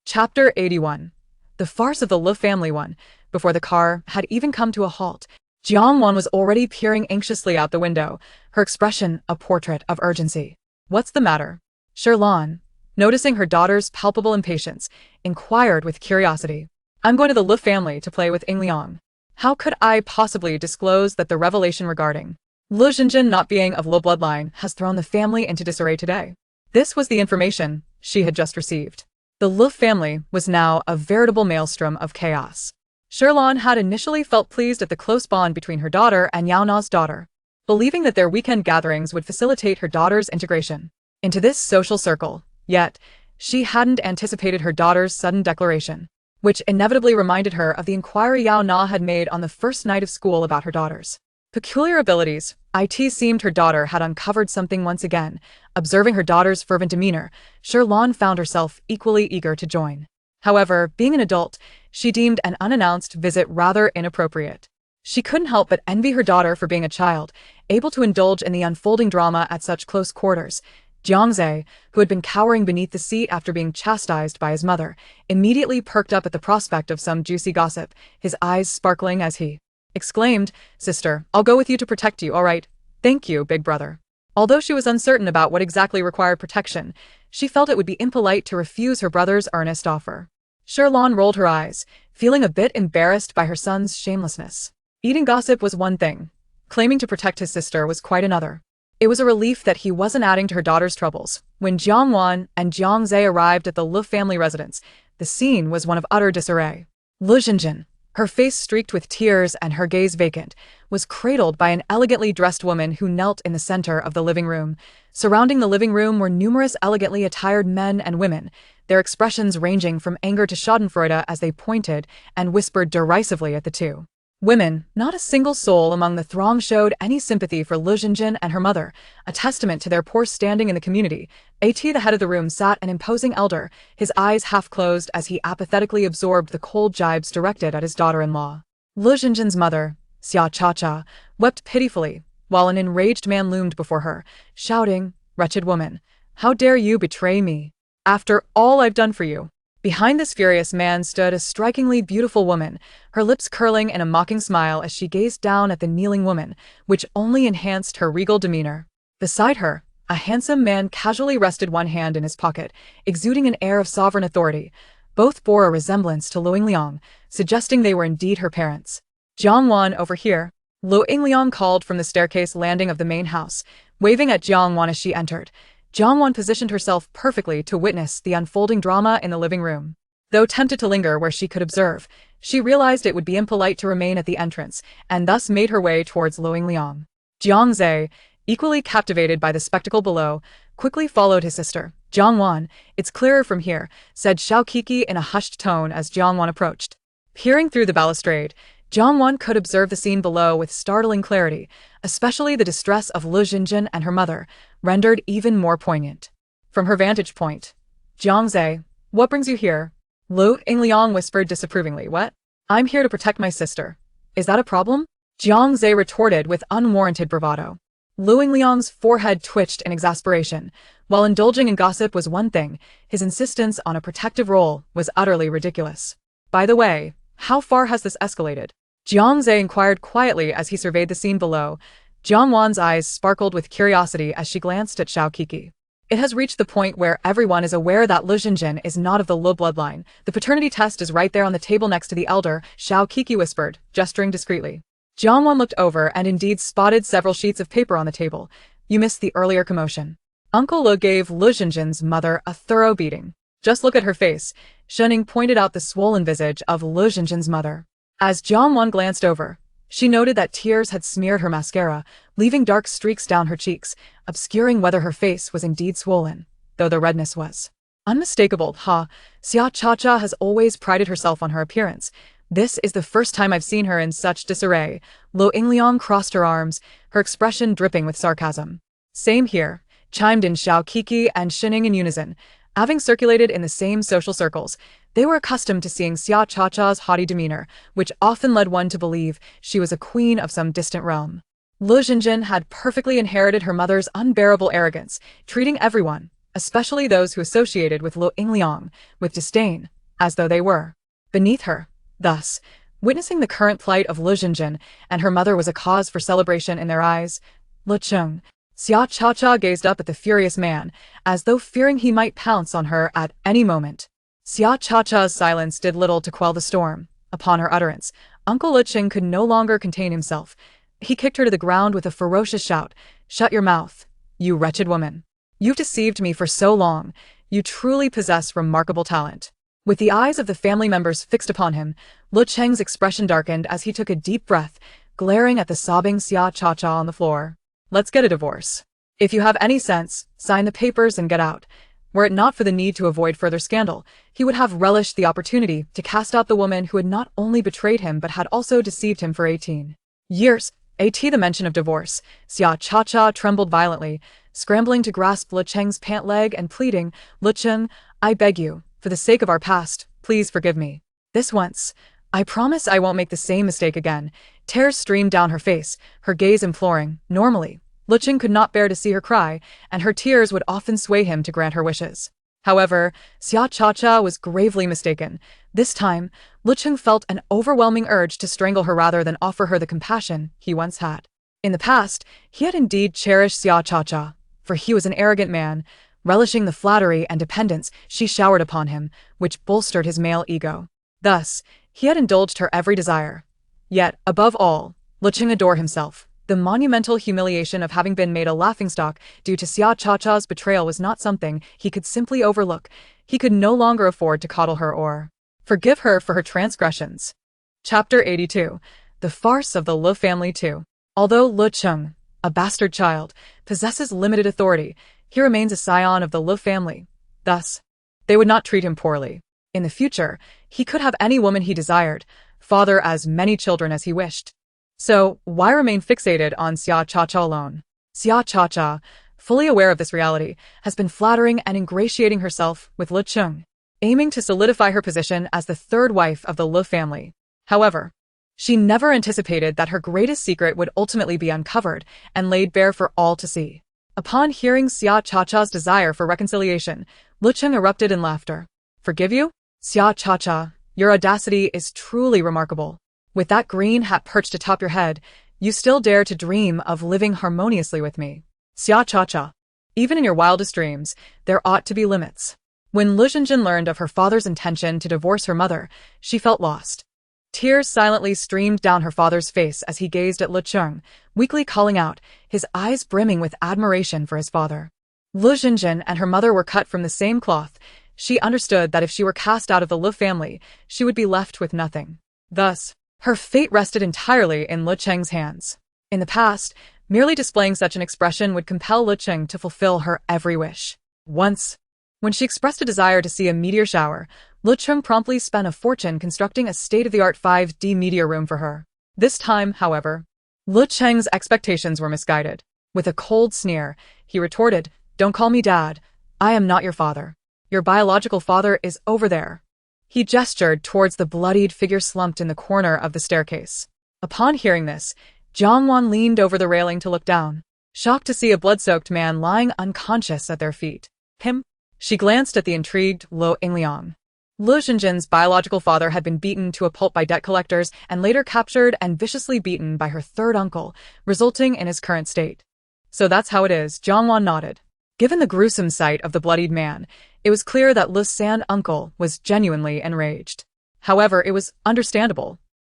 Chapter 81. The Farce of the Love Family. One. Before the car had even come to a halt, Jiang Wan was already peering anxiously out the window, her expression a portrait of urgency. "What's the matter?" Sherlon, noticing her daughter's palpable impatience, inquired with curiosity. "I'm going to the Love family to play with Liang. How could I possibly disclose that the revelation regarding Lu Xinjin not being of Lu bloodline has thrown the family into disarray today?" This was the information she had just received. The Lu family was now a veritable maelstrom of chaos. Sherlon had initially felt pleased at the close bond between her daughter and Yao Na's daughter, believing that their weekend gatherings would facilitate her daughter's integration into this social circle. Yet, she hadn't anticipated her daughter's sudden declaration, which inevitably reminded her of the inquiry Yao Na had made on the first night of school about her daughter's peculiar abilities. It seemed her daughter had uncovered something once again. Observing her daughter's fervent demeanor, Sherlon found herself equally eager to join. However, being an adult, she deemed an unannounced visit rather inappropriate. She couldn't help but envy her daughter for being a child, able to indulge in the unfolding drama at such close quarters. Jiang, who had been cowering beneath the seat after being chastised by his mother, immediately perked up at the prospect of some juicy gossip, his eyes sparkling as he exclaimed, "Sister, I'll go with you to protect you, all right? Thank you, big brother." Although she was uncertain about what exactly required protection, she felt it would be impolite to refuse her brother's earnest offer. Sherlon rolled her eyes, feeling a bit embarrassed by her son's shamelessness. Eating gossip was one thing. Claiming to protect his sister was quite another. It was a relief that he wasn't adding to her daughter's troubles. When Jiang Wan and Jiang arrived at the Lu family residence, the scene was one of utter disarray. Lu Xinjin, her face streaked with tears and her gaze vacant, was cradled by an elegantly dressed woman who knelt in the center of the living room. Surrounding the living room were numerous elegantly attired men and women, their expressions ranging from anger to schadenfreude as they pointed and whispered derisively at the two women. Not a single soul among the throng showed any sympathy for Lu Xinjin and her mother, a testament to their poor standing in the community. The head of the room, sat an imposing elder, his eyes half closed as he apathetically absorbed the cold jibes directed at his daughter-in-law. Lu Xinjin's mother, Xia Cha-Cha, wept pitifully, while an enraged man loomed before her, shouting, "Wretched woman, how dare you betray me? After all I've done for you." Behind this furious man stood a strikingly beautiful woman, her lips curling in a mocking smile as she gazed down at the kneeling woman, which only enhanced her regal demeanor. Beside her, a handsome man casually rested one hand in his pocket, exuding an air of sovereign authority. Both bore a resemblance to Liang, suggesting they were indeed her parents. "Jiang Wan, over here," Liang called from the staircase landing of the main house, waving at Jiang Wan as she entered. Jiang Wan positioned herself perfectly to witness the unfolding drama in the living room. Though tempted to linger where she could observe, she realized it would be impolite to remain at the entrance, and thus made her way towards Liang. Jiang, equally captivated by the spectacle below, quickly followed his sister. "Jiang Wan, it's clearer from here," said Xiaokiki in a hushed tone as Jiang Wan approached. Peering through the balustrade, Jiang Wan could observe the scene below with startling clarity, especially the distress of Lu Xinjin and her mother, rendered even more poignant. From her vantage point, "Jiang, what brings you here?" Liang whispered disapprovingly. "What? I'm here to protect my sister. Is that a problem?" Jiang retorted with unwarranted bravado. Liang's forehead twitched in exasperation. While indulging in gossip was one thing, his insistence on a protective role was utterly ridiculous. "By the way, how far has this escalated?" Jiang inquired quietly as he surveyed the scene below. Jiang Wan's eyes sparkled with curiosity as she glanced at Xiaokiki. "It has reached the point where everyone is aware that Lu Xinjin is not of the Lu bloodline. The paternity test is right there on the table next to the elder," Xiaokiki whispered, gesturing discreetly. Jiang Wan looked over and indeed spotted several sheets of paper on the table. "You missed the earlier commotion. Uncle Lu gave Lu Xinjin's mother a thorough beating. Just look at her face." Shuning pointed out the swollen visage of Lu Xinjin's mother. As Jiang Wan glanced over, she noted that tears had smeared her mascara, leaving dark streaks down her cheeks, obscuring whether her face was indeed swollen, though the redness was unmistakable. Xia Cha-Cha has always prided herself on her appearance. This is the first time I've seen her in such disarray." Liang crossed her arms, her expression dripping with sarcasm. "Same here," chimed in Xiaokiki and Shuning in unison. Having circulated in the same social circles, they were accustomed to seeing Xia Cha-Cha's haughty demeanor, which often led one to believe she was a queen of some distant realm. Lu Xinjin had perfectly inherited her mother's unbearable arrogance, treating everyone, especially those who associated with Liang, with disdain. as though they were beneath her. Thus, witnessing the current plight of Lu Jinjin and her mother was a cause for celebration in their eyes. Lu Cheng, Xia Cha-Cha gazed up at the furious man, as though fearing he might pounce on her at any moment. Xia Cha-Cha's silence did little to quell the storm. Upon her utterance, Uncle Lu Cheng could no longer contain himself. He kicked her to the ground with a ferocious shout. "Shut your mouth, you wretched woman. You've deceived me for so long. You truly possess remarkable talent." With the eyes of the family members fixed upon him, Lu Cheng's expression darkened as he took a deep breath, glaring at the sobbing Xia Cha-Cha on the floor. "Let's get a divorce. If you have any sense, sign the papers and get out." Were it not for the need to avoid further scandal, he would have relished the opportunity to cast out the woman who had not only betrayed him but had also deceived him for 18 years. At the mention of divorce, Xia Cha-Cha trembled violently, scrambling to grasp Lu Cheng's pant leg and pleading, "Lu Cheng, I beg you, for the sake of our past, please forgive me. This once. I promise I won't make the same mistake again." Tears streamed down her face, her gaze imploring. Normally, Lu Cheng could not bear to see her cry, and her tears would often sway him to grant her wishes. However, Xia Cha-Cha was gravely mistaken. This time, Lu Cheng felt an overwhelming urge to strangle her rather than offer her the compassion he once had. In the past, he had indeed cherished Xia Cha-Cha, for he was an arrogant man, relishing the flattery and dependence she showered upon him, which bolstered his male ego. Thus, he had indulged her every desire. Yet, above all, Lu Cheng adored himself. The monumental humiliation of having been made a laughingstock due to Xia Cha-Cha's betrayal was not something he could simply overlook. He could no longer afford to coddle her or forgive her for her transgressions. Chapter 82. The Farce of the Lu Family 2. Although Lu Cheng, a bastard child, possesses limited authority, he remains a scion of the Lu family. Thus, they would not treat him poorly. In the future, he could have any woman he desired, father as many children as he wished. So, why remain fixated on Xia Cha-Cha alone? Xia Cha-Cha, fully aware of this reality, has been flattering and ingratiating herself with Lu Cheng, aiming to solidify her position as the third wife of the Lu family. However, she never anticipated that her greatest secret would ultimately be uncovered and laid bare for all to see. Upon hearing Xia Cha-Cha's desire for reconciliation, Lu Cheng erupted in laughter. "Forgive you? Xia Cha-Cha, your audacity is truly remarkable. With that green hat perched atop your head, you still dare to dream of living harmoniously with me. Xia Cha-Cha, even in your wildest dreams, there ought to be limits." When Lu Jinjin learned of her father's intention to divorce her mother, she felt lost. Tears silently streamed down her father's face as he gazed at Lu Cheng, weakly calling out, his eyes brimming with admiration for his father. Lu Jinjin and her mother were cut from the same cloth. She understood that if she were cast out of the Lu family, she would be left with nothing. Thus, her fate rested entirely in Lu Cheng's hands. In the past, merely displaying such an expression would compel Lu Cheng to fulfill her every wish. Once, when she expressed a desire to see a meteor shower, Lu Cheng promptly spent a fortune constructing a state-of-the-art 5D meteor room for her. This time, however, Lu Cheng's expectations were misguided. With a cold sneer, he retorted, "Don't call me Dad. I am not your father. Your biological father is over there." He gestured towards the bloodied figure slumped in the corner of the staircase. Upon hearing this, Jiang Wan leaned over the railing to look down, shocked to see a blood-soaked man lying unconscious at their feet. "Him?" She glanced at the intrigued Lu Yingliang. Lu Jinjin's biological father had been beaten to a pulp by debt collectors and later captured and viciously beaten by her third uncle, resulting in his current state. "So that's how it is," Jiang Wan nodded. Given the gruesome sight of the bloodied man, it was clear that Lu's San uncle was genuinely enraged. However, it was understandable.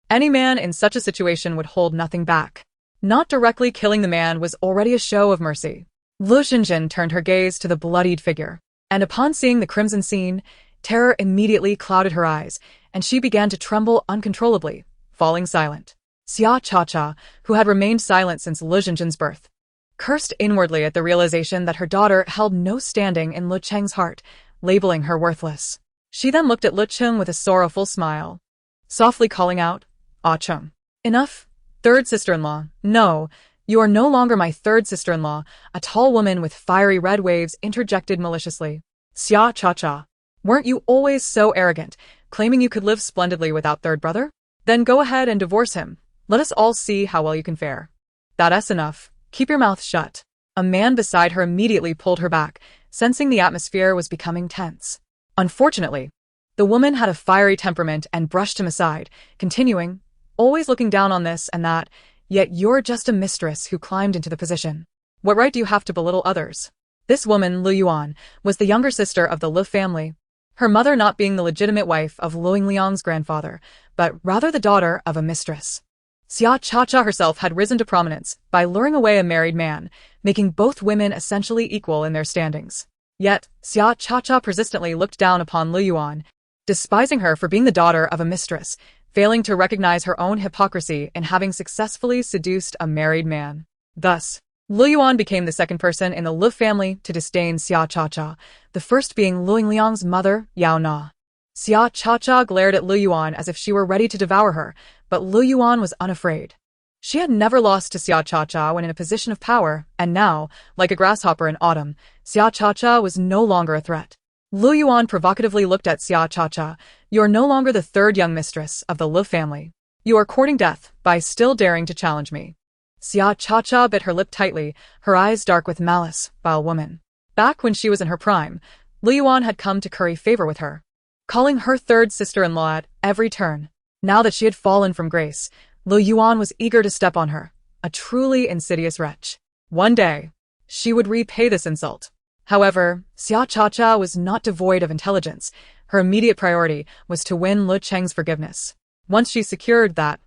Any man in such a situation would hold nothing back. Not directly killing the man was already a show of mercy. Lu Jinjin turned her gaze to the bloodied figure, and upon seeing the crimson scene, terror immediately clouded her eyes, and she began to tremble uncontrollably, falling silent. Xia Cha-Cha, who had remained silent since Lu Jinjin's birth, cursed inwardly at the realization that her daughter held no standing in Lu Cheng's heart, labeling her worthless. She then looked at Lu Cheng with a sorrowful smile, softly calling out, "Ah Cheng. Enough, third sister-in-law. No, you are no longer my third sister-in-law," a tall woman with fiery red waves interjected maliciously. "Xia Cha-Cha, weren't you always so arrogant, claiming you could live splendidly without third brother? Then go ahead and divorce him. Let us all see how well you can fare." "That's enough. Keep your mouth shut." A man beside her immediately pulled her back, sensing the atmosphere was becoming tense. Unfortunately, The woman had a fiery temperament and brushed him aside, continuing, always looking down on this and that, yet you're just a mistress who climbed into the position. What right do you have to belittle others? This woman, Lu Yuan, was the younger sister of the Lu family, her mother not being the legitimate wife of Lu Liang's grandfather, but rather the daughter of a mistress. Xia Cha herself had risen to prominence by luring away a married man, making both women essentially equal in their standings. Yet, Xia Cha persistently looked down upon Lu Yuan, despising her for being the daughter of a mistress, failing to recognize her own hypocrisy in having successfully seduced a married man. Thus, Lu Yuan became the second person in the Lu family to disdain Xia Cha, the first being Lu Liang's mother, Yao Na. Xia Cha glared at Lu Yuan as if she were ready to devour her, but Lu Yuan was unafraid. She had never lost to Xia Cha when in a position of power, and now, like a grasshopper in autumn, Xia Cha was no longer a threat. Lu Yuan provocatively looked at Xia Cha. You're no longer the third young mistress of the Lu family. You are courting death by still daring to challenge me. Xia Cha bit her lip tightly, her eyes dark with malice, vile woman. Back when she was in her prime, Lu Yuan had come to curry favor with her, calling her third sister-in-law at every turn. Now that she had fallen from grace, Lu Yuan was eager to step on her, a truly insidious wretch. One day, she would repay this insult. However, Xia Cha was not devoid of intelligence. Her immediate priority was to win Lu Cheng's forgiveness. Once she secured that,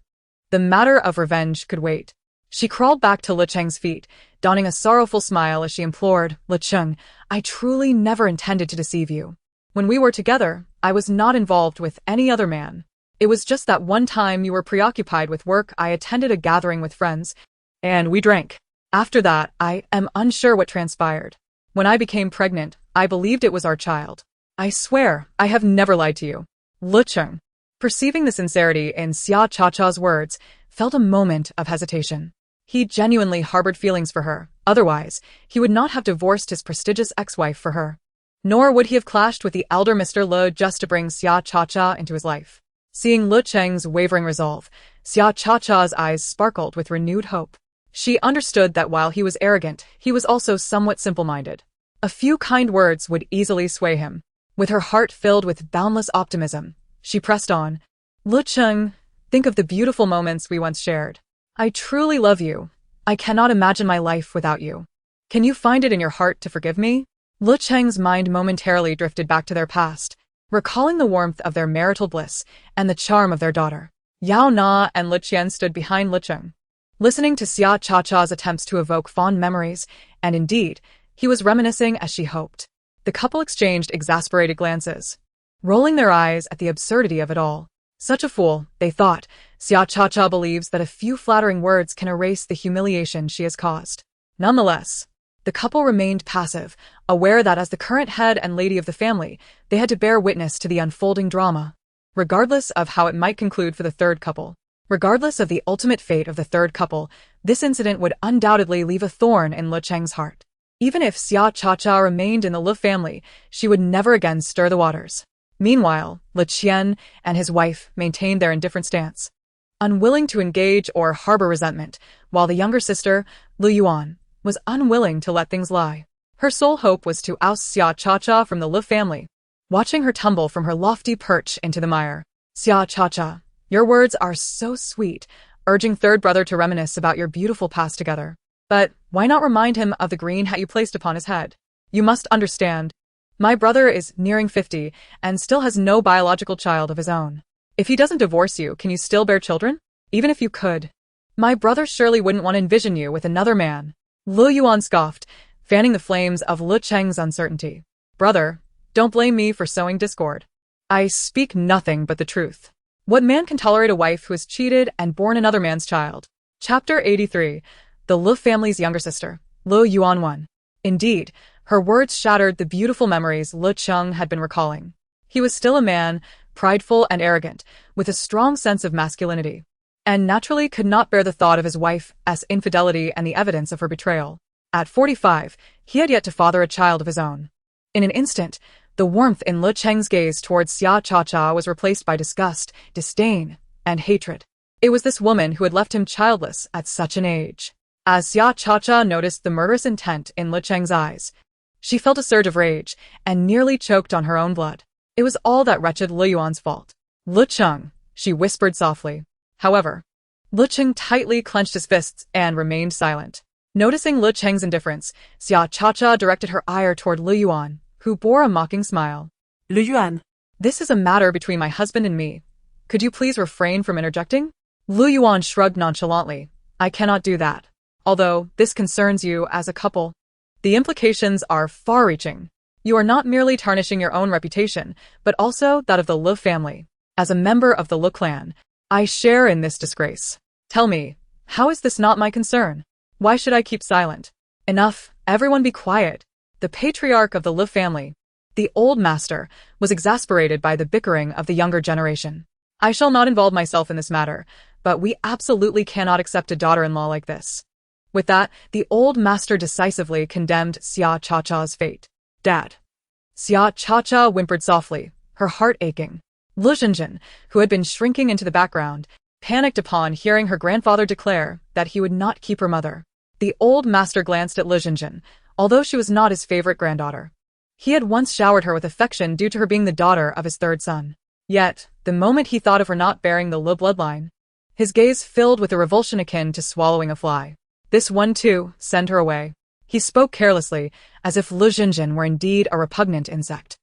the matter of revenge could wait. She crawled back to Lu Cheng's feet, donning a sorrowful smile as she implored, Lu Cheng, I truly never intended to deceive you. When we were together, I was not involved with any other man. It was just that one time you were preoccupied with work I attended a gathering with friends, and we drank. After that, I am unsure what transpired. When I became pregnant, I believed it was our child. I swear, I have never lied to you. Lu Cheng, perceiving the sincerity in Xia Cha's words, felt a moment of hesitation. He genuinely harbored feelings for her, otherwise, he would not have divorced his prestigious ex-wife for her. Nor would he have clashed with the elder Mr. Lu just to bring Xia Cha into his life. Seeing Lu Cheng's wavering resolve, Xia Cha's eyes sparkled with renewed hope. She understood that while he was arrogant, he was also somewhat simple-minded. A few kind words would easily sway him. With her heart filled with boundless optimism, she pressed on. Lu Cheng, think of the beautiful moments we once shared. I truly love you. I cannot imagine my life without you. Can you find it in your heart to forgive me? Lu Cheng's mind momentarily drifted back to their past, recalling the warmth of their marital bliss and the charm of their daughter. Yao Na and Lu Qian stood behind Lu Cheng, listening to Xia Cha's attempts to evoke fond memories, and indeed, he was reminiscing as she hoped. The couple exchanged exasperated glances, rolling their eyes at the absurdity of it all. Such a fool, they thought. Xia Cha believes that a few flattering words can erase the humiliation she has caused. Nonetheless, the couple remained passive, aware that as the current head and lady of the family, they had to bear witness to the unfolding drama. Regardless of how it might conclude for the third couple, regardless of the ultimate fate of the third couple, this incident would undoubtedly leave a thorn in Lu Cheng's heart. Even if Xia Cha remained in the Lu family, she would never again stir the waters. Meanwhile, Lu Qian and his wife maintained their indifferent stance, unwilling to engage or harbor resentment, while the younger sister, Lu Yuan, was unwilling to let things lie. Her sole hope was to oust Xia Cha from the Lu family. Watching her tumble from her lofty perch into the mire, Xia Cha, your words are so sweet, urging third brother to reminisce about your beautiful past together. But why not remind him of the green hat you placed upon his head? You must understand. My brother is nearing 50 and still has no biological child of his own. If he doesn't divorce you, can you still bear children? Even if you could, my brother surely wouldn't want to envision you with another man. Lu Yuan scoffed, fanning the flames of Lu Cheng's uncertainty. Brother, don't blame me for sowing discord. I speak nothing but the truth. What man can tolerate a wife who has cheated and borne another man's child? Chapter 83. The Lu family's younger sister, Lu Yuan. Indeed, her words shattered the beautiful memories Lu Cheng had been recalling. He was still a man, prideful and arrogant, with a strong sense of masculinity, and naturally could not bear the thought of his wife's infidelity and the evidence of her betrayal. At 45, he had yet to father a child of his own. In an instant, the warmth in Lu Cheng's gaze towards Xia Cha was replaced by disgust, disdain, and hatred. It was this woman who had left him childless at such an age. As Xia Cha noticed the murderous intent in Lu Cheng's eyes, she felt a surge of rage and nearly choked on her own blood. It was all that wretched Lu Yuan's fault. Lu Cheng, she whispered softly. However, Lu Cheng tightly clenched his fists and remained silent. Noticing Lu Cheng's indifference, Xia Cha-cha directed her ire toward Lu Yuan, who bore a mocking smile. Lu Yuan. This is a matter between my husband and me. Could you please refrain from interjecting? Lu Yuan shrugged nonchalantly. I cannot do that. Although this concerns you as a couple, the implications are far-reaching. You are not merely tarnishing your own reputation, but also that of the Lu family. As a member of the Lu clan, I share in this disgrace. Tell me, how is this not my concern? Why should I keep silent? Enough, everyone be quiet. The patriarch of the Lu family, the old master, was exasperated by the bickering of the younger generation. I shall not involve myself in this matter, but we absolutely cannot accept a daughter-in-law like this. With that, the old master decisively condemned Xia Cha-cha's fate. Dad. Xia Cha-cha whimpered softly, her heart aching. Lu Zhenjin, who had been shrinking into the background, panicked upon hearing her grandfather declare that he would not keep her mother. The old master glanced at Lu Zhenjin, although she was not his favorite granddaughter. He had once showered her with affection due to her being the daughter of his third son. Yet, the moment he thought of her not bearing the Lu bloodline, his gaze filled with a revulsion akin to swallowing a fly. This one, too, sent her away. He spoke carelessly, as if Lu Zhenjin were indeed a repugnant insect.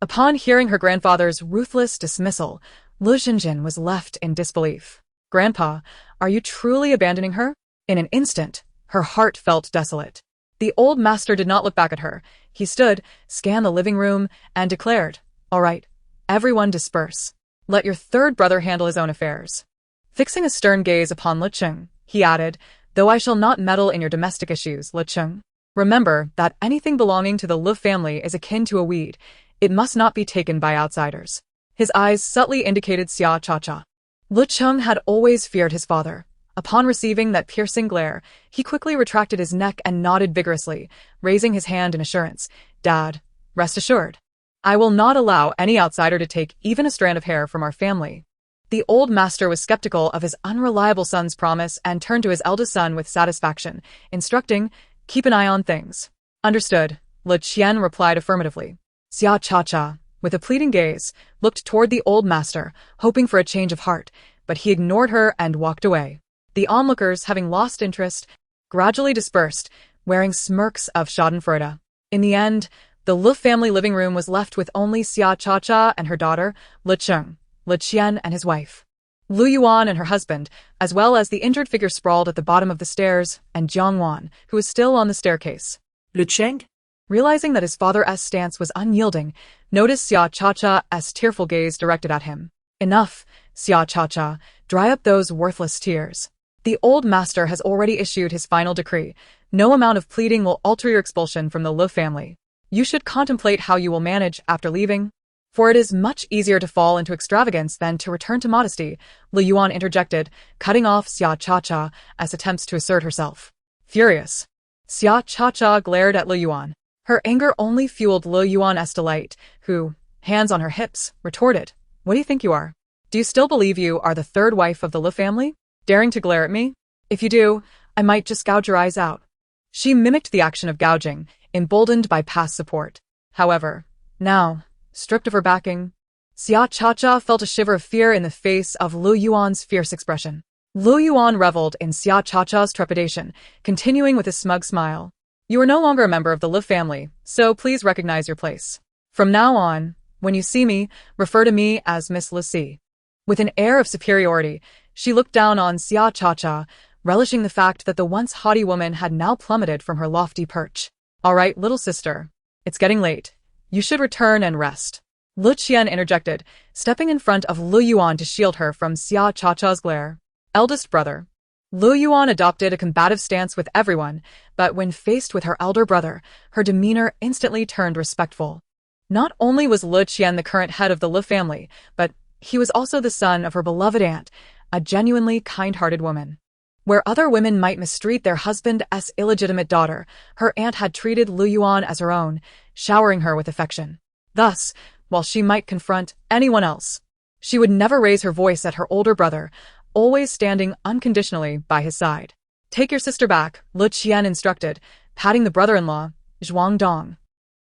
Upon hearing her grandfather's ruthless dismissal, Lu Zhenjin was left in disbelief. Grandpa, are you truly abandoning her? In an instant, her heart felt desolate. The old master did not look back at her. He stood, scanned the living room, and declared, All right, everyone disperse. Let your third brother handle his own affairs. Fixing a stern gaze upon Lu Cheng, he added, Though I shall not meddle in your domestic issues, Lu Cheng, remember that anything belonging to the Lu family is akin to a weed. It must not be taken by outsiders. His eyes subtly indicated Xia Cha-cha. Lu Cheng had always feared his father. Upon receiving that piercing glare, he quickly retracted his neck and nodded vigorously, raising his hand in assurance. Dad, rest assured. I will not allow any outsider to take even a strand of hair from our family. The old master was skeptical of his unreliable son's promise and turned to his eldest son with satisfaction, instructing, Keep an eye on things. Understood, Lu Qian replied affirmatively. Xia Cha-cha, with a pleading gaze, looked toward the old master, hoping for a change of heart, but he ignored her and walked away. The onlookers, having lost interest, gradually dispersed, wearing smirks of schadenfreude. In the end, the Lu family living room was left with only Xia Cha-cha and her daughter, Lu Cheng, Lu Qian and his wife, Lu Yuan and her husband, as well as the injured figure sprawled at the bottom of the stairs, and Jiang Wan, who was still on the staircase. Lu Cheng? Realizing that his father's stance was unyielding, noticed Xia Cha-cha's tearful gaze directed at him. Enough, Xia Cha-cha, dry up those worthless tears. The old master has already issued his final decree. No amount of pleading will alter your expulsion from the Lu family. You should contemplate how you will manage after leaving. For it is much easier to fall into extravagance than to return to modesty, Lu Yuan interjected, cutting off Xia Cha-cha's attempts to assert herself. Furious, Xia Cha-cha glared at Lu Yuan. Her anger only fueled Lu Yuan's delight, who, hands on her hips, retorted, What do you think you are? Do you still believe you are the third wife of the Lu family? Daring to glare at me? If you do, I might just gouge your eyes out. She mimicked the action of gouging, emboldened by past support. However, now, stripped of her backing, Xia Cha-cha felt a shiver of fear in the face of Lu Yuan's fierce expression. Lu Yuan reveled in Xia Cha-cha's trepidation, continuing with a smug smile. You are no longer a member of the Lu family, so please recognize your place. From now on, when you see me, refer to me as Miss Lu Si. With an air of superiority, she looked down on Xia Cha-cha, relishing the fact that the once haughty woman had now plummeted from her lofty perch. All right, little sister. It's getting late. You should return and rest. Lu Qian interjected, stepping in front of Lu Yuan to shield her from Xia Cha-cha's glare. Eldest brother. Lu Yuan adopted a combative stance with everyone, but when faced with her elder brother, her demeanor instantly turned respectful. Not only was Lu Qian the current head of the Lu family, but he was also the son of her beloved aunt, a genuinely kind-hearted woman. Where other women might mistreat their husband's illegitimate daughter, her aunt had treated Lu Yuan as her own, showering her with affection. Thus, while she might confront anyone else, she would never raise her voice at her older brother, always standing unconditionally by his side. Take your sister back, Lu Qian instructed, patting the brother-in-law, Zhuang Dong,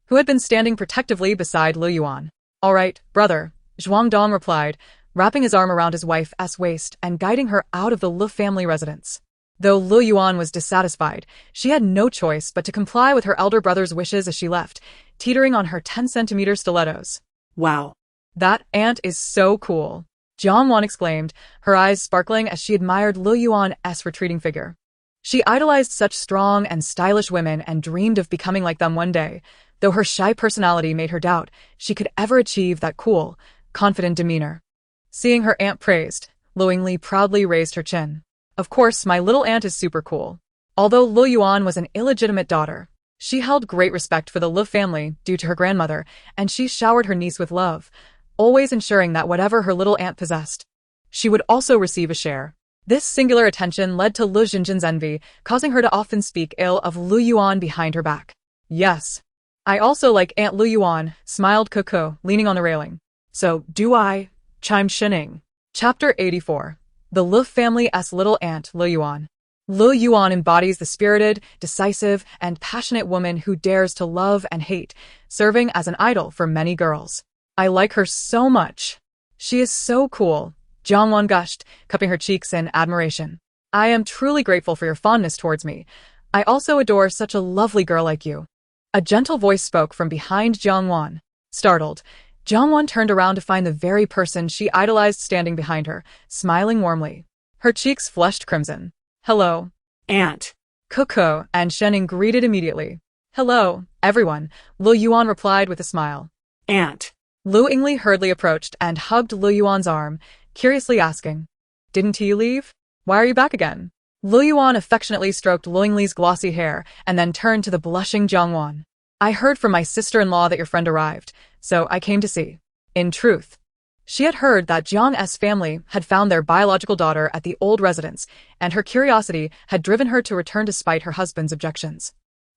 who had been standing protectively beside Lu Yuan. All right, brother, Zhuang Dong replied, wrapping his arm around his wife's waist and guiding her out of the Lu family residence. Though Lu Yuan was dissatisfied, she had no choice but to comply with her elder brother's wishes as she left, teetering on her 10-centimeter stilettos. Wow. That ant is so cool, Jiang Wan exclaimed, her eyes sparkling as she admired Lu Yuan's retreating figure. She idolized such strong and stylish women and dreamed of becoming like them one day, though her shy personality made her doubt she could ever achieve that cool, confident demeanor. Seeing her aunt praised, Lu Yingli proudly raised her chin. Of course, my little aunt is super cool. Although Lu Yuan was an illegitimate daughter, she held great respect for the Lu family due to her grandmother, and she showered her niece with love, always ensuring that whatever her little aunt possessed, she would also receive a share. This singular attention led to Lu Jinjin's envy, causing her to often speak ill of Lu Yuan behind her back. Yes, I also like Aunt Lu Yuan, smiled Coco, leaning on the railing. So, do I, chimed Shining. Chapter 84. The Lu family's little aunt, Lu Yuan. Lu Yuan embodies the spirited, decisive, and passionate woman who dares to love and hate, serving as an idol for many girls. I like her so much. She is so cool, Jiang Wan gushed, cupping her cheeks in admiration. I am truly grateful for your fondness towards me. I also adore such a lovely girl like you. A gentle voice spoke from behind Jiang Wan. Startled, Jiang Wan turned around to find the very person she idolized standing behind her, smiling warmly. Her cheeks flushed crimson. Hello, Aunt. Coco and Shening greeted immediately. Hello, everyone, Lu Yuan replied with a smile. Aunt. Lu Yingli hurriedly approached and hugged Lu Yuan's arm, curiously asking, Didn't he leave? Why are you back again? Lu Yuan affectionately stroked Lu Yingli's glossy hair and then turned to the blushing Jiang Wan. I heard from my sister-in-law that your friend arrived, so I came to see. In truth, she had heard that Jiang's family had found their biological daughter at the old residence, and her curiosity had driven her to return despite her husband's objections.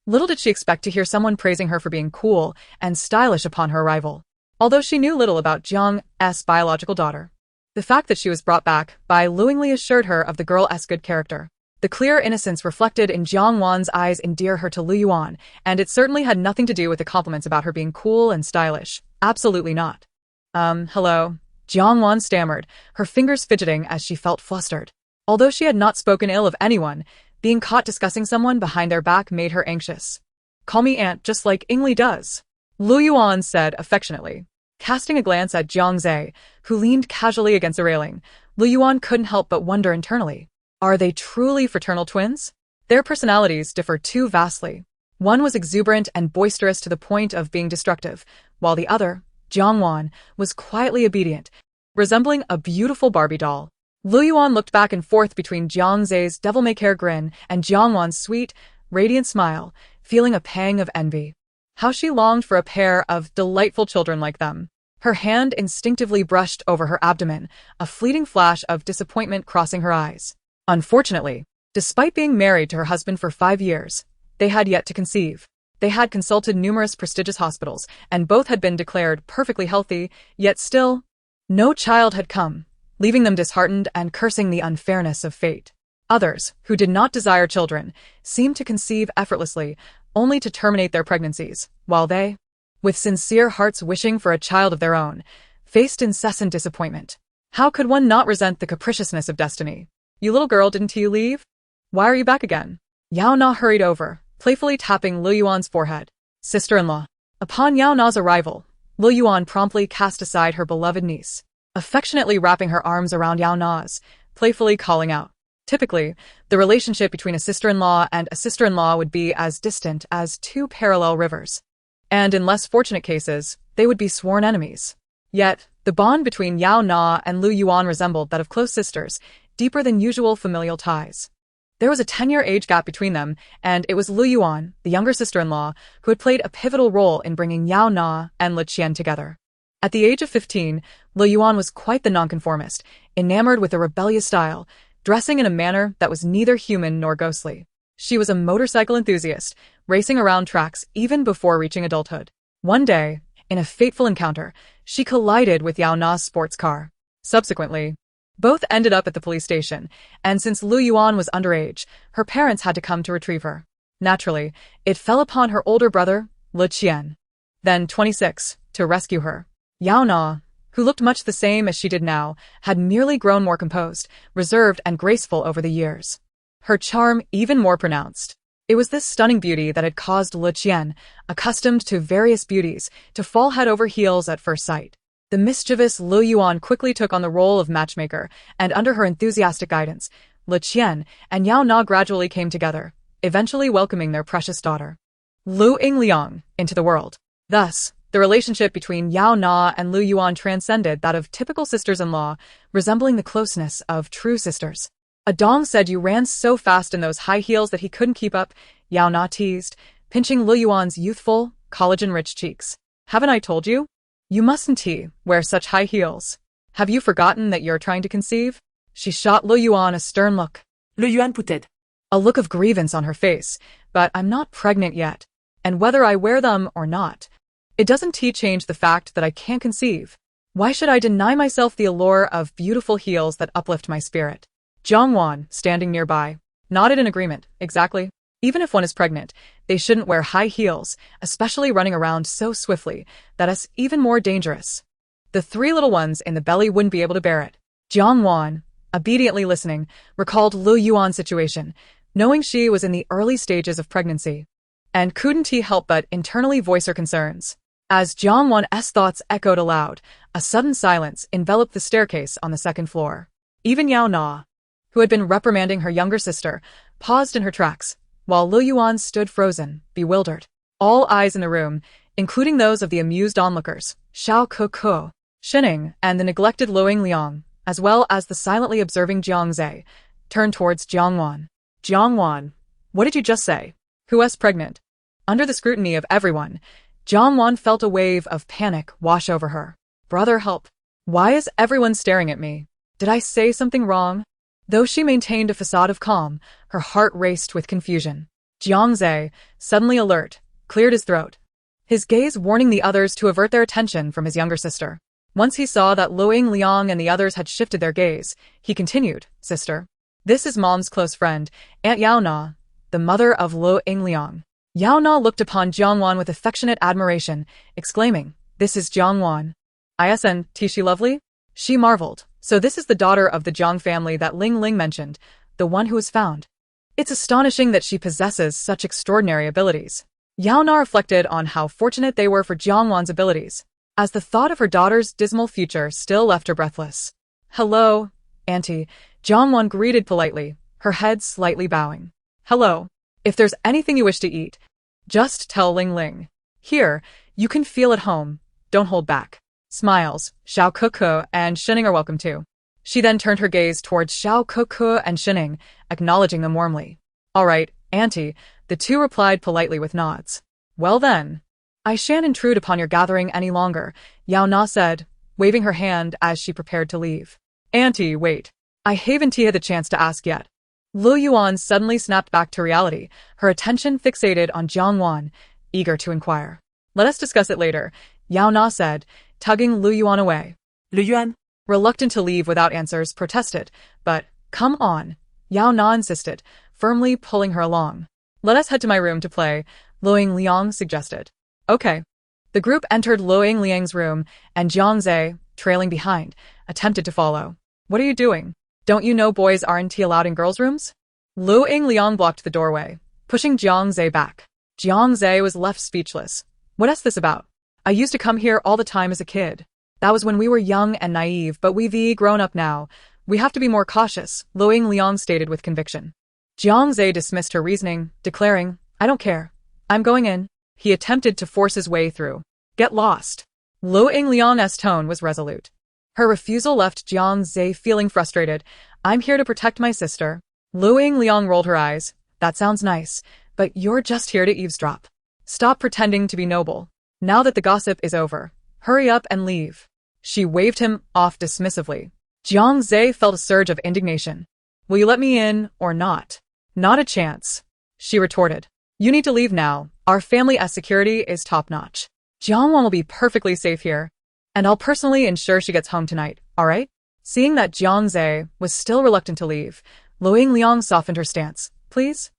Little did she expect to hear someone praising her for being cool and stylish upon her arrival. Although she knew little about Jiang's biological daughter, the fact that she was brought back by Lu Yingli assured her of the girl's good character. The clear innocence reflected in Jiang Wan's eyes endeared her to Lu Yuan, and it certainly had nothing to do with the compliments about her being cool and stylish. Absolutely not. Hello, Jiang Wan stammered, her fingers fidgeting as she felt flustered. Although she had not spoken ill of anyone, being caught discussing someone behind their back made her anxious. Call me aunt just like Yingli does, Lu Yuan said affectionately. Casting a glance at Jiang Zhe, who leaned casually against the railing, Lu Yuan couldn't help but wonder internally. Are they truly fraternal twins? Their personalities differ too vastly. One was exuberant and boisterous to the point of being destructive, while the other, Jiang Wan, was quietly obedient, resembling a beautiful Barbie doll. Lu Yuan looked back and forth between Jiang Zhe's devil-may-care grin and Jiang Wan's sweet, radiant smile, feeling a pang of envy. How she longed for a pair of delightful children like them. Her hand instinctively brushed over her abdomen, a fleeting flash of disappointment crossing her eyes. Unfortunately, despite being married to her husband for 5 years, they had yet to conceive. They had consulted numerous prestigious hospitals, and both had been declared perfectly healthy, yet still, no child had come, leaving them disheartened and cursing the unfairness of fate. Others, who did not desire children, seemed to conceive effortlessly, only to terminate their pregnancies, while they, with sincere hearts wishing for a child of their own, faced incessant disappointment. How could one not resent the capriciousness of destiny? You little girl, didn't you leave? Why are you back again? Yao Na hurried over, playfully tapping Lu Yuan's forehead. Sister-in-law. Upon Yao Na's arrival, Lu Yuan promptly cast aside her beloved niece, affectionately wrapping her arms around Yao Na's, playfully calling out. Typically, the relationship between a sister-in-law and a sister-in-law would be as distant as 2 parallel rivers. And in less fortunate cases, they would be sworn enemies. Yet, the bond between Yao Na and Lu Yuan resembled that of close sisters, deeper than usual familial ties. There was a 10-year age gap between them, and it was Lu Yuan, the younger sister-in-law, who had played a pivotal role in bringing Yao Na and Li Qian together. At the age of 15, Lu Yuan was quite the nonconformist, enamored with a rebellious style, dressing in a manner that was neither human nor ghostly. She was a motorcycle enthusiast, racing around tracks even before reaching adulthood. One day, in a fateful encounter, she collided with Yao Na's sports car. Subsequently, both ended up at the police station, and since Lu Yuan was underage, her parents had to come to retrieve her. Naturally, it fell upon her older brother, Li Qian, then 26, to rescue her. Yao Na, who looked much the same as she did now, had merely grown more composed, reserved and graceful over the years. Her charm even more pronounced. It was this stunning beauty that had caused Lu Qian, accustomed to various beauties, to fall head over heels at first sight. The mischievous Lu Yuan quickly took on the role of matchmaker, and under her enthusiastic guidance, Lu Qian and Yao Na gradually came together, eventually welcoming their precious daughter, Lu Yingliang, into the world. Thus, the relationship between Yao Na and Lu Yuan transcended that of typical sisters-in-law, resembling the closeness of true sisters. Adong said you ran so fast in those high heels that he couldn't keep up, Yao Na teased, pinching Lu Yuan's youthful, collagen-rich cheeks. Haven't I told you? You mustn't wear such high heels. Have you forgotten that you're trying to conceive? She shot Lu Yuan a stern look. Lu Yuan pouted. A look of grievance on her face, but I'm not pregnant yet. And whether I wear them or not, it doesn't change the fact that I can't conceive. Why should I deny myself the allure of beautiful heels that uplift my spirit? Jiang Wan, standing nearby, nodded in agreement. Exactly. Even if one is pregnant, they shouldn't wear high heels, especially running around so swiftly that it's even more dangerous. The three little ones in the belly wouldn't be able to bear it. Jiang Wan, obediently listening, recalled Lu Yuan's situation, knowing she was in the early stages of pregnancy, and couldn't help but internally voice her concerns. As Jiang Wan's thoughts echoed aloud, a sudden silence enveloped the staircase on the second floor. Even Yao Na, who had been reprimanding her younger sister, paused in her tracks, while Lu Yuan stood frozen, bewildered. All eyes in the room, including those of the amused onlookers, Xiao Ke, Shining, and the neglected Lu Yingliang, as well as the silently observing Jiang Zhe, turned towards Jiang Wan. Jiang Wan, what did you just say? Who's pregnant? Under the scrutiny of everyone, Jiang Wan felt a wave of panic wash over her. Brother, help. Why is everyone staring at me? Did I say something wrong? Though she maintained a facade of calm, her heart raced with confusion. Jiang Zhe, suddenly alert, cleared his throat, his gaze warning the others to avert their attention from his younger sister. Once he saw that Lu Yingliang and the others had shifted their gaze, he continued, Sister, this is Mom's close friend, Aunt Yao Na, the mother of Lu Yingliang. Yao Na looked upon Jiang Wan with affectionate admiration, exclaiming, This is Jiang Wan. Isn't she lovely? She marveled. So this is the daughter of the Jiang family that Ling Ling mentioned, the one who was found. It's astonishing that she possesses such extraordinary abilities. Yao Na reflected on how fortunate they were for Jiang Wan's abilities, as the thought of her daughter's dismal future still left her breathless. Hello, Auntie, Jiang Wan greeted politely, her head slightly bowing. Hello. If there's anything you wish to eat, just tell Ling Ling. Here, you can feel at home, don't hold back. Smiles, Xiao Ke and Shining are welcome too. She then turned her gaze towards Xiao Ke and Shining, acknowledging them warmly. All right, Auntie, the two replied politely with nods. Well then, I shan't intrude upon your gathering any longer, Yao Na said, waving her hand as she prepared to leave. Auntie, wait. I haven't had the chance to ask yet. Lu Yuan suddenly snapped back to reality, her attention fixated on Jiang Wan, eager to inquire. Let us discuss it later, Yao Na said, tugging Lu Yuan away. Lu Yuan, reluctant to leave without answers, protested, but, come on, Yao Na insisted, firmly pulling her along. Let us head to my room to play, Lu Yingliang suggested. Okay. The group entered Lu Yingliang's room, and Jiang Zhe, trailing behind, attempted to follow. What are you doing? Don't you know boys aren't allowed in girls' rooms? Lu Yingliang blocked the doorway, pushing Jiang Zhe back. Jiang Zhe was left speechless. What's this about? I used to come here all the time as a kid. That was when we were young and naive, but we've grown up now. We have to be more cautious, Lu Yingliang stated with conviction. Jiang Zhe dismissed her reasoning, declaring, I don't care. I'm going in. He attempted to force his way through. Get lost. Lu Yingliang's tone was resolute. Her refusal left Jiang Zhe feeling frustrated. I'm here to protect my sister. Lu Yingliang rolled her eyes. That sounds nice, but you're just here to eavesdrop. Stop pretending to be noble. Now that the gossip is over, hurry up and leave. She waved him off dismissively. Jiang Zhe felt a surge of indignation. Will you let me in or not? Not a chance, she retorted. You need to leave now. Our family's security is top-notch. Jiang Wan will be perfectly safe here, and I'll personally ensure she gets home tonight, all right? Seeing that Jiang Zhe was still reluctant to leave, Lu Yingliang softened her stance. Please?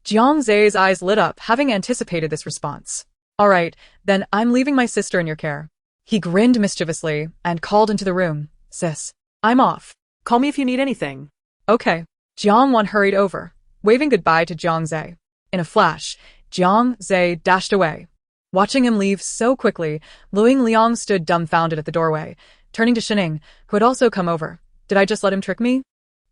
Jiang Zhe's eyes lit up, having anticipated this response. All right, then I'm leaving my sister in your care. He grinned mischievously and called into the room, "Sis, I'm off. Call me if you need anything. Okay." Jiang Wan hurried over, waving goodbye to Jiang Zhe. In a flash, Jiang Zhe dashed away. Watching him leave so quickly, Luing Liang stood dumbfounded at the doorway, turning to Shining, who had also come over. "Did I just let him trick me?"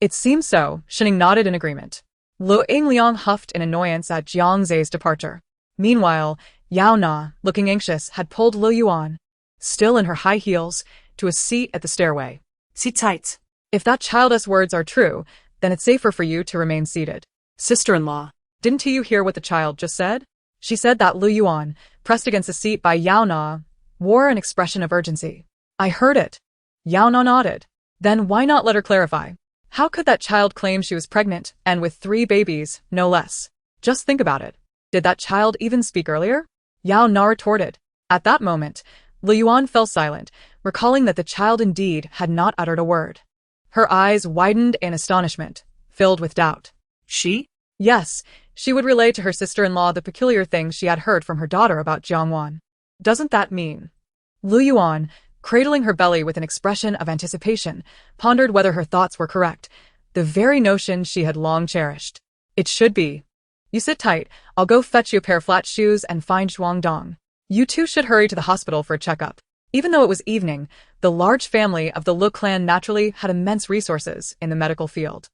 "It seems so," Shining nodded in agreement. Luing Liang huffed in annoyance at Jiang Zhe's departure. Meanwhile, Yao Na, looking anxious, had pulled Lu Yuan, still in her high heels, to a seat at the stairway. Sit tight. "If that childish words are true, then it's safer for you to remain seated." Sister-in-law. "Didn't you hear what the child just said?" She said that Lu Yuan, pressed against the seat by Yao Na, wore an expression of urgency. "I heard it." Yao Na nodded. "Then why not let her clarify? How could that child claim she was pregnant, and with 3 babies, no less? Just think about it. Did that child even speak earlier?" Yao Na retorted. At that moment, Lu Yuan fell silent, recalling that the child indeed had not uttered a word. Her eyes widened in astonishment, filled with doubt. She? Yes, she would relay to her sister-in-law the peculiar things she had heard from her daughter about Jiang Wan. Doesn't that mean? Lu Yuan, cradling her belly with an expression of anticipation, pondered whether her thoughts were correct, the very notion she had long cherished. It should be. "You sit tight, I'll go fetch you a pair of flat shoes and find Zhuang Dong. You two should hurry to the hospital for a checkup." Even though it was evening, the large family of the Lu clan naturally had immense resources in the medical field.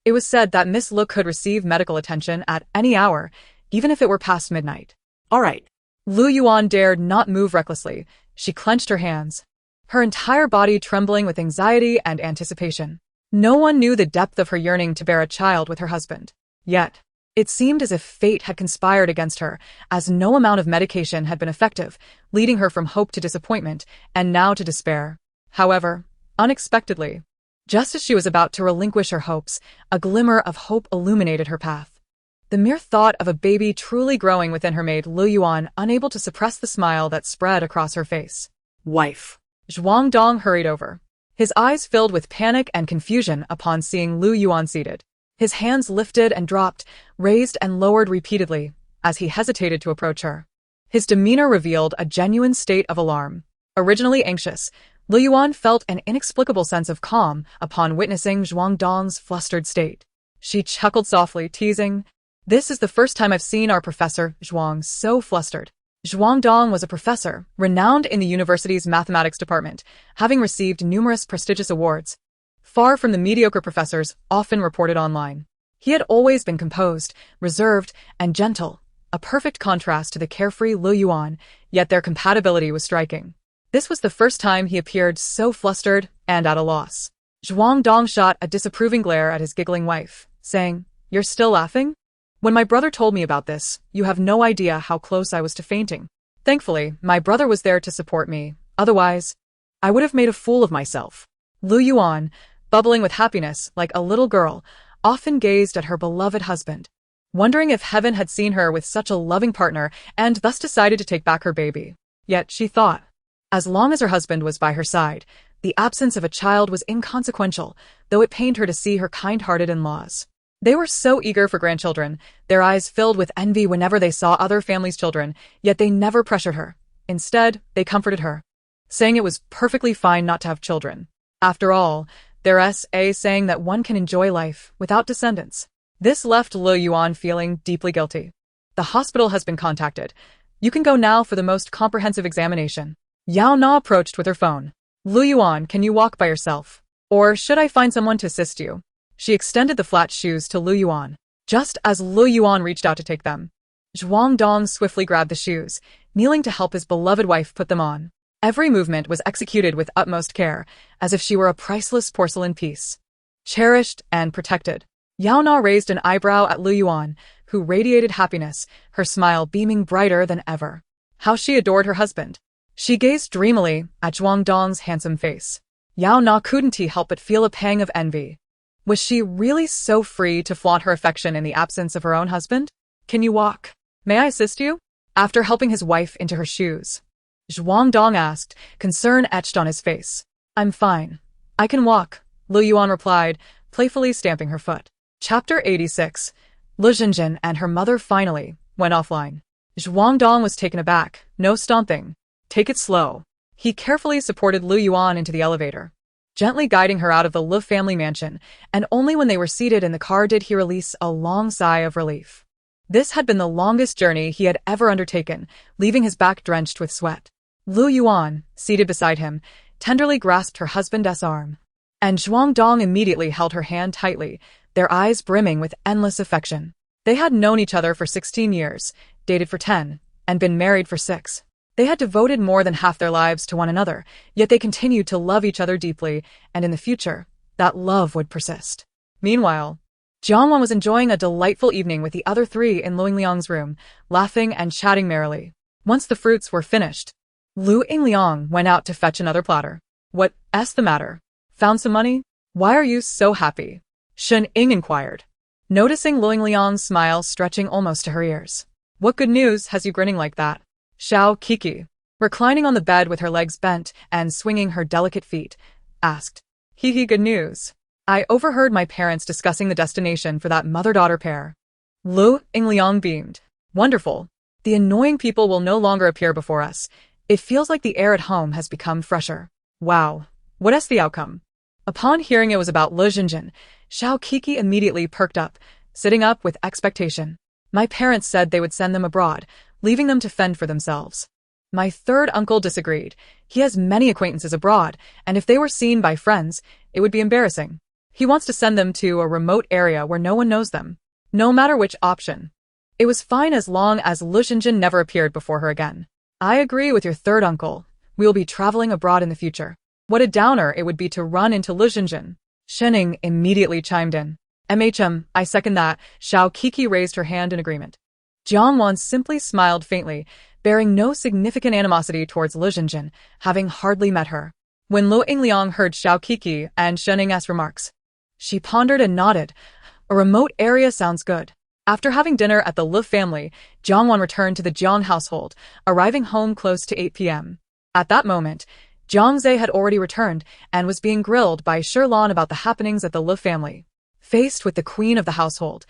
It was said that Miss Lu could receive medical attention at any hour, even if it were past midnight. All right. Lu Yuan dared not move recklessly. She clenched her hands, her entire body trembling with anxiety and anticipation. No one knew the depth of her yearning to bear a child with her husband. Yet, it seemed as if fate had conspired against her, as no amount of medication had been effective, leading her from hope to disappointment, and now to despair. However, unexpectedly, just as she was about to relinquish her hopes, a glimmer of hope illuminated her path. The mere thought of a baby truly growing within her made Lu Yuan unable to suppress the smile that spread across her face. Wife. Zhuang Dong hurried over, his eyes filled with panic and confusion upon seeing Lu Yuan seated. His hands lifted and dropped, raised and lowered repeatedly, as he hesitated to approach her. His demeanor revealed a genuine state of alarm. Originally anxious, Lu Yuan felt an inexplicable sense of calm upon witnessing Zhuang Dong's flustered state. She chuckled softly, teasing, "This is the first time I've seen our Professor Zhuang so flustered." Zhuang Dong was a professor, renowned in the university's mathematics department, having received numerous prestigious awards. Far from the mediocre professors often reported online. He had always been composed, reserved, and gentle, a perfect contrast to the carefree Lu Yuan, yet their compatibility was striking. This was the first time he appeared so flustered and at a loss. Zhuang Dong shot a disapproving glare at his giggling wife, saying, "You're still laughing? When my brother told me about this, you have no idea how close I was to fainting. Thankfully, my brother was there to support me, otherwise, I would have made a fool of myself." Lu Yuan, bubbling with happiness like a little girl, often gazed at her beloved husband, wondering if heaven had seen her with such a loving partner and thus decided to take back her baby. Yet she thought, as long as her husband was by her side, the absence of a child was inconsequential, though it pained her to see her kind-hearted in-laws. They were so eager for grandchildren, their eyes filled with envy whenever they saw other families' children, yet they never pressured her. Instead, they comforted her, saying it was perfectly fine not to have children. After all, there's a saying that one can enjoy life without descendants. This left Lu Yuan feeling deeply guilty. "The hospital has been contacted. You can go now for the most comprehensive examination." Yao Na approached with her phone. "Lu Yuan, can you walk by yourself? Or should I find someone to assist you?" She extended the flat shoes to Lu Yuan. Just as Lu Yuan reached out to take them, Zhuang Dong swiftly grabbed the shoes, kneeling to help his beloved wife put them on. Every movement was executed with utmost care, as if she were a priceless porcelain piece, cherished and protected. Yao Na raised an eyebrow at Lu Yuan, who radiated happiness, her smile beaming brighter than ever. How she adored her husband. She gazed dreamily at Zhuang Dong's handsome face. Yao Na couldn't help but feel a pang of envy. Was she really so free to flaunt her affection in the absence of her own husband? "Can you walk? May I assist you?" After helping his wife into her shoes, Zhuang Dong asked, concern etched on his face. "I'm fine. I can walk," Lu Yuan replied, playfully stamping her foot. Chapter 86. Lu Jinjin and her mother finally went offline. Zhuang Dong was taken aback. "No stomping. Take it slow." He carefully supported Lu Yuan into the elevator, gently guiding her out of the Lu family mansion, and only when they were seated in the car did he release a long sigh of relief. This had been the longest journey he had ever undertaken, leaving his back drenched with sweat. Lu Yuan, seated beside him, tenderly grasped her husband's arm, and Zhuang Dong immediately held her hand tightly, their eyes brimming with endless affection. They had known each other for 16 years, dated for 10, and been married for 6. They had devoted more than half their lives to one another, yet they continued to love each other deeply, and in the future, that love would persist. Meanwhile, Jiang Wan was enjoying a delightful evening with the other 3 in Lu Yingliang's room, laughing and chatting merrily. Once the fruits were finished, Lu Yingliang went out to fetch another platter. "What's the matter? Found some money? Why are you so happy?" Shen Ying inquired, noticing Lu Yingliang's smile stretching almost to her ears. "What good news has you grinning like that?" Xiao Kiki, reclining on the bed with her legs bent and swinging her delicate feet, asked. "Hee, good news. I overheard my parents discussing the destination for that mother-daughter pair." Lu Yingliang beamed. "Wonderful. The annoying people will no longer appear before us. It feels like the air at home has become fresher." "Wow. What's the outcome?" Upon hearing it was about Lu Jinjin, Xiao Kiki immediately perked up, sitting up with expectation. "My parents said they would send them abroad, leaving them to fend for themselves." My third uncle disagreed. He has many acquaintances abroad, and if they were seen by friends, it would be embarrassing. He wants to send them to a remote area where no one knows them. No matter which option. It was fine as long as Lu Jinjin never appeared before her again. "I agree with your third uncle. We will be traveling abroad in the future." What a downer it would be to run into Lu Jinjin. Shening immediately chimed in. I second that." Xiao Kiki raised her hand in agreement. Jiang Wan simply smiled faintly, bearing no significant animosity towards Lu Jinjin, having hardly met her. When Lu Yingliang heard Xiao Kiki and Shening's remarks, she pondered and nodded. A remote area sounds good. After having dinner at the Lu family, Jiang Wan returned to the Jiang household, arriving home close to 8 p.m. At that moment, Jiang Zhe had already returned and was being grilled by Shirlan about the happenings at the Lu family. Faced with the queen of the household,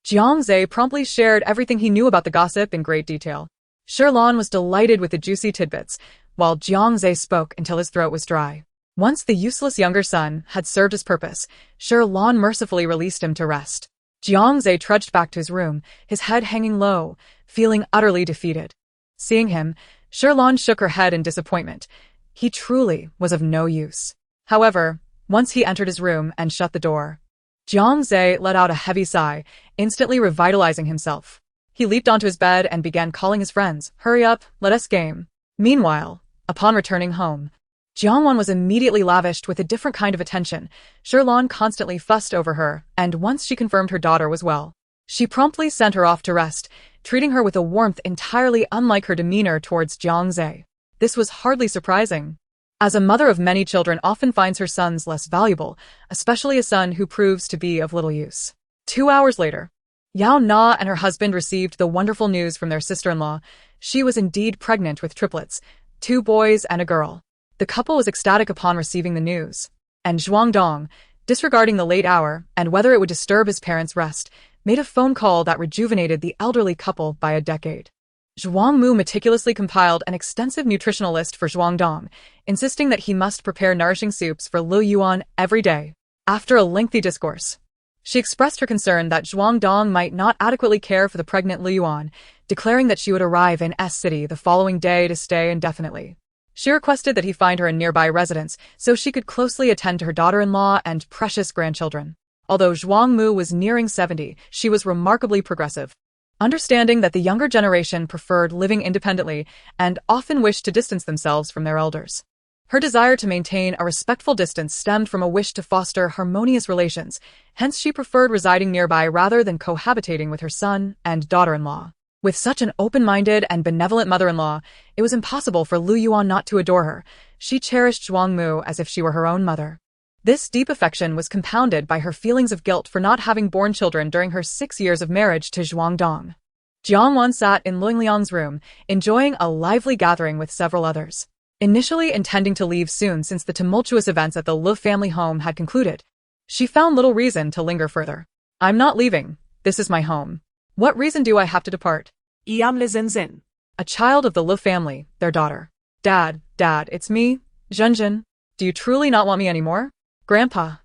Jiang Zhe promptly shared everything he knew about the gossip in great detail. Shirlan was delighted with the juicy tidbits, while Jiang Zhe spoke until his throat was dry. Once the useless younger son had served his purpose, Shirlan mercifully released him to rest. Jiang Zhe trudged back to his room, his head hanging low, feeling utterly defeated. Seeing him, Shirlan shook her head in disappointment. He truly was of no use. However, once he entered his room and shut the door, Jiang Zhe let out a heavy sigh, instantly revitalizing himself. He leaped onto his bed and began calling his friends. "Hurry up, let us game." Meanwhile, upon returning home, Jiang Wan was immediately lavished with a different kind of attention. Shirlan constantly fussed over her, and once she confirmed her daughter was well, she promptly sent her off to rest, treating her with a warmth entirely unlike her demeanor towards Jiang Zhe. This was hardly surprising, as a mother of many children often finds her sons less valuable, especially a son who proves to be of little use. 2 hours later, Yao Na and her husband received the wonderful news from their sister-in-law. She was indeed pregnant with triplets, 2 boys and a girl. The couple was ecstatic upon receiving the news, and Zhuang Dong, disregarding the late hour and whether it would disturb his parents' rest, made a phone call that rejuvenated the elderly couple by a decade. Zhuang Mu meticulously compiled an extensive nutritional list for Zhuang Dong, insisting that he must prepare nourishing soups for Lu Yuan every day. After a lengthy discourse, she expressed her concern that Zhuang Dong might not adequately care for the pregnant Lu Yuan, declaring that she would arrive in S City the following day to stay indefinitely. She requested that he find her a nearby residence so she could closely attend to her daughter-in-law and precious grandchildren. Although Zhuang Mu was nearing 70, she was remarkably progressive, understanding that the younger generation preferred living independently and often wished to distance themselves from their elders. Her desire to maintain a respectful distance stemmed from a wish to foster harmonious relations, hence she preferred residing nearby rather than cohabitating with her son and daughter-in-law. With such an open-minded and benevolent mother-in-law, it was impossible for Lu Yuan not to adore her. She cherished Zhuang Mu as if she were her own mother. This deep affection was compounded by her feelings of guilt for not having borne children during her 6 years of marriage to Zhuang Dong. Jiang Wan sat in Lu Yingliang's room, enjoying a lively gathering with several others. Initially intending to leave soon since the tumultuous events at the Lu family home had concluded, she found little reason to linger further. "I'm not leaving. This is my home. What reason do I have to depart?" Iam le Zenzin. A child of the Lu family, their daughter. "Dad, Dad, it's me, Zhenjin. Do you truly not want me anymore? Grandpa,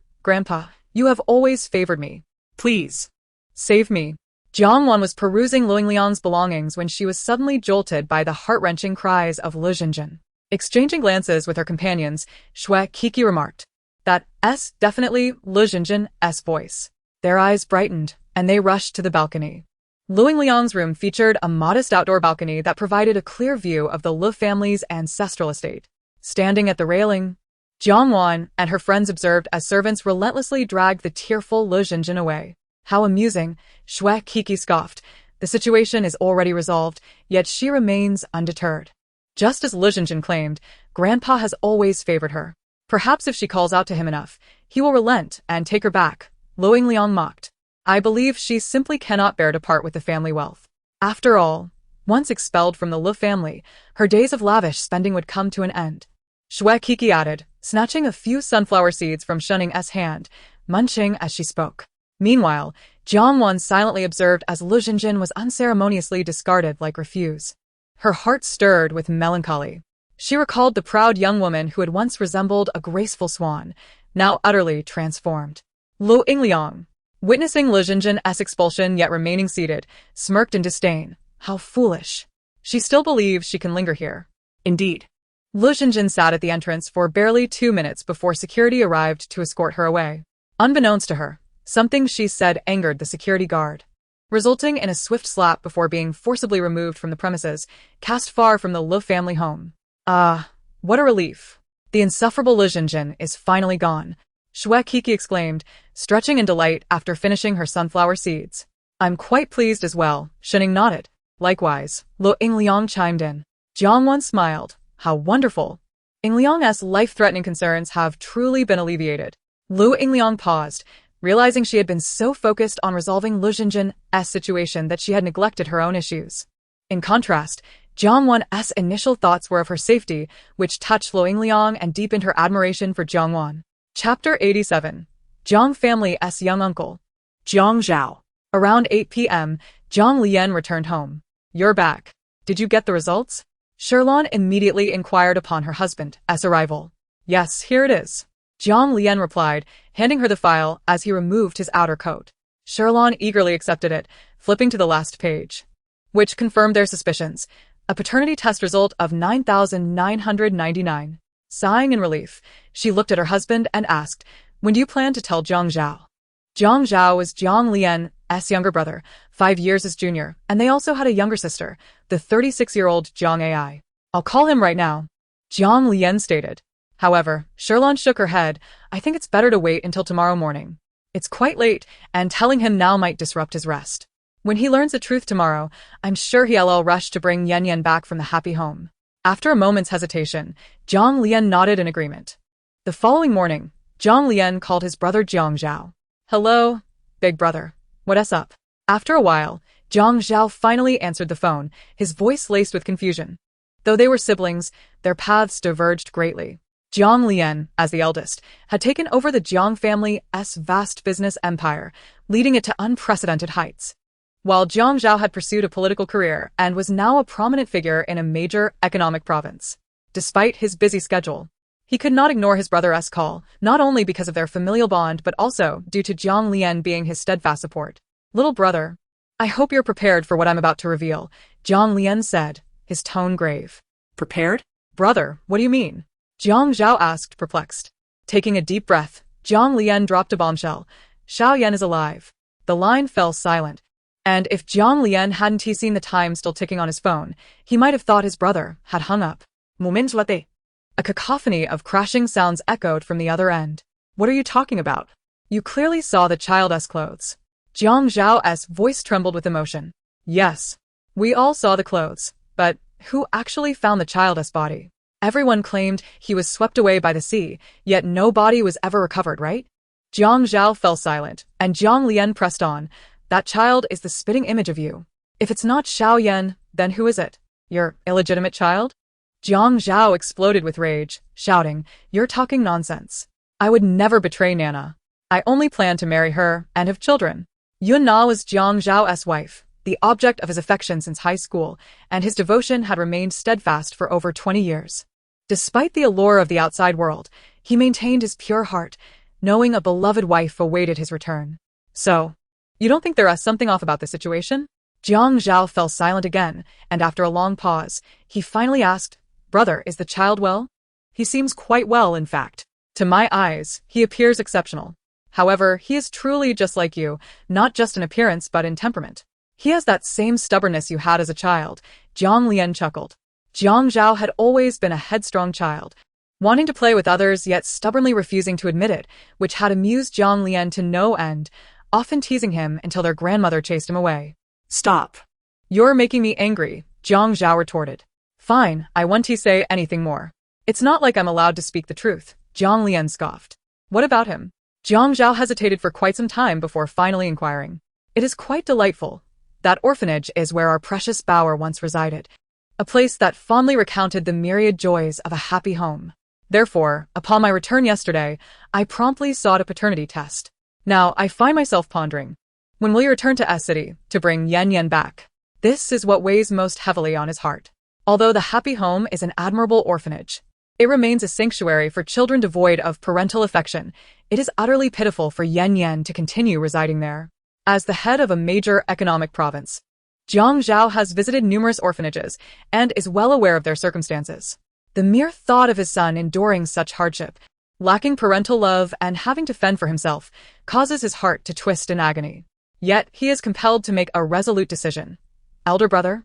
you have always favored me. Please. Save me. Jiang Wan was perusing Luing Liang's belongings when she was suddenly jolted by the heart-wrenching cries of Lu Zhenjin. Exchanging glances with her companions, Shui Kiki remarked, "That's definitely Lu Zhenjin's voice." Their eyes brightened, and they rushed to the balcony. Luing Liang's room featured a modest outdoor balcony that provided a clear view of the Lu family's ancestral estate. Standing at the railing, Jiang Wan and her friends observed as servants relentlessly dragged the tearful Lu Zhenjin away. How amusing, Shui Kiki scoffed. The situation is already resolved, yet she remains undeterred. Just as Lu Zhenjin claimed, Grandpa has always favored her. Perhaps if she calls out to him enough, he will relent and take her back, Luing Liang mocked. I believe she simply cannot bear to part with the family wealth. After all, once expelled from the Lu family, her days of lavish spending would come to an end. Shui Kiki added, snatching a few sunflower seeds from Shunning's hand, munching as she spoke. Meanwhile, Jiang Wan silently observed as Lu Zhenjin was unceremoniously discarded like refuse. Her heart stirred with melancholy. She recalled the proud young woman who had once resembled a graceful swan, now utterly transformed. Luing Liang, witnessing Lu Zhenjin's expulsion yet remaining seated, smirked in disdain. How foolish. She still believes she can linger here. Indeed. Lu Zhenjin sat at the entrance for barely 2 minutes before security arrived to escort her away. Unbeknownst to her, something she said angered the security guard, resulting in a swift slap before being forcibly removed from the premises, cast far from the Lu family home. Ah, what a relief. The insufferable Lu Zhenjin is finally gone, Shui Kiki exclaimed, stretching in delight after finishing her sunflower seeds. I'm quite pleased as well, Shunning nodded. Likewise, Luing Liang chimed in. Jiang Wan smiled. How wonderful. Ing Liang's life-threatening concerns have truly been alleviated. Luing Liang paused, realizing she had been so focused on resolving Lu Zhenjin's situation that she had neglected her own issues. In contrast, Jiang Wan's initial thoughts were of her safety, which touched Luing Liang and deepened her admiration for Jiang Wan. Chapter 87. Jiang Family's Young Uncle. Jiang Zhao. Around 8 p.m., Jiang Lian returned home. You're back. Did you get the results? Sherlon immediately inquired upon her husband's arrival. Yes, here it is. Jiang Lian replied, handing her the file as he removed his outer coat. Sherlon eagerly accepted it, flipping to the last page, which confirmed their suspicions. A paternity test result of 9,999. Sighing in relief, she looked at her husband and asked, when do you plan to tell Jiang Zhao? Jiang Zhao was Jiang Lian's younger brother, 5 years his junior, and they also had a younger sister, the 36-year-old Jiang Ai. I'll call him right now, Jiang Lian stated. However, Sherlon shook her head. I think it's better to wait until tomorrow morning. It's quite late, and telling him now might disrupt his rest. When he learns the truth tomorrow, I'm sure he'll rush to bring Yan Yan back from the happy home. After a moment's hesitation, Jiang Lian nodded in agreement. The following morning, Jiang Lian called his brother Jiang Zhao. Hello, big brother. What's up? After a while, Jiang Zhao finally answered the phone, his voice laced with confusion. Though they were siblings, their paths diverged greatly. Jiang Lian, as the eldest, had taken over the Jiang family's vast business empire, leading it to unprecedented heights. While Jiang Zhao had pursued a political career and was now a prominent figure in a major economic province. Despite his busy schedule, he could not ignore his brother's call, not only because of their familial bond but also due to Jiang Lian being his steadfast support. Little brother, I hope you're prepared for what I'm about to reveal, Jiang Lian said, his tone grave. Prepared? Brother, what do you mean? Jiang Zhao asked, perplexed. Taking a deep breath, Jiang Lian dropped a bombshell. Xiao Yan is alive. The line fell silent. And if Jiang Lian hadn't seen the time still ticking on his phone, he might have thought his brother had hung up. A cacophony of crashing sounds echoed from the other end. What are you talking about? You clearly saw the child's clothes. Jiang Zhao's voice trembled with emotion. Yes, we all saw the clothes, but who actually found the child's body? Everyone claimed he was swept away by the sea, yet no body was ever recovered, right? Jiang Zhao fell silent, and Jiang Lian pressed on. That child is the spitting image of you. If it's not Xiao Yan, then who is it? Your illegitimate child? Jiang Zhao exploded with rage, shouting, You're talking nonsense. I would never betray Nana. I only plan to marry her and have children. Yun Na was Jiang Zhao's wife, the object of his affection since high school, and his devotion had remained steadfast for over 20 years. Despite the allure of the outside world, he maintained his pure heart, knowing a beloved wife awaited his return. So, you don't think there is something off about this situation? Jiang Zhao fell silent again, and after a long pause, he finally asked, "Brother, is the child well?" "He seems quite well, in fact. To my eyes, he appears exceptional. However, he is truly just like you, not just in appearance but in temperament. He has that same stubbornness you had as a child." Jiang Lian chuckled. Jiang Zhao had always been a headstrong child, wanting to play with others yet stubbornly refusing to admit it, which had amused Jiang Lian to no end, often teasing him until their grandmother chased him away. Stop. "You're making me angry," Jiang Zhao retorted. "Fine, I won't say anything more. It's not like I'm allowed to speak the truth," Jiang Lian scoffed. "What about him?" Jiang Zhao hesitated for quite some time before finally inquiring. "It is quite delightful. That orphanage is where our precious Bower once resided, a place that fondly recounted the myriad joys of a happy home. Therefore, upon my return yesterday, I promptly sought a paternity test. Now, I find myself pondering, when will you return to S City to bring Yan Yan back? This is what weighs most heavily on his heart. Although the happy home is an admirable orphanage, it remains a sanctuary for children devoid of parental affection. It is utterly pitiful for Yan Yan to continue residing there. As the head of a major economic province, Jiang Zhao has visited numerous orphanages and is well aware of their circumstances. The mere thought of his son enduring such hardship, lacking parental love and having to fend for himself, causes his heart to twist in agony. Yet he is compelled to make a resolute decision. "Elder brother,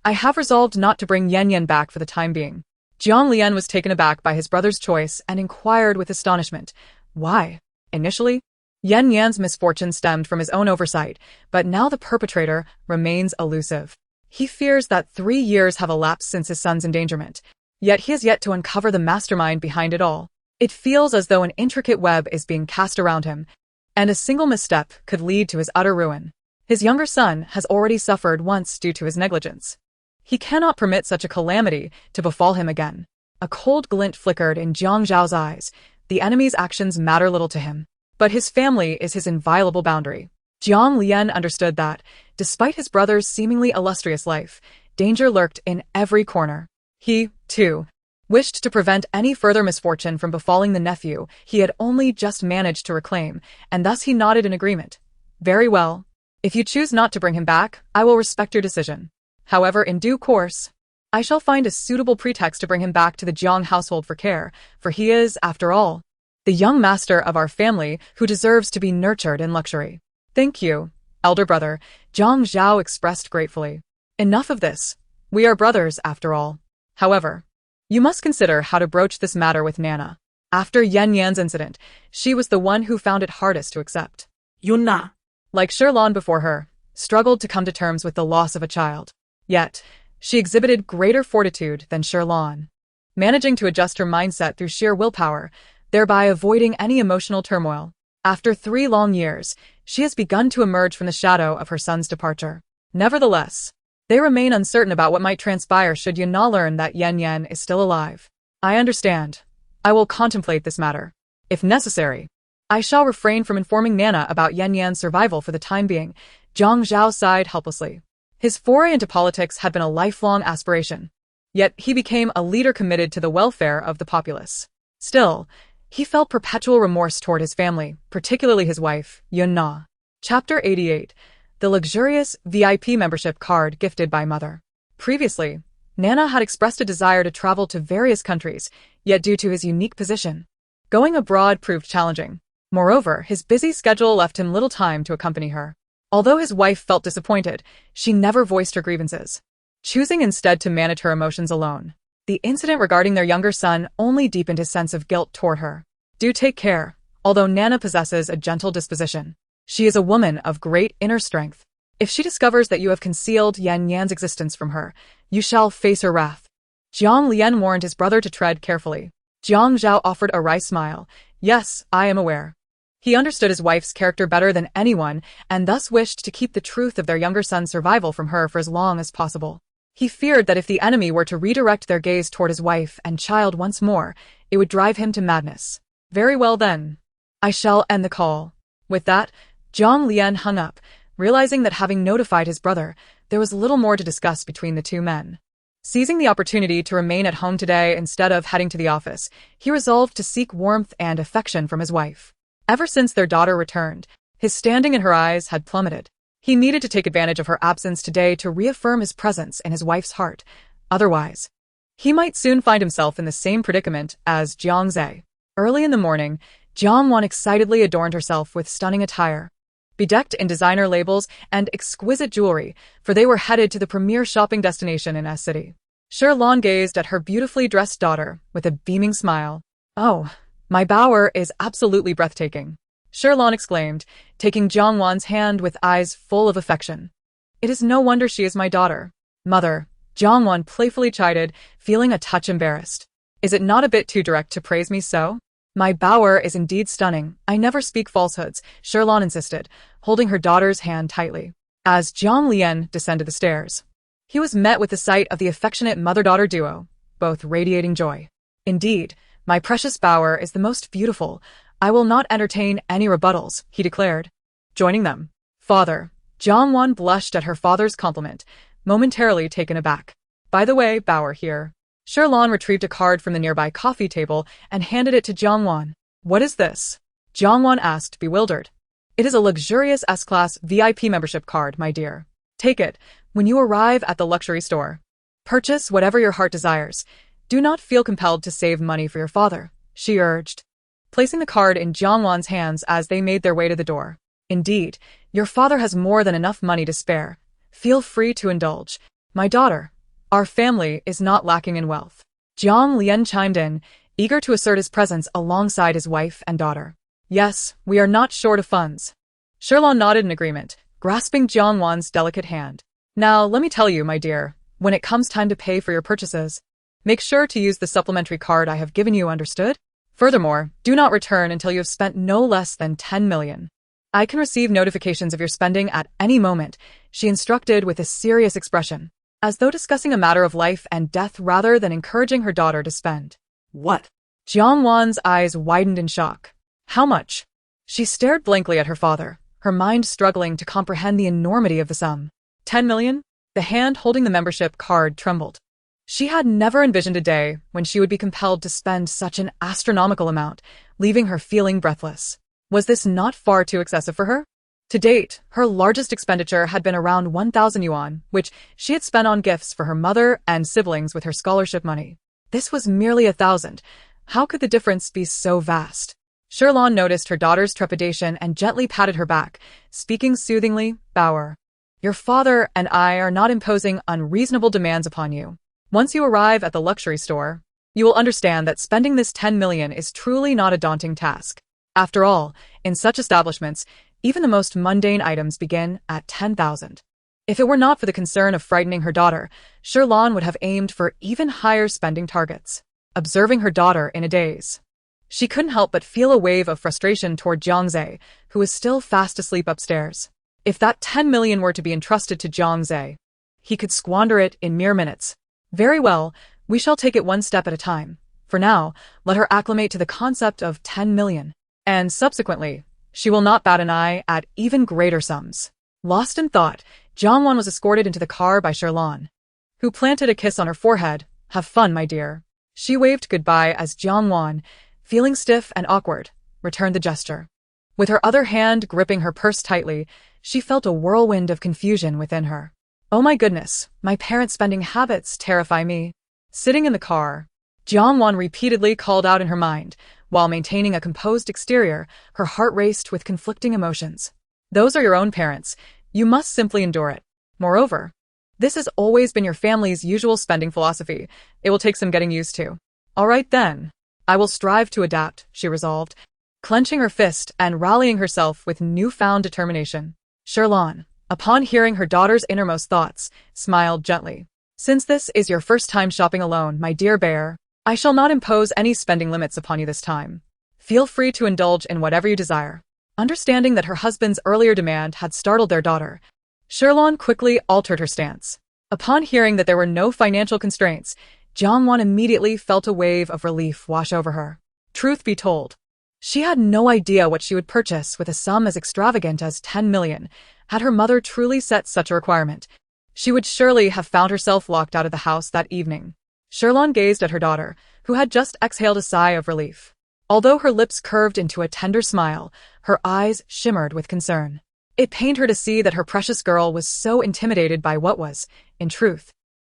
I have resolved not to bring Yan Yan back for the time being." Jiang Lian was taken aback by his brother's choice and inquired with astonishment, "Why?" Initially, Yan Yan's misfortune stemmed from his own oversight, but now the perpetrator remains elusive. He fears that 3 years have elapsed since his son's endangerment, yet he has yet to uncover the mastermind behind it all. It feels as though an intricate web is being cast around him, and a single misstep could lead to his utter ruin. His younger son has already suffered once due to his negligence. He cannot permit such a calamity to befall him again. A cold glint flickered in Jiang Zhao's eyes. The enemy's actions matter little to him, but his family is his inviolable boundary. Jiang Lian understood that, despite his brother's seemingly illustrious life, danger lurked in every corner. He, too, wished to prevent any further misfortune from befalling the nephew he had only just managed to reclaim, and thus he nodded in agreement. "Very well. If you choose not to bring him back, I will respect your decision. However, in due course, I shall find a suitable pretext to bring him back to the Jiang household for care, for he is, after all, the young master of our family who deserves to be nurtured in luxury." "Thank you, elder brother," Jiang Zhao expressed gratefully. "Enough of this. We are brothers, after all. However, you must consider how to broach this matter with Nana. After Yan Yan's incident, she was the one who found it hardest to accept. Yunna, Like Shirlan before her, struggled to come to terms with the loss of a child. Yet, she exhibited greater fortitude than Shirlan, managing to adjust her mindset through sheer willpower, thereby avoiding any emotional turmoil. After 3 long years, she has begun to emerge from the shadow of her son's departure. Nevertheless, they remain uncertain about what might transpire should Yunna learn that Yan Yan is still alive. "I understand. I will contemplate this matter. If necessary, I shall refrain from informing Nana about Yan Yan's survival for the time being." Jiang Zhao sighed helplessly. His foray into politics had been a lifelong aspiration, yet he became a leader committed to the welfare of the populace. Still, he felt perpetual remorse toward his family, particularly his wife, Yunna. Chapter 88. The luxurious VIP membership card gifted by mother. Previously, Nana had expressed a desire to travel to various countries, yet due to his unique position, going abroad proved challenging. Moreover, his busy schedule left him little time to accompany her. Although his wife felt disappointed, she never voiced her grievances, choosing instead to manage her emotions alone. The incident regarding their younger son only deepened his sense of guilt toward her. "Do take care. Although Nana possesses a gentle disposition, she is a woman of great inner strength. If she discovers that you have concealed Yan Yan's existence from her, you shall face her wrath." Jiang Lian warned his brother to tread carefully. Jiang Zhao offered a wry smile. "Yes, I am aware." He understood his wife's character better than anyone, and thus wished to keep the truth of their younger son's survival from her for as long as possible. He feared that if the enemy were to redirect their gaze toward his wife and child once more, it would drive him to madness. "Very well then. I shall end the call." With that, Jiang Lian hung up, realizing that having notified his brother, there was little more to discuss between the two men. Seizing the opportunity to remain at home today instead of heading to the office, he resolved to seek warmth and affection from his wife. Ever since their daughter returned, his standing in her eyes had plummeted. He needed to take advantage of her absence today to reaffirm his presence in his wife's heart. Otherwise, he might soon find himself in the same predicament as Jiang Zhe. Early in the morning, Jiang Wan excitedly adorned herself with stunning attire, bedecked in designer labels and exquisite jewelry, for they were headed to the premier shopping destination in S City. Shirlon gazed at her beautifully dressed daughter with a beaming smile. "Oh, my bower is absolutely breathtaking," Shirlon exclaimed, taking Jiang Wan's hand with eyes full of affection. "It is no wonder she is my daughter." "Mother," Jiang Wan playfully chided, feeling a touch embarrassed. "Is it not a bit too direct to praise me so?" "My bower is indeed stunning. I never speak falsehoods," Shirlon insisted, holding her daughter's hand tightly. As Jiang Lian descended the stairs, he was met with the sight of the affectionate mother-daughter duo, both radiating joy. "Indeed, my precious bower is the most beautiful. I will not entertain any rebuttals," he declared, joining them. "Father," Jiang Wan blushed at her father's compliment, momentarily taken aback. "By the way, bower here." Shirlon retrieved a card from the nearby coffee table and handed it to Jiang Wan. "What is this?" Jiang Wan asked, bewildered. "It is a luxurious S-Class VIP membership card, my dear. Take it when you arrive at the luxury store. Purchase whatever your heart desires. Do not feel compelled to save money for your father," she urged, placing the card in Jiang Wan's hands as they made their way to the door. "Indeed, your father has more than enough money to spare. Feel free to indulge, my daughter. Our family is not lacking in wealth." Jiang Lian chimed in, eager to assert his presence alongside his wife and daughter. "Yes, we are not short of funds." Shirlon nodded in agreement, grasping Jiang Wan's delicate hand. "Now, let me tell you, my dear, when it comes time to pay for your purchases, make sure to use the supplementary card I have given you, understood? Furthermore, do not return until you have spent no less than 10 million. I can receive notifications of your spending at any moment," she instructed with a serious expression, as though discussing a matter of life and death rather than encouraging her daughter to spend. What? Jiang Wan's eyes widened in shock. "How much?" She stared blankly at her father, her mind struggling to comprehend the enormity of the sum. 10 million? The hand holding the membership card trembled. She had never envisioned a day when she would be compelled to spend such an astronomical amount, leaving her feeling breathless. Was this not far too excessive for her? To date, her largest expenditure had been around 1,000 yuan, which she had spent on gifts for her mother and siblings with her scholarship money. This was merely 1,000. How could the difference be so vast? Shirlon noticed her daughter's trepidation and gently patted her back, speaking soothingly. "Bower, your father and I are not imposing unreasonable demands upon you. Once you arrive at the luxury store, you will understand that spending this 10 million is truly not a daunting task. After all, in such establishments, even the most mundane items begin at 10,000. If it were not for the concern of frightening her daughter, Shirlon would have aimed for even higher spending targets. Observing her daughter in a daze, she couldn't help but feel a wave of frustration toward Jiang Zhe, who was still fast asleep upstairs. If that 10 million were to be entrusted to Jiang Zhe, he could squander it in mere minutes. "Very well, we shall take it one step at a time. For now, let her acclimate to the concept of 10 million. And subsequently, she will not bat an eye at even greater sums." Lost in thought, Jiang Wan was escorted into the car by Shirlon, who planted a kiss on her forehead. "Have fun, my dear." She waved goodbye as Jiang Wan, feeling stiff and awkward, returned the gesture. With her other hand gripping her purse tightly, she felt a whirlwind of confusion within her. "Oh my goodness, my parents' spending habits terrify me." Sitting in the car, Jiang Wan repeatedly called out in her mind. While maintaining a composed exterior, her heart raced with conflicting emotions. Those are your own parents. You must simply endure it. Moreover, this has always been your family's usual spending philosophy. It will take some getting used to. "All right then. I will strive to adapt," she resolved, clenching her fist and rallying herself with newfound determination. Shirlon, upon hearing her daughter's innermost thoughts, smiled gently. "Since this is your first time shopping alone, my dear bear, I shall not impose any spending limits upon you this time. Feel free to indulge in whatever you desire." Understanding that her husband's earlier demand had startled their daughter, Shirlon quickly altered her stance. Upon hearing that there were no financial constraints, Jiang Wan immediately felt a wave of relief wash over her. Truth be told, she had no idea what she would purchase with a sum as extravagant as 10 million, had her mother truly set such a requirement. She would surely have found herself locked out of the house that evening. Sherlon gazed at her daughter, who had just exhaled a sigh of relief. Although her lips curved into a tender smile, her eyes shimmered with concern. It pained her to see that her precious girl was so intimidated by what was, in truth,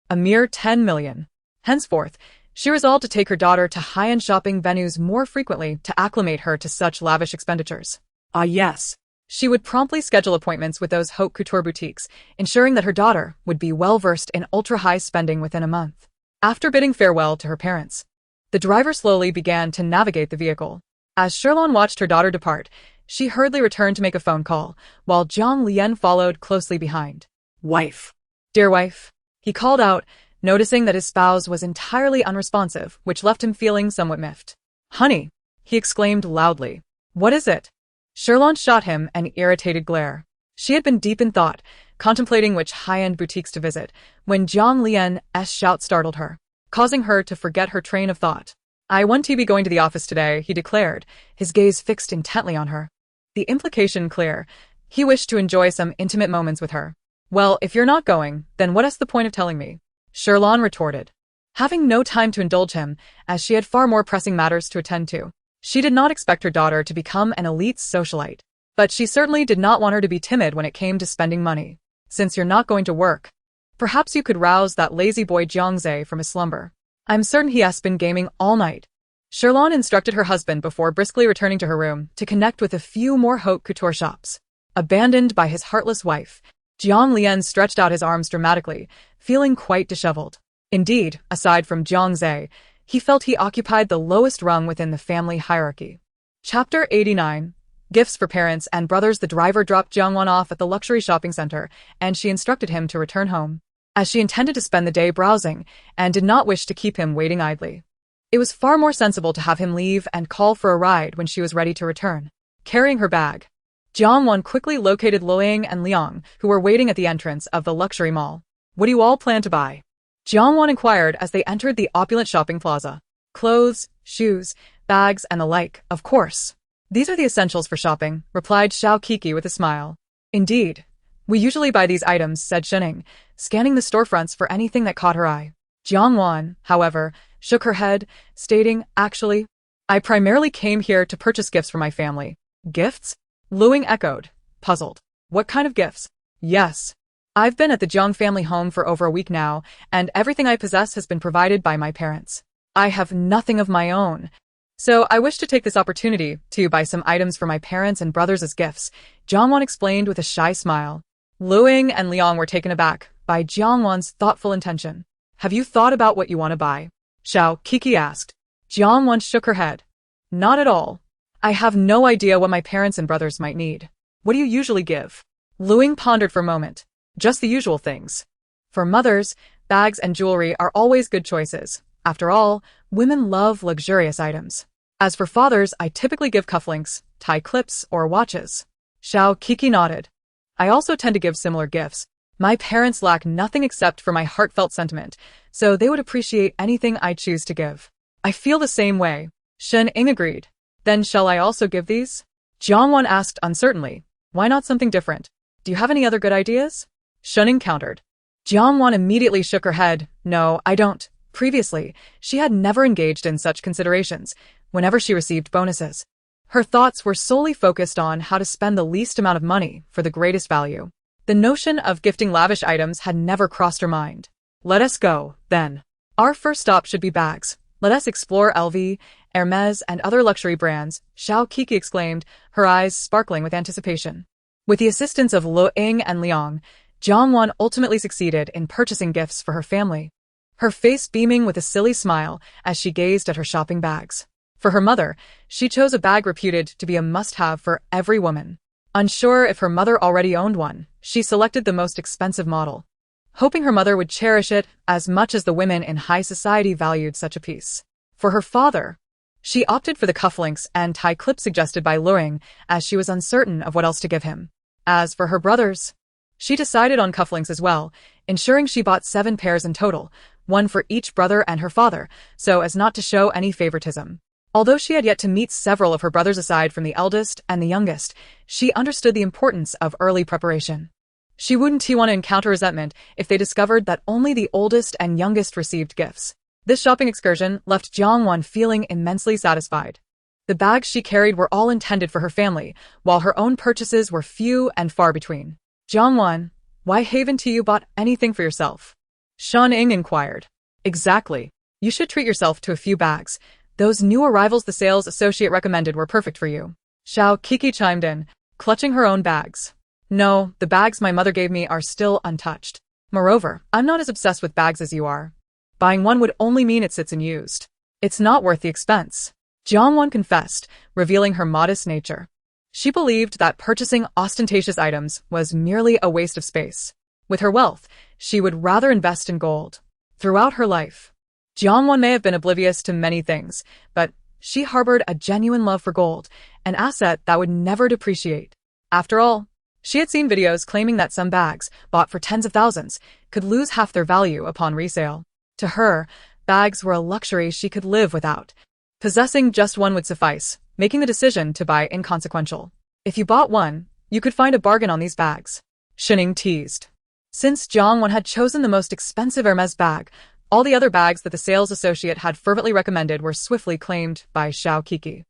a mere 10 million. Henceforth, she resolved to take her daughter to high-end shopping venues more frequently to acclimate her to such lavish expenditures. Ah, yes. She would promptly schedule appointments with those haute couture boutiques, ensuring that her daughter would be well-versed in ultra-high spending within a month. After bidding farewell to her parents, the driver slowly began to navigate the vehicle. As Sherlon watched her daughter depart, she hurriedly returned to make a phone call, while Jiang Lian followed closely behind. Wife. "Dear wife," he called out, noticing that his spouse was entirely unresponsive, which left him feeling somewhat miffed. "Honey," he exclaimed loudly. "What is it?" Sherlon shot him an irritated glare. She had been deep in thought, contemplating which high-end boutiques to visit, when Jiang Lian's shout startled her, causing her to forget her train of thought. "I want to be going to the office today," he declared, his gaze fixed intently on her. The implication clear. He wished to enjoy some intimate moments with her. "Well, if you're not going, then what's the point of telling me?" Sherlon retorted, having no time to indulge him, as she had far more pressing matters to attend to. She did not expect her daughter to become an elite socialite, but she certainly did not want her to be timid when it came to spending money. "Since you're not going to work, perhaps you could rouse that lazy boy Jiangze from his slumber. I'm certain he has been gaming all night." Sherlon instructed her husband before briskly returning to her room to connect with a few more haute couture shops. Abandoned by his heartless wife, Jiang Lian stretched out his arms dramatically, feeling quite disheveled. Indeed, aside from Jiangze, he felt he occupied the lowest rung within the family hierarchy. Chapter 89. Gifts for Parents and Brothers. The driver dropped Jiang Wan off at the luxury shopping center, and she instructed him to return home, as she intended to spend the day browsing and did not wish to keep him waiting idly. It was far more sensible to have him leave and call for a ride when she was ready to return. Carrying her bag, Jiang Wan quickly located Luoying and Liang, who were waiting at the entrance of the luxury mall. "What do you all plan to buy?" Jiang Wan inquired as they entered the opulent shopping plaza. "Clothes, shoes, bags, and the like, of course. These are the essentials for shopping," replied Xiao Kiki with a smile. "Indeed. We usually buy these items," said Shening, scanning the storefronts for anything that caught her eye. Jiang Wan, however, shook her head, stating, "Actually, I primarily came here to purchase gifts for my family." "Gifts?" Luing echoed, puzzled. "What kind of gifts?" "Yes. I've been at the Jiang family home for over a week now, and everything I possess has been provided by my parents. I have nothing of my own, so I wish to take this opportunity to buy some items for my parents and brothers as gifts," Jiang Wan explained with a shy smile. Luing and Liang were taken aback by Jiang Wan's thoughtful intention. "Have you thought about what you want to buy?" Xiao Kiki asked. Jiang Wan shook her head. "Not at all. I have no idea what my parents and brothers might need." "What do you usually give?" Luing pondered for a moment. "Just the usual things. For mothers, bags and jewelry are always good choices. After all, women love luxurious items. As for fathers, I typically give cufflinks, tie clips, or watches." Xiao Kiki nodded. "I also tend to give similar gifts. My parents lack nothing except for my heartfelt sentiment, so they would appreciate anything I choose to give." "I feel the same way," Shen Ing agreed. "Then shall I also give these?" Jiang Wan asked uncertainly. "Why not something different? Do you have any other good ideas?" Shen Ing countered. Jiang Wan immediately shook her head. "No, I don't." Previously, she had never engaged in such considerations whenever she received bonuses. Her thoughts were solely focused on how to spend the least amount of money for the greatest value. The notion of gifting lavish items had never crossed her mind. "Let us go, then. Our first stop should be bags. Let us explore LV, Hermes, and other luxury brands," Xiao Kiki exclaimed, her eyes sparkling with anticipation. With the assistance of Luoying and Liang, Jiang Wan ultimately succeeded in purchasing gifts for her family, her face beaming with a silly smile as she gazed at her shopping bags. For her mother, she chose a bag reputed to be a must-have for every woman. Unsure if her mother already owned one, she selected the most expensive model, hoping her mother would cherish it as much as the women in high society valued such a piece. For her father, she opted for the cufflinks and tie clips suggested by Luring, as she was uncertain of what else to give him. As for her brothers, she decided on cufflinks as well, ensuring she bought 7 pairs in total, one for each brother and her father, so as not to show any favoritism. Although she had yet to meet several of her brothers aside from the eldest and the youngest, she understood the importance of early preparation. She wouldn't want to encounter resentment if they discovered that only the oldest and youngest received gifts. This shopping excursion left Jiang Wan feeling immensely satisfied. The bags she carried were all intended for her family, while her own purchases were few and far between. Jiang Wan, why haven't you bought anything for yourself? Shan Ing inquired. Exactly. You should treat yourself to a few bags. Those new arrivals the sales associate recommended were perfect for you. Xiao Kiki chimed in, clutching her own bags. No, the bags my mother gave me are still untouched. Moreover, I'm not as obsessed with bags as you are. Buying one would only mean it sits unused. It's not worth the expense. Jiang Wan confessed, revealing her modest nature. She believed that purchasing ostentatious items was merely a waste of space. With her wealth, she would rather invest in gold. Throughout her life, Jiang Wan may have been oblivious to many things, but she harbored a genuine love for gold, an asset that would never depreciate. After all, she had seen videos claiming that some bags, bought for tens of thousands, could lose half their value upon resale. To her, bags were a luxury she could live without. Possessing just one would suffice, making the decision to buy inconsequential. If you bought one, you could find a bargain on these bags. Shining teased. Since Jiang Wan had chosen the most expensive Hermes bag, all the other bags that the sales associate had fervently recommended were swiftly claimed by Xiao Kiki.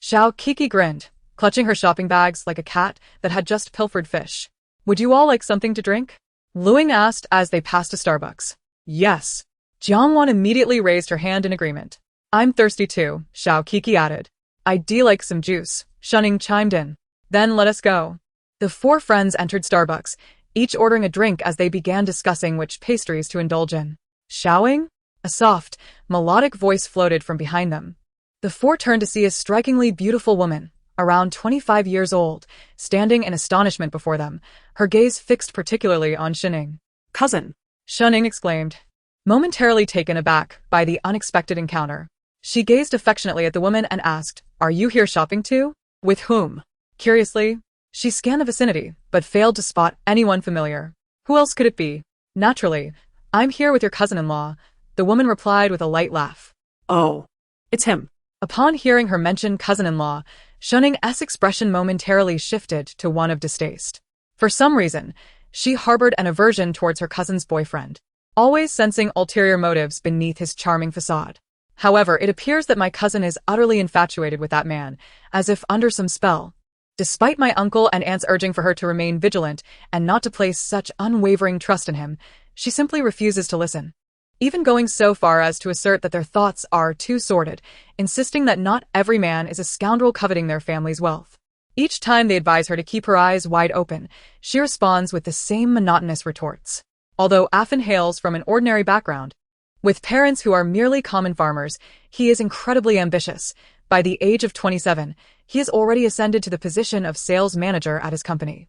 Xiao Kiki grinned, clutching her shopping bags like a cat that had just pilfered fish. Would you all like something to drink? Luing asked as they passed a Starbucks. Yes. Jiang Wan immediately raised her hand in agreement. I'm thirsty too, Xiao Kiki added. I'd like some juice, Shunning chimed in. Then let us go. The four friends entered Starbucks, each ordering a drink as they began discussing which pastries to indulge in. Xiaoing? A soft, melodic voice floated from behind them. The four turned to see a strikingly beautiful woman, around 25 years old, standing in astonishment before them, her gaze fixed particularly on Shining. Cousin, Shunning exclaimed, momentarily taken aback by the unexpected encounter. She gazed affectionately at the woman and asked, Are you here shopping too? With whom? Curiously, she scanned the vicinity, but failed to spot anyone familiar. Who else could it be? Naturally, I'm here with your cousin-in-law, the woman replied with a light laugh. Oh, it's him. Upon hearing her mention cousin-in-law, Shunning's expression momentarily shifted to one of distaste. For some reason, she harbored an aversion towards her cousin's boyfriend, always sensing ulterior motives beneath his charming facade. However, it appears that my cousin is utterly infatuated with that man, as if under some spell. Despite my uncle and aunt's urging for her to remain vigilant and not to place such unwavering trust in him, she simply refuses to listen, even going so far as to assert that their thoughts are too sordid, insisting that not every man is a scoundrel coveting their family's wealth. Each time they advise her to keep her eyes wide open, she responds with the same monotonous retorts. Although Affan hails from an ordinary background, with parents who are merely common farmers, he is incredibly ambitious. By the age of 27, he has already ascended to the position of sales manager at his company.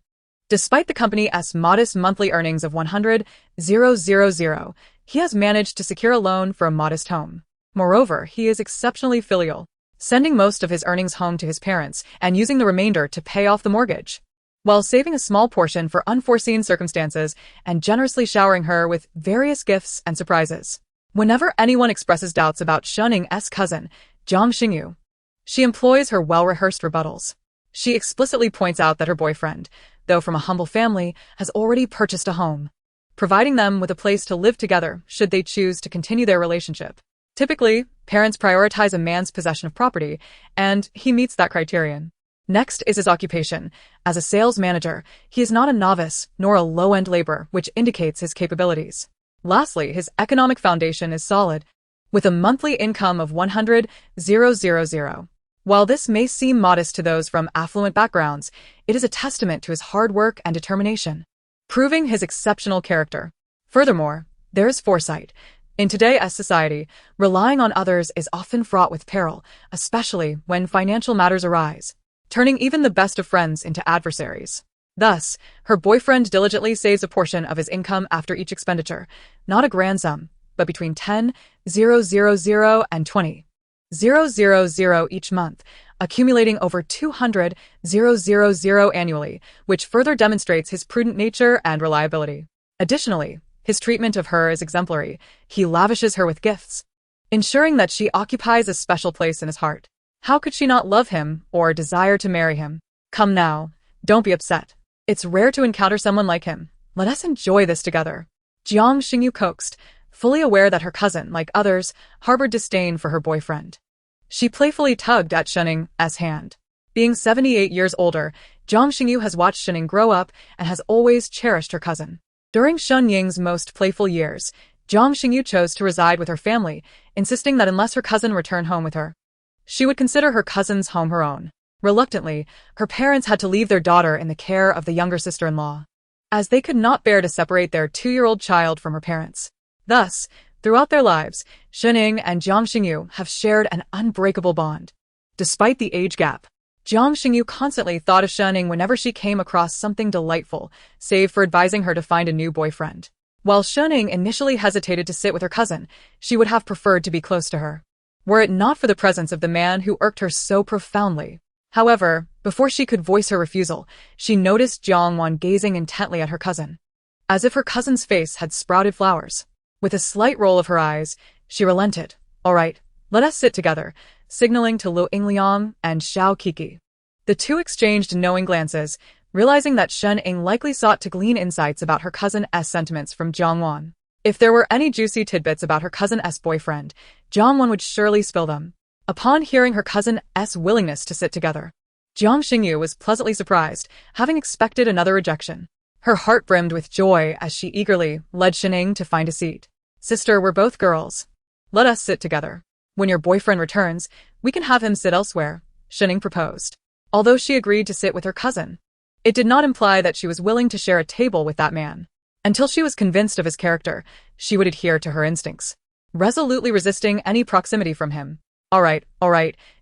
Despite the company's modest monthly earnings of 100,000, he has managed to secure a loan for a modest home. Moreover, he is exceptionally filial, sending most of his earnings home to his parents and using the remainder to pay off the mortgage, while saving a small portion for unforeseen circumstances and generously showering her with various gifts and surprises. Whenever anyone expresses doubts about Shunning's cousin, Jiang Xingyu, she employs her well-rehearsed rebuttals. She explicitly points out that her boyfriend, though from a humble family, has already purchased a home, providing them with a place to live together should they choose to continue their relationship. Typically, parents prioritize a man's possession of property, and he meets that criterion. Next is his occupation. As a sales manager, he is not a novice nor a low-end laborer, which indicates his capabilities. Lastly, his economic foundation is solid, with a monthly income of 100,000. While this may seem modest to those from affluent backgrounds, it is a testament to his hard work and determination, proving his exceptional character. Furthermore, there is foresight. In today's society, relying on others is often fraught with peril, especially when financial matters arise, turning even the best of friends into adversaries. Thus, her boyfriend diligently saves a portion of his income after each expenditure, not a grand sum, but between 10,000 and 20,000 each month, accumulating over 200,000 annually, which further demonstrates his prudent nature and reliability. Additionally, his treatment of her is exemplary. He lavishes her with gifts, ensuring that she occupies a special place in his heart. How could she not love him or desire to marry him? Come now, don't be upset. It's rare to encounter someone like him. Let us enjoy this together. Jiang Xingyu coaxed, fully aware that her cousin, like others, harbored disdain for her boyfriend. She playfully tugged at Shenning's hand. Being 78 years older, Jiang Xingyu has watched Shenning grow up and has always cherished her cousin. During Shen Ying's most playful years, Jiang Xingyu chose to reside with her family, insisting that unless her cousin returned home with her, she would consider her cousin's home her own. Reluctantly, her parents had to leave their daughter in the care of the younger sister-in-law, as they could not bear to separate their 2-year-old child from her parents. Thus, throughout their lives, Shenning and Jiang Xingyu have shared an unbreakable bond. Despite the age gap, Jiang Xingyu constantly thought of Shenning whenever she came across something delightful, save for advising her to find a new boyfriend. While Shenning initially hesitated to sit with her cousin, she would have preferred to be close to her, were it not for the presence of the man who irked her so profoundly. However, before she could voice her refusal, she noticed Jiang Wan gazing intently at her cousin, as if her cousin's face had sprouted flowers. With a slight roll of her eyes, she relented. All right, let us sit together, signaling to Lu Yingliang and Xiao Kiki. The two exchanged knowing glances, realizing that Shen Ying likely sought to glean insights about her cousin's sentiments from Jiang Wan. If there were any juicy tidbits about her cousin's boyfriend, Jiang Wan would surely spill them. Upon hearing her cousin's willingness to sit together, Jiang Xingyu was pleasantly surprised, having expected another rejection. Her heart brimmed with joy as she eagerly led Shenning to find a seat. Sister, we're both girls. Let us sit together. When your boyfriend returns, we can have him sit elsewhere, Shenning proposed. Although she agreed to sit with her cousin, it did not imply that she was willing to share a table with that man. Until she was convinced of his character, she would adhere to her instincts, resolutely resisting any proximity from him. All right,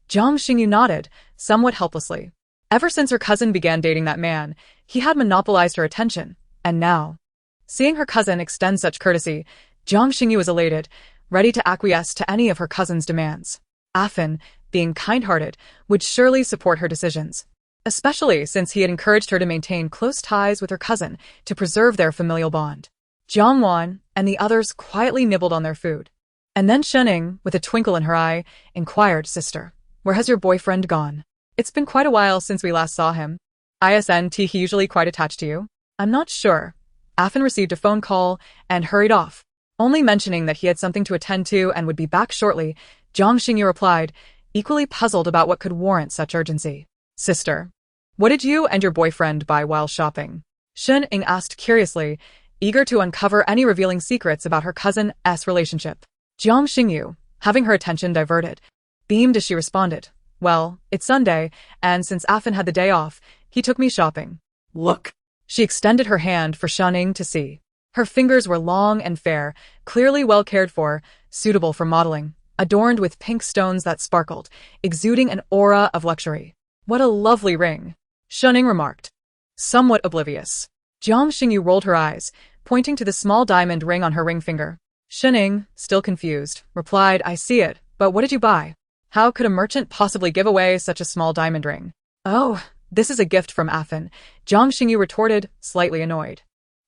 Jiang Xingyu nodded, somewhat helplessly. Ever since her cousin began dating that man, he had monopolized her attention, and now, seeing her cousin extend such courtesy, Jiang Xingyu was elated, ready to acquiesce to any of her cousin's demands. Afin, being kind-hearted, would surely support her decisions, especially since he had encouraged her to maintain close ties with her cousin to preserve their familial bond. Jiang Wan and the others quietly nibbled on their food. And then Shenning, with a twinkle in her eye, inquired, Sister, where has your boyfriend gone? It's been quite a while since we last saw him. Isn't he usually quite attached to you? I'm not sure. Afin received a phone call and hurried off, only mentioning that he had something to attend to and would be back shortly. Jiang Xingyu replied, equally puzzled about what could warrant such urgency. Sister, what did you and your boyfriend buy while shopping? Shen Ying asked curiously, eager to uncover any revealing secrets about her cousin's relationship. Jiang Xingyu, having her attention diverted, beamed as she responded. Well, it's Sunday, and since Afin had the day off, he took me shopping. Look. She extended her hand for Shenning to see. Her fingers were long and fair, clearly well cared for, suitable for modeling, adorned with pink stones that sparkled, exuding an aura of luxury. What a lovely ring, Shenning remarked, somewhat oblivious. Jiang Xingyu rolled her eyes, pointing to the small diamond ring on her ring finger. Shenning, still confused, replied, I see it, but what did you buy? How could a merchant possibly give away such a small diamond ring? Oh, this is a gift from Afin, Jiang Xingyu retorted, slightly annoyed.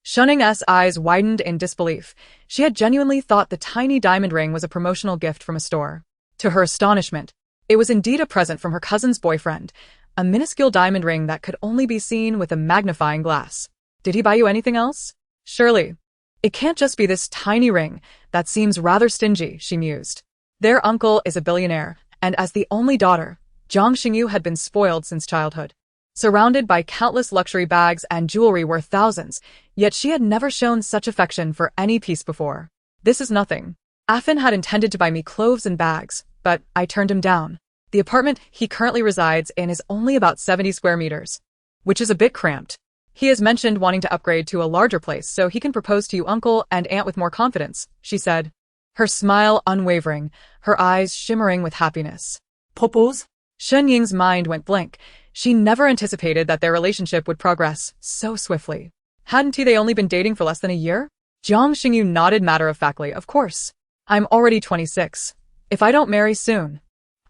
Shenning's eyes widened in disbelief. She had genuinely thought the tiny diamond ring was a promotional gift from a store. To her astonishment, it was indeed a present from her cousin's boyfriend, a minuscule diamond ring that could only be seen with a magnifying glass. Did he buy you anything else? Surely. It can't just be this tiny ring. That seems rather stingy, she mused. Their uncle is a billionaire, and as the only daughter, Jiang Xingyu had been spoiled since childhood. Surrounded by countless luxury bags and jewelry worth thousands, yet she had never shown such affection for any piece before. This is nothing. Afin had intended to buy me clothes and bags, but I turned him down. The apartment he currently resides in is only about 70 square meters, which is a bit cramped. He has mentioned wanting to upgrade to a larger place so he can propose to you uncle and aunt with more confidence, she said, her smile unwavering, her eyes shimmering with happiness. Propose? Shen Ying's mind went blank. She never anticipated that their relationship would progress so swiftly. Hadn't they only been dating for less than a year? Jiang Xingyu nodded matter-of-factly, of course. I'm already 26. If I don't marry soon,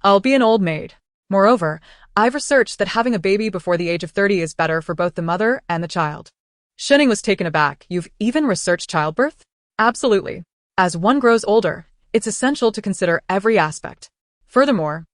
I'll be an old maid. Moreover, I've researched that having a baby before the age of 30 is better for both the mother and the child. Shenning was taken aback. You've even researched childbirth? Absolutely. As one grows older, it's essential to consider every aspect. Furthermore,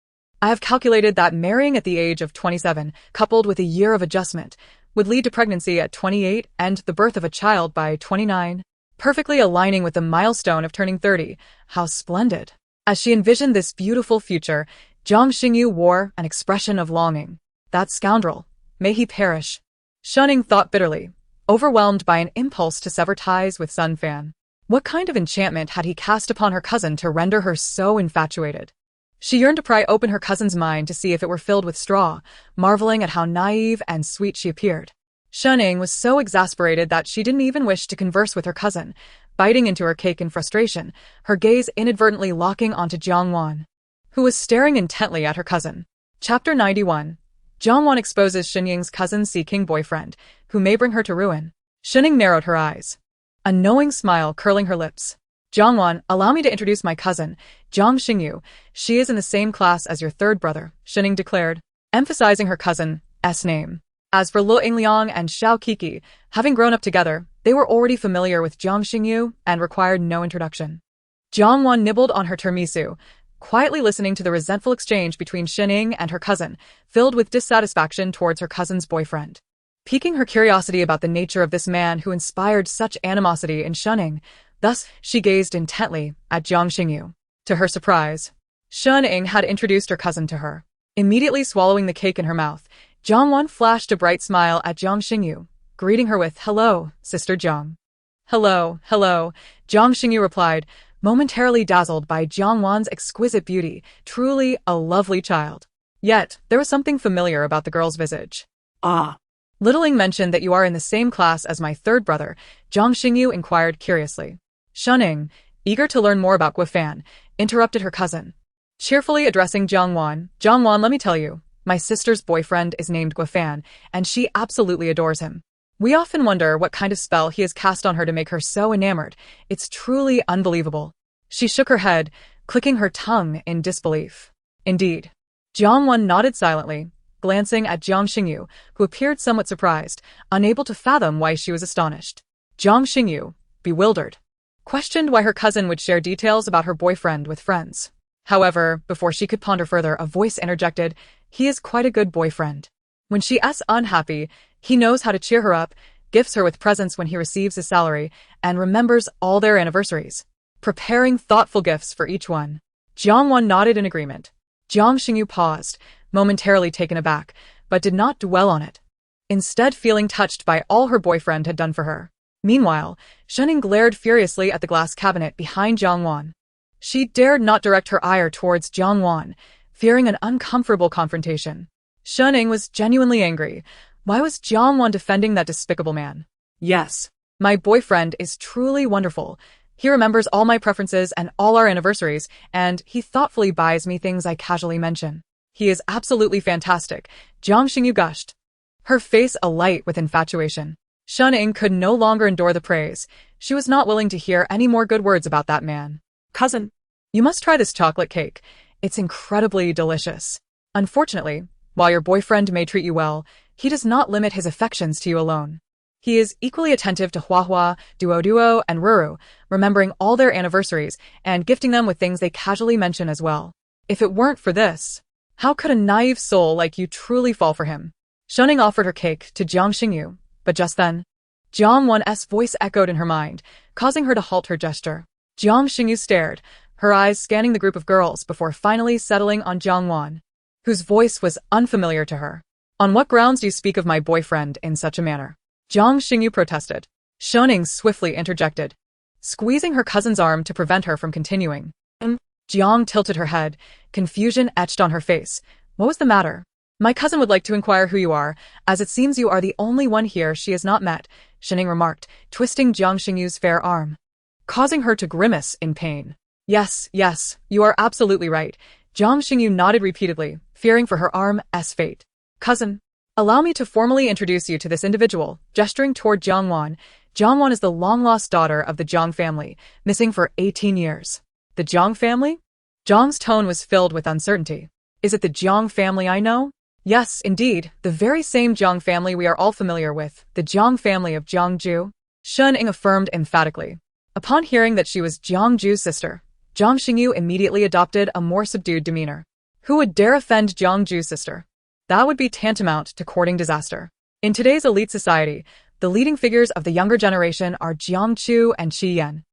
I have calculated that marrying at the age of 27, coupled with a year of adjustment, would lead to pregnancy at 28 and the birth of a child by 29, perfectly aligning with the milestone of turning 30. How splendid! As she envisioned this beautiful future, Jiang Xingyu wore an expression of longing. That scoundrel, may he perish. Shunning thought bitterly, overwhelmed by an impulse to sever ties with Sun Fan. What kind of enchantment had he cast upon her cousin to render her so infatuated? She yearned to pry open her cousin's mind to see if it were filled with straw, marveling at how naive and sweet she appeared. Shunning was so exasperated that she didn't even wish to converse with her cousin, biting into her cake in frustration, her gaze inadvertently locking onto Jiang Wan, who was staring intently at her cousin. Chapter 91. Jiang Wan exposes Xunying's cousin Sea King boyfriend, who may bring her to ruin. Xunying narrowed her eyes, a knowing smile curling her lips. Jiang Wan, allow me to introduce my cousin, Jiang Xingyu. She is in the same class as your third brother, Xunying declared, emphasizing her cousin's name. As for Luo Yingliang and Xiao Kiki, having grown up together, they were already familiar with Jiang Xingyu and required no introduction. Jiang Wan nibbled on her tiramisu, quietly listening to the resentful exchange between Xunying and her cousin, filled with dissatisfaction towards her cousin's boyfriend. Piquing her curiosity about the nature of this man who inspired such animosity in Xunying, thus she gazed intently at Jiang Xingyu. To her surprise, Xunying had introduced her cousin to her. Immediately swallowing the cake in her mouth, Jiang Wan flashed a bright smile at Jiang Xingyu, greeting her with, "Hello, Sister Jiang." "Hello, hello," Jiang Xingyu replied, momentarily dazzled by Jiang Wan's exquisite beauty, truly a lovely child. Yet, there was something familiar about the girl's visage. Ah. Littling mentioned that you are in the same class as my third brother, Jiang Xingyu inquired curiously. Xunying, eager to learn more about Guifan, interrupted her cousin. Cheerfully addressing Jiang Wan, "Jiang Wan, let me tell you, my sister's boyfriend is named Guifan, and she absolutely adores him. We often wonder what kind of spell he has cast on her to make her so enamored. It's truly unbelievable." She shook her head, clicking her tongue in disbelief. Indeed. Jiang Wan nodded silently, glancing at Jiang Xingyu, who appeared somewhat surprised, unable to fathom why she was astonished. Jiang Xingyu, bewildered, questioned why her cousin would share details about her boyfriend with friends. However, before she could ponder further, a voice interjected, "He is quite a good boyfriend. When she is unhappy, he knows how to cheer her up, gifts her with presents when he receives his salary, and remembers all their anniversaries, preparing thoughtful gifts for each one." Jiang Wan nodded in agreement. Jiang Xingyu paused, momentarily taken aback, but did not dwell on it, instead feeling touched by all her boyfriend had done for her. Meanwhile, Xunying glared furiously at the glass cabinet behind Jiang Wan. She dared not direct her ire towards Jiang Wan, fearing an uncomfortable confrontation. Xunying was genuinely angry. Why was Jiang Wan defending that despicable man? "Yes, my boyfriend is truly wonderful. He remembers all my preferences and all our anniversaries, and he thoughtfully buys me things I casually mention. He is absolutely fantastic," Jiang Xingyu gushed, her face alight with infatuation. Xunying could no longer endure the praise. She was not willing to hear any more good words about that man. "Cousin, you must try this chocolate cake. It's incredibly delicious. Unfortunately, while your boyfriend may treat you well, he does not limit his affections to you alone. He is equally attentive to Huahua, Duo, and Ruru, remembering all their anniversaries and gifting them with things they casually mention as well. If it weren't for this, how could a naive soul like you truly fall for him?" Xunying offered her cake to Jiang Xingyu, but just then, Jiang Wan's voice echoed in her mind, causing her to halt her gesture. Jiang Xingyu stared, her eyes scanning the group of girls before finally settling on Jiang Wan, whose voice was unfamiliar to her. "On what grounds do you speak of my boyfriend in such a manner?" Jiang Xingyu protested. Xunying swiftly interjected, squeezing her cousin's arm to prevent her from continuing. Jiang tilted her head, confusion etched on her face. "What was the matter?" "My cousin would like to inquire who you are, as it seems you are the only one here she has not met," Xunying remarked, twisting Jiang Xingyu's fair arm, causing her to grimace in pain. Yes, you are absolutely right," Jiang Xingyu nodded repeatedly, fearing for her arm's fate. "Cousin, allow me to formally introduce you to this individual," gesturing toward Jiang Wan. Jiang Wan is the long-lost daughter of the Jiang family, missing for 18 years. "The Jiang family?" Jiang's tone was filled with uncertainty. "Is it the Jiang family I know?" "Yes, indeed, the very same Jiang family we are all familiar with, the Jiang family of Jiangju," Xunying affirmed emphatically. Upon hearing that she was Jiangju's sister, Jiang Xingyu immediately adopted a more subdued demeanor. Who would dare offend Jiangju's sister? That would be tantamount to courting disaster. In today's elite society, the leading figures of the younger generation are Jiang Chu and Qi Yan,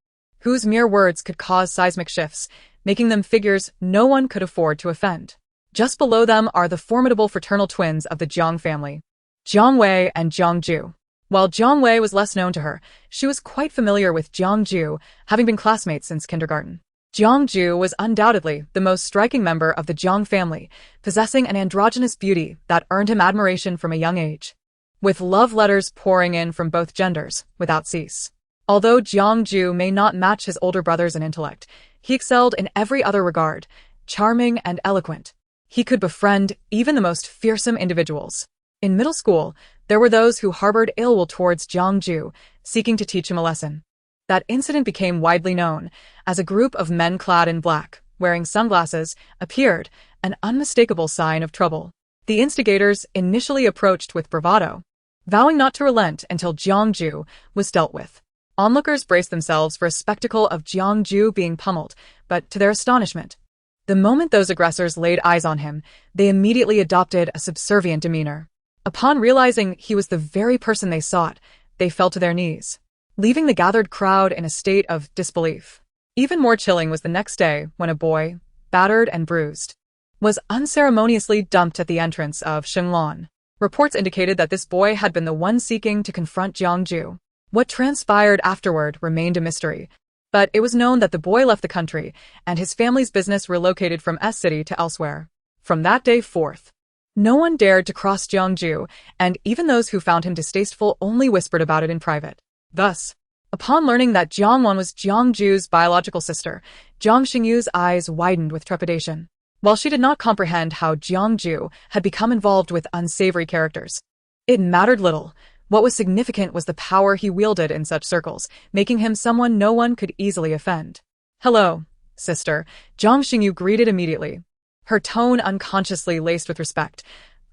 whose mere words could cause seismic shifts, making them figures no one could afford to offend. Just below them are the formidable fraternal twins of the Jiang family, Jiang Wei and Jiang Ju. While Jiang Wei was less known to her, she was quite familiar with Jiang Ju, having been classmates since kindergarten. Jiang Ju was undoubtedly the most striking member of the Jiang family, possessing an androgynous beauty that earned him admiration from a young age, with love letters pouring in from both genders without cease. Although Jiang Ju may not match his older brothers in intellect, he excelled in every other regard, charming and eloquent. He could befriend even the most fearsome individuals. In middle school, there were those who harbored ill will towards Jiang Ju, seeking to teach him a lesson. That incident became widely known, as a group of men clad in black, wearing sunglasses, appeared, an unmistakable sign of trouble. The instigators initially approached with bravado, vowing not to relent until Jiang Ju was dealt with. Onlookers braced themselves for a spectacle of Jiang Ju being pummeled, but to their astonishment, the moment those aggressors laid eyes on him, they immediately adopted a subservient demeanor. Upon realizing he was the very person they sought, they fell to their knees, leaving the gathered crowd in a state of disbelief. Even more chilling was the next day when a boy, battered and bruised, was unceremoniously dumped at the entrance of Jiang Wan. Reports indicated that this boy had been the one seeking to confront Jiang Ju. What transpired afterward remained a mystery, but it was known that the boy left the country and his family's business relocated from S City to elsewhere. From that day forth, no one dared to cross Jiang Ju, and even those who found him distasteful only whispered about it in private. Thus, upon learning that Jiang Wan was Jiang Ju's biological sister, Jiang Xingyu's eyes widened with trepidation. While she did not comprehend how Jiang Ju had become involved with unsavory characters, it mattered little. What was significant was the power he wielded in such circles, making him someone no one could easily offend. "Hello, sister," Jiang Xingyu greeted immediately, her tone unconsciously laced with respect.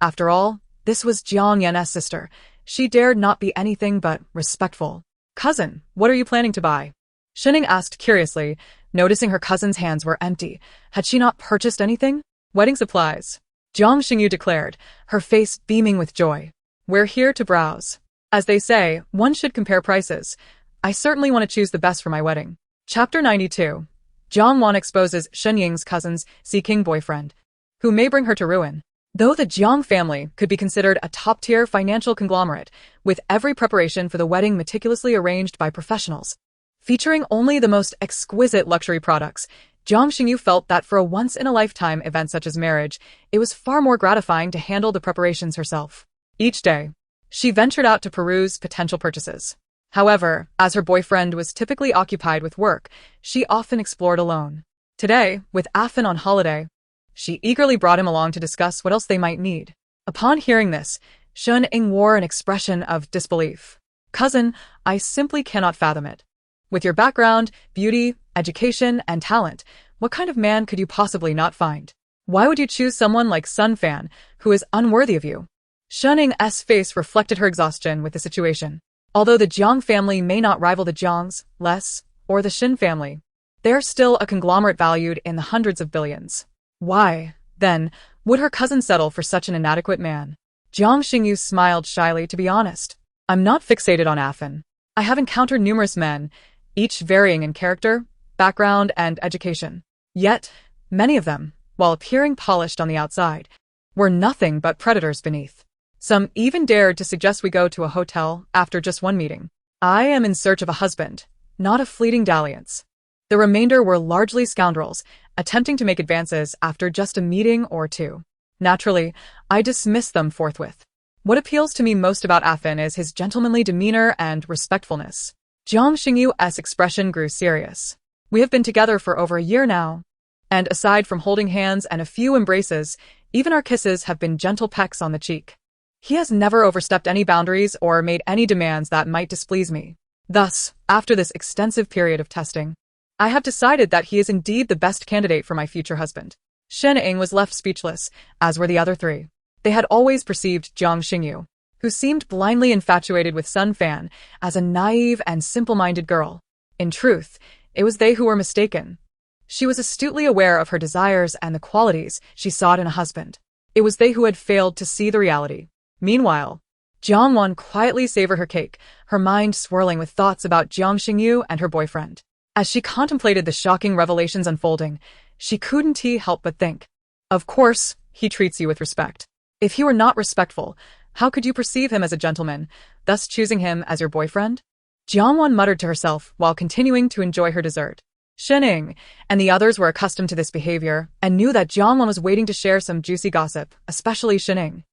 After all, this was Jiang Yan's sister. She dared not be anything but respectful. "Cousin, what are you planning to buy?" Shining asked curiously, noticing her cousin's hands were empty. Had she not purchased anything? "Wedding supplies," Jiang Xingyu declared, her face beaming with joy. "We're here to browse. As they say, one should compare prices. I certainly want to choose the best for my wedding." Chapter 92. Jiang Wan exposes Shen Ying's cousin's Sea-King boyfriend, who may bring her to ruin. Though the Jiang family could be considered a top-tier financial conglomerate, with every preparation for the wedding meticulously arranged by professionals, featuring only the most exquisite luxury products, Jiang Xingyu felt that for a once-in-a-lifetime event such as marriage, it was far more gratifying to handle the preparations herself. Each day, she ventured out to peruse potential purchases. However, as her boyfriend was typically occupied with work, she often explored alone. Today, with Afin on holiday, she eagerly brought him along to discuss what else they might need. Upon hearing this, Shen Ying wore an expression of disbelief. "Cousin, I simply cannot fathom it. With your background, beauty, education, and talent, what kind of man could you possibly not find? Why would you choose someone like Sun Fan, who is unworthy of you?" Shen Ying's face reflected her exhaustion with the situation. Although the Jiang family may not rival the Jiangs, Les, or the Shin family, they are still a conglomerate valued in the hundreds of billions. Why, then, would her cousin settle for such an inadequate man? Jiang Xingyu smiled shyly. "To be honest, I'm not fixated on Afin. I have encountered numerous men, each varying in character, background, and education. Yet, many of them, while appearing polished on the outside, were nothing but predators beneath. Some even dared to suggest we go to a hotel after just one meeting. I am in search of a husband, not a fleeting dalliance." The remainder were largely scoundrels, attempting to make advances after just a meeting or two. Naturally, I dismissed them forthwith. What appeals to me most about Afin is his gentlemanly demeanor and respectfulness. Jiang Xingyu's expression grew serious. "We have been together for over a year now, and aside from holding hands and a few embraces, even our kisses have been gentle pecks on the cheek. He has never overstepped any boundaries or made any demands that might displease me. Thus, after this extensive period of testing, I have decided that he is indeed the best candidate for my future husband." Shen Ying was left speechless, as were the other three. They had always perceived Jiang Xingyu, who seemed blindly infatuated with Sun Fan, as a naive and simple-minded girl. In truth, it was they who were mistaken. She was astutely aware of her desires and the qualities she sought in a husband. It was they who had failed to see the reality. Meanwhile, Jiang Wan quietly savored her cake, her mind swirling with thoughts about Jiang Xingyu and her boyfriend. As she contemplated the shocking revelations unfolding, she couldn't help but think. Of course, he treats you with respect. If he were not respectful, how could you perceive him as a gentleman, thus choosing him as your boyfriend? Jiang Wan muttered to herself while continuing to enjoy her dessert. Shening and the others were accustomed to this behavior and knew that Jiang Wan was waiting to share some juicy gossip, especially Shening,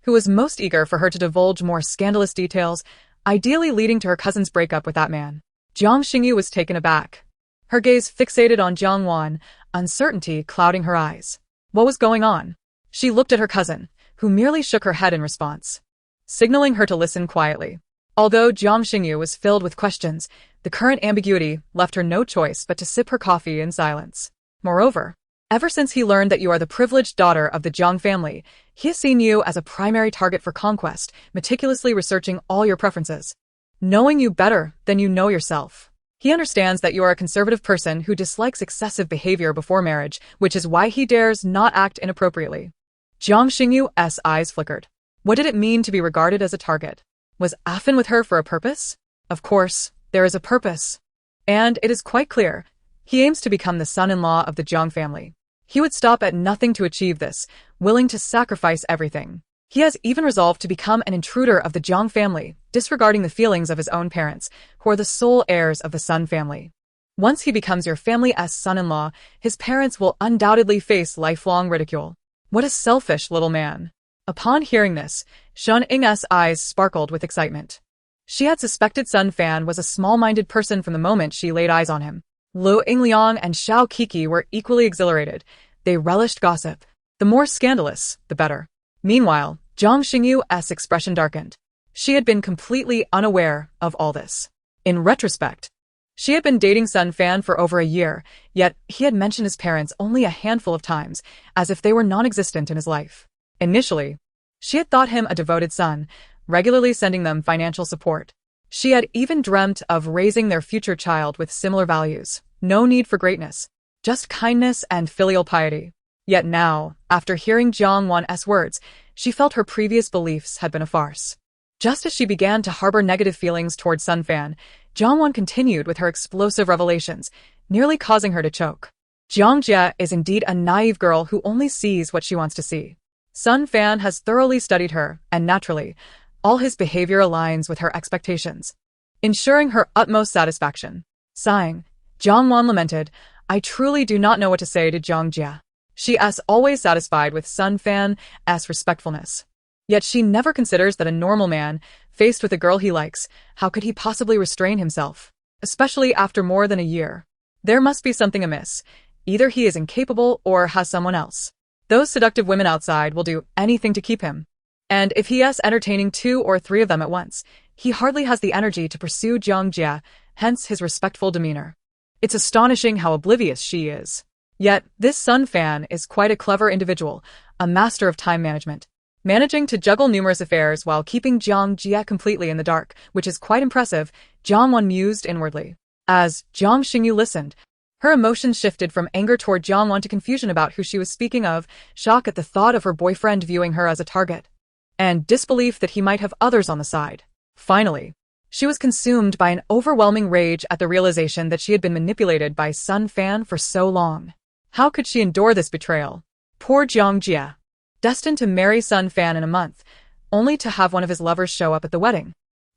who was most eager for her to divulge more scandalous details, ideally leading to her cousin's breakup with that man. Jiang Xingyu was taken aback, her gaze fixated on Jiang Wan, uncertainty clouding her eyes. What was going on? She looked at her cousin, who merely shook her head in response, signaling her to listen quietly. Although Jiang Xingyu was filled with questions, the current ambiguity left her no choice but to sip her coffee in silence. Moreover, ever since he learned that you are the privileged daughter of the Jiang family, he has seen you as a primary target for conquest, meticulously researching all your preferences, knowing you better than you know yourself. He understands that you are a conservative person who dislikes excessive behavior before marriage, which is why he dares not act inappropriately. Jiang Xingyu's eyes flickered. What did it mean to be regarded as a target? Was Afin with her for a purpose? Of course, there is a purpose. And it is quite clear. He aims to become the son-in-law of the Jiang family. He would stop at nothing to achieve this, willing to sacrifice everything. He has even resolved to become an intruder of the Jiang family, disregarding the feelings of his own parents, who are the sole heirs of the Sun family. Once he becomes your family's son-in-law, his parents will undoubtedly face lifelong ridicule. What a selfish little man. Upon hearing this, Shun Ying's eyes sparkled with excitement. She had suspected Sun Fan was a small-minded person from the moment she laid eyes on him. Lu Yingliang and Xiao Kiki were equally exhilarated. They relished gossip. The more scandalous, the better. Meanwhile, Jiang Xingyu's expression darkened. She had been completely unaware of all this. In retrospect, she had been dating Sun Fan for over a year, yet he had mentioned his parents only a handful of times, as if they were non-existent in his life. Initially, she had thought him a devoted son, regularly sending them financial support. She had even dreamt of raising their future child with similar values. No need for greatness, just kindness and filial piety. Yet now, after hearing Jiang Wan's words, she felt her previous beliefs had been a farce. Just as she began to harbor negative feelings toward Sun Fan, Jiang Wan continued with her explosive revelations, nearly causing her to choke. Jiang Jie is indeed a naive girl who only sees what she wants to see. Sun Fan has thoroughly studied her, and naturally, all his behavior aligns with her expectations, ensuring her utmost satisfaction. Sighing, Jiang Wan lamented, I truly do not know what to say to Jiang Jie. She is always satisfied with Sun Fan's respectfulness. Yet she never considers that a normal man, faced with a girl he likes, how could he possibly restrain himself? Especially after more than a year. There must be something amiss. Either he is incapable or has someone else. Those seductive women outside will do anything to keep him. And if he is entertaining 2 or 3 of them at once, he hardly has the energy to pursue Jiang Jie, hence his respectful demeanor. It's astonishing how oblivious she is. Yet, this Sun Fan is quite a clever individual, a master of time management, managing to juggle numerous affairs while keeping Jiang Jie completely in the dark, which is quite impressive, Jiang Wan mused inwardly. As Jiang Xingyu listened, her emotions shifted from anger toward Jiang Wan to confusion about who she was speaking of, shock at the thought of her boyfriend viewing her as a target, and disbelief that he might have others on the side. Finally, she was consumed by an overwhelming rage at the realization that she had been manipulated by Sun Fan for so long. How could she endure this betrayal? Poor Jiang Jie, destined to marry Sun Fan in a month, only to have one of his lovers show up at the wedding,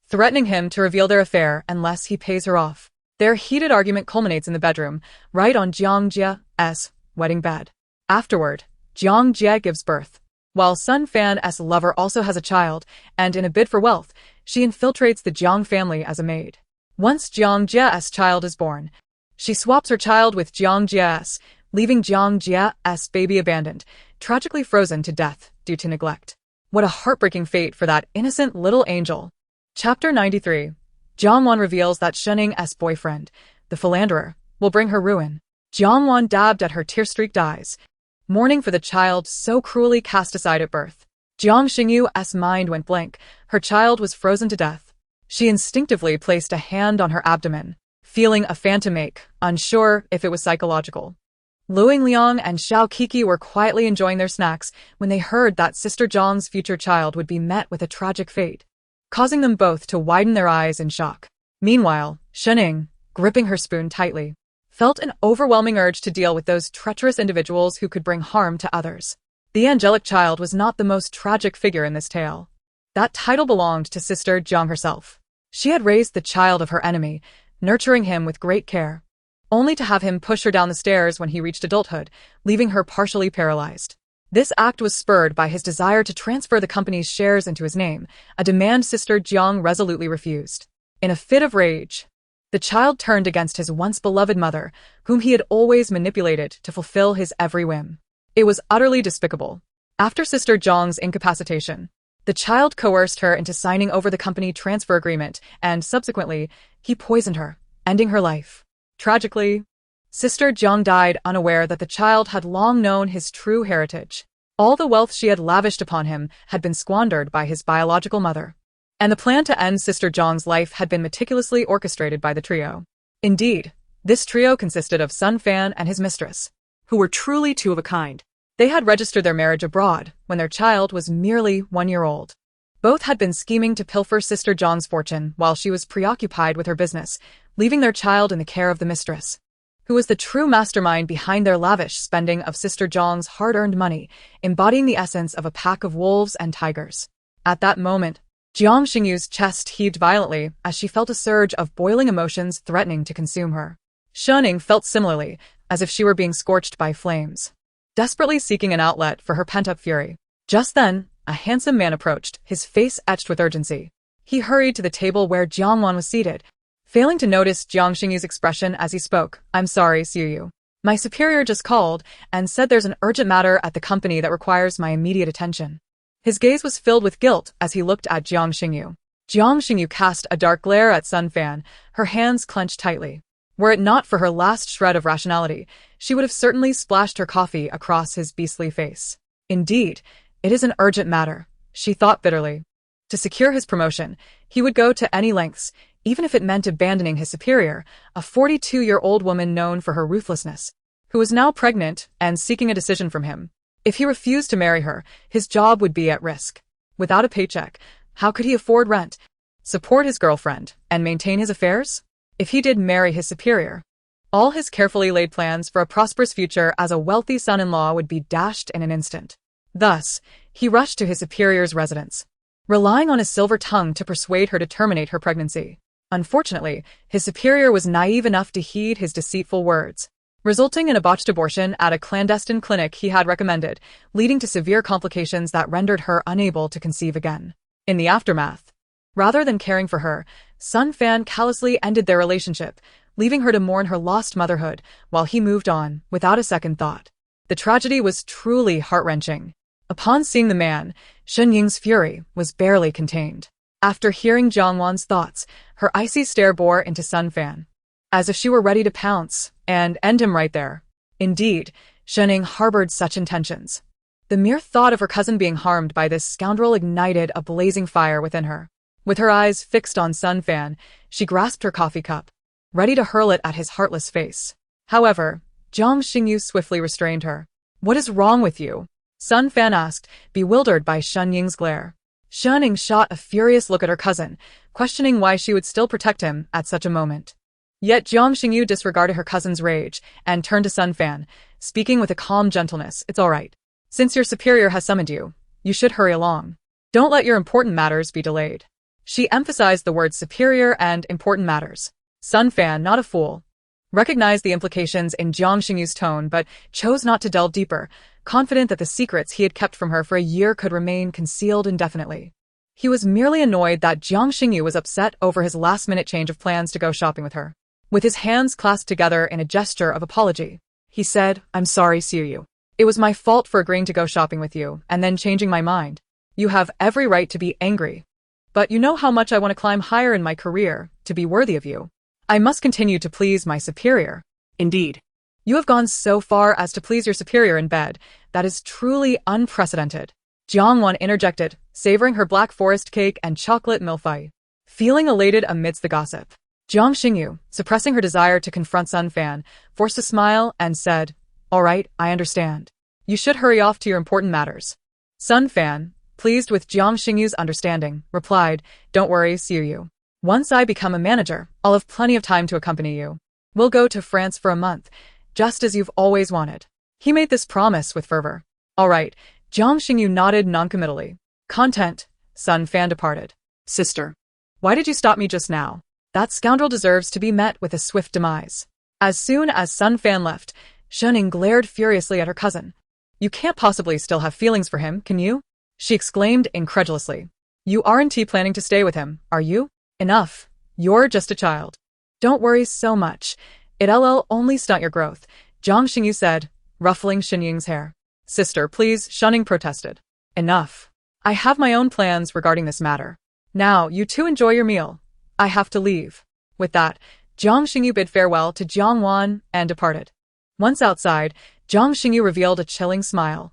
threatening him to reveal their affair unless he pays her off. Their heated argument culminates in the bedroom, right on Jiang Jie's wedding bed. Afterward, Jiang Jie gives birth. While Sun Fan's lover also has a child, and in a bid for wealth, she infiltrates the Jiang family as a maid. Once Jiang Jie's child is born, she swaps her child with Jiang Jie's, leaving Jiang Jie's baby abandoned, tragically frozen to death due to neglect. What a heartbreaking fate for that innocent little angel. Chapter 93. Jiang Wan reveals that Shenning's boyfriend, the philanderer, will bring her ruin. Jiang Wan dabbed at her tear-streaked eyes, mourning for the child so cruelly cast aside at birth. Jiang Xingyu's mind went blank. Her child was frozen to death. She instinctively placed a hand on her abdomen, feeling a phantom ache, unsure if it was psychological. Lu Yingliang and Xiao Kiki were quietly enjoying their snacks when they heard that Sister Zhang's future child would be met with a tragic fate. causing them both to widen their eyes in shock. Meanwhile, Shenning, gripping her spoon tightly, felt an overwhelming urge to deal with those treacherous individuals who could bring harm to others. The angelic child was not the most tragic figure in this tale. That title belonged to Sister Jiang herself. She had raised the child of her enemy, nurturing him with great care, only to have him push her down the stairs when he reached adulthood, leaving her partially paralyzed. This act was spurred by his desire to transfer the company's shares into his name, a demand Sister Jiang resolutely refused. In a fit of rage, the child turned against his once beloved mother, whom he had always manipulated to fulfill his every whim. It was utterly despicable. After Sister Jiang's incapacitation, the child coerced her into signing over the company transfer agreement, and subsequently, he poisoned her, ending her life. Tragically, Sister Jiang died unaware that the child had long known his true heritage. All the wealth she had lavished upon him had been squandered by his biological mother, and the plan to end Sister Jiang's life had been meticulously orchestrated by the trio. Indeed, this trio consisted of Sun Fan and his mistress, who were truly two of a kind. They had registered their marriage abroad when their child was merely 1 year old. Both had been scheming to pilfer Sister Jiang's fortune while she was preoccupied with her business, leaving their child in the care of the mistress, who was the true mastermind behind their lavish spending of Sister Jiang's hard-earned money, embodying the essence of a pack of wolves and tigers. At that moment, Jiang Xingyu's chest heaved violently as she felt a surge of boiling emotions threatening to consume her. Shenning felt similarly, as if she were being scorched by flames, desperately seeking an outlet for her pent-up fury. Just then, a handsome man approached, his face etched with urgency. He hurried to the table where Jiang Wan was seated, failing to notice Jiang Xingyu's expression as he spoke. "I'm sorry, Xiuyu. My superior just called and said there's an urgent matter at the company that requires my immediate attention." His gaze was filled with guilt as he looked at Jiang Xingyu. Jiang Xingyu cast a dark glare at Sun Fan, her hands clenched tightly. Were it not for her last shred of rationality, she would have certainly splashed her coffee across his beastly face. Indeed, it is an urgent matter, she thought bitterly. To secure his promotion, he would go to any lengths, even if it meant abandoning his superior, a 42-year-old woman known for her ruthlessness, who was now pregnant and seeking a decision from him. If he refused to marry her, his job would be at risk. Without a paycheck, how could he afford rent, support his girlfriend, and maintain his affairs? If he did marry his superior, all his carefully laid plans for a prosperous future as a wealthy son-in-law would be dashed in an instant. Thus, he rushed to his superior's residence, relying on his silver tongue to persuade her to terminate her pregnancy. Unfortunately, his superior was naive enough to heed his deceitful words, resulting in a botched abortion at a clandestine clinic he had recommended, leading to severe complications that rendered her unable to conceive again. In the aftermath, rather than caring for her, Sun Fan callously ended their relationship, leaving her to mourn her lost motherhood while he moved on without a second thought. The tragedy was truly heart-wrenching. Upon seeing the man, Shen Ying's fury was barely contained. After hearing Jiang Wan's thoughts, her icy stare bore into Sun Fan, as if she were ready to pounce and end him right there. Indeed, Shen Ying harbored such intentions. The mere thought of her cousin being harmed by this scoundrel ignited a blazing fire within her. With her eyes fixed on Sun Fan, she grasped her coffee cup, ready to hurl it at his heartless face. However, Jiang Xingyu swiftly restrained her. "What is wrong with you?" Sun Fan asked, bewildered by Shen Ying's glare. Shen Ying shot a furious look at her cousin, questioning why she would still protect him at such a moment. Yet Jiang Xingyu disregarded her cousin's rage and turned to Sun Fan, speaking with a calm gentleness. "It's all right. Since your superior has summoned you, you should hurry along. Don't let your important matters be delayed." She emphasized the words superior and important matters. Sun Fan, not a fool, recognized the implications in Jiang Xingyu's tone but chose not to delve deeper, confident that the secrets he had kept from her for a year could remain concealed indefinitely. He was merely annoyed that Jiang Xingyu was upset over his last-minute change of plans to go shopping with her. With his hands clasped together in a gesture of apology, he said, "I'm sorry, Xiuyu. It was my fault for agreeing to go shopping with you and then changing my mind. You have every right to be angry. But you know how much I want to climb higher in my career to be worthy of you. I must continue to please my superior." Indeed. "You have gone so far as to please your superior in bed. That is truly unprecedented." Jiang Wan interjected, savoring her Black Forest cake and chocolate millefeuille, feeling elated amidst the gossip. Jiang Xingyu, suppressing her desire to confront Sun Fan, forced a smile and said, "All right, I understand. You should hurry off to your important matters." Sun Fan, pleased with Jiang Xingyu's understanding, replied, "Don't worry, Xiuyu. Once I become a manager, I'll have plenty of time to accompany you. We'll go to France for a month, just as you've always wanted." He made this promise with fervor. All right, Jiang Xingyu nodded noncommittally. Content, Sun Fan departed. Sister. Why did you stop me just now? That scoundrel deserves to be met with a swift demise. As soon as Sun Fan left, Shuning glared furiously at her cousin. You can't possibly still have feelings for him, can you? She exclaimed incredulously. You aren't planning to stay with him, are you? Enough. You're just a child. Don't worry so much. It'll only stunt your growth, Jiang Xingyu said, ruffling Xinying's hair. Sister, please, Shuning protested. Enough. I have my own plans regarding this matter. Now, you two enjoy your meal. I have to leave. With that, Jiang Xingyu bid farewell to Jiang Wan and departed. Once outside, Jiang Xingyu revealed a chilling smile.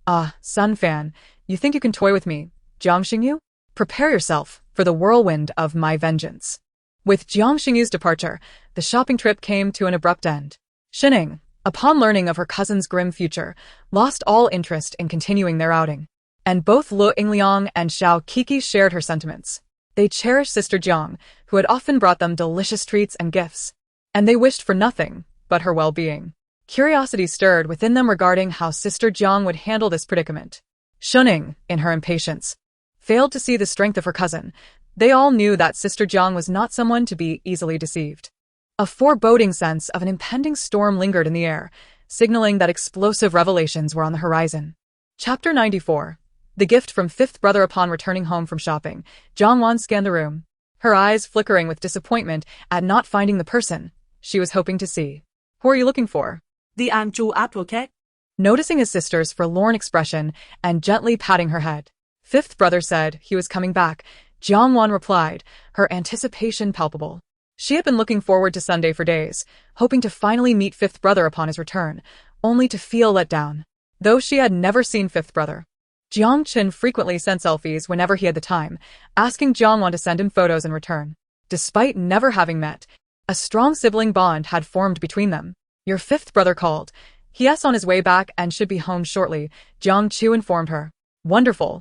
Ah, Sun Fan, you think you can toy with me, Jiang Xingyu? Prepare yourself for the whirlwind of my vengeance. With Jiang Xingyu's departure, the shopping trip came to an abrupt end. Shining, upon learning of her cousin's grim future, lost all interest in continuing their outing. And both Lu Yingliang and Xiao Kiki shared her sentiments. They cherished Sister Jiang, who had often brought them delicious treats and gifts. And they wished for nothing but her well-being. Curiosity stirred within them regarding how Sister Jiang would handle this predicament. Shuning, in her impatience, failed to see the strength of her cousin. They all knew that Sister Jiang was not someone to be easily deceived. A foreboding sense of an impending storm lingered in the air, signaling that explosive revelations were on the horizon. Chapter 94. The gift from fifth brother. Upon returning home from shopping, Jiang Wan scanned the room, her eyes flickering with disappointment at not finding the person she was hoping to see. Who are you looking for? The angel advocate. Noticing his sister's forlorn expression and gently patting her head, fifth brother said he was coming back. Jiang Wan replied, her anticipation palpable. She had been looking forward to Sunday for days, hoping to finally meet fifth brother upon his return, only to feel let down. Though she had never seen fifth brother, Jiang Qin frequently sent selfies whenever he had the time, asking Jiang Wan to send him photos in return. Despite never having met, a strong sibling bond had formed between them. Your fifth brother called. He is on his way back and should be home shortly, Jiang Chu informed her. Wonderful.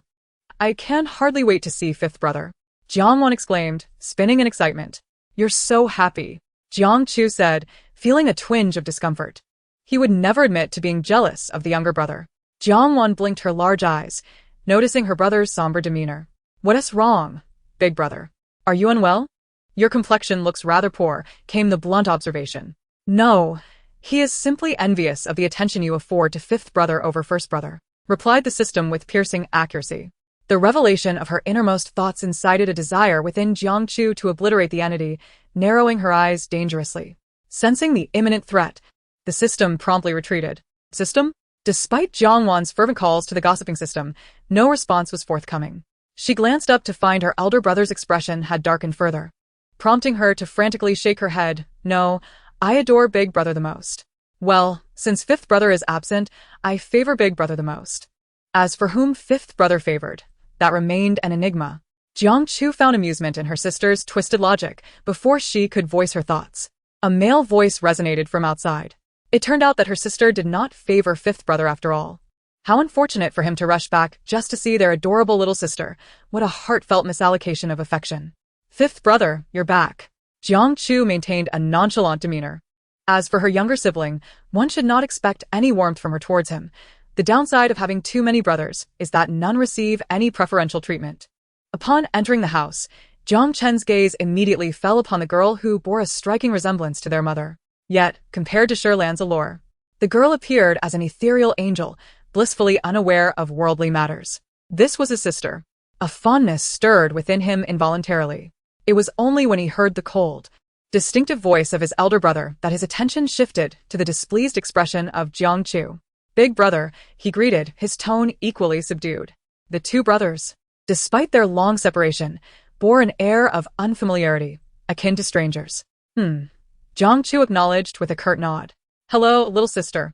I can hardly wait to see fifth brother, Jiang Wan exclaimed, spinning in excitement. You're so happy, Jiang Chu said, feeling a twinge of discomfort. He would never admit to being jealous of the younger brother. Jiang Wan blinked her large eyes, noticing her brother's somber demeanor. What is wrong, big brother? Are you unwell? Your complexion looks rather poor, came the blunt observation. No, he is simply envious of the attention you afford to fifth brother over first brother, replied the system with piercing accuracy. The revelation of her innermost thoughts incited a desire within Jiang Chu to obliterate the entity, narrowing her eyes dangerously. Sensing the imminent threat, the system promptly retreated. System? Despite Jiang Wan's fervent calls to the gossiping system, no response was forthcoming. She glanced up to find her elder brother's expression had darkened further, prompting her to frantically shake her head. No, I adore big brother the most. Well, since fifth brother is absent, I favor big brother the most. As for whom fifth brother favored, that remained an enigma. Jiang Chu found amusement in her sister's twisted logic before she could voice her thoughts. A male voice resonated from outside. It turned out that her sister did not favor fifth brother after all. How unfortunate for him to rush back just to see their adorable little sister. What a heartfelt misallocation of affection. Fifth brother, you're back. Jiang Chu maintained a nonchalant demeanor. As for her younger sibling, one should not expect any warmth from her towards him. The downside of having too many brothers is that none receive any preferential treatment. Upon entering the house, Jiang Chen's gaze immediately fell upon the girl who bore a striking resemblance to their mother. Yet, compared to Sherlan's allure, the girl appeared as an ethereal angel, blissfully unaware of worldly matters. This was his sister. A fondness stirred within him involuntarily. It was only when he heard the cold, distinctive voice of his elder brother that his attention shifted to the displeased expression of Jiang Chu. Big brother, he greeted, his tone equally subdued. The two brothers, despite their long separation, bore an air of unfamiliarity, akin to strangers. Jiang Chu acknowledged with a curt nod. Hello, little sister.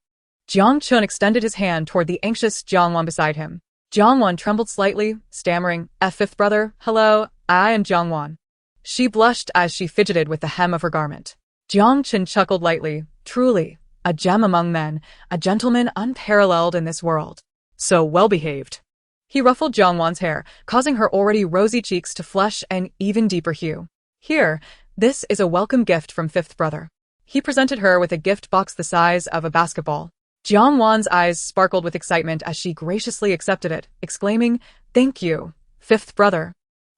Jiang Chun extended his hand toward the anxious Jiang Wan beside him. Jiang Wan trembled slightly, stammering, fifth brother, hello, I am Jiang Wan. She blushed as she fidgeted with the hem of her garment. Jiang Chun chuckled lightly. Truly, a gem among men, a gentleman unparalleled in this world. So well-behaved. He ruffled Jiang Wan's hair, causing her already rosy cheeks to flush an even deeper hue. Here, this is a welcome gift from fifth brother. He presented her with a gift box the size of a basketball. Jiang Wan's eyes sparkled with excitement as she graciously accepted it, exclaiming, "Thank you, fifth brother."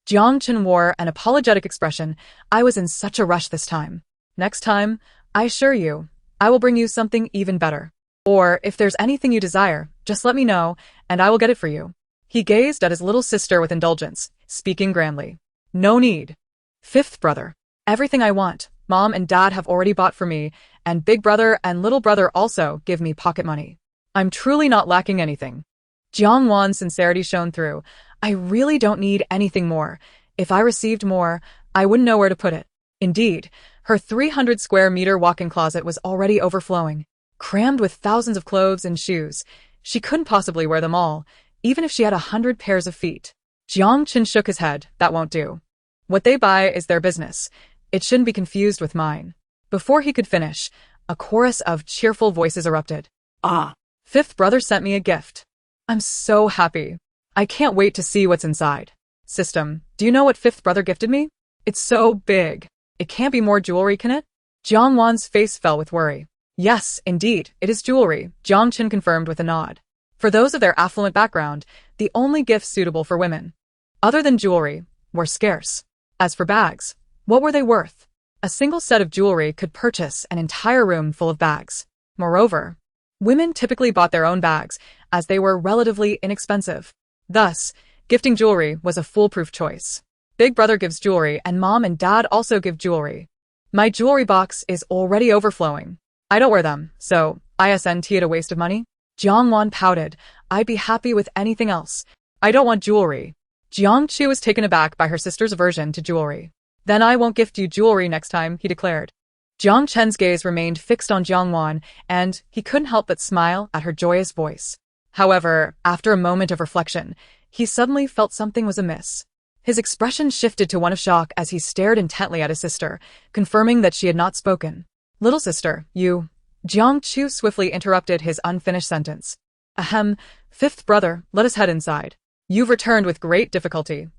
Jiang Chen wore an apologetic expression. "I was in such a rush this time. Next time, I assure you, I will bring you something even better. Or, if there's anything you desire, just let me know, and I will get it for you." He gazed at his little sister with indulgence, speaking grandly. "No need. Fifth brother. Everything I want, Mom and Dad have already bought for me, and big brother and little brother also give me pocket money. I'm truly not lacking anything." Jiang Wan's sincerity shone through. "I really don't need anything more. If I received more, I wouldn't know where to put it." Indeed, her 300 square meter walk-in closet was already overflowing, crammed with thousands of clothes and shoes. She couldn't possibly wear them all, even if she had 100 pairs of feet. Jiang Chen shook his head. "That won't do. What they buy is their business. It shouldn't be confused with mine." Before he could finish, a chorus of cheerful voices erupted. Ah, "Fifth brother sent me a gift. I'm so happy. I can't wait to see what's inside." "System, do you know what fifth brother gifted me? It's so big. It can't be more jewelry, can it?" Jiang Wan's face fell with worry. "Yes, indeed, it is jewelry," Jiang Chen confirmed with a nod. For those of their affluent background, the only gifts suitable for women, other than jewelry, were scarce. As for bags, what were they worth? A single set of jewelry could purchase an entire room full of bags. Moreover, women typically bought their own bags, as they were relatively inexpensive. Thus, gifting jewelry was a foolproof choice. Big brother gives jewelry and Mom and Dad also give jewelry. My jewelry box is already overflowing. I don't wear them, so isn't it a waste of money? Jiang Wan pouted. "I'd be happy with anything else. I don't want jewelry." Jiang Chu was taken aback by her sister's aversion to jewelry. "Then I won't gift you jewelry next time," he declared. Jiang Chen's gaze remained fixed on Jiang Wan, and he couldn't help but smile at her joyous voice. However, after a moment of reflection, he suddenly felt something was amiss. His expression shifted to one of shock as he stared intently at his sister, confirming that she had not spoken. "Little sister, you—" Jiang Chu swiftly interrupted his unfinished sentence. "Ahem, fifth brother, let us head inside. You've returned with great difficulty.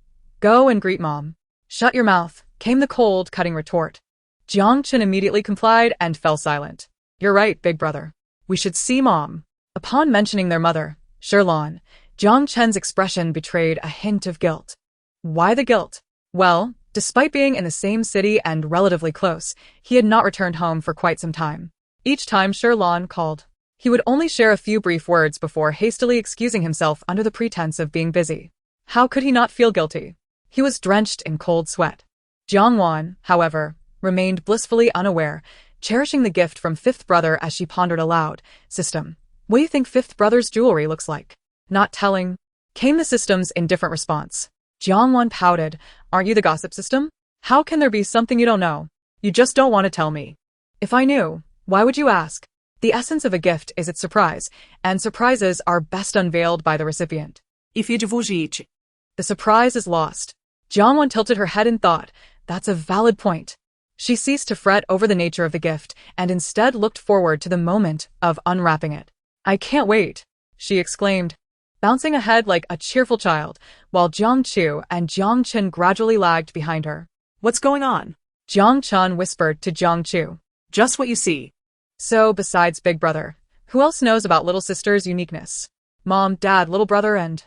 Go and greet Mom." "Shut your mouth," came the cold, cutting retort. Jiang Chen immediately complied and fell silent. "You're right, big brother. We should see Mom." Upon mentioning their mother, Sherlon, Jiang Chen's expression betrayed a hint of guilt. Why the guilt? Well, despite being in the same city and relatively close, he had not returned home for quite some time. Each time Sherlon called, he would only share a few brief words before hastily excusing himself under the pretense of being busy. How could he not feel guilty? He was drenched in cold sweat. Jiang Wan, however, remained blissfully unaware, cherishing the gift from fifth brother as she pondered aloud. "System, what do you think fifth brother's jewelry looks like?" "Not telling," came the system's indifferent response. Jiang Wan pouted. "Aren't you the gossip system? How can there be something you don't know? You just don't want to tell me." "If I knew, why would you ask? The essence of a gift is its surprise, and surprises are best unveiled by the recipient. If you divulge, The surprise is lost." Jiang Wan tilted her head in thought. That's a valid point. She ceased to fret over the nature of the gift and instead looked forward to the moment of unwrapping it. "I can't wait," she exclaimed, bouncing ahead like a cheerful child, while Jiang Chu and Jiang Chen gradually lagged behind her. What's going on? Jiang Chen whispered to Jiang Chu. Just what you see. So, besides Big Brother, who else knows about little sister's uniqueness? Mom, Dad, little brother, and...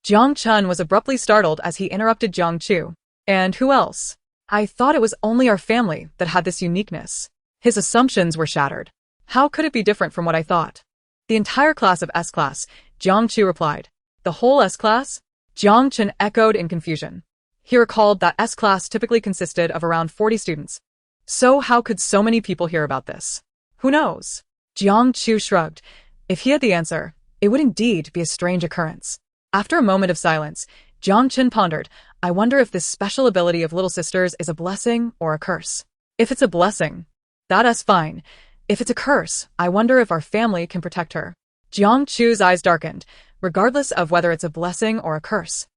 Jiang Chen was abruptly startled as he interrupted Jiang Chu. And who else? I thought it was only our family that had this uniqueness. His assumptions were shattered. How could it be different from what I thought? The entire class of S-Class, Jiang Chu replied. The whole S-Class? Jiang Chen echoed in confusion. He recalled that S-Class typically consisted of around 40 students. So how could so many people hear about this? Who knows? Jiang Chu shrugged. If he had the answer, it would indeed be a strange occurrence. After a moment of silence, Jiang Chen pondered, I wonder if this special ability of little sisters is a blessing or a curse. If it's a blessing, that's fine. If it's a curse, I wonder if our family can protect her. Jiang Chu's eyes darkened, regardless of whether it's a blessing or a curse.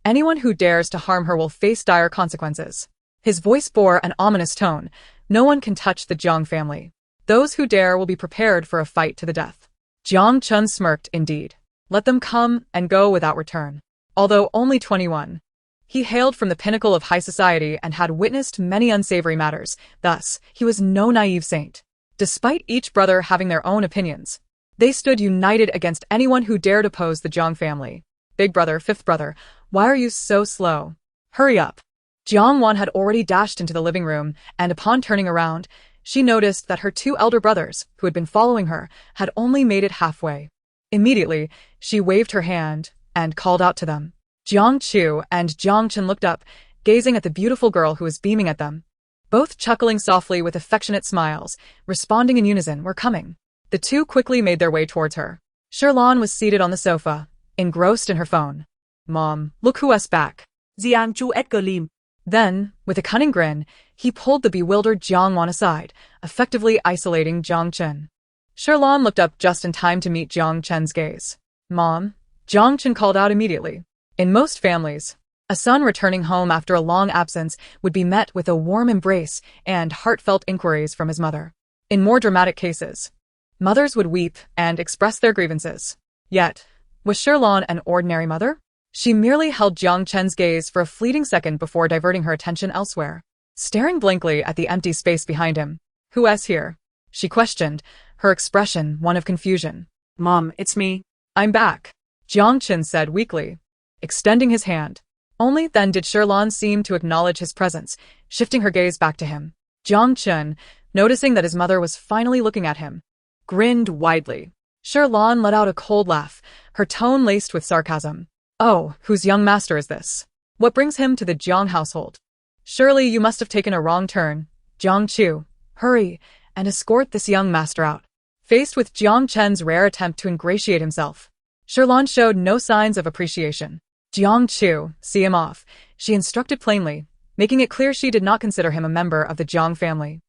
Anyone who dares to harm her will face dire consequences. His voice bore an ominous tone. No one can touch the Jiang family. Those who dare will be prepared for a fight to the death. Jiang Chen smirked indeed. Let them come and go without return. although only 21. He hailed from the pinnacle of high society and had witnessed many unsavory matters, thus, he was no naive saint. Despite each brother having their own opinions, they stood united against anyone who dared oppose the Jiang family. Big brother, fifth brother, why are you so slow? Hurry up. Jiang Wan had already dashed into the living room, and upon turning around, she noticed that her two elder brothers, who had been following her, had only made it halfway. Immediately, she waved her hand and called out to them. Jiang Chu and Jiang Chen looked up, gazing at the beautiful girl who was beaming at them. Both chuckling softly with affectionate smiles, responding in unison, "We're coming." The two quickly made their way towards her. Sherlan was seated on the sofa, engrossed in her phone. "Mom, look who's back." Jiang Chu Edgar Lim. Then, with a cunning grin, he pulled the bewildered Jiang Wan aside, effectively isolating Jiang Chen. Sherlan looked up just in time to meet Jiang Chen's gaze. "Mom," Jiang Chen called out immediately. In most families, a son returning home after a long absence would be met with a warm embrace and heartfelt inquiries from his mother. In more dramatic cases, mothers would weep and express their grievances. Yet, was Sherlan an ordinary mother? She merely held Jiang Chen's gaze for a fleeting second before diverting her attention elsewhere, staring blankly at the empty space behind him. "Who's here?" she questioned, her expression one of confusion. "Mom, it's me." "I'm back," Jiang Chen said weakly, extending his hand. Only then did Sherlan seem to acknowledge his presence, shifting her gaze back to him. Jiang Chen, noticing that his mother was finally looking at him, grinned widely. Sherlan let out a cold laugh, her tone laced with sarcasm. "Oh, whose young master is this? What brings him to the Jiang household? Surely you must have taken a wrong turn. Jiang Chu, hurry and escort this young master out." Faced with Jiang Chen's rare attempt to ingratiate himself, Sherlan showed no signs of appreciation. "Jiang Chu, see him off," she instructed plainly, making it clear she did not consider him a member of the Jiang family.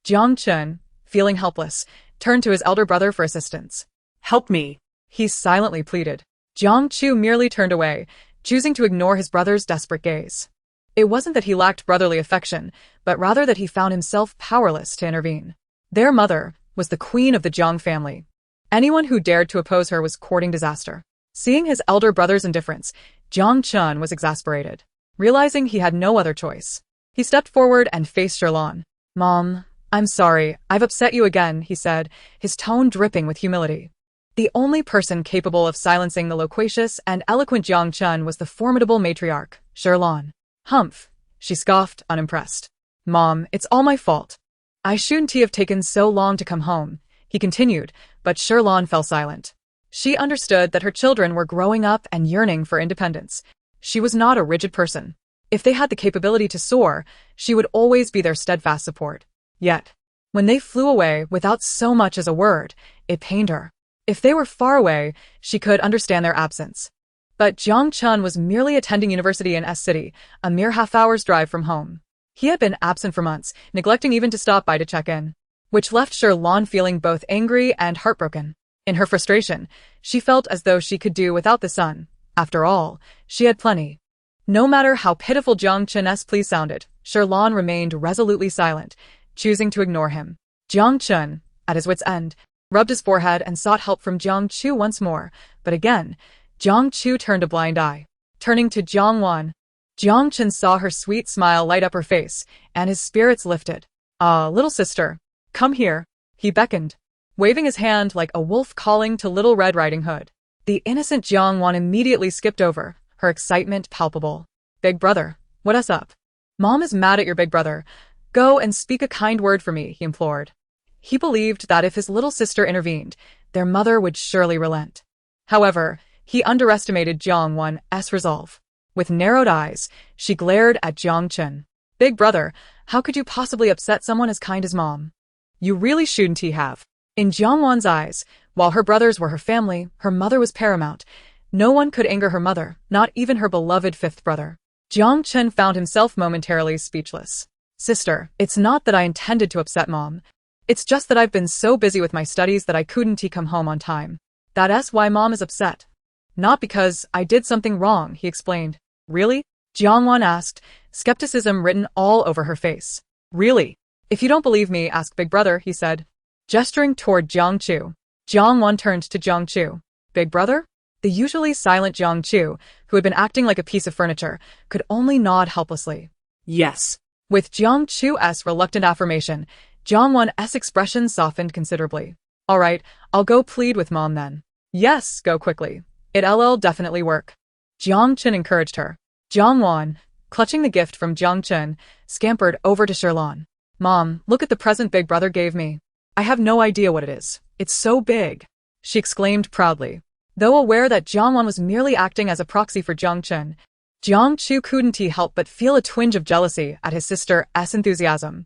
Jiang Chen, feeling helpless, turned to his elder brother for assistance. "Help me," he silently pleaded. Jiang Chu merely turned away, choosing to ignore his brother's desperate gaze. It wasn't that he lacked brotherly affection, but rather that he found himself powerless to intervene. Their mother was the queen of the Jiang family. Anyone who dared to oppose her was courting disaster. Seeing his elder brother's indifference, Jiang Chen was exasperated. Realizing he had no other choice, he stepped forward and faced Sherlan. "Mom, I'm sorry, I've upset you again," he said, his tone dripping with humility. The only person capable of silencing the loquacious and eloquent Jiang Chen was the formidable matriarch, Sherlan. "Humph," she scoffed, unimpressed. "Mom, it's all my fault. I shouldn't have taken so long to come home," he continued, but Sherlan fell silent. She understood that her children were growing up and yearning for independence. She was not a rigid person. If they had the capability to soar, she would always be their steadfast support. Yet, when they flew away without so much as a word, it pained her. If they were far away, she could understand their absence. But Jiang Chen was merely attending university in S City, a mere half-hour's drive from home. He had been absent for months, neglecting even to stop by to check in, which left Sherlan feeling both angry and heartbroken. In her frustration, she felt as though she could do without the son. After all, she had plenty. No matter how pitiful Jiang Chen's plea sounded, Sherlan remained resolutely silent, choosing to ignore him. Jiang Chen, at his wit's end, rubbed his forehead and sought help from Jiang Chu once more, but again, Jiang Chu turned a blind eye. Turning to Jiang Wan, Jiang Chen saw her sweet smile light up her face, and his spirits lifted. "Ah, little sister, come here," he beckoned, waving his hand like a wolf calling to Little Red Riding Hood. The innocent Jiang Wan immediately skipped over, her excitement palpable. "Big brother, what's up? Mom is mad at your big brother. Go and speak a kind word for me," he implored. He believed that if his little sister intervened, their mother would surely relent. However, he underestimated Jiang Wan's resolve. With narrowed eyes, she glared at Jiang Chen. "Big brother, how could you possibly upset someone as kind as Mom? You really shouldn't have." In Jiang Wan's eyes, while her brothers were her family, her mother was paramount. No one could anger her mother, not even her beloved fifth brother. Jiang Chen found himself momentarily speechless. "Sister, it's not that I intended to upset Mom. It's just that I've been so busy with my studies that I couldn't come home on time. That's why Mom is upset. Not because I did something wrong," he explained. "Really?" Jiang Wan asked, skepticism written all over her face. "Really? If you don't believe me, ask Big Brother," he said, gesturing toward Jiang Chu. Jiang Wan turned to Jiang Chu. "Big Brother? The usually silent Jiang Chu, who had been acting like a piece of furniture, could only nod helplessly. Yes. With Jiang Chu's reluctant affirmation, Jiang Wan's expression softened considerably. All right, I'll go plead with Mom then. Yes, go quickly. It'll definitely work. Jiang Chen encouraged her. Jiang Wan, clutching the gift from Jiang Chen, scampered over to Sherlan. Mom, look at the present Big Brother gave me. I have no idea what it is. It's so big, she exclaimed proudly. Though aware that Jiang Wan was merely acting as a proxy for Jiang Chen, Jiang Chu couldn't help but feel a twinge of jealousy at his sister's enthusiasm.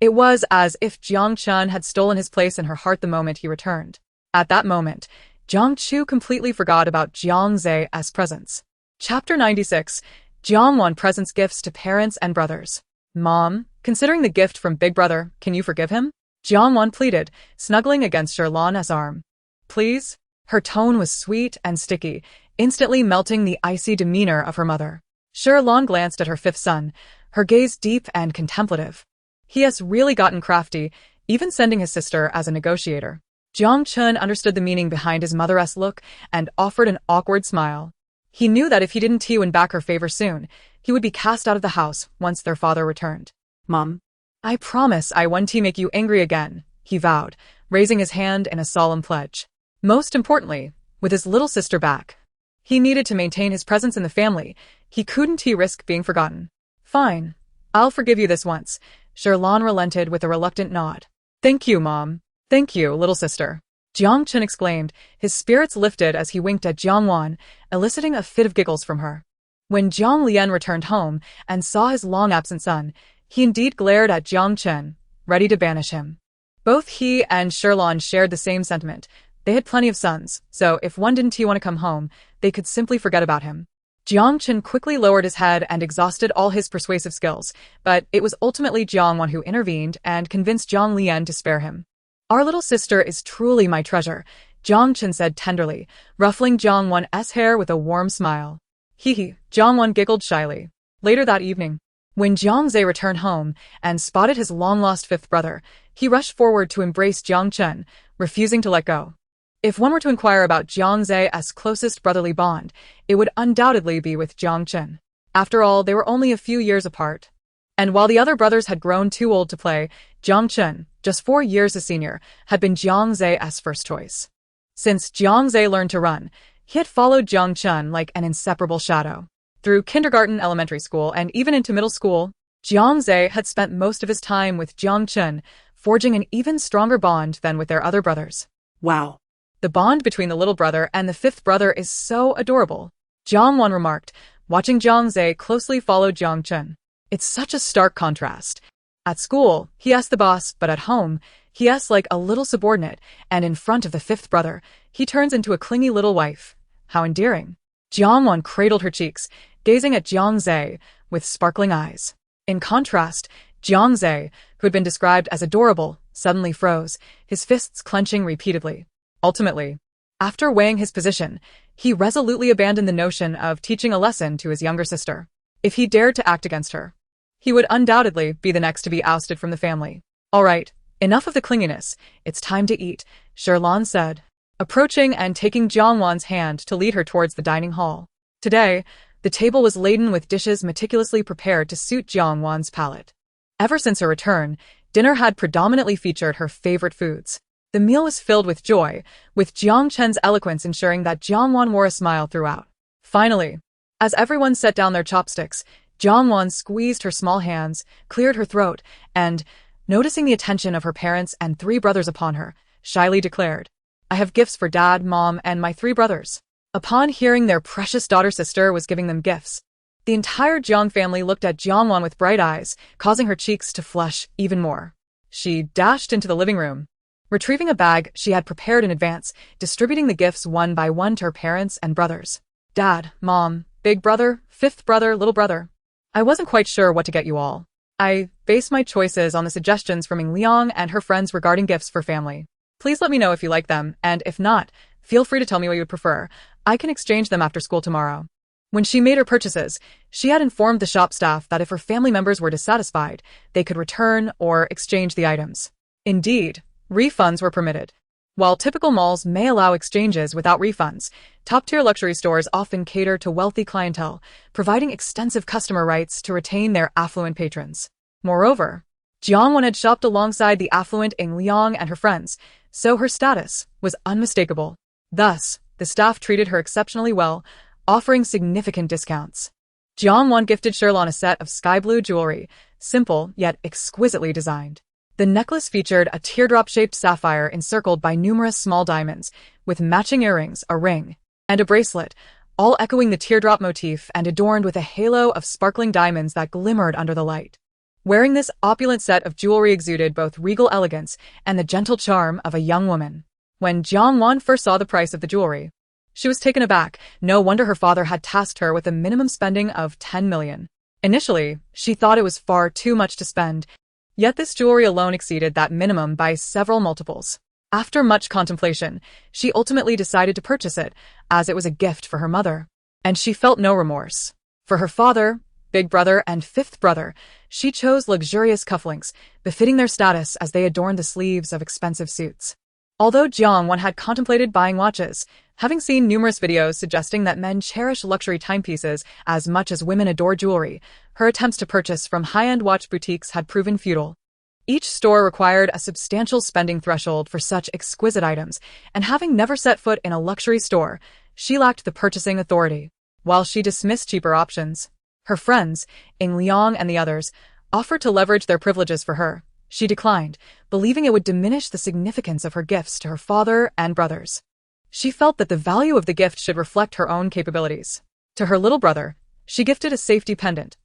It was as if Jiang Chen had stolen his place in her heart the moment he returned. At that moment, Jiang Chu completely forgot about Jiang Zhe's presence. Chapter 96. Jiang Wan presents gifts to parents and brothers. Mom, considering the gift from Big Brother, can you forgive him? Jiang Wan pleaded, snuggling against Sherlan's arm. Please? Her tone was sweet and sticky, instantly melting the icy demeanor of her mother. Sherlan glanced at her fifth son, her gaze deep and contemplative. He has really gotten crafty, even sending his sister as a negotiator. Jiang Chen understood the meaning behind his mother's look and offered an awkward smile. He knew that if he didn't win back her favor soon, he would be cast out of the house once their father returned. Mom. I promise I won't make you angry again, he vowed, raising his hand in a solemn pledge. Most importantly, with his little sister back, he needed to maintain his presence in the family. He couldn't risk being forgotten. Fine. I'll forgive you this once, Sherlan relented with a reluctant nod. Thank you, Mom. Thank you, little sister. Jiang Chen exclaimed, his spirits lifted as he winked at Jiang Wan, eliciting a fit of giggles from her. When Jiang Lian returned home and saw his long-absent son, he indeed glared at Jiang Chen, ready to banish him. Both he and Sherlan shared the same sentiment. They had plenty of sons, so if one didn't want to come home, they could simply forget about him. Jiang Chen quickly lowered his head and exhausted all his persuasive skills, but it was ultimately Jiang Wan who intervened and convinced Jiang Lian to spare him. Our little sister is truly my treasure, Jiang Chen said tenderly, ruffling Jiang Wan's hair with a warm smile. Hee, Jiang Wan giggled shyly. Later that evening, when Jiang Zhe returned home and spotted his long-lost fifth brother, he rushed forward to embrace Jiang Chen, refusing to let go. If one were to inquire about Jiang Zhe's closest brotherly bond, it would undoubtedly be with Jiang Chen. After all, they were only a few years apart. And while the other brothers had grown too old to play, Jiang Chen, just 4 years his senior, had been Jiang Zhe's first choice. Since Jiang Zhe learned to run, he had followed Jiang Chen like an inseparable shadow. Through kindergarten, elementary school, and even into middle school, Jiang Zhe had spent most of his time with Jiang Chen, forging an even stronger bond than with their other brothers. Wow. The bond between the little brother and the fifth brother is so adorable, Jiang Wan remarked, watching Jiang Zhe closely follow Jiang Chen. It's such a stark contrast. At school, he asked the boss, but at home, he acts like a little subordinate, and in front of the fifth brother, he turns into a clingy little wife. How endearing. Jiang Wan cradled her cheeks, gazing at Jiang Zhe with sparkling eyes. In contrast, Jiang Zhe, who had been described as adorable, suddenly froze, his fists clenching repeatedly. Ultimately, after weighing his position, he resolutely abandoned the notion of teaching a lesson to his younger sister. If he dared to act against her, he would undoubtedly be the next to be ousted from the family. All right, enough of the clinginess. It's time to eat, Sherlan said, approaching and taking Jiang Wan's hand to lead her towards the dining hall. Today, the table was laden with dishes meticulously prepared to suit Jiang Wan's palate. Ever since her return, dinner had predominantly featured her favorite foods. The meal was filled with joy, with Jiang Chen's eloquence ensuring that Jiang Wan wore a smile throughout. Finally, as everyone set down their chopsticks, Jiang Wan squeezed her small hands, cleared her throat, and, noticing the attention of her parents and 3 brothers upon her, shyly declared, I have gifts for Dad, Mom, and my 3 brothers. Upon hearing their precious daughter-sister was giving them gifts, the entire Jiang family looked at Jiang Wan with bright eyes, causing her cheeks to flush even more. She dashed into the living room, retrieving a bag she had prepared in advance, distributing the gifts one by one to her parents and brothers. Dad, Mom, Big Brother, Fifth Brother, Little Brother. I wasn't quite sure what to get you all. I based my choices on the suggestions from Ming Liang and her friends regarding gifts for family. Please let me know if you like them, and if not, feel free to tell me what you would prefer. I can exchange them after school tomorrow. When she made her purchases, she had informed the shop staff that if her family members were dissatisfied, they could return or exchange the items. Indeed, refunds were permitted. While typical malls may allow exchanges without refunds, top-tier luxury stores often cater to wealthy clientele, providing extensive customer rights to retain their affluent patrons. Moreover, Jiang Wan had shopped alongside the affluent Ing Liang and her friends, so her status was unmistakable. Thus, the staff treated her exceptionally well, offering significant discounts. Jiang Wan gifted Sherlon a set of sky blue jewelry, simple yet exquisitely designed. The necklace featured a teardrop-shaped sapphire encircled by numerous small diamonds, with matching earrings, a ring, and a bracelet, all echoing the teardrop motif and adorned with a halo of sparkling diamonds that glimmered under the light. Wearing this opulent set of jewelry exuded both regal elegance and the gentle charm of a young woman. When Jiang Wan first saw the price of the jewelry, she was taken aback. No wonder her father had tasked her with a minimum spending of 10 million. Initially, she thought it was far too much to spend, yet this jewelry alone exceeded that minimum by several multiples. After much contemplation, she ultimately decided to purchase it, as it was a gift for her mother. And she felt no remorse. For her father, big brother, and fifth brother, she chose luxurious cufflinks, befitting their status as they adorned the sleeves of expensive suits. Although Jiang Wan had contemplated buying watches, having seen numerous videos suggesting that men cherish luxury timepieces as much as women adore jewelry, her attempts to purchase from high-end watch boutiques had proven futile. Each store required a substantial spending threshold for such exquisite items, and having never set foot in a luxury store, she lacked the purchasing authority. While she dismissed cheaper options, her friends, Ing Liang and the others, offered to leverage their privileges for her. She declined, believing it would diminish the significance of her gifts to her father and brothers. She felt that the value of the gift should reflect her own capabilities. To her little brother, she gifted a safety pendant,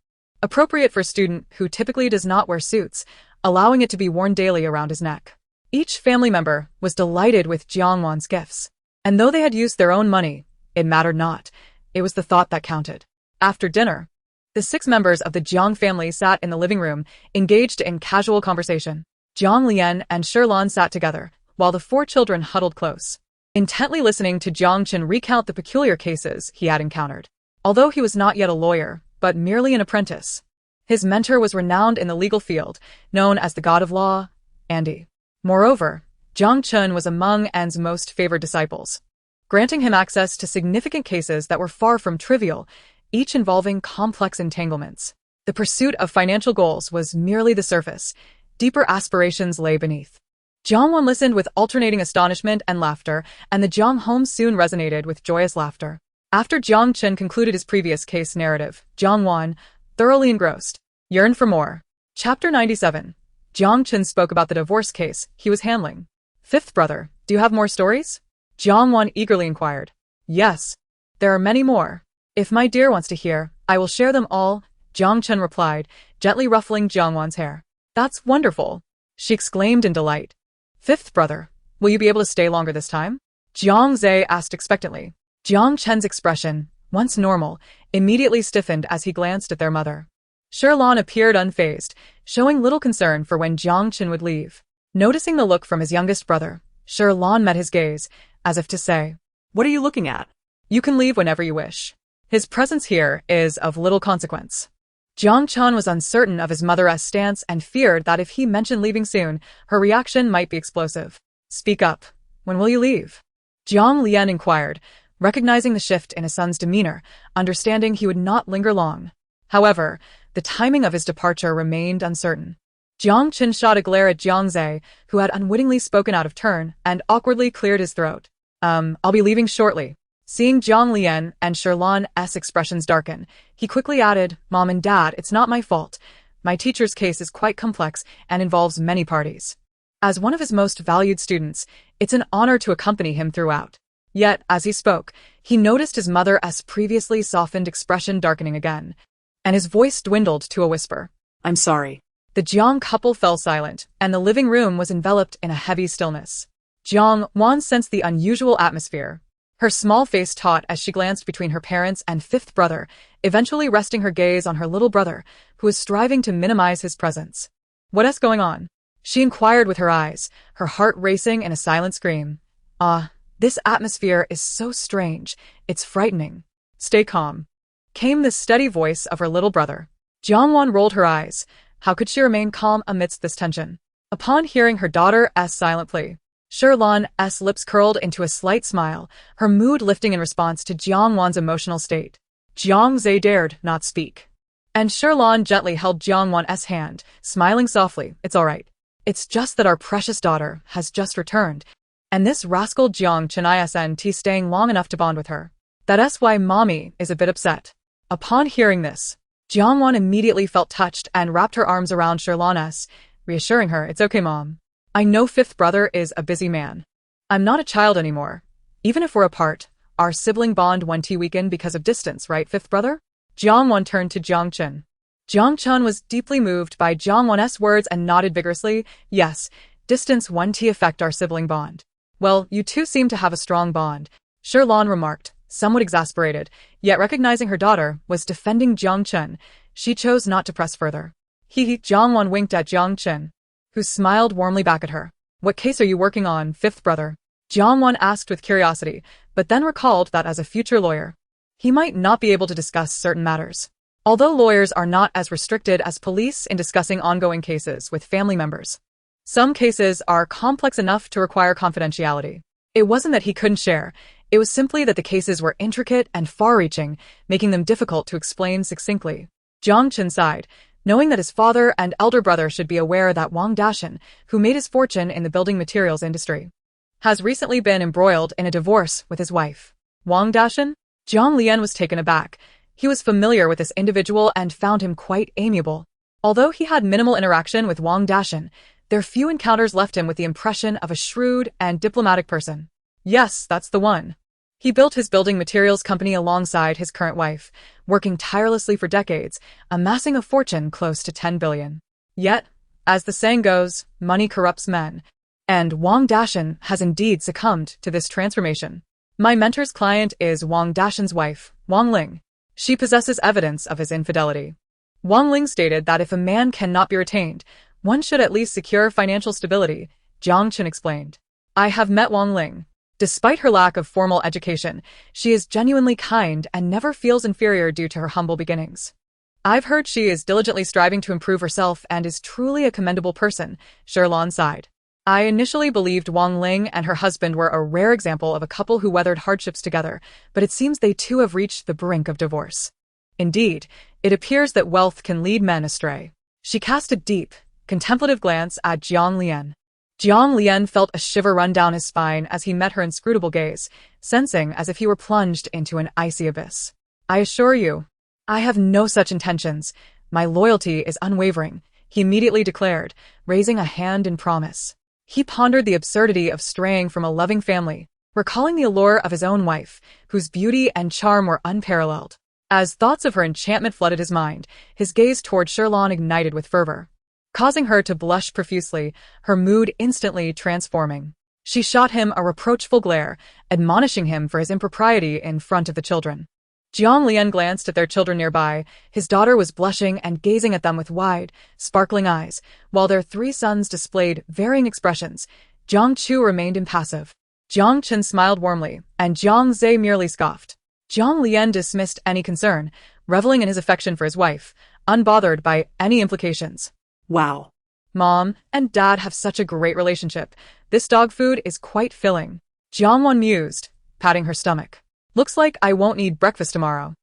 appropriate for a student who typically does not wear suits, allowing it to be worn daily around his neck. Each family member was delighted with Jiang Wan's gifts, and though they had used their own money, it mattered not. It was the thought that counted. After dinner, the 6 members of the Jiang family sat in the living room, engaged in casual conversation. Jiang Lian and Sherlon sat together, while the 4 children huddled close, intently listening to Jiang Chen recount the peculiar cases he had encountered. Although he was not yet a lawyer, but merely an apprentice, his mentor was renowned in the legal field, known as the God of Law, Andy. Moreover, Jiang Chen was among An's most favored disciples, granting him access to significant cases that were far from trivial, each involving complex entanglements. The pursuit of financial goals was merely the surface. Deeper aspirations lay beneath. Jiang Wan listened with alternating astonishment and laughter, and the Jiang home soon resonated with joyous laughter. After Jiang Chen concluded his previous case narrative, Jiang Wan, thoroughly engrossed, yearned for more. Chapter 97. Jiang Chen spoke about the divorce case he was handling. Fifth brother, do you have more stories? Jiang Wan eagerly inquired. Yes, there are many more. If my dear wants to hear, I will share them all, Jiang Chen replied, gently ruffling Jiang Wan's hair. That's wonderful, she exclaimed in delight. Fifth brother, will you be able to stay longer this time? Jiang Zhe asked expectantly. Jiang Chen's expression, once normal, immediately stiffened as he glanced at their mother. Sherlon appeared unfazed, showing little concern for when Jiang Chen would leave. Noticing the look from his youngest brother, Sherlon met his gaze, as if to say, What are you looking at? You can leave whenever you wish. His presence here is of little consequence. Jiang Chen was uncertain of his mother's stance and feared that if he mentioned leaving soon, her reaction might be explosive. Speak up. When will you leave? Jiang Lian inquired, recognizing the shift in his son's demeanor, understanding he would not linger long. However, the timing of his departure remained uncertain. Jiang Chen shot a glare at Jiang Zhe, who had unwittingly spoken out of turn, and awkwardly cleared his throat. I'll be leaving shortly. Seeing Jiang Lian and Sherlon's expressions darken, he quickly added, Mom and Dad, it's not my fault. My teacher's case is quite complex and involves many parties. As one of his most valued students, it's an honor to accompany him throughout. Yet, as he spoke, he noticed his mother's previously softened expression darkening again, and his voice dwindled to a whisper. I'm sorry. The Jiang couple fell silent, and the living room was enveloped in a heavy stillness. Jiang Wan sensed the unusual atmosphere. Her small face taut as she glanced between her parents and fifth brother, eventually resting her gaze on her little brother, who was striving to minimize his presence. What's going on? She inquired with her eyes, her heart racing in a silent scream. This atmosphere is so strange, it's frightening. Stay calm, came the steady voice of her little brother. Jiang Wan rolled her eyes. How could she remain calm amidst this tension? Upon hearing her daughter's silent plea, Sherlan's lips curled into a slight smile, her mood lifting in response to Jiang Wan's emotional state. Jiang Zhe dared not speak. And Sherlan gently held Jiang Wan's hand, smiling softly. It's all right. It's just that our precious daughter has just returned, and this rascal Jiang Chen isn't staying long enough to bond with her. That's why mommy is a bit upset. Upon hearing this, Jiang Wan immediately felt touched and wrapped her arms around Sherlan's, reassuring her, it's okay, Mom. I know fifth brother is a busy man. I'm not a child anymore. Even if we're apart, our sibling bond won't weaken because of distance, right, fifth brother? Jiang Wan turned to Jiang Chen. Jiang Chen was deeply moved by Jiang Wan's words and nodded vigorously. Yes, distance won't affect our sibling bond. Well, you two seem to have a strong bond, Sherlan remarked, somewhat exasperated, yet recognizing her daughter was defending Jiang Chen, she chose not to press further. Jiang Wan winked at Jiang Chen, who smiled warmly back at her. What case are you working on, fifth brother? Jiang Wan asked with curiosity, but then recalled that as a future lawyer, he might not be able to discuss certain matters. Although lawyers are not as restricted as police in discussing ongoing cases with family members, some cases are complex enough to require confidentiality. It wasn't that he couldn't share, it was simply that the cases were intricate and far-reaching, making them difficult to explain succinctly. Jiang Chen sighed, knowing that his father and elder brother should be aware that Wang Dashan, who made his fortune in the building materials industry, has recently been embroiled in a divorce with his wife. Wang Dashan? Jiang Lian was taken aback. He was familiar with this individual and found him quite amiable. Although he had minimal interaction with Wang Dashan, their few encounters left him with the impression of a shrewd and diplomatic person. Yes, that's the one. He built his building materials company alongside his current wife, working tirelessly for decades, amassing a fortune close to 10 billion. Yet, as the saying goes, money corrupts men, and Wang Dashan has indeed succumbed to this transformation. My mentor's client is Wang Dashan's wife, Wang Ling. She possesses evidence of his infidelity. Wang Ling stated that if a man cannot be retained, one should at least secure financial stability, Jiang Chen explained. I have met Wang Ling. Despite her lack of formal education, she is genuinely kind and never feels inferior due to her humble beginnings. I've heard she is diligently striving to improve herself and is truly a commendable person, Sherlan sighed. I initially believed Wang Ling and her husband were a rare example of a couple who weathered hardships together, but it seems they too have reached the brink of divorce. Indeed, it appears that wealth can lead men astray. She cast a deep, contemplative glance at Jiang Lian. Jiang Lian felt a shiver run down his spine as he met her inscrutable gaze, sensing as if he were plunged into an icy abyss. I assure you, I have no such intentions. My loyalty is unwavering, he immediately declared, raising a hand in promise. He pondered the absurdity of straying from a loving family, recalling the allure of his own wife, whose beauty and charm were unparalleled. As thoughts of her enchantment flooded his mind, his gaze toward Sherlan ignited with fervor, causing her to blush profusely, her mood instantly transforming. She shot him a reproachful glare, admonishing him for his impropriety in front of the children. Jiang Lian glanced at their children nearby. His daughter was blushing and gazing at them with wide, sparkling eyes, while their three sons displayed varying expressions. Jiang Chu remained impassive. Jiang Chen smiled warmly, and Jiang Zhe merely scoffed. Jiang Lian dismissed any concern, reveling in his affection for his wife, unbothered by any implications. Wow. Mom and Dad have such a great relationship. This dog food is quite filling. Jiang Wan mused, patting her stomach. Looks like I won't need breakfast tomorrow.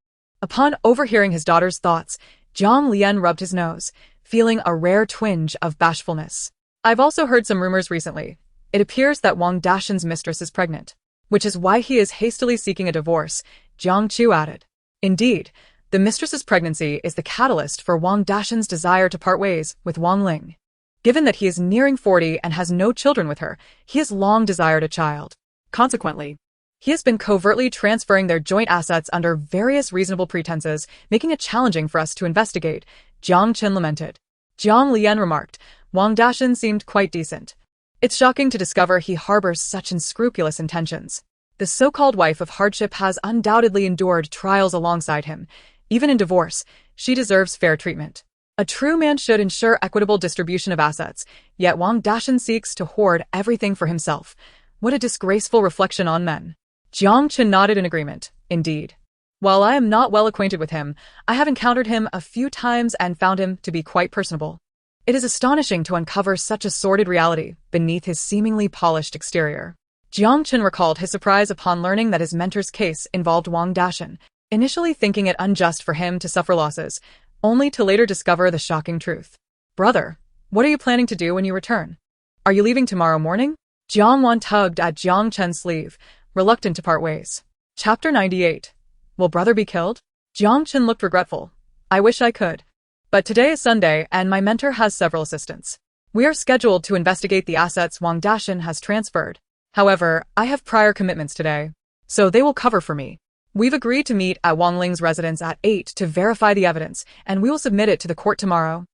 Upon overhearing his daughter's thoughts, Jiang Lian rubbed his nose, feeling a rare twinge of bashfulness. I've also heard some rumors recently. It appears that Wang Dashan's mistress is pregnant, which is why he is hastily seeking a divorce, Jiang Chu added. Indeed, the mistress's pregnancy is the catalyst for Wang Dashan's desire to part ways with Wang Ling. Given that he is nearing 40 and has no children with her, he has long desired a child. Consequently, he has been covertly transferring their joint assets under various reasonable pretenses, making it challenging for us to investigate, Jiang Chen lamented. Jiang Lian remarked, Wang Dashan seemed quite decent. It's shocking to discover he harbors such unscrupulous intentions. The so-called wife of hardship has undoubtedly endured trials alongside him. Even in divorce, she deserves fair treatment. A true man should ensure equitable distribution of assets, yet Wang Dashan seeks to hoard everything for himself. What a disgraceful reflection on men. Jiang Chen nodded in agreement. Indeed. While I am not well acquainted with him, I have encountered him a few times and found him to be quite personable. It is astonishing to uncover such a sordid reality beneath his seemingly polished exterior. Jiang Chen recalled his surprise upon learning that his mentor's case involved Wang Dashan, initially thinking it unjust for him to suffer losses, only to later discover the shocking truth. Brother, what are you planning to do when you return? Are you leaving tomorrow morning? Jiang Wan tugged at Jiang Chen's sleeve, reluctant to part ways. Chapter 98. Will brother be killed? Jiang Chen looked regretful. I wish I could. But today is Sunday and my mentor has several assistants. We are scheduled to investigate the assets Wang Dashan has transferred. However, I have prior commitments today, so they will cover for me. We've agreed to meet at Wang Ling's residence at 8 to verify the evidence, and we will submit it to the court tomorrow.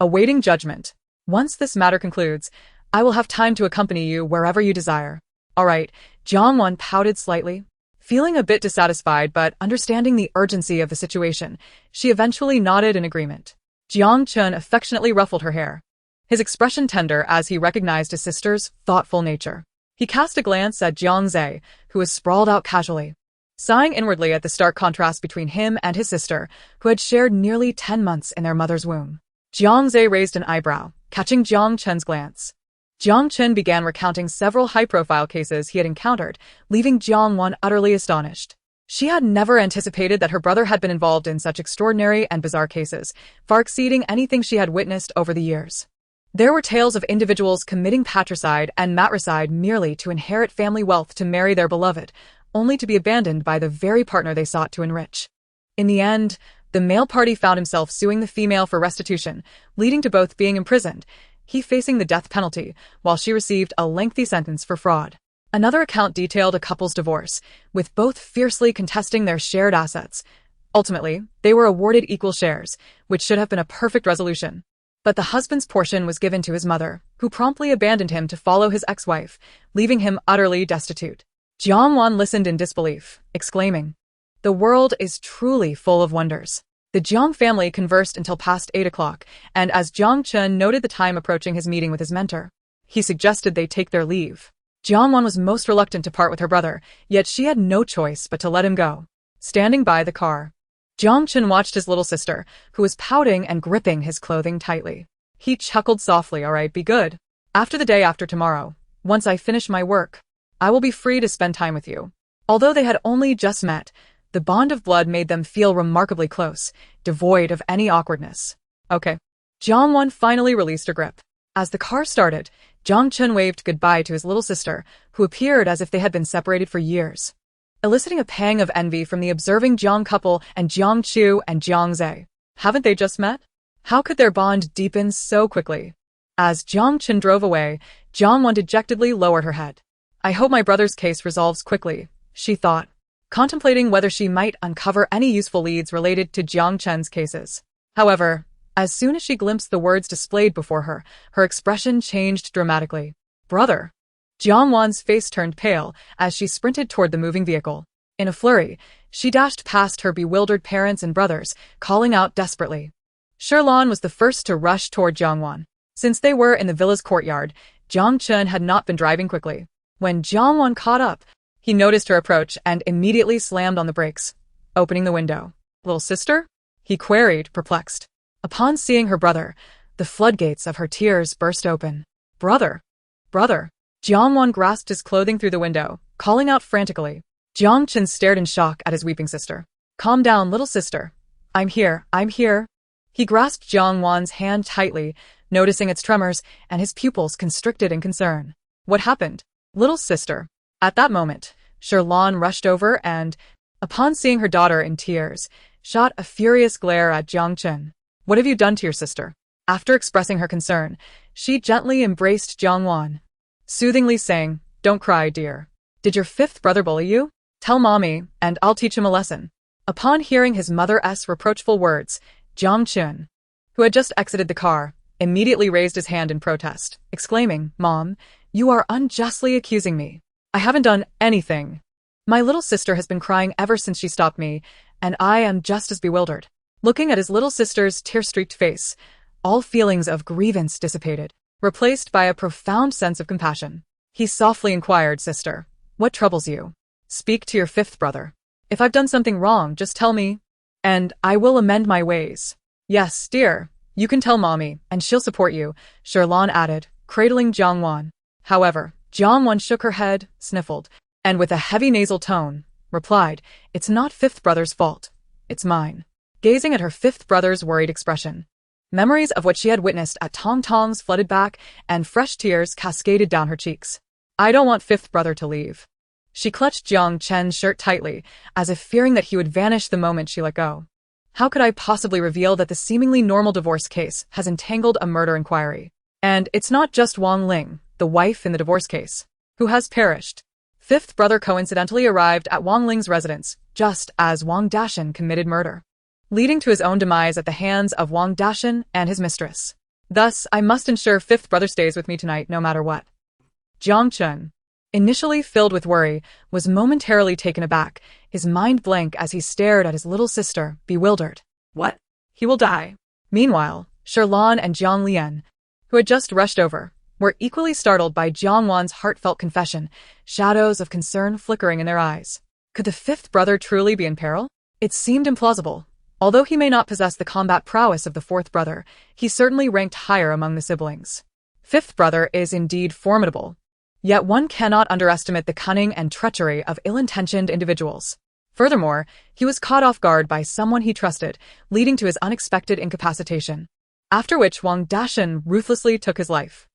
Awaiting judgment. Once this matter concludes, I will have time to accompany you wherever you desire. All right, Jiang Wan pouted slightly. Feeling a bit dissatisfied but understanding the urgency of the situation, she eventually nodded in agreement. Jiang Chen affectionately ruffled her hair, his expression tender as he recognized his sister's thoughtful nature. He cast a glance at Jiang Zhe, who was sprawled out casually, sighing inwardly at the stark contrast between him and his sister, who had shared nearly 10 months in their mother's womb. Jiang Zhe raised an eyebrow, catching Jiang Chen's glance. Jiang Chen began recounting several high-profile cases he had encountered, leaving Jiang Wan utterly astonished. She had never anticipated that her brother had been involved in such extraordinary and bizarre cases, far exceeding anything she had witnessed over the years. There were tales of individuals committing patricide and matricide merely to inherit family wealth to marry their beloved, only to be abandoned by the very partner they sought to enrich. In the end, the male party found himself suing the female for restitution, leading to both being imprisoned, he facing the death penalty, while she received a lengthy sentence for fraud. Another account detailed a couple's divorce, with both fiercely contesting their shared assets. Ultimately, they were awarded equal shares, which should have been a perfect resolution. But the husband's portion was given to his mother, who promptly abandoned him to follow his ex-wife, leaving him utterly destitute. Jiang Wan listened in disbelief, exclaiming, "The world is truly full of wonders." The Jiang family conversed until past 8 o'clock, and as Jiang Chen noted the time approaching his meeting with his mentor, he suggested they take their leave. Jiang Wan was most reluctant to part with her brother, yet she had no choice but to let him go. Standing by the car, Jiang Chen watched his little sister, who was pouting and gripping his clothing tightly. He chuckled softly. All right, be good. After the day after tomorrow, once I finish my work, I will be free to spend time with you. Although they had only just met, the bond of blood made them feel remarkably close, devoid of any awkwardness. Okay. Jiang Wan finally released her grip. As the car started, Jiang Chen waved goodbye to his little sister, who appeared as if they had been separated for years, eliciting a pang of envy from the observing Jiang couple and Jiang Chu and Jiang Zhe. Haven't they just met? How could their bond deepen so quickly? As Jiang Chen drove away, Jiang Wan dejectedly lowered her head. I hope my brother's case resolves quickly, she thought, contemplating whether she might uncover any useful leads related to Jiang Chen's cases. However, as soon as she glimpsed the words displayed before her, her expression changed dramatically. Brother! Jiang Wan's face turned pale as she sprinted toward the moving vehicle. In a flurry, she dashed past her bewildered parents and brothers, calling out desperately. Sherlan was the first to rush toward Jiang Wan. Since they were in the villa's courtyard, Jiang Chen had not been driving quickly. When Jiang Wan caught up, he noticed her approach and immediately slammed on the brakes, opening the window. Little sister? He queried, perplexed. Upon seeing her brother, the floodgates of her tears burst open. Brother! Brother! Jiang Wan grasped his clothing through the window, calling out frantically. Jiang Chen stared in shock at his weeping sister. Calm down, little sister. I'm here, I'm here. He grasped Jiang Wan's hand tightly, noticing its tremors, and his pupils constricted in concern. What happened? Little sister. At that moment, Sherlan rushed over and, upon seeing her daughter in tears, shot a furious glare at Jiang Chen. What have you done to your sister? After expressing her concern, she gently embraced Jiang Wan, soothingly saying, Don't cry, dear. Did your fifth brother bully you? Tell mommy, and I'll teach him a lesson. Upon hearing his mother's reproachful words, Jiang Chen, who had just exited the car, immediately raised his hand in protest, exclaiming, Mom, you are unjustly accusing me. I haven't done anything. My little sister has been crying ever since she stopped me, and I am just as bewildered. Looking at his little sister's tear-streaked face, all feelings of grievance dissipated, replaced by a profound sense of compassion. He softly inquired, Sister, what troubles you? Speak to your fifth brother. If I've done something wrong, just tell me, and I will amend my ways. Yes, dear, You can tell mommy, and she'll support you, Sherlon added, cradling Jiang Wan. However, Jiang Wan shook her head, sniffled, and with a heavy nasal tone, replied, "It's not fifth brother's fault. It's mine." Gazing at her fifth brother's worried expression, memories of what she had witnessed at Tong Tong's flooded back, and fresh tears cascaded down her cheeks. I don't want fifth brother to leave. She clutched Jiang Chen's shirt tightly, as if fearing that he would vanish the moment she let go. How could I possibly reveal that the seemingly normal divorce case has entangled a murder inquiry? And it's not just Wang Ling, the wife in the divorce case, who has perished. Fifth brother coincidentally arrived at Wang Ling's residence, just as Wang Dashan committed murder, leading to his own demise at the hands of Wang Dashan and his mistress. Thus, I must ensure fifth brother stays with me tonight no matter what. Jiang Chen, initially filled with worry, was momentarily taken aback, his mind blank as he stared at his little sister, bewildered. What? He will die. Meanwhile, Sherlon and Jiang Lian, who had just rushed over, were equally startled by Jiang Wan's heartfelt confession, shadows of concern flickering in their eyes. Could the fifth brother truly be in peril? It seemed implausible. Although he may not possess the combat prowess of the fourth brother, he certainly ranked higher among the siblings. Fifth brother is indeed formidable. Yet one cannot underestimate the cunning and treachery of ill-intentioned individuals. Furthermore, he was caught off guard by someone he trusted, leading to his unexpected incapacitation, after which Wang Dashan ruthlessly took his life.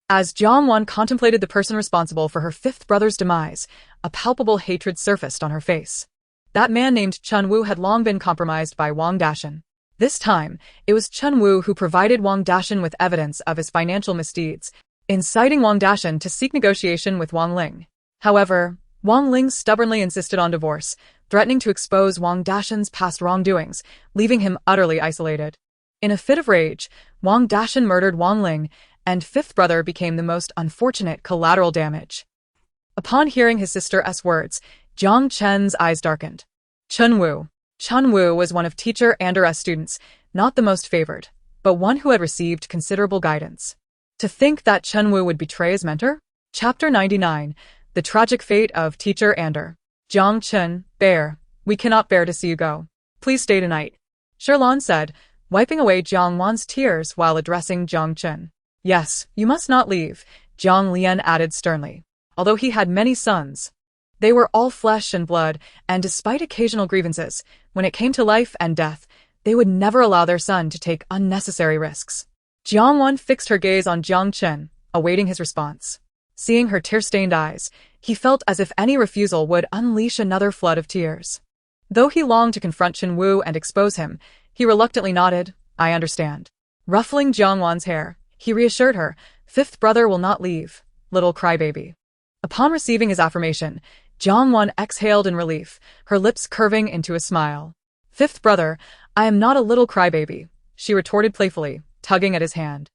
As Jiang Wan contemplated the person responsible for her fifth brother's demise, a palpable hatred surfaced on her face. That man named Chun Wu had long been compromised by Wang Dashan. This time, it was Chun Wu who provided Wang Dashan with evidence of his financial misdeeds, inciting Wang Dashan to seek negotiation with Wang Ling. However, Wang Ling stubbornly insisted on divorce, threatening to expose Wang Dashan's past wrongdoings, leaving him utterly isolated. In a fit of rage, Wang Dashan murdered Wang Ling, and fifth brother became the most unfortunate collateral damage. Upon hearing his sister's words, Jiang Chen's eyes darkened. Chun Wu. Chun Wu was one of teacher Ander's students, not the most favored, but one who had received considerable guidance. To think that Chun Wu would betray his mentor? Chapter 99. The Tragic Fate of Teacher Ander. Jiang Chen, bear. We cannot bear to see you go. Please stay tonight, Sherlon said, wiping away Jiang Wan's tears while addressing Jiang Chen. Yes, you must not leave, Jiang Lian added sternly. Although he had many sons, they were all flesh and blood, and despite occasional grievances, when it came to life and death, they would never allow their son to take unnecessary risks. Jiang Wan fixed her gaze on Jiang Chen, awaiting his response. Seeing her tear-stained eyes, he felt as if any refusal would unleash another flood of tears. Though he longed to confront Chun Wu and expose him, he reluctantly nodded, I understand. Ruffling Jiang Wan's hair, he reassured her, fifth brother will not leave, little crybaby. Upon receiving his affirmation, Jiang Wan exhaled in relief, her lips curving into a smile. Fifth brother, I am not a little crybaby, she retorted playfully, tugging at his hand.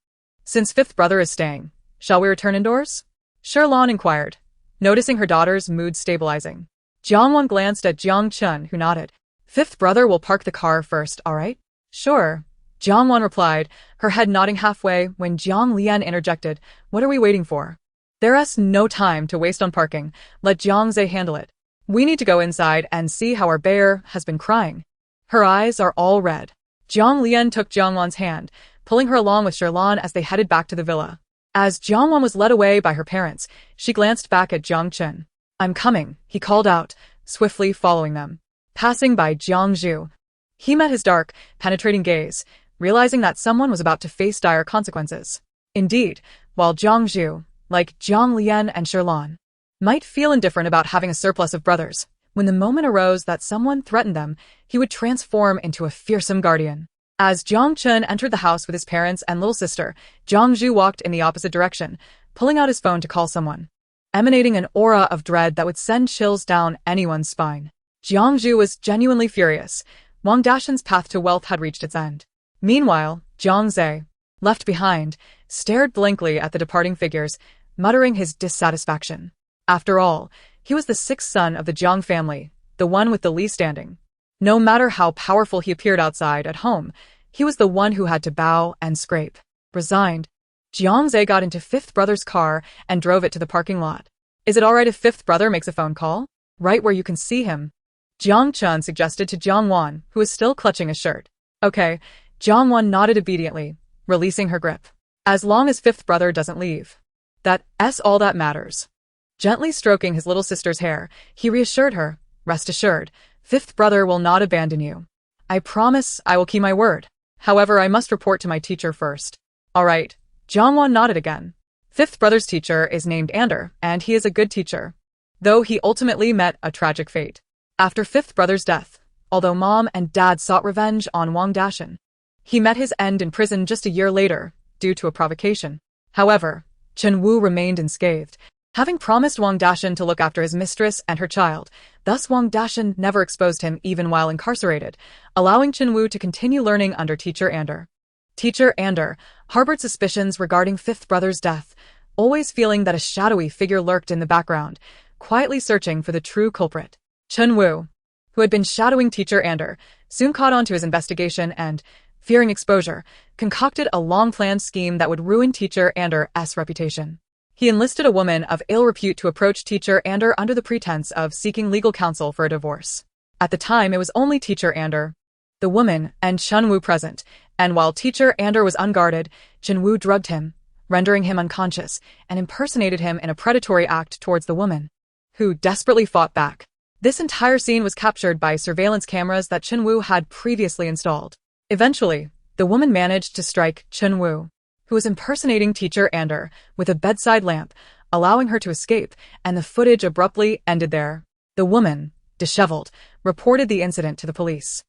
Since fifth brother is staying, shall we return indoors? Sherlon inquired, noticing her daughter's mood stabilizing. Jiang Wan glanced at Jiang Chen, who nodded. Fifth brother will park the car first, all right? Sure, Jiang Wan replied, her head nodding halfway when Jiang Lian interjected, what are we waiting for? There's no time to waste on parking, let Jiang Zhe handle it. We need to go inside and see how our bear has been crying. Her eyes are all red. Jiang Lian took Jiang Wan's hand, pulling her along with Sherlon as they headed back to the villa. As Jiang Wan was led away by her parents, she glanced back at Jiang Chen. I'm coming, he called out, swiftly following them. Passing by Jiang Zhu, he met his dark, penetrating gaze, realizing that someone was about to face dire consequences. Indeed, while Jiang Zhu, like Jiang Lian and Sherlon, might feel indifferent about having a surplus of brothers, when the moment arose that someone threatened them, he would transform into a fearsome guardian. As Jiang Chen entered the house with his parents and little sister, Jiang Zhu walked in the opposite direction, pulling out his phone to call someone, emanating an aura of dread that would send chills down anyone's spine. Jiang Zhu was genuinely furious. Wang Dashan's path to wealth had reached its end. Meanwhile, Jiang Zhe, left behind, stared blankly at the departing figures, muttering his dissatisfaction. After all, he was the sixth son of the Jiang family, the one with the least standing. No matter how powerful he appeared outside at home, he was the one who had to bow and scrape. Resigned, Jiang Zhe got into fifth brother's car and drove it to the parking lot. Is it alright if fifth brother makes a phone call? Right where you can see him? Jiang Chen suggested to Jiang Wan, who was still clutching his shirt. Okay, Jiang Wan nodded obediently, releasing her grip. As long as fifth brother doesn't leave. That's all that matters. Gently stroking his little sister's hair, he reassured her, rest assured, fifth brother will not abandon you. I promise I will keep my word. However, I must report to my teacher first. All right. Jiang Wan nodded again. Fifth brother's teacher is named Ander, and he is a good teacher. Though he ultimately met a tragic fate. After fifth brother's death, although mom and dad sought revenge on Wang Dashan, he met his end in prison just a year later, due to a provocation. However, Chen Wu remained unscathed, having promised Wang Dashan to look after his mistress and her child. Thus Wang Dashan never exposed him even while incarcerated, allowing Chen Wu to continue learning under Teacher Ander. Teacher Ander harbored suspicions regarding fifth brother's death, always feeling that a shadowy figure lurked in the background, quietly searching for the true culprit. Chen Wu, who had been shadowing Teacher Ander, soon caught on to his investigation and, fearing exposure, concocted a long-planned scheme that would ruin Teacher Ander's reputation. He enlisted a woman of ill repute to approach Teacher Ander under the pretense of seeking legal counsel for a divorce. At the time, it was only Teacher Ander, the woman, and Chen Wu present, and while Teacher Ander was unguarded, Chen Wu drugged him, rendering him unconscious, and impersonated him in a predatory act towards the woman, who desperately fought back. This entire scene was captured by surveillance cameras that Chen Wu had previously installed. Eventually, the woman managed to strike Chen Wu, who was impersonating Teacher Ander, with a bedside lamp, allowing her to escape, and the footage abruptly ended there. The woman, disheveled, reported the incident to the police,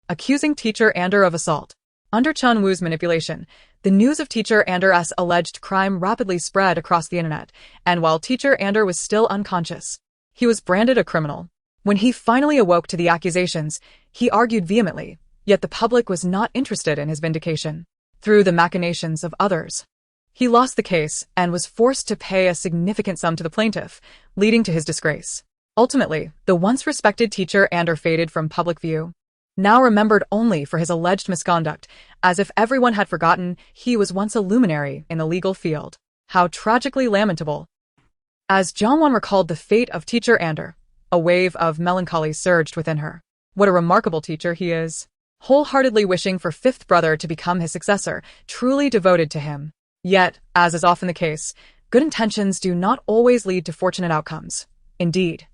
accusing Teacher Ander of assault. Under Chen Wu's manipulation, the news of Teacher Ander's alleged crime rapidly spread across the internet, and while Teacher Ander was still unconscious, he was branded a criminal. When he finally awoke to the accusations, he argued vehemently, yet the public was not interested in his vindication. Through the machinations of others, he lost the case and was forced to pay a significant sum to the plaintiff, leading to his disgrace. Ultimately, the once respected Teacher Ander faded from public view, now remembered only for his alleged misconduct, as if everyone had forgotten he was once a luminary in the legal field. How tragically lamentable. As Jiang Wan recalled the fate of Teacher Ander, a wave of melancholy surged within her. What a remarkable teacher he is. Wholeheartedly wishing for fifth brother to become his successor, truly devoted to him. Yet, as is often the case, good intentions do not always lead to fortunate outcomes. Indeed,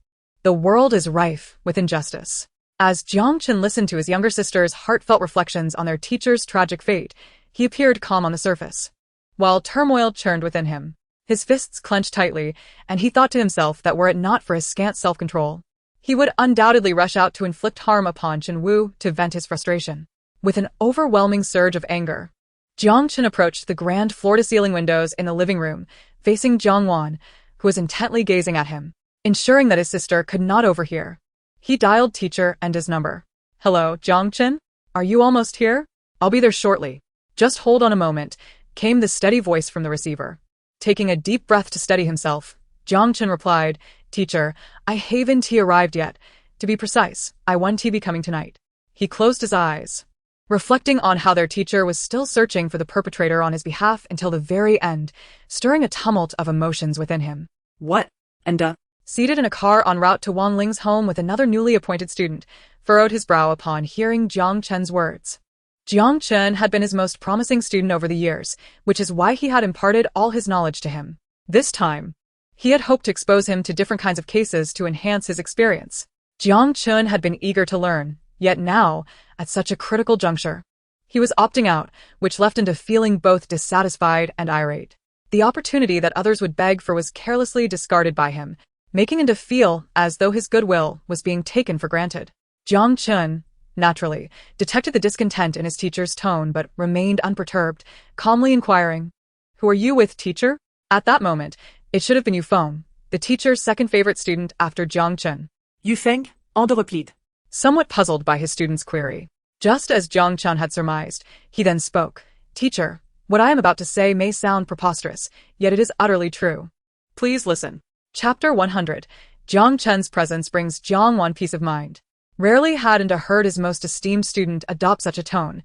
the world is rife with injustice. As Jiang Chen listened to his younger sister's heartfelt reflections on their teacher's tragic fate, he appeared calm on the surface, while turmoil churned within him. His fists clenched tightly, and he thought to himself that were it not for his scant self-control, he would undoubtedly rush out to inflict harm upon Chen Wu to vent his frustration. With an overwhelming surge of anger, Jiang Chen approached the grand floor-to-ceiling windows in the living room, facing Jiang Wan, who was intently gazing at him. Ensuring that his sister could not overhear, he dialed Teacher Ander's number. Hello, Jiang Chen? Are you almost here? I'll be there shortly. Just hold on a moment, came the steady voice from the receiver. Taking a deep breath to steady himself, Jiang Chen replied, Teacher, I haven't arrived yet. To be precise, I won't be coming tonight. He closed his eyes, reflecting on how their teacher was still searching for the perpetrator on his behalf until the very end, stirring a tumult of emotions within him. What? And, Seated in a car en route to Wang Ling's home with another newly appointed student, furrowed his brow upon hearing Jiang Chen's words. Jiang Chen had been his most promising student over the years, which is why he had imparted all his knowledge to him. This time, he had hoped to expose him to different kinds of cases to enhance his experience. Jiang Chen had been eager to learn, yet now, at such a critical juncture, he was opting out, which left him to feeling both dissatisfied and irate. The opportunity that others would beg for was carelessly discarded by him, making him to feel as though his goodwill was being taken for granted. Jiang Chen, naturally, detected the discontent in his teacher's tone but remained unperturbed, calmly inquiring, Who are you with, teacher? At that moment, it should have been Yufeng, the teacher's second favorite student after Jiang Chen. Yufeng? Ander replied. Somewhat puzzled by his student's query. Just as Jiang Chen had surmised, he then spoke. Teacher, what I am about to say may sound preposterous, yet it is utterly true. Please listen. Chapter 100. Jiang Chen's presence brings Jiang Wan peace of mind. Rarely had Anda heard his most esteemed student adopt such a tone,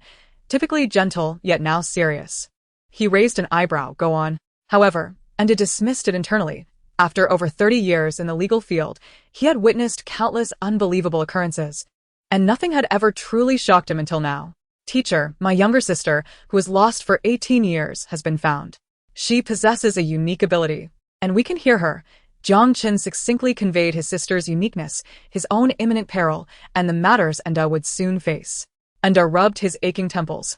typically gentle yet now serious. He raised an eyebrow. Go on. However, Anda dismissed it internally. After over 30 years in the legal field, he had witnessed countless unbelievable occurrences, and nothing had ever truly shocked him until now. Teacher, my younger sister, who was lost for 18 years, has been found. She possesses a unique ability, and we can hear her. Jiang Chen succinctly conveyed his sister's uniqueness, his own imminent peril, and the matters Enda would soon face. Enda rubbed his aching temples,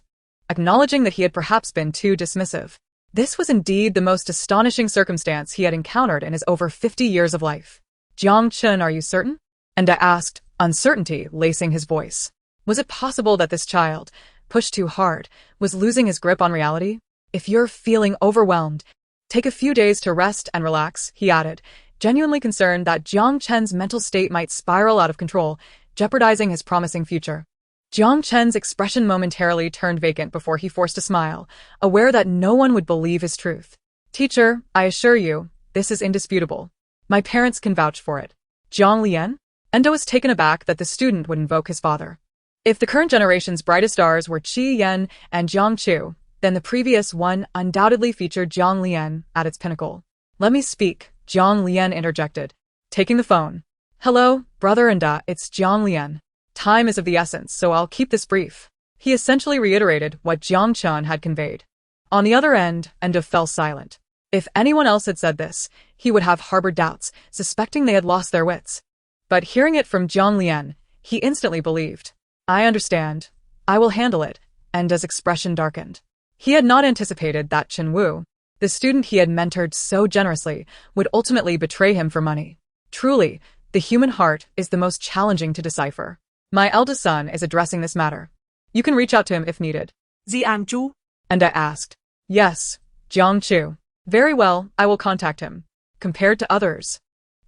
acknowledging that he had perhaps been too dismissive. This was indeed the most astonishing circumstance he had encountered in his over 50 years of life. Jiang Chen, are you certain? Enda asked, uncertainty lacing his voice. Was it possible that this child, pushed too hard, was losing his grip on reality? If you're feeling overwhelmed, take a few days to rest and relax, he added, genuinely concerned that Jiang Chen's mental state might spiral out of control, jeopardizing his promising future. Jiang Chen's expression momentarily turned vacant before he forced a smile, aware that no one would believe his truth. Teacher, I assure you, this is indisputable. My parents can vouch for it. Jiang Lian? Endo was taken aback that the student would invoke his father. If the current generation's brightest stars were Qi Yan and Jiang Chu, then the previous one undoubtedly featured Jiang Lian at its pinnacle. Let me speak, Jiang Lian interjected, taking the phone. Hello, brother Enda, it's Jiang Lian. Time is of the essence, so I'll keep this brief. He essentially reiterated what Jiang Chen had conveyed. On the other end, Enda fell silent. If anyone else had said this, he would have harbored doubts, suspecting they had lost their wits. But hearing it from Jiang Lian, he instantly believed. I understand. I will handle it, Enda's expression darkened. He had not anticipated that Chen Wu, the student he had mentored so generously, would ultimately betray him for money. Truly, the human heart is the most challenging to decipher. My eldest son is addressing this matter. You can reach out to him if needed. Jiang Chu? Enda asked. Yes, Jiang Chu. Very well, I will contact him. Compared to others,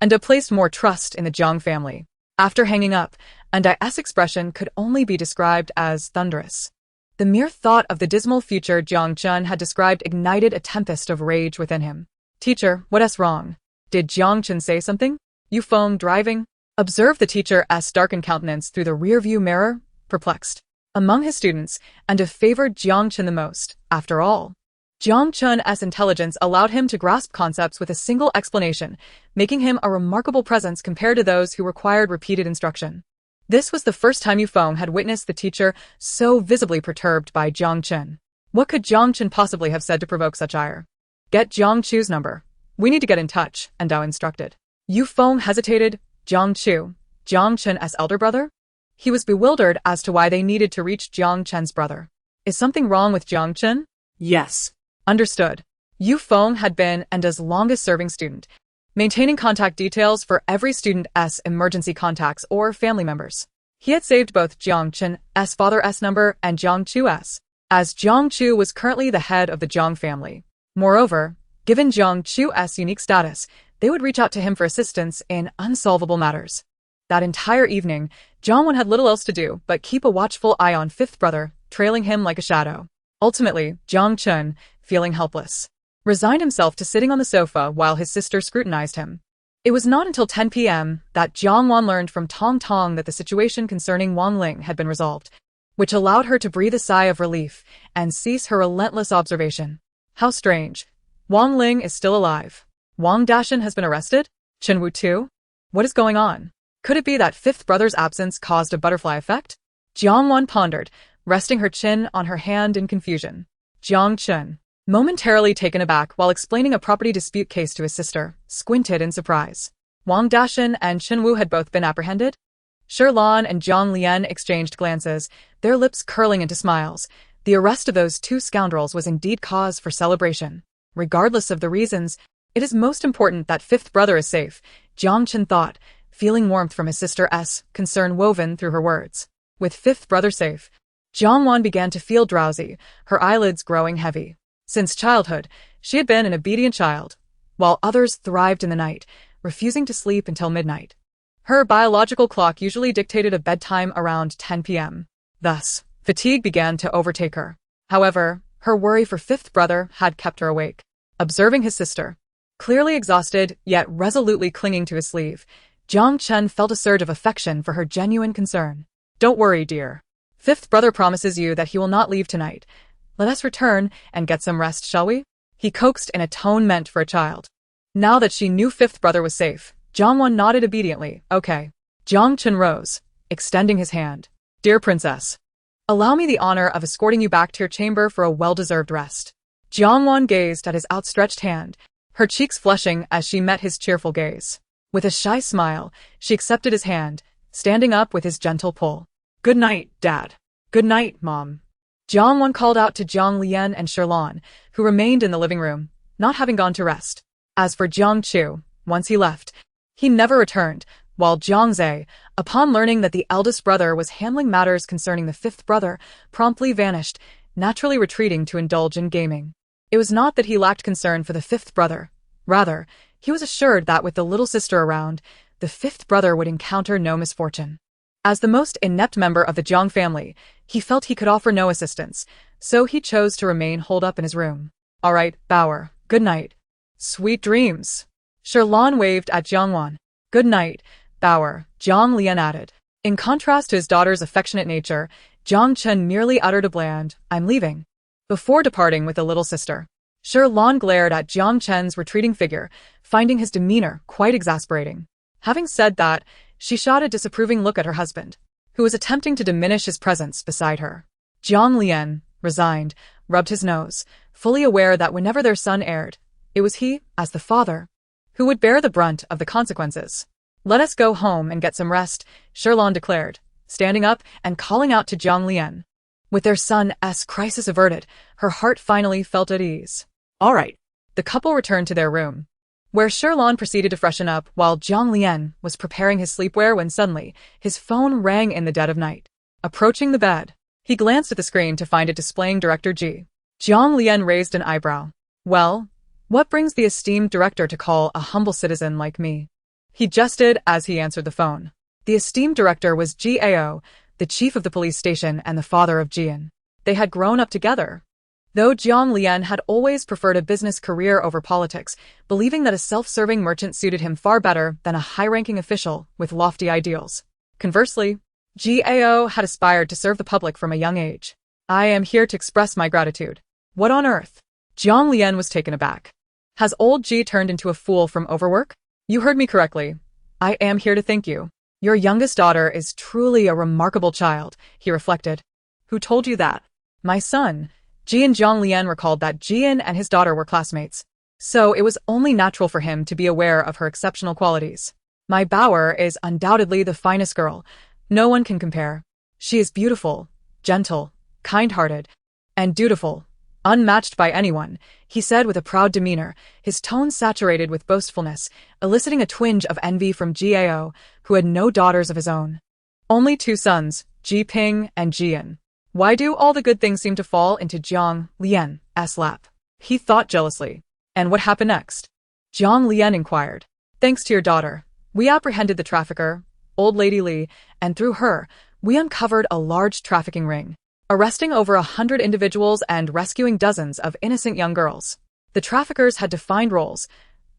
Enda placed more trust in the Jiang family. After hanging up, Enda's expression could only be described as thunderous. The mere thought of the dismal future Jiang Chen had described ignited a tempest of rage within him. Teacher, what's wrong? Did Jiang Chen say something? You phone driving? Observed the teacher's darkened countenance through the rear-view mirror, perplexed. Among his students, Enda favored Jiang Chen the most, after all. Jiang Chen's intelligence allowed him to grasp concepts with a single explanation, making him a remarkable presence compared to those who required repeated instruction. This was the first time Yufeng had witnessed the teacher so visibly perturbed by Jiang Chen. What could Jiang Chen possibly have said to provoke such ire? Get Jiang Chu's number. We need to get in touch, Endao instructed. Yufeng hesitated. Jiang Chu, Jiang Chen's elder brother? He was bewildered as to why they needed to reach Jiang Chen's brother. Is something wrong with Jiang Chen? Yes. Understood. Yufeng had been Enda's longest-serving student, maintaining contact details for every student's emergency contacts or family members. He had saved both Jiang Chen's father's number and Jiang Chu's, as Jiang Chu was currently the head of the Jiang family. Moreover, given Jiang Chu's unique status, they would reach out to him for assistance in unsolvable matters. That entire evening, Jiang Wan had little else to do but keep a watchful eye on fifth brother, trailing him like a shadow. Ultimately, Jiang Chen, feeling helpless, resigned himself to sitting on the sofa while his sister scrutinized him. It was not until 10 p.m. that Jiang Wan learned from Tong Tong that the situation concerning Wang Ling had been resolved, which allowed her to breathe a sigh of relief and cease her relentless observation. How strange. Wang Ling is still alive. Wang Dashan has been arrested? Chen Wu too? What is going on? Could it be that fifth brother's absence caused a butterfly effect? Jiang Wan pondered, resting her chin on her hand in confusion. Jiang Chen, momentarily taken aback while explaining a property dispute case to his sister, squinted in surprise. Wang Dashan and Chen Wu had both been apprehended? Shi Lan and Zhang Lian exchanged glances, their lips curling into smiles. The arrest of those two scoundrels was indeed cause for celebration. Regardless of the reasons, it is most important that fifth brother is safe, Jiang Chen thought, feeling warmth from his sister's concern woven through her words. With fifth brother safe, Jiang Wan began to feel drowsy, her eyelids growing heavy. Since childhood, she had been an obedient child, while others thrived in the night, refusing to sleep until midnight. Her biological clock usually dictated a bedtime around 10 p.m. Thus, fatigue began to overtake her. However, her worry for fifth brother had kept her awake. Observing his sister, clearly exhausted yet resolutely clinging to his sleeve, Jiang Chen felt a surge of affection for her genuine concern. Don't worry, dear. Fifth brother promises you that he will not leave tonight. Let us return and get some rest, shall we? He coaxed in a tone meant for a child. Now that she knew fifth brother was safe, Jiang Wan nodded obediently. Okay. Jiang Chen rose, extending his hand. Dear princess. Allow me the honor of escorting you back to your chamber for a well-deserved rest. Jiang Wan gazed at his outstretched hand, her cheeks flushing as she met his cheerful gaze. With a shy smile, she accepted his hand, standing up with his gentle pull. Good night, Dad. Good night, Mom. Jiang Wan called out to Jiang Lian and Sherlan, who remained in the living room, not having gone to rest. As for Jiang Chu, once he left, he never returned, while Jiang Zhe, upon learning that the eldest brother was handling matters concerning the fifth brother, promptly vanished, naturally retreating to indulge in gaming. It was not that he lacked concern for the fifth brother. Rather, he was assured that with the little sister around, the fifth brother would encounter no misfortune. As the most inept member of the Jiang family, he felt he could offer no assistance, so he chose to remain holed up in his room. All right, Bauer, good night. Sweet dreams. Sherlan waved at Jiang Wan. Good night, Bauer, Jiang Lian added. In contrast to his daughter's affectionate nature, Jiang Chen merely uttered a bland, I'm leaving, before departing with the little sister. Sherlan glared at Jiang Chen's retreating figure, finding his demeanor quite exasperating. Having said that, she shot a disapproving look at her husband, who was attempting to diminish his presence beside her. Jiang Lian, resigned, rubbed his nose, fully aware that whenever their son erred, it was he, as the father, who would bear the brunt of the consequences. Let us go home and get some rest, Sherlan declared, standing up and calling out to Jiang Lian. With their son's crisis averted, her heart finally felt at ease. All right. The couple returned to their room, where Sherlan proceeded to freshen up while Jiang Lian was preparing his sleepwear when suddenly, his phone rang in the dead of night. Approaching the bed, he glanced at the screen to find it displaying Director Ji. Jiang Lian raised an eyebrow. Well, what brings the esteemed director to call a humble citizen like me? He jested as he answered the phone. The esteemed director was Gao, the chief of the police station and the father of Jian. They had grown up together. Though Jiang Lian had always preferred a business career over politics, believing that a self-serving merchant suited him far better than a high-ranking official with lofty ideals. Conversely, Gao had aspired to serve the public from a young age. I am here to express my gratitude. What on earth? Jiang Lian was taken aback. Has old Ji turned into a fool from overwork? You heard me correctly. I am here to thank you. Your youngest daughter is truly a remarkable child, he reflected. Who told you that? My son. Ji and Jiang Lian recalled that Jian and his daughter were classmates, so it was only natural for him to be aware of her exceptional qualities. My Bauer is undoubtedly the finest girl. No one can compare. She is beautiful, gentle, kind-hearted, and dutiful, unmatched by anyone, he said with a proud demeanor, his tone saturated with boastfulness, eliciting a twinge of envy from Gao, who had no daughters of his own. Only two sons, Ji Ping and Jian. Why do all the good things seem to fall into Jiang Lian's lap? He thought jealously. And what happened next? Jiang Lian inquired. Thanks to your daughter, we apprehended the trafficker, old lady Li, and through her, we uncovered a large trafficking ring, arresting over 100 individuals and rescuing dozens of innocent young girls. The traffickers had defined roles.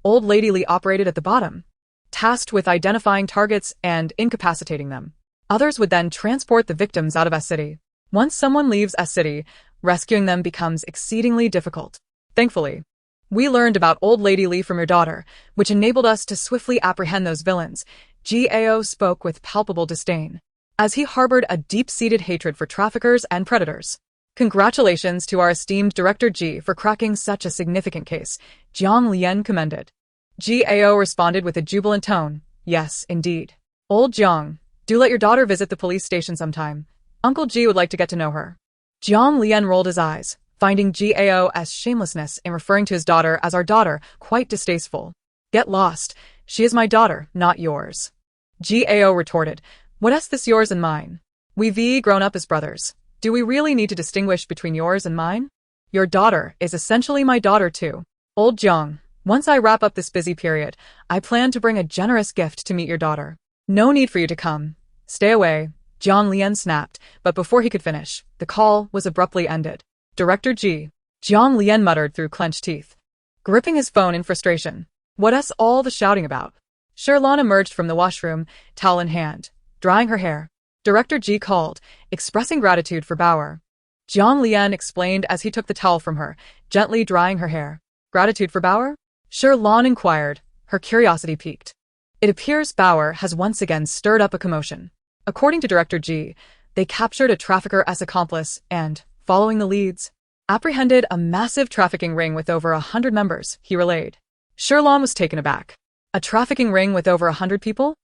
Old lady Li operated at the bottom, tasked with identifying targets and incapacitating them. Others would then transport the victims out of a city. Once someone leaves a city, rescuing them becomes exceedingly difficult. Thankfully, we learned about old lady Li from your daughter, which enabled us to swiftly apprehend those villains. Gao spoke with palpable disdain, as he harbored a deep-seated hatred for traffickers and predators. Congratulations to our esteemed Director Ji for cracking such a significant case, Jiang Lian commended. Gao responded with a jubilant tone. Yes, indeed. Old Jiang, do let your daughter visit the police station sometime. Uncle Ji would like to get to know her. Jiang Lian rolled his eyes, finding Gao's shamelessness in referring to his daughter as our daughter quite distasteful. Get lost. She is my daughter, not yours. Gao retorted. What is this yours and mine? We've grown up as brothers. Do we really need to distinguish between yours and mine? Your daughter is essentially my daughter too. Old Jiang, once I wrap up this busy period, I plan to bring a generous gift to meet your daughter. No need for you to come. Stay away. Jiang Lian snapped, but before he could finish, the call was abruptly ended. Director Ji. Jiang Lian muttered through clenched teeth, gripping his phone in frustration. What's all the shouting about? Sherlan emerged from the washroom, towel in hand, drying her hair. Director Ji called, expressing gratitude for Bauer. Jiang Lian explained as he took the towel from her, gently drying her hair. Gratitude for Bauer? Sherlan inquired, her curiosity piqued. It appears Bauer has once again stirred up a commotion. According to Director Ji, they captured a trafficker's accomplice and, following the leads, apprehended a massive trafficking ring with over 100 members, he relayed. Sherlon was taken aback. A trafficking ring with over 100 people?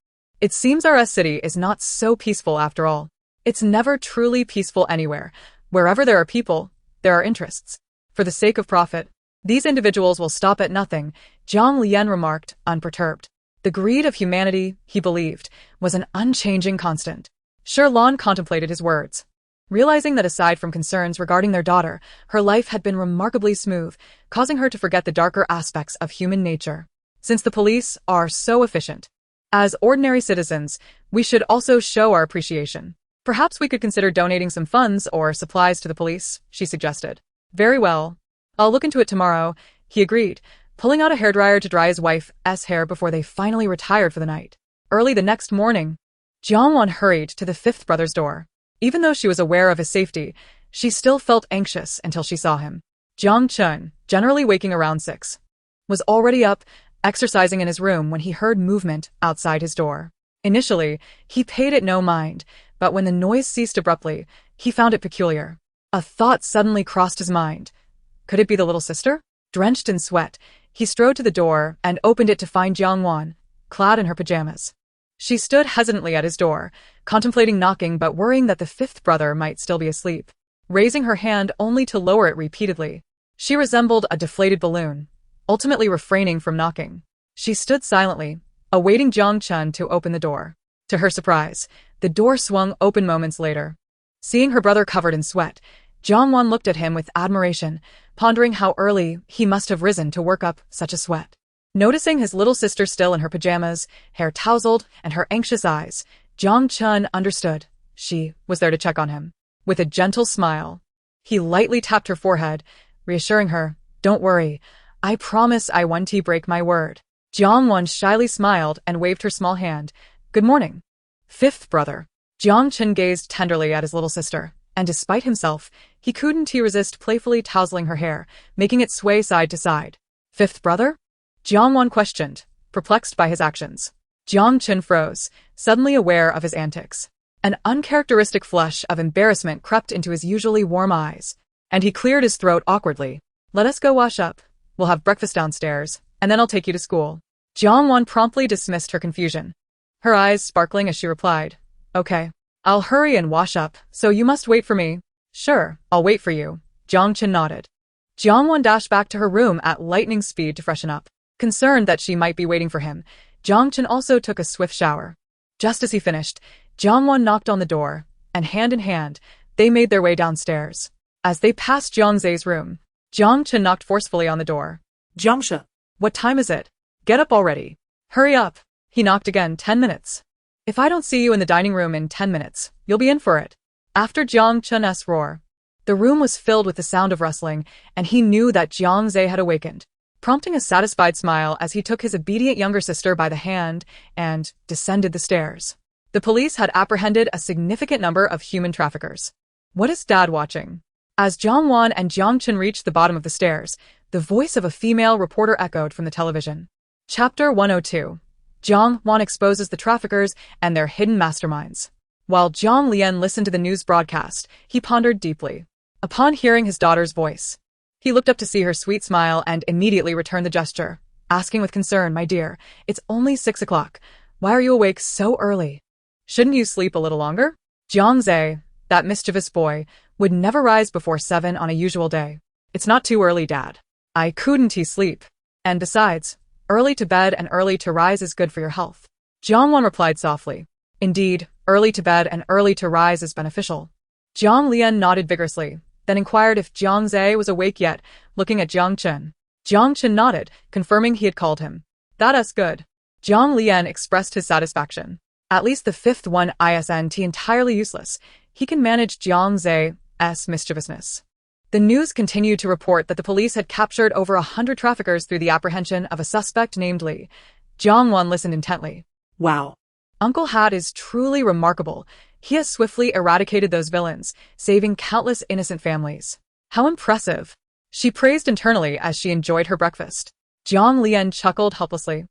It seems our city is not so peaceful after all. It's never truly peaceful anywhere. Wherever there are people, there are interests. For the sake of profit, these individuals will stop at nothing, Jiang Lian remarked, unperturbed. The greed of humanity, he believed, was an unchanging constant. Sherlon contemplated his words, realizing that aside from concerns regarding their daughter, her life had been remarkably smooth, causing her to forget the darker aspects of human nature. Since the police are so efficient, as ordinary citizens, we should also show our appreciation. Perhaps we could consider donating some funds or supplies to the police, she suggested. Very well. I'll look into it tomorrow, he agreed, pulling out a hairdryer to dry his wife's hair before they finally retired for the night. Early the next morning, Jiang Wan hurried to the fifth brother's door. Even though she was aware of his safety, she still felt anxious until she saw him. Jiang Chun, generally waking around 6, was already up, exercising in his room when he heard movement outside his door. Initially, he paid it no mind, but when the noise ceased abruptly, he found it peculiar. A thought suddenly crossed his mind. Could it be the little sister? Drenched in sweat, he strode to the door and opened it to find Jiang Wan, clad in her pajamas. She stood hesitantly at his door, contemplating knocking but worrying that the fifth brother might still be asleep, raising her hand only to lower it repeatedly. She resembled a deflated balloon, ultimately refraining from knocking. She stood silently, awaiting Jiang Chun to open the door. To her surprise, the door swung open moments later. Seeing her brother covered in sweat, Jiang Wan looked at him with admiration, pondering how early he must have risen to work up such a sweat. Noticing his little sister still in her pajamas, hair tousled, and her anxious eyes, Jiang Chun understood. She was there to check on him. With a gentle smile, he lightly tapped her forehead, reassuring her, "Don't worry. I promise I won't break my word." Jiang Wan shyly smiled and waved her small hand. "Good morning." Fifth brother. Jiang Chun gazed tenderly at his little sister, and despite himself, he couldn't resist playfully tousling her hair, making it sway side to side. "Fifth brother?" Jiang Wan questioned, perplexed by his actions. Jiang Chun froze, suddenly aware of his antics. An uncharacteristic flush of embarrassment crept into his usually warm eyes, and he cleared his throat awkwardly. "Let us go wash up. We'll have breakfast downstairs, and then I'll take you to school." Jiang Wan promptly dismissed her confusion, her eyes sparkling as she replied, "Okay. I'll hurry and wash up, so you must wait for me." "Sure, I'll wait for you." Jiang Chun nodded. Jiang Wan dashed back to her room at lightning speed to freshen up. Concerned that she might be waiting for him, Jiang Chun also took a swift shower. Just as he finished, Jiang Wan knocked on the door, and hand in hand, they made their way downstairs. As they passed Jiang Zhe's room, Jiang Chun knocked forcefully on the door. Jiang Shi. "What time is it? Get up already. Hurry up." He knocked again. 10 minutes. "If I don't see you in the dining room in 10 minutes, you'll be in for it." After Jiang Chun's roar, the room was filled with the sound of rustling, and he knew that Jiang Zhe had awakened, prompting a satisfied smile as he took his obedient younger sister by the hand and descended the stairs. The police had apprehended a significant number of human traffickers. "What is Dad watching?" As Jiang Wan and Jiang Chun reached the bottom of the stairs, the voice of a female reporter echoed from the television. Chapter 102. Jiang Wan exposes the traffickers and their hidden masterminds. While Jiang Lian listened to the news broadcast, he pondered deeply. Upon hearing his daughter's voice, he looked up to see her sweet smile and immediately returned the gesture, asking with concern, "My dear, it's only 6 o'clock. Why are you awake so early? Shouldn't you sleep a little longer?" Jiang Zhe, that mischievous boy, would never rise before 7 on a usual day. "It's not too early, Dad. I couldn't sleep. And besides, early to bed and early to rise is good for your health." Jiang Wan replied softly. "Indeed, early to bed and early to rise is beneficial." Jiang Lian nodded vigorously, then inquired if Jiang Zhe was awake yet, looking at Jiang Chun. Jiang Chun nodded, confirming he had called him. "That's good." Jiang Lian expressed his satisfaction. At least the fifth one isn't entirely useless. He can manage Jiang Zhe's mischievousness. The news continued to report that the police had captured over 100 traffickers through the apprehension of a suspect named Li. Jiang Wan listened intently. Wow. Uncle Hat is truly remarkable. He has swiftly eradicated those villains, saving countless innocent families. How impressive! She praised internally as she enjoyed her breakfast. Jiang Lian chuckled helplessly.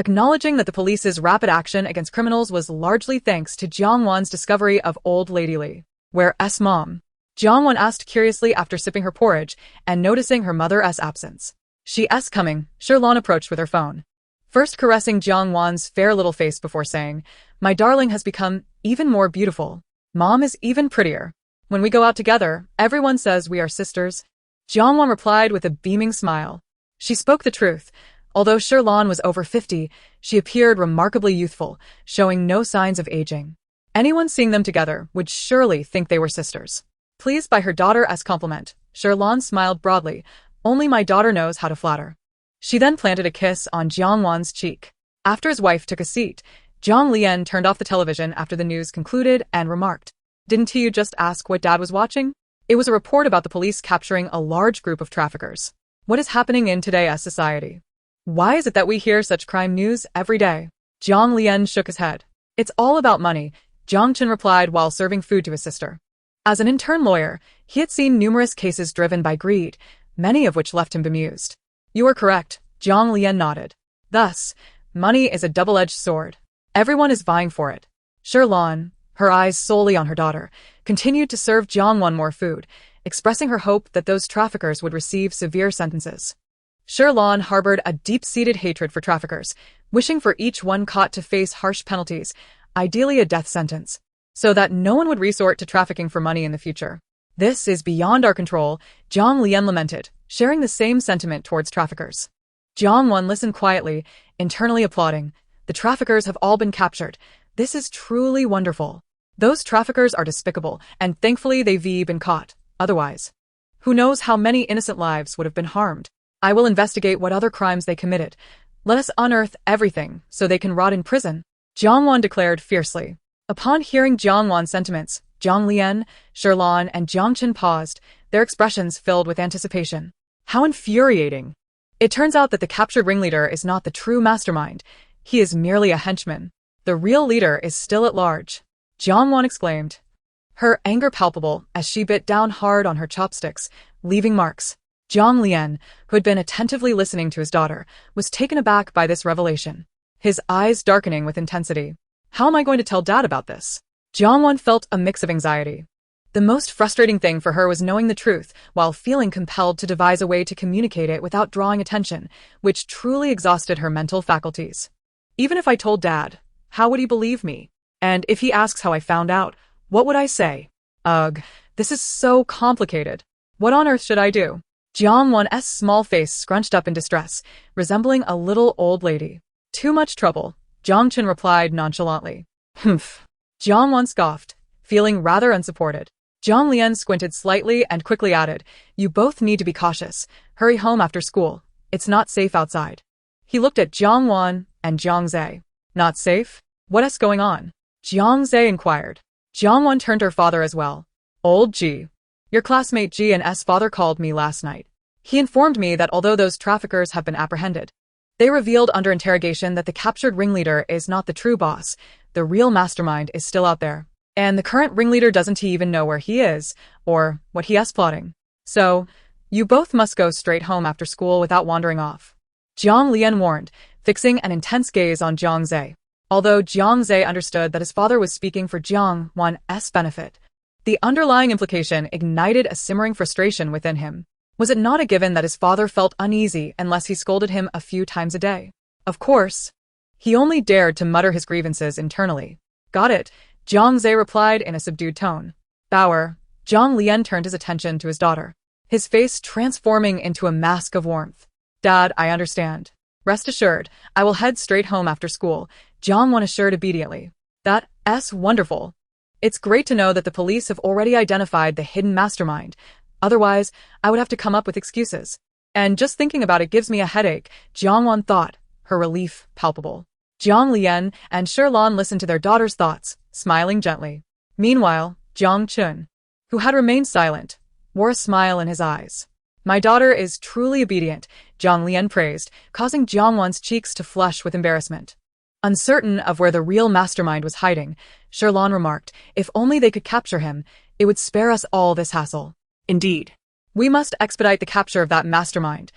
acknowledging that the police's rapid action against criminals was largely thanks to Jiang Wan's discovery of Old Lady Li. Where's Mom? Jiang Wan asked curiously after sipping her porridge and noticing her mother's absence. She's coming, Sherlon approached with her phone, first caressing Jiang Wan's fair little face before saying, "My darling has become even more beautiful. Mom is even prettier. When we go out together, everyone says we are sisters." Jiang Wan replied with a beaming smile. She spoke the truth. Although Sherlon was over 50, she appeared remarkably youthful, showing no signs of aging. Anyone seeing them together would surely think they were sisters. Pleased by her daughter's compliment, Sherlon smiled broadly. "Only my daughter knows how to flatter." She then planted a kiss on Jiang Wan's cheek. After his wife took a seat, Zhang Lian turned off the television after the news concluded and remarked, "Didn't you just ask what Dad was watching?" It was a report about the police capturing a large group of traffickers. What is happening in today's society? Why is it that we hear such crime news every day? Zhang Lian shook his head. "It's all about money," Zhang Chen replied while serving food to his sister. As an intern lawyer, he had seen numerous cases driven by greed, many of which left him bemused. "You are correct," Zhang Lian nodded. "Thus, money is a double-edged sword. Everyone is vying for it." Sherlon, her eyes solely on her daughter, continued to serve Jiang Wan more food, expressing her hope that those traffickers would receive severe sentences. Sherlon harbored a deep-seated hatred for traffickers, wishing for each one caught to face harsh penalties, ideally a death sentence, so that no one would resort to trafficking for money in the future. "This is beyond our control," Zhang Lian lamented, sharing the same sentiment towards traffickers. Jiang Wan listened quietly, internally applauding. "The traffickers have all been captured. This is truly wonderful. Those traffickers are despicable, and thankfully they've been caught. Otherwise, who knows how many innocent lives would have been harmed. I will investigate what other crimes they committed. Let us unearth everything so they can rot in prison," Jiang Wan declared fiercely. Upon hearing Jiang Wan's sentiments, Zhang Lian, Sherlon, and Jiang Chen paused, their expressions filled with anticipation. How infuriating! It turns out that the captured ringleader is not the true mastermind. He is merely a henchman. The real leader is still at large, Jiang Wan exclaimed, her anger palpable as she bit down hard on her chopsticks, leaving marks. Zhang Lian, who had been attentively listening to his daughter, was taken aback by this revelation, his eyes darkening with intensity. "How am I going to tell Dad about this?" Jiang Wan felt a mix of anxiety. The most frustrating thing for her was knowing the truth while feeling compelled to devise a way to communicate it without drawing attention, which truly exhausted her mental faculties. "Even if I told Dad, how would he believe me? And if he asks how I found out, what would I say? Ugh, this is so complicated. What on earth should I do?" Jiang Wan's small face scrunched up in distress, resembling a little old lady. "Too much trouble," Jiang Chen replied nonchalantly. "Humph." Jiang Wan scoffed, feeling rather unsupported. Zhang Lian squinted slightly and quickly added, "You both need to be cautious. Hurry home after school. It's not safe outside." He looked at Jiang Wan and Jiang Zhe. "Not safe? What's going on?" Jiang Zhe inquired. Jiang Wan turned to her father as well. "Old Ji. Your classmate Ji and S father called me last night. He informed me that although those traffickers have been apprehended, they revealed under interrogation that the captured ringleader is not the true boss. The real mastermind is still out there. And the current ringleader doesn't even know where he is, or what he is plotting. So, you both must go straight home after school without wandering off," Zhang Lian warned, fixing an intense gaze on Jiang Zhe. Although Jiang Zhe understood that his father was speaking for Jiang Wan's benefit, the underlying implication ignited a simmering frustration within him. Was it not a given that his father felt uneasy unless he scolded him a few times a day? Of course. He only dared to mutter his grievances internally. "Got it," Jiang Zhe replied in a subdued tone. "Bauer." Zhang Lian turned his attention to his daughter, his face transforming into a mask of warmth. "Dad, I understand. Rest assured, I will head straight home after school," Jiang Wan assured obediently. "That's wonderful. It's great to know that the police have already identified the hidden mastermind. Otherwise, I would have to come up with excuses. And just thinking about it gives me a headache," Jiang Wan thought, her relief palpable. Zhang Lian and Sherlon listened to their daughter's thoughts, smiling gently. Meanwhile, Jiang Chen, who had remained silent, wore a smile in his eyes. "My daughter is truly obedient," Zhang Lian praised, causing Jiang Wan's cheeks to flush with embarrassment. Uncertain of where the real mastermind was hiding, Sherlon remarked, "If only they could capture him, it would spare us all this hassle." "Indeed. We must expedite the capture of that mastermind.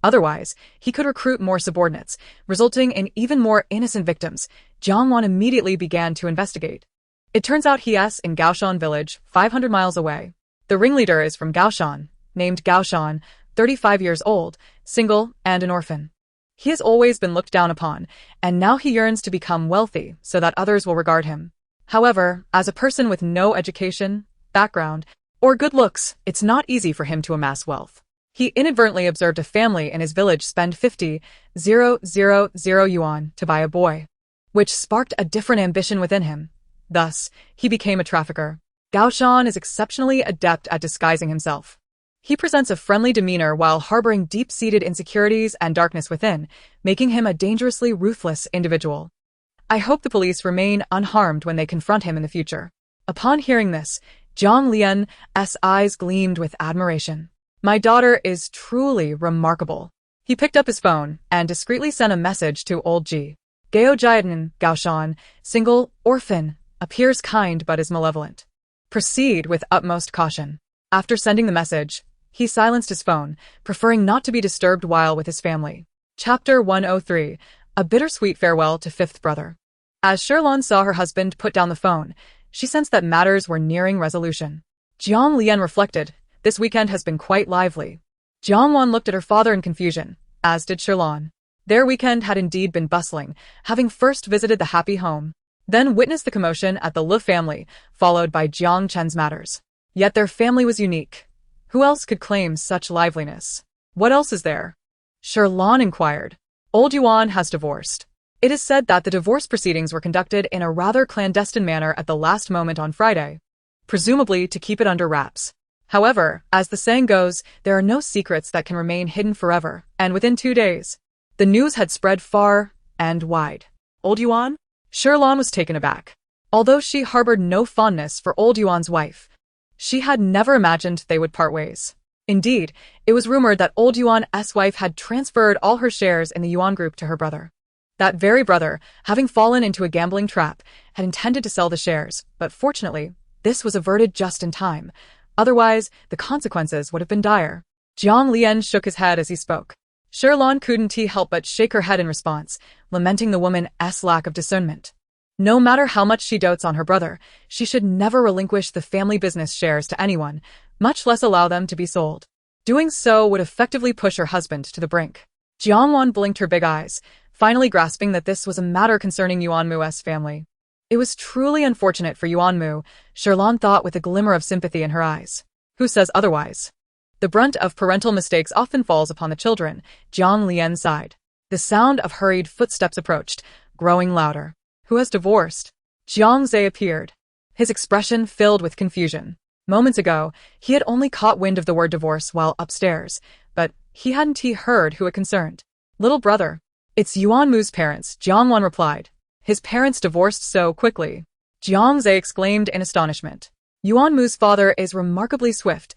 Otherwise, he could recruit more subordinates, resulting in even more innocent victims. Jiang Wan immediately began to investigate. It turns out he is in Gaoshan village, 500 miles away. The ringleader is from Gaoshan, named Gaoshan, 35 years old, single, and an orphan. He has always been looked down upon, and now he yearns to become wealthy so that others will regard him. However, as a person with no education, background, or good looks, it's not easy for him to amass wealth. He inadvertently observed a family in his village spend 50,000 yuan to buy a boy, which sparked a different ambition within him. Thus, he became a trafficker. Gaoshan is exceptionally adept at disguising himself. He presents a friendly demeanor while harboring deep-seated insecurities and darkness within, making him a dangerously ruthless individual. I hope the police remain unharmed when they confront him in the future. Upon hearing this, Zhang Lian's eyes gleamed with admiration. My daughter is truly remarkable. He picked up his phone and discreetly sent a message to old Ji. Gao Jiatan, Gaoshan, single, orphan, appears kind but is malevolent. Proceed with utmost caution. After sending the message, he silenced his phone, preferring not to be disturbed while with his family. Chapter 103. A bittersweet farewell to fifth brother. As Shirlan saw her husband put down the phone, she sensed that matters were nearing resolution. Jiang Lian reflected, this weekend has been quite lively. Jiang Wan looked at her father in confusion, as did Shirlan. Their weekend had indeed been bustling, having first visited the happy home, then witnessed the commotion at the Lu family, followed by Jiang Chen's matters. Yet their family was unique. Who else could claim such liveliness? What else is there? Shirlan inquired. Old Yuan has divorced. It is said that the divorce proceedings were conducted in a rather clandestine manner at the last moment on Friday, presumably to keep it under wraps. However, as the saying goes, there are no secrets that can remain hidden forever, and within 2 days, the news had spread far and wide. Old Yuan? Shirlan was taken aback. Although she harbored no fondness for old Yuan's wife, she had never imagined they would part ways. Indeed, it was rumored that old Yuan's wife had transferred all her shares in the Yuan group to her brother. That very brother, having fallen into a gambling trap, had intended to sell the shares, but fortunately, this was averted just in time. Otherwise, the consequences would have been dire. Jiang Lian shook his head as he spoke. Shirlan couldn't help but shake her head in response, lamenting the woman's lack of discernment. No matter how much she dotes on her brother, she should never relinquish the family business shares to anyone, much less allow them to be sold. Doing so would effectively push her husband to the brink. Jiang Wan blinked her big eyes, finally grasping that this was a matter concerning Yuan Mu's family. It was truly unfortunate for Yuan Mu, Shirlan thought with a glimmer of sympathy in her eyes. Who says otherwise? The brunt of parental mistakes often falls upon the children, Jiang Lian sighed. The sound of hurried footsteps approached, growing louder. Who has divorced? Jiang Zhe appeared, his expression filled with confusion. Moments ago, he had only caught wind of the word divorce while upstairs, but he hadn't heard who it concerned. Little brother. It's Yuan Mu's parents, Jiang Wan replied. His parents divorced so quickly. Jiang Zhe exclaimed in astonishment. Yuan Mu's father is remarkably swift.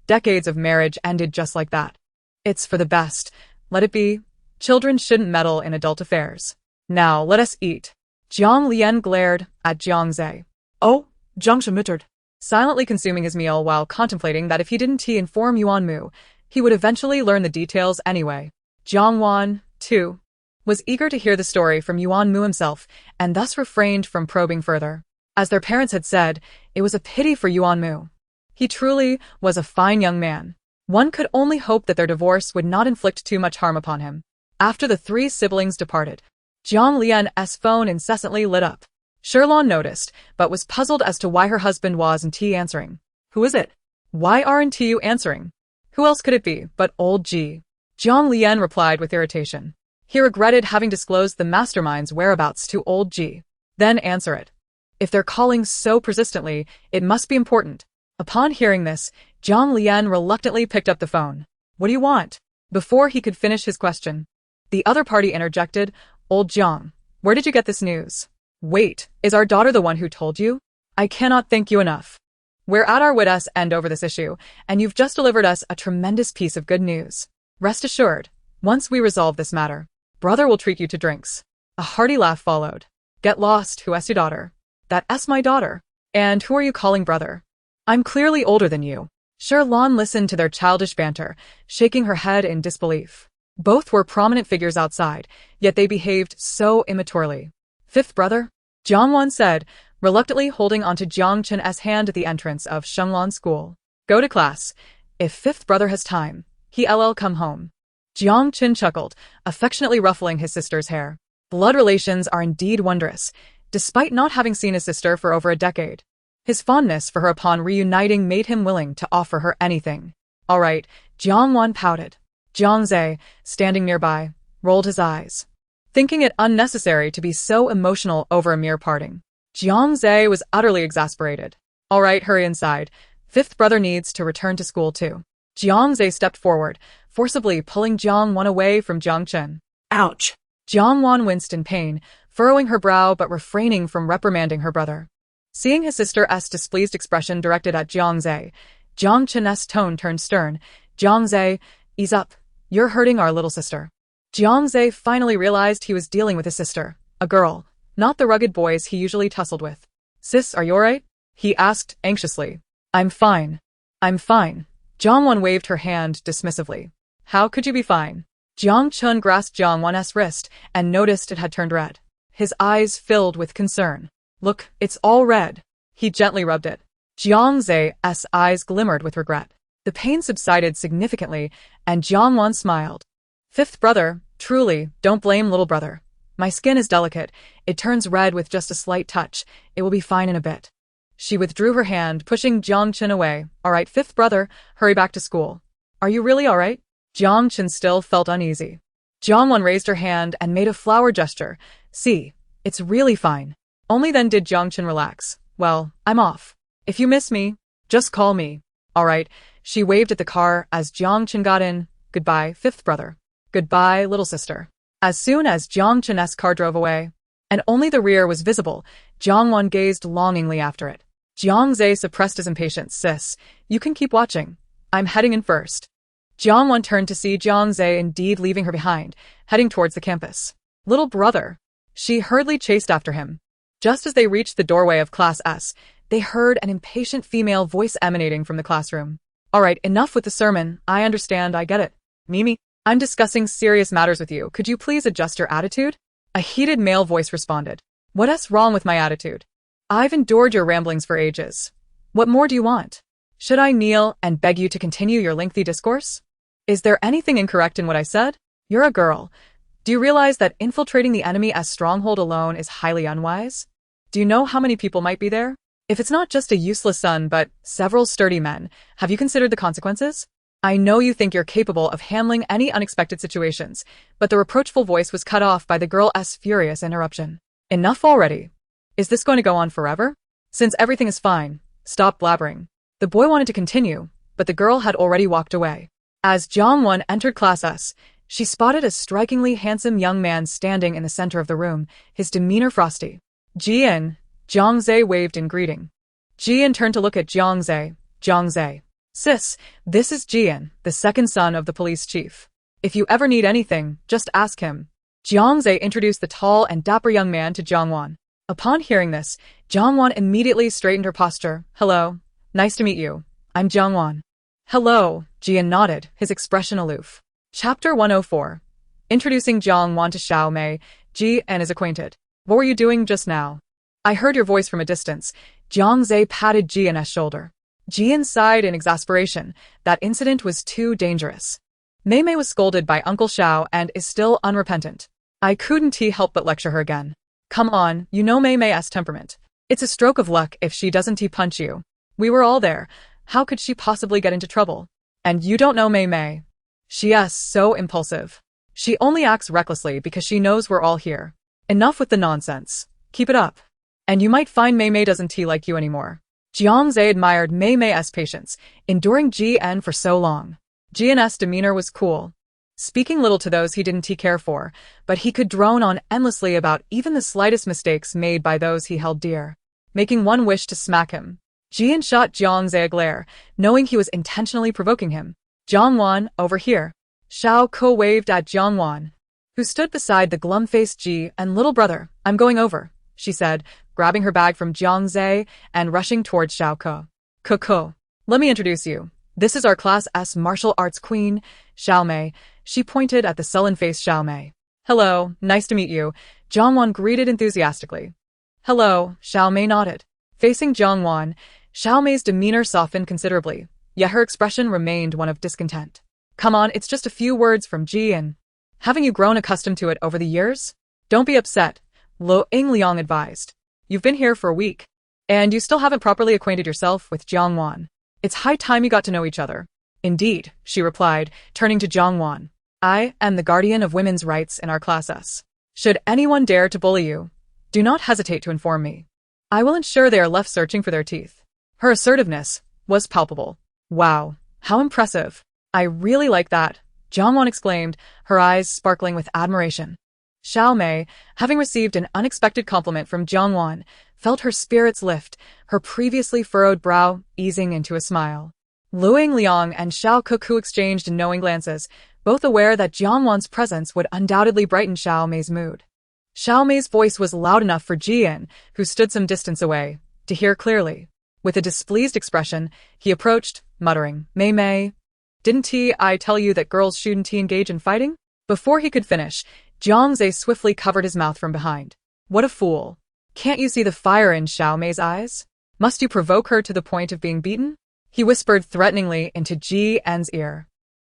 Decades of marriage ended just like that. It's for the best. Let it be. Children shouldn't meddle in adult affairs. Now let us eat. Jiang Lian glared at Jiang Zhe. Oh, Jiang Shi muttered, silently consuming his meal while contemplating that if he didn't inform Yuan Mu, he would eventually learn the details anyway. Jiang Wan, too, was eager to hear the story from Yuan Mu himself, and thus refrained from probing further. As their parents had said, it was a pity for Yuan Mu. He truly was a fine young man. One could only hope that their divorce would not inflict too much harm upon him. After the three siblings departed, Jiang Lian's phone incessantly lit up. Shirlan noticed, but was puzzled as to why her husband wasn't answering. Who is it? Why aren't you answering? Who else could it be but old Ji? Jiang Lian replied with irritation. He regretted having disclosed the mastermind's whereabouts to old Ji. Then answer it. If they're calling so persistently, it must be important. Upon hearing this, Jiang Lian reluctantly picked up the phone. What do you want? Before he could finish his question, the other party interjected, Old Jiang, where did you get this news? Wait, is our daughter the one who told you? I cannot thank you enough. We're at our wit's end over this issue, and you've just delivered us a tremendous piece of good news. Rest assured, once we resolve this matter, brother will treat you to drinks. A hearty laugh followed. Get lost, who's your daughter? That's my daughter. And who are you calling brother? I'm clearly older than you. Shirlan listened to their childish banter, shaking her head in disbelief. Both were prominent figures outside, yet they behaved so immaturely. Fifth brother? Jiang Wan said, reluctantly holding onto Jiang Chen's hand at the entrance of Shenglan School. Go to class. If fifth brother has time, he'll come home. Jiang Chen chuckled, affectionately ruffling his sister's hair. Blood relations are indeed wondrous, despite not having seen his sister for over a decade. His fondness for her upon reuniting made him willing to offer her anything. All right, Jiang Wan pouted. Jiang Zhe, standing nearby, rolled his eyes, thinking it unnecessary to be so emotional over a mere parting. Jiang Zhe was utterly exasperated. All right, hurry inside. Fifth brother needs to return to school too. Jiang Zhe stepped forward, forcibly pulling Jiang Wan away from Jiang Chen. Ouch. Jiang Wan winced in pain, furrowing her brow but refraining from reprimanding her brother. Seeing his sister's displeased expression directed at Jiang Zhe, Jiang Chen's tone turned stern. Jiang Zhe, ease up. You're hurting our little sister. Jiang Zhe finally realized he was dealing with his sister, a girl, not the rugged boys he usually tussled with. Sis, are you alright? He asked anxiously. I'm fine. I'm fine. Jiang Wan waved her hand dismissively. How could you be fine? Jiang Chen grasped Jiang Wan's wrist and noticed it had turned red. His eyes filled with concern. Look, it's all red. He gently rubbed it. Jiang Ze's eyes glimmered with regret. The pain subsided significantly, and Jiang Wan smiled. Fifth brother, truly, don't blame little brother. My skin is delicate. It turns red with just a slight touch. It will be fine in a bit. She withdrew her hand, pushing Jiang Chen away. All right, fifth brother, hurry back to school. Are you really all right? Jiang Chen still felt uneasy. Jiang Wan raised her hand and made a flower gesture. See, it's really fine. Only then did Jiang Chen relax. Well, I'm off. If you miss me, just call me. All right. She waved at the car as Jiang Chen got in. Goodbye, fifth brother. Goodbye, little sister. As soon as Jiang Chen's car drove away, and only the rear was visible, Jiang Wan gazed longingly after it. Jiang Zhe suppressed his impatience. Sis, you can keep watching. I'm heading in first. Jiang Wan turned to see Jiang Zhe indeed leaving her behind, heading towards the campus. Little brother. She hurriedly chased after him. Just as they reached the doorway of Class S, they heard an impatient female voice emanating from the classroom. All right, enough with the sermon. I understand, I get it. Mimi, I'm discussing serious matters with you. Could you please adjust your attitude? A heated male voice responded. What's wrong with my attitude? I've endured your ramblings for ages. What more do you want? Should I kneel and beg you to continue your lengthy discourse? Is there anything incorrect in what I said? You're a girl. Do you realize that infiltrating the enemy's stronghold alone is highly unwise? Do you know how many people might be there? If it's not just a useless son but several sturdy men, have you considered the consequences? I know you think you're capable of handling any unexpected situations, but the reproachful voice was cut off by the girl's furious interruption. Enough already. Is this going to go on forever? Since everything is fine, stop blabbering. The boy wanted to continue, but the girl had already walked away. As Jiang Wan entered Class S, she spotted a strikingly handsome young man standing in the center of the room, his demeanor frosty. Jian, Jiang Zhe waved in greeting. Jian turned to look at Jiang Zhe. Jiang Zhe. Sis, this is Jian, the second son of the police chief. If you ever need anything, just ask him. Jiang Zhe introduced the tall and dapper young man to Jiang Wan. Upon hearing this, Jiang Wan immediately straightened her posture. Hello. Nice to meet you. I'm Jiang Wan. Hello, Jian nodded, his expression aloof. Chapter 104. Introducing Jiang Wan to Xiao Mei, Jian is acquainted. What were you doing just now? I heard your voice from a distance. Jiang Zhe patted Jian's shoulder. Jian sighed in exasperation. That incident was too dangerous. Mei Mei was scolded by Uncle Xiao and is still unrepentant. I couldn't help but lecture her again. Come on, you know Mei Mei's temperament. It's a stroke of luck if she doesn't punch you. We were all there. How could she possibly get into trouble? And you don't know Mei Mei. She's so impulsive. She only acts recklessly because she knows we're all here. Enough with the nonsense. Keep it up. And you might find Mei Mei doesn't like you anymore. Jiang Zhe admired Mei Mei's patience, enduring Jian for so long. Jian's demeanor was cool, speaking little to those he didn't care for, but he could drone on endlessly about even the slightest mistakes made by those he held dear, making one wish to smack him. Jian shot Jiang Zhe a glare, knowing he was intentionally provoking him. Jiang Wan, over here. Xiao Ko waved at Jiang Wan, who stood beside the glum-faced Ji and little brother. I'm going over, she said, grabbing her bag from Jiang Zhe and rushing towards Xiao Ko. Ko, let me introduce you. This is our Class S martial arts queen, Xiao Mei. She pointed at the sullen-faced Xiao Mei. "Hello, nice to meet you," Jiang Wan greeted enthusiastically. "Hello," Xiao Mei nodded. Facing Jiang Wan, Xiao Mei's demeanor softened considerably, yet her expression remained one of discontent. "Come on, it's just a few words from Ji and haven't you grown accustomed to it over the years? Don't be upset," Lo Yingliang advised. "You've been here for a week, and you still haven't properly acquainted yourself with Jiang Wan. It's high time you got to know each other." "Indeed," she replied, turning to Jiang Wan. "I am the guardian of women's rights in our class S. Should anyone dare to bully you, do not hesitate to inform me. I will ensure they are left searching for their teeth." Her assertiveness was palpable. "Wow, how impressive. I really like that," Jiang Wan exclaimed, her eyes sparkling with admiration. Xiao Mei, having received an unexpected compliment from Jiang Wan, felt her spirits lift, her previously furrowed brow easing into a smile. Luing Liang and Xiao Kuku exchanged knowing glances, both aware that Jiang Wan's presence would undoubtedly brighten Xiao Mei's mood. Xiao Mei's voice was loud enough for Jian, who stood some distance away, to hear clearly. With a displeased expression, he approached, muttering, Mei, didn't I tell you that girls shouldn't engage in fighting?" Before he could finish, Jiang Zhe swiftly covered his mouth from behind. "What a fool. Can't you see the fire in Xiao Mei's eyes? Must you provoke her to the point of being beaten?" He whispered threateningly into Ji En's ear.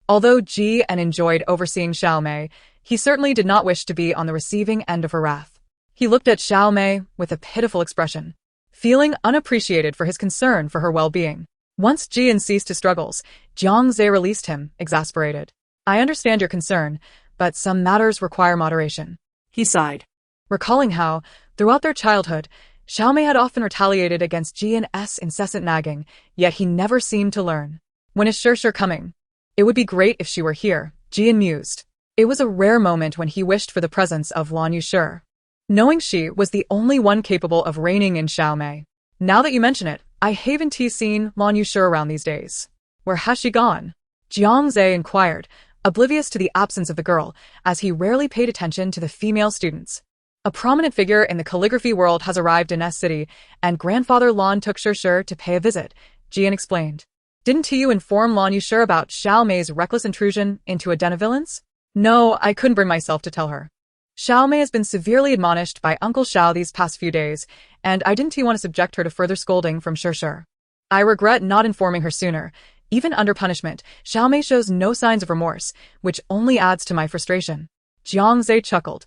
Although Ji En enjoyed overseeing Xiao Mei, he certainly did not wish to be on the receiving end of her wrath. He looked at Xiao Mei with a pitiful expression, feeling unappreciated for his concern for her well-being. Once Ji En ceased his struggles, Jiang Zhe released him, exasperated. "I understand your concern, but some matters require moderation," he sighed, recalling how, throughout their childhood, Xiao Mei had often retaliated against Ji En's incessant nagging, yet he never seemed to learn. "When is Shir coming? It would be great if she were here," Ji En mused. It was a rare moment when he wished for the presence of Lan Yushi, knowing she was the only one capable of reigning in Xiao Mei. "Now that you mention it, I haven't seen Lan Yushi around these days. Where has she gone?" Jiang Zhe inquired, oblivious to the absence of the girl, as he rarely paid attention to the female students. "A prominent figure in the calligraphy world has arrived in S City, and grandfather Lan took Shir to pay a visit," Jian explained. "Didn't you inform Lan Yushi about Xiao Mei's reckless intrusion into a den of villains?" "No, I couldn't bring myself to tell her. Xiao Mei has been severely admonished by Uncle Xiao these past few days, and I didn't want to subject her to further scolding from Shir. I regret not informing her sooner. Even under punishment, Xiao Mei shows no signs of remorse, which only adds to my frustration." Jiang Zhe chuckled,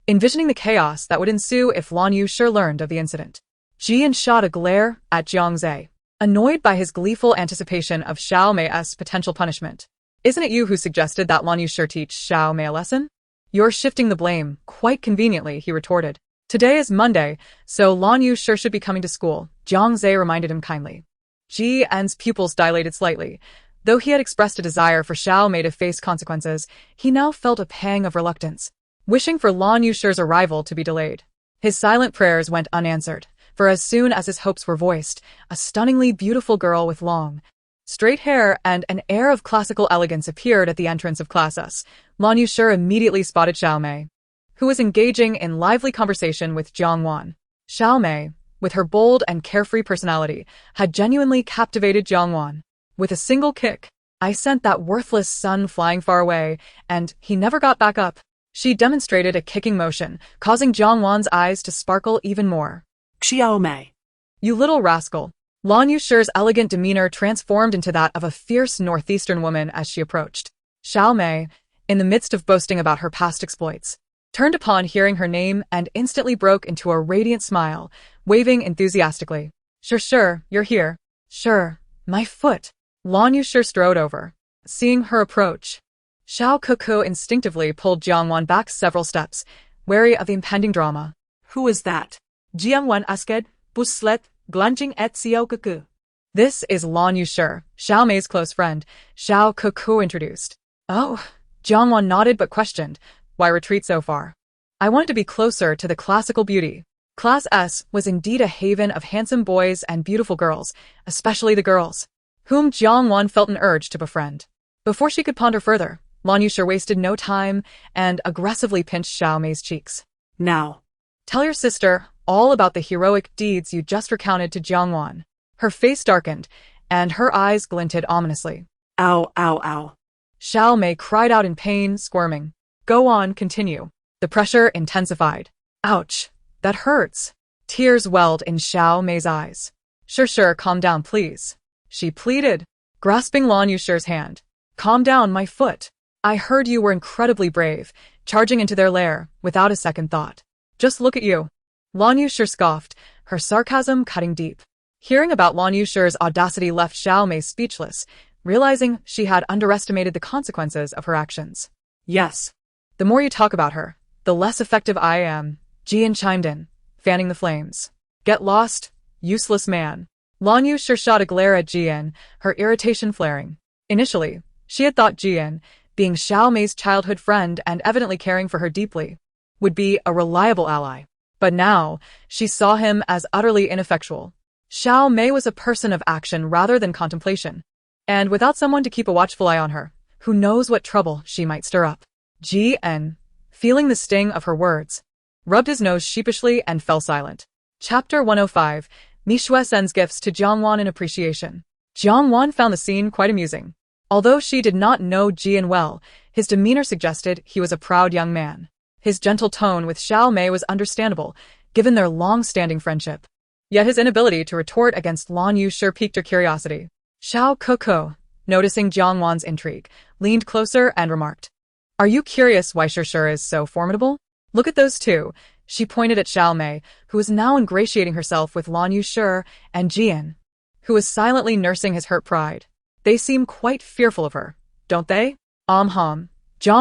envisioning the chaos that would ensue if Lan Yushi learned of the incident. Jian shot a glare at Jiang Zhe, annoyed by his gleeful anticipation of Xiao Mei's potential punishment. "Isn't it you who suggested that Lan Yushi teach Xiao Mei a lesson?" "You're shifting the blame, quite conveniently," he retorted. "Today is Monday, so Lan Yushi should be coming to school," Jiang Zhe reminded him kindly. Ji En's pupils dilated slightly. Though he had expressed a desire for Xiao Mei to face consequences, he now felt a pang of reluctance, wishing for Lan Yushi's arrival to be delayed. His silent prayers went unanswered, for as soon as his hopes were voiced, a stunningly beautiful girl with long, straight hair and an air of classical elegance appeared at the entrance of Class S. Lan Yushi immediately spotted Xiao Mei, who was engaging in lively conversation with Jiang Wan. Xiao Mei, with her bold and carefree personality, had genuinely captivated Jiang Wan. With a single kick, "I sent that worthless son flying far away, and he never got back up." She demonstrated a kicking motion, causing Jiang Wan's eyes to sparkle even more. Xiao Mei. "You little rascal." Lan Yushi's elegant demeanor transformed into that of a fierce northeastern woman as she approached. Xiao Mei, in the midst of boasting about her past exploits, turned upon hearing her name and instantly broke into a radiant smile, waving enthusiastically. Sure, you're here." "Sure, my foot." Lan Yushi strode over, seeing her approach. Xiao Kuku instinctively pulled Jiang Wan back several steps, wary of the impending drama. "Who is that?" Jiang Wan asked, Buslet, glancing at Xiao Kuku. "This is Lan Yushi, Xiao Mei's close friend," Xiao Kuku introduced. "Oh," Jiang Wan nodded but questioned, "why retreat so far?" "I wanted to be closer to the classical beauty." Class S was indeed a haven of handsome boys and beautiful girls, especially the girls, whom Jiang Wan felt an urge to befriend. Before she could ponder further, Lan Yushi wasted no time and aggressively pinched Xiao Mei's cheeks. "Now, tell your sister all about the heroic deeds you just recounted to Jiang Wan." Her face darkened, and her eyes glinted ominously. Ow, ow, ow. Xiao Mei cried out in pain, squirming. Go on, continue. The pressure intensified. Ouch, that hurts. Tears welled in Xiao Mei's eyes. Sure, calm down, please. She pleaded, grasping Lan Yushi's hand. Calm down, my foot. I heard you were incredibly brave, charging into their lair, without a second thought. Just look at you. Lan Yushi scoffed, her sarcasm cutting deep. Hearing about Lan Yushi's audacity left Xiao Mei speechless, realizing she had underestimated the consequences of her actions. Yes. The more you talk about her, the less effective I am, Jian chimed in, fanning the flames. Get lost, useless man. Lan Yushi shot a glare at Jian, her irritation flaring. Initially, she had thought Jian, being Xiao Mei's childhood friend and evidently caring for her deeply, would be a reliable ally. But now, she saw him as utterly ineffectual. Xiao Mei was a person of action rather than contemplation. And without someone to keep a watchful eye on her, who knows what trouble she might stir up. Jian, feeling the sting of her words, rubbed his nose sheepishly and fell silent. Chapter 105, Mishue sends gifts to Jiang Wan in appreciation. Jiang Wan found the scene quite amusing. Although she did not know Jian well, his demeanor suggested he was a proud young man. His gentle tone with Xiao Mei was understandable, given their long-standing friendship. Yet his inability to retort against Lan Yushi piqued her curiosity. Xiao Koko, noticing Jiang Wan's intrigue, leaned closer and remarked, Are you curious why Shir is so formidable? Look at those two. She pointed at Xiao Mei, who was now ingratiating herself with Lan Yushi, and Jian, who was silently nursing his hurt pride. They seem quite fearful of her, don't they? Jiang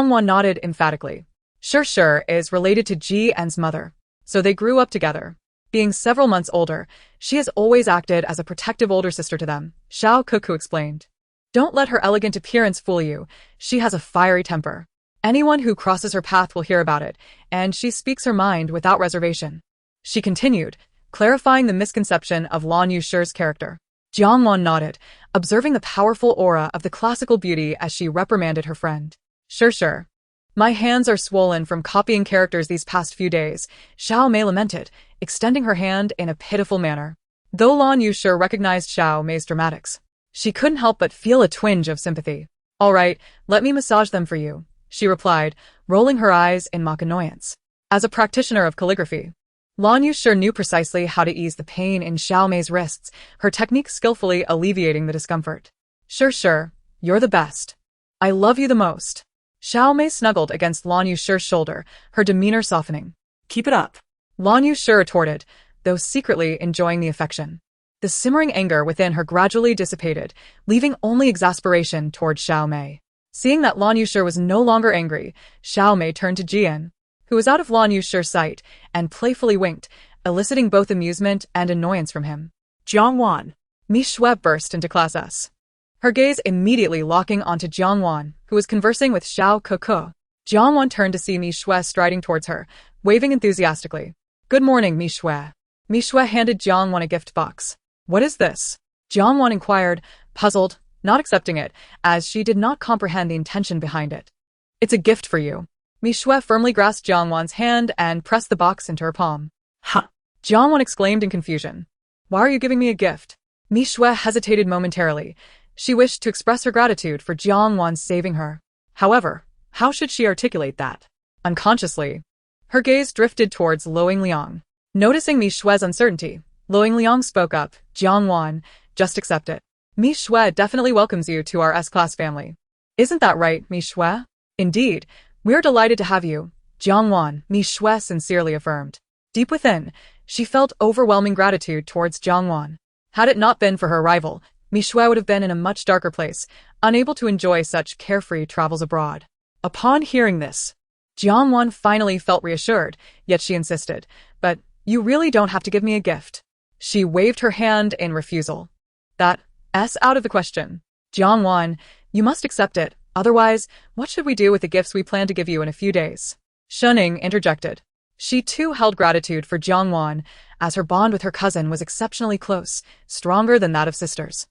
Wan nodded emphatically. Shir is related to Jian's mother, so they grew up together. Being several months older, she has always acted as a protective older sister to them, Xiao Kuku explained. Don't let her elegant appearance fool you. She has a fiery temper. Anyone who crosses her path will hear about it, and she speaks her mind without reservation. She continued, clarifying the misconception of Lan Yushi's character. Jiang Wan nodded, observing the powerful aura of the classical beauty as she reprimanded her friend. Sure. My hands are swollen from copying characters these past few days, Xiao Mei lamented, extending her hand in a pitiful manner. Though Lan Yushi recognized Xiao Mei's dramatics, she couldn't help but feel a twinge of sympathy. All right, let me massage them for you, she replied, rolling her eyes in mock annoyance. As a practitioner of calligraphy, Lan Yushi knew precisely how to ease the pain in Xiao Mei's wrists, her technique skillfully alleviating the discomfort. Sure, you're the best. I love you the most. Xiao Mei snuggled against Lan Yushi's shoulder, her demeanor softening. Keep it up. Lan Yushi retorted, though secretly enjoying the affection. The simmering anger within her gradually dissipated, leaving only exasperation toward Xiao Mei. Seeing that Lan Yushi was no longer angry, Xiao Mei turned to Jian, who was out of Lan Yushi's sight, and playfully winked, eliciting both amusement and annoyance from him. Jiang Wan. Mishue burst into Class S, her gaze immediately locking onto Jiang Wan, who was conversing with Xiao Koko. Jiang Wan turned to see Mishue striding towards her, waving enthusiastically. Good morning, Mishue. Mishue handed Jiang Wan a gift box. What is this? Jiang Wan inquired, puzzled, not accepting it, as she did not comprehend the intention behind it. It's a gift for you. Mishue firmly grasped Jiang Wan's hand and pressed the box into her palm. Ha! Jiang Wan exclaimed in confusion. Why are you giving me a gift? Mishue hesitated momentarily. She wished to express her gratitude for Jiang Wan saving her. However, how should she articulate that? Unconsciously, her gaze drifted towards Luoying Liang. Noticing Mishue's uncertainty, Luoying Liang spoke up, Jiang Wan, just accept it. Mishue definitely welcomes you to our S-Class family. Isn't that right, Mishue? Indeed, we're delighted to have you, Jiang Wan, Mishue sincerely affirmed. Deep within, she felt overwhelming gratitude towards Jiang Wan. Had it not been for her rival, Mishue would have been in a much darker place, unable to enjoy such carefree travels abroad. Upon hearing this, Jiang Wan finally felt reassured, yet she insisted, but you really don't have to give me a gift. She waved her hand in refusal. That's out of the question. Jiang Wan, you must accept it, otherwise, what should we do with the gifts we plan to give you in a few days? Shuning interjected. She too held gratitude for Jiang Wan, as her bond with her cousin was exceptionally close, stronger than that of sisters.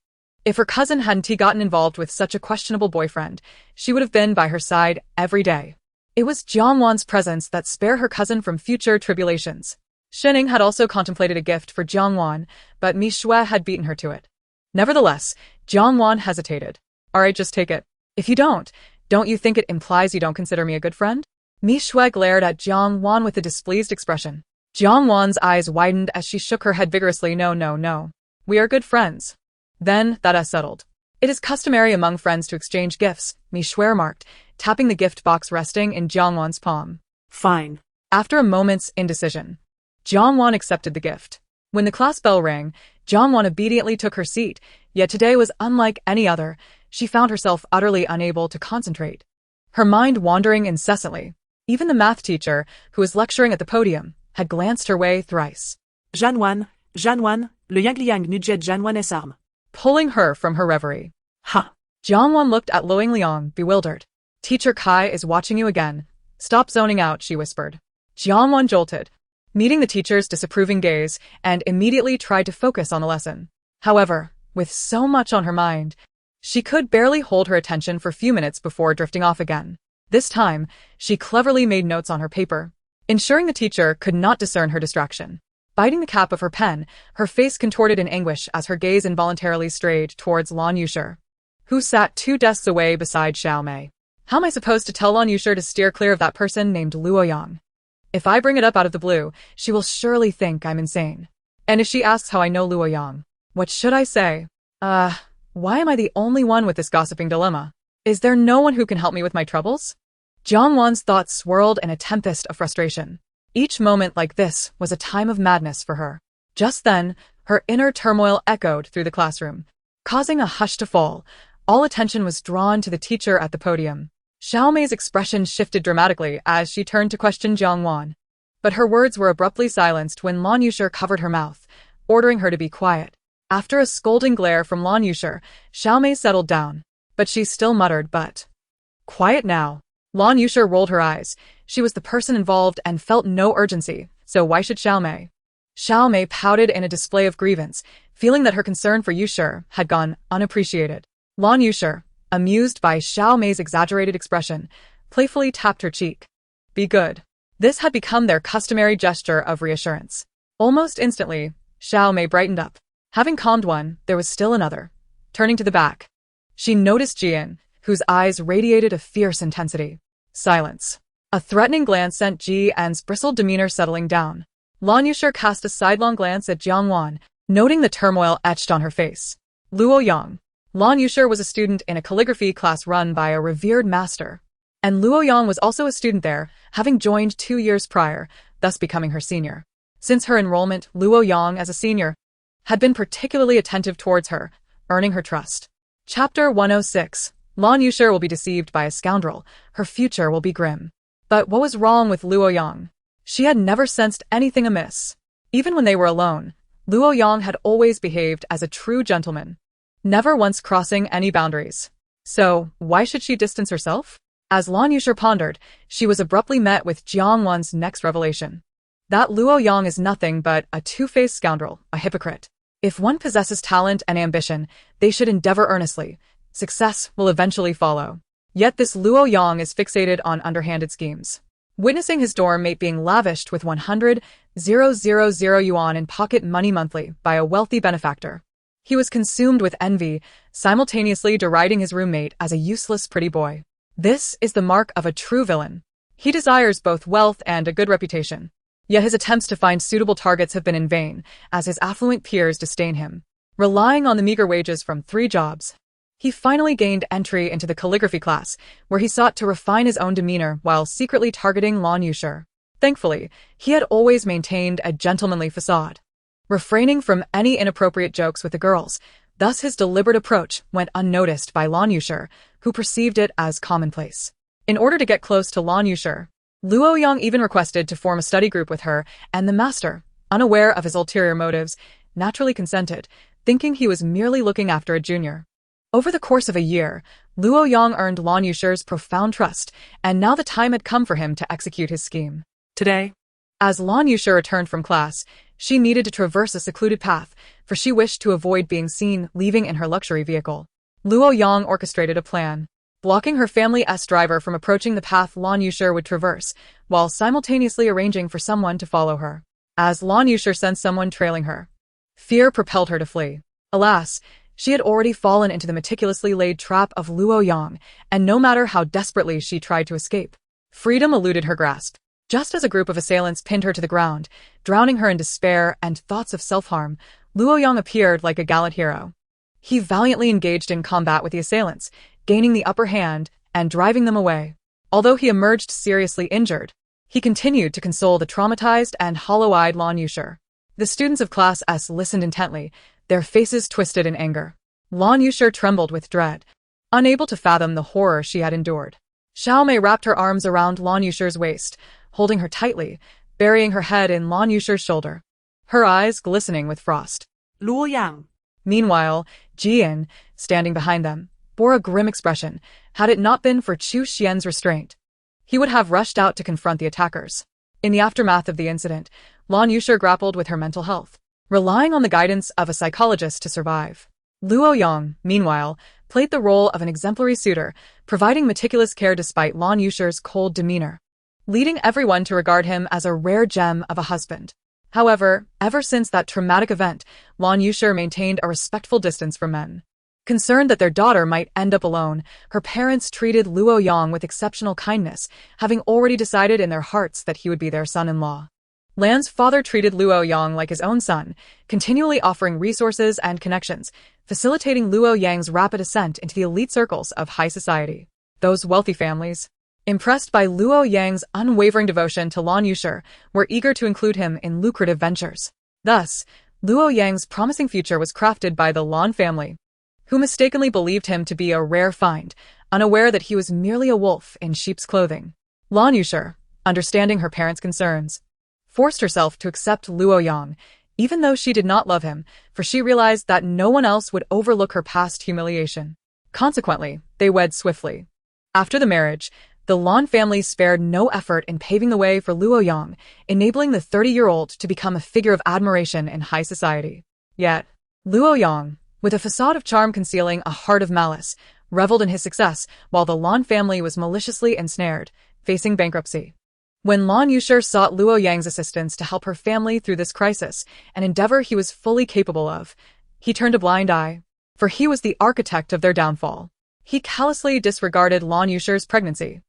If her cousin hadn't gotten involved with such a questionable boyfriend, she would have been by her side every day. It was Jiang Wan's presence that spared her cousin from future tribulations. Shuning had also contemplated a gift for Jiang Wan, but Mishue had beaten her to it. Nevertheless, Jiang Wan hesitated. Alright, just take it. If you don't, Don't you think it implies you don't consider me a good friend? Mi Shui glared at Jiang Wan with a displeased expression. Jiang Wan's eyes widened as she shook her head vigorously. No, no, no. We are good friends. Then, that is settled. It is customary among friends to exchange gifts, Mi Shui remarked, tapping the gift box resting in Jiang Wan's palm. Fine. After a moment's indecision, Jiang Wan accepted the gift. When the class bell rang, Jiang Wan obediently took her seat, yet today was unlike any other. She found herself utterly unable to concentrate, her mind wandering incessantly. Even the math teacher, who was lecturing at the podium, had glanced her way thrice. Jiang Wan, le yang liang nu jet Jiang Wan es arme. Pulling her from her reverie. Ha! Jiang Wan looked at Luang Liang, bewildered. Teacher Kai is watching you again. Stop zoning out, she whispered. Jiang Wan jolted, meeting the teacher's disapproving gaze, and immediately tried to focus on the lesson. However, with so much on her mind, she could barely hold her attention for a few minutes before drifting off again. This time, she cleverly made notes on her paper, ensuring the teacher could not discern her distraction. Biting the cap of her pen, her face contorted in anguish as her gaze involuntarily strayed towards Lan Yushi, who sat 2 desks away beside Xiao Mei. How am I supposed to tell Lan Yushi to steer clear of that person named Luo Yang? If I bring it up out of the blue, she will surely think I'm insane. And if she asks how I know Luo Yang, what should I say? Why am I the only one with this gossiping dilemma? Is there no one who can help me with my troubles? Jiang Wan's thoughts swirled in a tempest of frustration. Each moment like this was a time of madness for her. Just then, her inner turmoil echoed through the classroom, causing a hush to fall. All attention was drawn to the teacher at the podium. Xiao Mei's expression shifted dramatically as she turned to question Jiang Wan. But her words were abruptly silenced when Lan Yushi covered her mouth, ordering her to be quiet. After a scolding glare from Lan Yushi, Xiao Mei settled down. But she still muttered, "But quiet now." Lan Yushi rolled her eyes. She was the person involved and felt no urgency, so why should Xiao Mei? Xiao Mei pouted in a display of grievance, feeling that her concern for Yushi had gone unappreciated. Lan Yushi, amused by Xiao Mei's exaggerated expression, playfully tapped her cheek. Be good. This had become their customary gesture of reassurance. Almost instantly, Xiao Mei brightened up. Having calmed one, there was still another. Turning to the back, she noticed Jian, whose eyes radiated a fierce intensity. Silence. A threatening glance sent Jian's bristled demeanor settling down. Lan Yushi cast a sidelong glance at Jiang Wan, noting the turmoil etched on her face. Luo Yang. Lan Yushi was a student in a calligraphy class run by a revered master. And Luo Yang was also a student there, having joined 2 years prior, thus becoming her senior. Since her enrollment, Luo Yang, as a senior, had been particularly attentive towards her, earning her trust. Chapter 106. Lan Yushi will be deceived by a scoundrel. Her future will be grim. But what was wrong with Luo Yang? She had never sensed anything amiss. Even when they were alone, Luo Yang had always behaved as a true gentleman, never once crossing any boundaries. So, why should she distance herself? As Lan Yushi pondered, she was abruptly met with Jiang Wan's next revelation. That Luo Yang is nothing but a two-faced scoundrel, a hypocrite. If one possesses talent and ambition, they should endeavor earnestly. Success will eventually follow. Yet this Luo Yang is fixated on underhanded schemes. Witnessing his dorm mate being lavished with 100,000 yuan in pocket money monthly by a wealthy benefactor, he was consumed with envy, simultaneously deriding his roommate as a useless pretty boy. This is the mark of a true villain. He desires both wealth and a good reputation. Yet his attempts to find suitable targets have been in vain, as his affluent peers disdain him. Relying on the meager wages from 3 jobs, he finally gained entry into the calligraphy class, where he sought to refine his own demeanor while secretly targeting Lan Yushi. Thankfully, he had always maintained a gentlemanly facade, refraining from any inappropriate jokes with the girls. Thus his deliberate approach went unnoticed by Lan Yushi, who perceived it as commonplace. In order to get close to Lan Yushi, Luo Yang even requested to form a study group with her, and the master, unaware of his ulterior motives, naturally consented, thinking he was merely looking after a junior. Over the course of a year, Luo Yang earned Lan Yushi's profound trust, and now the time had come for him to execute his scheme. Today, as Lan Yushi returned from class, she needed to traverse a secluded path, for she wished to avoid being seen leaving in her luxury vehicle. Luo Yang orchestrated a plan, blocking her family's driver from approaching the path Lan Yushi would traverse, while simultaneously arranging for someone to follow her. As Lan Yushi sensed someone trailing her, fear propelled her to flee. Alas, She had already fallen into the meticulously laid trap of Luo Yang, and no matter how desperately she tried to escape, freedom eluded her grasp. Just as a group of assailants pinned her to the ground, drowning her in despair and thoughts of self-harm, Luo Yang appeared like a gallant hero. He valiantly engaged in combat with the assailants, gaining the upper hand and driving them away. Although he emerged seriously injured, he continued to console the traumatized and hollow-eyed Lan Yushi. The students of Class S listened intently, their faces twisted in anger. Lan Yushi trembled with dread, unable to fathom the horror she had endured. Xiaomei wrapped her arms around Lan Yushi's waist, holding her tightly, burying her head in Lan Yushi's shoulder, her eyes glistening with frost. Luo Yang. Meanwhile, Jian, standing behind them, bore a grim expression. Had it not been for Chu Xian's restraint, he would have rushed out to confront the attackers. In the aftermath of the incident, Lan Yushi grappled with her mental health, relying on the guidance of a psychologist to survive. Luo Yang, meanwhile, played the role of an exemplary suitor, providing meticulous care despite Lan Yushi's cold demeanor, leading everyone to regard him as a rare gem of a husband. However, ever since that traumatic event, Lan Yushi maintained a respectful distance from men. Concerned that their daughter might end up alone, her parents treated Luo Yang with exceptional kindness, having already decided in their hearts that he would be their son-in-law. Lan's father treated Luo Yang like his own son, continually offering resources and connections, facilitating Luo Yang's rapid ascent into the elite circles of high society. Those wealthy families, impressed by Luo Yang's unwavering devotion to Lan Yushi, were eager to include him in lucrative ventures. Thus, Luo Yang's promising future was crafted by the Lan family, who mistakenly believed him to be a rare find, unaware that he was merely a wolf in sheep's clothing. Lan Yushi, understanding her parents' concerns, forced herself to accept Luo Yang, even though she did not love him, for she realized that no one else would overlook her past humiliation. Consequently, they wed swiftly. After the marriage, the Lan family spared no effort in paving the way for Luo Yang, enabling the 30-year-old to become a figure of admiration in high society. Yet, Luo Yang, with a facade of charm concealing a heart of malice, reveled in his success while the Lan family was maliciously ensnared, facing bankruptcy. When Lan Yushi sought Luo Yang's assistance to help her family through this crisis, an endeavor he was fully capable of, he turned a blind eye, for he was the architect of their downfall. He callously disregarded Lan Yushi's pregnancy,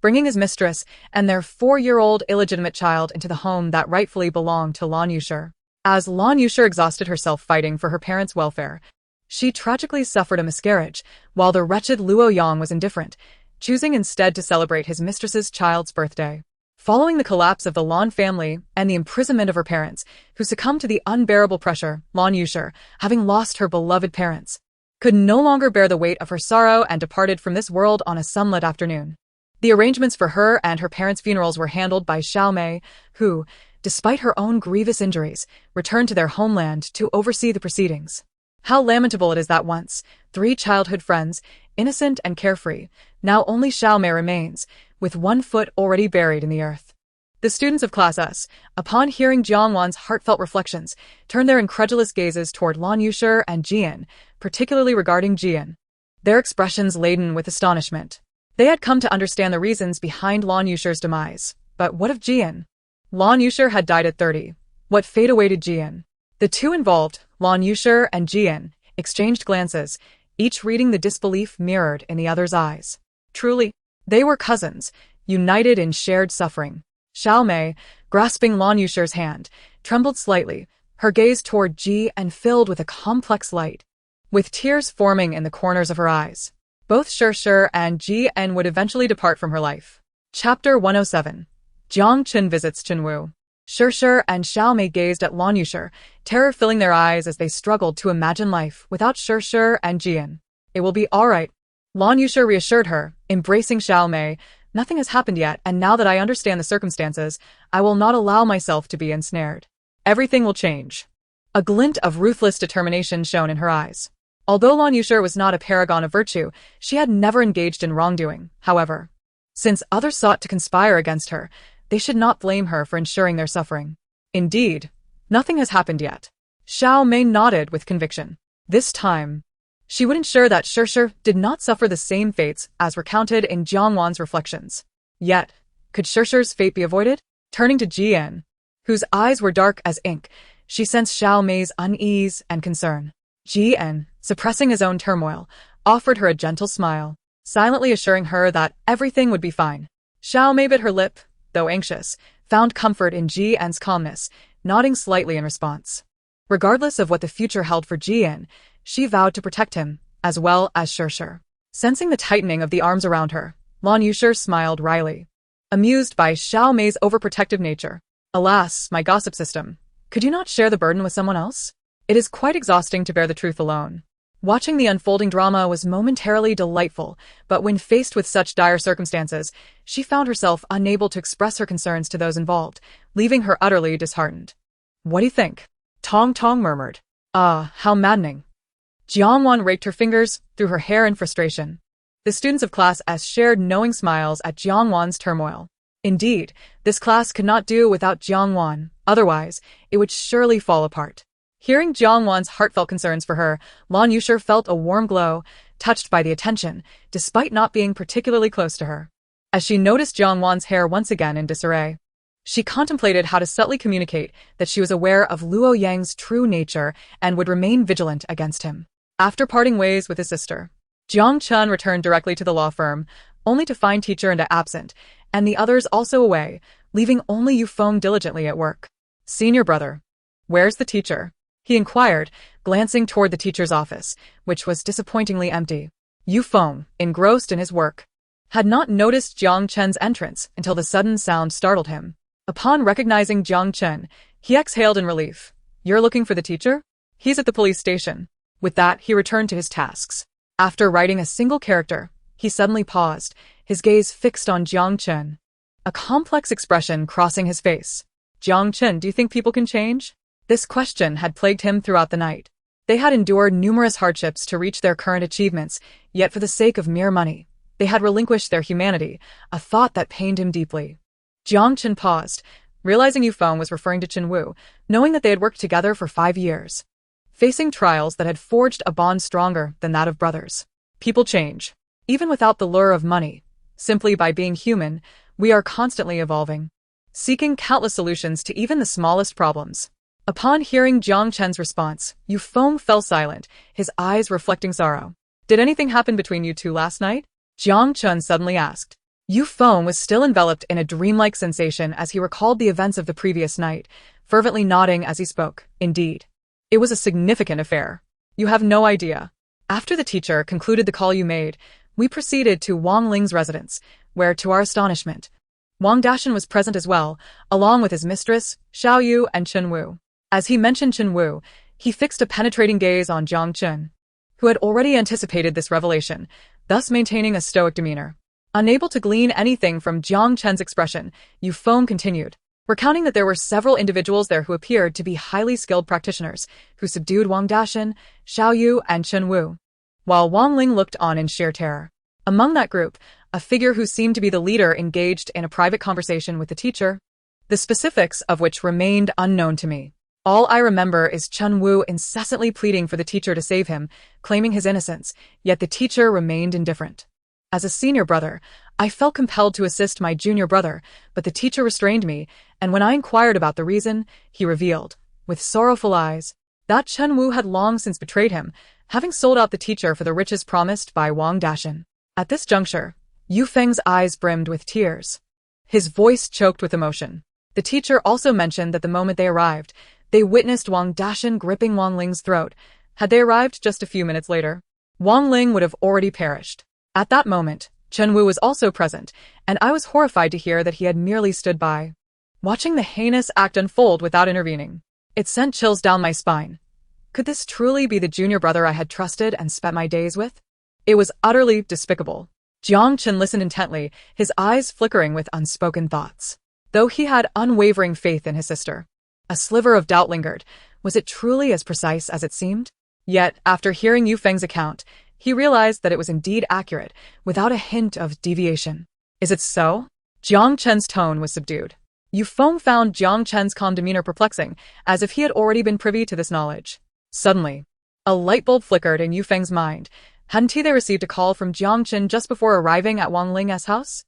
bringing his mistress and their 4-year-old illegitimate child into the home that rightfully belonged to Lan Yushi. As Lan Yushi exhausted herself fighting for her parents' welfare, she tragically suffered a miscarriage, while the wretched Luo Yang was indifferent, choosing instead to celebrate his mistress's child's birthday. Following the collapse of the Lan family and the imprisonment of her parents, who succumbed to the unbearable pressure, Lan Yushi, having lost her beloved parents, could no longer bear the weight of her sorrow and departed from this world on a sunlit afternoon. The arrangements for her and her parents' funerals were handled by Xiaomei, who, despite her own grievous injuries, returned to their homeland to oversee the proceedings. How lamentable it is that once, 3 childhood friends, innocent and carefree, now only Xiaomei remains, with 1 foot already buried in the earth. The students of Class S, upon hearing Jiang Wan's heartfelt reflections, turned their incredulous gazes toward Lan Yushi and Jian, particularly regarding Jian, their expressions laden with astonishment. They had come to understand the reasons behind Lan Yushi's demise. But what of Jian? Lan Yushi had died at 30. What fate awaited Jian? The two involved, Lan Yushi and Jian, exchanged glances, each reading the disbelief mirrored in the other's eyes. Truly, they were cousins, united in shared suffering. Xiaomei, grasping Lan Yushi's hand, trembled slightly, her gaze toward Jian filled with a complex light, with tears forming in the corners of her eyes. Both Shi and Jian would eventually depart from her life. Chapter 107. Jiang Chen visits Chenwu. Shi and Xiaomei gazed at Lan Yushi, terror filling their eyes as they struggled to imagine life without Shi and Jian. It will be all right. Lan Yushi reassured her, embracing Xiaomei. Nothing has happened yet, and now that I understand the circumstances, I will not allow myself to be ensnared. Everything will change. A glint of ruthless determination shone in her eyes. Although Lan Yushi was not a paragon of virtue, she had never engaged in wrongdoing, however. Since others sought to conspire against her, they should not blame her for ensuring their suffering. Indeed, nothing has happened yet. Xiaomei nodded with conviction. This time, she would ensure that Shi did not suffer the same fates as recounted in Jiang Wan's reflections. Yet, could Shi's fate be avoided? Turning to Jian, whose eyes were dark as ink, she sensed Xiaomei's unease and concern. Jian, suppressing his own turmoil, offered her a gentle smile, silently assuring her that everything would be fine. Xiao Mei bit her lip, though anxious, found comfort in Ji An's calmness, nodding slightly in response. Regardless of what the future held for Ji An, she vowed to protect him, as well as Shirshir. Sensing the tightening of the arms around her, Lan Yushir smiled wryly, amused by Xiao Mei's overprotective nature. Alas, my gossip system, could you not share the burden with someone else? It is quite exhausting to bear the truth alone. Watching the unfolding drama was momentarily delightful, but when faced with such dire circumstances, she found herself unable to express her concerns to those involved, leaving her utterly disheartened. What do you think? Tong Tong murmured. Ah, how maddening. Jiang Wan raked her fingers through her hair in frustration. The students of Class S shared knowing smiles at Jiang Wan's turmoil. Indeed, this class could not do without Jiang Wan, otherwise, it would surely fall apart. Hearing Jiang Wan's heartfelt concerns for her, Lan Yushir felt a warm glow, touched by the attention, despite not being particularly close to her. As she noticed Jiang Wan's hair once again in disarray, she contemplated how to subtly communicate that she was aware of Luo Yang's true nature and would remain vigilant against him. After parting ways with his sister, Jiang Chun returned directly to the law firm, only to find teacher Enda absent, and the others also away, leaving only Yu Feng diligently at work. Senior brother, where's the teacher? He inquired, glancing toward the teacher's office, which was disappointingly empty. Yu Feng, engrossed in his work, had not noticed Jiang Chen's entrance until the sudden sound startled him. Upon recognizing Jiang Chen, he exhaled in relief. You're looking for the teacher? He's at the police station. With that, he returned to his tasks. After writing a single character, he suddenly paused, his gaze fixed on Jiang Chen, a complex expression crossing his face. Jiang Chen, do you think people can change? This question had plagued him throughout the night. They had endured numerous hardships to reach their current achievements, yet for the sake of mere money, they had relinquished their humanity, a thought that pained him deeply. Jiang Chen paused, realizing Yu Feng was referring to Chen Wu, knowing that they had worked together for 5 years, facing trials that had forged a bond stronger than that of brothers. People change, even without the lure of money. Simply by being human, we are constantly evolving, seeking countless solutions to even the smallest problems. Upon hearing Jiang Chen's response, Yu Feng fell silent, his eyes reflecting sorrow. Did anything happen between you two last night? Jiang Chen suddenly asked. Yu Feng was still enveloped in a dreamlike sensation as he recalled the events of the previous night, fervently nodding as he spoke. Indeed, it was a significant affair. You have no idea. After the teacher concluded the call you made, we proceeded to Wang Ling's residence, where, to our astonishment, Wang Dashan was present as well, along with his mistress, Xiao Yu and Chen Wu. As he mentioned Chen Wu, he fixed a penetrating gaze on Jiang Chen, who had already anticipated this revelation, thus maintaining a stoic demeanor. Unable to glean anything from Jiang Chen's expression, Yu Feng continued, recounting that there were several individuals there who appeared to be highly skilled practitioners, who subdued Wang Dashan, Xiao Yu and Chen Wu, while Wang Ling looked on in sheer terror. Among that group, a figure who seemed to be the leader engaged in a private conversation with the teacher, the specifics of which remained unknown to me. All I remember is Chen Wu incessantly pleading for the teacher to save him, claiming his innocence, yet the teacher remained indifferent. As a senior brother, I felt compelled to assist my junior brother, but the teacher restrained me, and when I inquired about the reason, he revealed, with sorrowful eyes, that Chen Wu had long since betrayed him, having sold out the teacher for the riches promised by Wang Dashan. At this juncture, Yu Feng's eyes brimmed with tears. His voice choked with emotion. The teacher also mentioned that the moment they arrived, they witnessed Wang Dashan gripping Wang Ling's throat. Had they arrived just a few minutes later, Wang Ling would have already perished. At that moment, Chen Wu was also present, and I was horrified to hear that he had merely stood by, watching the heinous act unfold without intervening. It sent chills down my spine. Could this truly be the junior brother I had trusted and spent my days with? It was utterly despicable. Jiang Chen listened intently, his eyes flickering with unspoken thoughts. Though he had unwavering faith in his sister, a sliver of doubt lingered. Was it truly as precise as it seemed? Yet, after hearing Yu Feng's account, he realized that it was indeed accurate, without a hint of deviation. Is it so? Jiang Chen's tone was subdued. Yu Feng found Jiang Chen's calm demeanor perplexing, as if he had already been privy to this knowledge. Suddenly, a light bulb flickered in Yu Feng's mind. Hadn't they received a call from Jiang Chen just before arriving at Wang Ling's house?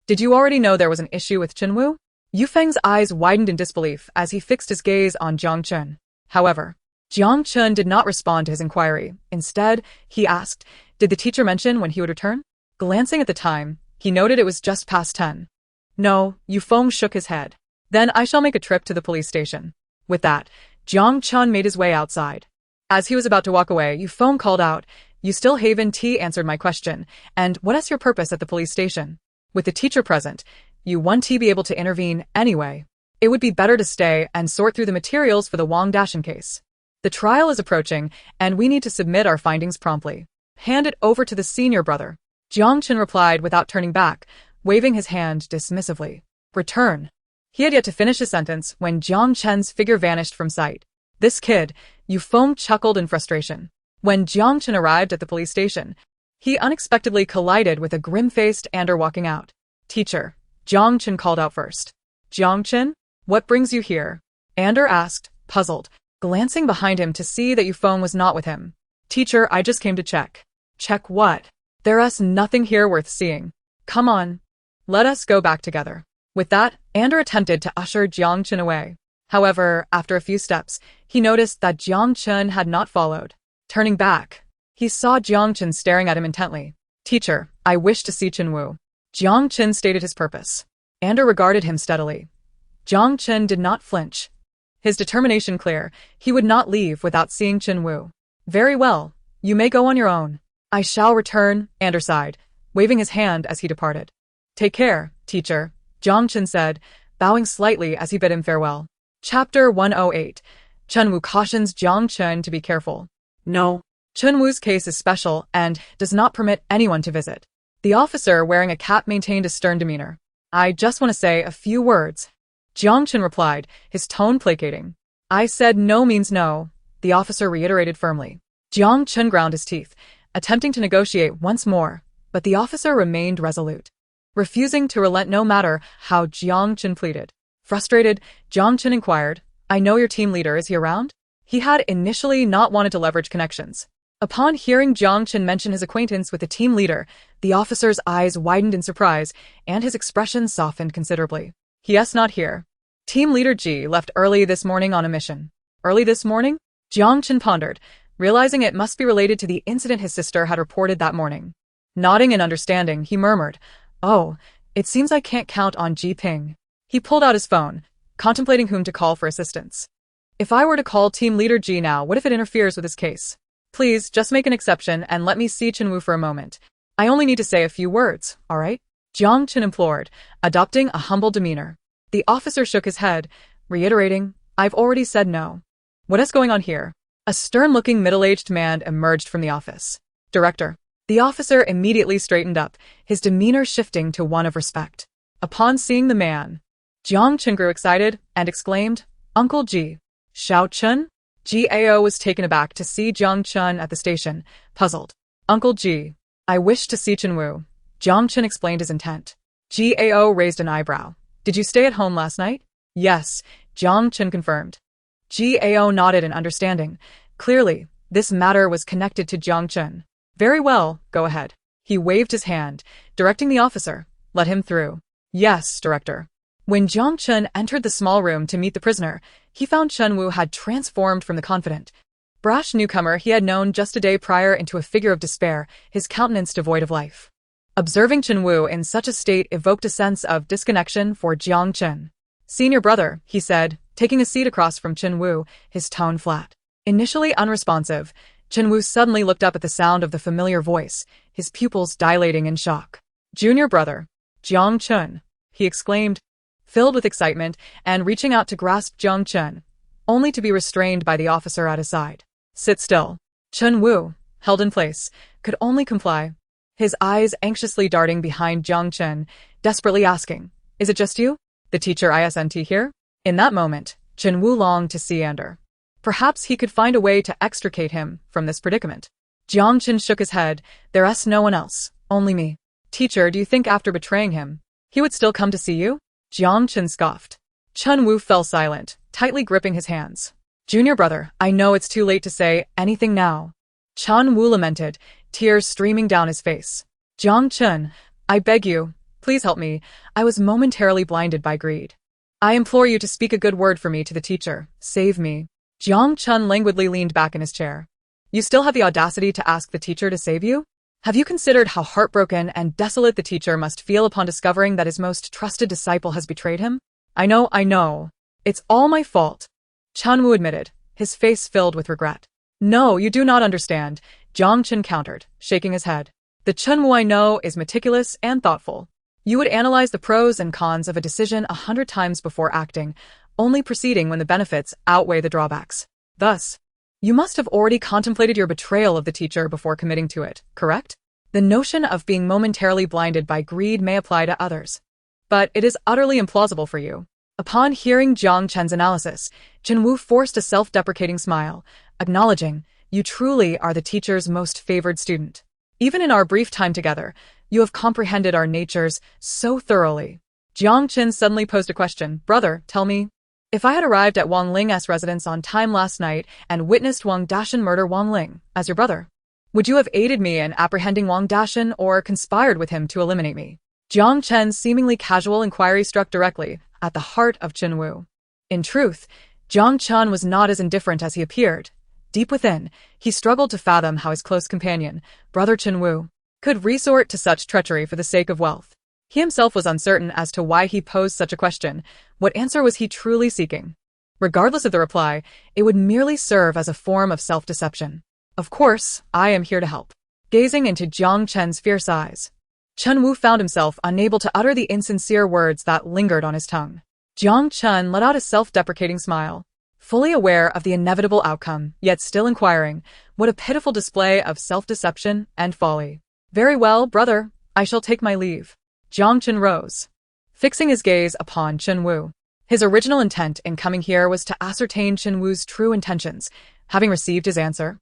Did you already know there was an issue with Chen Wu? Yu Feng's eyes widened in disbelief as he fixed his gaze on Jiang Chen. However, Jiang Chun did not respond to his inquiry. Instead, he asked, did the teacher mention when he would return? Glancing at the time, he noted it was just past 10. No, Yufeng shook his head. Then I shall make a trip to the police station. With that, Jiang Chun made his way outside. As he was about to walk away, Yufeng called out, you still haven't answered my question, and what is your purpose at the police station? With the teacher present, you won't be able to intervene anyway. It would be better to stay and sort through the materials for the Wang Dashan case. The trial is approaching, and we need to submit our findings promptly. Hand it over to the senior brother. Jiang Chun replied without turning back, waving his hand dismissively. Return. He had yet to finish his sentence when Jiang Chen's figure vanished from sight. This kid, Yufeng chuckled in frustration. When Jiang Chen arrived at the police station, he unexpectedly collided with a grim-faced Ander walking out. Teacher, Jiang Chen called out first. Jiang Chen, what brings you here? Ander asked, puzzled, glancing behind him to see that Yufeng was not with him. Teacher, I just came to check. Check what? There's nothing here worth seeing. Come on. Let us go back together. With that, Ander attempted to usher Jiang Chen away. However, after a few steps, he noticed that Jiang Chen had not followed. Turning back, he saw Jiang Chen staring at him intently. Teacher, I wish to see Chen Wu. Jiang Chen stated his purpose. Ander regarded him steadily. Jiang Chen did not flinch. His determination clear, he would not leave without seeing Chen Wu. Very well, you may go on your own. I shall return, Ander sighed, waving his hand as he departed. Take care, teacher, Jiang Chen said, bowing slightly as he bid him farewell. Chapter 108. Chen Wu cautions Jiang Chen to be careful. No. Chen Wu's case is special and does not permit anyone to visit. The officer wearing a cap maintained a stern demeanor. I just want to say a few words. Jiang Chen replied, his tone placating. I said no means no, the officer reiterated firmly. Jiang Chen ground his teeth, attempting to negotiate once more, but the officer remained resolute, refusing to relent no matter how Jiang Chen pleaded. Frustrated, Jiang Chen inquired, I know your team leader, is he around? He had initially not wanted to leverage connections. Upon hearing Jiang Chen mention his acquaintance with the team leader, the officer's eyes widened in surprise, and his expression softened considerably. Yes, not here. Team leader Ji left early this morning on a mission. Early this morning? Jiang Chen pondered, realizing it must be related to the incident his sister had reported that morning. Nodding in understanding, he murmured, Oh, it seems I can't count on Ji Ping. He pulled out his phone, contemplating whom to call for assistance. If I were to call team leader Ji now, what if it interferes with his case? Please, just make an exception and let me see Chen Wu for a moment. I only need to say a few words, all right? Jiang Chen implored, adopting a humble demeanor. The officer shook his head, reiterating, I've already said no. What is going on here? A stern-looking middle-aged man emerged from the office. Director. The officer immediately straightened up, his demeanor shifting to one of respect. Upon seeing the man, Jiang Chen grew excited and exclaimed, Uncle Ji. Xiao Chun? Gao was taken aback to see Jiang Chen at the station, puzzled. Uncle Ji. I wish to see Chen Wu. Jiang Chen explained his intent. Gao raised an eyebrow. Did you stay at home last night? Yes, Jiang Chen confirmed. Gao nodded in understanding. Clearly, this matter was connected to Jiang Chen. Very well, go ahead. He waved his hand, directing the officer. Let him through. Yes, director. When Jiang Chen entered the small room to meet the prisoner, he found Chen Wu had transformed from the confident, brash newcomer he had known just a day prior into a figure of despair, his countenance devoid of life. Observing Chen Wu in such a state evoked a sense of disconnection for Jiang Chen. Senior brother, he said, taking a seat across from Chen Wu, his tone flat. Initially unresponsive, Chen Wu suddenly looked up at the sound of the familiar voice, his pupils dilating in shock. Junior brother, Jiang Chen, he exclaimed, filled with excitement and reaching out to grasp Jiang Chen, only to be restrained by the officer at his side. Sit still. Chen Wu, held in place, could only comply, his eyes anxiously darting behind Jiang Chen, desperately asking, Is it just you? The teacher isn't here? In that moment, Chen Wu longed to see Ander. Perhaps he could find a way to extricate him from this predicament. Jiang Chen shook his head. There's no one else, only me. Teacher, do you think after betraying him, he would still come to see you? Jiang Chen scoffed. Chen Wu fell silent, tightly gripping his hands. Junior brother, I know it's too late to say anything now. Chen Wu lamented, tears streaming down his face. Jiang Chen, I beg you, please help me. I was momentarily blinded by greed. I implore you to speak a good word for me to the teacher. Save me. Jiang Chun languidly leaned back in his chair. You still have the audacity to ask the teacher to save you? Have you considered how heartbroken and desolate the teacher must feel upon discovering that his most trusted disciple has betrayed him? I know. It's all my fault, Chun Wu admitted, his face filled with regret. No, you do not understand, Jiang Chun countered, shaking his head. The Chun Wu I know is meticulous and thoughtful. You would analyze the pros and cons of a decision 100 times before acting, only proceeding when the benefits outweigh the drawbacks. Thus, you must have already contemplated your betrayal of the teacher before committing to it, correct? The notion of being momentarily blinded by greed may apply to others. But it is utterly implausible for you. Upon hearing Jiang Chen's analysis, Chen Wu forced a self-deprecating smile, acknowledging, you truly are the teacher's most favored student. Even in our brief time together, you have comprehended our natures so thoroughly. Jiang Chen suddenly posed a question. Brother, tell me, if I had arrived at Wang Ling's residence on time last night and witnessed Wang Dashan murder Wang Ling as your brother, would you have aided me in apprehending Wang Dashan or conspired with him to eliminate me? Jiang Chen's seemingly casual inquiry struck directly at the heart of Chen Wu. In truth, Jiang Chen was not as indifferent as he appeared. Deep within, he struggled to fathom how his close companion, brother Chen Wu, could resort to such treachery for the sake of wealth. He himself was uncertain as to why he posed such a question. What answer was he truly seeking? Regardless of the reply, it would merely serve as a form of self-deception. Of course, I am here to help. Gazing into Jiang Chen's fierce eyes, Chen Wu found himself unable to utter the insincere words that lingered on his tongue. Jiang Chen let out a self-deprecating smile, fully aware of the inevitable outcome, yet still inquiring, what a pitiful display of self-deception and folly. Very well, brother, I shall take my leave. Jiang Chen rose, fixing his gaze upon Chen Wu. His original intent in coming here was to ascertain Chen Wu's true intentions. Having received his answer,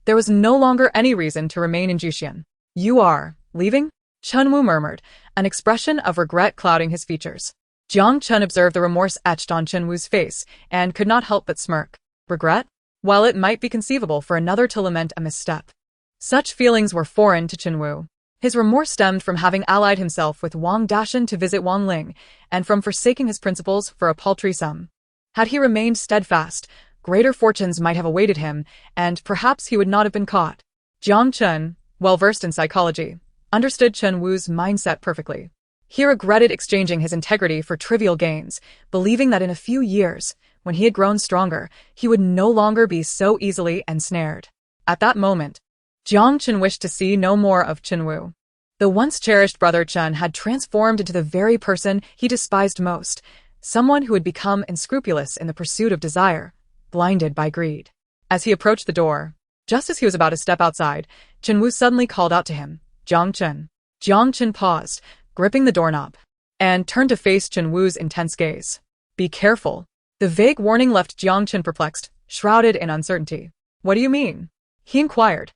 there was no longer any reason to remain in Jixian. You are leaving? Chen Wu murmured, an expression of regret clouding his features. Jiang Chen observed the remorse etched on Chen Wu's face and could not help but smirk. Regret? While it might be conceivable for another to lament a misstep, such feelings were foreign to Chen Wu. His remorse stemmed from having allied himself with Wang Dashan to visit Wang Ling, and from forsaking his principles for a paltry sum. Had he remained steadfast, greater fortunes might have awaited him, and perhaps he would not have been caught. Jiang Chen, well versed in psychology, understood Chen Wu's mindset perfectly. He regretted exchanging his integrity for trivial gains, believing that in a few years, when he had grown stronger, he would no longer be so easily ensnared. At that moment, Jiang Chen wished to see no more of Chen Wu. The once cherished brother Chen had transformed into the very person he despised most, someone who had become unscrupulous in the pursuit of desire, blinded by greed. As he approached the door, just as he was about to step outside, Chen Wu suddenly called out to him, Jiang Chen. Jiang Chen paused, gripping the doorknob, and turned to face Chen Wu's intense gaze. Be careful. The vague warning left Jiang Chen perplexed, shrouded in uncertainty. What do you mean? He inquired.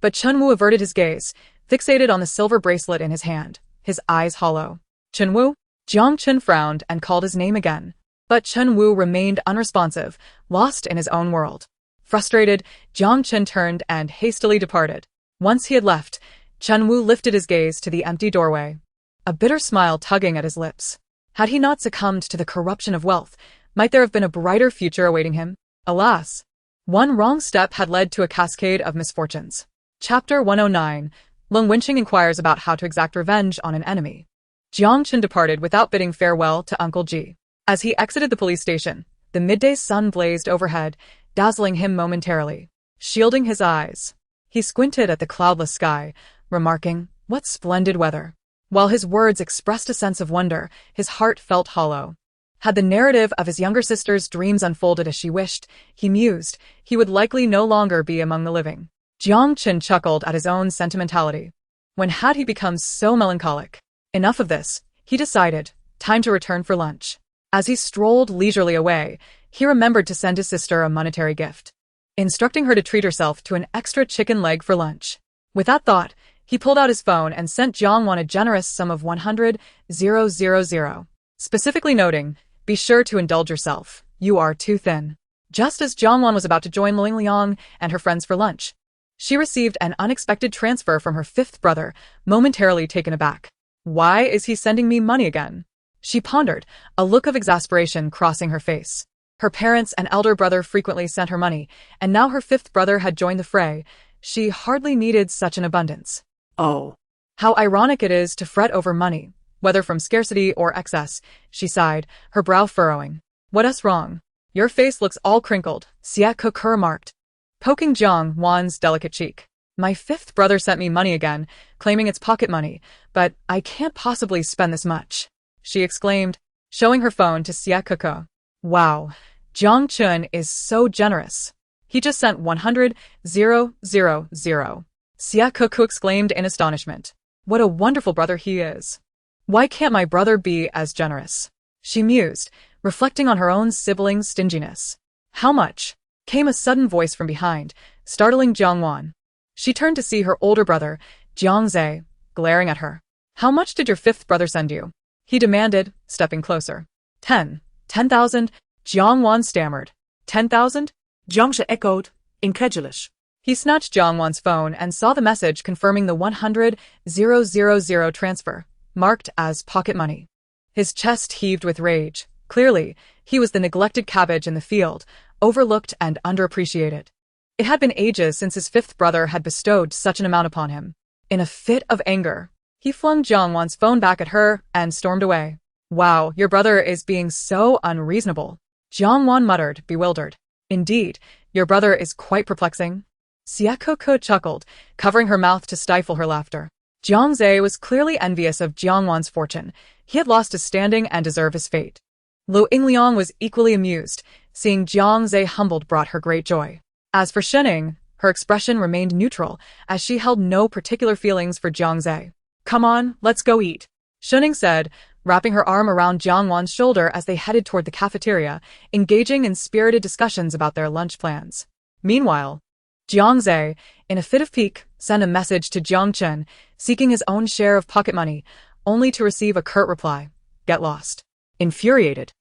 But Chen Wu averted his gaze, fixated on the silver bracelet in his hand, his eyes hollow. Chen Wu? Jiang Chen frowned and called his name again. But Chen Wu remained unresponsive, lost in his own world. Frustrated, Jiang Chen turned and hastily departed. Once he had left, Chen Wu lifted his gaze to the empty doorway, a bitter smile tugging at his lips. Had he not succumbed to the corruption of wealth, might there have been a brighter future awaiting him? Alas! One wrong step had led to a cascade of misfortunes. Chapter 109. Lung Wenqing inquires about how to exact revenge on an enemy. Jiang Chen departed without bidding farewell to Uncle Ji. As he exited the police station, the midday sun blazed overhead, dazzling him momentarily. Shielding his eyes, he squinted at the cloudless sky, remarking, "What splendid weather." While his words expressed a sense of wonder, his heart felt hollow. Had the narrative of his younger sister's dreams unfolded as she wished, he mused, he would likely no longer be among the living. Jiang Chen chuckled at his own sentimentality. When had he become so melancholic? Enough of this, he decided, time to return for lunch. As he strolled leisurely away, he remembered to send his sister a monetary gift, instructing her to treat herself to an extra chicken leg for lunch. With that thought, he pulled out his phone and sent Jiang Wan a generous sum of 100,000, specifically noting, "Be sure to indulge yourself, you are too thin." Just as Jiang Wan was about to join Ling Liang and her friends for lunch, she received an unexpected transfer from her fifth brother, momentarily taken aback. Why is he sending me money again? She pondered, a look of exasperation crossing her face. Her parents and elder brother frequently sent her money, and now her fifth brother had joined the fray. She hardly needed such an abundance. Oh, How ironic it is to fret over money, whether from scarcity or excess, she sighed, her brow furrowing. What's wrong? Your face looks all crinkled, Xie Ke remarked, poking Jiang Wan's delicate cheek. My fifth brother sent me money again, claiming it's pocket money, but I can't possibly spend this much, she exclaimed, showing her phone to Xie Ke. Wow, Jiang Chun is so generous. He just sent 100,000. Xie Ke exclaimed in astonishment. What a wonderful brother he is. Why can't my brother be as generous? She mused, reflecting on her own sibling's stinginess. How much? Came a sudden voice from behind, startling Jiang Wan. She turned to see her older brother, Jiang Zhe, glaring at her. How much did your fifth brother send you? He demanded, stepping closer. 10,000, Jiang Wan stammered. 10,000? Jiang Shi echoed, incredulous. He snatched Jiang Wan's phone and saw the message confirming the 100,000 transfer, marked as pocket money. His chest heaved with rage. Clearly, he was the neglected cabbage in the field, overlooked and underappreciated. It had been ages since his fifth brother had bestowed such an amount upon him. In a fit of anger, he flung Jiang Wan's phone back at her and stormed away. Wow, your brother is being so unreasonable, Jiang Wan muttered, bewildered. Indeed, your brother is quite perplexing. Xie Ke chuckled, covering her mouth to stifle her laughter. Jiang Zhe was clearly envious of Jiang Wan's fortune. He had lost his standing and deserved his fate. Lu Yingliang was equally amused. Seeing Jiang Zhe humbled brought her great joy. As for Shening, her expression remained neutral, as she held no particular feelings for Jiang Zhe. Come on, let's go eat, Shening said, wrapping her arm around Jiang Wan's shoulder as they headed toward the cafeteria, engaging in spirited discussions about their lunch plans. Meanwhile, Jiang Zhe, in a fit of pique, sent a message to Jiang Chen, seeking his own share of pocket money, only to receive a curt reply. Get lost. Infuriated,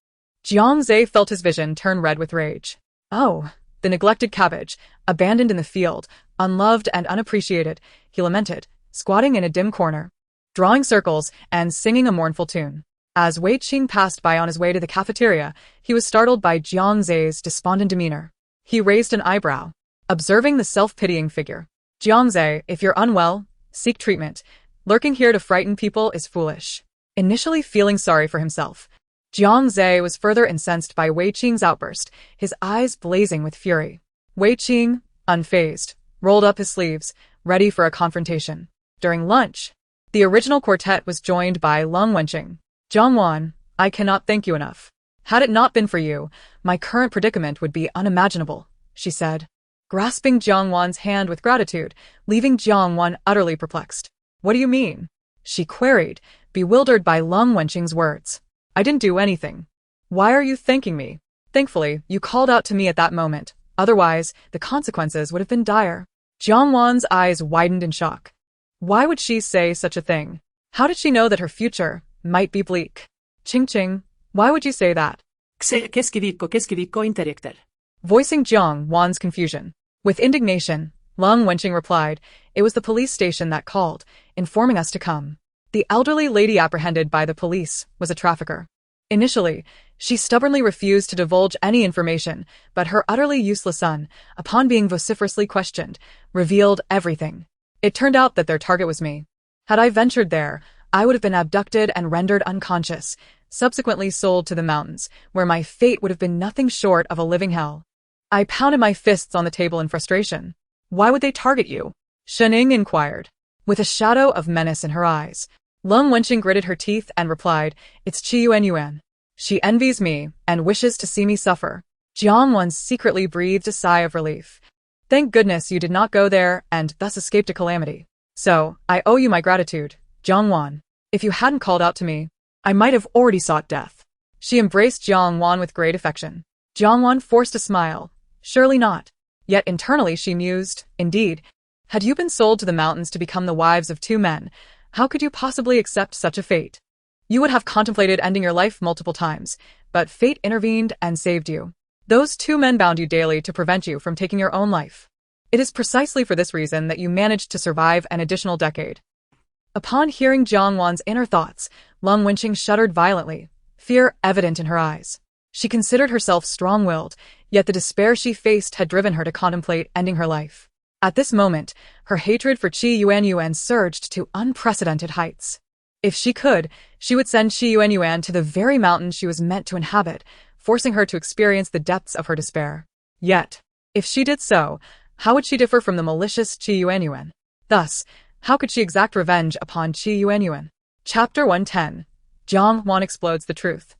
Jiang Zhe felt his vision turn red with rage. Oh, the neglected cabbage, abandoned in the field, unloved and unappreciated, he lamented, squatting in a dim corner, drawing circles and singing a mournful tune. As Wei Qing passed by on his way to the cafeteria, he was startled by Jiang Zhe's despondent demeanor. He raised an eyebrow, observing the self-pitying figure. Jiang Zhe, if you're unwell, seek treatment. Lurking here to frighten people is foolish. Initially feeling sorry for himself, Jiang Zhe was further incensed by Wei Qing's outburst, his eyes blazing with fury. Wei Qing, unfazed, rolled up his sleeves, ready for a confrontation. During lunch, the original quartet was joined by Lung Wenqing. Jiang Wan, I cannot thank you enough. Had it not been for you, my current predicament would be unimaginable, she said, grasping Jiang Wan's hand with gratitude, leaving Jiang Wan utterly perplexed. What do you mean? She queried, bewildered by Lung Wenqing's words. I didn't do anything. Why are you thanking me? Thankfully, you called out to me at that moment. Otherwise, the consequences would have been dire. Jiang Wan's eyes widened in shock. Why would she say such a thing? How did she know that her future might be bleak? Qing, why would you say that? Qu'est-ce qu'il dit, interjected. Voicing Jiang Wan's confusion. With indignation, Lung Wenqing replied, it was the police station that called, informing us to come. The elderly lady apprehended by the police was a trafficker. Initially, she stubbornly refused to divulge any information, but her utterly useless son, upon being vociferously questioned, revealed everything. It turned out that their target was me. Had I ventured there, I would have been abducted and rendered unconscious, subsequently sold to the mountains, where my fate would have been nothing short of a living hell. I pounded my fists on the table in frustration. Why would they target you? Shening inquired, with a shadow of menace in her eyes. Lung Wenqing gritted her teeth and replied, it's Qi Yuan. She envies me and wishes to see me suffer. Jiang Wan secretly breathed a sigh of relief. Thank goodness you did not go there and thus escaped a calamity. So, I owe you my gratitude, Jiang Wan. If you hadn't called out to me, I might have already sought death. She embraced Jiang Wan with great affection. Jiang Wan forced a smile. Surely not. Yet internally she mused, indeed, had you been sold to the mountains to become the wives of two men, how could you possibly accept such a fate? You would have contemplated ending your life multiple times, but fate intervened and saved you. Those two men bound you daily to prevent you from taking your own life. It is precisely for this reason that you managed to survive an additional decade. Upon hearing Jiang Wan's inner thoughts, Lung Wenqing shuddered violently, fear evident in her eyes. She considered herself strong-willed, yet the despair she faced had driven her to contemplate ending her life. At this moment, her hatred for Qi Yuanyuan surged to unprecedented heights. If she could, she would send Qi Yuanyuan to the very mountain she was meant to inhabit, forcing her to experience the depths of her despair. Yet, if she did so, how would she differ from the malicious Qi Yuanyuan? Thus, how could she exact revenge upon Qi Yuanyuan? Chapter 110. Jiang Wan explodes the truth.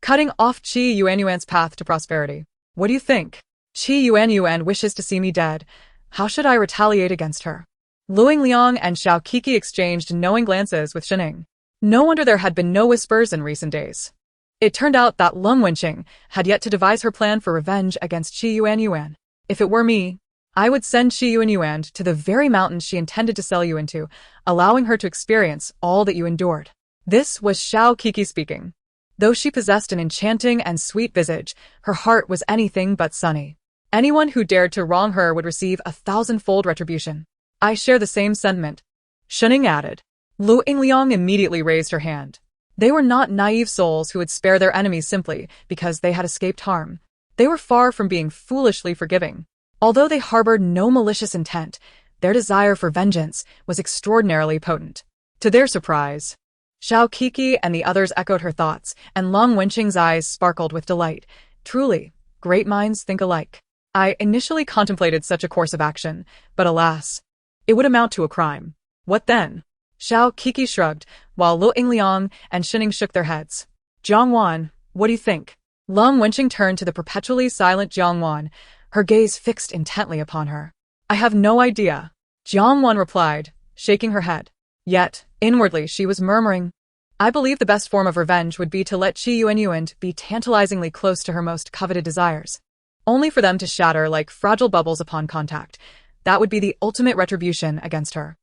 Cutting off Qi Yuanyuan's path to prosperity. What do you think? Qi Yuanyuan wishes to see me dead. How should I retaliate against her? Luing Liang and Xiao Kiki exchanged knowing glances with Shining. No wonder there had been no whispers in recent days. It turned out that Lung Wenqing had yet to devise her plan for revenge against Qi Yuanyuan. If it were me, I would send Qi Yuanyuan to the very mountain she intended to sell you into, allowing her to experience all that you endured. This was Xiao Kiki speaking. Though she possessed an enchanting and sweet visage, her heart was anything but sunny. Anyone who dared to wrong her would receive 1,000-fold retribution. I share the same sentiment. Shining added. Lu Yingliang immediately raised her hand. They were not naive souls who would spare their enemies simply because they had escaped harm. They were far from being foolishly forgiving. Although they harbored no malicious intent, their desire for vengeance was extraordinarily potent. To their surprise, Xiao Kiki and the others echoed her thoughts, and Long Wenqing's eyes sparkled with delight. Truly, great minds think alike. I initially contemplated such a course of action, but alas, it would amount to a crime. What then? Xiao Kiki shrugged, while Lu Yingliang and Shining shook their heads. Jiang Wan, what do you think? Long Wenqing turned to the perpetually silent Jiang Wan, her gaze fixed intently upon her. I have no idea. Jiang Wan replied, shaking her head. Yet, inwardly she was murmuring. I believe the best form of revenge would be to let Qi Yuanyuan be tantalizingly close to her most coveted desires, only for them to shatter like fragile bubbles upon contact. That would be the ultimate retribution against her.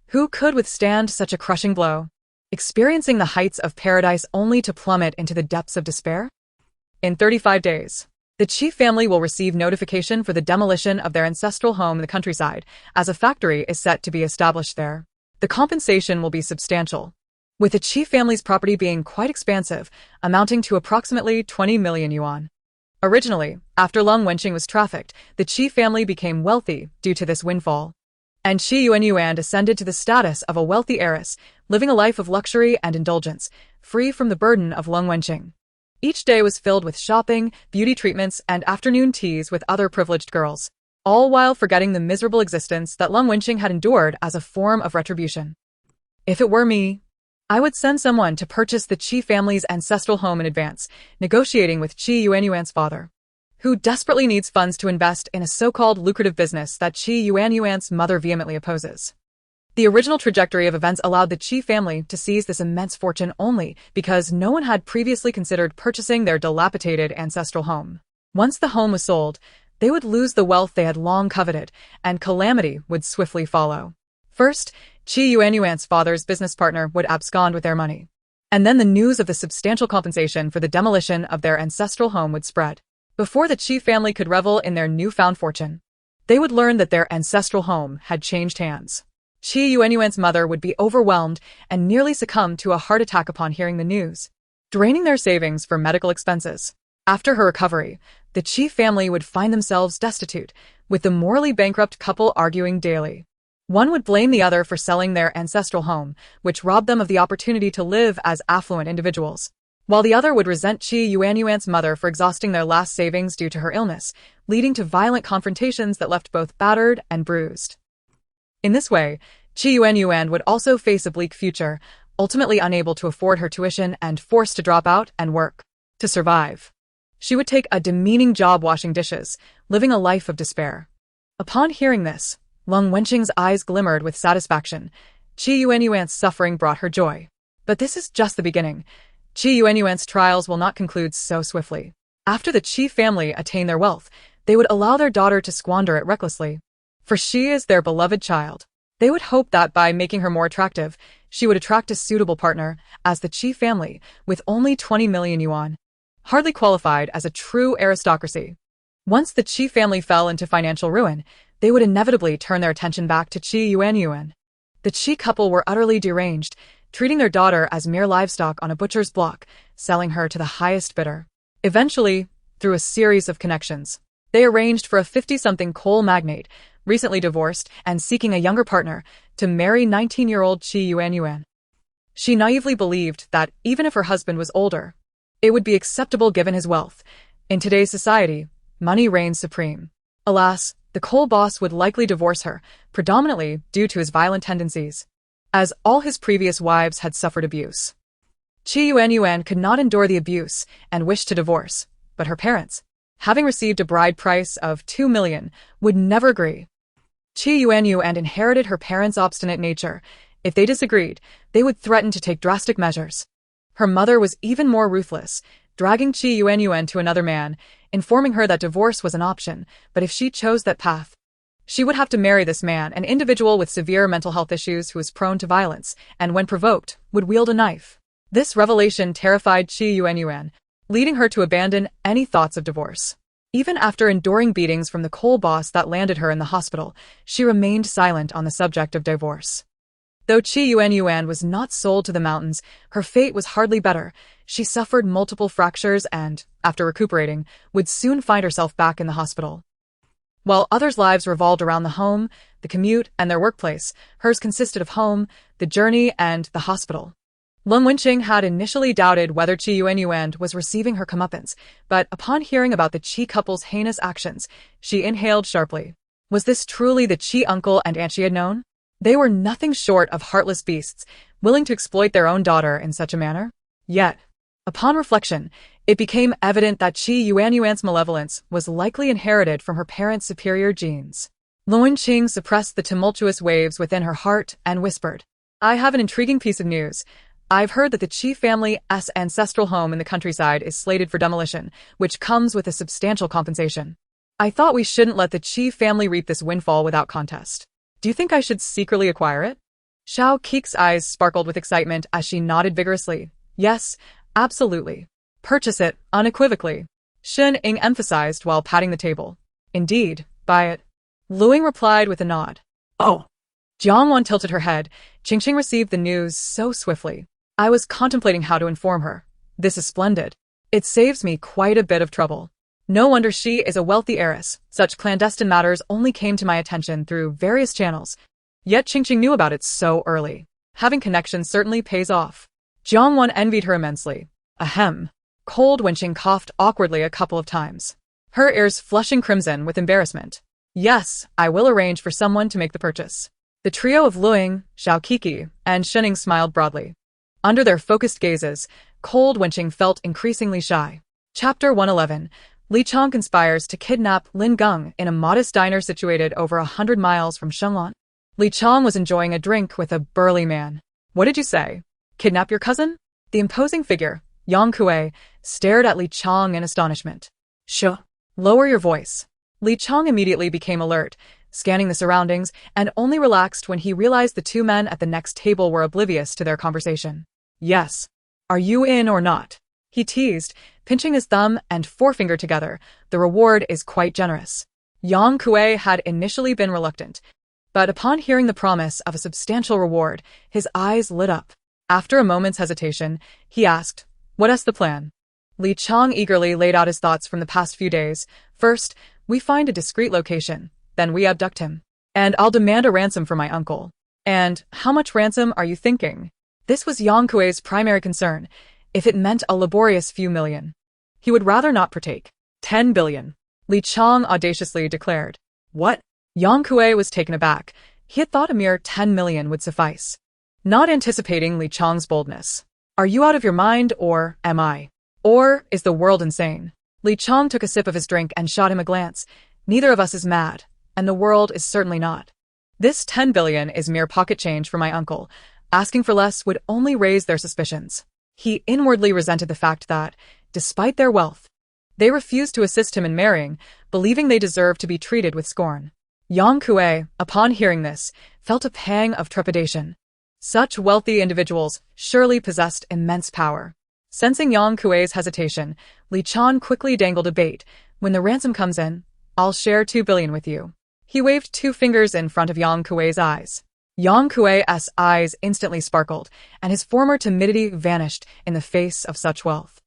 Who could withstand such a crushing blow? Experiencing the heights of paradise only to plummet into the depths of despair? In 35 days, the Qi family will receive notification for the demolition of their ancestral home in the countryside, as a factory is set to be established there. The compensation will be substantial, with the Qi family's property being quite expansive, amounting to approximately 20 million yuan. Originally, after Lung Wenqing was trafficked, the Qi family became wealthy due to this windfall. And Qi Yuanyuan ascended to the status of a wealthy heiress, living a life of luxury and indulgence, free from the burden of Lung Wenqing. Each day was filled with shopping, beauty treatments, and afternoon teas with other privileged girls, all while forgetting the miserable existence that Lung Wenqing had endured as a form of retribution. If it were me, I would send someone to purchase the Qi family's ancestral home in advance, negotiating with Qi Yuanyuan's father, who desperately needs funds to invest in a so-called lucrative business that Qi Yuanyuan's mother vehemently opposes. The original trajectory of events allowed the Qi family to seize this immense fortune only because no one had previously considered purchasing their dilapidated ancestral home. Once the home was sold, they would lose the wealth they had long coveted, and calamity would swiftly follow. First, Qi Yuanyuan's father's business partner would abscond with their money. And then the news of the substantial compensation for the demolition of their ancestral home would spread. Before the Qi family could revel in their newfound fortune, they would learn that their ancestral home had changed hands. Qi Yuanyuan's mother would be overwhelmed and nearly succumb to a heart attack upon hearing the news, draining their savings for medical expenses. After her recovery, the Qi family would find themselves destitute, with the morally bankrupt couple arguing daily. One would blame the other for selling their ancestral home, which robbed them of the opportunity to live as affluent individuals, while the other would resent Qi Yuanyuan's mother for exhausting their last savings due to her illness, leading to violent confrontations that left both battered and bruised. In this way, Qi Yuanyuan would also face a bleak future, ultimately unable to afford her tuition and forced to drop out and work to survive. She would take a demeaning job washing dishes, living a life of despair. Upon hearing this, Lung Wenqing's eyes glimmered with satisfaction. Qi Yuanyuan's suffering brought her joy. But this is just the beginning. Qi Yuanyuan's trials will not conclude so swiftly. After the Qi family attain their wealth, they would allow their daughter to squander it recklessly. For she is their beloved child. They would hope that by making her more attractive, she would attract a suitable partner, as the Qi family, with only 20 million yuan, hardly qualified as a true aristocracy. Once the Qi family fell into financial ruin, they would inevitably turn their attention back to Qi Yuanyuan. The Qi couple were utterly deranged, treating their daughter as mere livestock on a butcher's block, selling her to the highest bidder. Eventually, through a series of connections, they arranged for a 50-something coal magnate, recently divorced and seeking a younger partner, to marry 19-year-old Qi Yuanyuan. She naively believed that even if her husband was older, it would be acceptable given his wealth. In today's society, money reigns supreme. Alas, the coal boss would likely divorce her, predominantly due to his violent tendencies, as all his previous wives had suffered abuse. Qi Yuanyuan could not endure the abuse and wished to divorce, but her parents, having received a bride price of 2 million, would never agree. Qi Yuanyuan inherited her parents' obstinate nature. If they disagreed, they would threaten to take drastic measures. Her mother was even more ruthless, dragging Qi Yuanyuan to another man, informing her that divorce was an option, but if she chose that path, she would have to marry this man, an individual with severe mental health issues who was prone to violence, and when provoked, would wield a knife. This revelation terrified Qi Yuanyuan, leading her to abandon any thoughts of divorce. Even after enduring beatings from the coal boss that landed her in the hospital, she remained silent on the subject of divorce. Though Qi Yuanyuan was not sold to the mountains, her fate was hardly better. She suffered multiple fractures and, after recuperating, would soon find herself back in the hospital. While others' lives revolved around the home, the commute, and their workplace, hers consisted of home, the journey, and the hospital. Lung Wenqing had initially doubted whether Qi Yuanyuan was receiving her comeuppance, but upon hearing about the Qi couple's heinous actions, she inhaled sharply. Was this truly the Qi uncle and aunt she had known? They were nothing short of heartless beasts, willing to exploit their own daughter in such a manner. Yet, upon reflection, it became evident that Qi Yuanyuan's malevolence was likely inherited from her parents' superior genes. Lun Qing suppressed the tumultuous waves within her heart and whispered, "I have an intriguing piece of news. I've heard that the Qi family's ancestral home in the countryside is slated for demolition, which comes with a substantial compensation. I thought we shouldn't let the Qi family reap this windfall without contest. Do you think I should secretly acquire it?" Xiao Keek's eyes sparkled with excitement as she nodded vigorously. "Yes, absolutely. Purchase it, unequivocally," Shen Ying emphasized while patting the table. "Indeed, buy it," Luing replied with a nod. "Oh." Jiang Wan tilted her head. Qingqing received the news so swiftly. "I was contemplating how to inform her. This is splendid. It saves me quite a bit of trouble. No wonder she is a wealthy heiress. Such clandestine matters only came to my attention through various channels. Yet Qingqing knew about it so early. Having connections certainly pays off." Jiang Wan envied her immensely. Ahem. Cold Wenqing coughed awkwardly a couple of times, her ears flushing crimson with embarrassment. "Yes, I will arrange for someone to make the purchase." The trio of Luing, Xiao Kiki, and Shening smiled broadly. Under their focused gazes, Cold Wenqing felt increasingly shy. Chapter 111. Li Chong conspires to kidnap Lin Geng in a modest diner situated over 100 miles from Shenglan. Li Chong was enjoying a drink with a burly man. "What did you say? Kidnap your cousin?" The imposing figure, Yang Kuei, stared at Li Chong in astonishment. "Sure. Lower your voice." Li Chong immediately became alert, scanning the surroundings, and only relaxed when he realized the two men at the next table were oblivious to their conversation. "Yes. Are you in or not?" he teased, pinching his thumb and forefinger together. "The reward is quite generous." Yang Kuei had initially been reluctant, but upon hearing the promise of a substantial reward, his eyes lit up. After a moment's hesitation, he asked, "What is the plan?" Li Chong eagerly laid out his thoughts from the past few days. "First, we find a discreet location, then we abduct him. And I'll demand a ransom for my uncle." "And how much ransom are you thinking?" This was Yang Kuei's primary concern. If it meant a laborious few million, he would rather not partake. 10 billion, Li Chong audaciously declared. "What?" Yang Kuei was taken aback. He had thought a mere 10 million would suffice. Not anticipating Li Chong's boldness. "Are you out of your mind, or am I? Or is the world insane?" Li Chong took a sip of his drink and shot him a glance. "Neither of us is mad, and the world is certainly not. This 10 billion is mere pocket change for my uncle. Asking for less would only raise their suspicions." He inwardly resented the fact that, despite their wealth, they refused to assist him in marrying, believing they deserved to be treated with scorn. Yang Kuei, upon hearing this, felt a pang of trepidation. Such wealthy individuals surely possessed immense power. Sensing Yang Kuei's hesitation, Li Chong quickly dangled a bait. "When the ransom comes in, I'll share 2 billion with you." He waved 2 fingers in front of Yang Kuei's eyes. Yang Kuei's eyes instantly sparkled, and his former timidity vanished in the face of such wealth.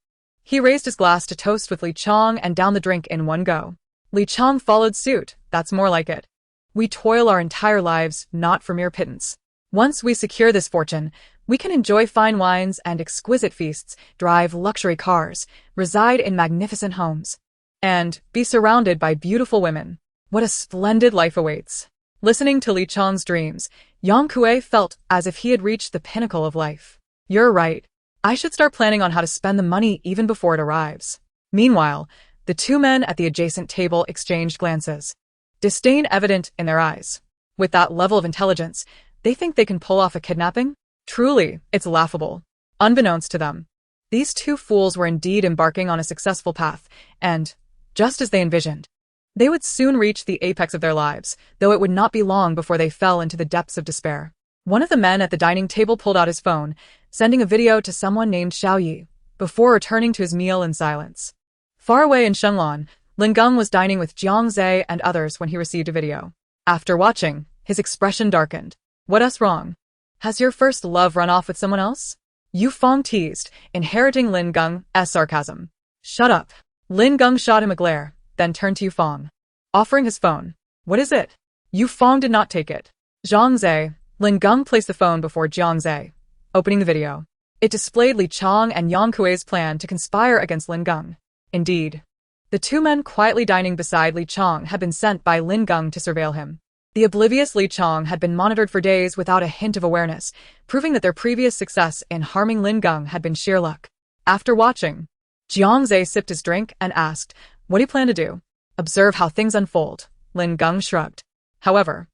He raised his glass to toast with Li Chong and downed the drink in one go. Li Chong followed suit. That's more like it. We toil our entire lives, not for mere pittance. Once we secure this fortune, we can enjoy fine wines and exquisite feasts, drive luxury cars, reside in magnificent homes, and be surrounded by beautiful women. What a splendid life awaits. Listening to Li Chong's dreams, Yang Kue felt as if he had reached the pinnacle of life. You're right. I should start planning on how to spend the money even before it arrives. Meanwhile, the two men at the adjacent table exchanged glances, disdain evident in their eyes. With that level of intelligence, they think they can pull off a kidnapping? Truly, it's laughable. Unbeknownst to them, these two fools were indeed embarking on a successful path, and, just as they envisioned, they would soon reach the apex of their lives, though it would not be long before they fell into the depths of despair. One of the men at the dining table pulled out his phone, sending a video to someone named Xiao Yi, before returning to his meal in silence. Far away in Shenglong, Lin Geng was dining with Jiang Zhe and others when he received a video. After watching, his expression darkened. What else wrong? Has your first love run off with someone else? Yu Fong teased, inheriting Lin Geng's sarcasm. Shut up. Lin Geng shot him a glare, then turned to Yu Fong, offering his phone. What is it? Yu Fong did not take it. Jiang Zhe, Lin Geng placed the phone before Jiang Zhe, opening the video. It displayed Li Chong and Yang Kue's plan to conspire against Lin Geng. Indeed, the two men quietly dining beside Li Chong had been sent by Lin Geng to surveil him. The oblivious Li Chong had been monitored for days without a hint of awareness, proving that their previous success in harming Lin Geng had been sheer luck. After watching, Jiang Zhe sipped his drink and asked, what do you plan to do? Observe how things unfold. Lin Geng shrugged. However,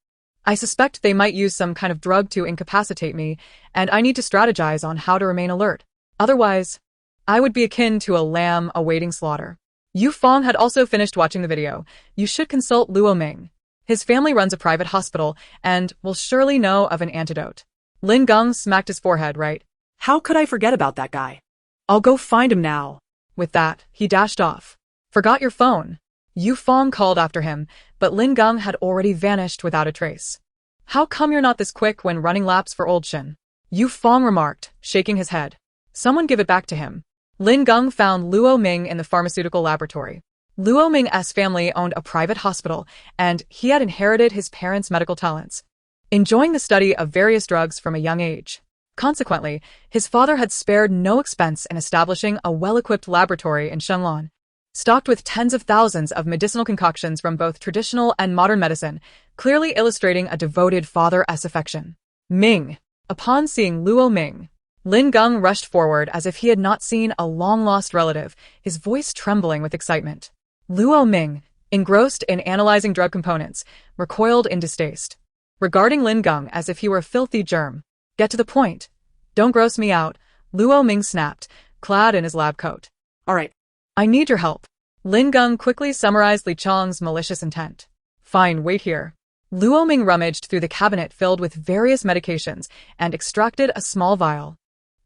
I suspect they might use some kind of drug to incapacitate me, and I need to strategize on how to remain alert. Otherwise, I would be akin to a lamb awaiting slaughter. Yu Fong had also finished watching the video. You should consult Luo Ming. His family runs a private hospital and will surely know of an antidote. Lin Geng smacked his forehead, right? How could I forget about that guy? I'll go find him now. With that, he dashed off. Forgot your phone. Yu Fong called after him, but Lin Geng had already vanished without a trace. How come you're not this quick when running laps for old Shin? Yu Fong remarked, shaking his head. Someone give it back to him. Lin Geng found Luo Ming in the pharmaceutical laboratory. Luo Ming's family owned a private hospital, and he had inherited his parents' medical talents, enjoying the study of various drugs from a young age. Consequently, his father had spared no expense in establishing a well-equipped laboratory in Shenglong, stocked with tens of thousands of medicinal concoctions from both traditional and modern medicine, clearly illustrating a devoted father's affection. Ming. Upon seeing Luo Ming, Lin Geng rushed forward as if he had not seen a long-lost relative, his voice trembling with excitement. Luo Ming, engrossed in analyzing drug components, recoiled in distaste, regarding Lin Geng as if he were a filthy germ. Get to the point. Don't gross me out, Luo Ming snapped, clad in his lab coat. All right. I need your help. Lin Geng quickly summarized Li Chong's malicious intent. Fine, wait here. Luo Ming rummaged through the cabinet filled with various medications and extracted a small vial.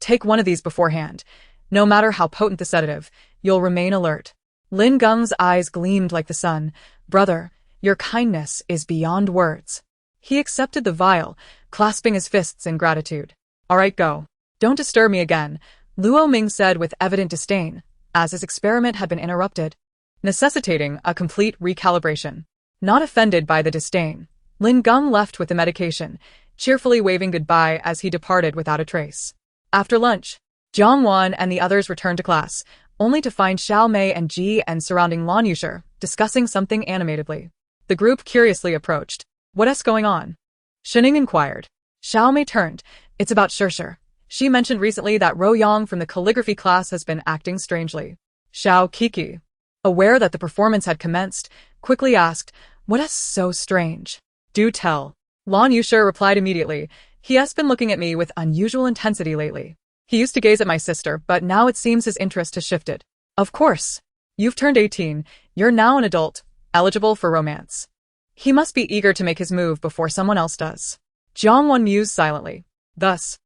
Take one of these beforehand. No matter how potent the sedative, you'll remain alert. Lin Geng's eyes gleamed like the sun. Brother, your kindness is beyond words. He accepted the vial, clasping his fists in gratitude. All right, go. Don't disturb me again, Luo Ming said with evident disdain, as his experiment had been interrupted, necessitating a complete recalibration. Not offended by the disdain, Lin Geng left with the medication, cheerfully waving goodbye as he departed without a trace. After lunch, Jiang Wan and the others returned to class, only to find Xiao Mei and Ji and surrounding Lan Yusher, discussing something animatedly. The group curiously approached. What's going on? Shining inquired. Xiao Mei turned. It's about Shirshir. She mentioned recently that Ro Yang from the calligraphy class has been acting strangely. Xiao Kiki, aware that the performance had commenced, quickly asked, What's so strange? Do tell. Lan Yusher replied immediately. He has been looking at me with unusual intensity lately. He used to gaze at my sister, but now it seems his interest has shifted. Of course. You've turned 18. You're now an adult, eligible for romance. He must be eager to make his move before someone else does. Jiang Wan mused silently. Thus,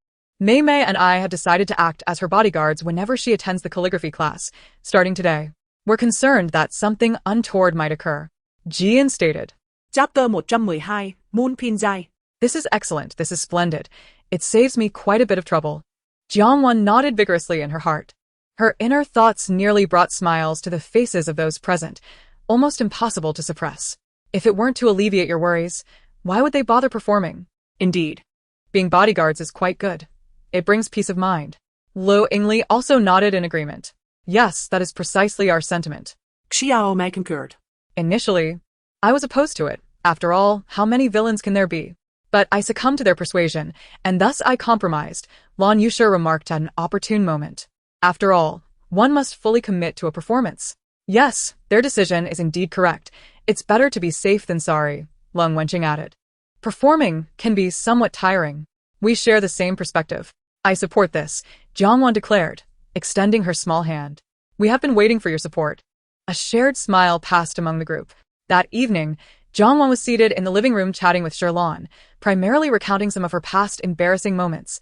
Mei Mei and I have decided to act as her bodyguards whenever she attends the calligraphy class, starting today. We're concerned that something untoward might occur. Jian stated. Chapter 112, Moon Pin Zai. This is excellent, this is splendid. It saves me quite a bit of trouble. Jiang Wan nodded vigorously in her heart. Her inner thoughts nearly brought smiles to the faces of those present, almost impossible to suppress. If it weren't to alleviate your worries, why would they bother performing? Indeed, being bodyguards is quite good. It brings peace of mind. Lo Ingli also nodded in agreement. Yes, that is precisely our sentiment. Xiao Mei concurred. Initially, I was opposed to it. After all, how many villains can there be? But I succumbed to their persuasion, and thus I compromised, Lan Yushir remarked at an opportune moment. After all, one must fully commit to a performance. Yes, their decision is indeed correct. It's better to be safe than sorry, Lung Wenqing added. Performing can be somewhat tiring. We share the same perspective. I support this, Jiang Wan declared, extending her small hand. We have been waiting for your support. A shared smile passed among the group. That evening, Jiang Wan was seated in the living room chatting with Sherlan, primarily recounting some of her past embarrassing moments,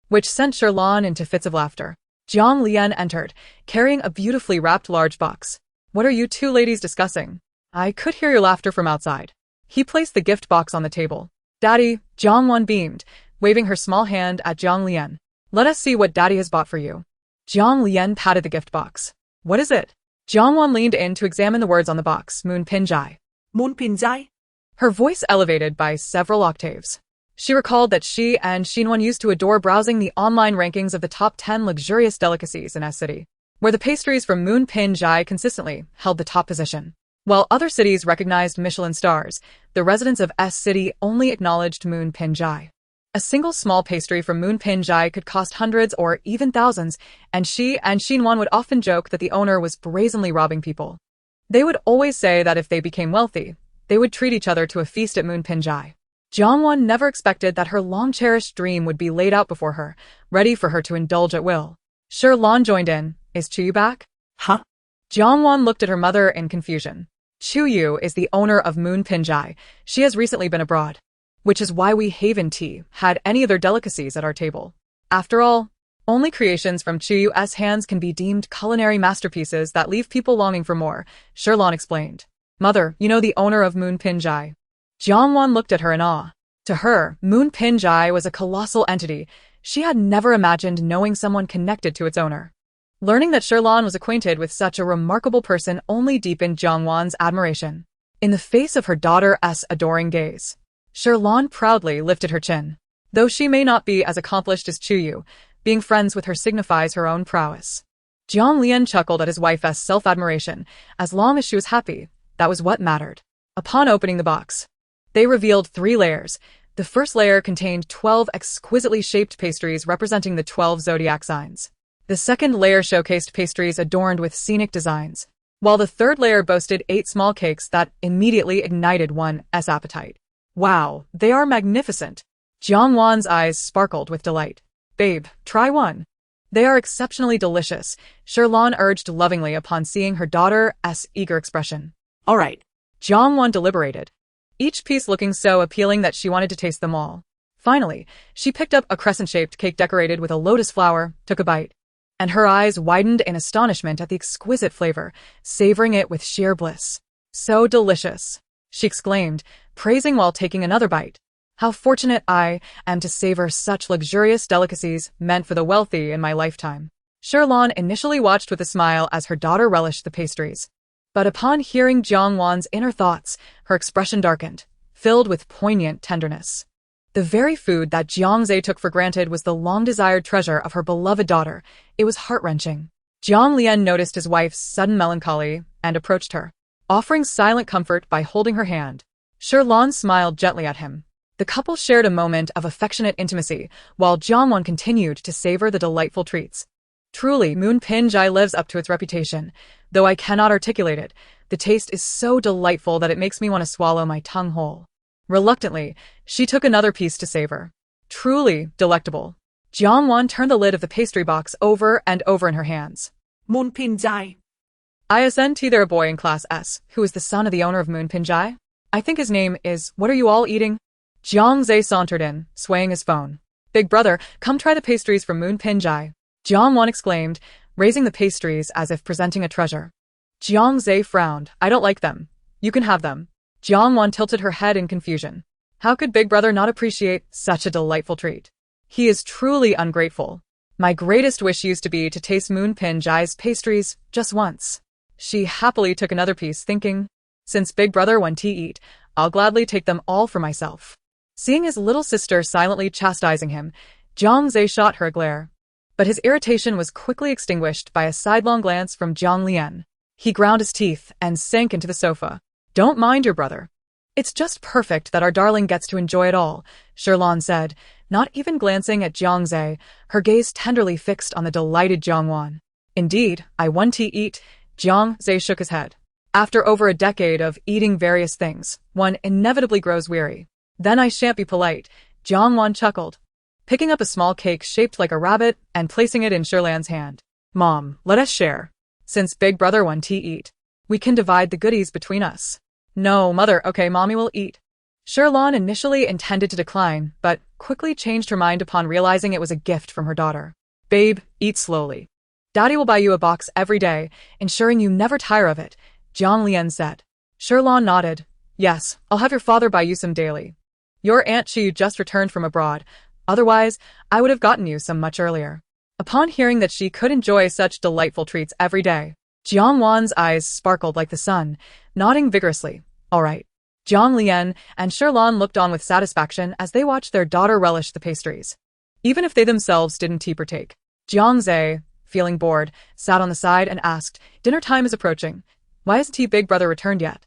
which sent Sherlan into fits of laughter. Jiang Lian entered, carrying a beautifully wrapped large box. What are you two ladies discussing? I could hear your laughter from outside. He placed the gift box on the table. Daddy, Jiang Wan beamed, waving her small hand at Jiang Lian. Let us see what Daddy has bought for you. Jiang Lian patted the gift box. What is it? Jiang Wan leaned in to examine the words on the box. Moon Pinjai. Moon Pinjai? Her voice elevated by several octaves. She recalled that she and Xinwan used to adore browsing the online rankings of the top 10 luxurious delicacies in S City, where the pastries from Moon Pinjai consistently held the top position. While other cities recognized Michelin stars, the residents of S City only acknowledged Moon Pinjai. A single small pastry from Moon Pinjai could cost hundreds or even thousands, and she and Xinwan would often joke that the owner was brazenly robbing people. They would always say that if they became wealthy, they would treat each other to a feast at Moon Pinjai. Jiang Wan never expected that her long-cherished dream would be laid out before her, ready for her to indulge at will. Sherlan joined in. Is Chuyu back? Huh? Jiang Wan looked at her mother in confusion. Chuyu is the owner of Moon Pinjai. She has recently been abroad, which is why we Haven Tea had any of their delicacies at our table. After all, only creations from Chuyu's hands can be deemed culinary masterpieces that leave people longing for more, Sherlan explained. Mother, you know the owner of Moon Pinjai. Jiang Wan looked at her in awe. To her, Moon Pinjai was a colossal entity. She had never imagined knowing someone connected to its owner. Learning that Sherlan was acquainted with such a remarkable person only deepened Jiang Wan's admiration. In the face of her daughter's adoring gaze, Sherlan proudly lifted her chin. Though she may not be as accomplished as Chuyu, being friends with her signifies her own prowess. Jiang Lian chuckled at his wife's self-admiration. As long as she was happy, that was what mattered. Upon opening the box, they revealed 3 layers. The first layer contained 12 exquisitely shaped pastries representing the 12 zodiac signs. The second layer showcased pastries adorned with scenic designs, while the third layer boasted 8 small cakes that immediately ignited one's appetite. Wow, they are magnificent. Jiang Wan's eyes sparkled with delight. Babe, try one. They are exceptionally delicious, Sherlan urged lovingly upon seeing her daughter's eager expression. All right. Jiang Wan deliberated, each piece looking so appealing that she wanted to taste them all. Finally, she picked up a crescent-shaped cake decorated with a lotus flower, took a bite, and her eyes widened in astonishment at the exquisite flavor, savoring it with sheer bliss. So delicious, she exclaimed, praising while taking another bite. How fortunate I am to savor such luxurious delicacies meant for the wealthy in my lifetime. Sherlan initially watched with a smile as her daughter relished the pastries. But upon hearing Jiang Wan's inner thoughts, her expression darkened, filled with poignant tenderness. The very food that Jiang Zhe took for granted was the long-desired treasure of her beloved daughter. It was heart-wrenching. Jiang Lian noticed his wife's sudden melancholy and approached her, offering silent comfort by holding her hand. Sherlan smiled gently at him. The couple shared a moment of affectionate intimacy, while Jiang Wan continued to savor the delightful treats. Truly, Moon Pinjai lives up to its reputation. Though I cannot articulate it, the taste is so delightful that it makes me want to swallow my tongue whole. Reluctantly, she took another piece to savor. Truly delectable. Jiang Wan turned the lid of the pastry box over and over in her hands. Moon Pinjai. ISNT there a boy in class S, who is the son of the owner of Moon Pinjai? I think his name is, what are you all eating? Jiang Zhe sauntered in, swaying his phone. Big brother, come try the pastries from Moon Pinjai. Jiang Wan exclaimed, raising the pastries as if presenting a treasure. Jiang Zhe frowned. I don't like them. You can have them. Jiang Wan tilted her head in confusion. How could Big Brother not appreciate such a delightful treat? He is truly ungrateful. My greatest wish used to be to taste Moonpin Jai's pastries just once. She happily took another piece, thinking, since Big Brother won to eat, I'll gladly take them all for myself. Seeing his little sister silently chastising him, Jiang Zhe shot her a glare. But his irritation was quickly extinguished by a sidelong glance from Jiang Lian. He ground his teeth and sank into the sofa. Don't mind your brother. It's just perfect that our darling gets to enjoy it all, Sherlan said, not even glancing at Jiang Zhe, her gaze tenderly fixed on the delighted Jiang Wan. Indeed, I want to eat, Jiang Zhe shook his head. After over a decade of eating various things, one inevitably grows weary. Then I shan't be polite, Jiang Wan chuckled, picking up a small cake shaped like a rabbit and placing it in Sherlan's hand. Mom, let us share. Since Big Brother won to eat, we can divide the goodies between us. No, Mother, okay, Mommy will eat. Sherlan initially intended to decline, but quickly changed her mind upon realizing it was a gift from her daughter. Babe, eat slowly. Daddy will buy you a box every day, ensuring you never tire of it, Jiang Lian said. Sherlan nodded. Yes, I'll have your father buy you some daily. Your Aunt Chi just returned from abroad. Otherwise, I would have gotten you some much earlier. Upon hearing that she could enjoy such delightful treats every day, Jiang Wan's eyes sparkled like the sun, nodding vigorously. All right. Jiang Lian and Sherlan looked on with satisfaction as they watched their daughter relish the pastries. Even if they themselves didn't tea partake. Jiang Zhe, feeling bored, sat on the side and asked, dinner time is approaching. Why hasn't Big Brother returned yet?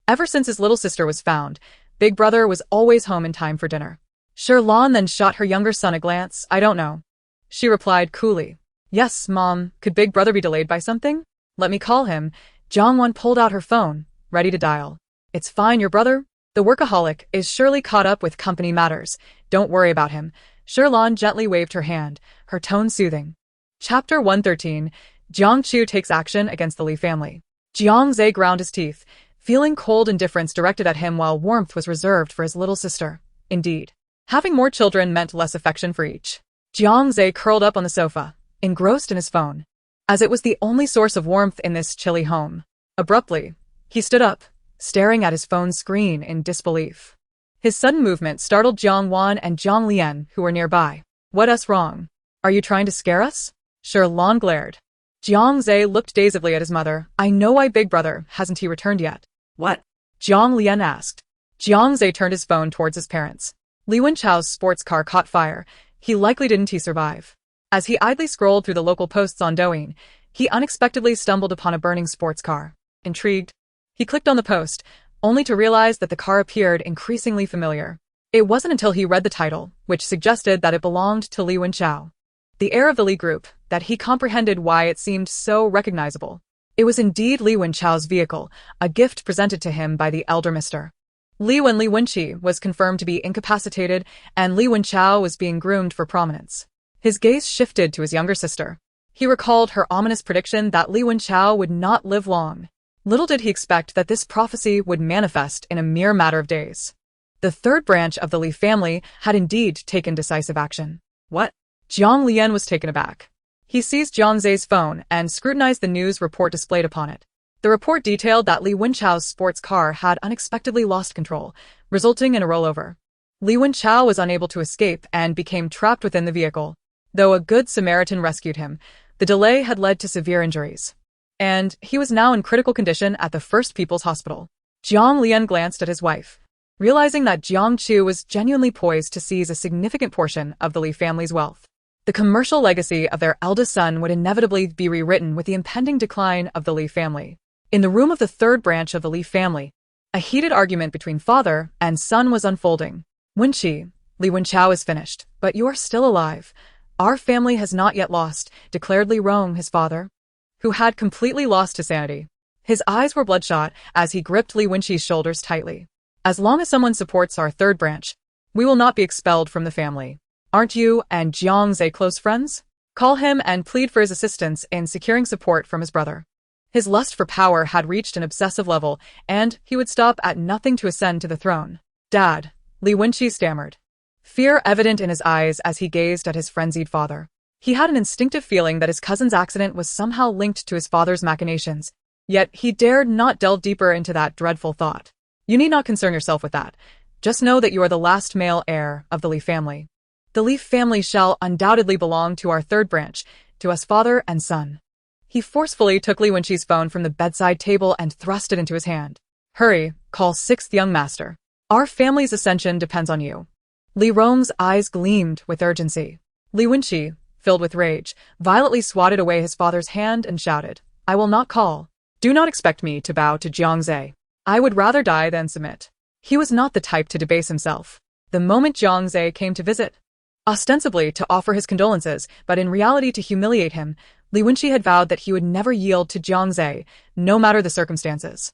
Ever since his little sister was found, Big Brother was always home in time for dinner. Sherlan then shot her younger son a glance. I don't know. She replied coolly. Yes, Mom, could Big Brother be delayed by something? Let me call him. Jiang Wan pulled out her phone, ready to dial. It's fine, your brother. The workaholic is surely caught up with company matters. Don't worry about him. Sherlan gently waved her hand, her tone soothing. Chapter 113, Jiang Chu takes action against the Li family. Jiang Zhe ground his teeth, feeling cold indifference directed at him while warmth was reserved for his little sister. Indeed, having more children meant less affection for each. Jiang Zhe curled up on the sofa, engrossed in his phone, as it was the only source of warmth in this chilly home. Abruptly, he stood up, staring at his phone screen in disbelief. His sudden movement startled Jiang Wan and Jiang Lian, who were nearby. What's wrong? Are you trying to scare us? Sherlan glared. Jiang Zhe looked dazedly at his mother. I know why Big Brother hasn't he returned yet. What? Jiang Lian asked. Jiang Zhe turned his phone towards his parents. Li Wenchao's sports car caught fire. He likely didn't he survive. As he idly scrolled through the local posts on Douyin, he unexpectedly stumbled upon a burning sports car. Intrigued, he clicked on the post, only to realize that the car appeared increasingly familiar. It wasn't until he read the title, which suggested that it belonged to Li Wenchao, the heir of the Li group, that he comprehended why it seemed so recognizable. It was indeed Li Wenchao's vehicle, a gift presented to him by the elder Mr. Li when Li Wenqi was confirmed to be incapacitated and Li Wenchao was being groomed for prominence. His gaze shifted to his younger sister. He recalled her ominous prediction that Li Wenchao would not live long. Little did he expect that this prophecy would manifest in a mere matter of days. The third branch of the Li family had indeed taken decisive action. What? Jiang Lian was taken aback. He seized Jiang Zhe's phone and scrutinized the news report displayed upon it. The report detailed that Li Wenchao's sports car had unexpectedly lost control, resulting in a rollover. Li Wenchao was unable to escape and became trapped within the vehicle. Though a good Samaritan rescued him, the delay had led to severe injuries, and he was now in critical condition at the First People's Hospital. Jiang Lian glanced at his wife, realizing that Jiang Chu was genuinely poised to seize a significant portion of the Li family's wealth. The commercial legacy of their eldest son would inevitably be rewritten with the impending decline of the Li family. In the room of the third branch of the Li family, a heated argument between father and son was unfolding. Wenqi, Li Wenchao is finished, but you are still alive. Our family has not yet lost, declared Li Rong, his father, who had completely lost his sanity. His eyes were bloodshot as he gripped Li Wenqi's shoulders tightly. As long as someone supports our third branch, we will not be expelled from the family. Aren't you and Jiang Zhe close friends? Call him and plead for his assistance in securing support from his brother. His lust for power had reached an obsessive level, and he would stop at nothing to ascend to the throne. Dad, Li Wenqi stammered, fear evident in his eyes as he gazed at his frenzied father. He had an instinctive feeling that his cousin's accident was somehow linked to his father's machinations, yet he dared not delve deeper into that dreadful thought. You need not concern yourself with that. Just know that you are the last male heir of the Li family. The Leaf family shall undoubtedly belong to our third branch, to us father and son. He forcefully took Li Wenqi's phone from the bedside table and thrust it into his hand. Hurry, call sixth young master. Our family's ascension depends on you. Li Rong's eyes gleamed with urgency. Li Wenqi, filled with rage, violently swatted away his father's hand and shouted, I will not call. Do not expect me to bow to Jiang Zhe. I would rather die than submit. He was not the type to debase himself. The moment Jiang Zhe came to visit, ostensibly to offer his condolences, but in reality to humiliate him, Li Wenqi had vowed that he would never yield to Jiang Zhe, no matter the circumstances.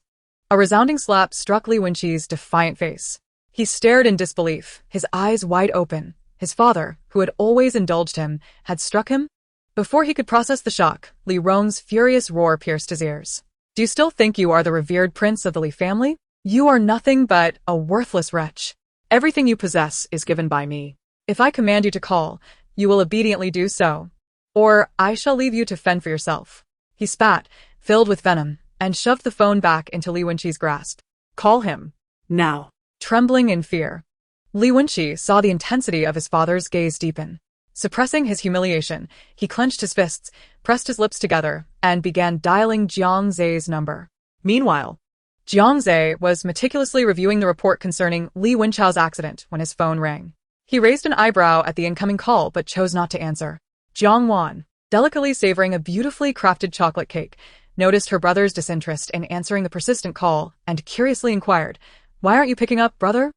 A resounding slap struck Li Wenqi's defiant face. He stared in disbelief, his eyes wide open. His father, who had always indulged him, had struck him? Before he could process the shock, Li Rong's furious roar pierced his ears. Do you still think you are the revered prince of the Li family? You are nothing but a worthless wretch. Everything you possess is given by me. If I command you to call, you will obediently do so. Or I shall leave you to fend for yourself. He spat, filled with venom, and shoved the phone back into Li Wenqi's grasp. Call him. Now. Trembling in fear, Li Wenqi saw the intensity of his father's gaze deepen. Suppressing his humiliation, he clenched his fists, pressed his lips together, and began dialing Jiang Zhe's number. Meanwhile, Jiang Zhe was meticulously reviewing the report concerning Li Wenqi's accident when his phone rang. He raised an eyebrow at the incoming call but chose not to answer. Jiang Wan, delicately savoring a beautifully crafted chocolate cake, noticed her brother's disinterest in answering the persistent call and curiously inquired, Why aren't you picking up, brother?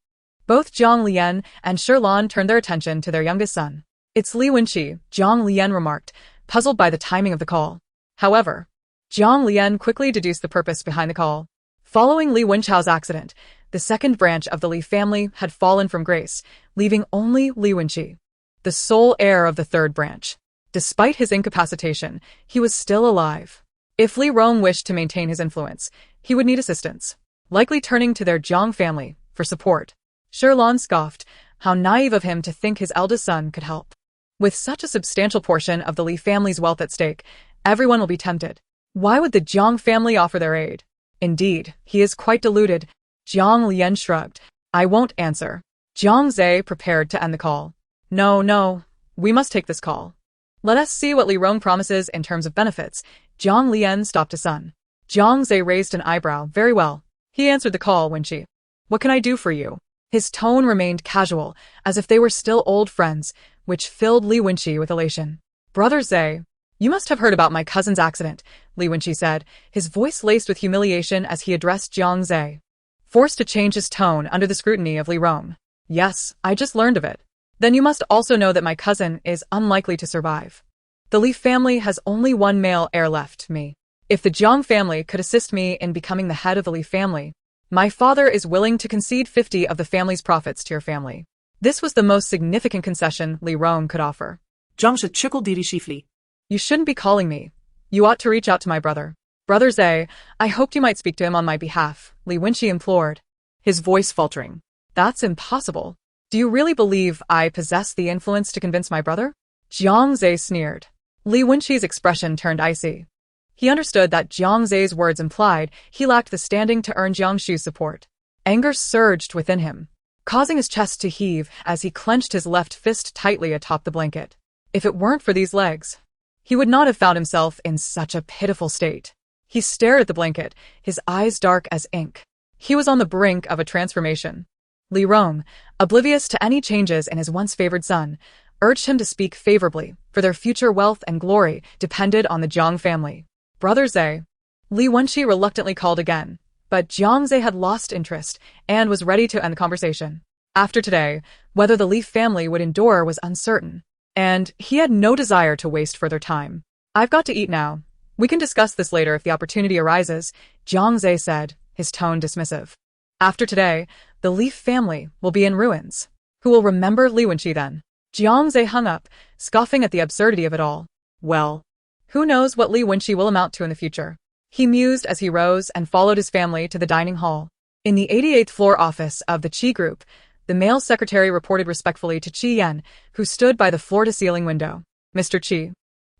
Both Zhang Lian and Shirlan turned their attention to their youngest son. It's Li Wenqi, Zhang Lian remarked, puzzled by the timing of the call. However, Zhang Lian quickly deduced the purpose behind the call. Following Li Wenqi's accident, the second branch of the Li family had fallen from grace, leaving only Li Wenqi, the sole heir of the third branch. Despite his incapacitation, he was still alive. If Li Rong wished to maintain his influence, he would need assistance, likely turning to their Jiang family for support. Shirlan scoffed. How naive of him to think his eldest son could help. With such a substantial portion of the Li family's wealth at stake, everyone will be tempted. Why would the Jiang family offer their aid? Indeed, he is quite deluded. Jiang Lian shrugged. I won't answer. Jiang Zhe prepared to end the call. No, we must take this call. Let us see what Li Rong promises in terms of benefits. Jiang Lian stopped his son. Jiang Zhe raised an eyebrow. Very well. He answered the call, Wenqi. What can I do for you? His tone remained casual, as if they were still old friends, which filled Li Wenqi with elation. Brother Zhe, you must have heard about my cousin's accident, Li Wenqi said, his voice laced with humiliation as he addressed Jiang Zhe. Forced to change his tone under the scrutiny of Li Rong. Yes, I just learned of it. Then you must also know that my cousin is unlikely to survive. The Li family has only one male heir left, me. If the Jiang family could assist me in becoming the head of the Li family, my father is willing to concede 50 of the family's profits to your family. This was the most significant concession Li Rong could offer. You shouldn't be calling me. You ought to reach out to my brother. Brother Zhe, I hoped you might speak to him on my behalf, Li Wenqi implored, his voice faltering. That's impossible. Do you really believe I possess the influence to convince my brother? Jiang Zhe sneered. Li Wenqi's expression turned icy. He understood that Jiang Zhe's words implied he lacked the standing to earn Jiang Shu's support. Anger surged within him, causing his chest to heave as he clenched his left fist tightly atop the blanket. If it weren't for these legs, he would not have found himself in such a pitiful state. He stared at the blanket, his eyes dark as ink. He was on the brink of a transformation. Li Rong, oblivious to any changes in his once favored son, urged him to speak favorably, for their future wealth and glory depended on the Jiang family. Brother Zhe, Li Wenqi reluctantly called again, but Jiang Zhe had lost interest and was ready to end the conversation. After today, whether the Li family would endure was uncertain, and he had no desire to waste further time. I've got to eat now. We can discuss this later if the opportunity arises, Jiang Zhe said, his tone dismissive. After today, the Li family will be in ruins. Who will remember Li Wenqi then? Jiang Zhe hung up, scoffing at the absurdity of it all. Well, who knows what Li Wenqi will amount to in the future? He mused as he rose and followed his family to the dining hall. In the 88th floor office of the Qi Group, the male secretary reported respectfully to Qi Yan, who stood by the floor-to-ceiling window. Mr. Qi,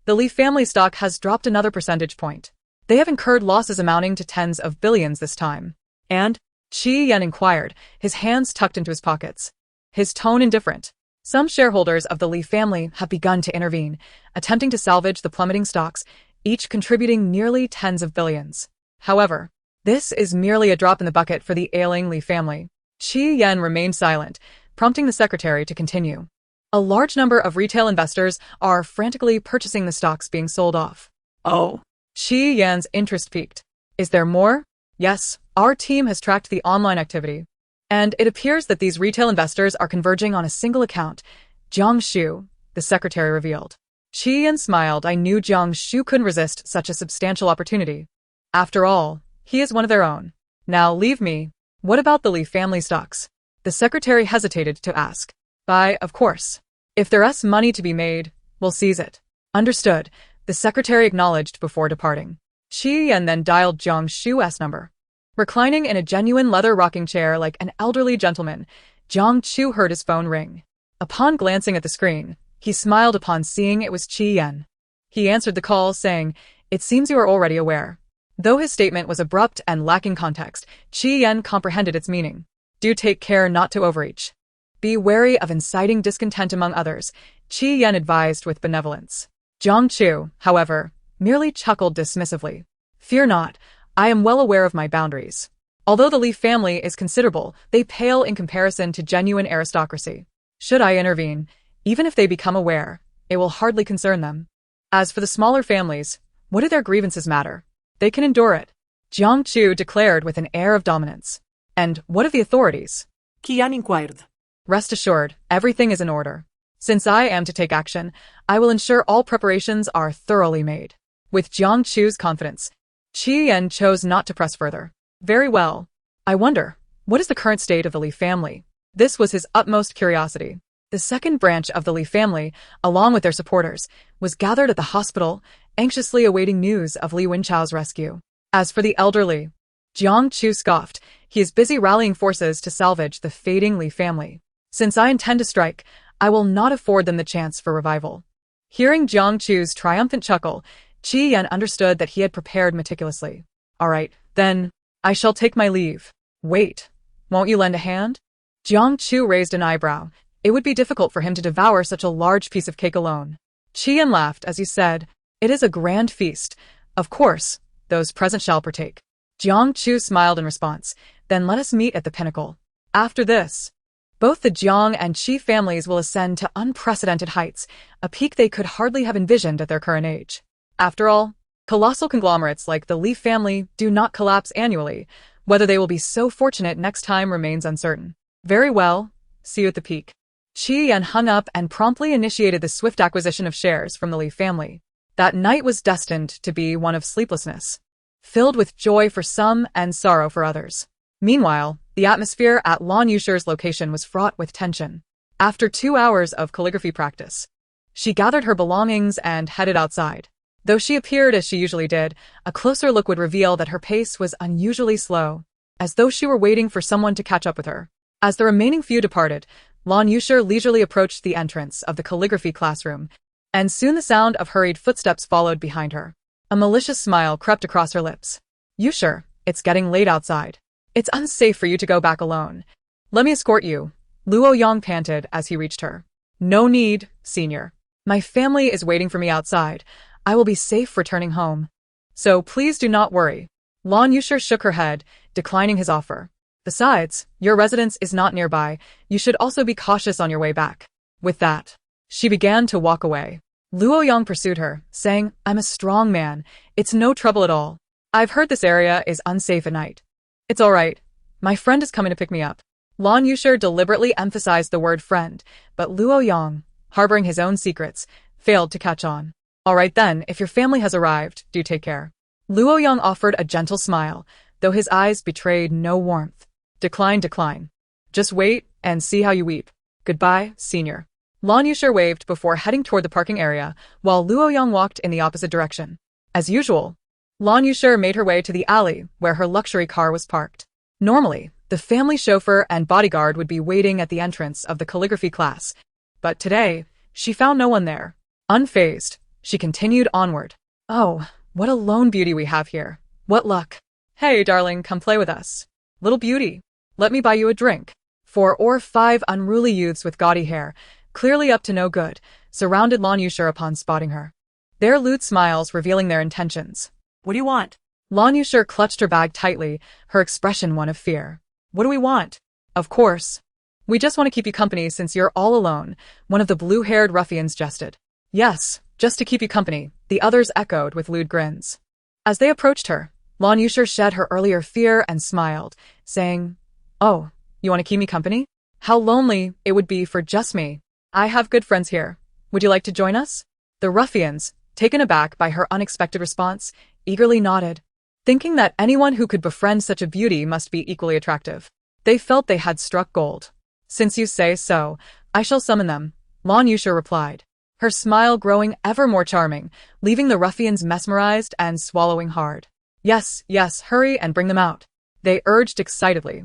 the Li family stock has dropped another percentage point. They have incurred losses amounting to tens of billions this time. And? Qi Yan inquired, his hands tucked into his pockets. His tone indifferent. Some shareholders of the Li family have begun to intervene, attempting to salvage the plummeting stocks, each contributing nearly tens of billions. However, this is merely a drop in the bucket for the ailing Li family. Qi Yan remained silent, prompting the secretary to continue. A large number of retail investors are frantically purchasing the stocks being sold off. Oh. Qi Yan's interest peaked. Is there more? Yes, our team has tracked the online activity. And it appears that these retail investors are converging on a single account. Jiang Shu, the secretary revealed. Qi Yan smiled. I knew Jiang Shu couldn't resist such a substantial opportunity. After all, he is one of their own. Now leave me. What about the Li family stocks? The secretary hesitated to ask. Of course. If there's money to be made, we'll seize it. Understood, the secretary acknowledged before departing. Qi Yan then dialed Jiang Shu's number. Reclining in a genuine leather rocking chair like an elderly gentleman, Jiang Chu heard his phone ring. Upon glancing at the screen, he smiled upon seeing it was Qi Yan. He answered the call, saying, "It seems you are already aware." Though his statement was abrupt and lacking context, Qi Yan comprehended its meaning. Do take care not to overreach. Be wary of inciting discontent among others, Qi Yan advised with benevolence. Jiang Chu, however, merely chuckled dismissively. Fear not, I am well aware of my boundaries. Although the Li family is considerable, they pale in comparison to genuine aristocracy. Should I intervene, even if they become aware, it will hardly concern them. As for the smaller families, what do their grievances matter? They can endure it. Jiang Chu declared with an air of dominance. And what of the authorities? Qi Yan inquired. Rest assured, everything is in order. Since I am to take action, I will ensure all preparations are thoroughly made. With Jiang Chu's confidence, Qi Yan chose not to press further. Very well. I wonder, what is the current state of the Li family? This was his utmost curiosity. The second branch of the Li family, along with their supporters, was gathered at the hospital, anxiously awaiting news of Li Wenchao's rescue. As for the elderly, Jiang Chu scoffed. He is busy rallying forces to salvage the fading Li family. Since I intend to strike, I will not afford them the chance for revival. Hearing Jiang Chu's triumphant chuckle, Qi Yan understood that he had prepared meticulously. All right, then, I shall take my leave. Wait, won't you lend a hand? Jiang Chu raised an eyebrow. It would be difficult for him to devour such a large piece of cake alone. Qi Yan laughed as he said, "It is a grand feast. Of course, those present shall partake." Jiang Chu smiled in response. Then let us meet at the pinnacle. After this, both the Jiang and Qi families will ascend to unprecedented heights, a peak they could hardly have envisioned at their current age. After all, colossal conglomerates like the Li family do not collapse annually. Whether they will be so fortunate next time remains uncertain. Very well, see you at the peak. Qi Yan hung up and promptly initiated the swift acquisition of shares from the Li family. That night was destined to be one of sleeplessness, filled with joy for some and sorrow for others. Meanwhile, the atmosphere at Lan Yusher's location was fraught with tension. After 2 hours of calligraphy practice, she gathered her belongings and headed outside. Though she appeared as she usually did, a closer look would reveal that her pace was unusually slow, as though she were waiting for someone to catch up with her. As the remaining few departed, Lan Yusher leisurely approached the entrance of the calligraphy classroom, and soon the sound of hurried footsteps followed behind her. A malicious smile crept across her lips. Yusher, it's getting late outside. It's unsafe for you to go back alone. Let me escort you, Luo Yang panted as he reached her. No need, senior. My family is waiting for me outside. I will be safe returning home. So please do not worry. Lan Yusher shook her head, declining his offer. Besides, your residence is not nearby. You should also be cautious on your way back. With that, she began to walk away. Luo Yang pursued her, saying, I'm a strong man. It's no trouble at all. I've heard this area is unsafe at night. It's all right. My friend is coming to pick me up. Lan Yusher deliberately emphasized the word friend, but Luo Yang, harboring his own secrets, failed to catch on. All right then, if your family has arrived, do take care. Luo Yang offered a gentle smile, though his eyes betrayed no warmth. Decline. Just wait and see how you weep. Goodbye, senior. Lan Yusher waved before heading toward the parking area, while Luo Yang walked in the opposite direction. As usual, Lan Yusher made her way to the alley where her luxury car was parked. Normally, the family chauffeur and bodyguard would be waiting at the entrance of the calligraphy class, but today, she found no one there. Unfazed, she continued onward. Oh, what a lone beauty we have here. What luck. Hey, darling, come play with us. Little beauty, let me buy you a drink. 4 or 5 unruly youths with gaudy hair, clearly up to no good, surrounded Lan Yushir upon spotting her. Their lewd smiles revealing their intentions. What do you want? Lan Yushir clutched her bag tightly, her expression one of fear. What do we want? Of course. We just want to keep you company since you're all alone, one of the blue-haired ruffians jested. Yes, just to keep you company, the others echoed with lewd grins. As they approached her, Lan Yushir shed her earlier fear and smiled, saying, "Oh, you want to keep me company? How lonely it would be for just me. I have good friends here. Would you like to join us?" The ruffians, taken aback by her unexpected response, eagerly nodded, thinking that anyone who could befriend such a beauty must be equally attractive. They felt they had struck gold. "Since you say so, I shall summon them," Lan Yushir replied, her smile growing ever more charming, leaving the ruffians mesmerized and swallowing hard. Yes, yes, hurry and bring them out," they urged excitedly,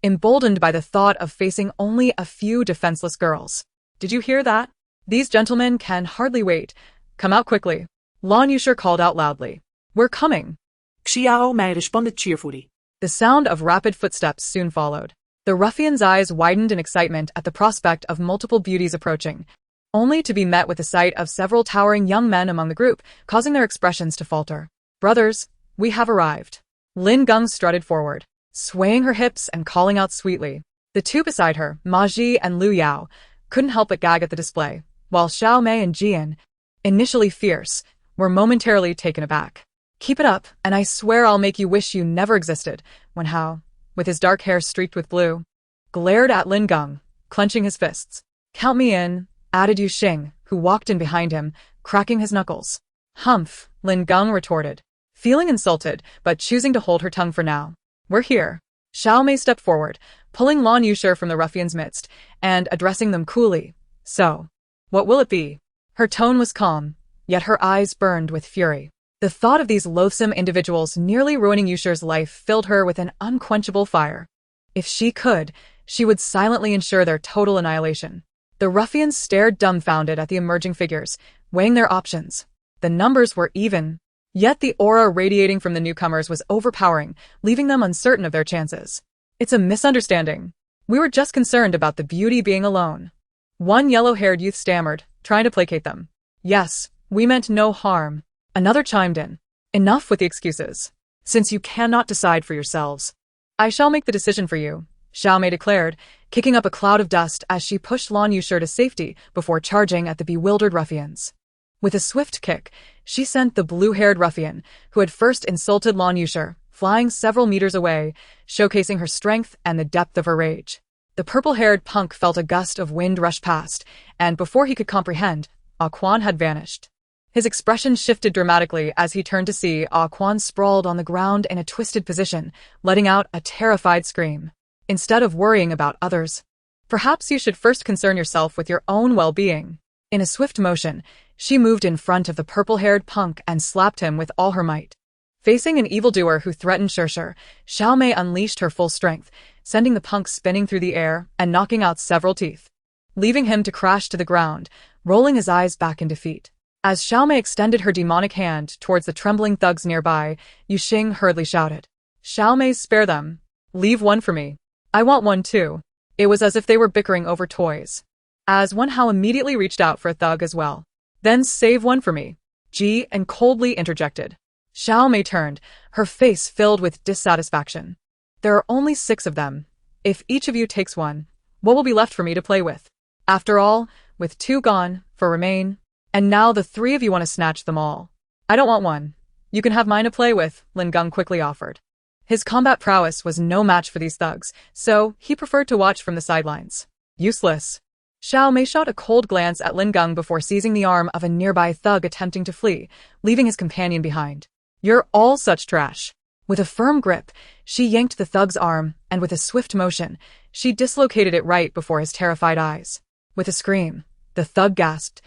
emboldened by the thought of facing only a few defenseless girls. "Did you hear that? These gentlemen can hardly wait. Come out quickly," Lan Yushir called out loudly. "We're coming." Xiao Mei responded cheerfully. The sound of rapid footsteps soon followed. The ruffian's eyes widened in excitement at the prospect of multiple beauties approaching, only to be met with the sight of several towering young men among the group, causing their expressions to falter. "Brothers, we have arrived." Lin Geng strutted forward, swaying her hips and calling out sweetly. The two beside her, Ma Ji and Lu Yao, couldn't help but gag at the display, while Xiao Mei and Jian, initially fierce, were momentarily taken aback. "Keep it up, and I swear I'll make you wish you never existed," Wen Hao, with his dark hair streaked with blue, glared at Lin Geng, clenching his fists. "Count me in," added Yu Xing, who walked in behind him, cracking his knuckles. "Humph," Lin Geng retorted, feeling insulted but choosing to hold her tongue for now. "We're here." Xiao Mei stepped forward, pulling Lan Yushir from the ruffians' midst, and addressing them coolly. "So, what will it be?" Her tone was calm, yet her eyes burned with fury. The thought of these loathsome individuals nearly ruining Yushir's life filled her with an unquenchable fire. If she could, she would silently ensure their total annihilation. The ruffians stared dumbfounded at the emerging figures, weighing their options. The numbers were even, yet the aura radiating from the newcomers was overpowering, leaving them uncertain of their chances. "It's a misunderstanding. We were just concerned about the beauty being alone," one yellow-haired youth stammered, trying to placate them. "Yes, we meant no harm," another chimed in. "Enough with the excuses. Since you cannot decide for yourselves, I shall make the decision for you," Xiao Mei declared, kicking up a cloud of dust as she pushed Lan Yushir to safety before charging at the bewildered ruffians. With a swift kick, she sent the blue-haired ruffian, who had first insulted Lan Yushir, flying several meters away, showcasing her strength and the depth of her rage. The purple-haired punk felt a gust of wind rush past, and before he could comprehend, Ah Quan had vanished. His expression shifted dramatically as he turned to see Ah Quan sprawled on the ground in a twisted position, letting out a terrified scream. Instead of worrying about others, perhaps you should first concern yourself with your own well-being. In a swift motion, she moved in front of the purple-haired punk and slapped him with all her might. Facing an evildoer who threatened Shirshir, Xiao Mei unleashed her full strength, sending the punk spinning through the air and knocking out several teeth, leaving him to crash to the ground, rolling his eyes back in defeat. As Xiao Mei extended her demonic hand towards the trembling thugs nearby, Yu Xing hurriedly shouted, "Xiao Mei, spare them. Leave one for me. I want one too." It was as if they were bickering over toys, as Wen Hao immediately reached out for a thug as well. "Then save one for me," Ji and coldly interjected. Xiao Mei turned, her face filled with dissatisfaction. "There are only 6 of them. If each of you takes one, what will be left for me to play with? After all, with 2 gone, for remain, and now the 3 of you want to snatch them all. I don't want one. You can have mine to play with," Lin Geng quickly offered. His combat prowess was no match for these thugs, so he preferred to watch from the sidelines. "Useless." Xiao Mei shot a cold glance at Lin Geng before seizing the arm of a nearby thug attempting to flee, leaving his companion behind. "You're all such trash." With a firm grip, she yanked the thug's arm, and with a swift motion, she dislocated it right before his terrified eyes. With a scream, the thug gasped,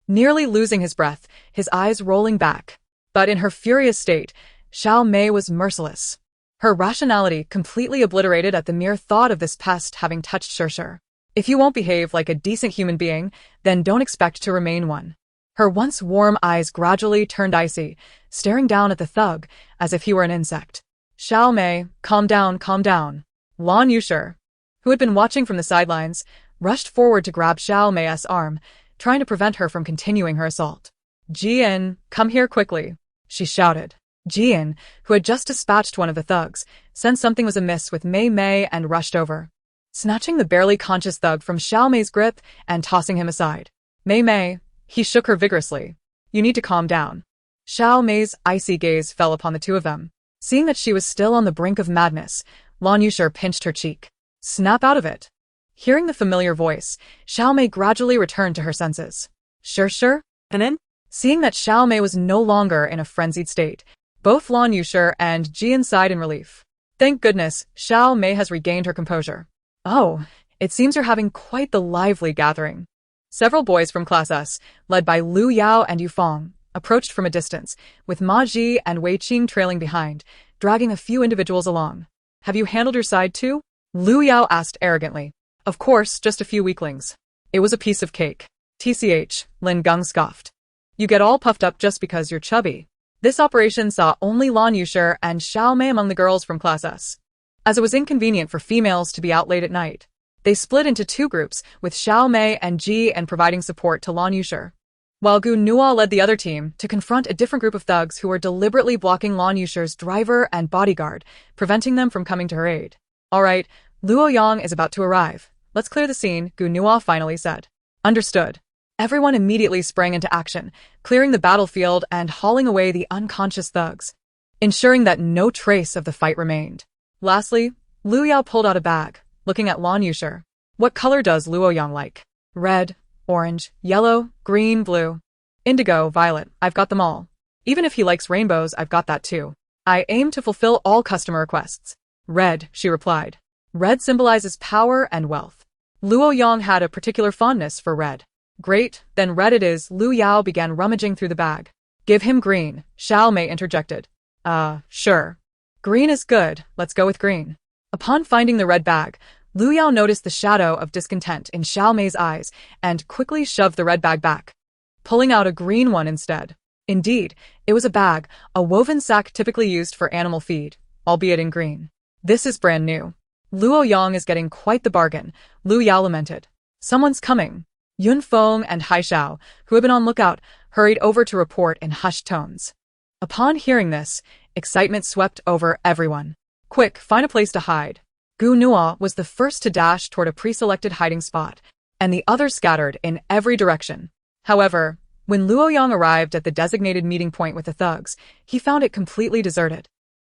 nearly losing his breath, his eyes rolling back. But in her furious state, Xiao Mei was merciless. Her rationality completely obliterated at the mere thought of this pest having touched Shirshir. If you won't behave like a decent human being, then don't expect to remain one. Her once warm eyes gradually turned icy, staring down at the thug as if he were an insect. "Xiao Mei, calm down, calm down." Lan Yushir, who had been watching from the sidelines, rushed forward to grab Xiao Mei's arm, trying to prevent her from continuing her assault. Jian, come here quickly, she shouted. Jian, who had just dispatched one of the thugs, sensed something was amiss with Mei Mei and rushed over, snatching the barely conscious thug from Xiao Mei's grip and tossing him aside. Mei Mei, he shook her vigorously. You need to calm down. Xiao Mei's icy gaze fell upon the two of them. Seeing that she was still on the brink of madness, Lan Yushi pinched her cheek. Snap out of it. Hearing the familiar voice, Xiao Mei gradually returned to her senses. Sure. Kanin? Seeing that Xiao Mei was no longer in a frenzied state, both Lan Yushi and Jian sighed in relief. Thank goodness, Xiao Mei has regained her composure. Oh, it seems you're having quite the lively gathering. Several boys from Class S, led by Lu Yao and Yu Fong, approached from a distance, with Ma Ji and Wei Qing trailing behind, dragging a few individuals along. Have you handled your side too? Lu Yao asked arrogantly. Of course, just a few weaklings. It was a piece of cake. TCH, Lin Gung scoffed. You get all puffed up just because you're chubby. This operation saw only Lan Yushi and Xiao Mei among the girls from Class S. As it was inconvenient for females to be out late at night, they split into two groups, with Xiao Mei and Ji and providing support to Lan Yushi, while Gu Nua led the other team to confront a different group of thugs who were deliberately blocking Lan Yushi's driver and bodyguard, preventing them from coming to her aid. All right, Luo Yang is about to arrive. Let's clear the scene, Gu Nua finally said. Understood. Everyone immediately sprang into action, clearing the battlefield and hauling away the unconscious thugs, ensuring that no trace of the fight remained. Lastly, Lu Yao pulled out a bag, looking at Lan Yushi. What color does Luo Yang like? Red, orange, yellow, green, blue, indigo, violet, I've got them all. Even if he likes rainbows, I've got that too. I aim to fulfill all customer requests. Red, she replied. Red symbolizes power and wealth. Luo Yang had a particular fondness for red. Great, then red it is. Lu Yao began rummaging through the bag. Give him green, Xiao Mei interjected. Sure. Green is good, let's go with green. Upon finding the red bag, Lu Yao noticed the shadow of discontent in Xiao Mei's eyes and quickly shoved the red bag back, pulling out a green one instead. Indeed, it was a bag, a woven sack typically used for animal feed, albeit in green. This is brand new. Luo Yang is getting quite the bargain, Lu Yao lamented. Someone's coming. Yun Feng and Hai Xiao, who had been on lookout, hurried over to report in hushed tones. Upon hearing this, excitement swept over everyone. Quick, find a place to hide. Gu Nua was the first to dash toward a pre-selected hiding spot, and the others scattered in every direction. However, when Luo Yang arrived at the designated meeting point with the thugs, he found it completely deserted.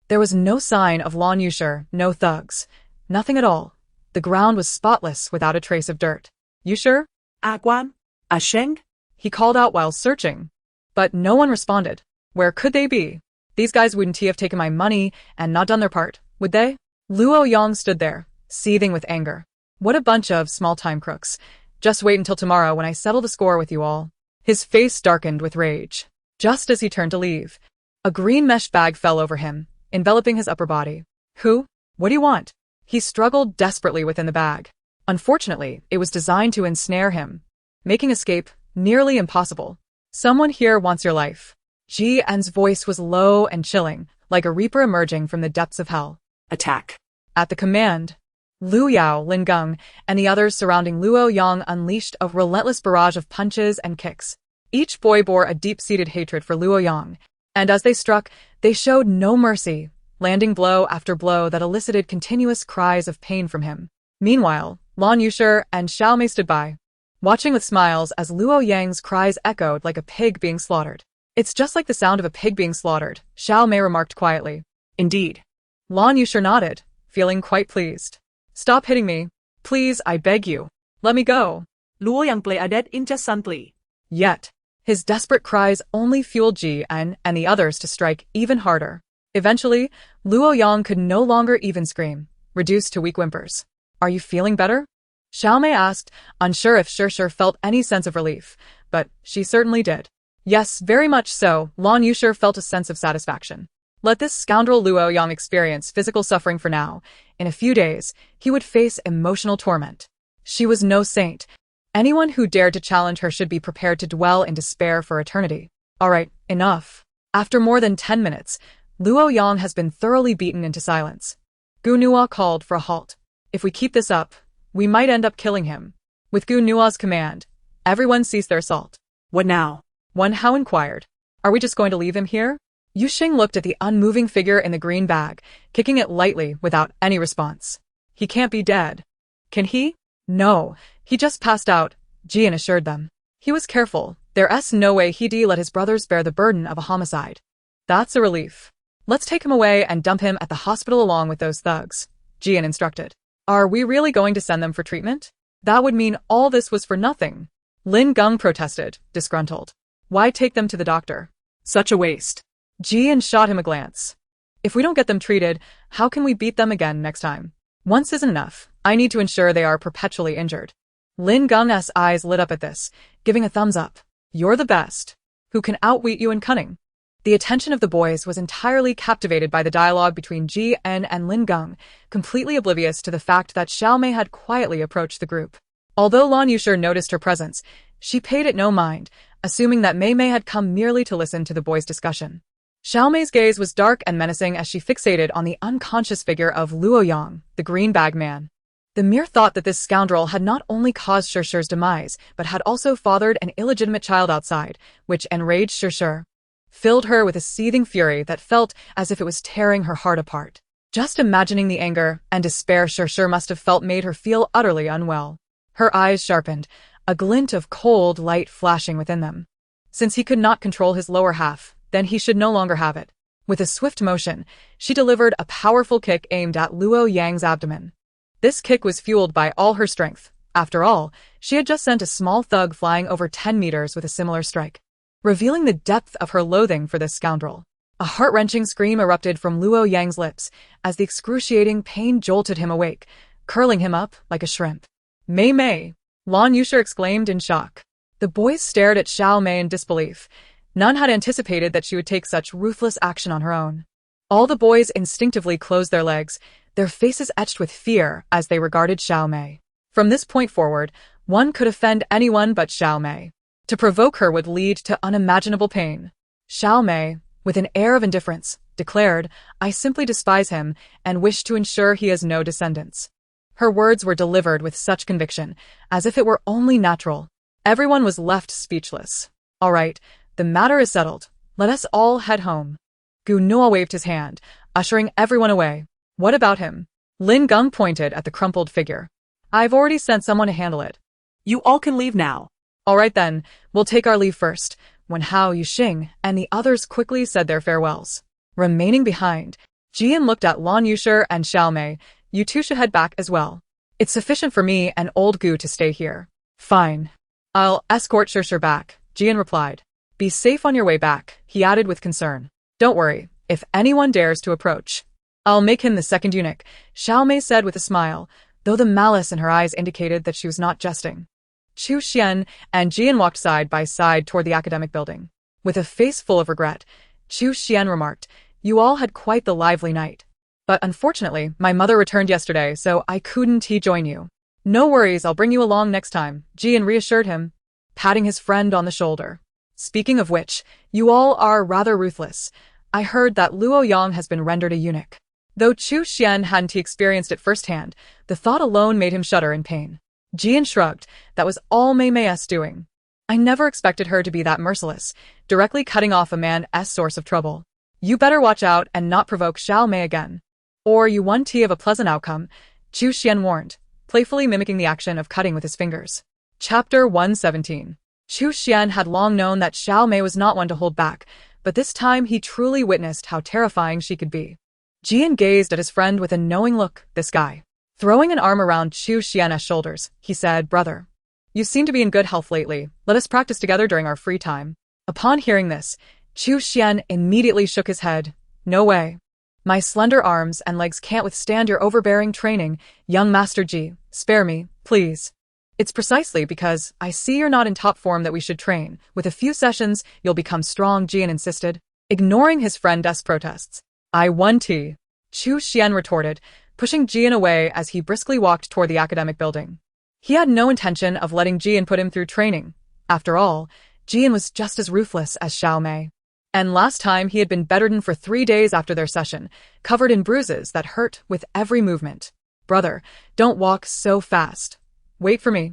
There was no sign of Lan Yushi, no thugs, nothing at all. The ground was spotless without a trace of dirt. You sure? Guan? Sheng? He called out while searching. But no one responded. Where could they be? These guys wouldn't have taken my money and not done their part, would they? Luo Yang stood there, seething with anger. What a bunch of small-time crooks. Just wait until tomorrow when I settle the score with you all. His face darkened with rage. Just as he turned to leave, a green mesh bag fell over him, enveloping his upper body. Who? What do you want? He struggled desperately within the bag. Unfortunately, it was designed to ensnare him, making escape nearly impossible. Someone here wants your life. Ji An's voice was low and chilling, like a reaper emerging from the depths of hell. Attack. At the command, Lu Yao, Lin Gung, and the others surrounding Luo Yang unleashed a relentless barrage of punches and kicks. Each boy bore a deep-seated hatred for Luo Yang, and as they struck, they showed no mercy, landing blow after blow that elicited continuous cries of pain from him. Meanwhile, Lan Yushi and Xiao Mei stood by, watching with smiles as Luo Yang's cries echoed like a pig being slaughtered. It's just like the sound of a pig being slaughtered, Xiao Mei remarked quietly. Indeed. Lan Yushi nodded, feeling quite pleased. Stop hitting me. Please, I beg you. Let me go. Luo Yang played dead incessantly. Yet, his desperate cries only fueled Ji An and the others to strike even harder. Eventually, Luo Yang could no longer even scream, reduced to weak whimpers. Are you feeling better? Xiao Mei asked, unsure if Shir felt any sense of relief, but she certainly did. Yes, very much so, Lan Yushi felt a sense of satisfaction. Let this scoundrel Luo Yang experience physical suffering for now. In a few days, he would face emotional torment. She was no saint. Anyone who dared to challenge her should be prepared to dwell in despair for eternity. All right, enough. After more than 10 minutes, Luo Yang has been thoroughly beaten into silence. Gu Nua called for a halt. If we keep this up, we might end up killing him. With Gu Nua's command, everyone ceased their assault. What now? Wan Hao inquired. Are we just going to leave him here? Yu Xing looked at the unmoving figure in the green bag, kicking it lightly without any response. He can't be dead. Can he? No, he just passed out, Jian assured them. He was careful. There's no way he'd let his brothers bear the burden of a homicide. That's a relief. Let's take him away and dump him at the hospital along with those thugs, Jian instructed. Are we really going to send them for treatment? That would mean all this was for nothing. Lin Geng protested, disgruntled. Why take them to the doctor? Such a waste. Jian shot him a glance. If we don't get them treated, how can we beat them again next time? Once isn't enough. I need to ensure they are perpetually injured. Lin Geng's eyes lit up at this, giving a thumbs up. You're the best. Who can outwit you in cunning? The attention of the boys was entirely captivated by the dialogue between Jian and Lin Geng, completely oblivious to the fact that Xiao Mei had quietly approached the group. Although Lan Yushi noticed her presence, she paid it no mind, assuming that Mei Mei had come merely to listen to the boys' discussion. Xiao Mei's gaze was dark and menacing as she fixated on the unconscious figure of Luo Yang, the green bag man. The mere thought that this scoundrel had not only caused Shirshi's demise, but had also fathered an illegitimate child outside, which enraged Shirshi, filled her with a seething fury that felt as if it was tearing her heart apart. Just imagining the anger and despair Shirshi must have felt made her feel utterly unwell. Her eyes sharpened, a glint of cold light flashing within them. Since he could not control his lower half, then he should no longer have it. With a swift motion, she delivered a powerful kick aimed at Luo Yang's abdomen. This kick was fueled by all her strength. After all, she had just sent a small thug flying over 10 meters with a similar strike, revealing the depth of her loathing for this scoundrel. A heart-wrenching scream erupted from Luo Yang's lips as the excruciating pain jolted him awake, curling him up like a shrimp. Mei Mei! Lan Yushi exclaimed in shock. The boys stared at Xiao Mei in disbelief. None had anticipated that she would take such ruthless action on her own. All the boys instinctively closed their legs, their faces etched with fear as they regarded Xiao Mei. From this point forward, one could offend anyone but Xiao Mei. To provoke her would lead to unimaginable pain. Xiao Mei, with an air of indifference, declared, I simply despise him and wish to ensure he has no descendants. Her words were delivered with such conviction, as if it were only natural. Everyone was left speechless. All right, the matter is settled. Let us all head home. Gu Nua waved his hand, ushering everyone away. What about him? Lin Geng pointed at the crumpled figure. I've already sent someone to handle it. You all can leave now. All right then, we'll take our leave first. Wan Hao, Yu Xing, and the others quickly said their farewells. Remaining behind, Jian looked at Lan Yushi and Xiao Mei. You two should head back as well. It's sufficient for me and old Gu to stay here. Fine. I'll escort Shirshi back, Jian replied. Be safe on your way back, he added with concern. Don't worry, if anyone dares to approach, I'll make him the second eunuch, Xiao Mei said with a smile, though the malice in her eyes indicated that she was not jesting. Chu Xian and Jian walked side by side toward the academic building. With a face full of regret, Chu Xian remarked, You all had quite the lively night. But unfortunately, my mother returned yesterday, so I couldn't join you. No worries, I'll bring you along next time, Jian reassured him, patting his friend on the shoulder. Speaking of which, you all are rather ruthless. I heard that Luo Yang has been rendered a eunuch. Though Chu Xian hadn't experienced it firsthand, the thought alone made him shudder in pain. Jian shrugged. That was all Mei Mei's doing. I never expected her to be that merciless, directly cutting off a man's source of trouble. You better watch out and not provoke Xiao Mei again. Or you won't have a pleasant outcome, Chu Xian warned, playfully mimicking the action of cutting with his fingers. Chapter 117. Chu Xian had long known that Xiao Mei was not one to hold back, but this time he truly witnessed how terrifying she could be. Jian gazed at his friend with a knowing look. This guy. Throwing an arm around Chu Xian's shoulders, he said, Brother, you seem to be in good health lately. Let us practice together during our free time. Upon hearing this, Chu Xian immediately shook his head. No way. My slender arms and legs can't withstand your overbearing training, young Master Ji. Spare me, please. It's precisely because I see you're not in top form that we should train. With a few sessions, you'll become strong, Jian insisted, ignoring his friend's protests. I want tea, Chu Xian retorted, pushing Jian away as he briskly walked toward the academic building. He had no intention of letting Jian put him through training. After all, Jian was just as ruthless as Xiao Mei. And last time he had been bedridden for 3 days after their session, covered in bruises that hurt with every movement. Brother, don't walk so fast. Wait for me.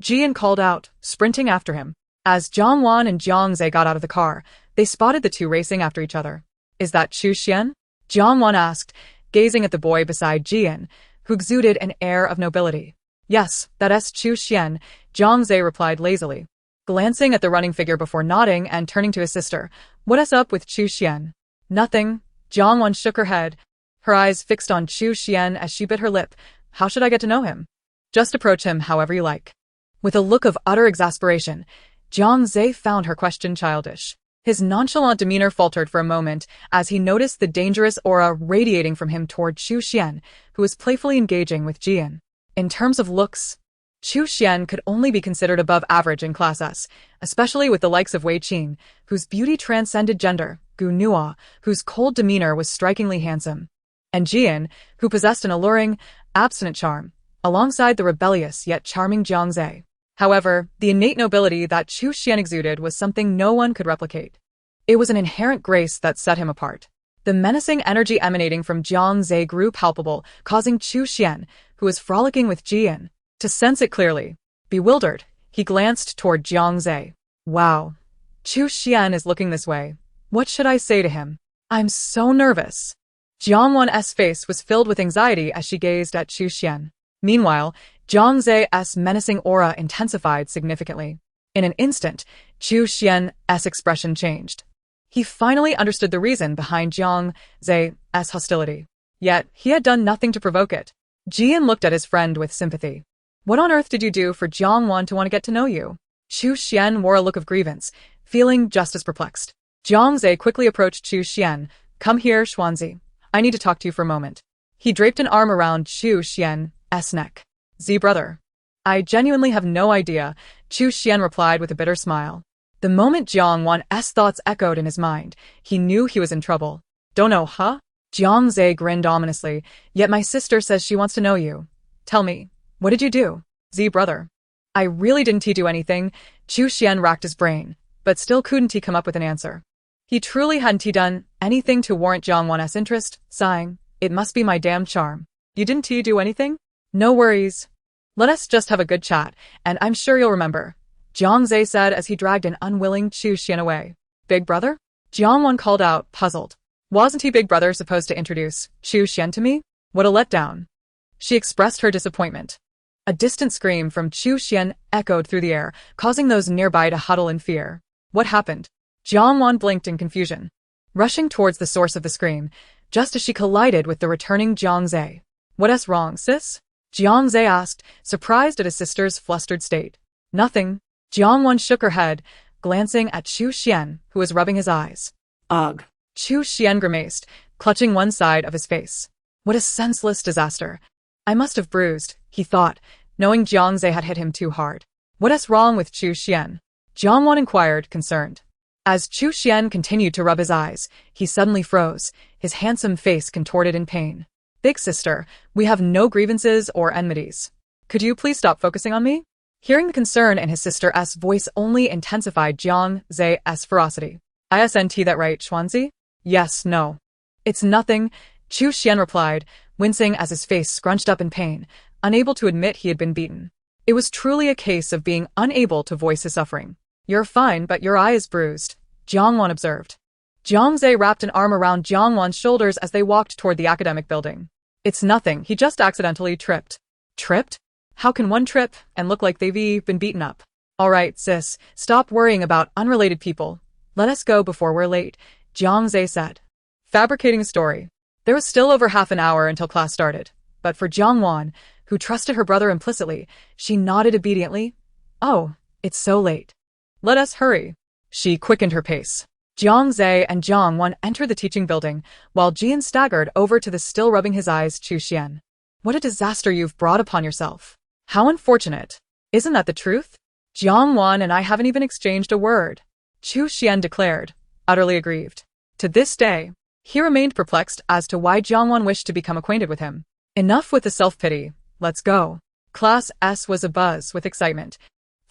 Jian called out, sprinting after him. As Jiang Wan and Jiang Zhe got out of the car, they spotted the two racing after each other. Is that Chu Xian? Jiang Wan asked, gazing at the boy beside Jian, who exuded an air of nobility. Yes, that's Chu Xian, Jiang Zhe replied lazily, glancing at the running figure before nodding and turning to his sister. What's up with Chu Xian? Nothing. Jiang Wan shook her head, her eyes fixed on Chu Xian as she bit her lip. How should I get to know him? Just approach him however you like. With a look of utter exasperation, Jiang Zhe found her question childish. His nonchalant demeanor faltered for a moment as he noticed the dangerous aura radiating from him toward Chu Xian, who was playfully engaging with Jian. In terms of looks, Chu Xian could only be considered above average in Class S, especially with the likes of Wei Qing, whose beauty transcended gender, Gu Nua, whose cold demeanor was strikingly handsome, and Jian, who possessed an alluring, abstinent charm, alongside the rebellious yet charming Jiang Zhe. However, the innate nobility that Chu Xian exuded was something no one could replicate. It was an inherent grace that set him apart. The menacing energy emanating from Jiang Zhe grew palpable, causing Chu Xian, who was frolicking with Jian, to sense it clearly. Bewildered, he glanced toward Jiang Zhe. Wow. Chu Xian is looking this way. What should I say to him? I'm so nervous. Jiang Wan's face was filled with anxiety as she gazed at Chu Xian. Meanwhile, Jiang Ze's menacing aura intensified significantly. In an instant, Chu Xian's expression changed. He finally understood the reason behind Jiang Ze's hostility. Yet, he had done nothing to provoke it. Jian looked at his friend with sympathy. What on earth did you do for Jiang Wan to want to get to know you? Chu Xian wore a look of grievance, feeling just as perplexed. Jiang Zhe quickly approached Chu Xian. Come here, Xuanzi. I need to talk to you for a moment. He draped an arm around Chu Xian's neck. Brother. I genuinely have no idea, Chu Xian replied with a bitter smile. The moment Jiang Wan's thoughts echoed in his mind, he knew he was in trouble. Don't know, huh? Jiang Zhe grinned ominously, yet my sister says she wants to know you. Tell me, what did you do? Brother. I really didn't do anything, Chu Xian racked his brain, but still couldn't he come up with an answer. He truly hadn't done anything to warrant Jiang Wan's interest, sighing, it must be my damn charm. You didn't do anything? No worries. Let us just have a good chat, and I'm sure you'll remember, Jiang Zhe said as he dragged an unwilling Chu Xian away. Big brother? Jiang Wan called out, puzzled. Wasn't he big brother supposed to introduce Chu Xian to me? What a letdown. She expressed her disappointment. A distant scream from Chu Xian echoed through the air, causing those nearby to huddle in fear. What happened? Jiang Wan blinked in confusion, rushing towards the source of the scream, just as she collided with the returning Jiang Zhe. What's wrong, sis? Jiang Zhe asked, surprised at his sister's flustered state. Nothing. Jiang Wan shook her head, glancing at Chu Xian, who was rubbing his eyes. Ugh. Chu Xian grimaced, clutching one side of his face. What a senseless disaster. I must have bruised, he thought, knowing Jiang Zhe had hit him too hard. What's wrong with Chu Xian? Jiang Wan inquired, concerned. As Chu Xian continued to rub his eyes, he suddenly froze, his handsome face contorted in pain. Big sister, we have no grievances or enmities. Could you please stop focusing on me? Hearing the concern in his sister's voice only intensified Jiang Ze's ferocity. Isn't that right, Xuanzi? Yes, no. It's nothing, Chu Xian replied, wincing as his face scrunched up in pain, unable to admit he had been beaten. It was truly a case of being unable to voice his suffering. You're fine, but your eye is bruised, Jiang Wan observed. Jiang Zhe wrapped an arm around Jiang Wan's shoulders as they walked toward the academic building. It's nothing, he just accidentally tripped. Tripped? How can one trip and look like they've been beaten up? Alright, sis, stop worrying about unrelated people. Let us go before we're late, Jiang Zhe said. Fabricating a story. There was still over half an hour until class started, but for Jiang Wan, who trusted her brother implicitly, she nodded obediently. Oh, it's so late. Let us hurry. She quickened her pace. Jiang Zhe and Jiang Wan entered the teaching building, while Jian staggered over to the still rubbing his eyes Chu Xian. What a disaster you've brought upon yourself. How unfortunate. Isn't that the truth? Jiang Wan and I haven't even exchanged a word, Chu Xian declared, utterly aggrieved. To this day, he remained perplexed as to why Jiang Wan wished to become acquainted with him. Enough with the self-pity. Let's go. Class S was abuzz with excitement,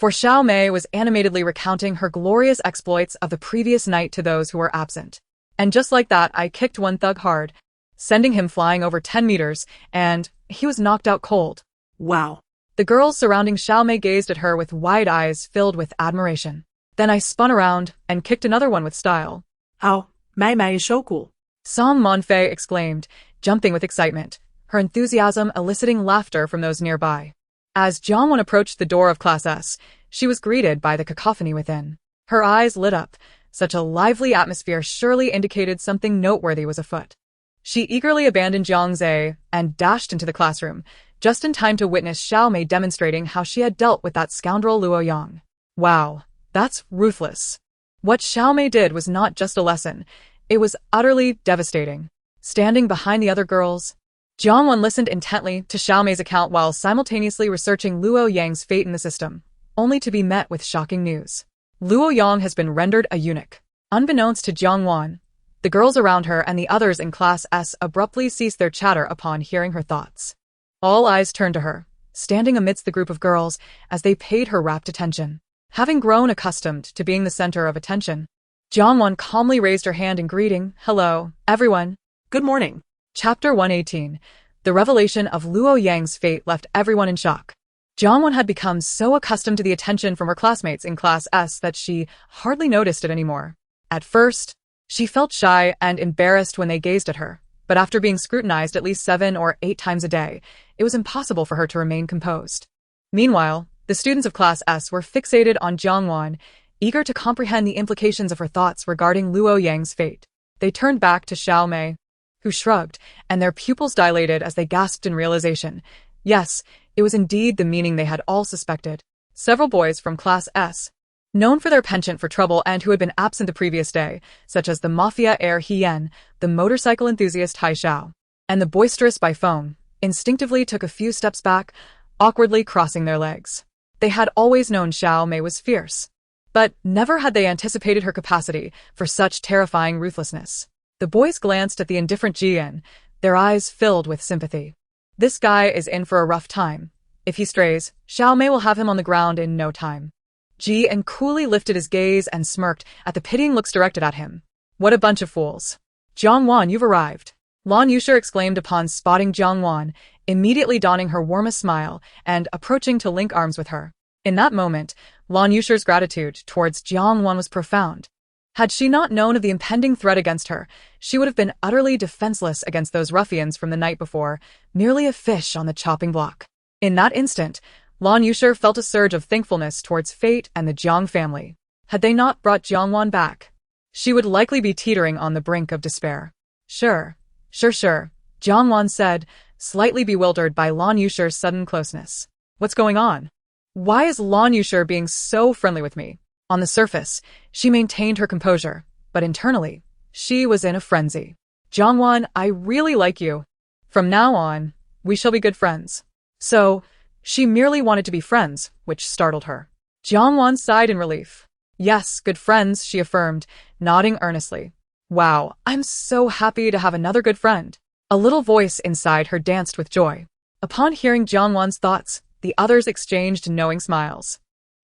for Xiao Mei was animatedly recounting her glorious exploits of the previous night to those who were absent. And just like that, I kicked one thug hard, sending him flying over 10 meters, and he was knocked out cold. Wow. The girls surrounding Xiaomei gazed at her with wide eyes filled with admiration. Then I spun around and kicked another one with style. Oh, Mei is so cool. Song Monfei exclaimed, jumping with excitement, her enthusiasm eliciting laughter from those nearby. As Jiang Wan approached the door of Class S, she was greeted by the cacophony within. Her eyes lit up. Such a lively atmosphere surely indicated something noteworthy was afoot. She eagerly abandoned Jiangze and dashed into the classroom, just in time to witness Xiaomei demonstrating how she had dealt with that scoundrel Luo Yang. Wow, that's ruthless. What Xiaomei did was not just a lesson, it was utterly devastating. Standing behind the other girls, Jiang Wan listened intently to Xiaomei's account while simultaneously researching Luo Yang's fate in the system, only to be met with shocking news. Luo Yang has been rendered a eunuch. Unbeknownst to Jiang Wan, the girls around her and the others in Class S abruptly ceased their chatter upon hearing her thoughts. All eyes turned to her, standing amidst the group of girls as they paid her rapt attention. Having grown accustomed to being the center of attention, Jiang Wan calmly raised her hand in greeting. Hello, everyone. Good morning. Chapter 118. The revelation of Luo Yang's fate left everyone in shock. Jiang Wan had become so accustomed to the attention from her classmates in Class S that she hardly noticed it anymore. At first, she felt shy and embarrassed when they gazed at her, but after being scrutinized at least 7 or 8 times a day, it was impossible for her to remain composed. Meanwhile, the students of Class S were fixated on Jiang Wan, eager to comprehend the implications of her thoughts regarding Luo Yang's fate. They turned back to Xiaomei, who shrugged, and their pupils dilated as they gasped in realization. Yes, it was indeed the meaning they had all suspected. Several boys from Class S, known for their penchant for trouble and who had been absent the previous day, such as the mafia heir He Yan, the motorcycle enthusiast Hai Xiao, and the boisterous Bai Feng, instinctively took a few steps back, awkwardly crossing their legs. They had always known Xiaomei was fierce, but never had they anticipated her capacity for such terrifying ruthlessness. The boys glanced at the indifferent Jian, their eyes filled with sympathy. This guy is in for a rough time. If he strays, Xiaomei will have him on the ground in no time. Jian coolly lifted his gaze and smirked at the pitying looks directed at him. What a bunch of fools. Jiang Wan, you've arrived. Lan Yushir exclaimed upon spotting Jiang Wan, immediately donning her warmest smile and approaching to link arms with her. In that moment, Lan Yushir's gratitude towards Jiang Wan was profound. Had she not known of the impending threat against her, she would have been utterly defenseless against those ruffians from the night before, merely a fish on the chopping block. In that instant, Lan Yushir felt a surge of thankfulness towards fate and the Jiang family. Had they not brought Jiang Wan back, she would likely be teetering on the brink of despair. Sure, Jiang Wan said, slightly bewildered by Lan Yushir's sudden closeness. What's going on? Why is Lan Yushir being so friendly with me? On the surface, she maintained her composure, but internally, she was in a frenzy. Jiang Wan, I really like you. From now on, we shall be good friends. So, she merely wanted to be friends, which startled her. Jiang Wan sighed in relief. Yes, good friends, she affirmed, nodding earnestly. Wow, I'm so happy to have another good friend. A little voice inside her danced with joy. Upon hearing Jiang Wan's thoughts, the others exchanged knowing smiles.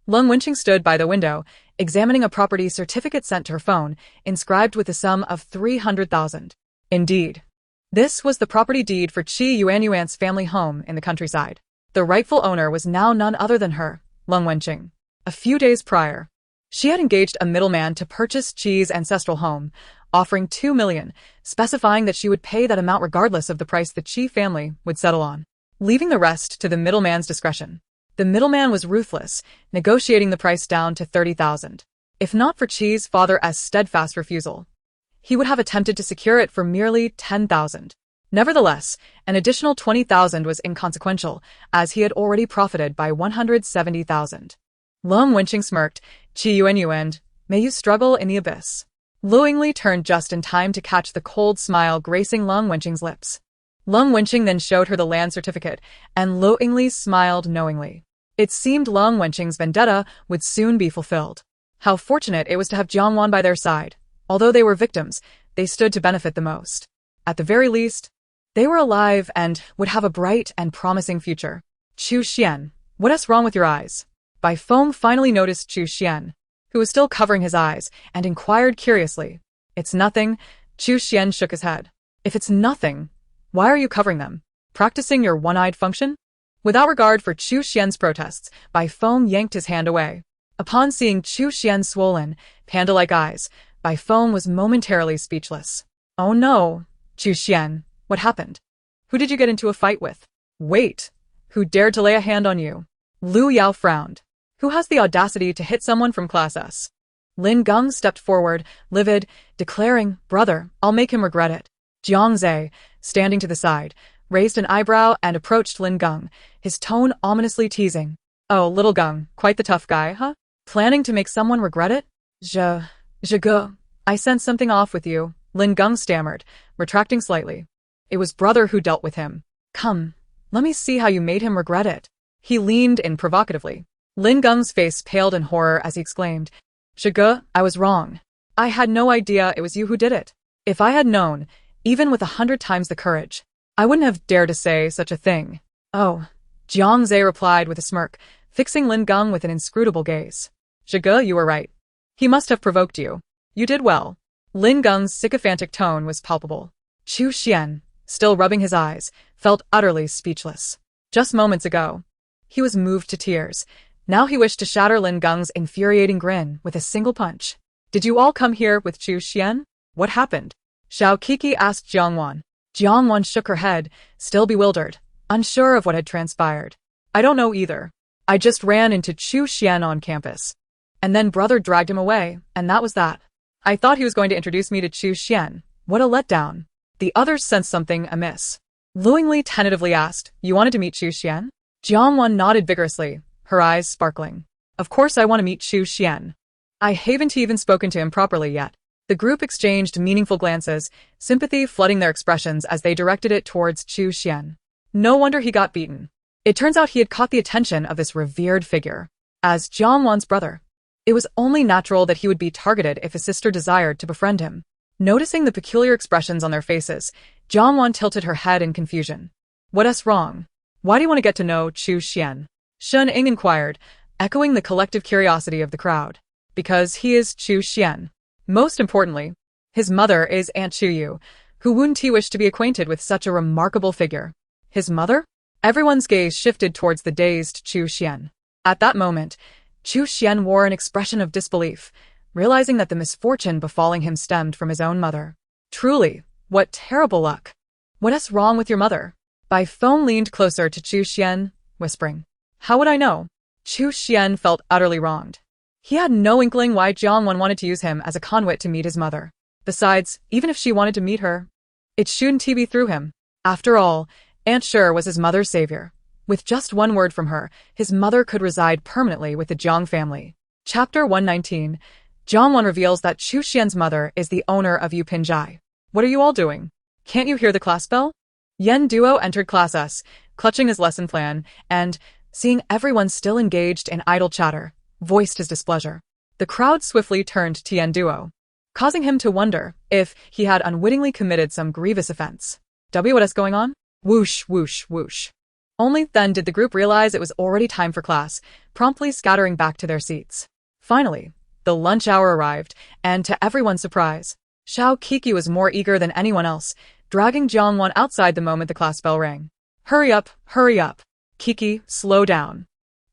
Lung Wenqing stood by the window, examining a property certificate sent to her phone, inscribed with a sum of 300,000. Indeed. This was the property deed for Qi Yuanyuan's family home in the countryside. The rightful owner was now none other than her, Lung Wenqing. A few days prior, she had engaged a middleman to purchase Qi's ancestral home, offering 2 million, specifying that she would pay that amount regardless of the price the Qi family would settle on, leaving the rest to the middleman's discretion. The middleman was ruthless, negotiating the price down to 30,000. If not for Qi's father's steadfast refusal, he would have attempted to secure it for merely 10,000. Nevertheless, an additional 20,000 was inconsequential, as he had already profited by 170,000. Lung Wenqing smirked. Qi Yuanyuan, may you struggle in the abyss. Lu Yingli turned just in time to catch the cold smile gracing Lung Wenqing's lips. Lung Wenqing then showed her the land certificate, and Lu Yingli smiled knowingly. It seemed Lung Wenqing's vendetta would soon be fulfilled. How fortunate it was to have Jiang Wan by their side. Although they were victims, they stood to benefit the most. At the very least, they were alive and would have a bright and promising future. Chu Xian, what's wrong with your eyes? Bai Feng finally noticed Chu Xian, who was still covering his eyes, and inquired curiously. It's nothing. Chu Xian shook his head. If it's nothing, why are you covering them? Practicing your one-eyed function? Without regard for Chu Xian's protests, Bai Feng yanked his hand away. Upon seeing Chu Xian's swollen, panda-like eyes, Bai Feng was momentarily speechless. Oh no, Chu Xian, what happened? Who did you get into a fight with? Wait, who dared to lay a hand on you? Lu Yao frowned. Who has the audacity to hit someone from Class S? Lin Geng stepped forward, livid, declaring, Brother, I'll make him regret it. Jiang Zhe, standing to the side, raised an eyebrow and approached Lin Geng, his tone ominously teasing. Oh, little Geng, quite the tough guy, huh? Planning to make someone regret it? I sense something off with you, Lin Geng stammered, retracting slightly. It was brother who dealt with him. Come, let me see how you made him regret it. He leaned in provocatively. Lin Geng's face paled in horror as he exclaimed, Zhige, I was wrong. I had no idea it was you who did it. If I had known, even with 100 times the courage, I wouldn't have dared to say such a thing. Oh, Jiang Zhe replied with a smirk, fixing Lin Geng with an inscrutable gaze. Zhige, you were right. He must have provoked you. You did well. Lin Geng's sycophantic tone was palpable. Chu Xian, still rubbing his eyes, felt utterly speechless. Just moments ago, he was moved to tears. Now he wished to shatter Lin Geng's infuriating grin with a single punch. Did you all come here with Chu Xian? What happened? Xiao Kiki asked Jiang Wan. Jiang Wan shook her head, still bewildered, unsure of what had transpired. I don't know either. I just ran into Chu Xian on campus. And then brother dragged him away, and that was that. I thought he was going to introduce me to Chu Xian. What a letdown. The others sensed something amiss. Lu Yingli tentatively asked, You wanted to meet Chu Xian? Jiang Wan nodded vigorously, her eyes sparkling. Of course I want to meet Chu Xian. I haven't even spoken to him properly yet. The group exchanged meaningful glances, sympathy flooding their expressions as they directed it towards Chu Xian. No wonder he got beaten. It turns out he had caught the attention of this revered figure. As Jiang Wan's brother, it was only natural that he would be targeted if his sister desired to befriend him. Noticing the peculiar expressions on their faces, Jiang Wan tilted her head in confusion. What's wrong? Why do you want to get to know Chu Xian? Shen Ying inquired, echoing the collective curiosity of the crowd. Because he is Chu Xian. Most importantly, his mother is Aunt Chu Yu, who wouldn't he wish to be acquainted with such a remarkable figure? His mother? Everyone's gaze shifted towards the dazed Chu Xian. At that moment, Chu Xian wore an expression of disbelief, realizing that the misfortune befalling him stemmed from his own mother. Truly, what terrible luck. What's wrong with your mother? Bai Feng leaned closer to Chu Xian, whispering. How would I know? Chu Xian felt utterly wronged. He had no inkling why Jiang Wan wanted to use him as a conduit to meet his mother. Besides, even if she wanted to meet her, it shouldn't be through him. After all, Aunt Shi was his mother's savior. With just one word from her, his mother could reside permanently with the Jiang family. Chapter 119. Jiang Wan reveals that Chu Xian's mother is the owner of Yupinjai. What are you all doing? Can't you hear the class bell? Yen Duo entered Class S, clutching his lesson plan, and, seeing everyone still engaged in idle chatter, voiced his displeasure. The crowd swiftly turned to Yen Duo, causing him to wonder if he had unwittingly committed some grievous offense. What's going on? Whoosh, whoosh, whoosh. Only then did the group realize it was already time for class, promptly scattering back to their seats. Finally, the lunch hour arrived, and to everyone's surprise, Xiao Kiki was more eager than anyone else, dragging Jiang Wan outside the moment the class bell rang. Hurry up, Kiki, slow down.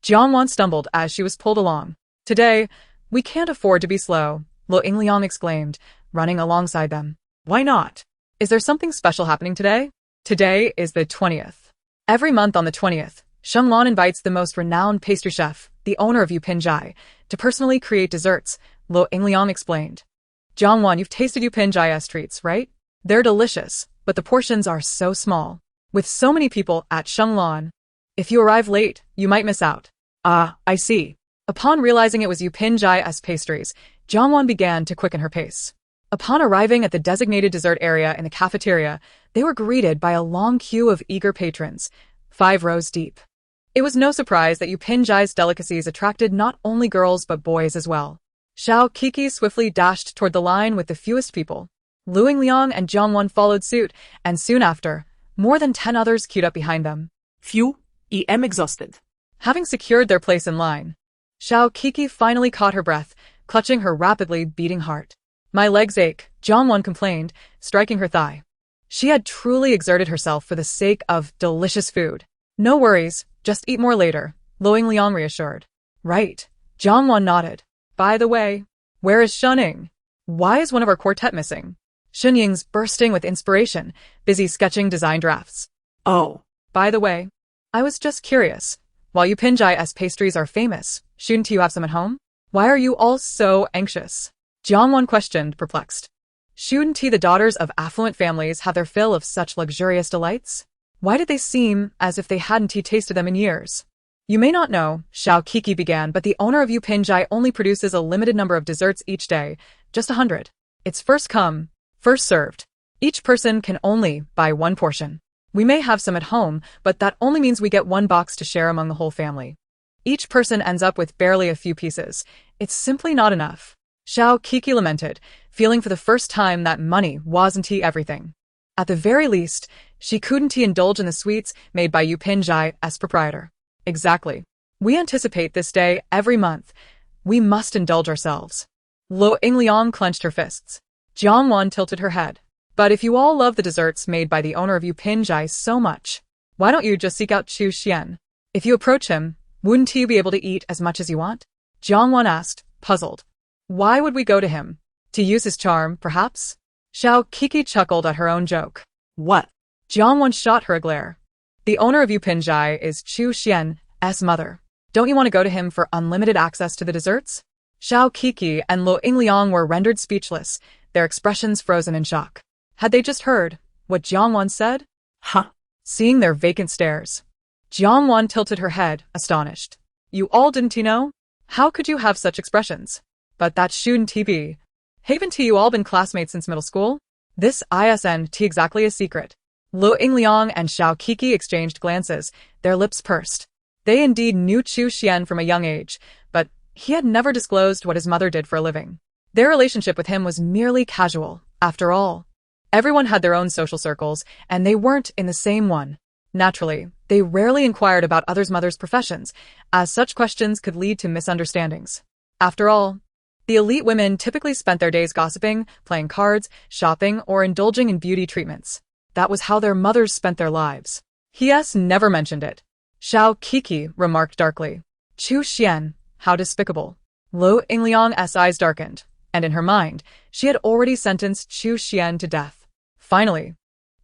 Jiang Wan stumbled as she was pulled along. Today, we can't afford to be slow, Lo Yingliang exclaimed, running alongside them. Why not? Is there something special happening today? Today is the 20th. Every month on the 20th, Sheng Lan invites the most renowned pastry chef, the owner of Yupinjai, to personally create desserts, Lo Yingliang explained. Jiang Wan, you've tasted Yupinjai's treats, right? They're delicious, but the portions are so small. With so many people at Sheng Lan, if you arrive late, you might miss out. Ah, I see. Upon realizing it was Yupinjai's pastries, Jiang Wan began to quicken her pace. Upon arriving at the designated dessert area in the cafeteria, they were greeted by a long queue of eager patrons, 5 rows deep. It was no surprise that Yupinjai's delicacies attracted not only girls but boys as well. Xiao Kiki swiftly dashed toward the line with the fewest people. Lu Yingliang and Jiang Wan followed suit, and soon after, more than 10 others queued up behind them. Phew, am exhausted. Having secured their place in line, Xiao Kiki finally caught her breath, clutching her rapidly beating heart. My legs ache, Jiang Wan complained, striking her thigh. She had truly exerted herself for the sake of delicious food. No worries, Just eat more later, Lo Liang reassured. Right. Jiang Wan nodded. By the way, where is Shuning? Why is one of our quartet missing? Xunying's bursting with inspiration, busy sketching design drafts. Oh, By the way, I was just curious. While you Pinjai's pastries are famous, shouldn't you have some at home? Why are you all so anxious? Jiang Wan questioned, perplexed. Shouldn't the daughters of affluent families have their fill of such luxurious delights? Why did they seem as if they hadn't tasted them in years? You may not know, Xiao Kiki began, but the owner of Yu Pinjai only produces a limited number of desserts each day, just 100. It's first come, first served. Each person can only buy one portion. We may have some at home, but that only means we get one box to share among the whole family. Each person ends up with barely a few pieces. It's simply not enough. Xiao Kiki lamented, feeling for the first time that money wasn't everything. At the very least, she couldn't indulge in the sweets made by Yu Pinjai's proprietor. Exactly. We anticipate this day every month. We must indulge ourselves. Lo Liang clenched her fists. Jiang Wan tilted her head. But if you all love the desserts made by the owner of Yu Pinjai so much, why don't you just seek out Chu Xian? If you approach him, wouldn't you be able to eat as much as you want? Jiang Wan asked, puzzled. Why would we go to him? To use his charm, perhaps? Xiao Kiki chuckled at her own joke. what? Jiang Wan shot her a glare. The owner of Yu Pinjai is Chu Xian's mother. Don't you want to go to him for unlimited access to the desserts? Xiao Kiki and Lo Liang were rendered speechless, their expressions frozen in shock. Had they just heard what Jiang Wan said? Huh? Seeing their vacant stares, Jiang Wan tilted her head, astonished. You all didn't know? How could you have such expressions? But that shouldn't be. Haven't you all been classmates since middle school? This isn't exactly a secret. Lo Liang and Xiao Kiki exchanged glances, their lips pursed. They indeed knew Chu Xian from a young age, but he had never disclosed what his mother did for a living. Their relationship with him was merely casual, after all. Everyone had their own social circles, and they weren't in the same one. Naturally, they rarely inquired about others' mothers' professions, as such questions could lead to misunderstandings. After all, the elite women typically spent their days gossiping, playing cards, shopping, or indulging in beauty treatments. That was how their mothers spent their lives. He never mentioned it. Xiao Kiki remarked darkly. Chu Xian, how despicable. Lo Liang's eyes darkened, and in her mind, she had already sentenced Chu Xian to death. Finally,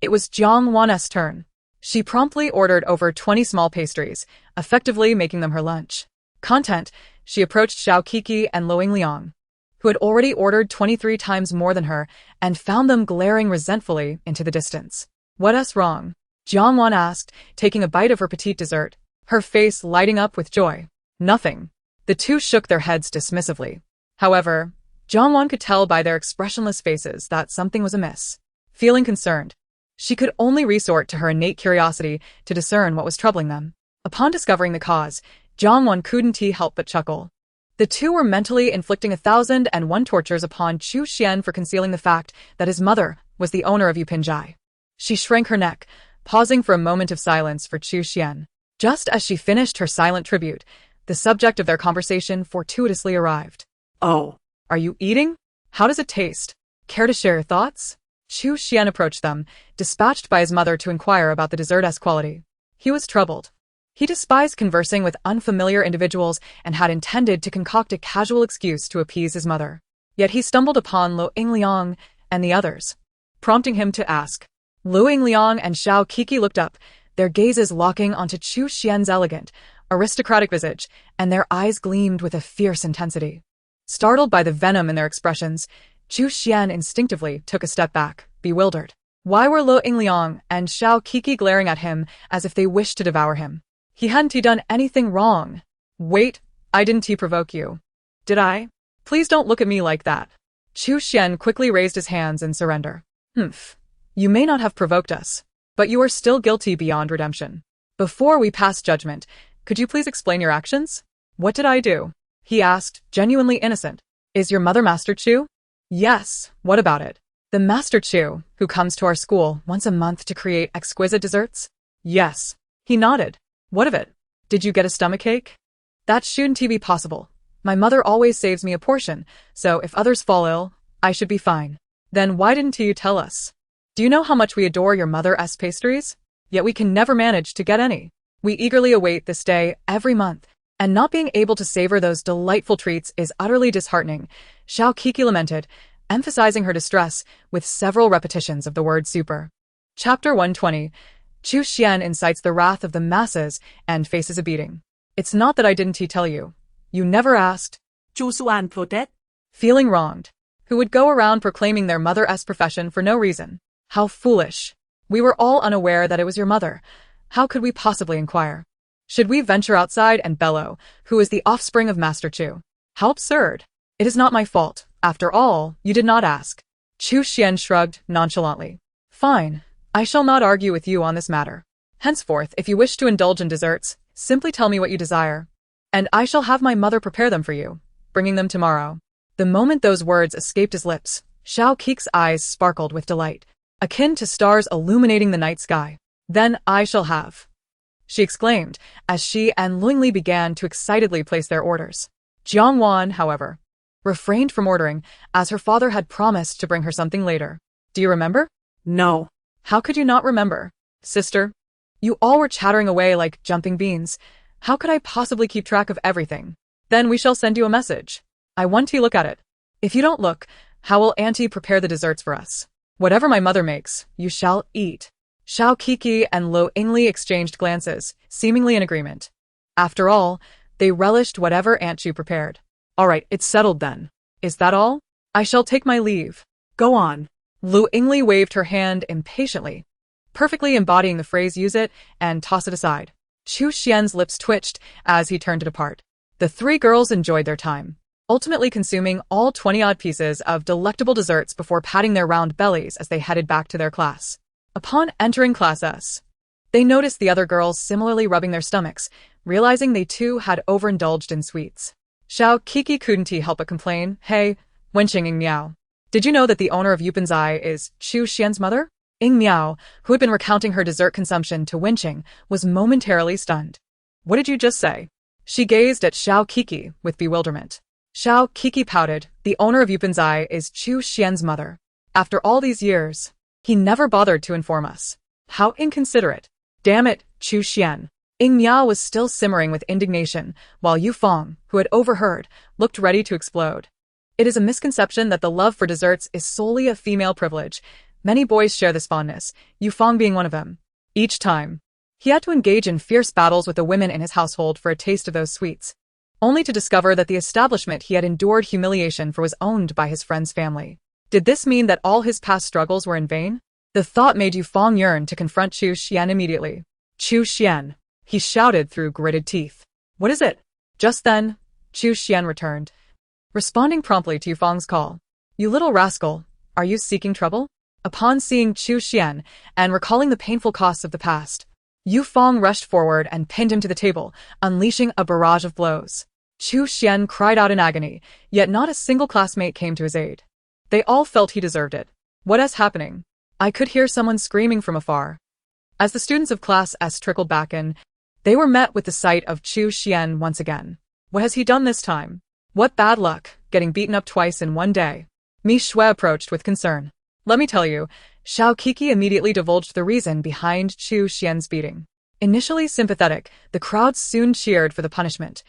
it was Jiang Wan's turn. She promptly ordered over 20 small pastries, effectively making them her lunch. Content, she approached Xiao Kiki and Lo Liang, who had already ordered 23 times more than her, and found them glaring resentfully into the distance. What's wrong? Jiang Wan asked, taking a bite of her petite dessert, her face lighting up with joy. Nothing. The two shook their heads dismissively. However, Jiang Wan could tell by their expressionless faces that something was amiss. Feeling concerned, she could only resort to her innate curiosity to discern what was troubling them. Upon discovering the cause, Jiang Wan couldn't help but chuckle. The two were mentally inflicting 1,001 tortures upon Chu Xian for concealing the fact that his mother was the owner of Yu Pinjai. She shrank her neck, pausing for a moment of silence for Chu Xian. Just as she finished her silent tribute, the subject of their conversation fortuitously arrived. Oh, Are you eating? How does it taste? Care to share your thoughts? Chu Xian approached them, dispatched by his mother to inquire about the dessert's quality. He was troubled. He despised conversing with unfamiliar individuals and had intended to concoct a casual excuse to appease his mother. Yet he stumbled upon Lo Liang and the others, prompting him to ask. Lo Liang and Xiao Kiki looked up, their gazes locking onto Chu Xian's elegant, aristocratic visage, and their eyes gleamed with a fierce intensity. Startled by the venom in their expressions, Chu Xian instinctively took a step back, bewildered. Why were Lo Liang and Xiao Kiki glaring at him as if they wished to devour him? He hadn't done anything wrong. Wait, I didn't provoke you. Did I? Please don't look at me like that. Chu Xian quickly raised his hands in surrender. Humph. You may not have provoked us, but you are still guilty beyond redemption. Before we pass judgment, could you please explain your actions? What did I do? He asked, genuinely innocent. Is your mother Master Chu? Yes, what about it? The Master Chu, who comes to our school once a month to create exquisite desserts? Yes. He nodded. What of it? Did you get a stomachache? That shouldn't be possible. My mother always saves me a portion, so if others fall ill, I should be fine. Then why didn't you tell us? Do you know how much we adore your mother's pastries? Yet we can never manage to get any. We eagerly await this day every month, and not being able to savor those delightful treats is utterly disheartening, Xiao Kiki lamented, emphasizing her distress with several repetitions of the word super. Chapter 120. Chu Xian incites the wrath of the masses and faces a beating. It's not that I didn't tell you. You never asked. Chu Xuan protest. Feeling wronged. Who would go around proclaiming their mother's profession for no reason? How foolish. We were all unaware that it was your mother. How could we possibly inquire? Should we venture outside and bellow, who is the offspring of Master Chu? How absurd. It is not my fault. After all, you did not ask. Chu Xian shrugged nonchalantly. Fine. I shall not argue with you on this matter. Henceforth, if you wish to indulge in desserts, simply tell me what you desire, and I shall have my mother prepare them for you, bringing them tomorrow. The moment those words escaped his lips, Xiao Kik's eyes sparkled with delight, akin to stars illuminating the night sky. Then I shall have, she exclaimed, as she and Luing Li began to excitedly place their orders. Jiang Wan, however, refrained from ordering, as her father had promised to bring her something later. Do you remember? No. How could you not remember, sister? You all were chattering away like jumping beans. How could I possibly keep track of everything? Then we shall send you a message. I want to look at it. If you don't look, how will Auntie prepare the desserts for us? Whatever my mother makes, you shall eat. Xiao Kiki and Lo Ingli exchanged glances, seemingly in agreement. After all, they relished whatever Aunt Chu prepared. All right, it's settled then. Is that all? I shall take my leave. Go on. Lu Ingli waved her hand impatiently, perfectly embodying the phrase use it and toss it aside. Chu Xian's lips twitched as he turned to depart. The three girls enjoyed their time, ultimately consuming all 20-odd pieces of delectable desserts before patting their round bellies as they headed back to their class. Upon entering Class S, they noticed the other girls similarly rubbing their stomachs, realizing they too had overindulged in sweets. Xiao Kiki couldn't help but complain, Hey, wenching Ing Miao. Did you know that the owner of Yupanzai is Chu Xian's mother? Ing Miao, who had been recounting her dessert consumption to Wenqing, was momentarily stunned. What did you just say? She gazed at Xiao Kiki with bewilderment. Xiao Kiki pouted, the owner of Yupanzai is Chu Xian's mother. After all these years, he never bothered to inform us. How inconsiderate. Damn it, Chu Xian. Ing Miao was still simmering with indignation, while Yu Fong, who had overheard, looked ready to explode. It is a misconception that the love for desserts is solely a female privilege. Many boys share this fondness, Yu Fong being one of them. Each time, he had to engage in fierce battles with the women in his household for a taste of those sweets, only to discover that the establishment he had endured humiliation for was owned by his friend's family. Did this mean that all his past struggles were in vain? The thought made Yu Fong yearn to confront Chu Xian immediately. Chu Xian, he shouted through gritted teeth. What is it? Just then, Chu Xian returned, responding promptly to Yu Fong's call. You little rascal, are you seeking trouble? Upon seeing Chu Xian and recalling the painful costs of the past, Yu Fong rushed forward and pinned him to the table, unleashing a barrage of blows. Chu Xian cried out in agony, yet not a single classmate came to his aid. They all felt he deserved it. What is happening? I could hear someone screaming from afar. As the students of Class S trickled back in, they were met with the sight of Chu Xian once again. What has he done this time? What bad luck, getting beaten up twice in one day. Mi Shui approached with concern. Let me tell you, Xiao Kiki immediately divulged the reason behind Chu Xian's beating. Initially sympathetic, the crowd soon cheered for the punishment,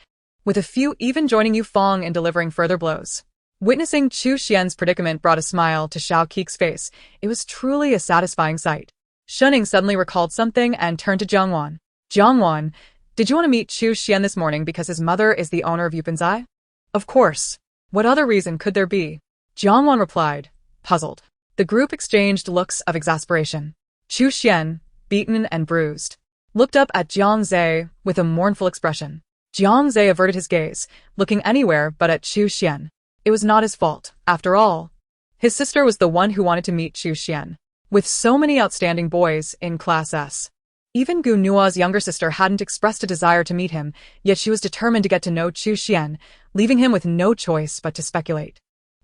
with a few even joining Yu Fong in delivering further blows. Witnessing Chu Xian's predicament brought a smile to Xiao Kiki's face. It was truly a satisfying sight. Shuning suddenly recalled something and turned to Jiang Wan. Jiang Wan, did you want to meet Chu Xian this morning because his mother is the owner of Yupanzai? Of course. What other reason could there be? Jiang Wan replied, puzzled. The group exchanged looks of exasperation. Chu Xian, beaten and bruised, looked up at Jiang Zhe with a mournful expression. Jiang Zhe averted his gaze, looking anywhere but at Chu Xian. It was not his fault, after all. His sister was the one who wanted to meet Chu Xian. With so many outstanding boys in Class S, even Gu Nua's younger sister hadn't expressed a desire to meet him, yet she was determined to get to know Chu Xian, leaving him with no choice but to speculate.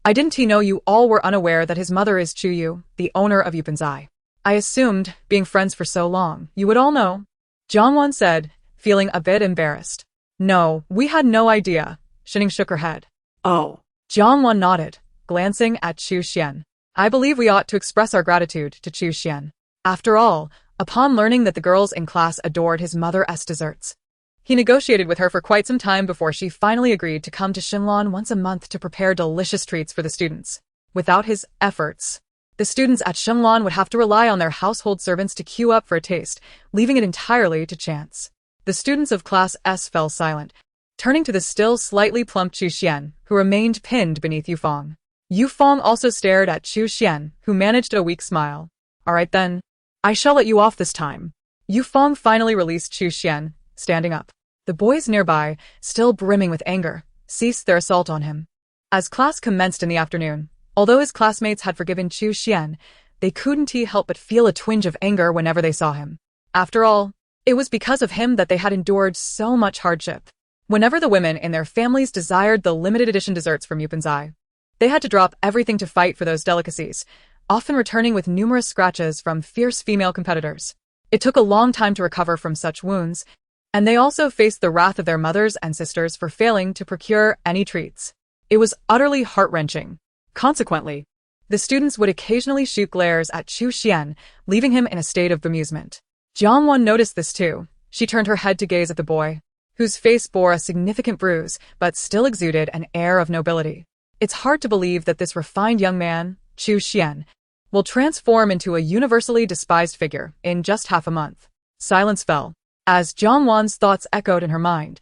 I didn't know you all were unaware that his mother is Chu Yu, the owner of Yupanzai. I assumed, being friends for so long, you would all know. Jiang Wan said, feeling a bit embarrassed. No, we had no idea. Shining shook her head. Oh. Jiang Wan nodded, glancing at Chu Xian. I believe we ought to express our gratitude to Chu Xian. After all, Upon learning that the girls in class adored his mother's desserts, he negotiated with her for quite some time before she finally agreed to come to Shinlon once a month to prepare delicious treats for the students. Without his efforts, the students at Shinlon would have to rely on their household servants to queue up for a taste, leaving it entirely to chance. The students of Class S fell silent, turning to the still slightly plump Chu Xian, who remained pinned beneath Yufeng. Yufeng also stared at Chu Xian, who managed a weak smile. All right then, I shall let you off this time. Yufeng finally released Chu Xian, standing up. The boys nearby, still brimming with anger, ceased their assault on him. As class commenced in the afternoon, although his classmates had forgiven Chu Xian, they couldn't help but feel a twinge of anger whenever they saw him. After all, it was because of him that they had endured so much hardship. Whenever the women in their families desired the limited edition desserts from Yupenzai, they had to drop everything to fight for those delicacies, often returning with numerous scratches from fierce female competitors. It took a long time to recover from such wounds, and they also faced the wrath of their mothers and sisters for failing to procure any treats. It was utterly heart-wrenching. Consequently, the students would occasionally shoot glares at Chu Xian, leaving him in a state of bemusement. Jiang Wan noticed this too. She turned her head to gaze at the boy, whose face bore a significant bruise but still exuded an air of nobility. It's hard to believe that this refined young man, Chu Xian, will transform into a universally despised figure in just half a month. Silence fell. As Jiang Wan's thoughts echoed in her mind,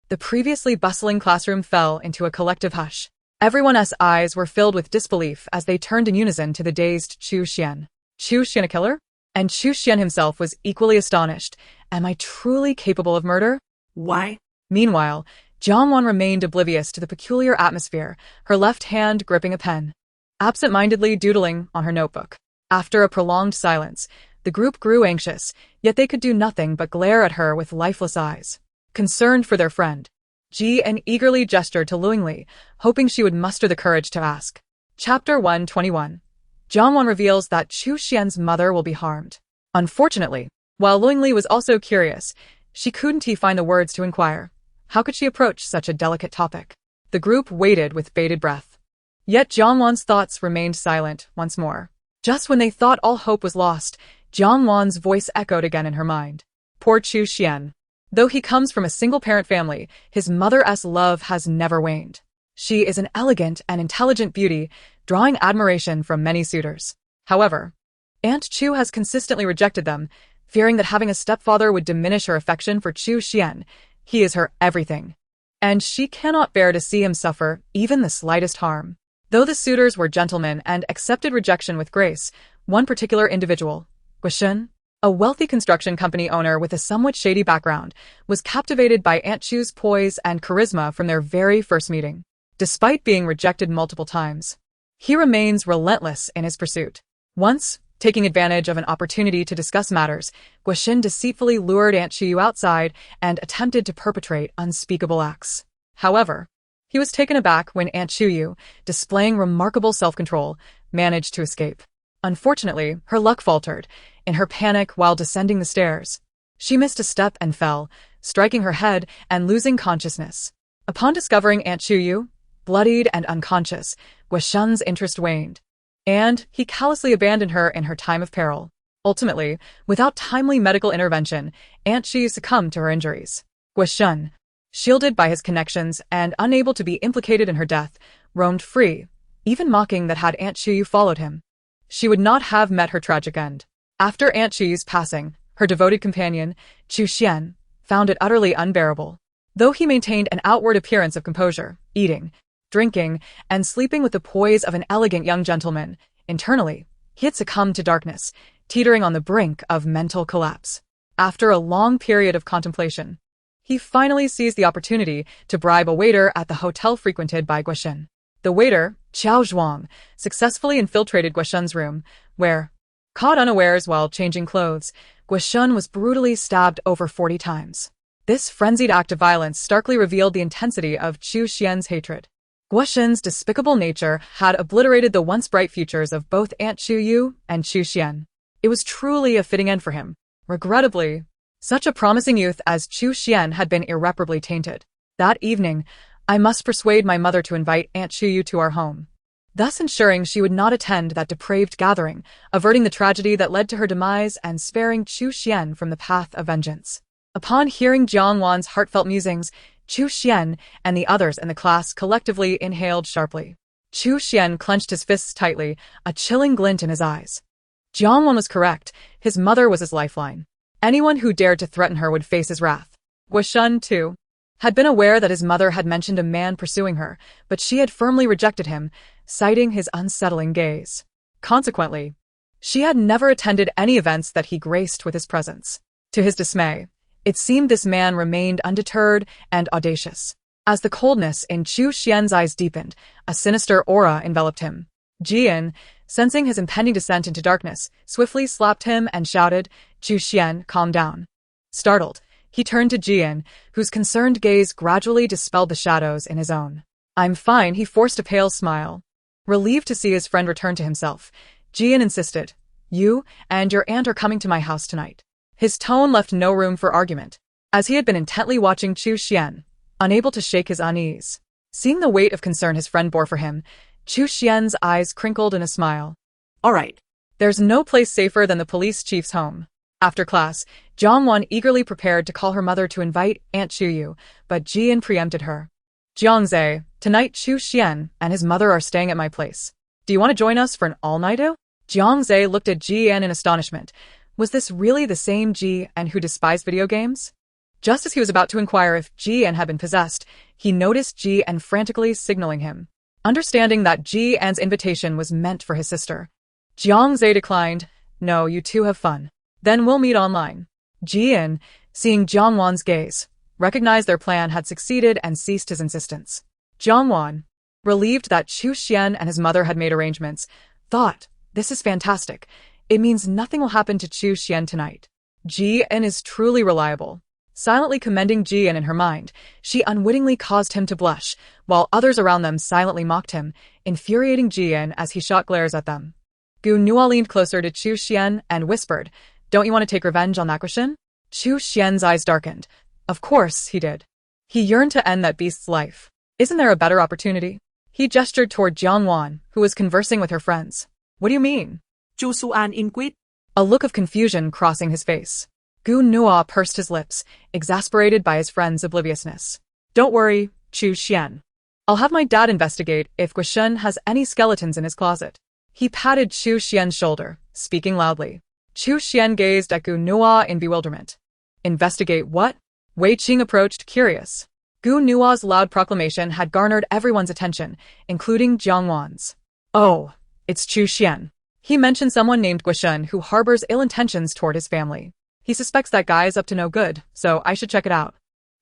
the previously bustling classroom fell into a collective hush. Everyone's eyes were filled with disbelief as they turned in unison to the dazed Chu Xian. Chu Xian a killer? And Chu Xian himself was equally astonished. Am I truly capable of murder? Why? Meanwhile, Jiang Wan remained oblivious to the peculiar atmosphere, her left hand gripping a pen, absent-mindedly doodling on her notebook. After a prolonged silence, the group grew anxious, yet they could do nothing but glare at her with lifeless eyes. Concerned for their friend, Ji An eagerly gestured to Luingli, hoping she would muster the courage to ask. Chapter 121. Jiang Wan reveals that Chu Xian's mother will be harmed. Unfortunately, while Luingli was also curious, she couldn't find the words to inquire. How could she approach such a delicate topic? The group waited with bated breath. Yet Jiang Wan's thoughts remained silent once more. Just when they thought all hope was lost, Jiang Wan's voice echoed again in her mind. Poor Chu Xian. Though he comes from a single-parent family, his mother's love has never waned. She is an elegant and intelligent beauty, drawing admiration from many suitors. However, Aunt Chu has consistently rejected them, fearing that having a stepfather would diminish her affection for Chu Xian. He is her everything, and she cannot bear to see him suffer even the slightest harm. Though the suitors were gentlemen and accepted rejection with grace, one particular individual, Guoshun, a wealthy construction company owner with a somewhat shady background, was captivated by Aunt Chu's poise and charisma from their very first meeting. Despite being rejected multiple times, he remains relentless in his pursuit. Once, taking advantage of an opportunity to discuss matters, Guoshun deceitfully lured Aunt Chu outside and attempted to perpetrate unspeakable acts. However, he was taken aback when Aunt Chu, displaying remarkable self-control, managed to escape. Unfortunately, her luck faltered. In her panic while descending the stairs, she missed a step and fell, striking her head and losing consciousness. Upon discovering Aunt Chu, bloodied and unconscious, Guoshun's interest waned, and he callously abandoned her in her time of peril. Ultimately, without timely medical intervention, Aunt Chu succumbed to her injuries. Guoshun, shielded by his connections and unable to be implicated in her death, roamed free, even mocking that had Aunt Chu followed him, she would not have met her tragic end. After Aunt Chu's passing, her devoted companion, Chu Xian, found it utterly unbearable. Though he maintained an outward appearance of composure, eating, drinking, and sleeping with the poise of an elegant young gentleman, internally, he had succumbed to darkness, teetering on the brink of mental collapse. After a long period of contemplation, he finally seized the opportunity to bribe a waiter at the hotel frequented by Guoshun. The waiter, Qiao Zhuang, successfully infiltrated Guoshun's room, where, caught unawares while changing clothes, Guoshun was brutally stabbed over 40 times. This frenzied act of violence starkly revealed the intensity of Chu Xian's hatred. Guoshun's despicable nature had obliterated the once bright futures of both Aunt Chu and Chu Xian. It was truly a fitting end for him. Regrettably, such a promising youth as Chu Xian had been irreparably tainted. That evening, I must persuade my mother to invite Aunt Chu to our home. thus ensuring she would not attend that depraved gathering, averting the tragedy that led to her demise and sparing Chu Xian from the path of vengeance. Upon hearing Jiang Wan's heartfelt musings, Chu Xian and the others in the class collectively inhaled sharply. Chu Xian clenched his fists tightly, a chilling glint in his eyes. Jiang Wan was correct. His mother was his lifeline. Anyone who dared to threaten her would face his wrath. Guishun, too, had been aware that his mother had mentioned a man pursuing her, but she had firmly rejected him, citing his unsettling gaze. Consequently, she had never attended any events that he graced with his presence. To his dismay, it seemed this man remained undeterred and audacious. As the coldness in Chu Xian's eyes deepened, a sinister aura enveloped him. Jian, sensing his impending descent into darkness, swiftly slapped him and shouted, "Chu Xian, calm down." Startled, he turned to Jian, whose concerned gaze gradually dispelled the shadows in his own. "I'm fine," he forced a pale smile. Relieved to see his friend return to himself, Jian insisted, "You and your aunt are coming to my house tonight." His tone left no room for argument, as he had been intently watching Chu Xian, unable to shake his unease. Seeing the weight of concern his friend bore for him, Chu Xian's eyes crinkled in a smile. All right. There's no place safer than the police chief's home. After class, Jiang Wan eagerly prepared to call her mother to invite Aunt Chuyu, but Jian preempted her. "Jiangze, tonight Chu Xian and his mother are staying at my place. Do you want to join us for an all-nighter?" Jiangze looked at Jian in astonishment. Was this really the same Jian who despised video games? Just as he was about to inquire if Jian had been possessed, he noticed Jian frantically signaling him. Understanding that Jian's invitation was meant for his sister, Jiangze declined. "No, you two have fun. Then we'll meet online." Jian, seeing Jiang Wan's gaze, recognized their plan had succeeded and ceased his insistence. Jiang Wan, relieved that Chu Xian and his mother had made arrangements, thought, "This is fantastic. It means nothing will happen to Chu Xian tonight. Jian is truly reliable." Silently commending Jian in her mind, she unwittingly caused him to blush, while others around them silently mocked him, infuriating Jian as he shot glares at them. Gu Nua leaned closer to Chu Xian and whispered, "Don't you want to take revenge on that Guishin?" Chu Xian's eyes darkened. Of course he did. He yearned to end that beast's life. Isn't there a better opportunity? He gestured toward Jiang Wan, who was conversing with her friends. "What do you mean?" Chu Xuan inquired. A look of confusion crossing his face. Gu Nua pursed his lips, exasperated by his friend's obliviousness. "Don't worry, Chu Xian. I'll have my dad investigate if Guishun has any skeletons in his closet." He patted Chu Xian's shoulder, speaking loudly. Chu Xian gazed at Gu Nua in bewilderment. "Investigate what?" Wei Qing approached, curious. Gu Nua's loud proclamation had garnered everyone's attention, including Jiang Wan's. "Oh, it's Chu Xian. He mentioned someone named Guishun who harbors ill intentions toward his family. He suspects that guy is up to no good, so I should check it out.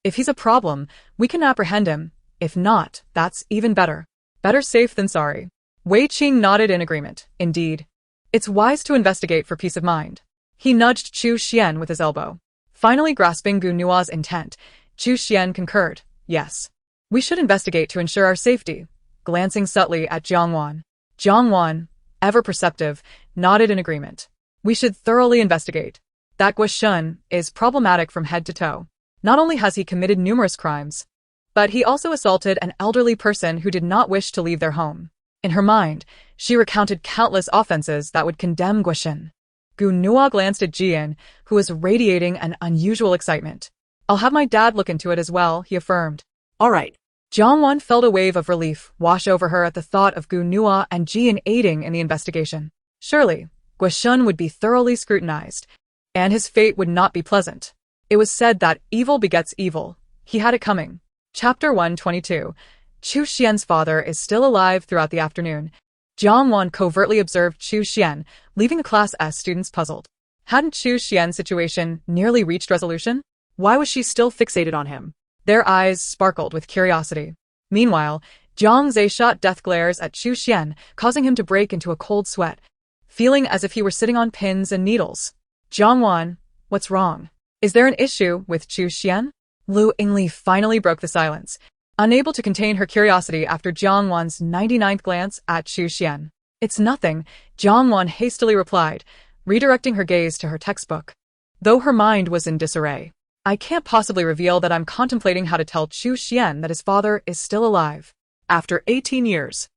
If he's a problem, we can apprehend him. If not, that's even better. Better safe than sorry." Wei Qing nodded in agreement. Indeed. It's wise to investigate for peace of mind. He nudged Chu Xian with his elbow. Finally grasping Gu Nua's intent, Chu Xian concurred. "Yes. We should investigate to ensure our safety." Glancing subtly at Jiang Wan. Jiang Wan, ever perceptive, nodded in agreement. "We should thoroughly investigate. That Guishun is problematic from head to toe. Not only has he committed numerous crimes, but he also assaulted an elderly person who did not wish to leave their home." In her mind, she recounted countless offenses that would condemn Guishun. Gu Nua glanced at Jian, who was radiating an unusual excitement. "I'll have my dad look into it as well," he affirmed. All right. Jiang Wan felt a wave of relief wash over her at the thought of Gu Nua and Jian aiding in the investigation. Surely, Guishun would be thoroughly scrutinized, and his fate would not be pleasant. It was said that evil begets evil. He had it coming. Chapter 122. Chu Xian's father is still alive. Throughout the afternoon, Jiang Wan covertly observed Chu Xian, leaving the Class S students puzzled. Hadn't Chu Xian's situation nearly reached resolution? Why was she still fixated on him? Their eyes sparkled with curiosity. Meanwhile, Jiang Zhe shot death glares at Chu Xian, causing him to break into a cold sweat, feeling as if he were sitting on pins and needles. "Jiang Wan, what's wrong? Is there an issue with Chu Xian?" Lu Yingli finally broke the silence, unable to contain her curiosity after Jiang Wan's 99th glance at Chu Xian. "It's nothing," Jiang Wan hastily replied, redirecting her gaze to her textbook. Though her mind was in disarray, "I can't possibly reveal that I'm contemplating how to tell Chu Xian that his father is still alive. After 18 years.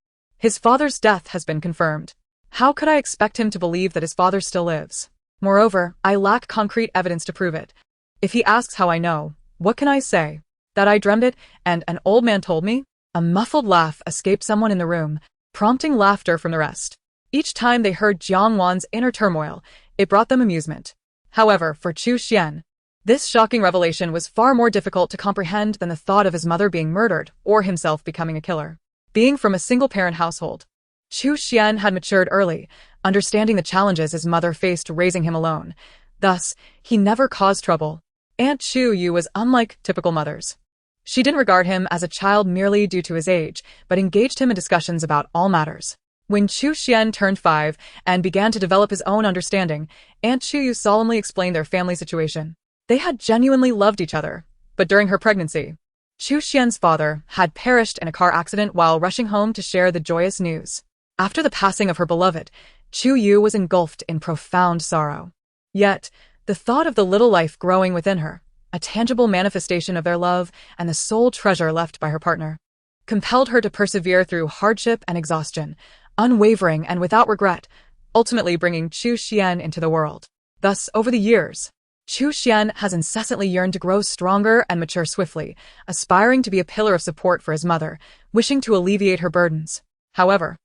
His father's death has been confirmed. How could I expect him to believe that his father still lives? Moreover, I lack concrete evidence to prove it. If he asks how I know, what can I say? That I dreamed it, and an old man told me? A muffled laugh escaped someone in the room, prompting laughter from the rest. Each time they heard Jiang Wan's inner turmoil, it brought them amusement. However, for Chu Xian, this shocking revelation was far more difficult to comprehend than the thought of his mother being murdered or himself becoming a killer. Being from a single-parent household, Chu Xian had matured early, understanding the challenges his mother faced raising him alone. Thus, he never caused trouble. Aunt Chu Yu was unlike typical mothers. She didn't regard him as a child merely due to his age, but engaged him in discussions about all matters. When Chu Xian turned 5 and began to develop his own understanding, Aunt Chu Yu solemnly explained their family situation. They had genuinely loved each other, but during her pregnancy, Chu Xian's father had perished in a car accident while rushing home to share the joyous news. After the passing of her beloved, Chu Yu was engulfed in profound sorrow. Yet, the thought of the little life growing within her, a tangible manifestation of their love and the sole treasure left by her partner, compelled her to persevere through hardship and exhaustion, unwavering and without regret, ultimately bringing Chu Xian into the world. Thus, over the years, Chu Xian has incessantly yearned to grow stronger and mature swiftly, aspiring to be a pillar of support for his mother, wishing to alleviate her burdens. However,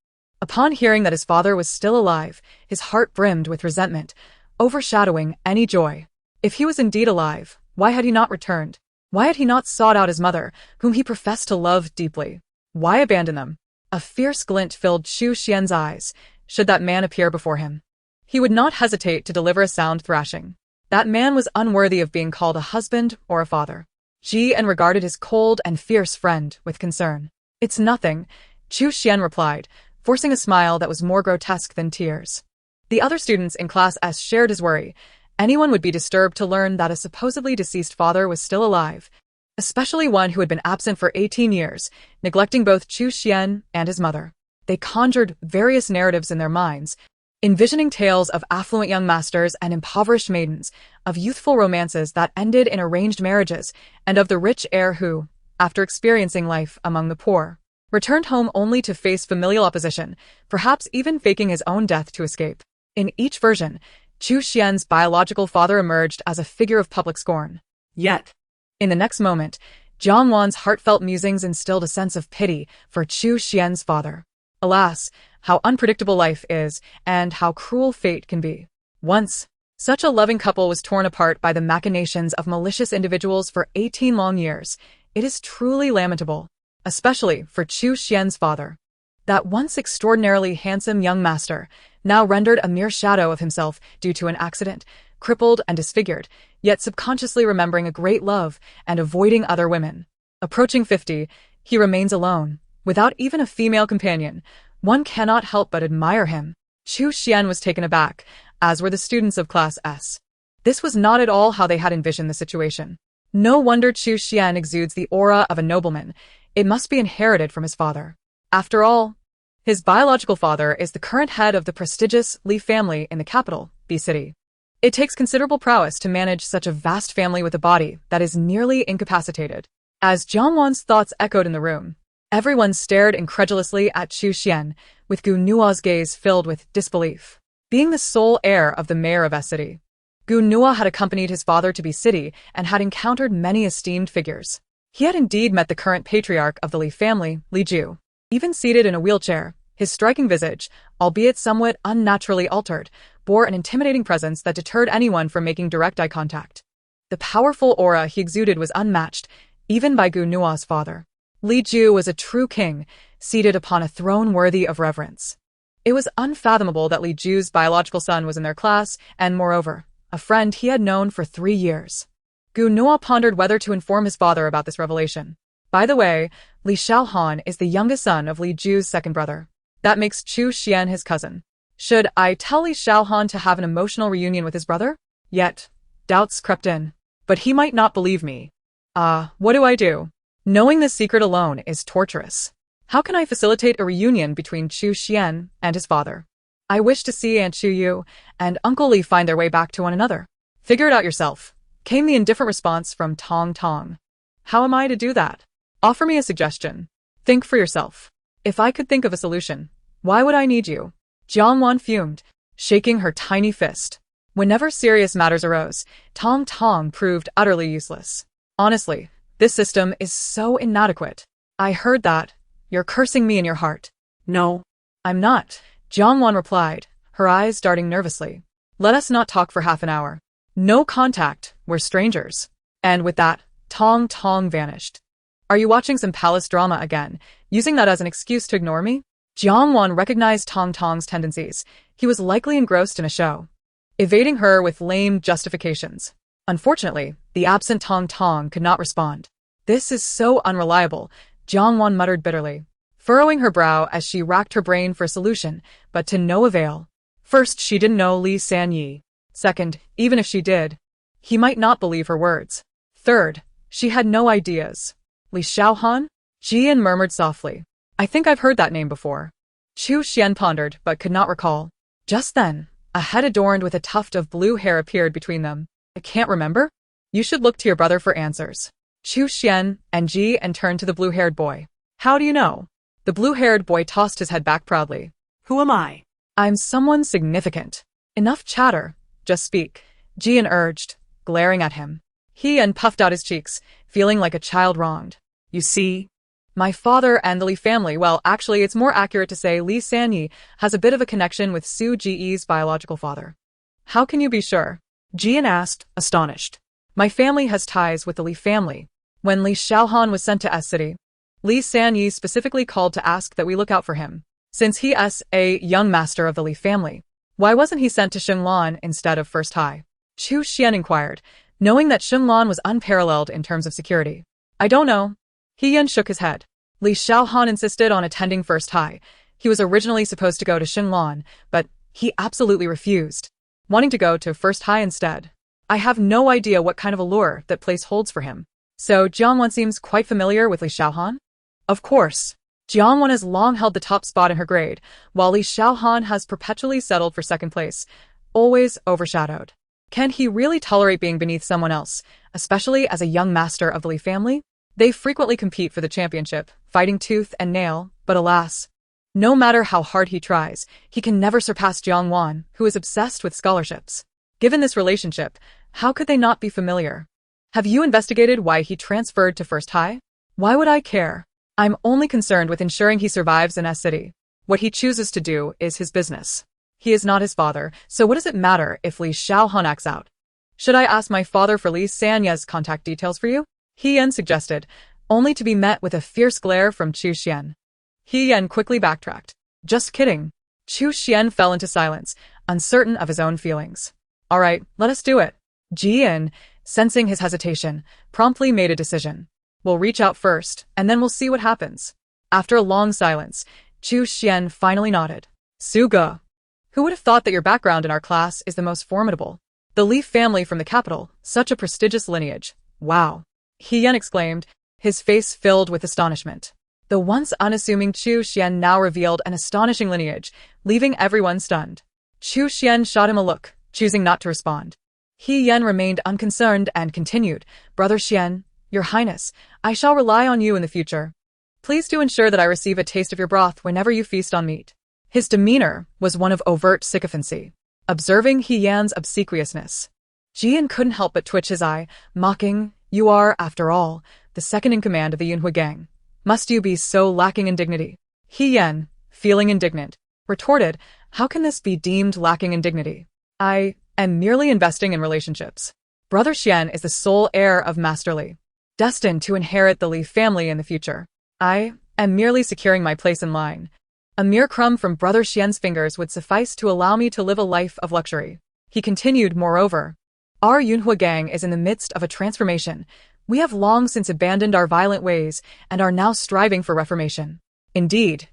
upon hearing that his father was still alive, his heart brimmed with resentment, overshadowing any joy. If he was indeed alive, why had he not returned? Why had he not sought out his mother, whom he professed to love deeply? Why abandon them? A fierce glint filled Chu Xian's eyes. Should that man appear before him, he would not hesitate to deliver a sound thrashing. That man was unworthy of being called a husband or a father. Jian regarded his cold and fierce friend with concern. It's nothing, Chu Xian replied, forcing a smile that was more grotesque than tears. The other students in Class S shared his worry. Anyone would be disturbed to learn that a supposedly deceased father was still alive, especially one who had been absent for 18 years, neglecting both Chu Xian and his mother. They conjured various narratives in their minds, envisioning tales of affluent young masters and impoverished maidens, of youthful romances that ended in arranged marriages, and of the rich heir who, after experiencing life among the poor, returned home only to face familial opposition, perhaps even faking his own death to escape. In each version, Chu Xian's biological father emerged as a figure of public scorn. Yet, in the next moment, Jiang Wan's heartfelt musings instilled a sense of pity for Chu Xian's father. Alas, how unpredictable life is, and how cruel fate can be. Once, such a loving couple was torn apart by the machinations of malicious individuals for 18 long years. It is truly lamentable, especially for Chu Xian's father. That once extraordinarily handsome young master, now rendered a mere shadow of himself due to an accident, crippled and disfigured, yet subconsciously remembering a great love and avoiding other women. Approaching 50, he remains alone, without even a female companion. One cannot help but admire him. Chu Xian was taken aback, as were the students of Class S. This was not at all how they had envisioned the situation. No wonder Chu Xian exudes the aura of a nobleman. It must be inherited from his father. After all, his biological father is the current head of the prestigious Li family in the capital, B city. It takes considerable prowess to manage such a vast family with a body that is nearly incapacitated. As Jiang Wan's thoughts echoed in the room, everyone stared incredulously at Chu Xian, with Gu Nua's gaze filled with disbelief. Being the sole heir of the mayor of S city, Gu Nua had accompanied his father to B city and had encountered many esteemed figures. He had indeed met the current patriarch of the Li family, Li Ju. Even seated in a wheelchair, his striking visage, albeit somewhat unnaturally altered, bore an intimidating presence that deterred anyone from making direct eye contact. The powerful aura he exuded was unmatched, even by Gu Nua's father. Li Ju was a true king, seated upon a throne worthy of reverence. It was unfathomable that Li Ju's biological son was in their class, and moreover, a friend he had known for 3 years. Gu Nua pondered whether to inform his father about this revelation. By the way, Li Xiaohan is the youngest son of Li Ju's second brother. That makes Chu Xian his cousin. Should I tell Li Xiaohan to have an emotional reunion with his brother? Yet, doubts crept in. But he might not believe me. What do I do? Knowing this secret alone is torturous. How can I facilitate a reunion between Chu Xian and his father? I wish to see Aunt Chu Yu and Uncle Li find their way back to one another. Figure it out yourself, came the indifferent response from Tong Tong. How am I to do that? Offer me a suggestion. Think for yourself. If I could think of a solution, why would I need you? Jiang Wan fumed, shaking her tiny fist. Whenever serious matters arose, Tong Tong proved utterly useless. Honestly, this system is so inadequate. I heard that. You're cursing me in your heart. No. I'm not, Jiang Wan replied, her eyes darting nervously. Let us not talk for half an hour. No contact, we're strangers. And with that, Tong Tong vanished. Are you watching some palace drama again, using that as an excuse to ignore me? Jiang Wan recognized Tong Tong's tendencies. He was likely engrossed in a show, evading her with lame justifications. Unfortunately, the absent Tong Tong could not respond. This is so unreliable, Jiang Wan muttered bitterly, furrowing her brow as she racked her brain for a solution, but to no avail. First, she didn't know Li Sanyi. Second, even if she did, he might not believe her words. Third, she had no ideas. Li Xiaohan? Jian murmured softly. I think I've heard that name before. Chu Xian pondered, but could not recall. Just then, a head adorned with a tuft of blue hair appeared between them. I can't remember? You should look to your brother for answers. Chu Xian and Jian turned to the blue-haired boy. How do you know? The blue-haired boy tossed his head back proudly. Who am I? I'm someone significant. Enough chatter. Just speak, Jian urged, glaring at him. He puffed out his cheeks, feeling like a child wronged. You see? My father and the Li family, well, actually, it's more accurate to say Li Sanyi has a bit of a connection with Su Ji's biological father. How can you be sure? Jian asked, astonished. My family has ties with the Li family. When Li Xiaohan was sent to S City, Li Sanyi specifically called to ask that we look out for him. Since he is a young master of the Li family, why wasn't he sent to Shenglan instead of First High? Chu Xian inquired, knowing that Shenglan was unparalleled in terms of security. I don't know. He shook his head. Li Xiaohan insisted on attending First High. He was originally supposed to go to Shenglan, but he absolutely refused, wanting to go to First High instead. I have no idea what kind of allure that place holds for him. So Jiang Wan seems quite familiar with Li Xiaohan? Of course. Jiang Wan has long held the top spot in her grade, while Li Xiaohan has perpetually settled for second place, always overshadowed. Can he really tolerate being beneath someone else, especially as a young master of the Li family? They frequently compete for the championship, fighting tooth and nail, but alas, no matter how hard he tries, he can never surpass Jiang Wan, who is obsessed with scholarships. Given this relationship, how could they not be familiar? Have you investigated why he transferred to First High? Why would I care? I'm only concerned with ensuring he survives in S City. What he chooses to do is his business. He is not his father, so what does it matter if Li Xiaohan acts out? Should I ask my father for Li Sanya's contact details for you? He suggested, only to be met with a fierce glare from Chu Xian. He quickly backtracked. Just kidding. Chu Xian fell into silence, uncertain of his own feelings. All right, let us do it. Jian, sensing his hesitation, promptly made a decision. We'll reach out first, and then we'll see what happens. After a long silence, Chu Xian finally nodded. Suga. Who would have thought that your background in our class is the most formidable? The Li family from the capital, such a prestigious lineage. Wow. He exclaimed, his face filled with astonishment. The once unassuming Chu Xian now revealed an astonishing lineage, leaving everyone stunned. Chu Xian shot him a look, choosing not to respond. He remained unconcerned and continued, Brother Xian, Your Highness, I shall rely on you in the future. Please do ensure that I receive a taste of your broth whenever you feast on meat. His demeanor was one of overt sycophancy. Observing He Yan's obsequiousness, Jian couldn't help but twitch his eye, mocking, You are, after all, the second in command of the Yunhui gang. Must you be so lacking in dignity? He Yan, feeling indignant, retorted, How can this be deemed lacking in dignity? I am merely investing in relationships. Brother Xian is the sole heir of Master Li, destined to inherit the Li family in the future. I am merely securing my place in line. A mere crumb from Brother Xian's fingers would suffice to allow me to live a life of luxury. He continued, Moreover, our Yunhui gang is in the midst of a transformation. We have long since abandoned our violent ways and are now striving for reformation. Indeed,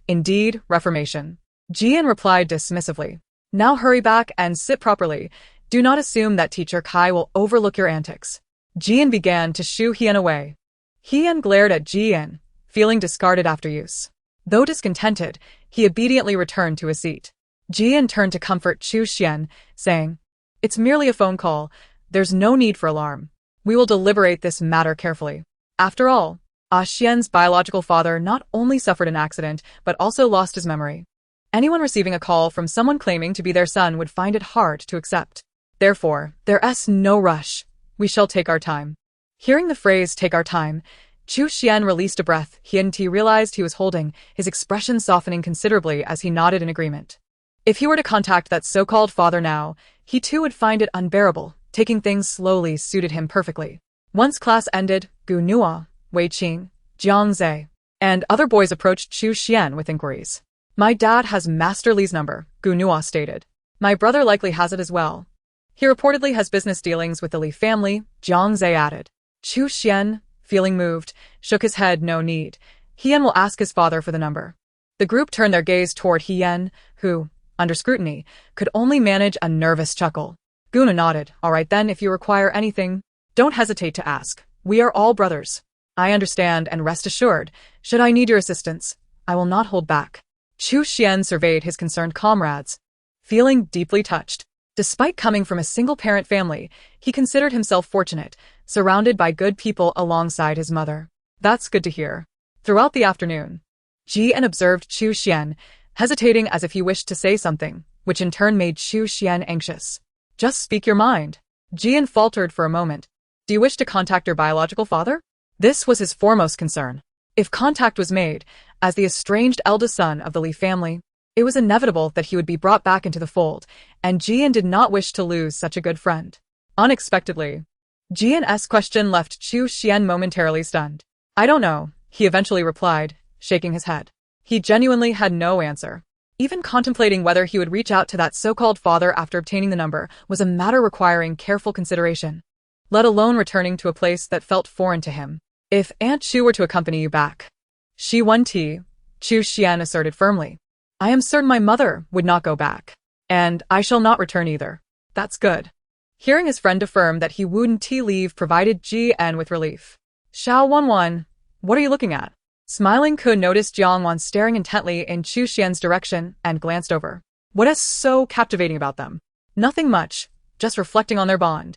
reformation. Jian replied dismissively. Now hurry back and sit properly. Do not assume that Teacher Kai will overlook your antics. Jian began to shoo Hian away. Hian glared at Jian, feeling discarded after use. Though discontented, he obediently returned to his seat. Jian turned to comfort Chu Xian, saying, It's merely a phone call. There's no need for alarm. We will deliberate this matter carefully. After all, Xian's biological father not only suffered an accident, but also lost his memory. Anyone receiving a call from someone claiming to be their son would find it hard to accept. Therefore, there's no rush. We shall take our time. Hearing the phrase take our time, Chu Xian released a breath he realized he was holding, his expression softening considerably as he nodded in agreement. If he were to contact that so-called father now, he too would find it unbearable. Taking things slowly suited him perfectly. Once class ended, Gu Nua, Wei Qing, Jiang Zhe, and other boys approached Chu Xian with inquiries. My dad has Master Li's number, Gu Nua stated. My brother likely has it as well. He reportedly has business dealings with the Li family, Jiang Zhe added. Chu Xian, feeling moved, shook his head. No need. Hien will ask his father for the number. The group turned their gaze toward Hien, who, under scrutiny, could only manage a nervous chuckle. Guna nodded. All right then, if you require anything, don't hesitate to ask. We are all brothers. I understand, and rest assured, should I need your assistance, I will not hold back. Chu Xian surveyed his concerned comrades, feeling deeply touched. Despite coming from a single-parent family, he considered himself fortunate, surrounded by good people alongside his mother. That's good to hear. Throughout the afternoon, Jian observed Chu Xian, hesitating as if he wished to say something, which in turn made Chu Xian anxious. Just speak your mind. Jian faltered for a moment. Do you wish to contact your biological father? This was his foremost concern. If contact was made, as the estranged eldest son of the Li family, it was inevitable that he would be brought back into the fold, and Jian did not wish to lose such a good friend. Unexpectedly, Jian's question left Chu Xian momentarily stunned. I don't know, he eventually replied, shaking his head. He genuinely had no answer. Even contemplating whether he would reach out to that so-called father after obtaining the number was a matter requiring careful consideration, let alone returning to a place that felt foreign to him. If Aunt Chu were to accompany you back, she won tea, Chu Xian asserted firmly. I am certain my mother would not go back, and I shall not return either. That's good. Hearing his friend affirm that he wouldn't leave provided Jian with relief. Xiao Wanwan, what are you looking at? Smiling Ku noticed Jiang Wan staring intently in Chu Xian's direction and glanced over. What is so captivating about them? Nothing much, just reflecting on their bond.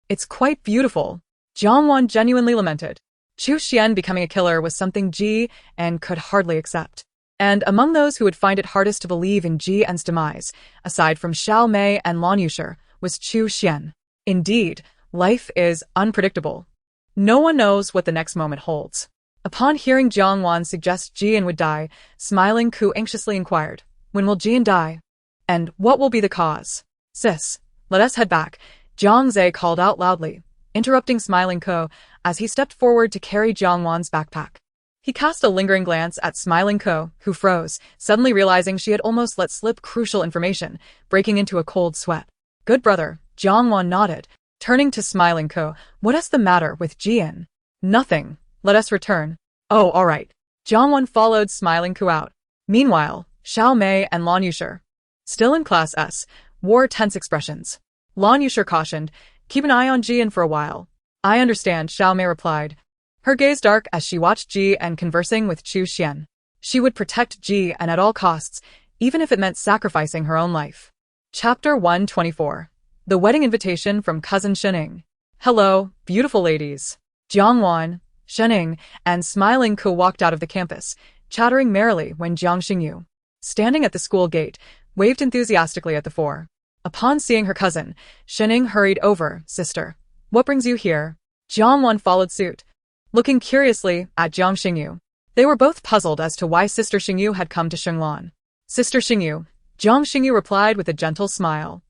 It's quite beautiful. Jiang Wan genuinely lamented. Chu Xian becoming a killer was something Jian could hardly accept. And among those who would find it hardest to believe in Jian's demise, aside from Xiao Mei and Lan Yusher, was Chu Xian. Indeed, life is unpredictable. No one knows what the next moment holds. Upon hearing Jiang Wan suggest Jian would die, smiling Ku anxiously inquired, when will Jian die? And what will be the cause? Sis, let us head back, Jiang Zhe called out loudly, interrupting smiling Ku as he stepped forward to carry Jiang Wan's backpack. He cast a lingering glance at smiling Ko, who froze, suddenly realizing she had almost let slip crucial information, breaking into a cold sweat. Good brother, Jiang Wan nodded, turning to smiling Ko. What is the matter with Jian? Nothing. Let us return. Oh, all right. Jiang Wan followed smiling Ko out. Meanwhile, Xiao Mei and Lan Yusher, still in Class S, wore tense expressions. Lan Yusher cautioned, keep an eye on Jian for a while. I understand, Xiao Mei replied, her gaze dark as she watched Jian conversing with Chu Xian. She would protect Jian at all costs, even if it meant sacrificing her own life. Chapter 124. The Wedding Invitation from Cousin Shening. Hello, beautiful ladies. Jiang Wan, Shening, and smiling Ku walked out of the campus, chattering merrily when Jiang Xingyu, standing at the school gate, waved enthusiastically at the four. Upon seeing her cousin, Shening hurried over. Sister, what brings you here? Jiang Wan followed suit, looking curiously at Jiang Xingyu. They were both puzzled as to why Sister Xingyu had come to Shenglan. Sister Xingyu, Jiang Xingyu replied with a gentle smile.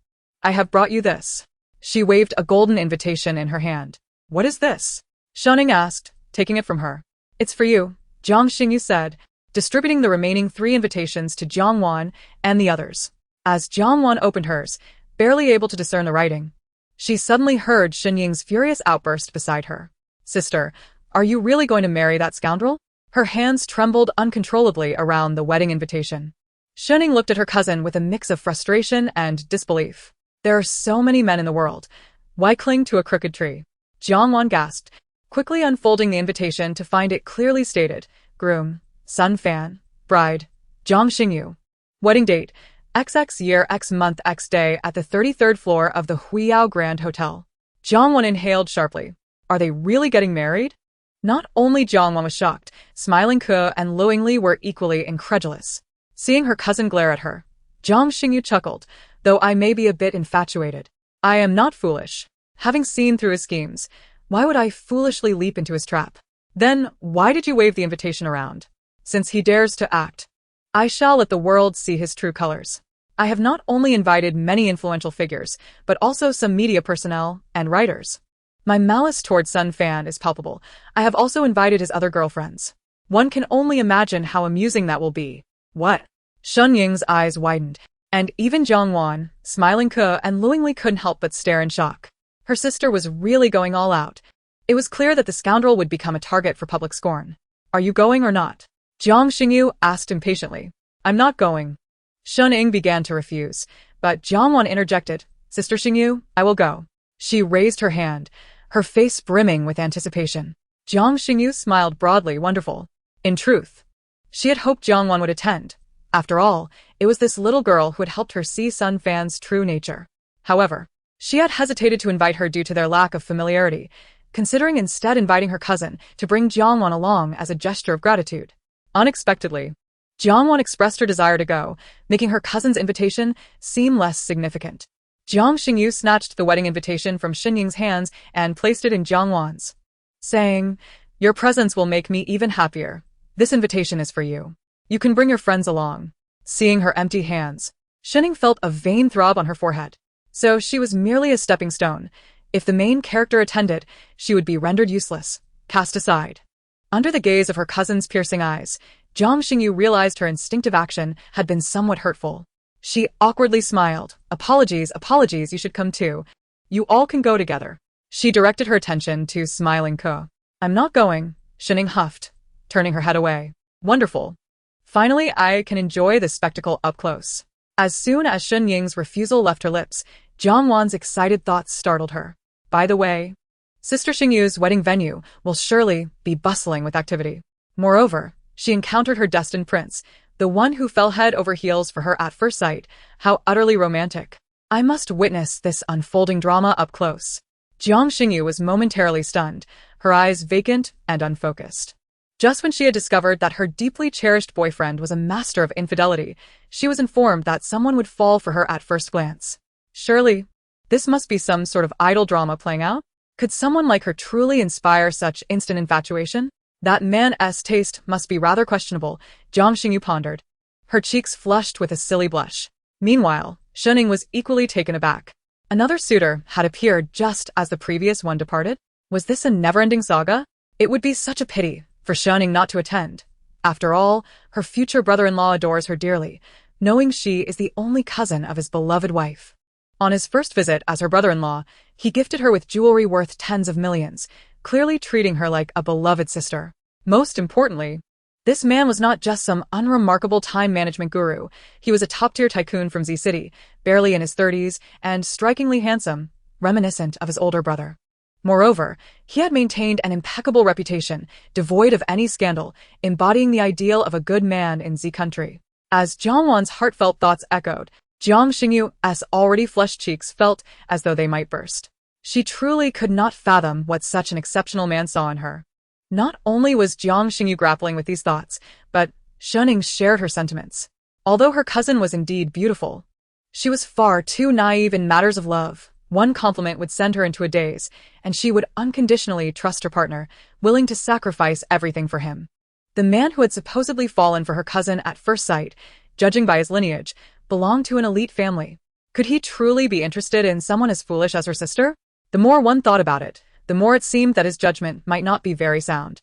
I have brought you this. She waved a golden invitation in her hand. What is this? Shening asked, taking it from her. It's for you, Jiang Xingyu said, distributing the remaining 3 invitations to Jiang Wan and the others. As Jiang Wan opened hers, barely able to discern the writing, she suddenly heard Shenying's furious outburst beside her. Sister, are you really going to marry that scoundrel? Her hands trembled uncontrollably around the wedding invitation. Shening looked at her cousin with a mix of frustration and disbelief. There are so many men in the world. Why cling to a crooked tree? Jiang Wan gasped, quickly unfolding the invitation to find it clearly stated, groom, Sun Fan, bride, Jiang Xingyu. Wedding date, XX year X month X day at the 33rd floor of the Huiyao Grand Hotel. Jiang Wan inhaled sharply. Are they really getting married? Not only Jiang Wan was shocked, smiling Ke and Luing Li were equally incredulous. Seeing her cousin glare at her, Jiang Xingyu chuckled, though I may be a bit infatuated. I am not foolish. Having seen through his schemes, why would I foolishly leap into his trap? Then, why did you wave the invitation around? Since he dares to act, I shall let the world see his true colors. I have not only invited many influential figures, but also some media personnel and writers. My malice toward Sun Fan is palpable. I have also invited his other girlfriends. One can only imagine how amusing that will be. What? Shun Ying's eyes widened, and even Jiang Wan, smiling Ke and Luing Li couldn't help but stare in shock. Her sister was really going all out. It was clear that the scoundrel would become a target for public scorn. Are you going or not? Jiang Xingyu asked impatiently. I'm not going. Shun Ying began to refuse, but Jiang Wan interjected. Sister Xingyu, I will go. She raised her hand, her face brimming with anticipation. Jiang Xingyu smiled broadly, wonderful. In truth, she had hoped Jiang Wan would attend. After all, it was this little girl who had helped her see Sun Fan's true nature. However, she had hesitated to invite her due to their lack of familiarity, considering instead inviting her cousin to bring Jiang Wan along as a gesture of gratitude. Unexpectedly, Jiang Wan expressed her desire to go, making her cousin's invitation seem less significant. Jiang Xingyu snatched the wedding invitation from Shen Ying's hands and placed it in Jiang Wan's, saying, Your presence will make me even happier. This invitation is for you. You can bring your friends along. Seeing her empty hands, Shen Ying felt a vain throb on her forehead. So she was merely a stepping stone. If the main character attended, she would be rendered useless, cast aside. Under the gaze of her cousin's piercing eyes, Jiang Xingyu realized her instinctive action had been somewhat hurtful. She awkwardly smiled. Apologies, you should come too. You all can go together. She directed her attention to smiling Ke. I'm not going, Shen Ying huffed, turning her head away. Wonderful. Finally, I can enjoy this spectacle up close. As soon as Shen Ying's refusal left her lips, Jiang Wan's excited thoughts startled her. By the way, Sister Xingyu's wedding venue will surely be bustling with activity. Moreover, she encountered her destined prince, the one who fell head over heels for her at first sight. How utterly romantic. I must witness this unfolding drama up close. Jiang Xingyu was momentarily stunned, her eyes vacant and unfocused. Just when she had discovered that her deeply cherished boyfriend was a master of infidelity, she was informed that someone would fall for her at first glance. Surely, this must be some sort of idle drama playing out? Could someone like her truly inspire such instant infatuation? That man's taste must be rather questionable, Jiang Xingyu pondered. Her cheeks flushed with a silly blush. Meanwhile, Shen Ying was equally taken aback. Another suitor had appeared just as the previous one departed? Was this a never-ending saga? It would be such a pity for Shen Ying not to attend. After all, her future brother-in-law adores her dearly, knowing she is the only cousin of his beloved wife. On his first visit as her brother-in-law, he gifted her with jewelry worth tens of millions, clearly treating her like a beloved sister. Most importantly, this man was not just some unremarkable time management guru. He was a top-tier tycoon from Z City, barely in his 30s, and strikingly handsome, reminiscent of his older brother. Moreover, he had maintained an impeccable reputation, devoid of any scandal, embodying the ideal of a good man in Z country. As Jiang Wan's heartfelt thoughts echoed, Jiang Xingyu's already flushed cheeks felt as though they might burst. She truly could not fathom what such an exceptional man saw in her. Not only was Jiang Xingyu grappling with these thoughts, but Shen Ying shared her sentiments. Although her cousin was indeed beautiful, she was far too naive in matters of love. One compliment would send her into a daze, and she would unconditionally trust her partner, willing to sacrifice everything for him. The man who had supposedly fallen for her cousin at first sight, judging by his lineage, belonged to an elite family. Could he truly be interested in someone as foolish as her sister? The more one thought about it, the more it seemed that his judgment might not be very sound.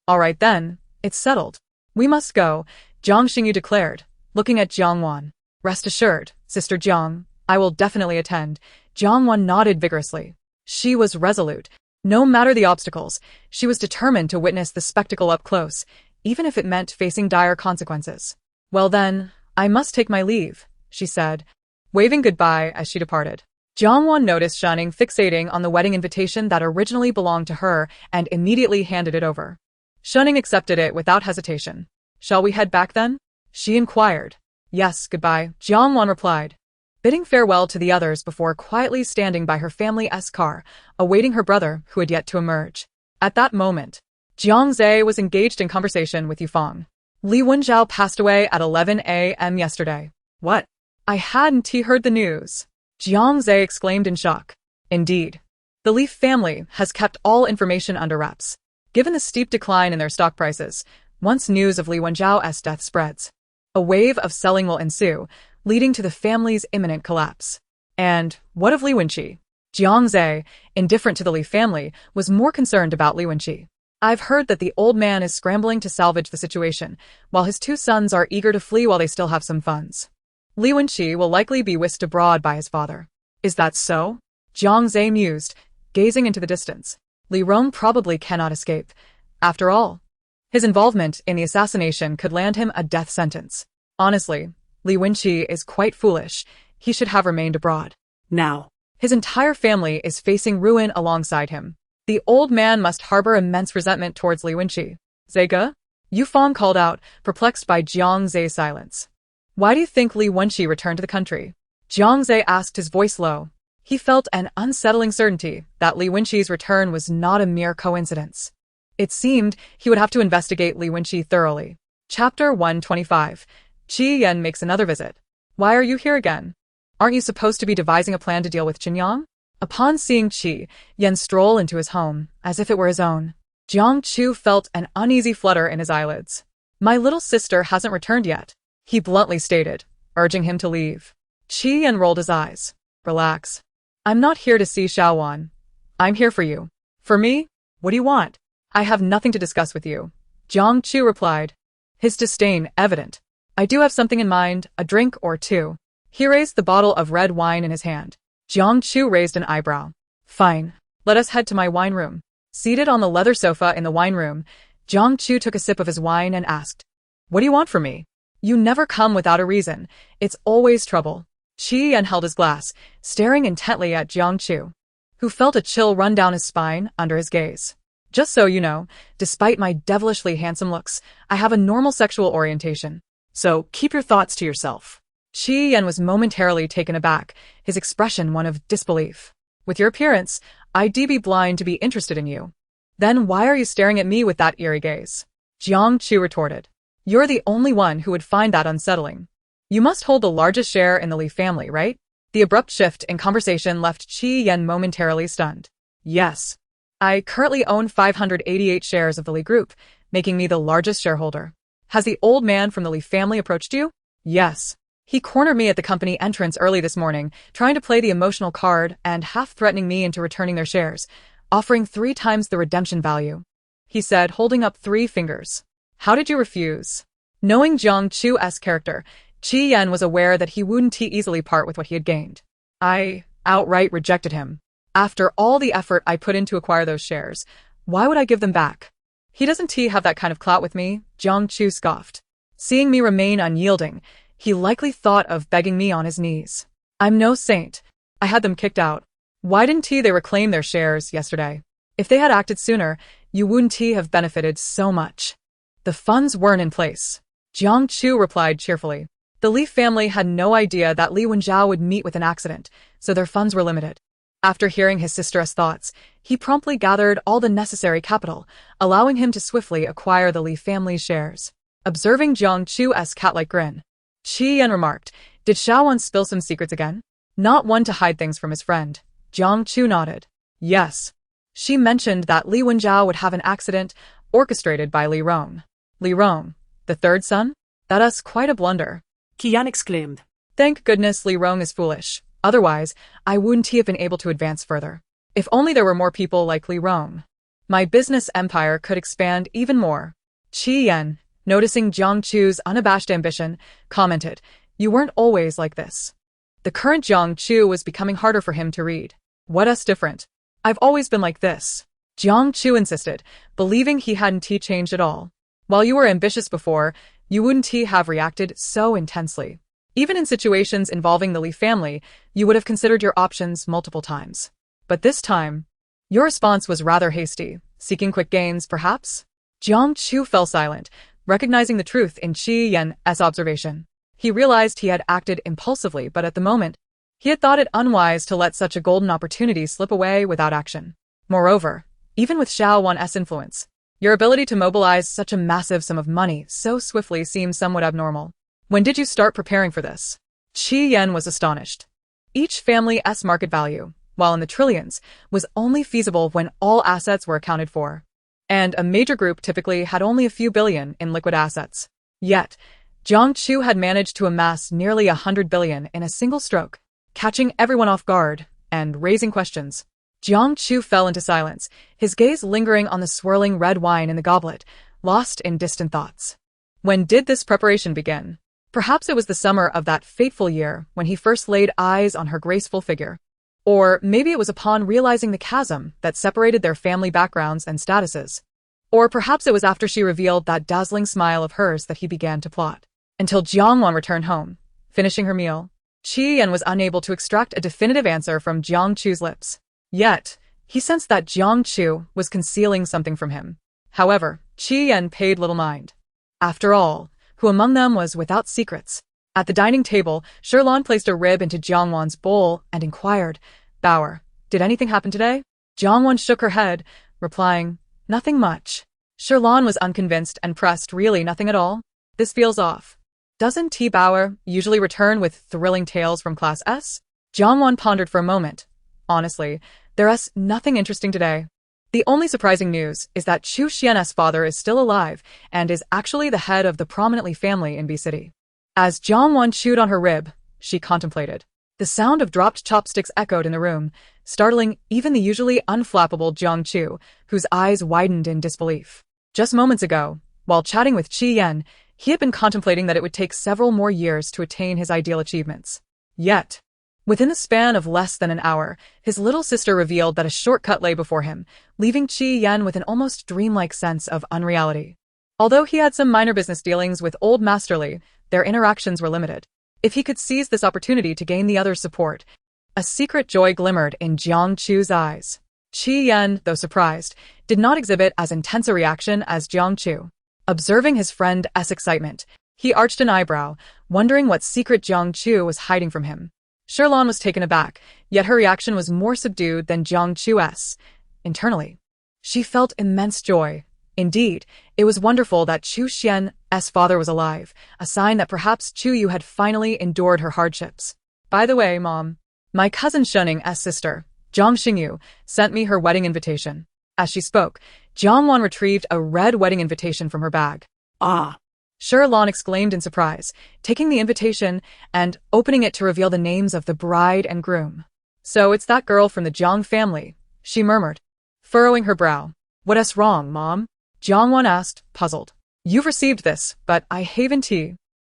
All right then, it's settled. We must go, Jiang Xingyu declared, looking at Jiang Wan. Rest assured, Sister Jiang, I will definitely attend. Jiang Wan nodded vigorously. She was resolute. No matter the obstacles, she was determined to witness the spectacle up close, even if it meant facing dire consequences. Well then, I must take my leave, she said, waving goodbye as she departed. Jiang Wan noticed Shen Ying fixating on the wedding invitation that originally belonged to her and immediately handed it over. Shen Ying accepted it without hesitation. Shall we head back then? She inquired. Yes, goodbye, Jiang Wan replied, bidding farewell to the others before quietly standing by her family's car, awaiting her brother who had yet to emerge. At that moment, Jiang Zhe was engaged in conversation with Yufang. Li Wenjiao passed away at 11 a.m. yesterday. What? I hadn't heard the news. Jiang Zhe exclaimed in shock. Indeed. The Li family has kept all information under wraps. Given the steep decline in their stock prices, once news of Li Wenjiao's death spreads, a wave of selling will ensue, leading to the family's imminent collapse. And what of Li Wenqi? Jiang Zhe, indifferent to the Li family, was more concerned about Li Wenqi. I've heard that the old man is scrambling to salvage the situation, while his two sons are eager to flee while they still have some funds. Li Wenqi will likely be whisked abroad by his father. Is that so? Jiang Zhe mused, gazing into the distance. Li Rong probably cannot escape. After all, his involvement in the assassination could land him a death sentence. Honestly, Li Wenqi is quite foolish. He should have remained abroad. Now, his entire family is facing ruin alongside him. The old man must harbor immense resentment towards Li Wenqi. Zega? Yufang called out, perplexed by Jiang Zhe's silence. Why do you think Li Wenqi returned to the country? Jiang Zhe asked, his voice low. He felt an unsettling certainty that Li Wenqi's return was not a mere coincidence. It seemed he would have to investigate Li Wenqi thoroughly. Chapter 125. Qi Yan makes another visit. Why are you here again? Aren't you supposed to be devising a plan to deal with Qinyang? Upon seeing Qi Yan stroll into his home, as if it were his own, Jiang Chu felt an uneasy flutter in his eyelids. My little sister hasn't returned yet, he bluntly stated, urging him to leave. Qi Yan rolled his eyes. Relax. I'm not here to see Jiang Wan. I'm here for you. For me? What do you want? I have nothing to discuss with you, Jiang Chu replied, his disdain evident. I do have something in mind, a drink or two. He raised the bottle of red wine in his hand. Jiang Chu raised an eyebrow. Fine. Let us head to my wine room. Seated on the leather sofa in the wine room, Jiang Chu took a sip of his wine and asked, What do you want from me? You never come without a reason. It's always trouble. Qi Yan held his glass, staring intently at Jiang Chu, who felt a chill run down his spine under his gaze. Just so you know, despite my devilishly handsome looks, I have a normal sexual orientation. So keep your thoughts to yourself. Qi Yan was momentarily taken aback, his expression one of disbelief. With your appearance, I'd be blind to be interested in you. Then why are you staring at me with that eerie gaze? Jiang Chu retorted. You're the only one who would find that unsettling. You must hold the largest share in the Li family, right? The abrupt shift in conversation left Qi Yan momentarily stunned. Yes. I currently own 588 shares of the Li group, making me the largest shareholder. Has the old man from the Li family approached you? Yes. He cornered me at the company entrance early this morning, trying to play the emotional card and half-threatening me into returning their shares, offering 3 times the redemption value. He said, holding up 3 fingers. How did you refuse? Knowing Jiang Chu's character, Qi Yan was aware that he wouldn't easily part with what he had gained. I outright rejected him. After all the effort I put in to acquire those shares, why would I give them back? He doesn't have that kind of clout with me, Jiang Chu scoffed. Seeing me remain unyielding, he likely thought of begging me on his knees. I'm no saint. I had them kicked out. Why didn't they reclaim their shares yesterday? If they had acted sooner, you wouldn't have benefited so much. The funds weren't in place, Jiang Chu replied cheerfully. The Li family had no idea that Li Wenjiao would meet with an accident, so their funds were limited. After hearing his sister's thoughts, he promptly gathered all the necessary capital, allowing him to swiftly acquire the Li family's shares. Observing Jiang Chu's cat-like grin, Qi Yan remarked, Did Jiang Wan spill some secrets again? Not one to hide things from his friend. Jiang Chu nodded. Yes. She mentioned that Li Wenjiao would have an accident orchestrated by Li Rong. Li Rong, the third son? That's quite a blunder. Qi Yan exclaimed. Thank goodness Li Rong is foolish. Otherwise, I wouldn't have been able to advance further. If only there were more people like Li Rong. My business empire could expand even more. Qi Yan, noticing Jiang Chu's unabashed ambition, commented, You weren't always like this. The current Jiang Chu was becoming harder for him to read. What's different? I've always been like this, Jiang Chu insisted, believing he hadn't changed at all. While you were ambitious before, you wouldn't have reacted so intensely. Even in situations involving the Li family, you would have considered your options multiple times. But this time, your response was rather hasty, seeking quick gains, perhaps? Jiang Chu fell silent, recognizing the truth in Qi Yan's observation. He realized he had acted impulsively, but at the moment, he had thought it unwise to let such a golden opportunity slip away without action. Moreover, even with Jiang Wan's influence, Your ability to mobilize such a massive sum of money so swiftly seems somewhat abnormal. When did you start preparing for this? Qi Yan was astonished. Each family's market value, while in the trillions, was only feasible when all assets were accounted for. And a major group typically had only a few billion in liquid assets. Yet, Jiang Chu had managed to amass nearly 100 billion in a single stroke, catching everyone off guard and raising questions. Jiang Chu fell into silence, his gaze lingering on the swirling red wine in the goblet, lost in distant thoughts. When did this preparation begin? Perhaps it was the summer of that fateful year when he first laid eyes on her graceful figure. Or maybe it was upon realizing the chasm that separated their family backgrounds and statuses. Or perhaps it was after she revealed that dazzling smile of hers that he began to plot. Until Jiang Wan returned home, finishing her meal, Qi Yan was unable to extract a definitive answer from Jiang Chu's lips. Yet, he sensed that Jiang Chu was concealing something from him. However, Qi Yan paid little mind. After all, who among them was without secrets? At the dining table, Sherlon placed a rib into Jiang Wan's bowl and inquired, "Bauer, did anything happen today?" Jiang Wan shook her head, replying, "Nothing much." Sherlon was unconvinced and pressed, "Really nothing at all? This feels off. Doesn't T. Bauer usually return with thrilling tales from Class S?" Jiang Wan pondered for a moment. "Honestly, there's nothing interesting today. The only surprising news is that Chu Xian's father is still alive and is actually the head of the prominently family in B City." As Jiang Wan chewed on her rib, she contemplated. The sound of dropped chopsticks echoed in the room, startling even the usually unflappable Jiang Chu, whose eyes widened in disbelief. Just moments ago, while chatting with Qi Yan, he had been contemplating that it would take several more years to attain his ideal achievements. Yet, within the span of less than an hour, his little sister revealed that a shortcut lay before him, leaving Qi Yan with an almost dreamlike sense of unreality. Although he had some minor business dealings with Old Masterly, their interactions were limited. If he could seize this opportunity to gain the other's support, a secret joy glimmered in Jiang Chu's eyes. Qi Yan, though surprised, did not exhibit as intense a reaction as Jiang Chu. Observing his friend's excitement, he arched an eyebrow, wondering what secret Jiang Chu was hiding from him. Sherlon was taken aback, yet her reaction was more subdued than Jiang Chu's. Internally, she felt immense joy. Indeed, it was wonderful that Chu Xian's father was alive, a sign that perhaps Chu Yu had finally endured her hardships. "By the way, Mom, my cousin Shenning's sister, Zhang Xingyu, sent me her wedding invitation." As she spoke, Jiang Wan retrieved a red wedding invitation from her bag. Ah! Sherlon exclaimed in surprise, taking the invitation and opening it to reveal the names of the bride and groom. "So it's that girl from the Jiang family," she murmured, furrowing her brow. "What's wrong, Mom?" Jiang Wan asked, puzzled. "You've received this, but I haven't."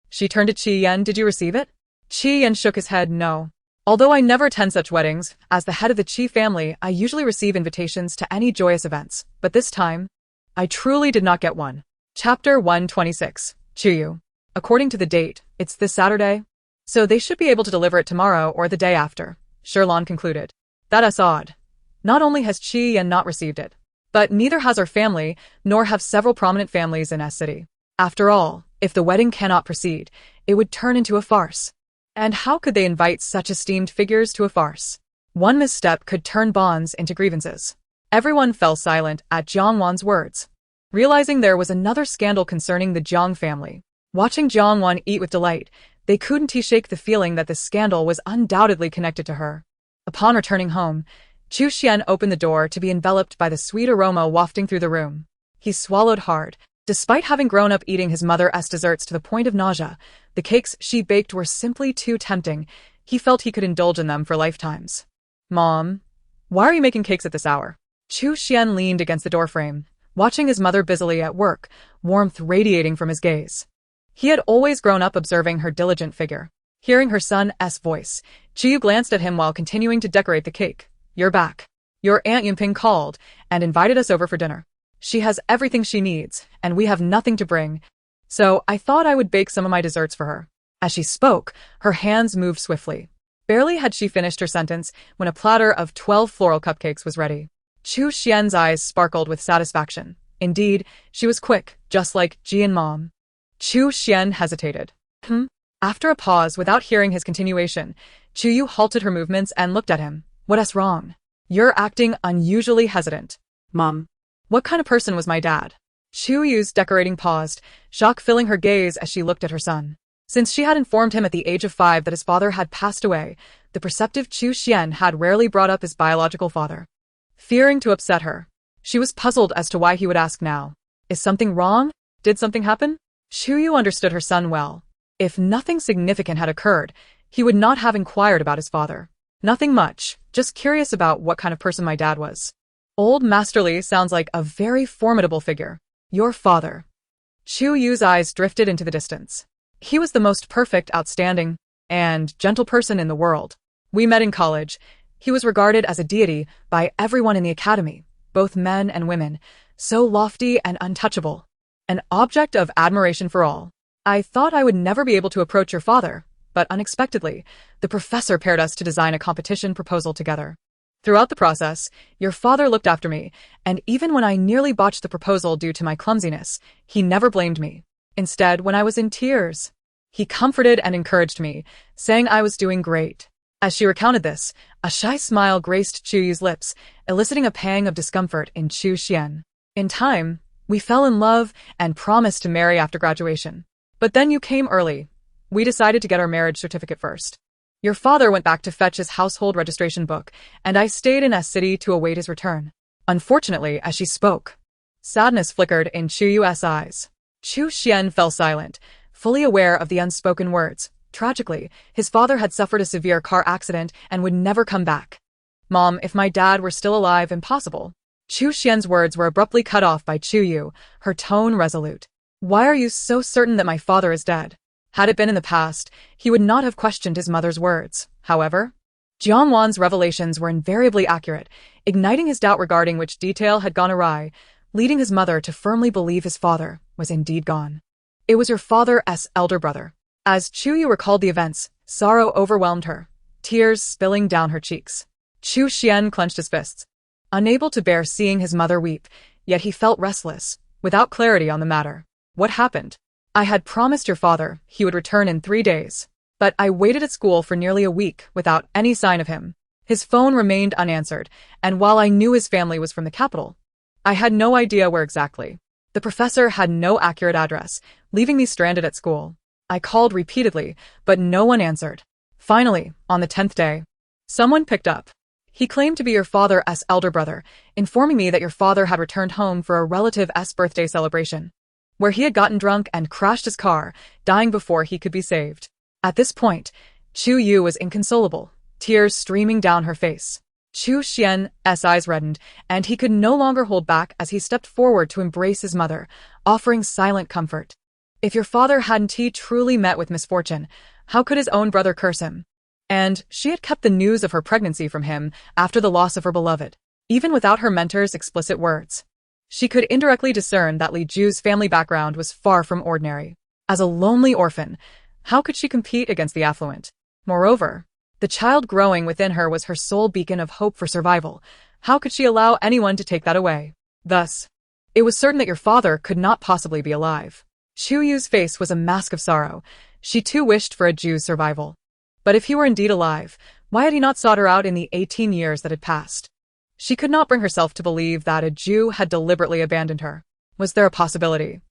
She turned to Qi Yan. "Did you receive it?" Qi Yan shook his head. "No. Although I never attend such weddings, as the head of the Qi family, I usually receive invitations to any joyous events, but this time, I truly did not get one." Chapter 126. Chuyu. "According to the date, it's this Saturday, so they should be able to deliver it tomorrow or the day after," Sherlon concluded. "That's odd. Not only has Qi Yan not received it, but neither has our family, nor have several prominent families in S City. After all, if the wedding cannot proceed, it would turn into a farce. And how could they invite such esteemed figures to a farce? One misstep could turn bonds into grievances." Everyone fell silent at Jiang Wan's words, realizing there was another scandal concerning the Jiang family. Watching Jiang Wan eat with delight, they couldn't shake the feeling that the scandal was undoubtedly connected to her. Upon returning home, Chu Xian opened the door to be enveloped by the sweet aroma wafting through the room. He swallowed hard. Despite having grown up eating his mother's desserts to the point of nausea, the cakes she baked were simply too tempting. He felt he could indulge in them for lifetimes. "Mom, why are you making cakes at this hour?" Chu Xian leaned against the doorframe, watching his mother busily at work, warmth radiating from his gaze. He had always grown up observing her diligent figure. Hearing her son's voice, Chiyu glanced at him while continuing to decorate the cake. "You're back. Your Aunt Yumping called and invited us over for dinner. She has everything she needs, and we have nothing to bring, so I thought I would bake some of my desserts for her." As she spoke, her hands moved swiftly. Barely had she finished her sentence when a platter of 12 floral cupcakes was ready. Chu Xian's eyes sparkled with satisfaction. Indeed, she was quick, just like Jian Mom. Chu Xian hesitated. After a pause without hearing his continuation, Chu Yu halted her movements and looked at him. "What's wrong? You're acting unusually hesitant." "Mom, what kind of person was my dad?" Chu Yu's decorating paused, shock filling her gaze as she looked at her son. Since she had informed him at the age of 5 that his father had passed away, the perceptive Chu Xian had rarely brought up his biological father. Fearing to upset her, she was puzzled as to why he would ask now. Is something wrong? Did something happen? Chu Yu understood her son well. If nothing significant had occurred, he would not have inquired about his father. Nothing much, just curious about what kind of person my dad was. Old Master Li sounds like a very formidable figure. Your father. Chu Yu's eyes drifted into the distance. He was the most perfect, outstanding, and gentle person in the world. We met in college. He was regarded as a deity by everyone in the academy, both men and women, so lofty and untouchable. An object of admiration for all. I thought I would never be able to approach your father, but unexpectedly, the professor paired us to design a competition proposal together. Throughout the process, your father looked after me, and even when I nearly botched the proposal due to my clumsiness, he never blamed me. Instead, when I was in tears, he comforted and encouraged me, saying I was doing great. As she recounted this, a shy smile graced Chu Yu's lips, eliciting a pang of discomfort in Chu Xian. In time, we fell in love and promised to marry after graduation. But then you came early. We decided to get our marriage certificate first. Your father went back to fetch his household registration book, and I stayed in S City to await his return. Unfortunately, as she spoke, sadness flickered in Chu Yu's eyes. Chu Xian fell silent, fully aware of the unspoken words. Tragically, his father had suffered a severe car accident and would never come back. Mom, if my dad were still alive, impossible. Chu Xian's words were abruptly cut off by Chu Yu, her tone resolute. Why are you so certain that my father is dead? Had it been in the past, he would not have questioned his mother's words. However, Jiang Wan's revelations were invariably accurate, igniting his doubt regarding which detail had gone awry, leading his mother to firmly believe his father was indeed gone. It was your father's elder brother. As Chu Yu recalled the events, sorrow overwhelmed her, tears spilling down her cheeks. Chu Xian clenched his fists, unable to bear seeing his mother weep, yet he felt restless, without clarity on the matter. What happened? I had promised your father he would return in 3 days, but I waited at school for nearly a week without any sign of him. His phone remained unanswered, and while I knew his family was from the capital, I had no idea where exactly. The professor had no accurate address, leaving me stranded at school. I called repeatedly, but no one answered. Finally, on the 10th day, someone picked up. He claimed to be your father's elder brother, informing me that your father had returned home for a relative's birthday celebration, where he had gotten drunk and crashed his car, dying before he could be saved. At this point, Chu Yu was inconsolable, tears streaming down her face. Chu Xian's eyes reddened, and he could no longer hold back as he stepped forward to embrace his mother, offering silent comfort. If your father hadn't truly met with misfortune, how could his own brother curse him? And she had kept the news of her pregnancy from him after the loss of her beloved, even without her mentor's explicit words. She could indirectly discern that Li Ju's family background was far from ordinary. As a lonely orphan, how could she compete against the affluent? Moreover, the child growing within her was her sole beacon of hope for survival. How could she allow anyone to take that away? Thus, it was certain that your father could not possibly be alive. Chu Yu's face was a mask of sorrow. She too wished for a Jew's survival. But if he were indeed alive, why had he not sought her out in the 18 years that had passed? She could not bring herself to believe that a Jew had deliberately abandoned her. Was there a possibility?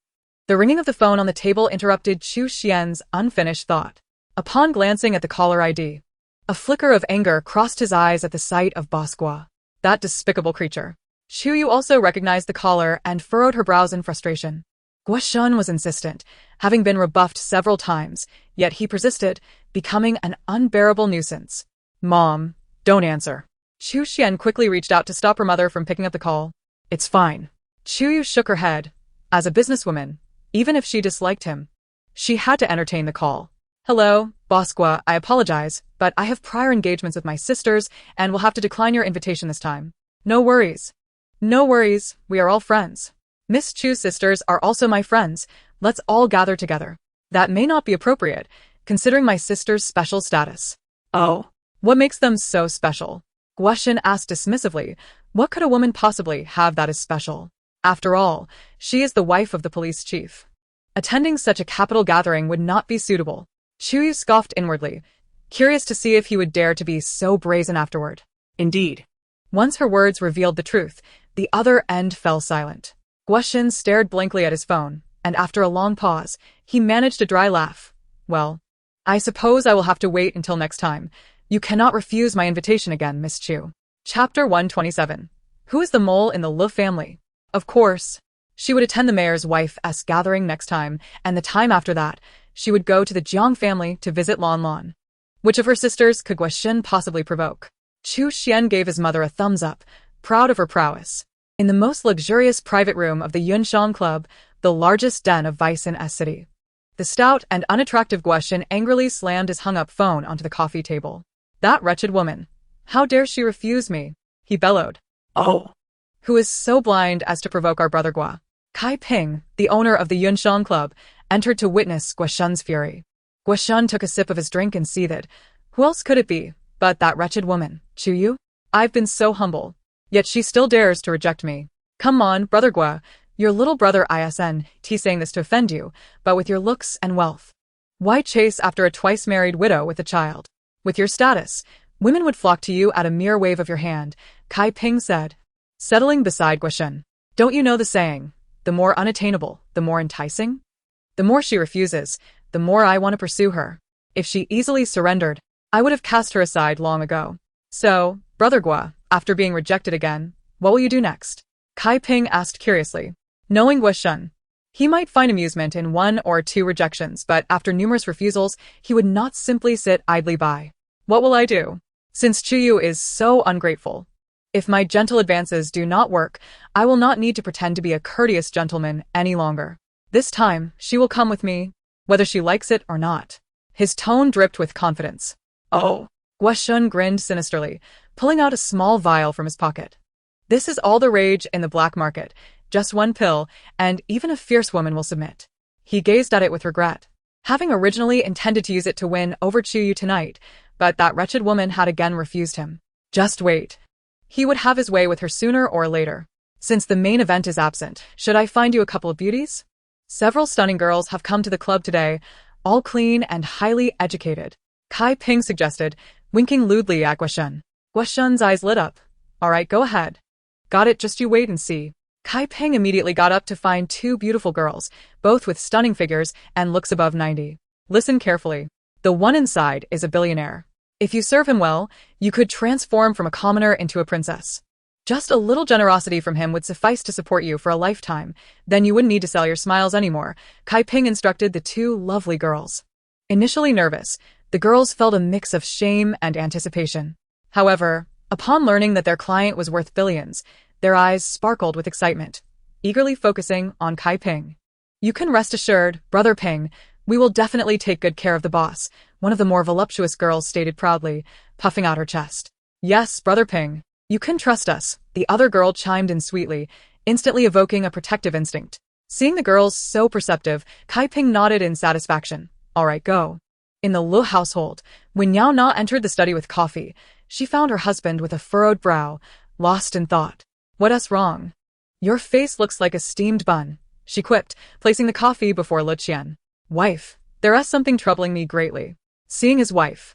The ringing of the phone on the table interrupted Chu Xian's unfinished thought. Upon glancing at the caller ID, a flicker of anger crossed his eyes at the sight of Bosqua, that despicable creature. Chu Yu also recognized the caller and furrowed her brows in frustration. Guo was insistent, having been rebuffed several times, yet he persisted, becoming an unbearable nuisance. Mom, don't answer. Chu Xian quickly reached out to stop her mother from picking up the call. It's fine. Chu Yu shook her head. As a businesswoman, even if she disliked him, she had to entertain the call. Hello, Bosqua, I apologize, but I have prior engagements with my sisters and will have to decline your invitation this time. No worries. No worries, we are all friends. Miss Chu's sisters are also my friends. Let's all gather together. That may not be appropriate, considering my sister's special status. Oh, what makes them so special? Guo asked dismissively. What could a woman possibly have that is special? After all, she is the wife of the police chief. Attending such a capital gathering would not be suitable. Chu Yu scoffed inwardly, curious to see if he would dare to be so brazen afterward. Indeed. Once her words revealed the truth, the other end fell silent. Guo stared blankly at his phone, and after a long pause, he managed a dry laugh. Well, I suppose I will have to wait until next time. You cannot refuse my invitation again, Miss Chu. Chapter 127. Who is the mole in the Lu family? Of course, she would attend the mayor's wife's gathering next time, and the time after that, she would go to the Jiang family to visit Lan Lan. Which of her sisters could Guo possibly provoke? Chu Xian gave his mother a thumbs up, proud of her prowess. In the most luxurious private room of the Yunxiang Club, the largest den of vice in S City, the stout and unattractive Guo angrily slammed his hung-up phone onto the coffee table. That wretched woman! How dare she refuse me? He bellowed. Oh. Who is so blind as to provoke our brother Guo? Kai Ping, the owner of the Yunxiang Club, entered to witness Guo fury. Guo took a sip of his drink and seethed. Who else could it be but that wretched woman, Chu Yu? I've been so humble. Yet she still dares to reject me. Come on, brother Guo. Your little brother isn't saying this to offend you, but with your looks and wealth. Why chase after a twice-married widow with a child? With your status, women would flock to you at a mere wave of your hand, Kai Ping said, settling beside Guo. Don't you know the saying, the more unattainable, the more enticing? The more she refuses, the more I want to pursue her. If she easily surrendered, I would have cast her aside long ago. So, brother Guo, after being rejected again, what will you do next? Kai Ping asked curiously. Knowing Guo, he might find amusement in one or two rejections, but after numerous refusals, he would not simply sit idly by. What will I do? Since Chu Yu is so ungrateful. If my gentle advances do not work, I will not need to pretend to be a courteous gentleman any longer. This time, she will come with me, whether she likes it or not. His tone dripped with confidence. Oh. Guo grinned sinisterly, pulling out a small vial from his pocket. This is all the rage in the black market. Just one pill, and even a fierce woman will submit. He gazed at it with regret, having originally intended to use it to win over Chu Yu tonight, but that wretched woman had again refused him. Just wait. He would have his way with her sooner or later. Since the main event is absent, should I find you a couple of beauties? Several stunning girls have come to the club today, all clean and highly educated. Kai Ping suggested, winking lewdly at Guo. Guo's eyes lit up. All right, go ahead. Got it, just you wait and see. Kai Ping immediately got up to find two beautiful girls, both with stunning figures and looks above 90. Listen carefully. The one inside is a billionaire. If you serve him well, you could transform from a commoner into a princess. Just a little generosity from him would suffice to support you for a lifetime. Then you wouldn't need to sell your smiles anymore, Kai Ping instructed the two lovely girls. Initially nervous, the girls felt a mix of shame and anticipation. However, upon learning that their client was worth billions, their eyes sparkled with excitement, eagerly focusing on Kai Ping. You can rest assured, brother Ping, we will definitely take good care of the boss, one of the more voluptuous girls stated proudly, puffing out her chest. Yes, brother Ping, you can trust us, the other girl chimed in sweetly, instantly evoking a protective instinct. Seeing the girls so perceptive, Kai Ping nodded in satisfaction. All right, go. In the Lu household, when Yao Na entered the study with coffee, she found her husband with a furrowed brow, lost in thought. What's wrong? Your face looks like a steamed bun, she quipped, placing the coffee before Lu Qian. Wife, there is something troubling me greatly. Seeing his wife,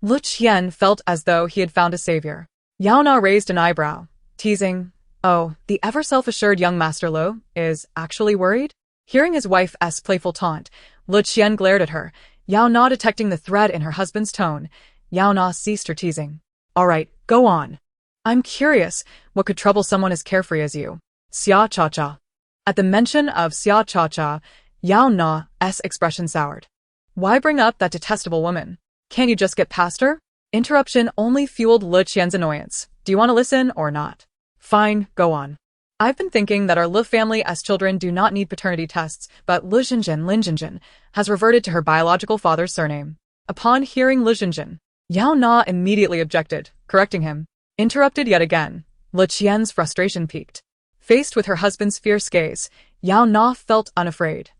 Lu Qian felt as though he had found a savior. Yao Na raised an eyebrow, teasing, oh, the ever-self-assured young Master Lu is actually worried? Hearing his wife's playful taunt, Lu Qian glared at her, Yao Na detecting the threat in her husband's tone. Yao Na ceased her teasing. All right, go on. I'm curious, what could trouble someone as carefree as you? Xia Cha-Cha. At the mention of Xia Cha-Cha, Yao Na's expression soured. Why bring up that detestable woman? Can't you just get past her? Interruption only fueled Lu Qian's annoyance. Do you want to listen or not? Fine, go on. I've been thinking that our Lu family as children do not need paternity tests, but Lin Jinjin, has reverted to her biological father's surname. Upon hearing Lu Jinjin, Yao Na immediately objected, correcting him. Interrupted yet again, Lu Qian's frustration peaked. Faced with her husband's fierce gaze, Yao Na felt unafraid.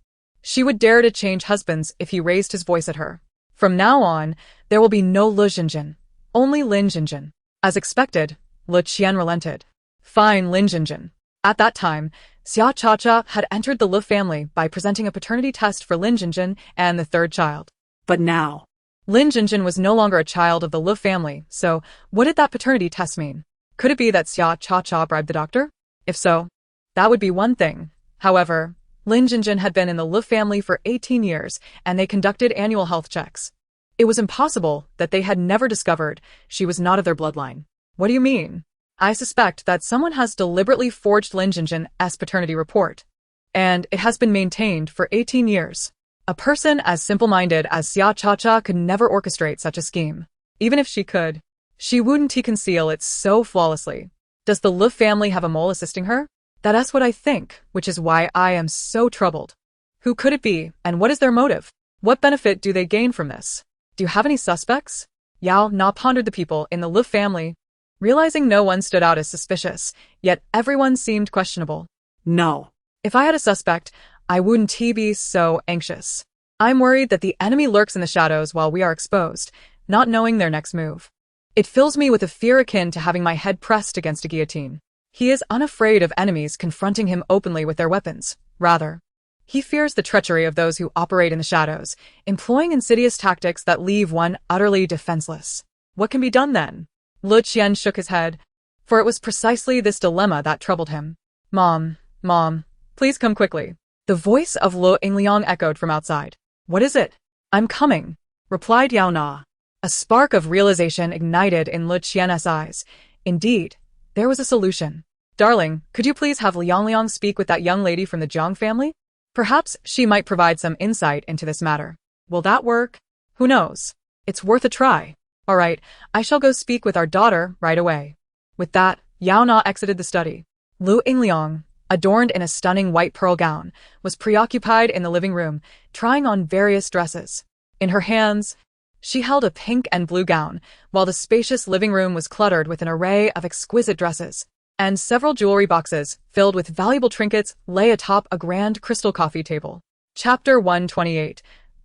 She would dare to change husbands if he raised his voice at her. From now on, there will be no Lu Jinjin, only Lin Jinjin. As expected, Lu Qian relented. Fine, Lin Jinjin. At that time, Xia Cha-Cha had entered the Lu family by presenting a paternity test for Lin Jinjin and the third child. But now, Lin Jinjin was no longer a child of the Lu family, so what did that paternity test mean? Could it be that Xia Cha-Cha bribed the doctor? If so, that would be one thing, However, Lin Jinjin had been in the Lu family for 18 years, and they conducted annual health checks. It was impossible that they had never discovered she was not of their bloodline. What do you mean? I suspect that someone has deliberately forged Lin Jinjin's paternity report, and it has been maintained for 18 years. A person as simple-minded as Xia Cha-Cha could never orchestrate such a scheme. Even if she could, she wouldn't conceal it so flawlessly. Does the Lu family have a mole assisting her? That's what I think, which is why I am so troubled. Who could it be, and what is their motive? What benefit do they gain from this? Do you have any suspects? Yao Na pondered the people in the Lu family, realizing no one stood out as suspicious, yet everyone seemed questionable. No. If I had a suspect, I wouldn't be so anxious. I'm worried that the enemy lurks in the shadows while we are exposed, not knowing their next move. It fills me with a fear akin to having my head pressed against a guillotine. He is unafraid of enemies confronting him openly with their weapons. Rather, he fears the treachery of those who operate in the shadows, employing insidious tactics that leave one utterly defenseless. What can be done then? Lu Qian shook his head, for it was precisely this dilemma that troubled him. Mom, please come quickly. The voice of Lu Yingliang echoed from outside. What is it? I'm coming, replied Yao Na. A spark of realization ignited in Lu Qian's eyes. Indeed, there was a solution. Darling, could you please have Liang speak with that young lady from the Jiang family? Perhaps she might provide some insight into this matter. Will that work? Who knows? It's worth a try. All right, I shall go speak with our daughter right away. With that, Yao Na exited the study. Lu Yingliang, adorned in a stunning white pearl gown, was preoccupied in the living room, trying on various dresses. In her hands, she held a pink and blue gown, while the spacious living room was cluttered with an array of exquisite dresses, and several jewelry boxes filled with valuable trinkets lay atop a grand crystal coffee table. Chapter 128.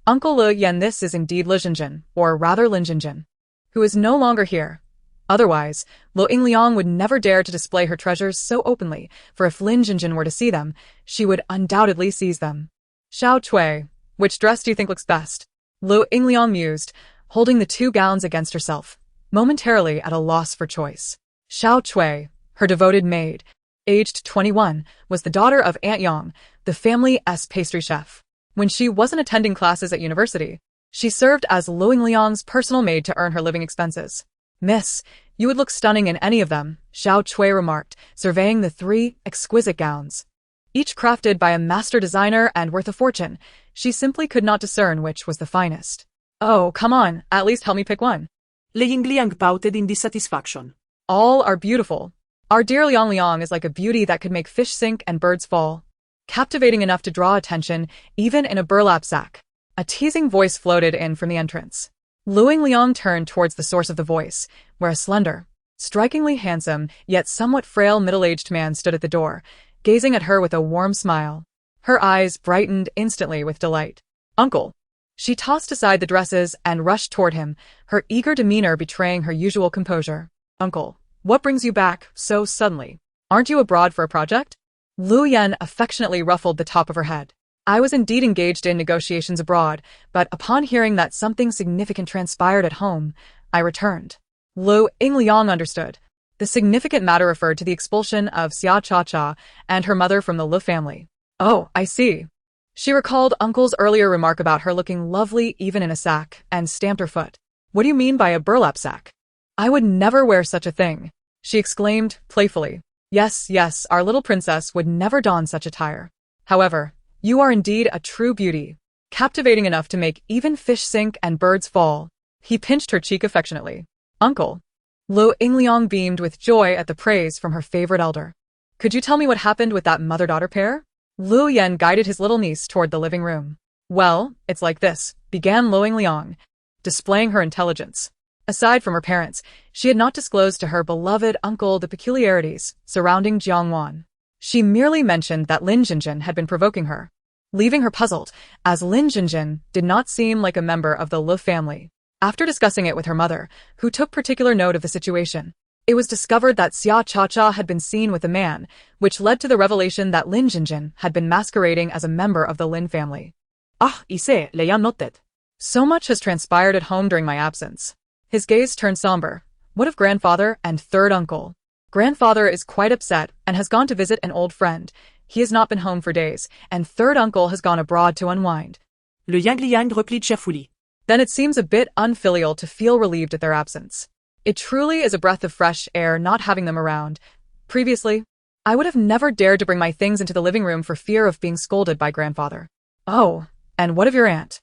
Uncle Lu Yan. This is indeed Lu Jinjin, or rather Lin Jinjin, who is no longer here. Otherwise, Lu Yingliang would never dare to display her treasures so openly, for if Lin Jinjin were to see them, she would undoubtedly seize them. Xiao Cui, which dress do you think looks best? Lu Yingliang mused, holding the two gowns against herself, momentarily at a loss for choice. Xiao Cui, her devoted maid, aged 21, was the daughter of Aunt Yang, the family's pastry chef. When she wasn't attending classes at university, she served as Lu Yingliang's personal maid to earn her living expenses. Miss, you would look stunning in any of them, Xiao Cui remarked, surveying the three exquisite gowns. Each crafted by a master designer and worth a fortune, she simply could not discern which was the finest. Oh, come on, at least help me pick one. Li Yingliang pouted in dissatisfaction. All are beautiful. Our dear Liang is like a beauty that could make fish sink and birds fall, captivating enough to draw attention even in a burlap sack. A teasing voice floated in from the entrance. Lu Yingliang turned towards the source of the voice, where a slender, strikingly handsome, yet somewhat frail middle-aged man stood at the door, gazing at her with a warm smile. Her eyes brightened instantly with delight. Uncle! She tossed aside the dresses and rushed toward him, her eager demeanor betraying her usual composure. Uncle, what brings you back so suddenly? Aren't you abroad for a project? Lu Yan affectionately ruffled the top of her head. I was indeed engaged in negotiations abroad, but upon hearing that something significant transpired at home, I returned. Lu Yingliang understood. The significant matter referred to the expulsion of Xia Cha-Cha and her mother from the Lu family. Oh, I see. She recalled Uncle's earlier remark about her looking lovely even in a sack, and stamped her foot. What do you mean by a burlap sack? I would never wear such a thing, she exclaimed playfully. Yes, our little princess would never don such attire. However, you are indeed a true beauty, captivating enough to make even fish sink and birds fall. He pinched her cheek affectionately. Uncle. Lu Yingliang beamed with joy at the praise from her favorite elder. Could you tell me what happened with that mother-daughter pair? Lu Yan guided his little niece toward the living room. Well, it's like this, began Lu Yingliang, displaying her intelligence. Aside from her parents, she had not disclosed to her beloved uncle the peculiarities surrounding Jiang Wan. She merely mentioned that Lin Jinjin had been provoking her, leaving her puzzled, as Lin Jinjin did not seem like a member of the Lu family. After discussing it with her mother, who took particular note of the situation, it was discovered that Xia Cha-Cha had been seen with a man, which led to the revelation that Lin Jinjin had been masquerading as a member of the Lin family. Ah, ise, Leyan noted. So much has transpired at home during my absence. His gaze turned somber. What of grandfather and third uncle? Grandfather is quite upset and has gone to visit an old friend. He has not been home for days, and third uncle has gone abroad to unwind. Le Yang replied cheerfully. Then it seems a bit unfilial to feel relieved at their absence. It truly is a breath of fresh air not having them around. Previously, I would have never dared to bring my things into the living room for fear of being scolded by grandfather. Oh, and what of your aunt?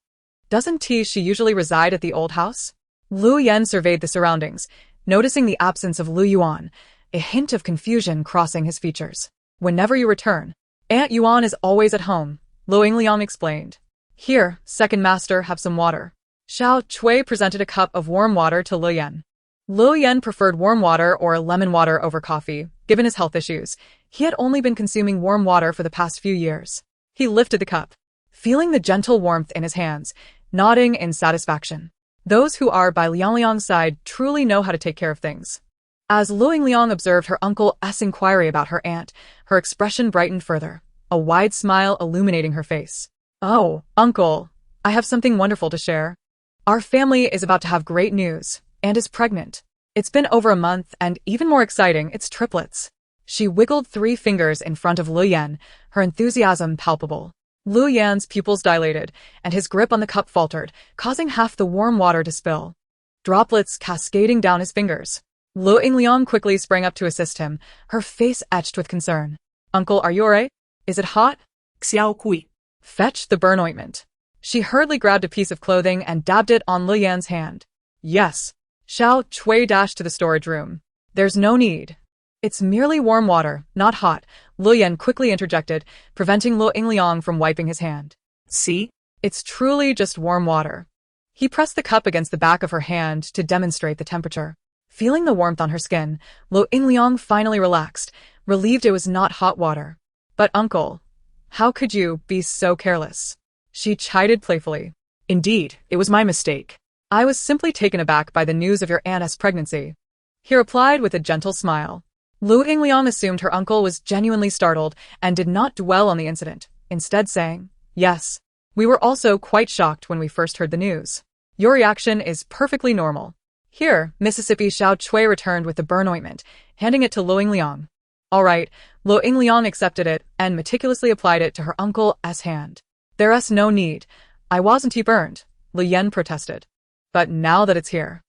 Doesn't she usually reside at the old house? Lu Yan surveyed the surroundings, noticing the absence of Lu Yuan, a hint of confusion crossing his features. Whenever you return, Aunt Yuan is always at home, Lu Yingliang explained. Here, second master, have some water. Xiao Chui presented a cup of warm water to Lu Yan. Lu Yan preferred warm water or lemon water over coffee, given his health issues. He had only been consuming warm water for the past few years. He lifted the cup, feeling the gentle warmth in his hands, nodding in satisfaction. Those who are by Liang Liang's side truly know how to take care of things. As Lu Yingliang observed her uncle's inquiry about her aunt, her expression brightened further, a wide smile illuminating her face. Oh, uncle, I have something wonderful to share. Our family is about to have great news, and is pregnant. It's been over a month, and even more exciting, it's triplets. She wiggled 3 fingers in front of Lu Yan, her enthusiasm palpable. Lu Yan's pupils dilated, and his grip on the cup faltered, causing half the warm water to spill, droplets cascading down his fingers. Lu Yingliang quickly sprang up to assist him, her face etched with concern. Uncle, are you alright? Is it hot? Xiao Kui. Fetch the burn ointment. She hurriedly grabbed a piece of clothing and dabbed it on Lu Yan's hand. Yes. Xiao Chui dashed to the storage room. There's no need. It's merely warm water, not hot, Lu Yan quickly interjected, preventing Lu Yingliang from wiping his hand. See? It's truly just warm water. He pressed the cup against the back of her hand to demonstrate the temperature. Feeling the warmth on her skin, Lu Yingliang finally relaxed, relieved it was not hot water. But uncle, how could you be so careless? She chided playfully. Indeed, it was my mistake. I was simply taken aback by the news of your aunt's pregnancy. He replied with a gentle smile. Lu Yingliang assumed her uncle was genuinely startled and did not dwell on the incident, instead saying, Yes, we were also quite shocked when we first heard the news. Your reaction is perfectly normal. Here, Mississippi Xiao Chui returned with the burn ointment, handing it to Lu Yingliang. All right, Lu Yingliang accepted it and meticulously applied it to her uncle's hand. There's no need. I wasn't burned, Lu Yan protested. But now that it's here.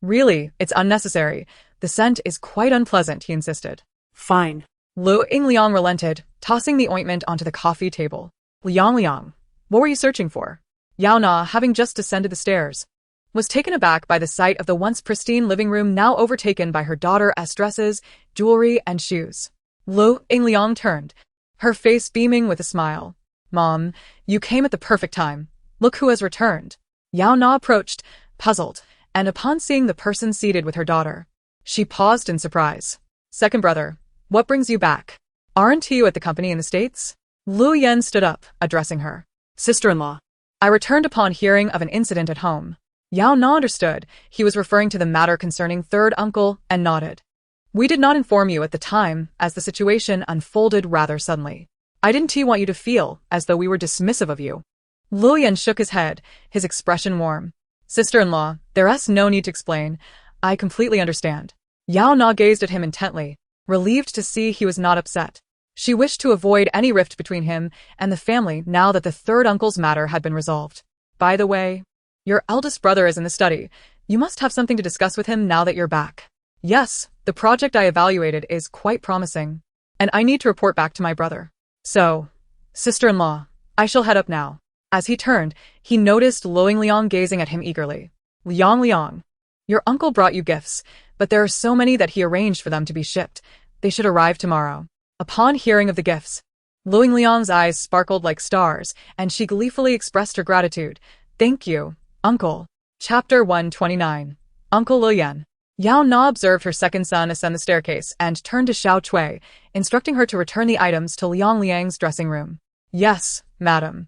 Really, it's unnecessary. The scent is quite unpleasant, he insisted. Fine. Lu Yingliang relented, tossing the ointment onto the coffee table. Liang, what were you searching for? Yao Na, having just descended the stairs, was taken aback by the sight of the once pristine living room now overtaken by her daughter's dresses, jewelry, and shoes. Lu Yingliang turned, her face beaming with a smile. Mom, you came at the perfect time. Look who has returned. Yao Na approached, puzzled, and upon seeing the person seated with her daughter, she paused in surprise. Second brother, what brings you back? Aren't you at the company in the States? Lu Yan stood up, addressing her. Sister-in-law. I returned upon hearing of an incident at home. Yao Na understood he was referring to the matter concerning third uncle and nodded. We did not inform you at the time, as the situation unfolded rather suddenly. I didn't want you to feel as though we were dismissive of you. Lu Yan shook his head, his expression warm. Sister-in-law, there's no need to explain. I completely understand. Yao Na gazed at him intently, relieved to see he was not upset. She wished to avoid any rift between him and the family now that the third uncle's matter had been resolved. By the way, your eldest brother is in the study. You must have something to discuss with him now that you're back. Yes, the project I evaluated is quite promising, and I need to report back to my brother. So, sister-in-law, I shall head up now. As he turned, he noticed Lu Yingliang gazing at him eagerly. Liang, your uncle brought you gifts, but there are so many that he arranged for them to be shipped. They should arrive tomorrow. Upon hearing of the gifts, Lu Yingliang's eyes sparkled like stars, and she gleefully expressed her gratitude. Thank you, uncle. Chapter 129. Uncle Lu Yan. Yao Na observed her second son ascend the staircase and turned to Xiao Chui, instructing her to return the items to Liang Liang's dressing room. Yes, madam.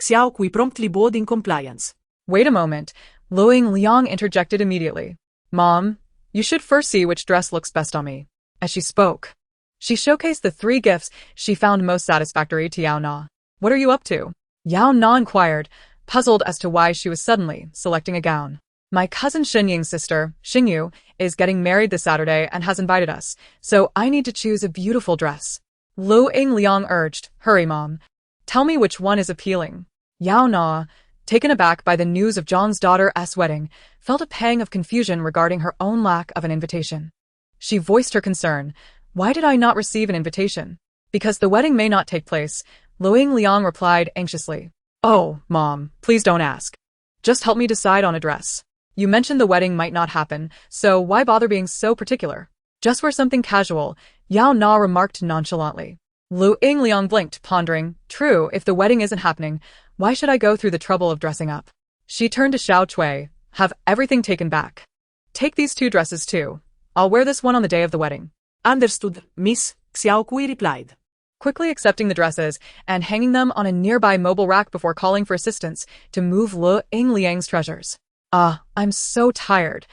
Xiao Kui promptly bowed in compliance. Wait a moment, Lu Yingliang interjected immediately. Mom, you should first see which dress looks best on me. As she spoke, she showcased the 3 gifts she found most satisfactory to Yao Na. What are you up to? Yao Na inquired, puzzled as to why she was suddenly selecting a gown. My cousin Xinying's sister, Xingyu, is getting married this Saturday and has invited us, so I need to choose a beautiful dress. Lu Liang urged. Hurry, Mom. Tell me which one is appealing. Yao Na, taken aback by the news of Zhang's daughter's wedding, felt a pang of confusion regarding her own lack of an invitation. She voiced her concern. Why did I not receive an invitation? Because the wedding may not take place, Lu Liang replied anxiously. Oh, Mom, please don't ask. Just help me decide on a dress. You mentioned the wedding might not happen, so why bother being so particular? Just wear something casual, Yao Na remarked nonchalantly. Lu Liang blinked, pondering. True, if the wedding isn't happening, why should I go through the trouble of dressing up? She turned to Xiao Cui. Have everything taken back. Take these 2 dresses too. I'll wear this one on the day of the wedding. Understood, Miss, Xiao Kui replied. Quickly accepting the dresses and hanging them on a nearby mobile rack before calling for assistance to move Lu Liang's treasures. I'm so tired.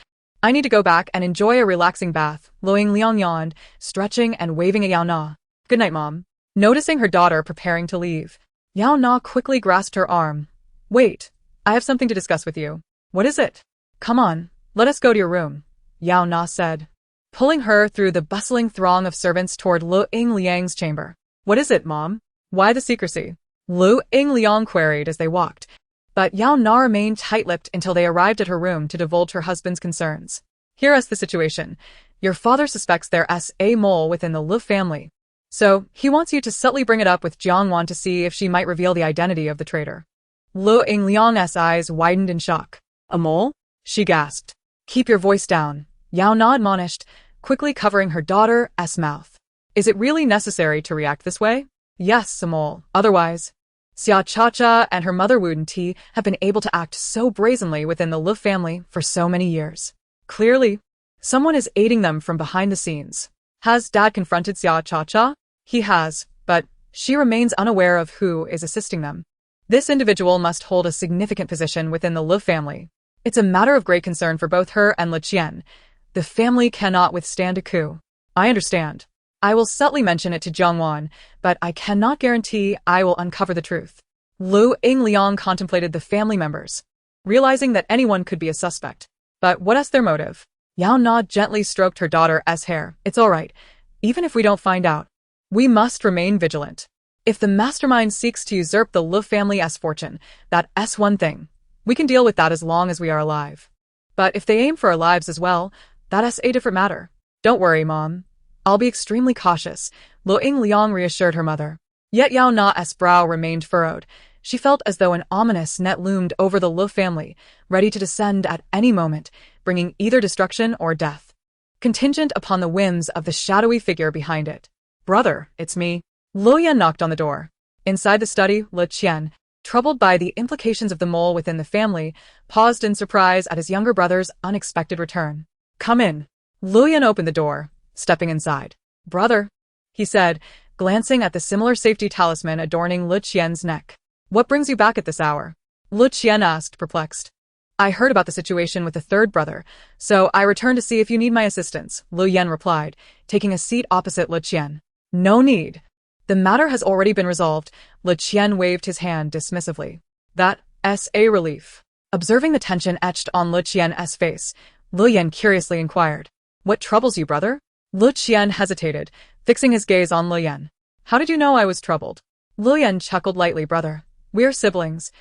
I need to go back and enjoy a relaxing bath. Lu Liang yawned, stretching and waving at Yao Na. Good night, Mom. Noticing her daughter preparing to leave, Yao Na quickly grasped her arm. Wait, I have something to discuss with you. What is it? Come on, let us go to your room, Yao Na said, pulling her through the bustling throng of servants toward Lu Liang's chamber. What is it, Mom? Why the secrecy? Lu Liang queried as they walked, but Yao Na remained tight-lipped until they arrived at her room to divulge her husband's concerns. Here is the situation. Your father suspects there's a mole within the Lu family. So, he wants you to subtly bring it up with Jiang Wan to see if she might reveal the identity of the traitor. Lu Liang's eyes widened in shock. A mole? She gasped. Keep your voice down, Yao Na admonished, quickly covering her daughter's mouth. Is it really necessary to react this way? Yes, a mole. Otherwise, Xia Cha-Cha and her mother Wuden Ti have been able to act so brazenly within the Lu family for so many years. Clearly, someone is aiding them from behind the scenes. Has Dad confronted Xia Cha-Cha? He has, but she remains unaware of who is assisting them. This individual must hold a significant position within the Lu family. It's a matter of great concern for both her and Lu Qian. The family cannot withstand a coup. I understand. I will subtly mention it to Jiang Wan, but I cannot guarantee I will uncover the truth. Lu Liang contemplated the family members, realizing that anyone could be a suspect. But what is their motive? Yao Na gently stroked her daughter's hair. It's all right, even if we don't find out. We must remain vigilant. If the mastermind seeks to usurp the Lu family's fortune, that's one thing. We can deal with that as long as we are alive. But if they aim for our lives as well, that's a different matter. Don't worry, Mom. I'll be extremely cautious, Lu Liang reassured her mother. Yet Yao Na's brow remained furrowed. She felt as though an ominous net loomed over the Lu family, ready to descend at any moment, bringing either destruction or death, contingent upon the whims of the shadowy figure behind it. Brother, it's me. Lu Yan knocked on the door. Inside the study, Lu Qian, troubled by the implications of the mole within the family, paused in surprise at his younger brother's unexpected return. Come in. Lu Yan opened the door, stepping inside. Brother, he said, glancing at the similar safety talisman adorning Lu Qian's neck. What brings you back at this hour? Lu Qian asked, perplexed. I heard about the situation with the 3rd brother, so I returned to see if you need my assistance, Lu Yan replied, taking a seat opposite Lu Qian. No need. The matter has already been resolved, Lu Qian waved his hand dismissively. That's a relief. Observing the tension etched on Lu Qian's face, Lu Yan curiously inquired. What troubles you, brother? Lu Qian hesitated, fixing his gaze on Lu Yan. How did you know I was troubled? Lu Yan chuckled lightly, brother. We're siblings.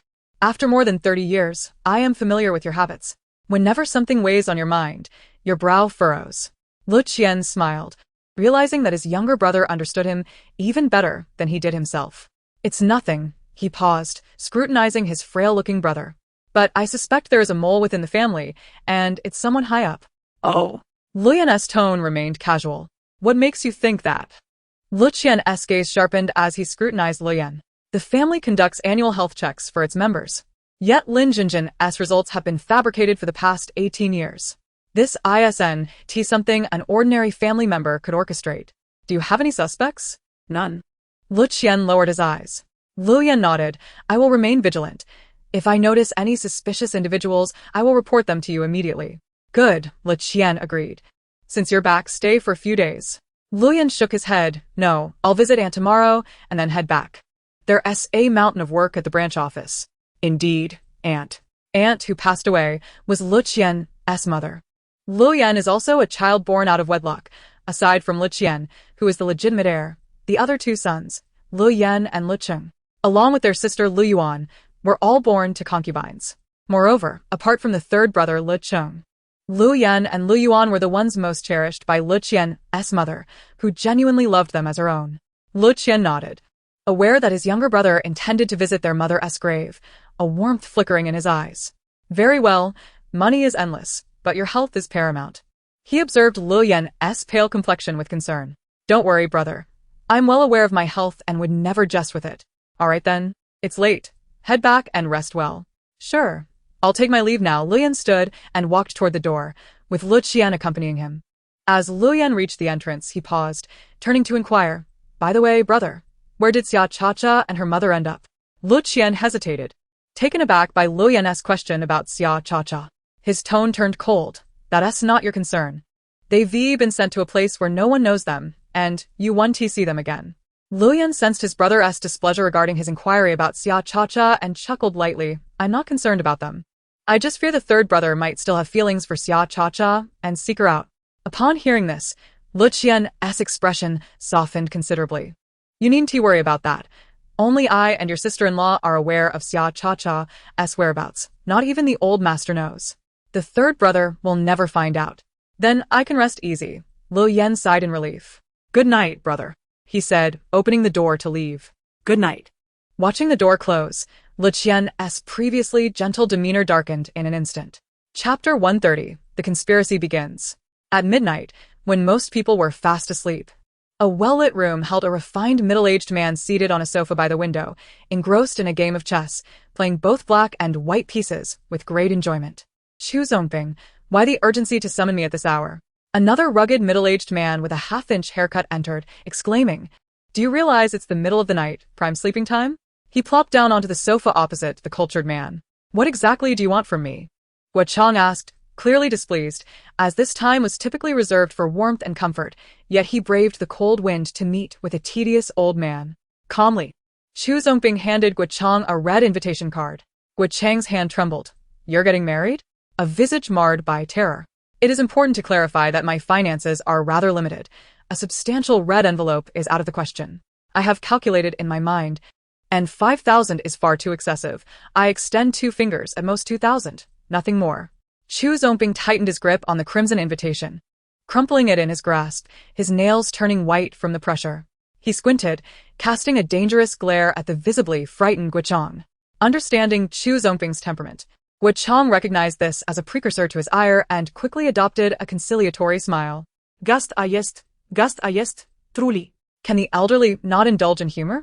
After more than 30 years, I am familiar with your habits. Whenever something weighs on your mind, your brow furrows. Lu Qian smiled, realizing that his younger brother understood him even better than he did himself. It's nothing, he paused, scrutinizing his frail-looking brother. But I suspect there is a mole within the family, and it's someone high up. Oh. Lu Yan's tone remained casual. What makes you think that? Lu Qian's gaze sharpened as he scrutinized Lu Yan. The family conducts annual health checks for its members. Yet Lin Jinjin's results have been fabricated for the past 18 years. This isn't something an ordinary family member could orchestrate. Do you have any suspects? None. Lu Qian lowered his eyes. Lu Yan nodded. I will remain vigilant. If I notice any suspicious individuals, I will report them to you immediately. Good, Lu Qian agreed. Since you're back, stay for a few days. Lu Yan shook his head. No, I'll visit Aunt tomorrow and then head back. There's a mountain of work at the branch office. Indeed, Aunt. Aunt, who passed away, was Lu Qian's mother. Lu Yan is also a child born out of wedlock, aside from Lu Qian, who is the legitimate heir. The other two sons, Lu Yan and Lu Cheng, along with their sister Lu Yuan, were all born to concubines. Moreover, apart from the third brother Lu Cheng, Lu Yan and Lu Yuan were the ones most cherished by Lu Qian's mother, who genuinely loved them as her own. Lu Qian nodded, aware that his younger brother intended to visit their mother's grave, a warmth flickering in his eyes. Very well, money is endless, but your health is paramount. He observed Lu Yan's pale complexion with concern. Don't worry, brother. I'm well aware of my health and would never jest with it. All right then, it's late. Head back and rest well. Sure. I'll take my leave now. Lu Yan stood and walked toward the door, with Lu Qian accompanying him. As Lu Yan reached the entrance, he paused, turning to inquire, by the way, brother, where did Xia Cha-Cha and her mother end up? Lu Qian hesitated, taken aback by Lu Yan's question about Xia Cha-Cha. His tone turned cold. That's not your concern. They've been sent to a place where no one knows them, and you want to see them again. Lu Yan sensed his brother's displeasure regarding his inquiry about Xia Cha-Cha and chuckled lightly. I'm not concerned about them. I just fear the third brother might still have feelings for Xia Cha-Cha and seek her out. Upon hearing this, Lu Qian's expression softened considerably. You needn't worry about that. Only I and your sister-in-law are aware of Xia Cha-Cha's whereabouts. Not even the old master knows. The third brother will never find out. Then I can rest easy. Lu Yan sighed in relief. Good night, brother, he said, opening the door to leave. Good night. Watching the door close, Lu Qian's previously gentle demeanor darkened in an instant. Chapter 130. The conspiracy begins. At midnight, when most people were fast asleep, a well-lit room held a refined middle-aged man seated on a sofa by the window, engrossed in a game of chess, playing both black and white pieces with great enjoyment. Chu Zongping, why the urgency to summon me at this hour? Another rugged middle-aged man with a half-inch haircut entered, exclaiming, Do you realize it's the middle of the night, prime sleeping time? He plopped down onto the sofa opposite the cultured man. What exactly do you want from me? Guo Chang asked, clearly displeased, as this time was typically reserved for warmth and comfort, yet he braved the cold wind to meet with a tedious old man. Calmly, Chu Zongping handed Guo Chang a red invitation card. Guo Chang's hand trembled. You're getting married? A visage marred by terror. It is important to clarify that my finances are rather limited. A substantial red envelope is out of the question. I have calculated in my mind, and 5,000 is far too excessive. I extend 2 fingers, at most 2,000, nothing more. Chu Zongping tightened his grip on the crimson invitation, crumpling it in his grasp, his nails turning white from the pressure. He squinted, casting a dangerous glare at the visibly frightened Guo Chang. Understanding Chu Zongping's temperament, Guo Chang recognized this as a precursor to his ire and quickly adopted a conciliatory smile. Gust ayest, truly. Can the elderly not indulge in humor?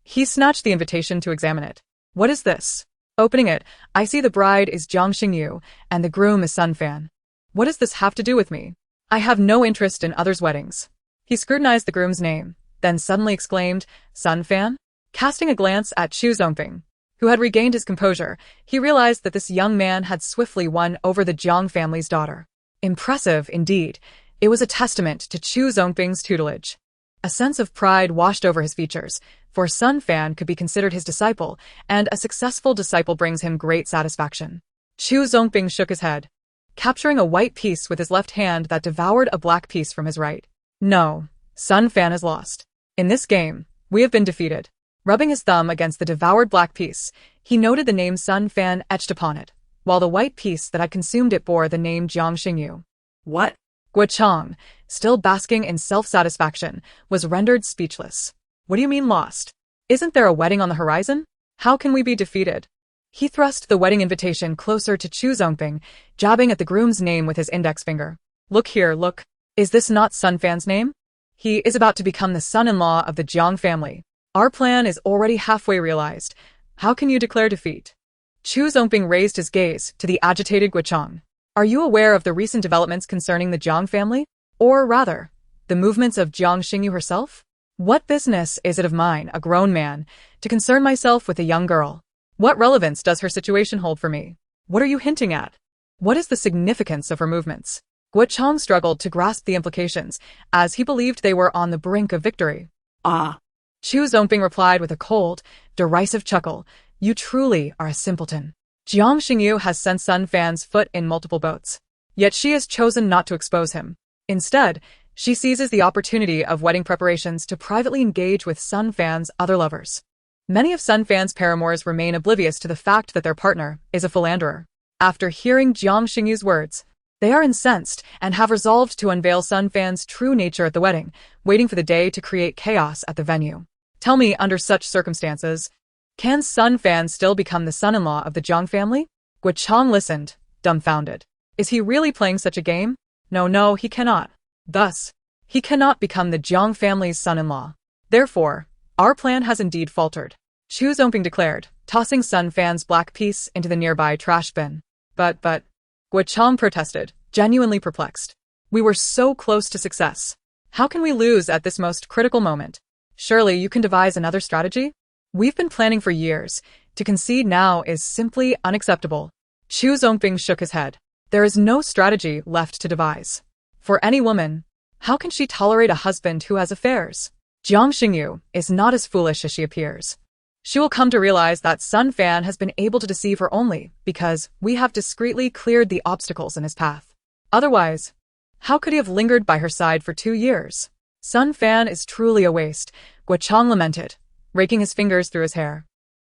He snatched the invitation to examine it. What is this? Opening it, I see the bride is Jiang Xingyu, and the groom is Sun Fan. What does this have to do with me? I have no interest in others' weddings. He scrutinized the groom's name, then suddenly exclaimed, Sun Fan? Casting a glance at Chu Zongping, who had regained his composure, he realized that this young man had swiftly won over the Jiang family's daughter. Impressive, indeed. It was a testament to Chu Zongping's tutelage. A sense of pride washed over his features, for Sun Fan could be considered his disciple, and a successful disciple brings him great satisfaction. Chu Zongping shook his head, capturing a white piece with his left hand that devoured a black piece from his right. No, Sun Fan is lost. In this game, we have been defeated. Rubbing his thumb against the devoured black piece, he noted the name Sun Fan etched upon it, while the white piece that had consumed it bore the name Jiang Xingyu. What? Guo Chang, still basking in self-satisfaction, was rendered speechless. What do you mean lost? Isn't there a wedding on the horizon? How can we be defeated? He thrust the wedding invitation closer to Chu Zongping, jabbing at the groom's name with his index finger. Look here, look. Is this not Sun Fan's name? He is about to become the son-in-law of the Jiang family. Our plan is already halfway realized. How can you declare defeat? Chu Zongping raised his gaze to the agitated Guo Chang. Are you aware of the recent developments concerning the Jiang family? Or rather, the movements of Jiang Xingyu herself? What business is it of mine, a grown man, to concern myself with a young girl? What relevance does her situation hold for me? What are you hinting at? What is the significance of her movements? Guo Chang struggled to grasp the implications, as he believed they were on the brink of victory. Ah. Chu Zongping replied with a cold, derisive chuckle. You truly are a simpleton. Jiang Xingyu has sent Sun Fan's foot in multiple boats. Yet she has chosen not to expose him. Instead, She seizes the opportunity of wedding preparations to privately engage with Sun Fan's other lovers. Many of Sun Fan's paramours remain oblivious to the fact that their partner is a philanderer. After hearing Jiang Xingyu's words, they are incensed and have resolved to unveil Sun Fan's true nature at the wedding, waiting for the day to create chaos at the venue. Tell me, under such circumstances, can Sun Fan still become the son-in-law of the Jiang family? Guo Chang listened, dumbfounded. Is he really playing such a game? No, he cannot. Thus, he cannot become the Jiang family's son-in-law. Therefore, our plan has indeed faltered, Chu Zongping declared, tossing Sun Fan's black piece into the nearby trash bin. But, Guo Chang protested, genuinely perplexed. We were so close to success. How can we lose at this most critical moment? Surely you can devise another strategy? We've been planning for years. To concede now is simply unacceptable. Chu Zongping shook his head. There is no strategy left to devise. For any woman, how can she tolerate a husband who has affairs? Jiang Xingyu is not as foolish as she appears. She will come to realize that Sun Fan has been able to deceive her only because we have discreetly cleared the obstacles in his path. Otherwise, how could he have lingered by her side for 2 years? Sun Fan is truly a waste, Guo Chang lamented, raking his fingers through his hair.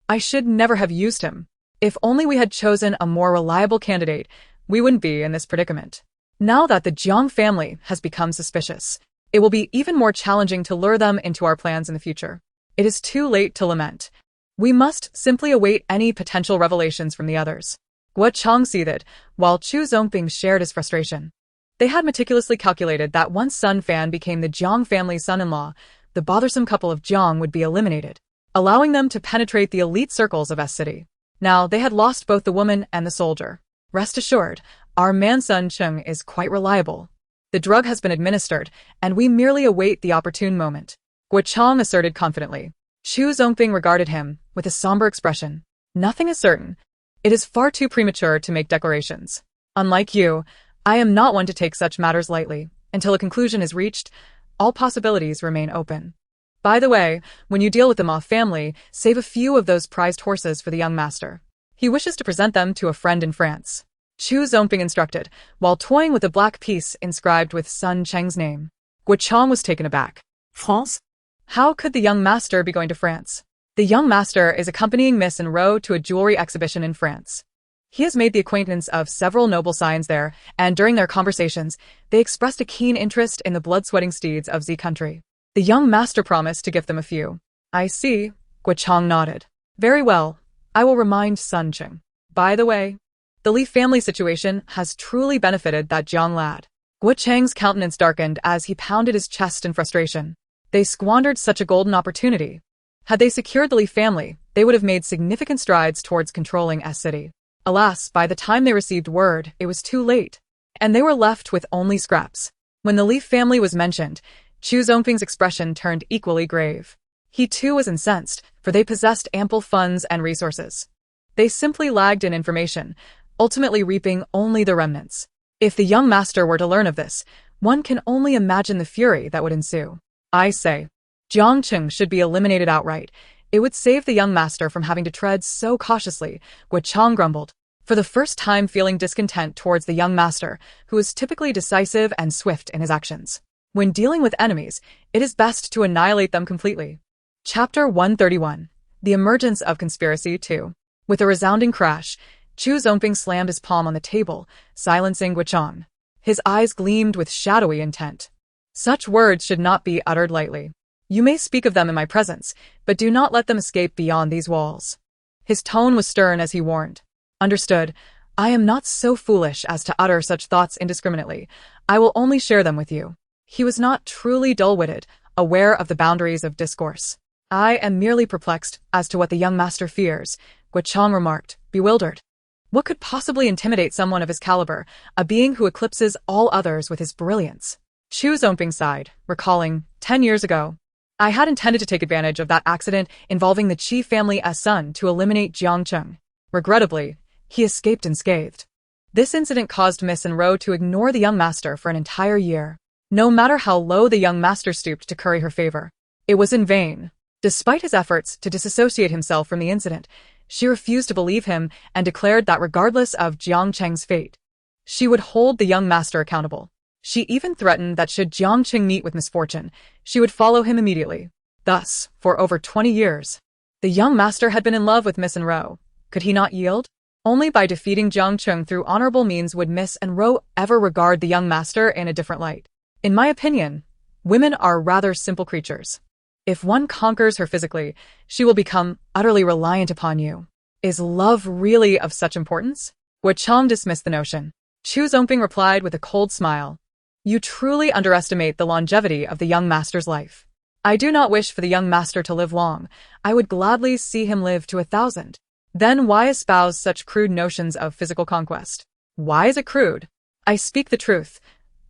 I should never have used him. If only we had chosen a more reliable candidate, we wouldn't be in this predicament. Now that the Jiang family has become suspicious, it will be even more challenging to lure them into our plans in the future. It is too late to lament. We must simply await any potential revelations from the others. Guo Chang seethed, while Chu Zongping shared his frustration. They had meticulously calculated that once Sun Fan became the Jiang family's son-in-law, the bothersome couple of Jiang would be eliminated, allowing them to penetrate the elite circles of S City. Now they had lost both the woman and the soldier. Rest assured, our man Sun Cheng is quite reliable. The drug has been administered, and we merely await the opportune moment, Guo Chang asserted confidently. Chu Zongping regarded him with a somber expression. Nothing is certain. It is far too premature to make declarations. Unlike you, I am not one to take such matters lightly. Until a conclusion is reached, all possibilities remain open. By the way, when you deal with the Ma family, save a few of those prized horses for the young master. He wishes to present them to a friend in France. Chu Zongping instructed, while toying with a black piece inscribed with Sun Cheng's name. Guo Chang was taken aback. France? How could the young master be going to France? The young master is accompanying Miss and Ro to a jewelry exhibition in France. He has made the acquaintance of several noble scions there, and during their conversations, they expressed a keen interest in the blood-sweating steeds of Z country. The young master promised to gift them a few. I see, Guo Chang nodded. Very well, I will remind Sun Cheng. By the way, the Li family situation has truly benefited that Jiang lad. Guo Chang's countenance darkened as he pounded his chest in frustration. They squandered such a golden opportunity. Had they secured the Li family, they would have made significant strides towards controlling S City. Alas, by the time they received word, it was too late, and they were left with only scraps. When the Li family was mentioned, Chu Zongping's expression turned equally grave. He too was incensed, for they possessed ample funds and resources. They simply lagged in information, ultimately reaping only the remnants. If the young master were to learn of this, one can only imagine the fury that would ensue. I say, Jiang Cheng should be eliminated outright. It would save the young master from having to tread so cautiously, Guo Chang grumbled, for the first time feeling discontent towards the young master, who is typically decisive and swift in his actions. When dealing with enemies, it is best to annihilate them completely. Chapter 131. The Emergence of Conspiracy 2. With a resounding crash, Chu Zongping slammed his palm on the table, silencing Guo Chang. His eyes gleamed with shadowy intent. Such words should not be uttered lightly. You may speak of them in my presence, but do not let them escape beyond these walls. His tone was stern as he warned. Understood. I am not so foolish as to utter such thoughts indiscriminately. I will only share them with you. He was not truly dull-witted, aware of the boundaries of discourse. I am merely perplexed as to what the young master fears, Guo Chang remarked, bewildered. What could possibly intimidate someone of his caliber, a being who eclipses all others with his brilliance? Chu Zongping sighed, recalling, 10 years ago, I had intended to take advantage of that accident involving the Qi family as son to eliminate Jiang Cheng. Regrettably, he escaped unscathed. This incident caused Miss and Ro to ignore the young master for an entire year. No matter how low the young master stooped to curry her favor, it was in vain. Despite his efforts to disassociate himself from the incident, she refused to believe him and declared that regardless of Jiang Cheng's fate, she would hold the young master accountable. She even threatened that should Jiang Qing meet with misfortune, she would follow him immediately. Thus, for over 20 years, the young master had been in love with Miss Enro. Could he not yield? Only by defeating Jiang Qing through honorable means would Miss Enro ever regard the young master in a different light. In my opinion, women are rather simple creatures. If one conquers her physically, she will become utterly reliant upon you. Is love really of such importance? Guo Chang dismissed the notion. Chu Zongping replied with a cold smile. You truly underestimate the longevity of the young master's life. I do not wish for the young master to live long. I would gladly see him live to 1,000. Then why espouse such crude notions of physical conquest? Why is it crude? I speak the truth.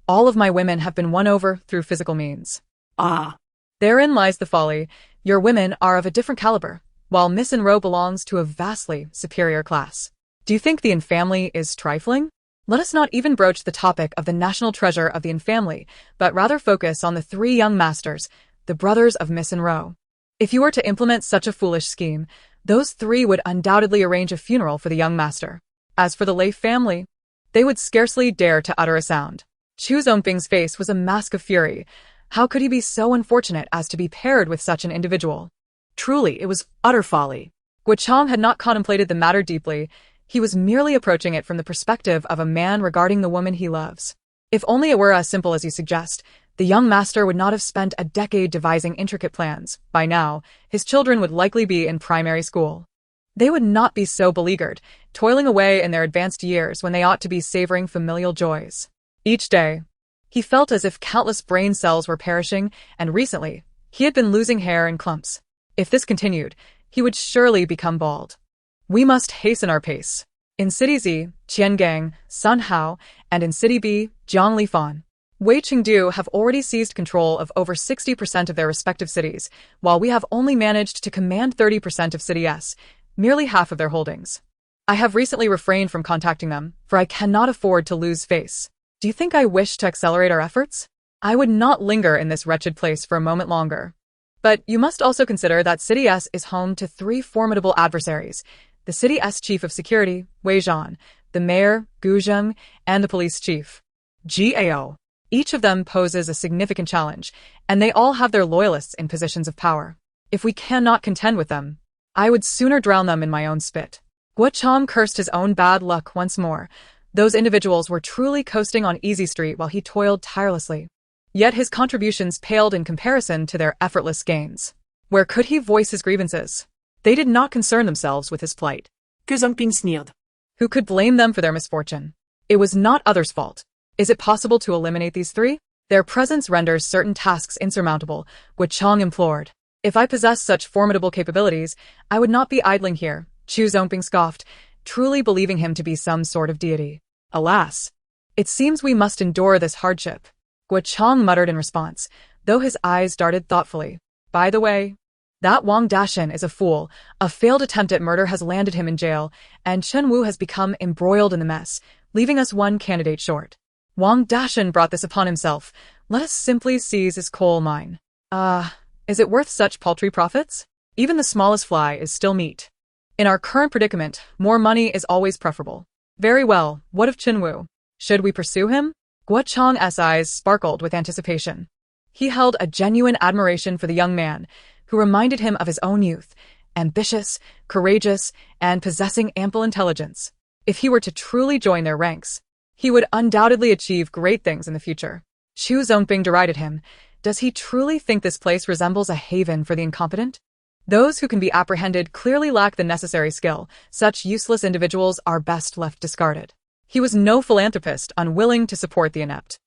All of my women have been won over through physical means. Ah. Therein lies the folly. Your women are of a different caliber, while Miss Enro belongs to a vastly superior class. Do you think the infamily is trifling? Let us not even broach the topic of the national treasure of the infamily, but rather focus on the 3 young masters, the brothers of Miss Enro. If you were to implement such a foolish scheme, those 3 would undoubtedly arrange a funeral for the young master. As for the Lei family, they would scarcely dare to utter a sound. Chu Zongping's face was a mask of fury. How could he be so unfortunate as to be paired with such an individual? Truly, it was utter folly. Guo Chang had not contemplated the matter deeply. He was merely approaching it from the perspective of a man regarding the woman he loves. If only it were as simple as you suggest, the young master would not have spent a decade devising intricate plans. By now, his children would likely be in primary school. They would not be so beleaguered, toiling away in their advanced years when they ought to be savoring familial joys. Each day, he felt as if countless brain cells were perishing, and recently, he had been losing hair in clumps. If this continued, he would surely become bald. We must hasten our pace. In City Z, Qiangang, Sun Hao, and in City B, Jiang Lifan, Wei Qingdu have already seized control of over 60% of their respective cities, while we have only managed to command 30% of City S, merely half of their holdings. I have recently refrained from contacting them, for I cannot afford to lose face. Do you think I wish to accelerate our efforts? I would not linger in this wretched place for a moment longer. But you must also consider that City S is home to 3 formidable adversaries: the City S Chief of Security, Wei Zhan, the Mayor, Gu Zheng, and the Police Chief, Gao. Each of them poses a significant challenge, and they all have their loyalists in positions of power. If we cannot contend with them, I would sooner drown them in my own spit. Guo Chang cursed his own bad luck once more. Those individuals were truly coasting on easy street while he toiled tirelessly. Yet his contributions paled in comparison to their effortless gains. Where could he voice his grievances? They did not concern themselves with his plight. Gu Zongping sneered. Who could blame them for their misfortune? It was not others' fault. Is it possible to eliminate these 3? Their presence renders certain tasks insurmountable, Guo Chang implored. If I possessed such formidable capabilities, I would not be idling here, Chu Zongping scoffed, truly believing him to be some sort of deity. Alas, it seems we must endure this hardship, Guo Chang muttered in response, though his eyes darted thoughtfully. By the way, that Wang Dashan is a fool. A failed attempt at murder has landed him in jail, and Chen Wu has become embroiled in the mess, leaving us one candidate short. Wang Dashan brought this upon himself. Let us simply seize his coal mine. Is it worth such paltry profits? Even the smallest fly is still meat. In our current predicament, more money is always preferable. Very well, what of Chen Wu? Should we pursue him? Guo Chang's eyes sparkled with anticipation. He held a genuine admiration for the young man, who reminded him of his own youth, ambitious, courageous, and possessing ample intelligence. If he were to truly join their ranks, he would undoubtedly achieve great things in the future. Chu Zongping derided him. Does he truly think this place resembles a haven for the incompetent? Those who can be apprehended clearly lack the necessary skill. Such useless individuals are best left discarded. He was no philanthropist unwilling to support the inept.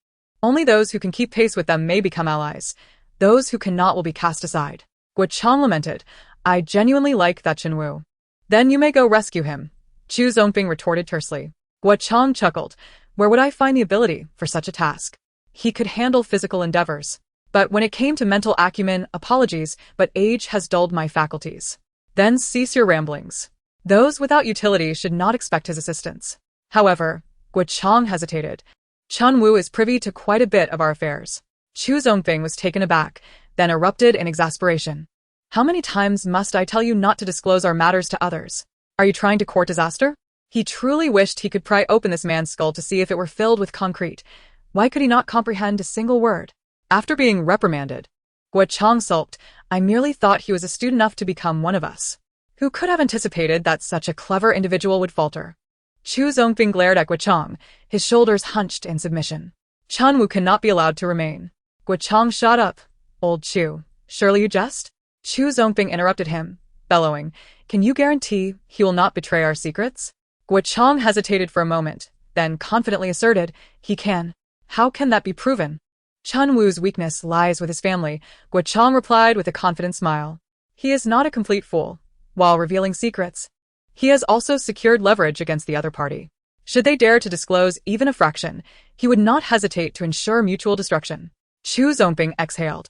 Only those who can keep pace with them may become allies. Those who cannot will be cast aside. Guo Chang lamented. I genuinely like that Chen Wu. Then you may go rescue him, Chu Zongping retorted tersely. Guo Chang chuckled. Where would I find the ability for such a task? He could handle physical endeavors. But when it came to mental acumen, apologies, but age has dulled my faculties. Then cease your ramblings. Those without utility should not expect his assistance. However, Guo Chang hesitated. Chen Wu is privy to quite a bit of our affairs. Chu Zongping was taken aback, then erupted in exasperation. How many times must I tell you not to disclose our matters to others? Are you trying to court disaster? He truly wished he could pry open this man's skull to see if it were filled with concrete. Why could he not comprehend a single word? After being reprimanded, Guo Chang sulked. I merely thought he was astute enough to become one of us. Who could have anticipated that such a clever individual would falter? Chu Zongbing glared at Guo Chang, his shoulders hunched in submission. Chun Wu cannot be allowed to remain. Guo Chang shot up. Old Chu, surely you jest? Chu Zongbing interrupted him, bellowing. Can you guarantee he will not betray our secrets? Guo Chang hesitated for a moment, then confidently asserted, he can. How can that be proven? Chun Wu's weakness lies with his family, Guo Chang replied with a confident smile. He is not a complete fool. While revealing secrets, he has also secured leverage against the other party. Should they dare to disclose even a fraction, he would not hesitate to ensure mutual destruction. Chu Zongbing exhaled.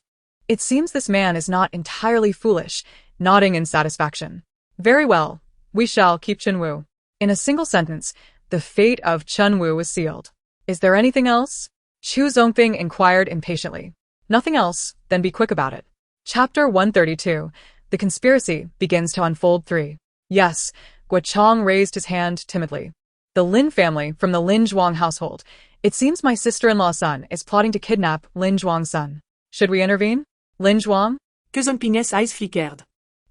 It seems this man is not entirely foolish, nodding in satisfaction. Very well, we shall keep Chun Wu. In a single sentence, the fate of Chun Wu was sealed. Is there anything else? Chu Zongbing inquired impatiently. Nothing else, then be quick about it. Chapter 132. The conspiracy begins to unfold. 3. Yes, Guo Chang raised his hand timidly. The Lin family from the Lin Zhuang household. It seems my sister-in-law's son is plotting to kidnap Lin Zhuang's son. Should we intervene? Lin Zhuang? Zongbing's eyes flickered.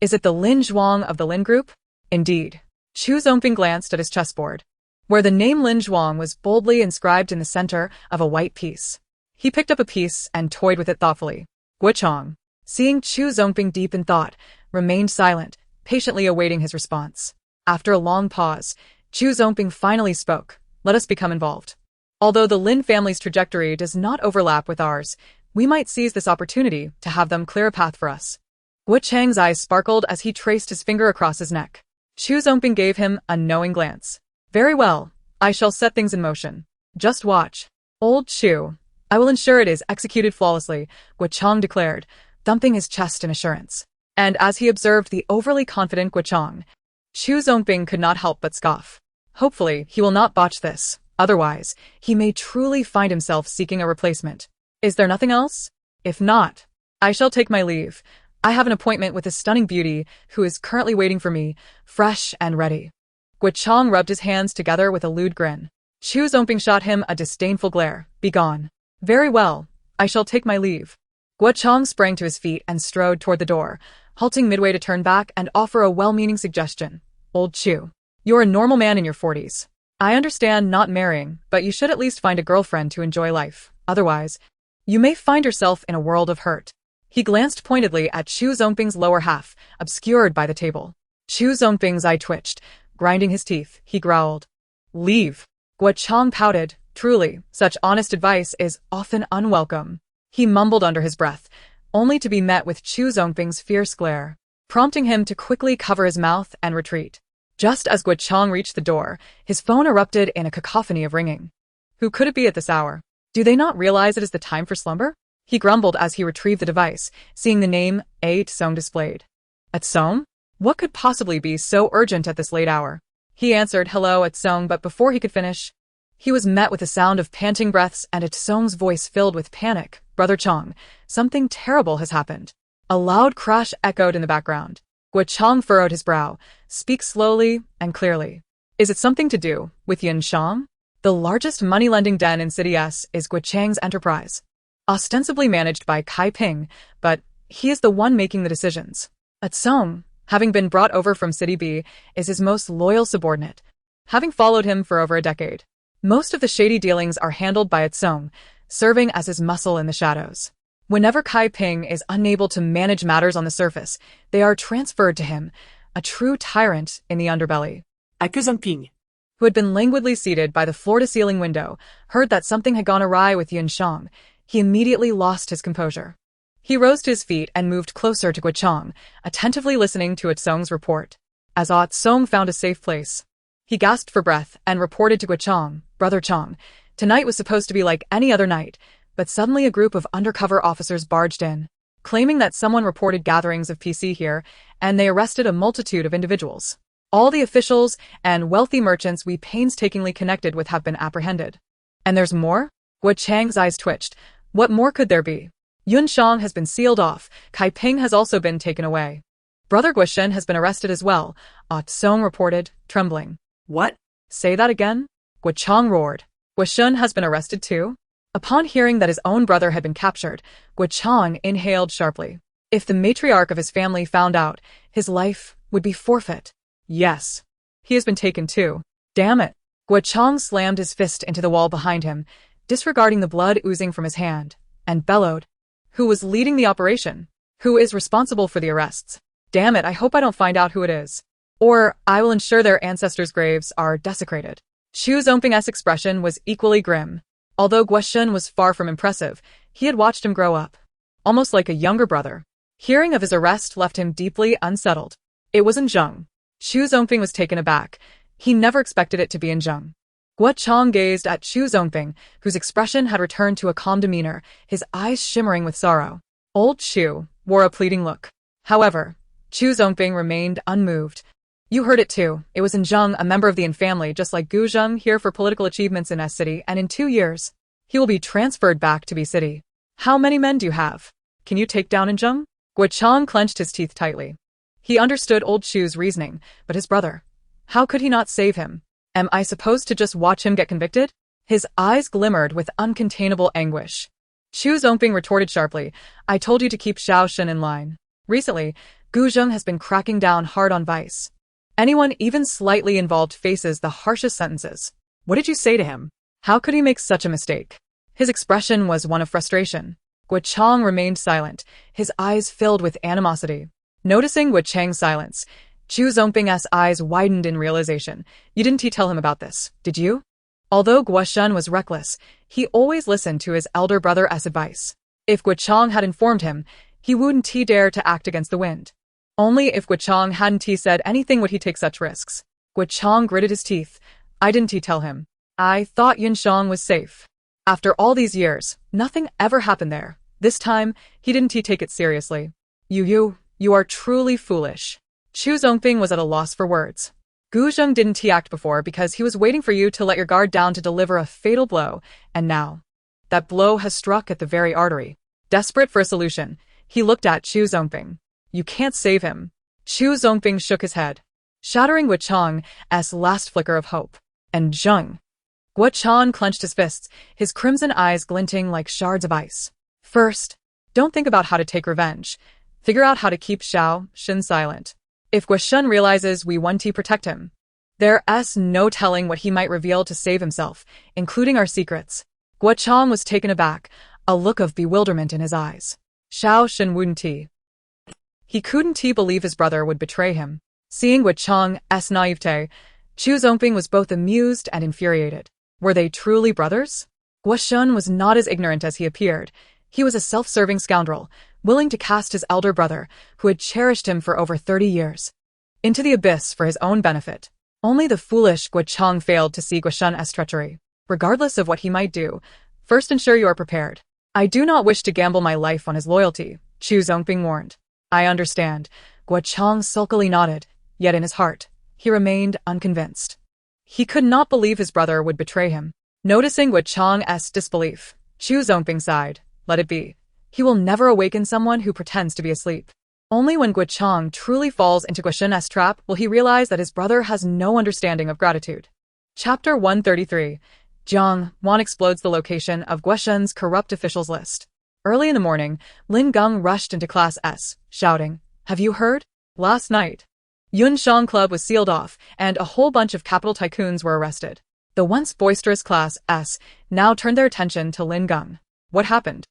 Is it the Lin Zhuang of the Lin group? Indeed. Chu Zongbing glanced at his chessboard, where the name Lin Zhuang was boldly inscribed in the center of a white piece. He picked up a piece and toyed with it thoughtfully. Guo Chang, seeing Chu Zongbing deep in thought, remained silent, patiently awaiting his response. After a long pause, Chu Zongbing finally spoke. Let us become involved. Although the Lin family's trajectory does not overlap with ours, we might seize this opportunity to have them clear a path for us. Guo Chang's eyes sparkled as he traced his finger across his neck. Chu Zongbing gave him a knowing glance. Very well, I shall set things in motion. Just watch. Old Chu, I will ensure it is executed flawlessly, Guo Chang declared, thumping his chest in assurance. And as he observed the overly confident Guo Chang, Chu Zongbing could not help but scoff. Hopefully, he will not botch this. Otherwise, he may truly find himself seeking a replacement. Is there nothing else? If not, I shall take my leave. I have an appointment with a stunning beauty who is currently waiting for me, fresh and ready. Guo Chang rubbed his hands together with a lewd grin. Chu Zongbing shot him a disdainful glare. Begone. Very well, I shall take my leave. Guo Chang sprang to his feet and strode toward the door, halting midway to turn back and offer a well-meaning suggestion. Old Chu, you're a normal man in your 40s. I understand not marrying, but you should at least find a girlfriend to enjoy life. Otherwise, you may find yourself in a world of hurt. He glanced pointedly at Chu Zongbing's lower half, obscured by the table. Chu Zongbing's eye twitched. Grinding his teeth, he growled. Leave. Guo Chang pouted. Truly, such honest advice is often unwelcome. He mumbled under his breath, only to be met with Chu Zongbing's fierce glare, prompting him to quickly cover his mouth and retreat. Just as Guo Chang reached the door, his phone erupted in a cacophony of ringing. Who could it be at this hour? Do they not realize it is the time for slumber? He grumbled as he retrieved the device, seeing the name A Tsong displayed. At Tsong? What could possibly be so urgent at this late hour? He answered hello at Tsong, but before he could finish, he was met with a sound of panting breaths and at Tsong's voice filled with panic. Brother Chang, something terrible has happened. A loud crash echoed in the background. Guo Chang furrowed his brow. Speak slowly and clearly. Is it something to do with Yin Shang? The largest money-lending den in City S is Guo Chang's enterprise, ostensibly managed by Kai Ping, but he is the one making the decisions. At Song, having been brought over from City B, is his most loyal subordinate, having followed him for over a decade. Most of the shady dealings are handled by Song, serving as his muscle in the shadows. Whenever Kai Ping is unable to manage matters on the surface, they are transferred to him, a true tyrant in the underbelly. Zongbing, who had been languidly seated by the floor-to-ceiling window, heard that something had gone awry with Yin Shang. He immediately lost his composure. He rose to his feet and moved closer to Guo Chang, attentively listening to Song's report. As Song found a safe place, he gasped for breath and reported to Guo Chang, Brother Chang, tonight was supposed to be like any other night, but suddenly a group of undercover officers barged in, claiming that someone reported gatherings of PC here, and they arrested a multitude of individuals. All the officials and wealthy merchants we painstakingly connected with have been apprehended. And there's more? Guo Chang's eyes twitched. What more could there be? Yun Shang has been sealed off. Kai Ping has also been taken away. Brother Guo Shen has been arrested as well, Song reported, trembling. What? Say that again? Guo Chang roared. Guo Shen has been arrested too? Upon hearing that his own brother had been captured, Guo inhaled sharply. If the matriarch of his family found out, his life would be forfeit. Yes. He has been taken too. Damn it. Guo slammed his fist into the wall behind him, disregarding the blood oozing from his hand, and bellowed. Who was leading the operation? Who is responsible for the arrests? Damn it, I hope I don't find out who it is. Or I will ensure their ancestors' graves are desecrated. Xu Zongping's expression was equally grim. Although Guo was far from impressive, he had watched him grow up. Almost like a younger brother. Hearing of his arrest left him deeply unsettled. It was in Zheng. Xu Zongping was taken aback. He never expected it to be in Zheng. Guo gazed at Xu Zongping, whose expression had returned to a calm demeanor, his eyes shimmering with sorrow. Old Xu wore a pleading look. However, Xu Zongping remained unmoved. You heard it too. It was in Zheng, a member of the Yin family, just like Gu Zheng, here for political achievements in S City, and in 2 years, he will be transferred back to B City. How many men do you have? Can you take down in Zheng? Guo clenched his teeth tightly. He understood old Xu's reasoning, but his brother. How could he not save him? Am I supposed to just watch him get convicted? His eyes glimmered with uncontainable anguish. Xu Zongping retorted sharply, I told you to keep Xiao Shen in line. Recently, Gu Zheng has been cracking down hard on vice. Anyone even slightly involved faces the harshest sentences. What did you say to him? How could he make such a mistake? His expression was one of frustration. Guo remained silent, his eyes filled with animosity. Noticing Guo silence, Xu Zongping's eyes widened in realization. You didn't tell him about this, did you? Although Guo was reckless, he always listened to his elder brother's advice. If Guo had informed him, he wouldn't dare to act against the wind. Only if Guo hadn't said anything would he take such risks. Guo gritted his teeth. I didn't tell him. I thought Yunsheng was safe. After all these years, nothing ever happened there. This time, he didn't take it seriously. You are truly foolish. Xu Zongping was at a loss for words. Gu Zheng didn't act before because he was waiting for you to let your guard down to deliver a fatal blow, and now, that blow has struck at the very artery. Desperate for a solution, he looked at Xu Zongping. You can't save him. Xu Zongping shook his head, shattering Guo last flicker of hope. And Zheng. Guo clenched his fists, his crimson eyes glinting like shards of ice. First, don't think about how to take revenge. Figure out how to keep Xiao Shen silent. If Guo realizes we want to protect him, there's no telling what he might reveal to save himself, including our secrets. Guo was taken aback, a look of bewilderment in his eyes. Xiao Shen wouldn't. He couldn't believe his brother would betray him. Seeing Guo naivete, Xu Zongping was both amused and infuriated. Were they truly brothers? Guo was not as ignorant as he appeared. He was a self-serving scoundrel, willing to cast his elder brother, who had cherished him for over 30 years, into the abyss for his own benefit. Only the foolish Guo failed to see Guo's treachery. Regardless of what he might do, first ensure you are prepared. I do not wish to gamble my life on his loyalty, Xu Zongping warned. I understand. Guo sulkily nodded, yet in his heart, he remained unconvinced. He could not believe his brother would betray him. Noticing Guo's disbelief, Xu Zongping sighed. Let it be. He will never awaken someone who pretends to be asleep. Only when Guo truly falls into Guo's trap will he realize that his brother has no understanding of gratitude. Chapter 133. Jiang Wan explodes the location of Guo's corrupt officials list. Early in the morning, Lin Geng rushed into Class S, shouting, Have you heard? Last night, Yunsheng Club was sealed off, and a whole bunch of capital tycoons were arrested. The once boisterous Class S now turned their attention to Lin Geng. What happened?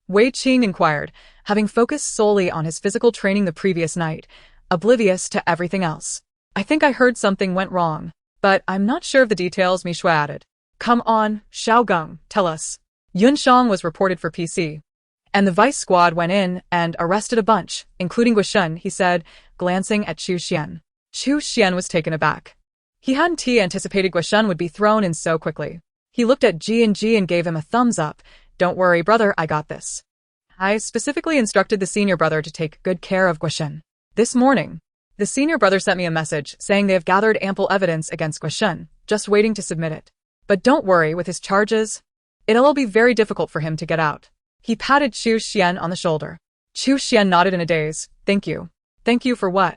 Wei Qing inquired, having focused solely on his physical training the previous night, oblivious to everything else. I think I heard something went wrong, but I'm not sure of the details, Mishua added. Come on, Xiao Geng, tell us. Yunsheng was reported for PC. And the vice squad went in and arrested a bunch, including Guo, he said, glancing at Chu Xian. Chu Xian was taken aback. He hadn't anticipated Guo would be thrown in so quickly. He looked at Ji and gave him a thumbs up. Don't worry, brother, I got this. I specifically instructed the senior brother to take good care of Guo. This morning, the senior brother sent me a message saying they have gathered ample evidence against Guo, just waiting to submit it. But don't worry, with his charges, it'll be very difficult for him to get out. He patted Chu Xian on the shoulder. Chu Xian nodded in a daze. Thank you. Thank you for what?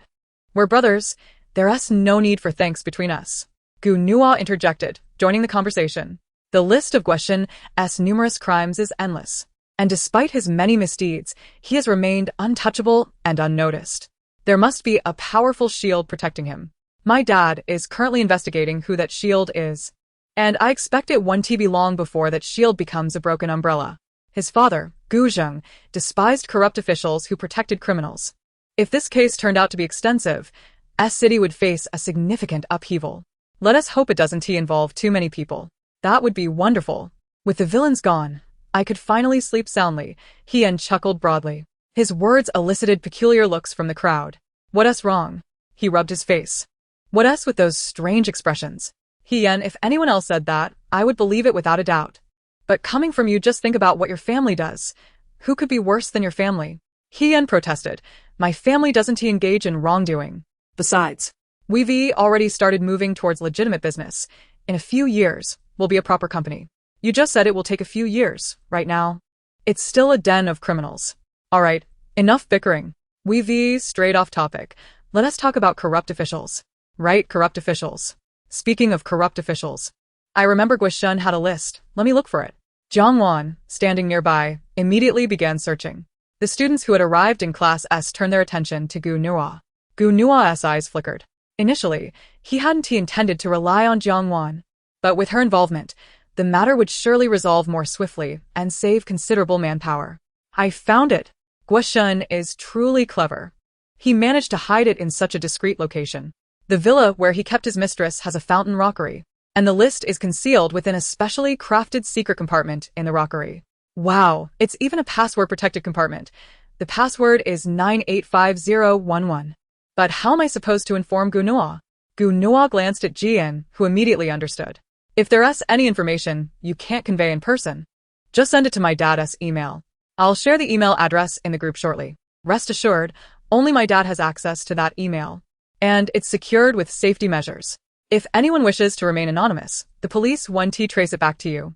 We're brothers. There's no need for thanks between us. Gu Nuo interjected, joining the conversation. The list of Gueshan's numerous crimes is endless. And despite his many misdeeds, he has remained untouchable and unnoticed. There must be a powerful shield protecting him. My dad is currently investigating who that shield is. And I expect it won't be long before that shield becomes a broken umbrella. His father, Gu Zheng, despised corrupt officials who protected criminals. If this case turned out to be extensive, S City would face a significant upheaval. Let us hope it doesn't involve too many people. That would be wonderful. With the villains gone, I could finally sleep soundly, Hien chuckled broadly. His words elicited peculiar looks from the crowd. What's wrong? He rubbed his face. What's with those strange expressions? Hien, if anyone else said that, I would believe it without a doubt. But coming from you, just think about what your family does. Who could be worse than your family? Hien protested. My family doesn't engage in wrongdoing. Besides, we've already started moving towards legitimate business. In a few years, we'll be a proper company. You just said it will take a few years. Right now, it's still a den of criminals. All right, enough bickering. We've strayed off topic. Let us talk about corrupt officials. Right, corrupt officials. Speaking of corrupt officials, I remember Guishan had a list. Let me look for it. Jiang Wan, standing nearby, immediately began searching. The students who had arrived in Class S turned their attention to Gu Nua. Gu Nua's eyes flickered. Initially, he hadn't intended to rely on Jiang Wan. But with her involvement, the matter would surely resolve more swiftly and save considerable manpower. I found it. Guishan is truly clever. He managed to hide it in such a discreet location. The villa where he kept his mistress has a fountain rockery, and the list is concealed within a specially crafted secret compartment in the rockery. Wow, it's even a password-protected compartment. The password is 985011. But how am I supposed to inform Gu Nua? Gu Nua glanced at Jian, who immediately understood. If there's any information you can't convey in person, just send it to my dad's email. I'll share the email address in the group shortly. Rest assured, only my dad has access to that email. And it's secured with safety measures. If anyone wishes to remain anonymous, the police won't trace it back to you.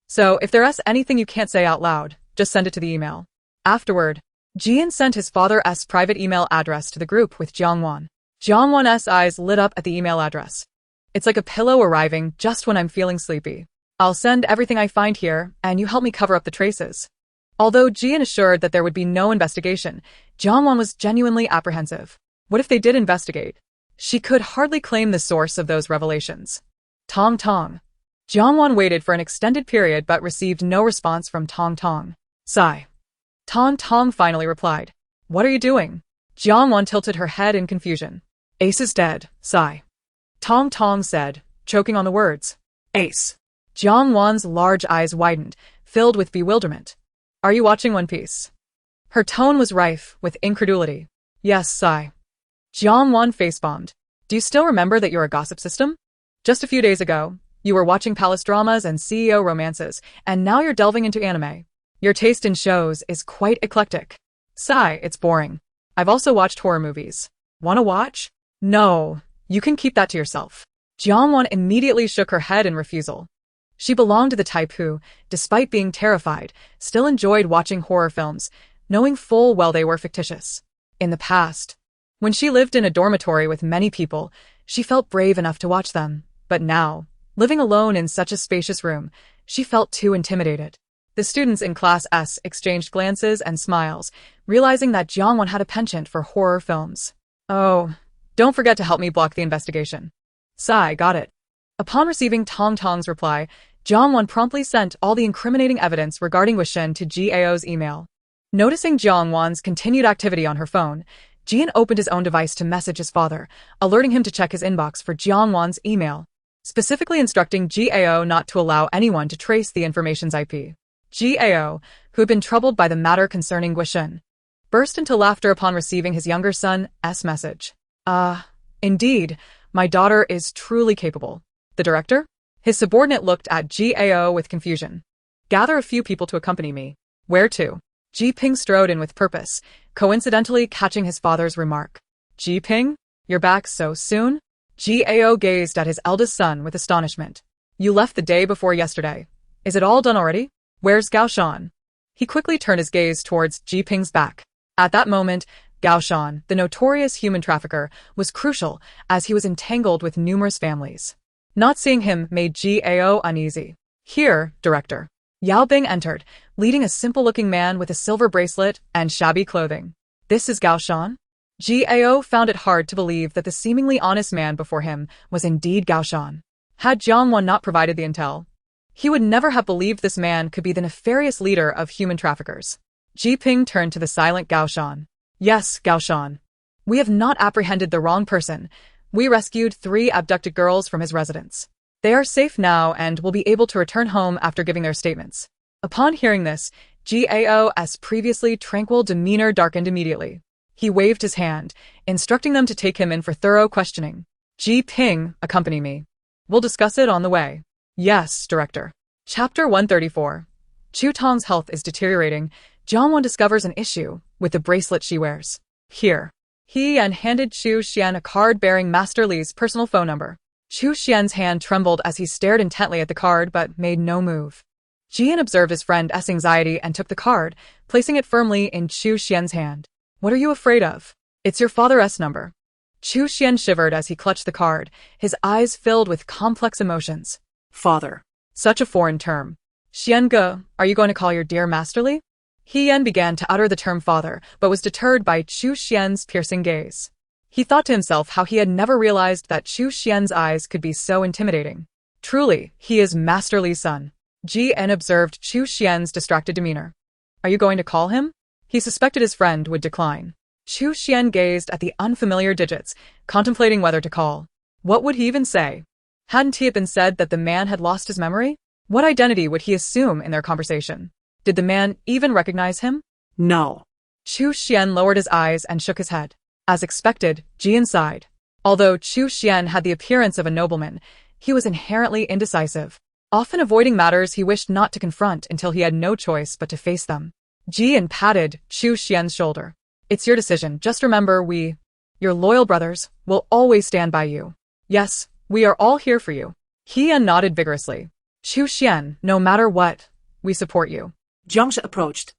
So if there's anything you can't say out loud, just send it to the email. Afterward, Jian sent his father's private email address to the group with Jiang Wan. Jiang Wan's eyes lit up at the email address. It's like a pillow arriving just when I'm feeling sleepy. I'll send everything I find here, and you help me cover up the traces. Although Jian assured that there would be no investigation, Jiang Wan was genuinely apprehensive. What if they did investigate? She could hardly claim the source of those revelations. Tong Tong. Jiang Wan waited for an extended period but received no response from Tong Tong. Sigh. Tong Tong finally replied. What are you doing? Jiang Wan tilted her head in confusion. Ace is dead. Sigh. Tong Tong said, choking on the words. Ace. Jiang Wan's large eyes widened, filled with bewilderment. Are you watching One Piece? Her tone was rife with incredulity. Yes, sigh. Jiang Wan face-bombed. Do you still remember that you're a gossip system? Just a few days ago, you were watching palace dramas and CEO romances, and now you're delving into anime. Your taste in shows is quite eclectic. Sigh, it's boring. I've also watched horror movies. Wanna watch? No, you can keep that to yourself. Jiang Wan immediately shook her head in refusal. She belonged to the type who, despite being terrified, still enjoyed watching horror films, knowing full well they were fictitious. In the past, when she lived in a dormitory with many people, she felt brave enough to watch them. But now, living alone in such a spacious room, she felt too intimidated. The students in Class S exchanged glances and smiles, realizing that Jiang Wan had a penchant for horror films. Oh, don't forget to help me block the investigation. Sigh, got it. Upon receiving Tong Tong's reply, Jiang Wan promptly sent all the incriminating evidence regarding Wishen to Gao's email. Noticing Jiang Wan's continued activity on her phone, Jian opened his own device to message his father, alerting him to check his inbox for Jiang Wan's email, specifically instructing Gao not to allow anyone to trace the information's IP. Gao, who had been troubled by the matter concerning Guishan, burst into laughter upon receiving his younger son's message. Indeed, my daughter is truly capable. The director? His subordinate looked at Gao with confusion. Gather a few people to accompany me. Where to? Ji Ping strode in with purpose, coincidentally catching his father's remark. Ji Ping? You're back so soon? Gao gazed at his eldest son with astonishment. You left the day before yesterday. Is it all done already? Where's Gao Shan? He quickly turned his gaze towards Ji Ping's back. At that moment, Gao Shan, the notorious human trafficker, was crucial as he was entangled with numerous families. Not seeing him made Gao uneasy. Here, director. Yao Bing entered, leading a simple-looking man with a silver bracelet and shabby clothing. This is Gao Shan? Gao found it hard to believe that the seemingly honest man before him was indeed Gao Shan. Had Jiang Wan not provided the intel, he would never have believed this man could be the nefarious leader of human traffickers. Ji Ping turned to the silent Gao Shan. Yes, Gao Shan. We have not apprehended the wrong person. We rescued 3 abducted girls from his residence. They are safe now and will be able to return home after giving their statements. Upon hearing this, Gao's previously tranquil demeanor darkened immediately. He waved his hand, instructing them to take him in for thorough questioning. Ji Ping, accompany me. We'll discuss it on the way. Yes, director. Chapter 134. Chu Tong's health is deteriorating. Jiang Wan discovers an issue with the bracelet she wears. Here. He handed Chu Xian a card bearing Master Li's personal phone number. Chu Xian's hand trembled as he stared intently at the card but made no move. Jian observed his friend's anxiety and took the card, placing it firmly in Chu Xian's hand. What are you afraid of? It's your father's number. Chu Xian shivered as he clutched the card, his eyes filled with complex emotions. Father. Such a foreign term. Xian-ge, are you going to call your dear Master Li? He began to utter the term father, but was deterred by Chu Xian's piercing gaze. He thought to himself how he had never realized that Chu Xian's eyes could be so intimidating. Truly, he is Master Li's son. Jian observed Chu Xian's distracted demeanor. Are you going to call him? He suspected his friend would decline. Chu Xian gazed at the unfamiliar digits, contemplating whether to call. What would he even say? Hadn't it been said that the man had lost his memory? What identity would he assume in their conversation? Did the man even recognize him? No. Chu Xian lowered his eyes and shook his head. As expected, Jian sighed. Although Chu Xian had the appearance of a nobleman, he was inherently indecisive, often avoiding matters he wished not to confront until he had no choice but to face them. Jian patted Chu Xian's shoulder. It's your decision. Just remember we, your loyal brothers, will always stand by you. Yes, we are all here for you. He nodded vigorously. Chu Xian, no matter what, we support you. Jiang Shi approached,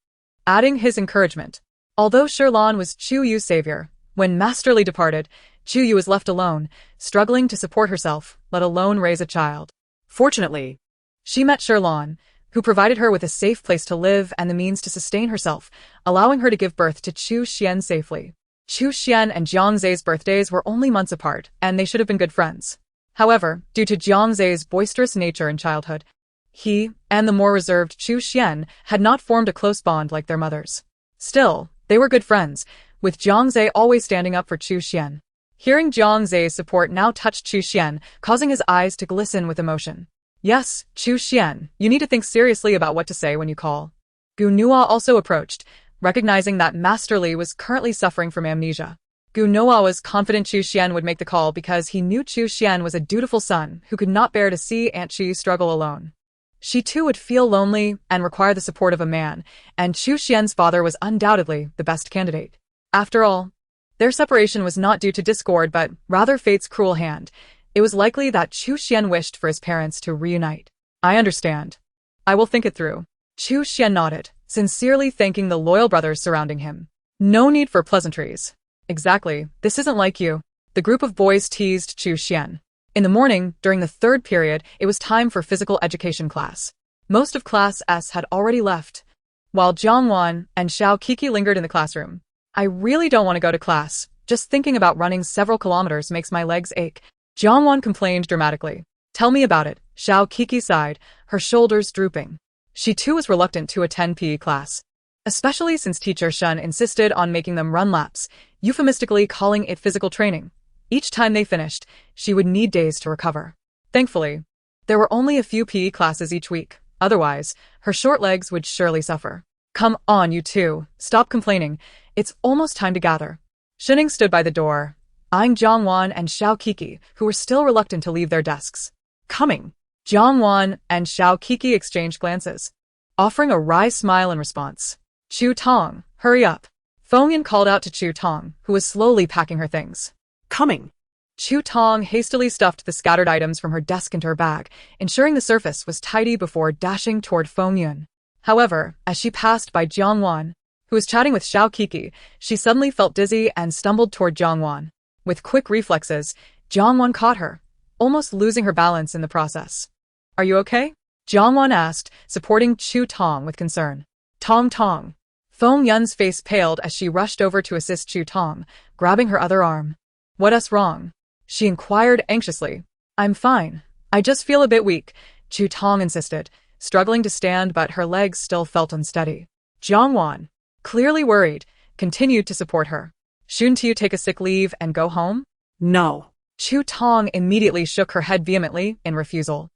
adding his encouragement. Although Sherlan was Chu Yu's savior, when Master Li departed, Chu Yu was left alone, struggling to support herself, let alone raise a child. Fortunately, she met Sherlan, who provided her with a safe place to live and the means to sustain herself, allowing her to give birth to Chu Xian safely. Chu Xian and Jiang Zhe's birthdays were only months apart, and they should have been good friends. However, due to Jiang Zhe's boisterous nature in childhood, he and the more reserved Chu Xian had not formed a close bond like their mothers. Still, they were good friends, with Jiang Zhe always standing up for Chu Xian. Hearing Jiang Zhe's support now touched Chu Xian, causing his eyes to glisten with emotion. Yes, Chu Xian, you need to think seriously about what to say when you call. Gu Nua also approached, recognizing that Master Li was currently suffering from amnesia. Gu Nua was confident Chu Xian would make the call because he knew Chu Xian was a dutiful son who could not bear to see Aunt Chi struggle alone. She too would feel lonely and require the support of a man, and Chu Xian's father was undoubtedly the best candidate. After all, their separation was not due to discord but rather fate's cruel hand. It was likely that Chu Xian wished for his parents to reunite. I understand. I will think it through. Chu Xian nodded, sincerely thanking the loyal brothers surrounding him. No need for pleasantries. Exactly, this isn't like you. The group of boys teased Chu Xian. In the morning, during the 3rd period, it was time for physical education class. Most of Class S had already left, while Jiang Wan and Xiao Kiki lingered in the classroom. I really don't want to go to class. Just thinking about running several kilometers makes my legs ache. Jiang Wan complained dramatically. Tell me about it, Xiao Kiki sighed, her shoulders drooping. She too was reluctant to attend PE class, especially since teacher Shun insisted on making them run laps, euphemistically calling it physical training. Each time they finished, she would need days to recover. Thankfully, there were only a few PE classes each week. Otherwise, her short legs would surely suffer. Come on, you two. Stop complaining. It's almost time to gather. Shining stood by the door, eyeing Jiang Wan and Xiao Kiki, who were still reluctant to leave their desks. Coming. Jiang Wan and Xiao Kiki exchanged glances, offering a wry smile in response. Chu Tong, hurry up. Feng Yan called out to Chu Tong, who was slowly packing her things. Coming. Chu Tong hastily stuffed the scattered items from her desk into her bag, ensuring the surface was tidy before dashing toward Feng Yun. However, as she passed by Jiang Wan, who was chatting with Xiao Kiki, she suddenly felt dizzy and stumbled toward Jiang Wan. With quick reflexes, Jiang Wan caught her, almost losing her balance in the process. Are you okay? Jiang Wan asked, supporting Chu Tong with concern. Tong Tong. Feng Yun's face paled as she rushed over to assist Chu Tong, grabbing her other arm. What's wrong? She inquired anxiously. I'm fine. I just feel a bit weak, Chu Tong insisted, struggling to stand but her legs still felt unsteady. Jiang Wan, clearly worried, continued to support her. Shouldn't you take a sick leave and go home? No. Chu Tong immediately shook her head vehemently in refusal.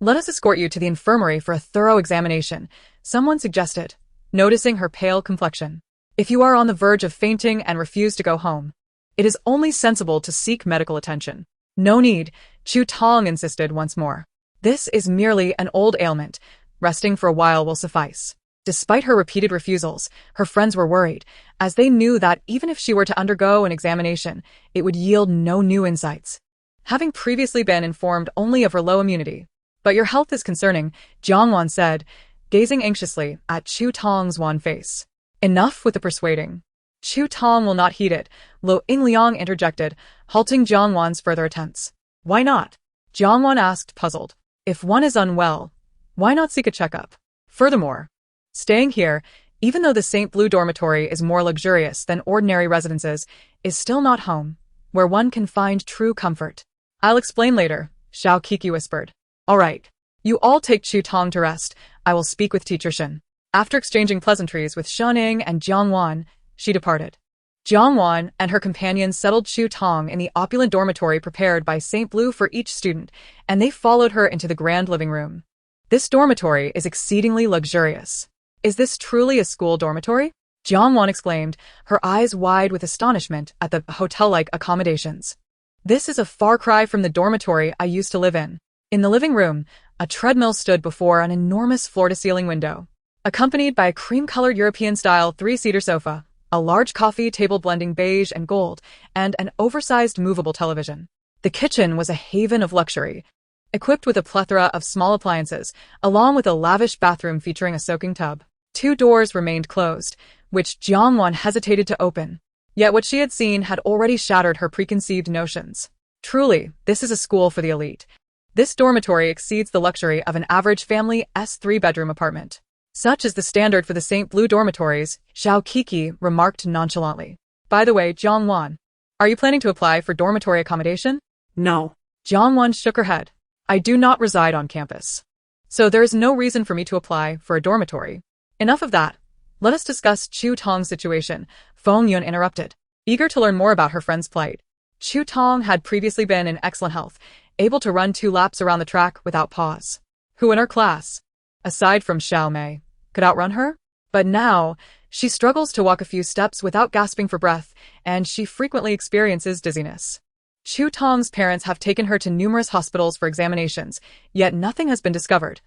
Let us escort you to the infirmary for a thorough examination, someone suggested, noticing her pale complexion. If you are on the verge of fainting and refuse to go home, it is only sensible to seek medical attention. No need, Chu Tong insisted once more. This is merely an old ailment. Resting for a while will suffice. Despite her repeated refusals, her friends were worried, as they knew that even if she were to undergo an examination, it would yield no new insights. Having previously been informed only of her low immunity. But your health is concerning, Jiang Wan said, gazing anxiously at Chu Tong's wan face. Enough with the persuading. Chu Tong will not heed it, Lo Yingliang interjected, halting Jiang Wan's further attempts. Why not? Jiang Wan asked, puzzled. If one is unwell, why not seek a checkup? Furthermore, staying here, even though the St. Blue dormitory is more luxurious than ordinary residences, is still not home, where one can find true comfort. I'll explain later, Xiao Kiki whispered. All right. You all take Chu Tong to rest. I will speak with Teacher Shen. After exchanging pleasantries with Shenning and Jiang Wan, she departed. Jiang Wan and her companions settled Chu Tong in the opulent dormitory prepared by St. Blue for each student, and they followed her into the grand living room. This dormitory is exceedingly luxurious. Is this truly a school dormitory? Jiang Wan exclaimed, her eyes wide with astonishment at the hotel-like accommodations. This is a far cry from the dormitory I used to live in. In the living room, a treadmill stood before an enormous floor-to-ceiling window, accompanied by a cream-colored European-style three-seater sofa, a large coffee table blending beige and gold, and an oversized movable television. The kitchen was a haven of luxury, equipped with a plethora of small appliances, along with a lavish bathroom featuring a soaking tub. 2 doors remained closed, which Jiang Wan hesitated to open. Yet what she had seen had already shattered her preconceived notions. Truly, this is a school for the elite. This dormitory exceeds the luxury of an average family's 3-bedroom apartment. Such is the standard for the St. Blue dormitories, Xiao Kiki remarked nonchalantly. By the way, Jiang Wan, are you planning to apply for dormitory accommodation? No. Jiang Wan shook her head. I do not reside on campus. So there is no reason for me to apply for a dormitory. Enough of that. Let us discuss Chu Tong's situation, Feng Yun interrupted, eager to learn more about her friend's plight. Chu Tong had previously been in excellent health, able to run 2 laps around the track without pause. Who in her class, aside from Xiao Mei, could outrun her? But now, she struggles to walk a few steps without gasping for breath, and she frequently experiences dizziness. Chu Tong's parents have taken her to numerous hospitals for examinations, yet nothing has been discovered.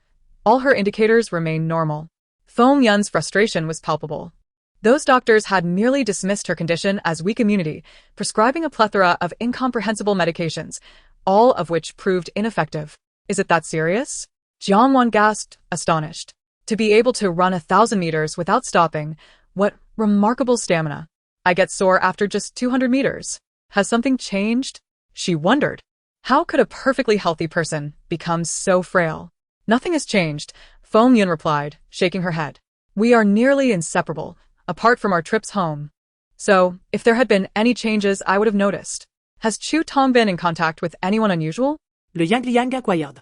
All her indicators remain normal. Feng Yun's frustration was palpable. Those doctors had merely dismissed her condition as weak immunity, prescribing a plethora of incomprehensible medications, all of which proved ineffective. Is it that serious? Jiang Wan gasped, astonished. To be able to run 1,000 meters without stopping, what remarkable stamina. I get sore after just 200 meters. Has something changed? She wondered. How could a perfectly healthy person become so frail? Nothing has changed, Feng Yun replied, shaking her head. We are nearly inseparable, apart from our trips home. So, if there had been any changes, I would have noticed. Has Chu Tong been in contact with anyone unusual? Le Yang acquired.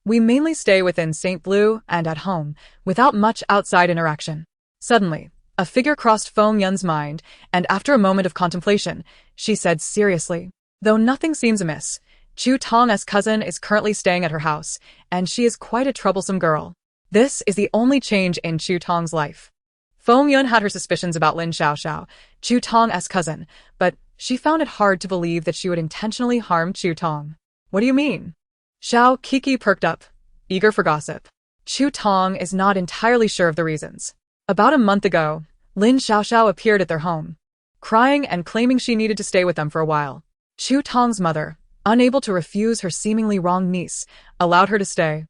We mainly stay within St. Blue and at home, without much outside interaction. Suddenly, a figure crossed Feng Yun's mind, and after a moment of contemplation, she said seriously, though nothing seems amiss, Chu Tong's cousin is currently staying at her house, and she is quite a troublesome girl. This is the only change in Chu Tong's life. Feng Yun had her suspicions about Lin Xiaoxiao, Chu Tong's cousin, but she found it hard to believe that she would intentionally harm Chu Tong. What do you mean? Xiao Kiki perked up, eager for gossip. Chu Tong is not entirely sure of the reasons. About a month ago, Lin Xiaoxiao appeared at their home, crying and claiming she needed to stay with them for a while. Chu Tong's mother, unable to refuse her seemingly wrong niece, allowed her to stay.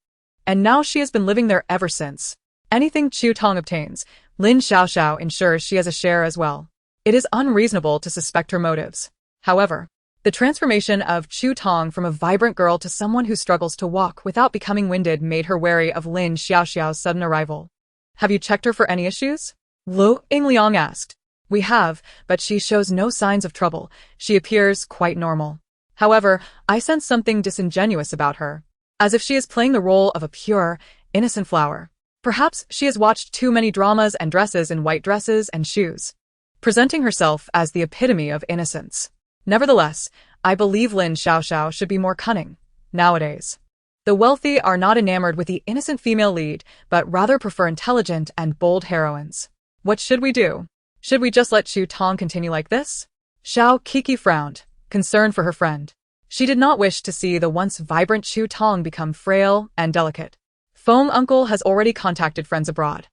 And now she has been living there ever since. Anything Chu Tong obtains, Lin Xiaoxiao ensures she has a share as well. It is unreasonable to suspect her motives. However, The transformation of Chu Tong from a vibrant girl to someone who struggles to walk without becoming winded made her wary of Lin Xiaoxiao's sudden arrival. Have you checked her for any issues? Lu Yingliang asked. We have, but she shows no signs of trouble. She appears quite normal. However, I sense something disingenuous about her, as if she is playing the role of a pure, innocent flower. Perhaps she has watched too many dramas and dresses in white dresses and shoes, presenting herself as the epitome of innocence. Nevertheless, I believe Lin Xiaoxiao should be more cunning. Nowadays, the wealthy are not enamored with the innocent female lead, but rather prefer intelligent and bold heroines. What should we do? Should we just let Chu Tong continue like this? Xiao Kiki frowned, concerned for her friend. She did not wish to see the once vibrant Chu Tong become frail and delicate. Feng uncle has already contacted friends abroad.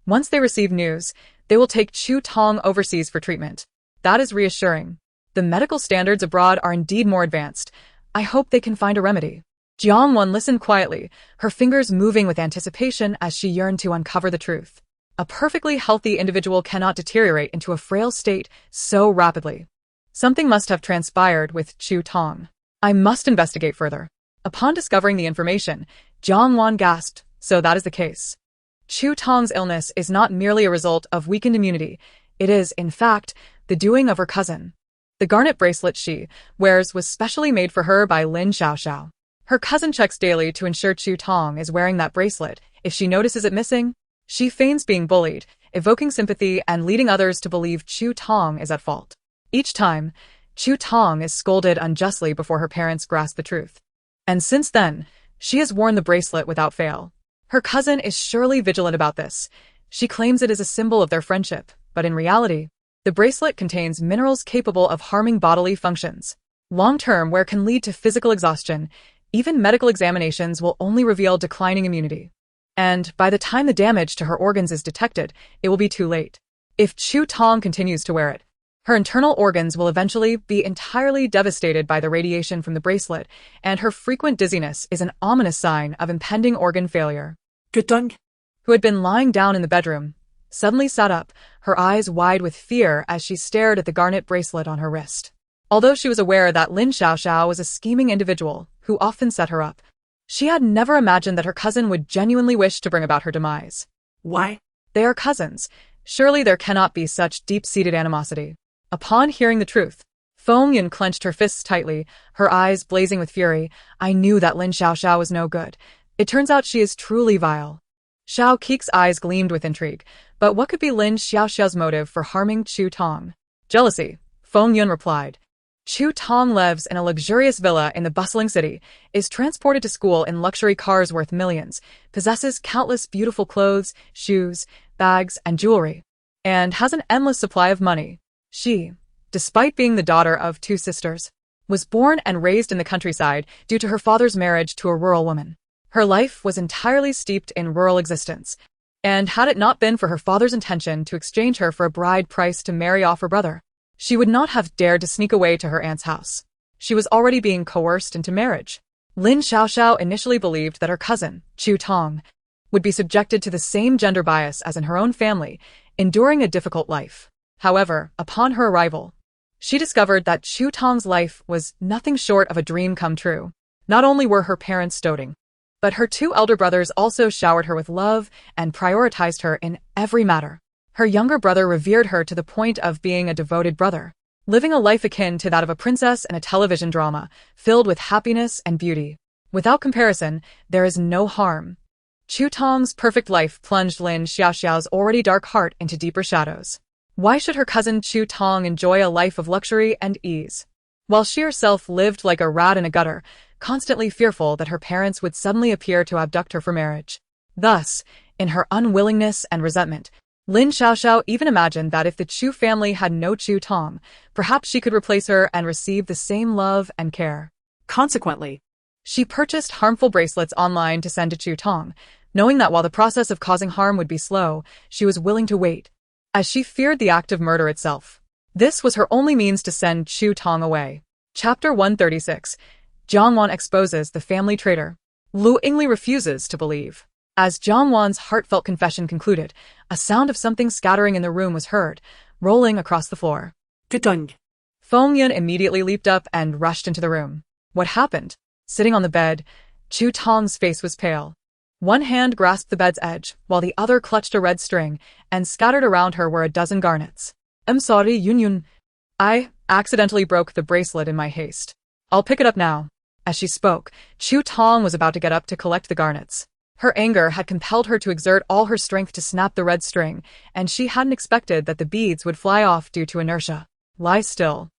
Once they receive news, they will take Chu Tong overseas for treatment. That is reassuring. The medical standards abroad are indeed more advanced. I hope they can find a remedy. Jiang Wan listened quietly, her fingers moving with anticipation as she yearned to uncover the truth. A perfectly healthy individual cannot deteriorate into a frail state so rapidly. Something must have transpired with Chu Tong. I must investigate further. Upon discovering the information, Jiang Wan gasped, so that is the case. Chu Tong's illness is not merely a result of weakened immunity. It is, in fact, the doing of her cousin. The garnet bracelet she wears was specially made for her by Lin Xiaoxiao. Her cousin checks daily to ensure Chu Tong is wearing that bracelet. If she notices it missing, she feigns being bullied, evoking sympathy and leading others to believe Chu Tong is at fault. Each time, Chu Tong is scolded unjustly before her parents grasp the truth. And since then, she has worn the bracelet without fail. Her cousin is surely vigilant about this. She claims it is a symbol of their friendship, but in reality, the bracelet contains minerals capable of harming bodily functions. Long-term wear can lead to physical exhaustion. Even medical examinations will only reveal declining immunity. And by the time the damage to her organs is detected, it will be too late. If Chu Tong continues to wear it, her internal organs will eventually be entirely devastated by the radiation from the bracelet, and her frequent dizziness is an ominous sign of impending organ failure. Guttung, Who had been lying down in the bedroom, suddenly sat up, her eyes wide with fear as she stared at the garnet bracelet on her wrist. Although she was aware that Lin Xiaoxiao was a scheming individual who often set her up, she had never imagined that her cousin would genuinely wish to bring about her demise. why? They are cousins. Surely there cannot be such deep-seated animosity. Upon hearing the truth, Feng Yun clenched her fists tightly, her eyes blazing with fury. I knew that Lin Xiaoxiao was no good. It turns out she is truly vile. Xiao Kik's eyes gleamed with intrigue. But what could be Lin Xiaoxiao's motive for harming Chu Tong? Jealousy, Feng Yun replied. Chu Tong lives in a luxurious villa in the bustling city, is transported to school in luxury cars worth millions, possesses countless beautiful clothes, shoes, bags, and jewelry, and has an endless supply of money. She, despite being the daughter of two sisters, was born and raised in the countryside due to her father's marriage to a rural woman. Her life was entirely steeped in rural existence, and had it not been for her father's intention to exchange her for a bride price to marry off her brother, she would not have dared to sneak away to her aunt's house. She was already being coerced into marriage. Lin Xiaoxiao initially believed that her cousin, Chu Tong, would be subjected to the same gender bias as in her own family, enduring a difficult life. However, upon her arrival, she discovered that Chu Tong's life was nothing short of a dream come true. Not only were her parents doting, but her two elder brothers also showered her with love and prioritized her in every matter. Her younger brother revered her to the point of being a devoted brother, living a life akin to that of a princess in a television drama, filled with happiness and beauty. Without comparison, there is no harm. Chu Tong's perfect life plunged Lin Xiaoxiao's already dark heart into deeper shadows. Why should her cousin Chu Tong enjoy a life of luxury and ease, while she herself lived like a rat in a gutter, constantly fearful that her parents would suddenly appear to abduct her for marriage? Thus, in her unwillingness and resentment, Lin Xiaoxiao even imagined that if the Chu family had no Chu Tong, perhaps she could replace her and receive the same love and care. Consequently, She purchased harmful bracelets online to send to Chu Tong, knowing that while the process of causing harm would be slow, she was willing to wait, as she feared the act of murder itself. This was her only means to send Chu Tong away. Chapter 136. Jiang Wan exposes the family traitor. Lu Yingli refuses to believe. As Jiang Wan's heartfelt confession concluded, a sound of something scattering in the room was heard, rolling across the floor. Guttung, Feng Yun immediately leaped up and rushed into the room. What happened? Sitting on the bed, Chu Tong's face was pale. One hand grasped the bed's edge, while the other clutched a red string, and scattered around her were a dozen garnets. I'm sorry, Yun. I accidentally broke the bracelet in my haste. I'll pick it up now. As she spoke, Chu Tong was about to get up to collect the garnets. Her anger had compelled her to exert all her strength to snap the red string, and she hadn't expected that the beads would fly off due to inertia. Lie still.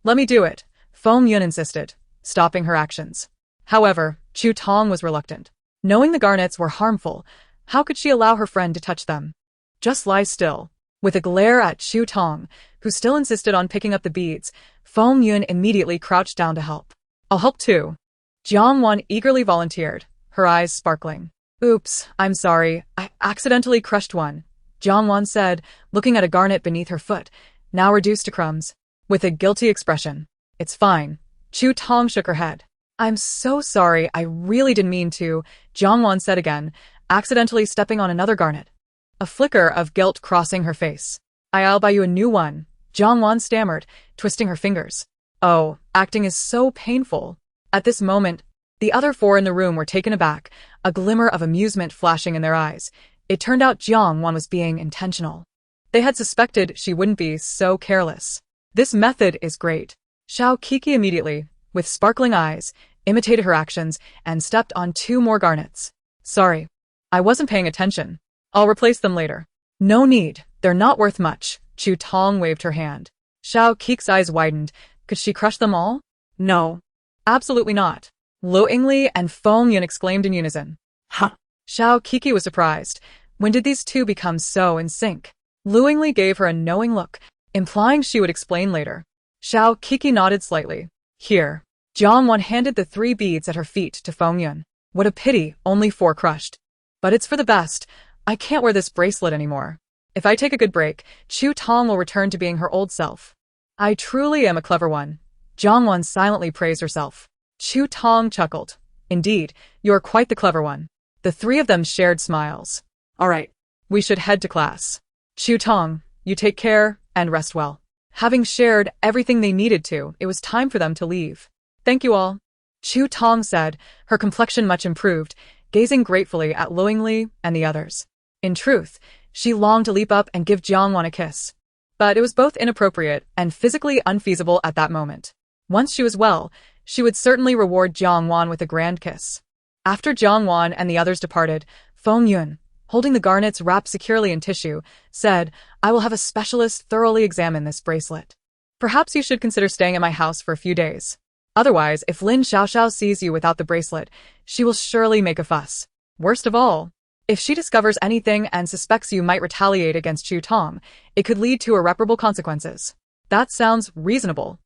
Let me do it, Feng Yun insisted, stopping her actions. However, Chu Tong was reluctant. Knowing the garnets were harmful, how could she allow her friend to touch them? Just lie still. With a glare at Chu Tong, who still insisted on picking up the beads, Feng Yun immediately crouched down to help. I'll help too. Jiang Wan eagerly volunteered, her eyes sparkling. Oops, I'm sorry, I accidentally crushed one, Jiang Wan said, looking at a garnet beneath her foot, now reduced to crumbs. With a guilty expression. It's fine. Chu Tong shook her head. I'm so sorry, I really didn't mean to, Jiang Wan said again, accidentally stepping on another garnet. A flicker of guilt crossing her face. I'll buy you a new one, Jiang Wan stammered, twisting her fingers. Oh, acting is so painful. At this moment, the other four in the room were taken aback, a glimmer of amusement flashing in their eyes. It turned out Jiang Wan was being intentional. They had suspected she wouldn't be so careless. This method is great. Xiao Kiki immediately, with sparkling eyes, imitated her actions and stepped on two more garnets. Sorry. I wasn't paying attention. I'll replace them later. No need, they're not worth much, Chu Tong waved her hand. Xiao Kiki's eyes widened. Could she crush them all? No. Absolutely not. Lo Yingli and Feng Yun exclaimed in unison. Huh. Xiao Kiki was surprised. When did these two become so in sync? Lo Yingli gave her a knowing look, implying she would explain later. Xiao Kiki nodded slightly. Here. Jiang Wan handed the 3 beads at her feet to Feng Yun. What a pity, only 4 crushed. But it's for the best. I can't wear this bracelet anymore. If I take a good break, Chu Tong will return to being her old self. I truly am a clever one. Jiang Wan silently praised herself. Chu Tong chuckled. Indeed, you're quite the clever one. The 3 of them shared smiles. All right. We should head to class. Chu Tong, you take care and rest well. Having shared everything they needed to, it was time for them to leave. Thank you all. Chu Tong said, her complexion much improved, gazing gratefully at Lo Yingli and the others. In truth, she longed to leap up and give Jiang Wan a kiss. But it was both inappropriate and physically unfeasible at that moment. Once she was well, she would certainly reward Jiang Wan with a grand kiss. After Jiang Wan and the others departed, Feng Yun, holding the garnets wrapped securely in tissue, said, I will have a specialist thoroughly examine this bracelet. Perhaps you should consider staying at my house for a few days. Otherwise, if Lin Xiaoxiao sees you without the bracelet, she will surely make a fuss. Worst of all, if she discovers anything and suspects you might retaliate against Chu Tong, it could lead to irreparable consequences. That sounds reasonable.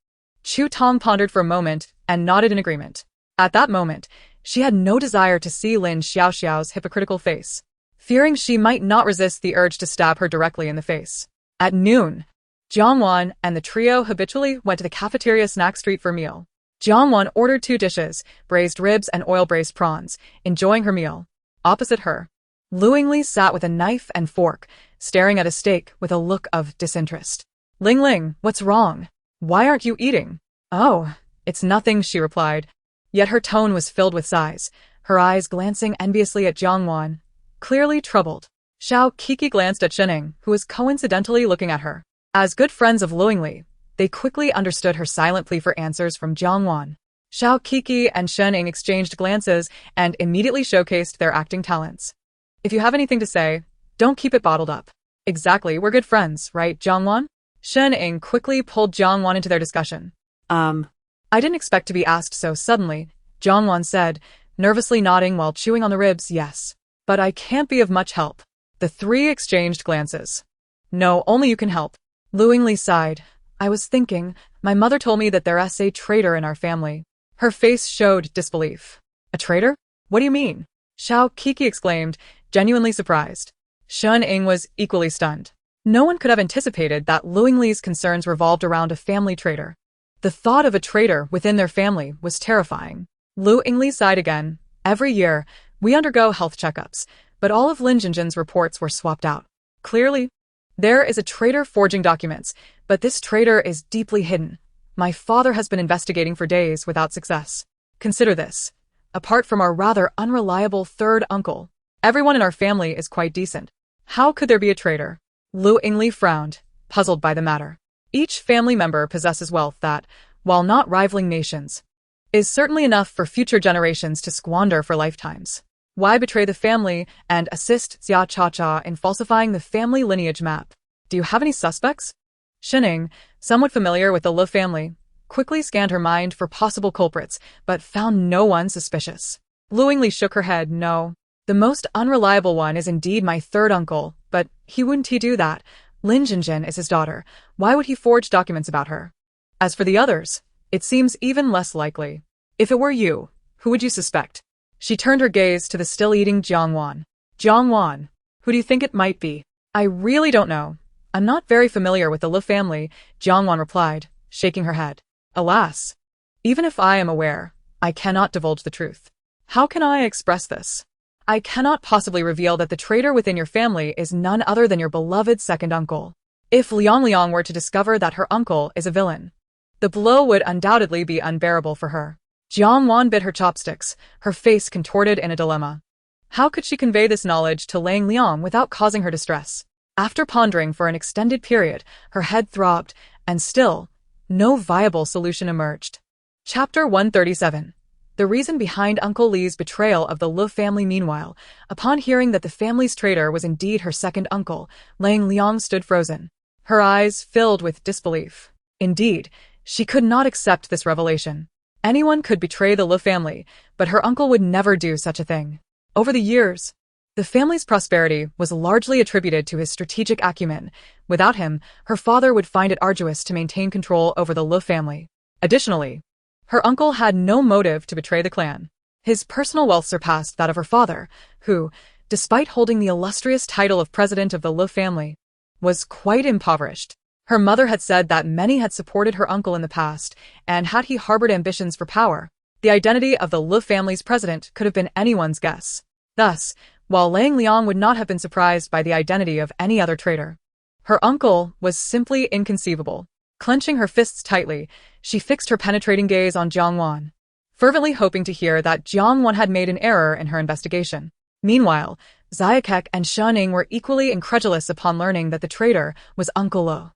Chu Tong pondered for a moment and nodded in agreement. At that moment, she had no desire to see Lin Xiaoxiao's hypocritical face, fearing she might not resist the urge to stab her directly in the face. At noon, Jiang Wan and the trio habitually went to the cafeteria snack street for a meal. Jiang Wan ordered 2 dishes, braised ribs and oil-braised prawns, enjoying her meal. Opposite her, Lo Yingli sat with a knife and fork, staring at a steak with a look of disinterest. Ling Ling, what's wrong? Why aren't you eating? Oh, it's nothing, she replied. Yet her tone was filled with sighs, her eyes glancing enviously at Jiang Wan, clearly troubled. Xiao Kiki glanced at Shening, who was coincidentally looking at her. As good friends of Lo Yingli, they quickly understood her silent plea for answers from Jiang Wan. Xiao Kiki and Shening exchanged glances and immediately showcased their acting talents. If you have anything to say, don't keep it bottled up. Exactly, we're good friends, right, Jiang Wan? Shening quickly pulled Jiang Wan into their discussion. I didn't expect to be asked so suddenly, Jiang Wan said, nervously nodding while chewing on the ribs. Yes. But I can't be of much help. The 3 exchanged glances. No, only you can help. Lo Yingli sighed. I was thinking, my mother told me that there's a traitor in our family. Her face showed disbelief. A traitor? What do you mean? Xiao Kiki exclaimed, genuinely surprised. Shening was equally stunned. No one could have anticipated that Lo Yingli's concerns revolved around a family traitor. The thought of a traitor within their family was terrifying. Lo Yingli sighed again. Every year, we undergo health checkups, but all of Lin Jinjin's reports were swapped out. Clearly, there is a traitor forging documents, but this traitor is deeply hidden. My father has been investigating for days without success. Consider this. Apart from our rather unreliable third uncle, everyone in our family is quite decent. How could there be a traitor? Lu Yingli frowned, puzzled by the matter. Each family member possesses wealth that, while not rivaling nations, is certainly enough for future generations to squander for lifetimes. Why betray the family and assist Xia Cha-Cha in falsifying the family lineage map? Do you have any suspects? Shining, somewhat familiar with the Lu family, quickly scanned her mind for possible culprits, but found no one suspicious. Lu Yingli shook her head. No. The most unreliable one is indeed my third uncle, but wouldn't he do that? Lin Jinjin is his daughter. Why would he forge documents about her? As for the others, it seems even less likely. If it were you, who would you suspect? She turned her gaze to the still-eating Jiang Wan. Jiang Wan, who do you think it might be? I really don't know. I'm not very familiar with the Lu family, Jiang Wan replied, shaking her head. Alas, even if I am aware, I cannot divulge the truth. How can I express this? I cannot possibly reveal that the traitor within your family is none other than your beloved second uncle. If Liang were to discover that her uncle is a villain, the blow would undoubtedly be unbearable for her. Jiang Wan bit her chopsticks, her face contorted in a dilemma. How could she convey this knowledge to Lang Liang without causing her distress? After pondering for an extended period, her head throbbed, and still, no viable solution emerged. Chapter 137. The reason behind Uncle Li's betrayal of the Lu family. Meanwhile, upon hearing that the family's traitor was indeed her second uncle, Lang Liang stood frozen, her eyes filled with disbelief. Indeed, she could not accept this revelation. Anyone could betray the Lu family, but her uncle would never do such a thing. Over the years, the family's prosperity was largely attributed to his strategic acumen. Without him, her father would find it arduous to maintain control over the Lu family. Additionally, her uncle had no motive to betray the clan. His personal wealth surpassed that of her father, who, despite holding the illustrious title of president of the Lu family, was quite impoverished. Her mother had said that many had supported her uncle in the past, and had he harbored ambitions for power, the identity of the Lu family's president could have been anyone's guess. Thus, while Lang Liang would not have been surprised by the identity of any other traitor, her uncle was simply inconceivable. Clenching her fists tightly, she fixed her penetrating gaze on Jiang Wan, fervently hoping to hear that Jiang Wan had made an error in her investigation. Meanwhile, Xiaokek and Shuning were equally incredulous upon learning that the traitor was Uncle Lu.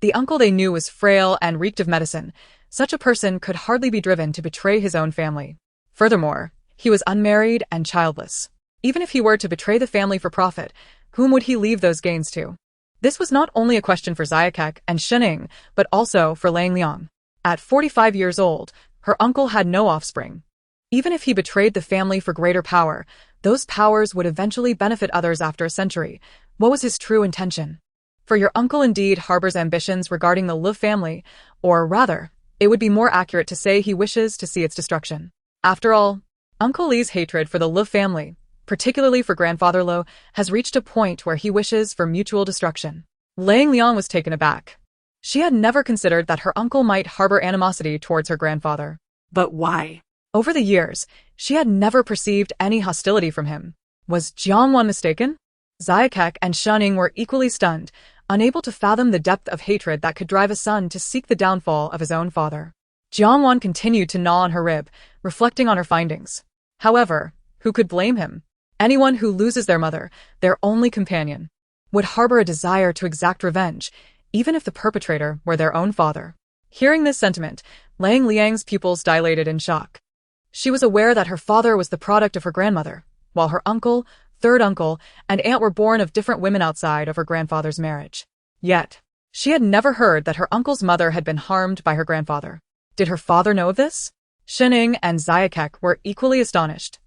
The uncle they knew was frail and reeked of medicine. Such a person could hardly be driven to betray his own family. Furthermore, he was unmarried and childless. Even if he were to betray the family for profit, whom would he leave those gains to? This was not only a question for Xiaokek and Shuning, but also for Lang Liang. At 45 years old, her uncle had no offspring. Even if he betrayed the family for greater power, those powers would eventually benefit others after a century. What was his true intention? For your uncle indeed harbors ambitions regarding the Lu family, or rather, it would be more accurate to say he wishes to see its destruction. After all, Uncle Li's hatred for the Lu family, particularly for Grandfather Lu, has reached a point where he wishes for mutual destruction. Lang Liang was taken aback. She had never considered that her uncle might harbor animosity towards her grandfather. But why? Over the years, she had never perceived any hostility from him. Was Jiang Wan mistaken? Xiaokek and Shuning were equally stunned, unable to fathom the depth of hatred that could drive a son to seek the downfall of his own father. Jiang Wan continued to gnaw on her rib, reflecting on her findings. However, who could blame him? Anyone who loses their mother, their only companion, would harbor a desire to exact revenge, even if the perpetrator were their own father. Hearing this sentiment, Lang Liang's pupils dilated in shock. She was aware that her father was the product of her grandmother, while her uncle, third uncle, and aunt were born of different women outside of her grandfather's marriage. Yet, she had never heard that her uncle's mother had been harmed by her grandfather. Did her father know of this? Shuning and Xiaokek were equally astonished.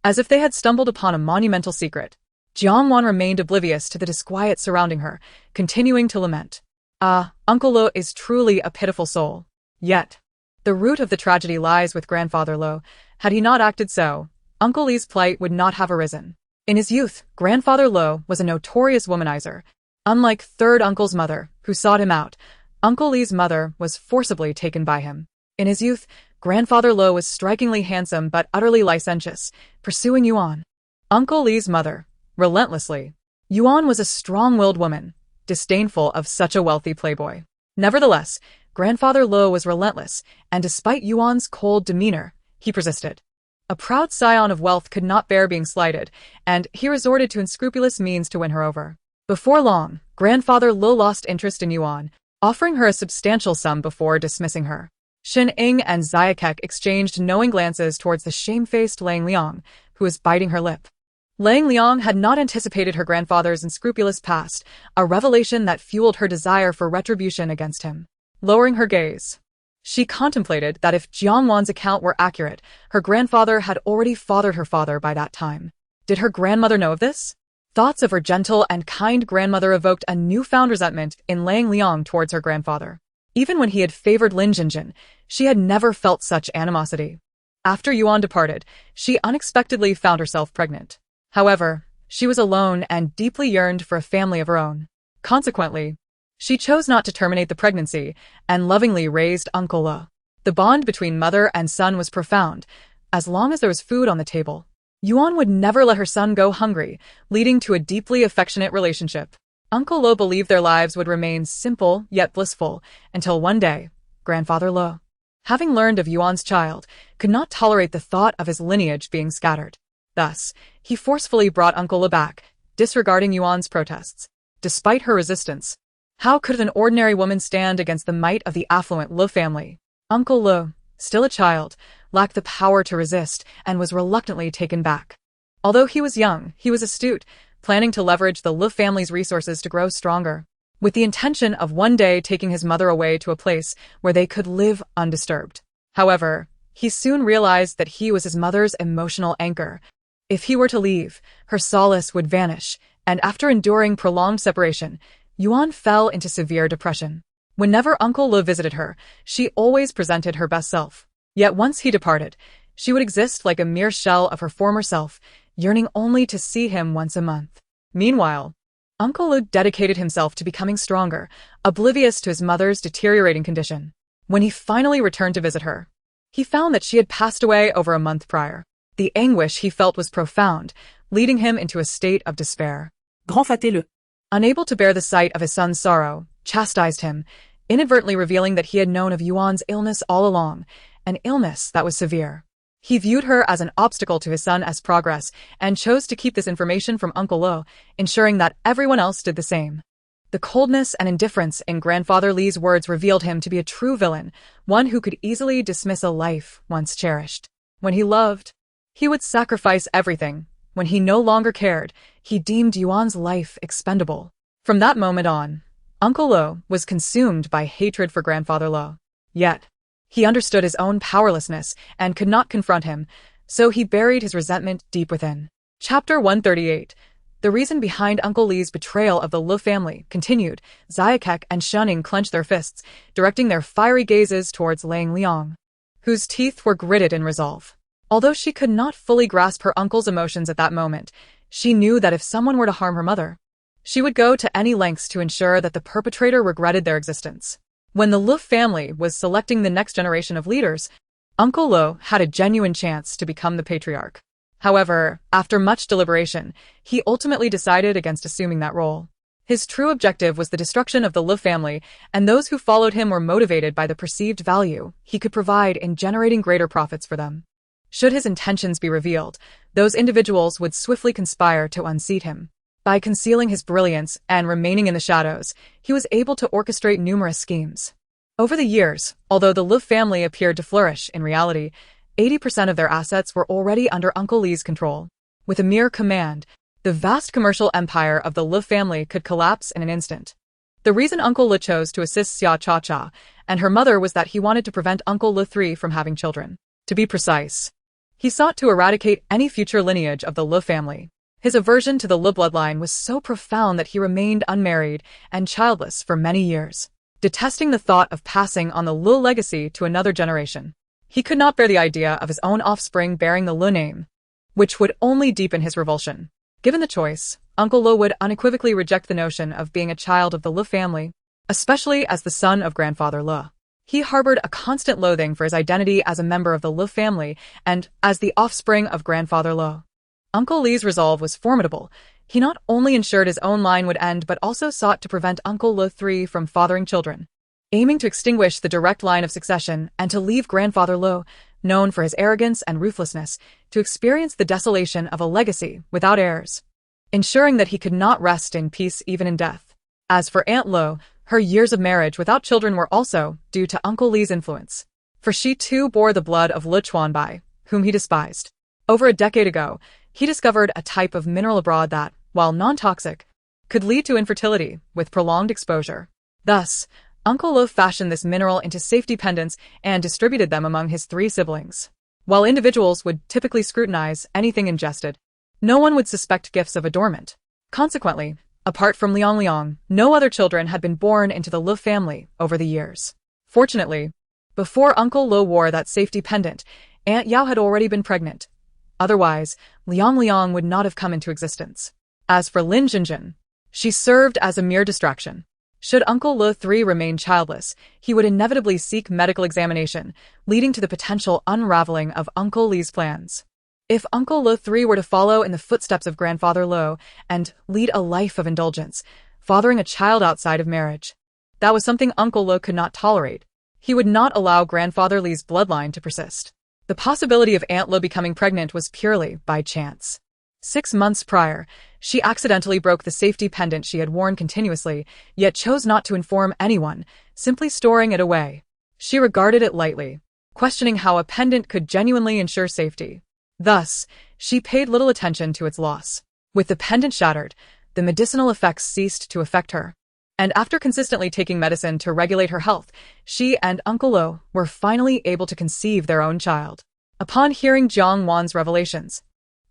As if they had stumbled upon a monumental secret, Jiang Wan remained oblivious to the disquiet surrounding her, continuing to lament. Uncle Lu is truly a pitiful soul. Yet, the root of the tragedy lies with Grandfather Lu. Had he not acted so, Uncle Li's plight would not have arisen. In his youth, Grandfather Lu was a notorious womanizer. Unlike third uncle's mother, who sought him out, Uncle Li's mother was forcibly taken by him. In his youth, Grandfather Lu was strikingly handsome but utterly licentious, pursuing Yuan, Uncle Li's mother, relentlessly. Yuan was a strong-willed woman, disdainful of such a wealthy playboy. Nevertheless, Grandfather Lo was relentless, and despite Yuan's cold demeanor, he persisted. A proud scion of wealth could not bear being slighted, and he resorted to unscrupulous means to win her over. Before long, Grandfather Lo lost interest in Yuan, offering her a substantial sum before dismissing her. Shen Ying and Xiaokek exchanged knowing glances towards the shamefaced Lang Liang, who was biting her lip. Lang Liang had not anticipated her grandfather's unscrupulous past, a revelation that fueled her desire for retribution against him. Lowering her gaze, she contemplated that if Jiang Wan's account were accurate, her grandfather had already fathered her father by that time. Did her grandmother know of this? Thoughts of her gentle and kind grandmother evoked a newfound resentment in Lang Liang towards her grandfather. Even when he had favored Lin Jinjin, she had never felt such animosity. After Yuan departed, she unexpectedly found herself pregnant. However, she was alone and deeply yearned for a family of her own. Consequently, she chose not to terminate the pregnancy and lovingly raised Uncle Le. The bond between mother and son was profound. As long as there was food on the table, Yuan would never let her son go hungry, leading to a deeply affectionate relationship. Uncle Le believed their lives would remain simple yet blissful until one day, Grandfather Le, having learned of Yuan's child, could not tolerate the thought of his lineage being scattered. Thus, he forcefully brought Uncle Le back, disregarding Yuan's protests. Despite her resistance, how could an ordinary woman stand against the might of the affluent Le family? Uncle Le, still a child, lacked the power to resist and was reluctantly taken back. Although he was young, he was astute, planning to leverage the Le family's resources to grow stronger, with the intention of one day taking his mother away to a place where they could live undisturbed. However, he soon realized that he was his mother's emotional anchor. If he were to leave, her solace would vanish, and after enduring prolonged separation, Yuan fell into severe depression. Whenever Uncle Le visited her, she always presented her best self. Yet once he departed, she would exist like a mere shell of her former self, yearning only to see him once a month. Meanwhile, Uncle Le dedicated himself to becoming stronger, oblivious to his mother's deteriorating condition. When he finally returned to visit her, he found that she had passed away over a month prior. The anguish he felt was profound, leading him into a state of despair. Grand fâtez-le. Unable to bear the sight of his son's sorrow, chastised him, inadvertently revealing that he had known of Yuan's illness all along, an illness that was severe. He viewed her as an obstacle to his son's progress and chose to keep this information from Uncle Le, ensuring that everyone else did the same. The coldness and indifference in Grandfather Li's words revealed him to be a true villain, one who could easily dismiss a life once cherished. When he loved, he would sacrifice everything. When he no longer cared, he deemed Yuan's life expendable. From that moment on, Uncle Le was consumed by hatred for Grandfather Le. Yet, he understood his own powerlessness and could not confront him, so he buried his resentment deep within. Chapter 138. The reason behind Uncle Li's betrayal of the Le family continued. Xiaokek and Shuning clenched their fists, directing their fiery gazes towards Lang Liang, whose teeth were gritted in resolve. Although she could not fully grasp her uncle's emotions at that moment, she knew that if someone were to harm her mother, she would go to any lengths to ensure that the perpetrator regretted their existence. When the Le family was selecting the next generation of leaders, Uncle Le had a genuine chance to become the patriarch. However, after much deliberation, he ultimately decided against assuming that role. His true objective was the destruction of the Le family, and those who followed him were motivated by the perceived value he could provide in generating greater profits for them. Should his intentions be revealed, those individuals would swiftly conspire to unseat him. By concealing his brilliance and remaining in the shadows, he was able to orchestrate numerous schemes. Over the years, although the Le family appeared to flourish, in reality, 80% of their assets were already under Uncle Li's control. With a mere command, the vast commercial empire of the Le family could collapse in an instant. The reason Uncle Le chose to assist Xia Cha-Cha and her mother was that he wanted to prevent Uncle Le III from having children. To be precise, he sought to eradicate any future lineage of the Le family. His aversion to the Le bloodline was so profound that he remained unmarried and childless for many years, detesting the thought of passing on the Le legacy to another generation. He could not bear the idea of his own offspring bearing the Le name, which would only deepen his revulsion. Given the choice, Uncle Le would unequivocally reject the notion of being a child of the Le family, especially as the son of Grandfather Le. He harbored a constant loathing for his identity as a member of the Le family and as the offspring of Grandfather Le. Uncle Li's resolve was formidable. He not only ensured his own line would end but also sought to prevent Uncle Le III from fathering children. aiming to extinguish the direct line of succession and to leave grandfather Lo, known for his arrogance and ruthlessness, to experience the desolation of a legacy without heirs, ensuring that he could not rest in peace even in death. As for Aunt Lo, her years of marriage without children were also due to Uncle Li's influence, for she too bore the blood of Le Chuanbai, whom he despised. Over a decade ago, he discovered a type of mineral abroad that, while non-toxic, could lead to infertility with prolonged exposure. Thus, Uncle Lo fashioned this mineral into safety pendants and distributed them among his 3 siblings. While individuals would typically scrutinize anything ingested, no one would suspect gifts of adornment. Consequently, apart from Liang Liang, no other children had been born into the Lo family over the years. Fortunately, before Uncle Lo wore that safety pendant, Aunt Yao had already been pregnant. Otherwise, Liang Liang would not have come into existence. As for Lin Jinjin, she served as a mere distraction. Should Uncle Le III remain childless, he would inevitably seek medical examination, leading to the potential unraveling of Uncle Li's plans. If Uncle Le III were to follow in the footsteps of Grandfather Lo and lead a life of indulgence, fathering a child outside of marriage, that was something Uncle Le could not tolerate. He would not allow Grandfather Li's bloodline to persist. The possibility of Aunt Lo becoming pregnant was purely by chance. 6 months prior, she accidentally broke the safety pendant she had worn continuously, yet chose not to inform anyone, simply storing it away. She regarded it lightly, questioning how a pendant could genuinely ensure safety. Thus, she paid little attention to its loss. With the pendant shattered, the medicinal effects ceased to affect her. And after consistently taking medicine to regulate her health, she and Uncle Lo were finally able to conceive their own child. Upon hearing Jiang Wan's revelations,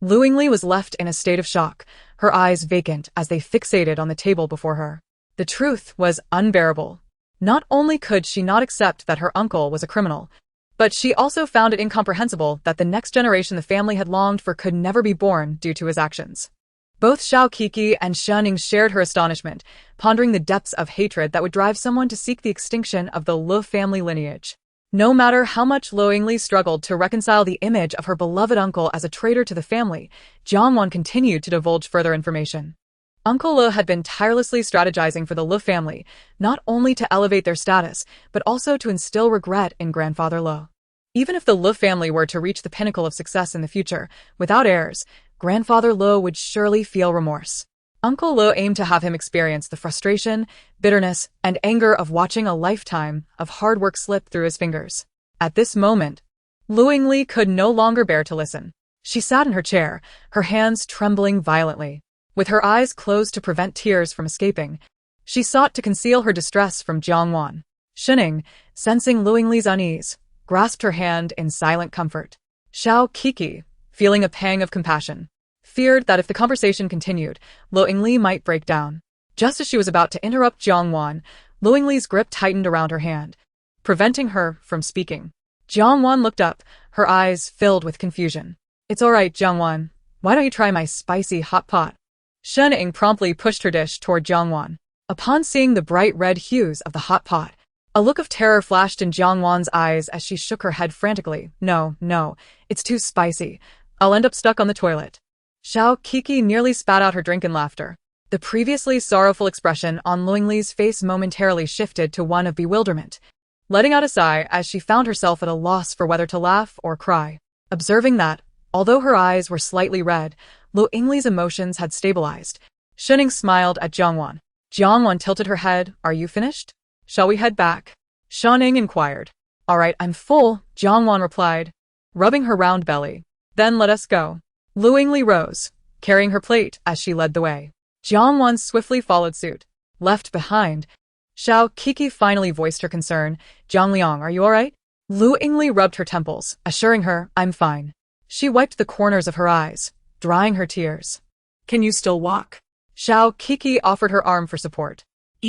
Lu Yingli was left in a state of shock, her eyes vacant as they fixated on the table before her. The truth was unbearable. Not only could she not accept that her uncle was a criminal, but she also found it incomprehensible that the next generation the family had longed for could never be born due to his actions. Both Xiao Kiki and Shen shared her astonishment, pondering the depths of hatred that would drive someone to seek the extinction of the Lu family lineage. No matter how much Lu Yingli struggled to reconcile the image of her beloved uncle as a traitor to the family, Jiang Wan continued to divulge further information. Uncle Lu had been tirelessly strategizing for the Lu family, not only to elevate their status, but also to instill regret in Grandfather Lu. Even if the Lu family were to reach the pinnacle of success in the future, without heirs, Grandfather Lu would surely feel remorse. Uncle Lu aimed to have him experience the frustration, bitterness, and anger of watching a lifetime of hard work slip through his fingers. At this moment, Lu Yingli could no longer bear to listen. She sat in her chair, her hands trembling violently. With her eyes closed to prevent tears from escaping, she sought to conceal her distress from Jiang Wan. Shen, sensing Lu Yingli's unease, grasped her hand in silent comfort. Xiao Kiki, feeling a pang of compassion, feared that if the conversation continued, Lu Yingli might break down. Just as she was about to interrupt Jiang Wan, Lu Yingli's grip tightened around her hand, preventing her from speaking. Jiang Wan looked up, her eyes filled with confusion. "It's all right, Jiang Wan. Why don't you try my spicy hot pot?" Shen promptly pushed her dish toward Jiang Wan. Upon seeing the bright red hues of the hot pot, a look of terror flashed in Jiang Wan's eyes as she shook her head frantically. No, it's too spicy. I'll end up stuck on the toilet." Xiao Kiki nearly spat out her drink in laughter. The previously sorrowful expression on Lu Yingli's face momentarily shifted to one of bewilderment, letting out a sigh as she found herself at a loss for whether to laugh or cry. Observing that, although her eyes were slightly red, Lu Yingli's emotions had stabilized, Shen smiled at Jiang Wan. Jiang Wan tilted her head. "Are you finished? Shall we head back?" Shen inquired. "All right, I'm full," Jiang Wan replied, rubbing her round belly. "Then let us go." Lu Yingli rose, carrying her plate as she led the way. Jiang Wan swiftly followed suit. Left behind, Xiao Kiki finally voiced her concern. "Jiang Liang, are you all right?" Lu Yingli rubbed her temples, assuring her, "I'm fine." She wiped the corners of her eyes, drying her tears. Can you still walk? Xiao Kiki offered her arm for support.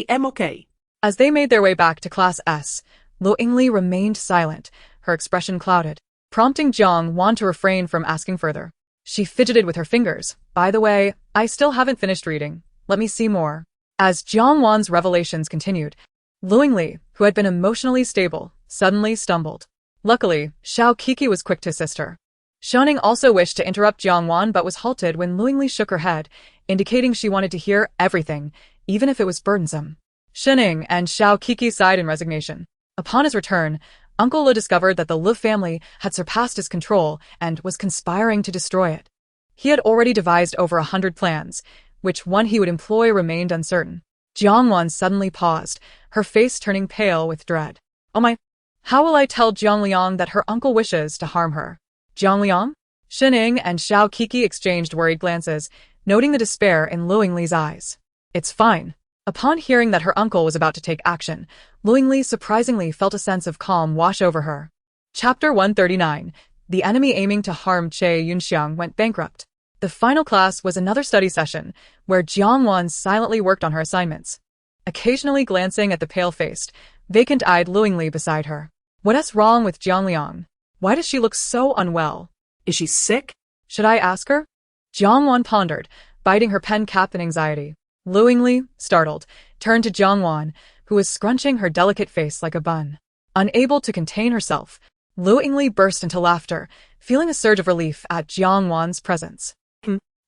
I'm okay. As they made their way back to Class S, Lu Yingli remained silent, her expression clouded, prompting Jiang Wan to refrain from asking further. She fidgeted with her fingers. "By the way, I still haven't finished reading. Let me see more." As Jiang Wan's revelations continued, Lu Yingli, who had been emotionally stable, suddenly stumbled. Luckily, Xiao Kiki was quick to assist her. Shen also wished to interrupt Jiang Wan but was halted when Lu Yingli shook her head, indicating she wanted to hear everything, even if it was burdensome. Shining and Xiao Kiki sighed in resignation. Upon his return, Uncle Le discovered that the Le family had surpassed his control and was conspiring to destroy it. He had already devised over 100 plans. Which one he would employ remained uncertain. Jiang Wan suddenly paused, her face turning pale with dread. Oh my! How will I tell Jiang Liang that her uncle wishes to harm her? Jiang Liang? Shining and Xiao Kiki exchanged worried glances, noting the despair in Lu Yingli's eyes. It's fine. Upon hearing that her uncle was about to take action, Lu Yingli surprisingly felt a sense of calm wash over her. Chapter 139. The enemy aiming to harm Che Yunxiang went bankrupt. The final class was another study session, where Jiang Wan silently worked on her assignments, occasionally glancing at the pale-faced, vacant-eyed Lu Yingli beside her. What's wrong with Jiang Liang? Why does she look so unwell? Is she sick? Should I ask her? Jiang Wan pondered, biting her pen cap in anxiety. Lu Yingli, startled, turned to Jiang Wan, who was scrunching her delicate face like a bun. Unable to contain herself, Lu Yingli burst into laughter, feeling a surge of relief at Jiang Wan's presence.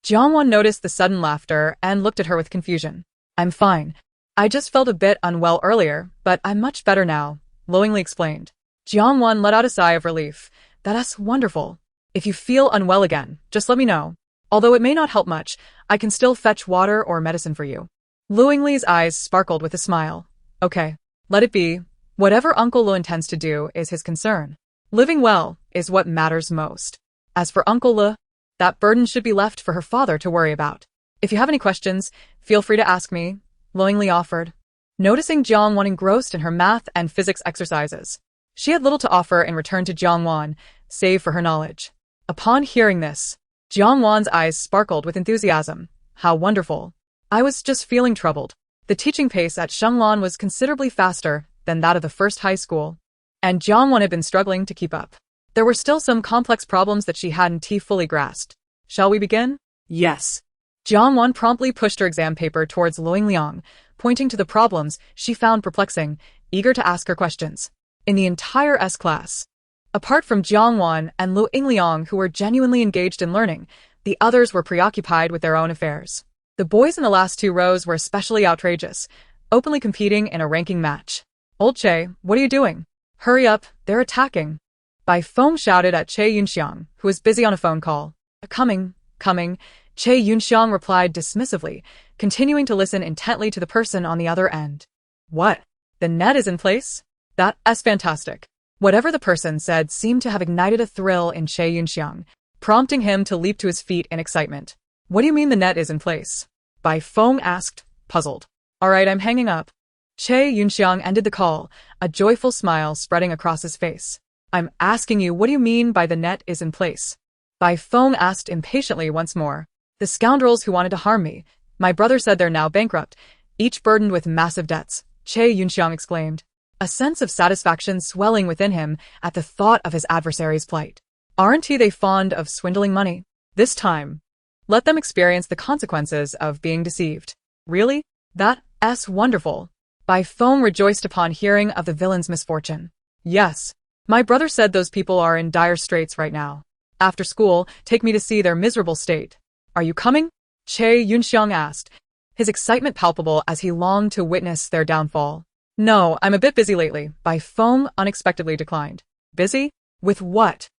Jiang Wan noticed the sudden laughter and looked at her with confusion. I'm fine. I just felt a bit unwell earlier, but I'm much better now, Lu Yingli explained. Jiang Wan let out a sigh of relief. That's wonderful. If you feel unwell again, just let me know. Although it may not help much, I can still fetch water or medicine for you. Lu Yingli's eyes sparkled with a smile. Okay, let it be. Whatever Uncle Lu intends to do is his concern. Living well is what matters most. As for Uncle Lu, that burden should be left for her father to worry about. If you have any questions, feel free to ask me, Lu Yingli offered. Noticing Jiang Wan engrossed in her math and physics exercises, she had little to offer in return to Jiang Wan, save for her knowledge. Upon hearing this, Jiang Wan's eyes sparkled with enthusiasm. How wonderful. I was just feeling troubled. The teaching pace at Shenglan was considerably faster than that of the first high school, and Jiang Wan had been struggling to keep up. There were still some complex problems that she hadn't fully grasped. Shall we begin? Yes. Jiang Wan promptly pushed her exam paper towards Lu Yingliang, pointing to the problems she found perplexing, eager to ask her questions. In the entire S class, apart from Jiang Wan and Lu Yingliang, who were genuinely engaged in learning, the others were preoccupied with their own affairs. The boys in the last two rows were especially outrageous, openly competing in a ranking match. Old Che, what are you doing? Hurry up, they're attacking. Bai Feng shouted at Che Yunxiang, who was busy on a phone call. Coming. Che Yunxiang replied dismissively, continuing to listen intently to the person on the other end. What? The net is in place? That's fantastic. Whatever the person said seemed to have ignited a thrill in Che Yunxiang, prompting him to leap to his feet in excitement. What do you mean the net is in place? Bai Feng asked, puzzled. All right, I'm hanging up. Che Yunxiang ended the call, a joyful smile spreading across his face. I'm asking you, what do you mean by the net is in place? Bai Feng asked impatiently once more. The scoundrels who wanted to harm me. My brother said they're now bankrupt, each burdened with massive debts, Che Yunxiang exclaimed, a sense of satisfaction swelling within him at the thought of his adversary's plight. Aren't they fond of swindling money? This time, let them experience the consequences of being deceived. Really? That's wonderful. Bai Feng rejoiced upon hearing of the villain's misfortune. Yes. My brother said those people are in dire straits right now. After school, take me to see their miserable state. Are you coming? Che Yunxiang asked, his excitement palpable as he longed to witness their downfall. No, I'm a bit busy lately, Bai Feng unexpectedly declined. Busy? With what?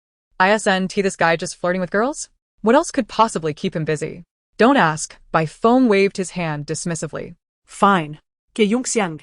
Isn't this guy just flirting with girls? What else could possibly keep him busy? Don't ask, Bai Feng waved his hand dismissively. Fine. Che Yunxiang,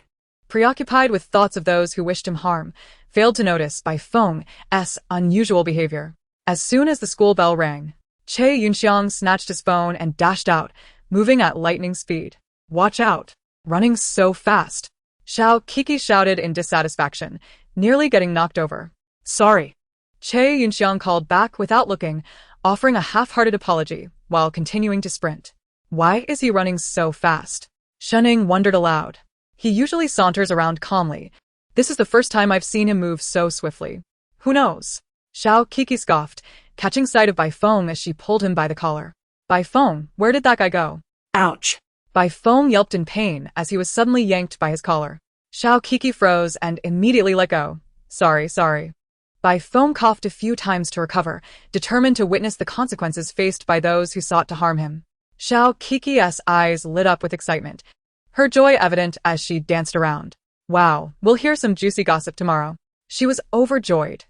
preoccupied with thoughts of those who wished him harm, failed to notice Bai Feng's unusual behavior. As soon as the school bell rang, Che Yunxiang snatched his phone and dashed out, moving at lightning speed. Watch out! Running so fast! Xiao Kiki shouted in dissatisfaction, nearly getting knocked over. Sorry. Che Yunxiang called back without looking, offering a half-hearted apology, while continuing to sprint. Why is he running so fast? Shenning wondered aloud. He usually saunters around calmly. This is the first time I've seen him move so swiftly. Who knows? Xiao Kiki scoffed, catching sight of Bai Feng as she pulled him by the collar. Bai Feng, where did that guy go? Ouch. Bai Feng yelped in pain as he was suddenly yanked by his collar. Xiao Kiki froze and immediately let go. Sorry. Bai Feng coughed a few times to recover, determined to witness the consequences faced by those who sought to harm him. Xiao Kiki's eyes lit up with excitement, her joy evident as she danced around. Wow, we'll hear some juicy gossip tomorrow. She was overjoyed.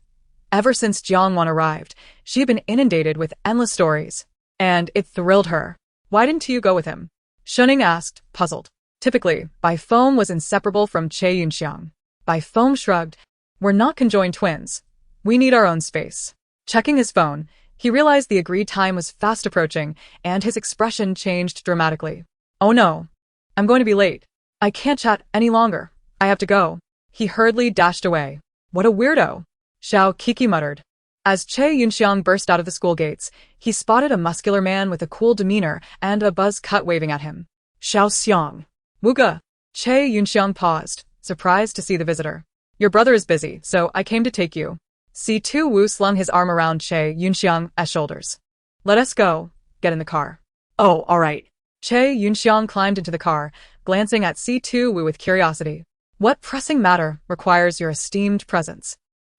Ever since Jiang Wan arrived, she had been inundated with endless stories, and it thrilled her. Why didn't you go with him? Shuning asked, puzzled. Typically, Bai Feng was inseparable from Che Yunxiang. Bai Feng shrugged. We're not conjoined twins. We need our own space. Checking his phone, he realized the agreed time was fast approaching, and his expression changed dramatically. Oh no. I'm going to be late. I can't chat any longer. I have to go. He hurriedly dashed away. What a weirdo. Xiao Kiki muttered. As Che Yunxiang burst out of the school gates, he spotted a muscular man with a cool demeanor and a buzz cut waving at him. Xiao Xiang. Wuga. Che Yunxiang paused, surprised to see the visitor. Your brother is busy, so I came to take you. C2 Wu slung his arm around Che Yunxiang's shoulders. Let us go. Get in the car. Oh, all right. Che Yunxiang climbed into the car, glancing at C2 Wu with curiosity. What pressing matter requires your esteemed presence?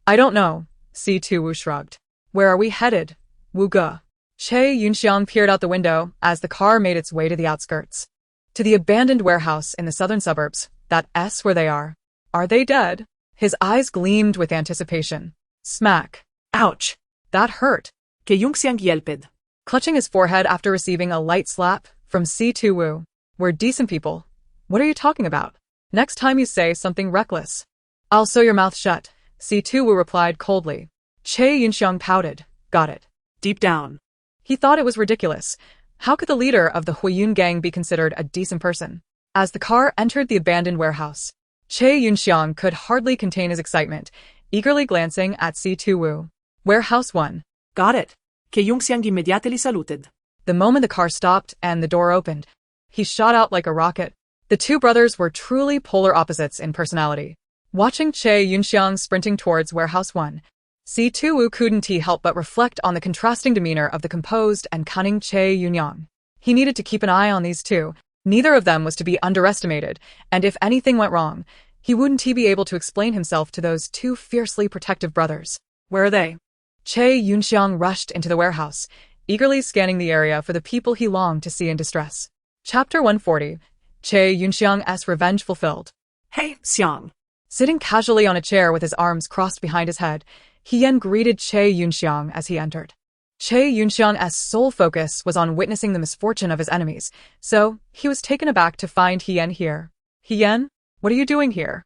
I don't know. C2 Wu shrugged. Where are we headed? Wu Ge. Che Yunxiang peered out the window as the car made its way to the outskirts. To the abandoned warehouse in the southern suburbs, that's where they are. Are they dead? His eyes gleamed with anticipation. Smack. Ouch. That hurt. Che Yunxiang yelped. Clutching his forehead after receiving a light slap from C2 Wu. We're decent people. What are you talking about? Next time you say something reckless, I'll sew your mouth shut. C2 Wu replied coldly. Che Yunxiang pouted. Got it. Deep down. He thought it was ridiculous. How could the leader of the Huiyun gang be considered a decent person? As the car entered the abandoned warehouse, Che Yunxiang could hardly contain his excitement, eagerly glancing at C2 Wu. Warehouse 1. Got it. Che Yunxiang immediately saluted. The moment the car stopped and the door opened, he shot out like a rocket. The two brothers were truly polar opposites in personality. Watching Che Yunxiang sprinting towards Warehouse 1, C2 Wu couldn't help but reflect on the contrasting demeanor of the composed and cunning Che Yunxiang. He needed to keep an eye on these two. Neither of them was to be underestimated, and if anything went wrong, he wouldn't be able to explain himself to those two fiercely protective brothers. Where are they? Che Yunxiang rushed into the warehouse, eagerly scanning the area for the people he longed to see in distress. Chapter 140. Che Yunxiang's revenge fulfilled. Hey, Xiang. Sitting casually on a chair with his arms crossed behind his head, Hien greeted Che Yunxiang as he entered. Che Yunxiang's sole focus was on witnessing the misfortune of his enemies, so he was taken aback to find Hien here. Hien, what are you doing here?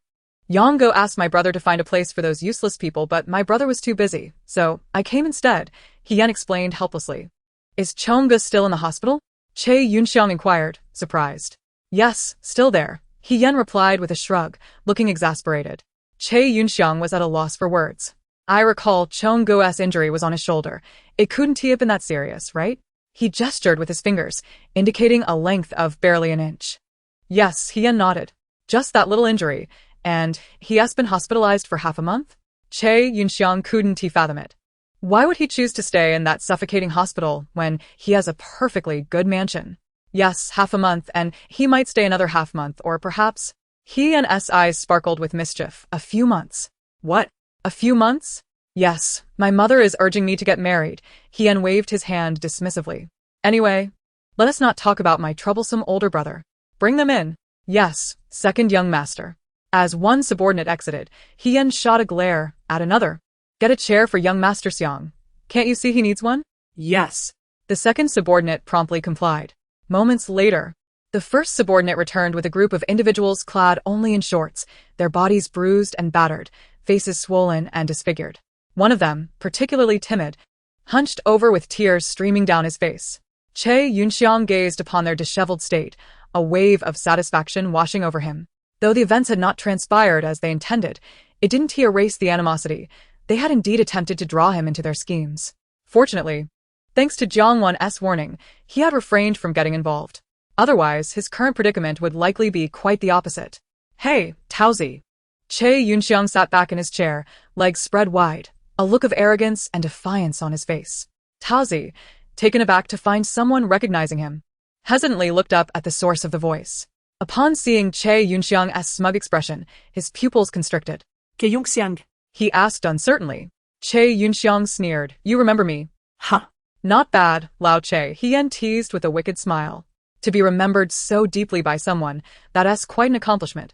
Yonggo asked my brother to find a place for those useless people, but my brother was too busy, so I came instead, Hien explained helplessly. Is Chongge still in the hospital? Che Yunxiang inquired, surprised. Yes, still there, Hien replied with a shrug, looking exasperated. Che Yunxiang was at a loss for words. I recall Chonggu's injury was on his shoulder. It couldn't have been that serious, right? He gestured with his fingers, indicating a length of barely an inch. Yes, Hien nodded. Just that little injury, and he has been hospitalized for half a month? Che Yunxiang couldn't fathom it. Why would he choose to stay in that suffocating hospital when he has a perfectly good mansion? Yes, half a month, and he might stay another half month, or perhaps... Hien's eyes sparkled with mischief. A few months. What? A few months? Yes, my mother is urging me to get married. Hien waved his hand dismissively. Anyway, let us not talk about my troublesome older brother. Bring them in. Yes, second young master. As one subordinate exited, Hien shot a glare at another. Get a chair for young Master Xiang. Can't you see he needs one? Yes. The second subordinate promptly complied. Moments later, the first subordinate returned with a group of individuals clad only in shorts, their bodies bruised and battered, faces swollen and disfigured. One of them, particularly timid, hunched over with tears streaming down his face. Che Yunxiang gazed upon their disheveled state, a wave of satisfaction washing over him. Though the events had not transpired as they intended, it didn't erase the animosity. They had indeed attempted to draw him into their schemes. Fortunately, thanks to Jiang Wan's warning, he had refrained from getting involved. Otherwise, his current predicament would likely be quite the opposite. Hey, Taozi. Che Yunxiang sat back in his chair, legs spread wide, a look of arrogance and defiance on his face. Taozi, taken aback to find someone recognizing him, hesitantly looked up at the source of the voice. Upon seeing Che Yunxiang's smug expression, his pupils constricted. Che Yunxiang? He asked uncertainly. Che Yunxiang sneered. You remember me? Huh. Not bad, Lao Che, Hien teased with a wicked smile. To be remembered so deeply by someone, that's quite an accomplishment.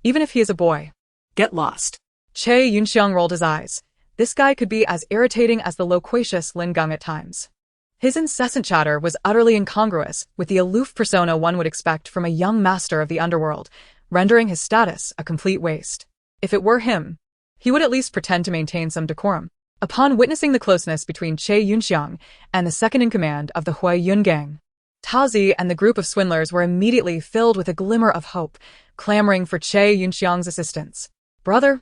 Even if he is a boy. Get lost. Che Yunxiang rolled his eyes. This guy could be as irritating as the loquacious Lin Geng at times. His incessant chatter was utterly incongruous with the aloof persona one would expect from a young master of the underworld, rendering his status a complete waste. If it were him, he would at least pretend to maintain some decorum. Upon witnessing the closeness between Che Yunxiang and the second-in-command of the Huaiyun gang, Taozi and the group of swindlers were immediately filled with a glimmer of hope, clamoring for Che Yunxiang's assistance. Brother,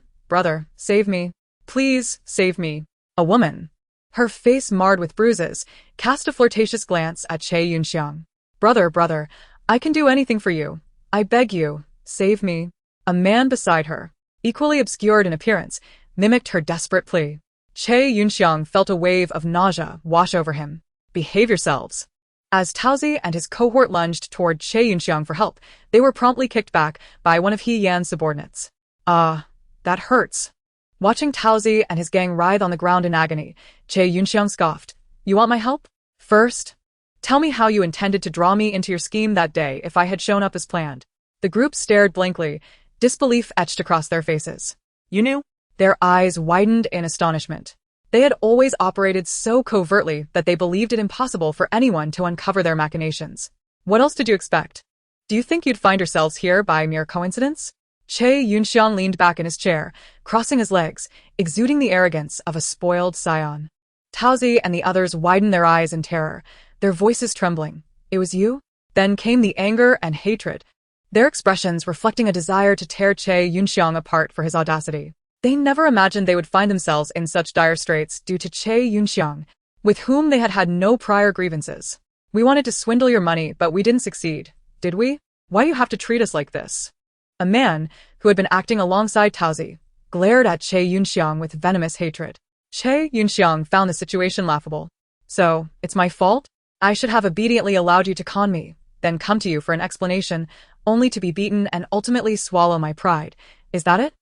save me. Please, save me. A woman, her face marred with bruises, cast a flirtatious glance at Che Yunxiang. Brother, I can do anything for you. I beg you, save me. A man beside her, equally obscured in appearance, mimicked her desperate plea. Che Yunxiang felt a wave of nausea wash over him. Behave yourselves. As Taozi and his cohort lunged toward Che Yunxiang for help, they were promptly kicked back by one of He Yan's subordinates. That hurts. Watching Taozi and his gang writhe on the ground in agony, Che Yunxiang scoffed. You want my help? First, tell me how you intended to draw me into your scheme that day if I had shown up as planned. The group stared blankly, disbelief etched across their faces. You knew? Their eyes widened in astonishment. They had always operated so covertly that they believed it impossible for anyone to uncover their machinations. What else did you expect? Do you think you'd find yourselves here by mere coincidence? Che Yunxiang leaned back in his chair, crossing his legs, exuding the arrogance of a spoiled scion. Taozi and the others widened their eyes in terror, their voices trembling. It was you? Then came the anger and hatred, their expressions reflecting a desire to tear Che Yunxiang apart for his audacity. They never imagined they would find themselves in such dire straits due to Che Yunxiang, with whom they had had no prior grievances. We wanted to swindle your money, but we didn't succeed, did we? Why do you have to treat us like this? A man, who had been acting alongside Taozi, glared at Che Yunxiang with venomous hatred. Che Yunxiang found the situation laughable. So, it's my fault? I should have obediently allowed you to con me, then come to you for an explanation, only to be beaten and ultimately swallow my pride. Is that it?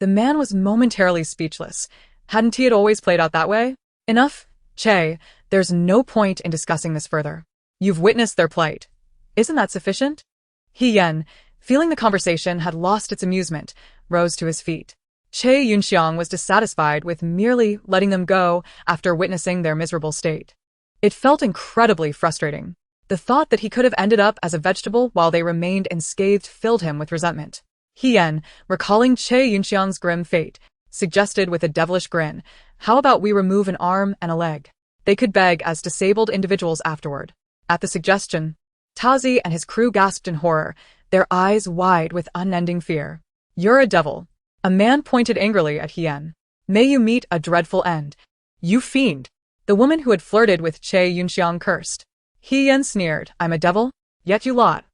The man was momentarily speechless. Hadn't he always played out that way? Enough, Che, there's no point in discussing this further. You've witnessed their plight. Isn't that sufficient? He Yan, feeling the conversation had lost its amusement, rose to his feet. Che Yunxiang was dissatisfied with merely letting them go after witnessing their miserable state. It felt incredibly frustrating. The thought that he could have ended up as a vegetable while they remained unscathed filled him with resentment. He Yan, recalling Che Yunxiang's grim fate, suggested with a devilish grin, how about we remove an arm and a leg? They could beg as disabled individuals afterward. At the suggestion, Taozi and his crew gasped in horror, their eyes wide with unending fear. You're a devil. A man pointed angrily at He Yan. May you meet a dreadful end. You fiend. The woman who had flirted with Che Yunxiang cursed. He Yan sneered. I'm a devil? Yet you lot,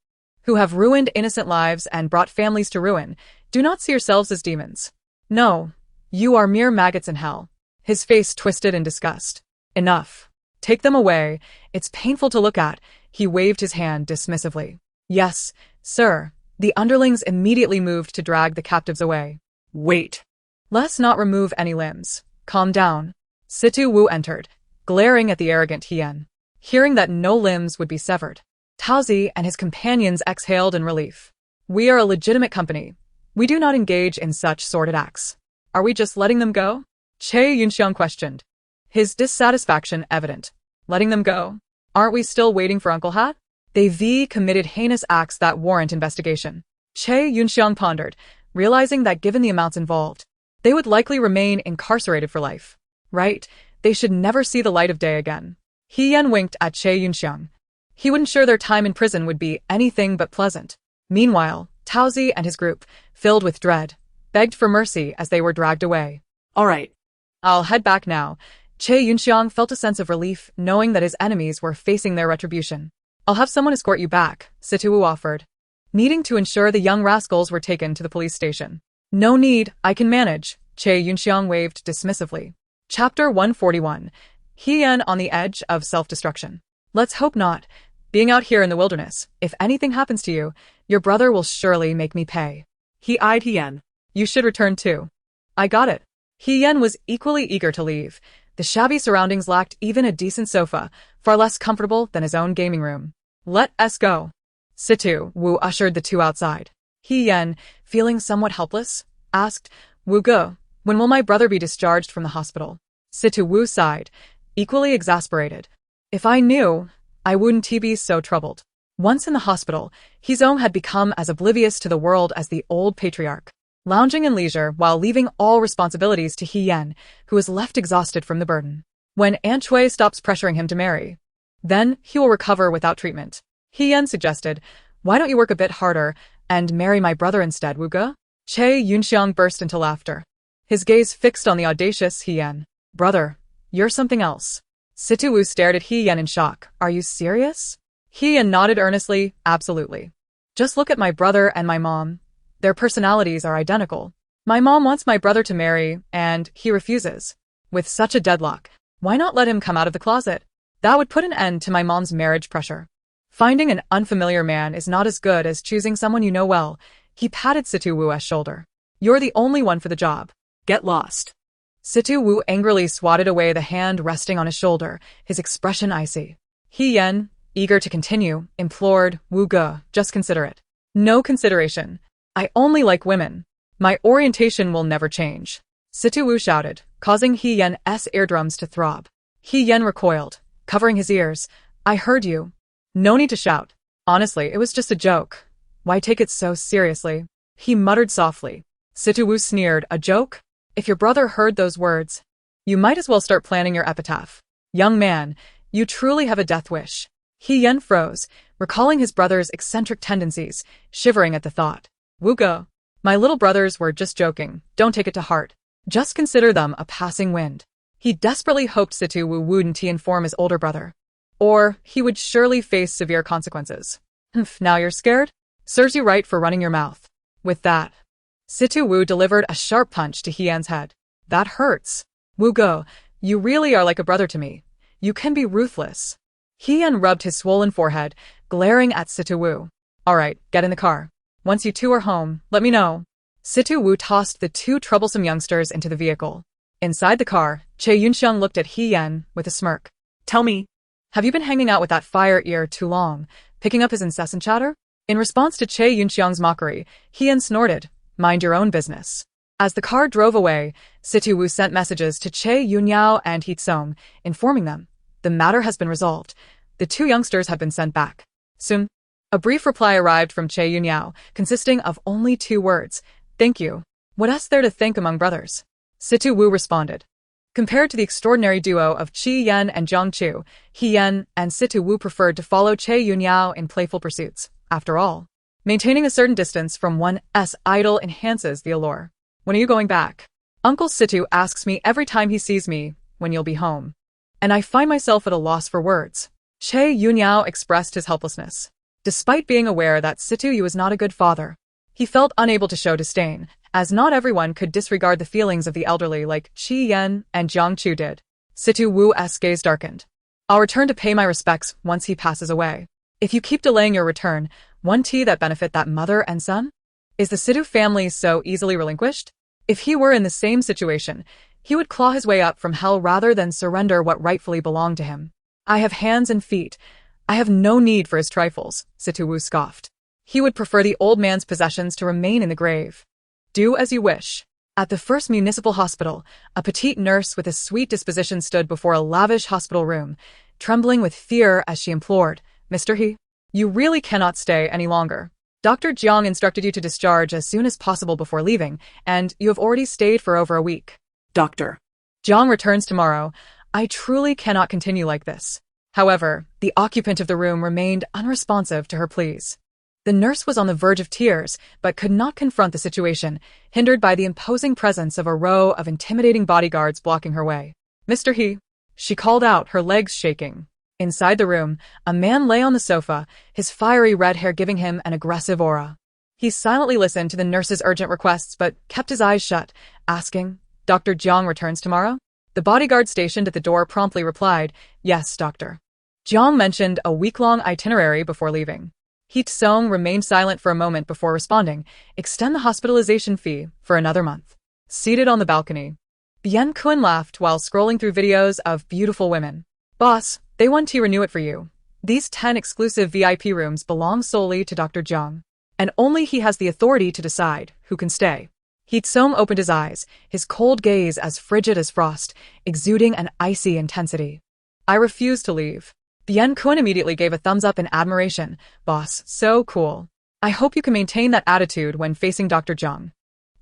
who have ruined innocent lives and brought families to ruin, do not see yourselves as demons. No, you are mere maggots in hell. His face twisted in disgust. Enough. Take them away. It's painful to look at. He waved his hand dismissively. Yes, sir. The underlings immediately moved to drag the captives away. Wait. Let's not remove any limbs. Calm down. Situ Wu entered, glaring at the arrogant Hien. Hearing that no limbs would be severed, Taozi and his companions exhaled in relief. We are a legitimate company. We do not engage in such sordid acts. Are we just letting them go? Che Yunxiang questioned, his dissatisfaction evident. Letting them go? Aren't we still waiting for Uncle Hat? They've committed heinous acts that warrant investigation. Che Yunxiang pondered, realizing that given the amounts involved, they would likely remain incarcerated for life. Right, they should never see the light of day again. He Yan winked at Che Yunxiang. He wasn't sure their time in prison would be anything but pleasant. Meanwhile, Taozi and his group, filled with dread, begged for mercy as they were dragged away. All right. I'll head back now. Che Yunxiang felt a sense of relief knowing that his enemies were facing their retribution. I'll have someone escort you back, Situwu offered, needing to ensure the young rascals were taken to the police station. No need, I can manage, Che Yunxiang waved dismissively. Chapter 141. He Yan on the edge of self-destruction. Let's hope not. Being out here in the wilderness, if anything happens to you, your brother will surely make me pay. He eyed Hien. You should return too. I got it. Hien was equally eager to leave. The shabby surroundings lacked even a decent sofa, far less comfortable than his own gaming room. Let us go. Situ Wu ushered the two outside. He Yan, feeling somewhat helpless, asked, Wu Ge, when will my brother be discharged from the hospital? Situ Wu sighed, equally exasperated. If I knew, I wouldn't be so troubled. Once in the hospital, Hizong had become as oblivious to the world as the old patriarch, lounging in leisure while leaving all responsibilities to He Yan, who was left exhausted from the burden. When Aunt Chui stops pressuring him to marry, then he will recover without treatment. He Yan suggested, why don't you work a bit harder and marry my brother instead, Wu Ge? Che Yunxiang burst into laughter, his gaze fixed on the audacious He Yan. Brother, you're something else. Situ Wu stared at He Yan in shock. Are you serious? He Yan nodded earnestly, absolutely. Just look at my brother and my mom. Their personalities are identical. My mom wants my brother to marry, and he refuses. With such a deadlock, why not let him come out of the closet? That would put an end to my mom's marriage pressure. Finding an unfamiliar man is not as good as choosing someone you know well. He patted Situ Wu's shoulder. You're the only one for the job. Get lost. Situ Wu angrily swatted away the hand resting on his shoulder, his expression icy. He Yan, eager to continue, implored, Wu Ge, just consider it. No consideration. I only like women. My orientation will never change. Situ Wu shouted, causing He Yan's eardrums to throb. He Yan recoiled, covering his ears. I heard you. No need to shout. Honestly, it was just a joke. Why take it so seriously? He muttered softly. Situ Wu sneered, a joke? If your brother heard those words, you might as well start planning your epitaph. Young man, you truly have a death wish. He Yan froze, recalling his brother's eccentric tendencies, shivering at the thought. Wu Ge, my little brothers were just joking. Don't take it to heart. Just consider them a passing wind. He desperately hoped Situ Wu wouldn't inform his older brother, or he would surely face severe consequences. Now you're scared? Serves you right for running your mouth. With that, Situ Wu delivered a sharp punch to He Yan's head. That hurts. Wu Ge, you really are like a brother to me. You can be ruthless. He Yan rubbed his swollen forehead, glaring at Situ Wu. All right, get in the car. Once you two are home, let me know. Situ Wu tossed the two troublesome youngsters into the vehicle. Inside the car, Che Yunxiang looked at He Yan with a smirk. Tell me, have you been hanging out with that fire ear too long, picking up his incessant chatter? In response to Che Yunxiang's mockery, He Yan snorted, mind your own business. As the car drove away, Situ Wu sent messages to Che Yunyao and He Tsong, informing them, the matter has been resolved. The two youngsters have been sent back. Soon, a brief reply arrived from Che Yunyao, consisting of only 2 words, thank you. What else there to thank among brothers? Situ Wu responded. Compared to the extraordinary duo of Qi Yan and Zhang Chu, He Yan and Situ Wu preferred to follow Che Yunyao in playful pursuits. After all, maintaining a certain distance from one's idol enhances the allure. When are you going back? Uncle Situ asks me every time he sees me, when you'll be home. And I find myself at a loss for words. Che Yunyao expressed his helplessness. Despite being aware that Situ Yu was not a good father, he felt unable to show disdain, as not everyone could disregard the feelings of the elderly like Qi Yan and Jiang Chu did. Situ Wu's gaze darkened. I'll return to pay my respects once he passes away. If you keep delaying your return, won't that benefit that mother and son? Is the Situ family so easily relinquished? If he were in the same situation, he would claw his way up from hell rather than surrender what rightfully belonged to him. I have hands and feet. I have no need for his trifles, Situ Wu scoffed. He would prefer the old man's possessions to remain in the grave. Do as you wish. At the first municipal hospital, a petite nurse with a sweet disposition stood before a lavish hospital room, trembling with fear as she implored, Mr. He, you really cannot stay any longer. Dr. Jiang instructed you to discharge as soon as possible before leaving, and you have already stayed for over a week. Doctor. Jiang returns tomorrow. I truly cannot continue like this. However, the occupant of the room remained unresponsive to her pleas. The nurse was on the verge of tears, but could not confront the situation, hindered by the imposing presence of a row of intimidating bodyguards blocking her way. Mr. He, she called out, her legs shaking. Inside the room, a man lay on the sofa, his fiery red hair giving him an aggressive aura. He silently listened to the nurse's urgent requests but kept his eyes shut, asking, Dr. Jiang returns tomorrow? The bodyguard stationed at the door promptly replied, Yes, doctor. Jiang mentioned a week-long itinerary before leaving. He Tsong remained silent for a moment before responding, extend the hospitalization fee for another month. Seated on the balcony, Bien Kun laughed while scrolling through videos of beautiful women. Boss, they want to renew it for you. These 10 exclusive VIP rooms belong solely to Dr. Jiang, and only he has the authority to decide who can stay. Heetsong opened his eyes, his cold gaze as frigid as frost, exuding an icy intensity. I refuse to leave. Bien Kun immediately gave a thumbs up in admiration. Boss, so cool. I hope you can maintain that attitude when facing Dr. Jiang.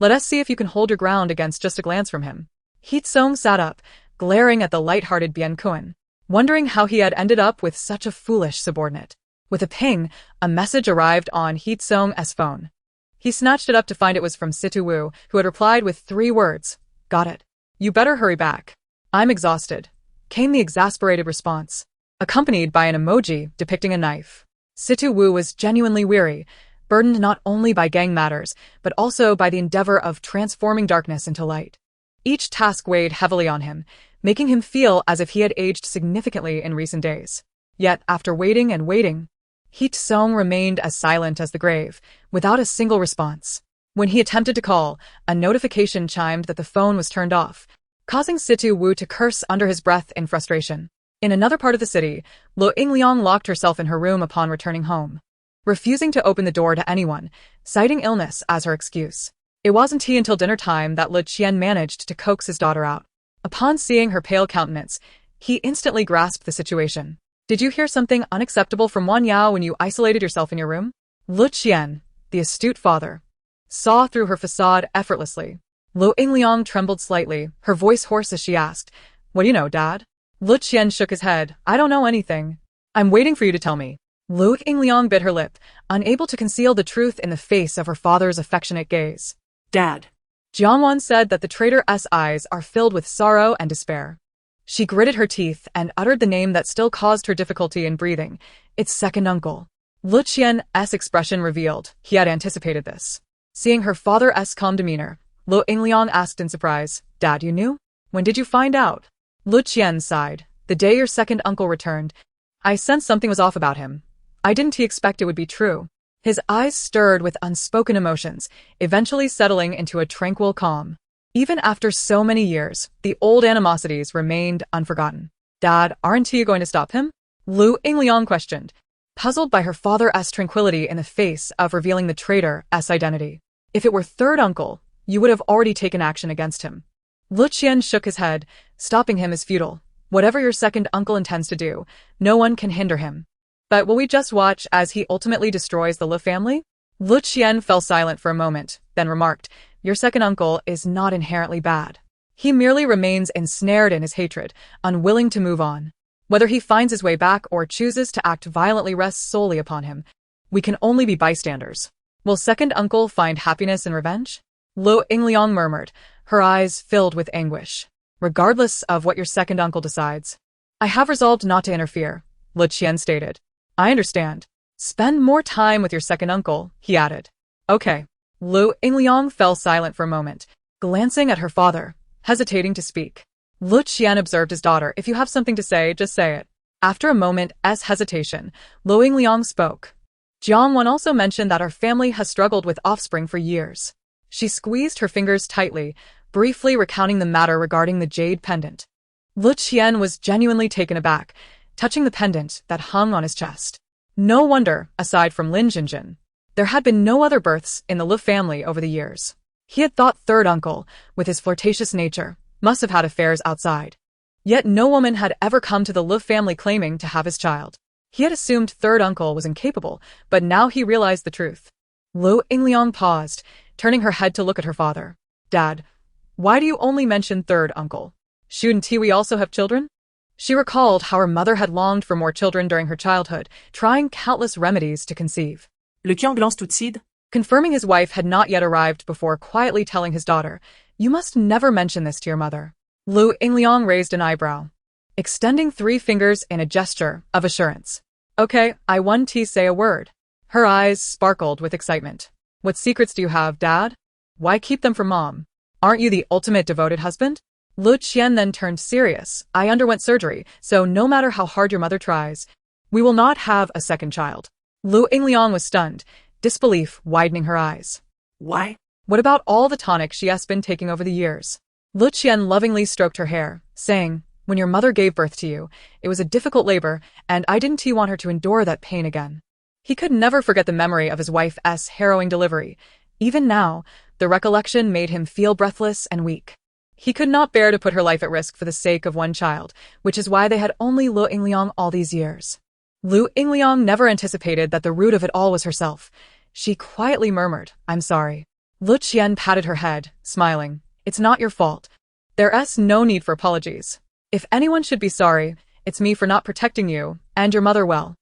Let us see if you can hold your ground against just a glance from him. Heetsong sat up, glaring at the light-hearted Bien Kun, wondering how he had ended up with such a foolish subordinate. With a ping, a message arrived on Heetsong's phone. He snatched it up to find it was from Situ Wu, who had replied with 3 words. Got it. You better hurry back. I'm exhausted, came the exasperated response, accompanied by an emoji depicting a knife. Situ Wu was genuinely weary, burdened not only by gang matters, but also by the endeavor of transforming darkness into light. Each task weighed heavily on him, making him feel as if he had aged significantly in recent days. Yet, after waiting and waiting, Heetsong remained as silent as the grave, without a single response. When he attempted to call, a notification chimed that the phone was turned off, causing Situ Wu to curse under his breath in frustration. In another part of the city, Lo Yingliang locked herself in her room upon returning home, refusing to open the door to anyone, citing illness as her excuse. It wasn't until dinner time that Lu Qian managed to coax his daughter out. Upon seeing her pale countenance, he instantly grasped the situation. Did you hear something unacceptable from Wan Yao when you isolated yourself in your room? Lu Qian, the astute father, saw through her facade effortlessly. Lo Yingliang trembled slightly, her voice hoarse as she asked, What do you know, Dad? Lu Qian shook his head. I don't know anything. I'm waiting for you to tell me. Lu Yingliang bit her lip, unable to conceal the truth in the face of her father's affectionate gaze. Dad. Jiang Wan said that the traitor's eyes are filled with sorrow and despair. She gritted her teeth and uttered the name that still caused her difficulty in breathing. Its second uncle. Lu Qian's expression revealed he had anticipated this. Seeing her father's calm demeanor, Lo Yingliang asked in surprise, Dad, you knew? When did you find out? Lu Qian sighed. The day your second uncle returned, I sensed something was off about him. I didn't expect it would be true. His eyes stirred with unspoken emotions, eventually settling into a tranquil calm. Even after so many years, the old animosities remained unforgotten. Dad, aren't you going to stop him? Lu Yingliang questioned, puzzled by her father's tranquility in the face of revealing the traitor's identity. If it were third uncle, you would have already taken action against him. Lu Qian shook his head, stopping him is futile. Whatever your second uncle intends to do, no one can hinder him. But will we just watch as he ultimately destroys the Lu family? Lu Qian fell silent for a moment, then remarked, Your second uncle is not inherently bad. He merely remains ensnared in his hatred, unwilling to move on. Whether he finds his way back or chooses to act violently rests solely upon him. We can only be bystanders. Will second uncle find happiness in revenge? Lo Yingliang murmured, her eyes filled with anguish. Regardless of what your second uncle decides, I have resolved not to interfere, Lu Qian stated. I understand. Spend more time with your second uncle, he added. Okay. Lu Yingliang fell silent for a moment, glancing at her father, hesitating to speak. Lu Qian observed his daughter. If you have something to say, just say it. After a moment's hesitation, Lu Yingliang spoke. Jiang Wan also mentioned that our family has struggled with offspring for years. She squeezed her fingers tightly, briefly recounting the matter regarding the jade pendant. Lu Qian was genuinely taken aback, touching the pendant that hung on his chest. No wonder, aside from Lin Jinjin, there had been no other births in the Lu family over the years. He had thought third uncle, with his flirtatious nature, must have had affairs outside. Yet no woman had ever come to the Lu family claiming to have his child. He had assumed third uncle was incapable, but now he realized the truth. Lu Yingliang paused, turning her head to look at her father. Dad, why do you only mention third uncle? Shouldn't we also have children? She recalled how her mother had longed for more children during her childhood, trying countless remedies to conceive. Le Qian glance lucide. Confirming his wife had not yet arrived before quietly telling his daughter, You must never mention this to your mother. Lu Yingliang raised an eyebrow, extending 3 fingers in a gesture of assurance. Okay, I want to say a word. Her eyes sparkled with excitement. What secrets do you have, Dad? Why keep them from Mom? Aren't you the ultimate devoted husband? Lu Qian then turned serious. I underwent surgery, so no matter how hard your mother tries, we will not have a second child. Lu Yingliang was stunned, disbelief widening her eyes. Why? What about all the tonic she has been taking over the years? Lu Qian lovingly stroked her hair, saying, When your mother gave birth to you, it was a difficult labor, and I didn't want her to endure that pain again. He could never forget the memory of his wife's harrowing delivery. Even now, the recollection made him feel breathless and weak. He could not bear to put her life at risk for the sake of one child, which is why they had only Lu Yingliang all these years. Lu Yingliang never anticipated that the root of it all was herself. She quietly murmured, "I'm sorry." Lu Qian patted her head, smiling. "It's not your fault. There's no need for apologies. If anyone should be sorry, it's me for not protecting you and your mother well.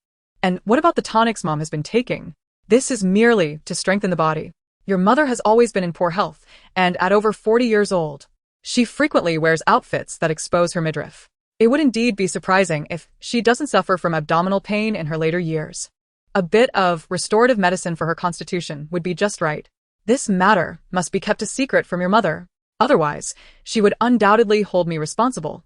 And what about the tonics Mom has been taking? This is merely to strengthen the body. Your mother has always been in poor health, and at over 40 years old, she frequently wears outfits that expose her midriff. It would indeed be surprising if she doesn't suffer from abdominal pain in her later years. A bit of restorative medicine for her constitution would be just right. This matter must be kept a secret from your mother. Otherwise, she would undoubtedly hold me responsible,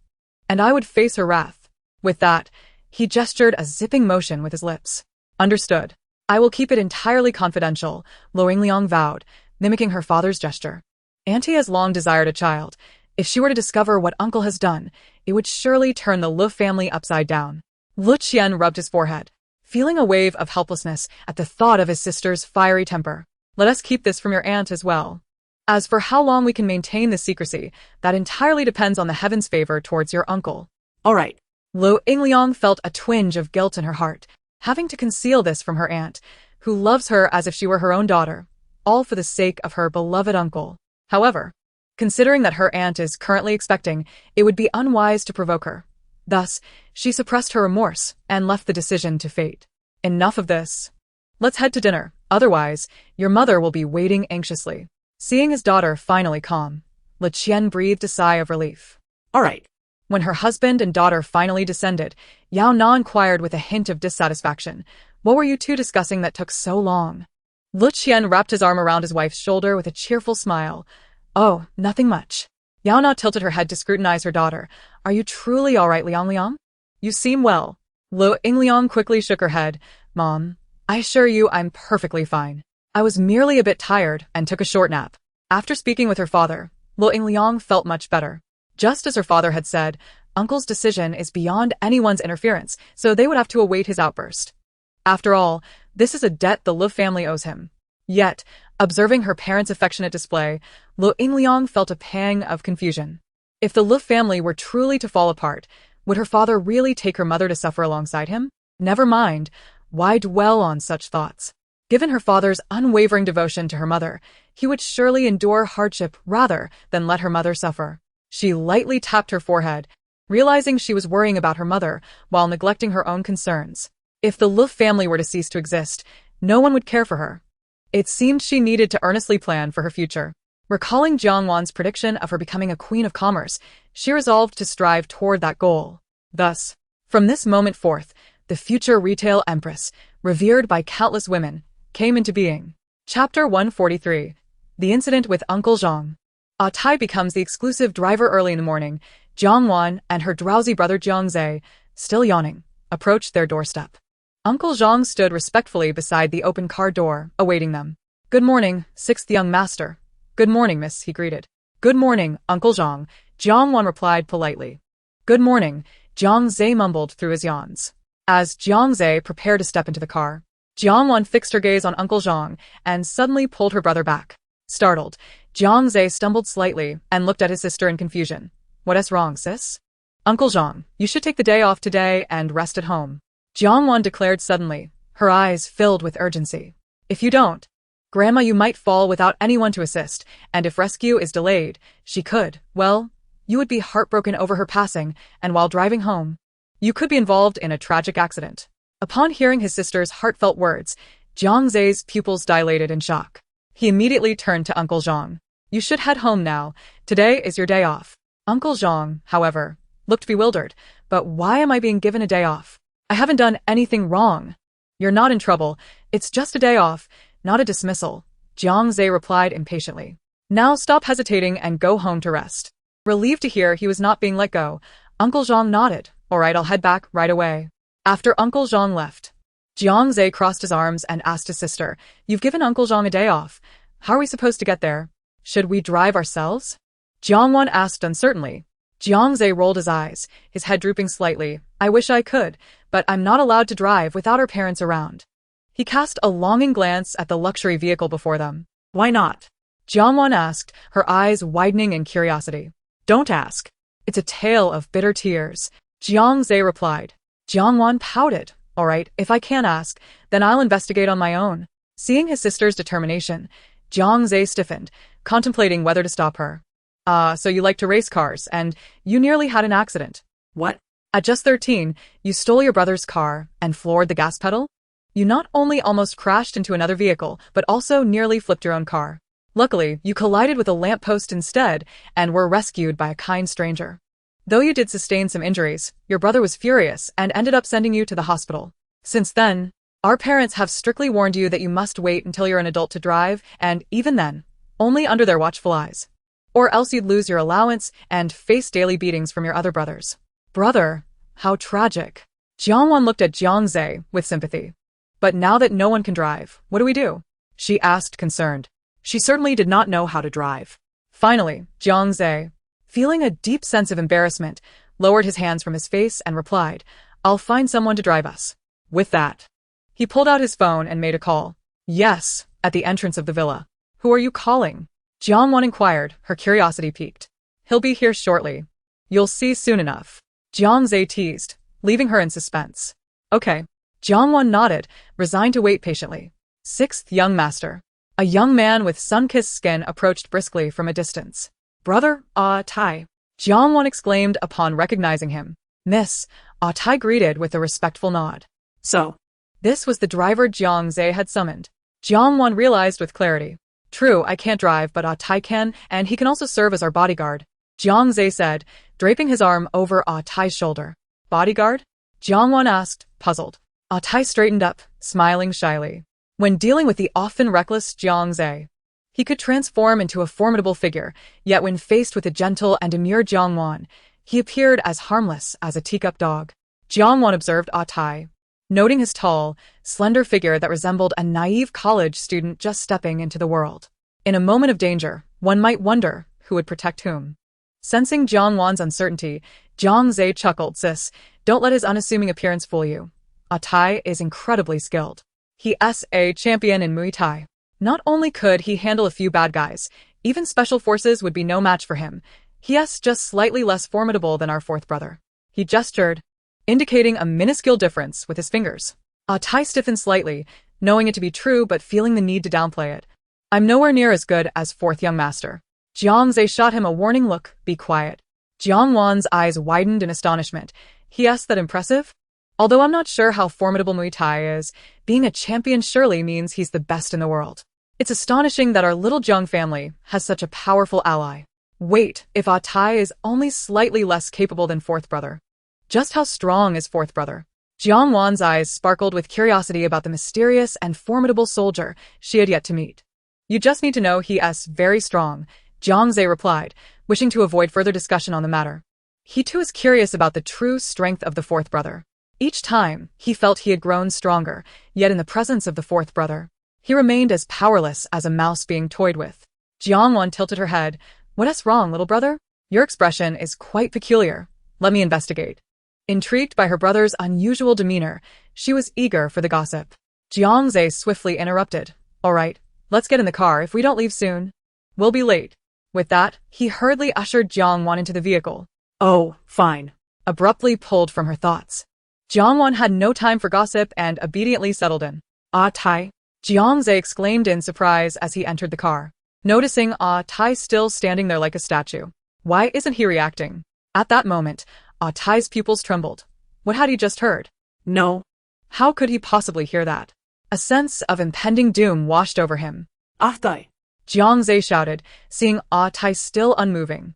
and I would face her wrath." With that, he gestured a zipping motion with his lips. "Understood. I will keep it entirely confidential," Lu Yingliang vowed, mimicking her father's gesture. Auntie has long desired a child. If she were to discover what uncle has done, it would surely turn the Lu family upside down. Lu Qian rubbed his forehead, feeling a wave of helplessness at the thought of his sister's fiery temper. "Let us keep this from your aunt as well. As for how long we can maintain this secrecy, that entirely depends on the heaven's favor towards your uncle." All right. Lu Yingliang felt a twinge of guilt in her heart, having to conceal this from her aunt, who loves her as if she were her own daughter, all for the sake of her beloved uncle. However, considering that her aunt is currently expecting, it would be unwise to provoke her. Thus, she suppressed her remorse and left the decision to fate. "Enough of this. Let's head to dinner, otherwise, your mother will be waiting anxiously." Seeing his daughter finally calm, Lu Qian breathed a sigh of relief. All right. When her husband and daughter finally descended, Yao Na inquired with a hint of dissatisfaction, "What were you two discussing that took so long?" Lu Qian wrapped his arm around his wife's shoulder with a cheerful smile. "Oh, nothing much." Yao Na tilted her head to scrutinize her daughter. "Are you truly all right, Liang Liang? You seem well." Lu Yingliang quickly shook her head. "Mom, I assure you I'm perfectly fine. I was merely a bit tired and took a short nap." After speaking with her father, Lu Yingliang felt much better. Just as her father had said, Uncle's decision is beyond anyone's interference, so they would have to await his outburst. After all, this is a debt the Lu family owes him. Yet, observing her parents' affectionate display, Lu Yingliang felt a pang of confusion. If the Lu family were truly to fall apart, would her father really take her mother to suffer alongside him? Never mind, why dwell on such thoughts? Given her father's unwavering devotion to her mother, he would surely endure hardship rather than let her mother suffer. She lightly tapped her forehead, realizing she was worrying about her mother while neglecting her own concerns. If the Lu family were to cease to exist, no one would care for her. It seemed she needed to earnestly plan for her future. Recalling Jiang Wan's prediction of her becoming a queen of commerce, she resolved to strive toward that goal. Thus, from this moment forth, the future retail empress, revered by countless women, came into being. Chapter 143. The Incident with Uncle Zhang. Tai becomes the exclusive driver early in the morning. Jiang Wan and her drowsy brother Jiang Zhe, still yawning, approached their doorstep. Uncle Zhang stood respectfully beside the open car door, awaiting them. "Good morning, sixth young master." "Good morning, miss," he greeted. "Good morning, Uncle Zhang," Jiang Wan replied politely. "Good morning," Jiang Zhe mumbled through his yawns. As Jiang Zhe prepared to step into the car, Jiang Wan fixed her gaze on Uncle Zhang and suddenly pulled her brother back. Startled, Jiang Zhe stumbled slightly and looked at his sister in confusion. "What's wrong, sis?" "Uncle Zhang, you should take the day off today and rest at home," Jiang Wan declared suddenly, her eyes filled with urgency. "If you don't, Grandma, you might fall without anyone to assist, and if rescue is delayed, she could, well, you would be heartbroken over her passing, and while driving home, you could be involved in a tragic accident." Upon hearing his sister's heartfelt words, Jiang Ze's pupils dilated in shock. He immediately turned to Uncle Zhang. "You should head home now. Today is your day off." Uncle Zhang, however, looked bewildered. "But why am I being given a day off? I haven't done anything wrong." "You're not in trouble. It's just a day off, not a dismissal," Jiang Ze replied impatiently. "Now stop hesitating and go home to rest." Relieved to hear he was not being let go, Uncle Zhang nodded. "All right, I'll head back right away." After Uncle Zhang left, Jiang Ze crossed his arms and asked his sister, "You've given Uncle Zhang a day off. How are we supposed to get there? Should we drive ourselves?" Jiang Wan asked uncertainly. Jiang Zhe rolled his eyes, his head drooping slightly. I wish I could, but I'm not allowed to drive without our parents around. He cast a longing glance at the luxury vehicle before them. Why not? Jiang Wan asked, her eyes widening in curiosity. Don't ask. It's a tale of bitter tears. Jiang Zhe replied. Jiang Wan pouted. All right, if I can't ask, then I'll investigate on my own. Seeing his sister's determination, Jiang Zhe stiffened, contemplating whether to stop her. So you like to race cars, and you nearly had an accident. What? At just 13, you stole your brother's car and floored the gas pedal? You not only almost crashed into another vehicle, but also nearly flipped your own car. Luckily, you collided with a lamppost instead and were rescued by a kind stranger. Though you did sustain some injuries, your brother was furious and ended up sending you to the hospital. Since then, our parents have strictly warned you that you must wait until you're an adult to drive, and even then, only under their watchful eyes. Or else you'd lose your allowance and face daily beatings from your other brothers. Brother, how tragic. Jiang Wan looked at Jiang Zhe with sympathy. But now that no one can drive, what do we do? She asked, concerned. She certainly did not know how to drive. Finally, Jiang Zhe, feeling a deep sense of embarrassment, lowered his hands from his face and replied, I'll find someone to drive us. With that, he pulled out his phone and made a call. Yes, at the entrance of the villa. Who are you calling? Jiang Wan inquired, her curiosity piqued. He'll be here shortly. You'll see soon enough. Jiang Zhe teased, leaving her in suspense. Okay. Jiang Wan nodded, resigned to wait patiently. Sixth young master. A young man with sun-kissed skin approached briskly from a distance. Brother, Tai. Jiang Wan exclaimed upon recognizing him. Miss, Tai greeted with a respectful nod. So, this was the driver Jiang Zhe had summoned. Jiang Wan realized with clarity. True, I can't drive, but Tai can, and he can also serve as our bodyguard. Jiang Zhe said, draping his arm over Tai's shoulder. Bodyguard? Jiang Wan asked, puzzled. Tai straightened up, smiling shyly. When dealing with the often reckless Jiang Zhe, he could transform into a formidable figure, yet when faced with the gentle and demure Jiang Wan, he appeared as harmless as a teacup dog. Jiang Wan observed Tai, noting his tall, slender figure that resembled a naive college student just stepping into the world. In a moment of danger, one might wonder who would protect whom. Sensing Jiang Wan's uncertainty, Jiang Zhe chuckled, Sis, don't let his unassuming appearance fool you. Tai is incredibly skilled. He's a champion in Muay Thai. Not only could he handle a few bad guys, even special forces would be no match for him. He's just slightly less formidable than our fourth brother. He gestured, indicating a minuscule difference with his fingers. Tai stiffened slightly, knowing it to be true but feeling the need to downplay it. I'm nowhere near as good as fourth young master. Jiang Zhe shot him a warning look, be quiet. Jiang Wan's eyes widened in astonishment. He's that impressive? Although I'm not sure how formidable Muay Thai is, being a champion surely means he's the best in the world. It's astonishing that our little Jiang family has such a powerful ally. Wait, if Tai is only slightly less capable than fourth brother. Just how strong is fourth brother? Jiang Wan's eyes sparkled with curiosity about the mysterious and formidable soldier she had yet to meet. You just need to know he's very strong, Jiang Zhe replied, wishing to avoid further discussion on the matter. He too is curious about the true strength of the fourth brother. Each time, he felt he had grown stronger, yet in the presence of the fourth brother, he remained as powerless as a mouse being toyed with. Jiang Wan tilted her head. What's wrong, little brother? Your expression is quite peculiar. Let me investigate. Intrigued by her brother's unusual demeanor, she was eager for the gossip. Jiang Zhe swiftly interrupted. All right, let's get in the car if we don't leave soon. We'll be late. With that, he hurriedly ushered Jiang Wan into the vehicle. Oh, fine. Abruptly pulled from her thoughts. Jiang Wan had no time for gossip and obediently settled in. Tai? Jiang Zhe exclaimed in surprise as he entered the car, noticing Tai still standing there like a statue. Why isn't he reacting? At that moment, Tai's pupils trembled. What had he just heard? No. How could he possibly hear that? A sense of impending doom washed over him. Tai. Jiang Zhe shouted, seeing Tai still unmoving.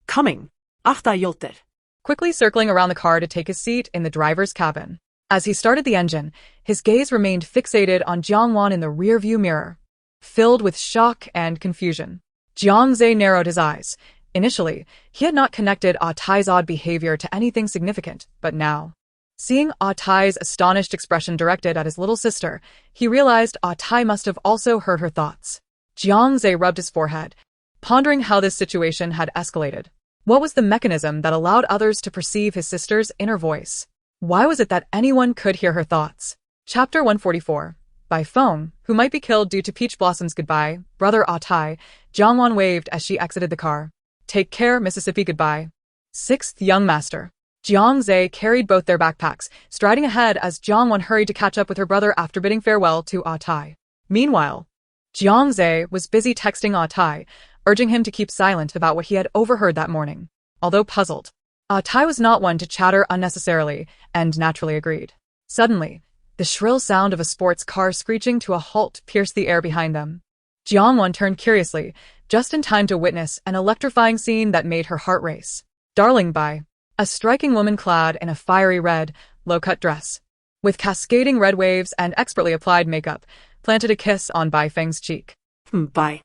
Coming. Tai yolted. Quickly circling around the car to take his seat in the driver's cabin. As he started the engine, his gaze remained fixated on Jiang Wan in the rearview mirror, filled with shock and confusion. Jiang Zhe narrowed his eyes. Initially, he had not connected Tai's odd behavior to anything significant, but now, seeing Tai's astonished expression directed at his little sister, he realized Tai must have also heard her thoughts. Jiang Zhe rubbed his forehead, pondering how this situation had escalated. What was the mechanism that allowed others to perceive his sister's inner voice? Why was it that anyone could hear her thoughts? Chapter 144. By phone, who might be killed due to Peach Blossom's goodbye, brother Tai, Jiang Wan waved as she exited the car. Take care, Mississippi, goodbye. Sixth young master. Jiang Zhe carried both their backpacks, striding ahead as Jiang Wan hurried to catch up with her brother after bidding farewell to Tai. Meanwhile, Jiang Zhe was busy texting Tai, urging him to keep silent about what he had overheard that morning. Although puzzled, Tai was not one to chatter unnecessarily, and naturally agreed. Suddenly, the shrill sound of a sports car screeching to a halt pierced the air behind them. Jiang Wan turned curiously, just in time to witness an electrifying scene that made her heart race. Darling by a striking woman clad in a fiery red, low-cut dress, with cascading red waves and expertly applied makeup, planted a kiss on Bai Feng's cheek. Bai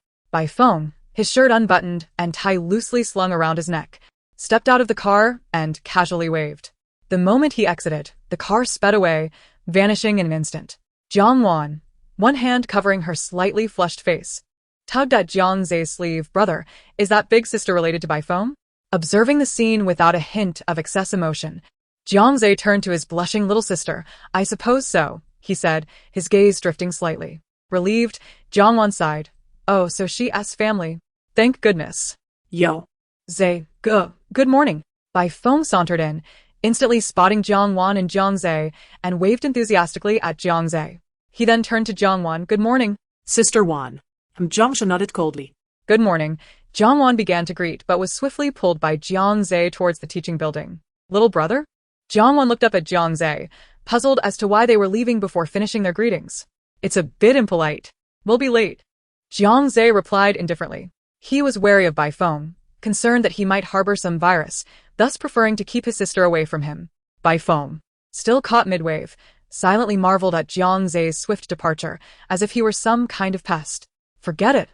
Feng, his shirt unbuttoned and tie loosely slung around his neck, stepped out of the car and casually waved. The moment he exited, the car sped away, vanishing in an instant. Jiang Wan, one hand covering her slightly flushed face, tugged at Jiang Zhe's sleeve. Brother, is that big sister related to Bai Feng? Observing the scene without a hint of excess emotion, Jiang Zhe turned to his blushing little sister. I suppose so, he said, his gaze drifting slightly. Relieved, Jiang Wan sighed. Oh, so she's family. Thank goodness. Yo. Zhe, good morning. Bai Feng sauntered in, instantly spotting Jiang Wan and Jiang Zhe, and waved enthusiastically at Jiang Zhe. He then turned to Jiang Wan. Good morning. Sister Wan. Jiang Zhe nodded coldly. Good morning. Jiang Wan began to greet but was swiftly pulled by Jiang Zhe towards the teaching building. Little brother? Jiang Wan looked up at Jiang Zhe, puzzled as to why they were leaving before finishing their greetings. It's a bit impolite. We'll be late. Jiang Zhe replied indifferently. He was wary of Bai Feng, concerned that he might harbor some virus, thus preferring to keep his sister away from him. Bai Feng, still caught mid-wave, silently marveled at Jiang Zhe's swift departure, as if he were some kind of pest. Forget it.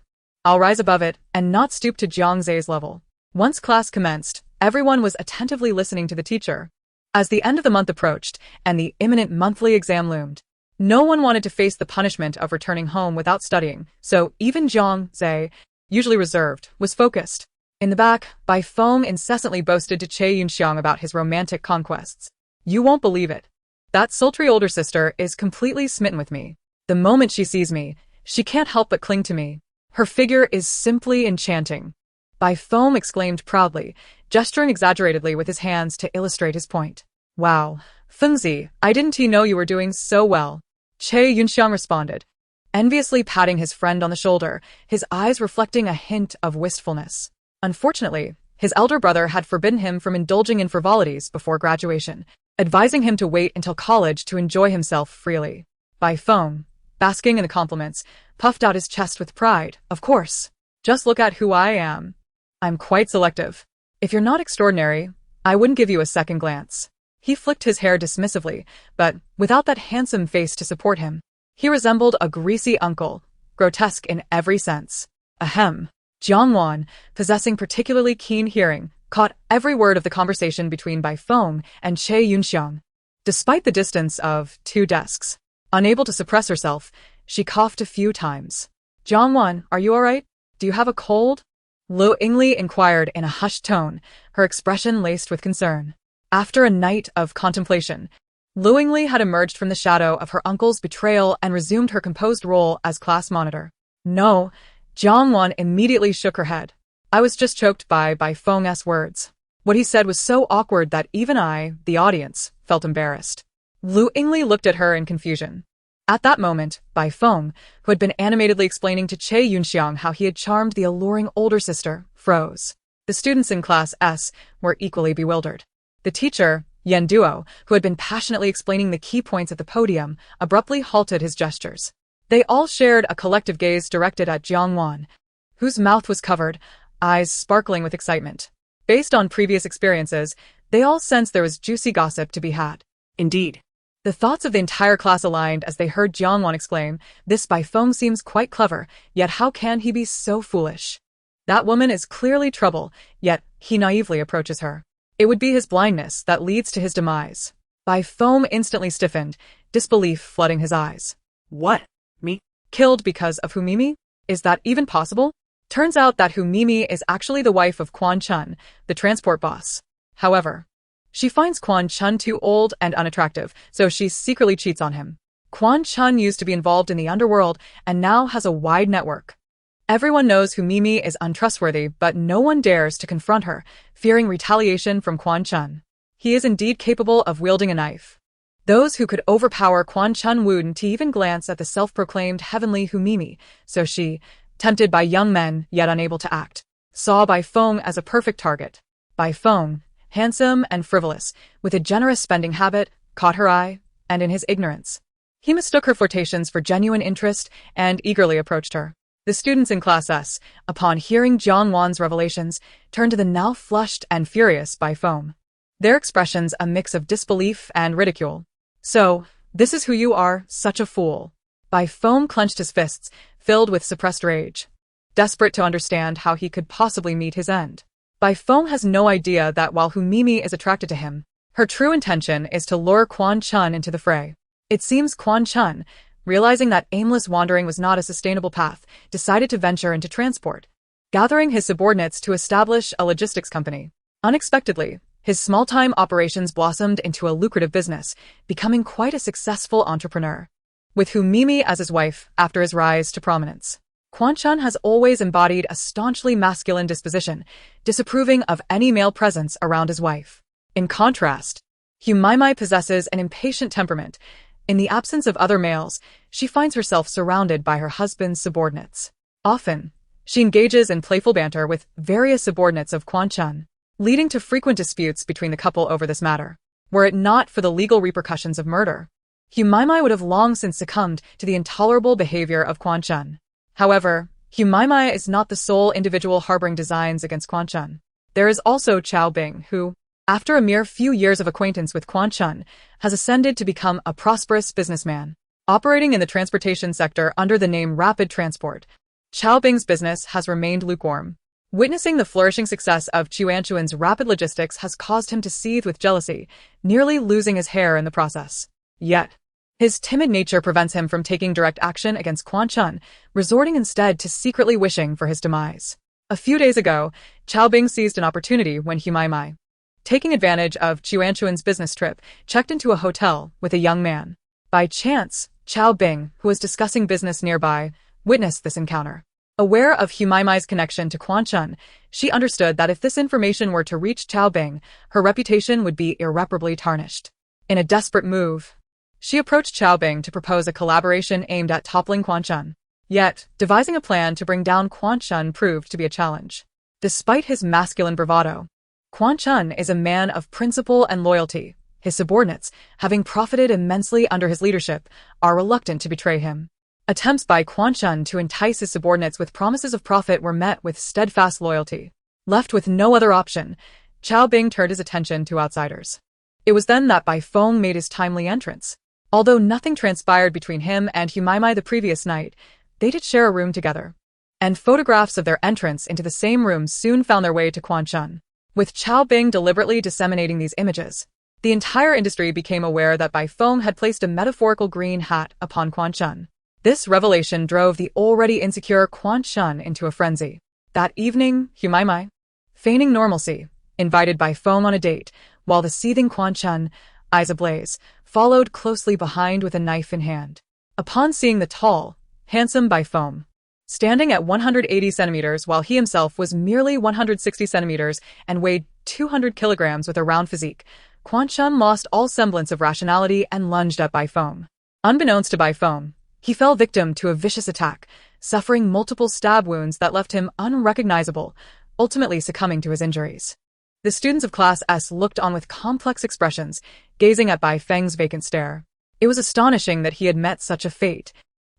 I'll rise above it and not stoop to Jiang Zhe's level. Once class commenced, everyone was attentively listening to the teacher. As the end of the month approached and the imminent monthly exam loomed, no one wanted to face the punishment of returning home without studying, so even Jiang Zhe, usually reserved, was focused. In the back, Bai Feng incessantly boasted to Che Yunxiang about his romantic conquests. You won't believe it. That sultry older sister is completely smitten with me. The moment she sees me, she can't help but cling to me. Her figure is simply enchanting. Bai Feng exclaimed proudly, gesturing exaggeratedly with his hands to illustrate his point. Wow, Fengzi, I didn't know you were doing so well. Che Yunxiang responded, enviously patting his friend on the shoulder, his eyes reflecting a hint of wistfulness. Unfortunately, his elder brother had forbidden him from indulging in frivolities before graduation, advising him to wait until college to enjoy himself freely. Bai Feng, basking in the compliments, puffed out his chest with pride. Of course. Just look at who I am. I'm quite selective. If you're not extraordinary, I wouldn't give you a second glance. He flicked his hair dismissively, but without that handsome face to support him. He resembled a greasy uncle, grotesque in every sense. Ahem. Jiang Wan, possessing particularly keen hearing, caught every word of the conversation between Bai Feng and Che Yunxiang. Despite the distance of 2 desks, unable to suppress herself, she coughed a few times. Jiang Wan, are you all right? Do you have a cold? Lu Yingli inquired in a hushed tone, her expression laced with concern. After a night of contemplation, Lu Yingli had emerged from the shadow of her uncle's betrayal and resumed her composed role as class monitor. No, Jiang Wan immediately shook her head. I was just choked by Bai Feng's words. What he said was so awkward that even I, the audience, felt embarrassed. Lu Yingli looked at her in confusion. At that moment, Bai Feng, who had been animatedly explaining to Che Yunxiang how he had charmed the alluring older sister, froze. The students in Class S were equally bewildered. The teacher, Yan Duo, who had been passionately explaining the key points at the podium, abruptly halted his gestures. They all shared a collective gaze directed at Jiang Wan, whose mouth was covered, eyes sparkling with excitement. Based on previous experiences, they all sensed there was juicy gossip to be had. Indeed. The thoughts of the entire class aligned as they heard Jiang Wan exclaim, this Bai Feng seems quite clever, yet how can he be so foolish? That woman is clearly trouble, yet he naively approaches her. It would be his blindness that leads to his demise. Bai Feng instantly stiffened, disbelief flooding his eyes. What? Me? Killed because of Humimi? Is that even possible? Turns out that Hu Mimi is actually the wife of Quan Chun, the transport boss. However, she finds Quan Chun too old and unattractive, so she secretly cheats on him. Quan Chun used to be involved in the underworld and now has a wide network. Everyone knows Hu Mimi is untrustworthy, but no one dares to confront her, fearing retaliation from Quan Chun. He is indeed capable of wielding a knife. Those who could overpower Quan Chun wouldn't even glance at the self-proclaimed heavenly Hu Mimi, so she, tempted by young men yet unable to act, saw Bai Feng as a perfect target. Bai Feng, handsome and frivolous, with a generous spending habit, caught her eye, and in his ignorance, he mistook her flirtations for genuine interest and eagerly approached her. The students in Class S, upon hearing Jiang Wan's revelations, turned to the now flushed and furious Bai Feng. Their expressions a mix of disbelief and ridicule. "So, this is who you are, such a fool." Bai Feng clenched his fists, filled with suppressed rage, desperate to understand how he could possibly meet his end. Bai Feng has no idea that while Hu Mimi is attracted to him, her true intention is to lure Quan Chun into the fray. It seems Quan Chun, realizing that aimless wandering was not a sustainable path, decided to venture into transport, gathering his subordinates to establish a logistics company. Unexpectedly, his small-time operations blossomed into a lucrative business, becoming quite a successful entrepreneur. With Hu Mimi as his wife after his rise to prominence, Quan Chun has always embodied a staunchly masculine disposition, disapproving of any male presence around his wife. In contrast, Hu Mimi possesses an impatient temperament. In the absence of other males, she finds herself surrounded by her husband's subordinates. Often, she engages in playful banter with various subordinates of Quan Chun, leading to frequent disputes between the couple over this matter. Were it not for the legal repercussions of murder, Hu Mimi would have long since succumbed to the intolerable behavior of Quan Chun. However, Hu Mimi is not the sole individual harboring designs against Quan Chun. There is also Chao Bing, who, after a mere few years of acquaintance with Quan Chun, has ascended to become a prosperous businessman. Operating in the transportation sector under the name Rapid Transport, Chao Bing's business has remained lukewarm. Witnessing the flourishing success of Chuanchuan's rapid logistics has caused him to seethe with jealousy, nearly losing his hair in the process. Yet, his timid nature prevents him from taking direct action against Quan Chun, resorting instead to secretly wishing for his demise. A few days ago, Chao Bing seized an opportunity when Hu Mimi, taking advantage of Chuanchuan's business trip, checked into a hotel with a young man. By chance, Chao Bing, who was discussing business nearby, witnessed this encounter. Aware of Hu Mimi's connection to Quan Chun, she understood that if this information were to reach Chao Bing, her reputation would be irreparably tarnished. In a desperate move, she approached Chao Bing to propose a collaboration aimed at toppling Quan Chun. Yet, devising a plan to bring down Quan Chun proved to be a challenge. Despite his masculine bravado, Quan Chun is a man of principle and loyalty. His subordinates, having profited immensely under his leadership, are reluctant to betray him. Attempts by Quan Chun to entice his subordinates with promises of profit were met with steadfast loyalty. Left with no other option, Chao Bing turned his attention to outsiders. It was then that Bai Feng made his timely entrance. Although nothing transpired between him and Hu Mimi the previous night, they did share a room together. And photographs of their entrance into the same room soon found their way to Quan Chun. With Chao Bing deliberately disseminating these images, the entire industry became aware that Bai Feng had placed a metaphorical green hat upon Quan Chun. This revelation drove the already insecure Quan Chun into a frenzy. That evening, Hu Mimi, feigning normalcy, invited Bai Feng on a date, while the seething Quan Chun, eyes ablaze, followed closely behind with a knife in hand. Upon seeing the tall, handsome Bai Feng, standing at 180 centimeters while he himself was merely 160 centimeters and weighed 200 kilograms with a round physique, Quan Chun lost all semblance of rationality and lunged at Bai Feng. Unbeknownst to Bai Feng, he fell victim to a vicious attack, suffering multiple stab wounds that left him unrecognizable, ultimately succumbing to his injuries. The students of Class S looked on with complex expressions, gazing at Bai Feng's vacant stare. It was astonishing that he had met such a fate,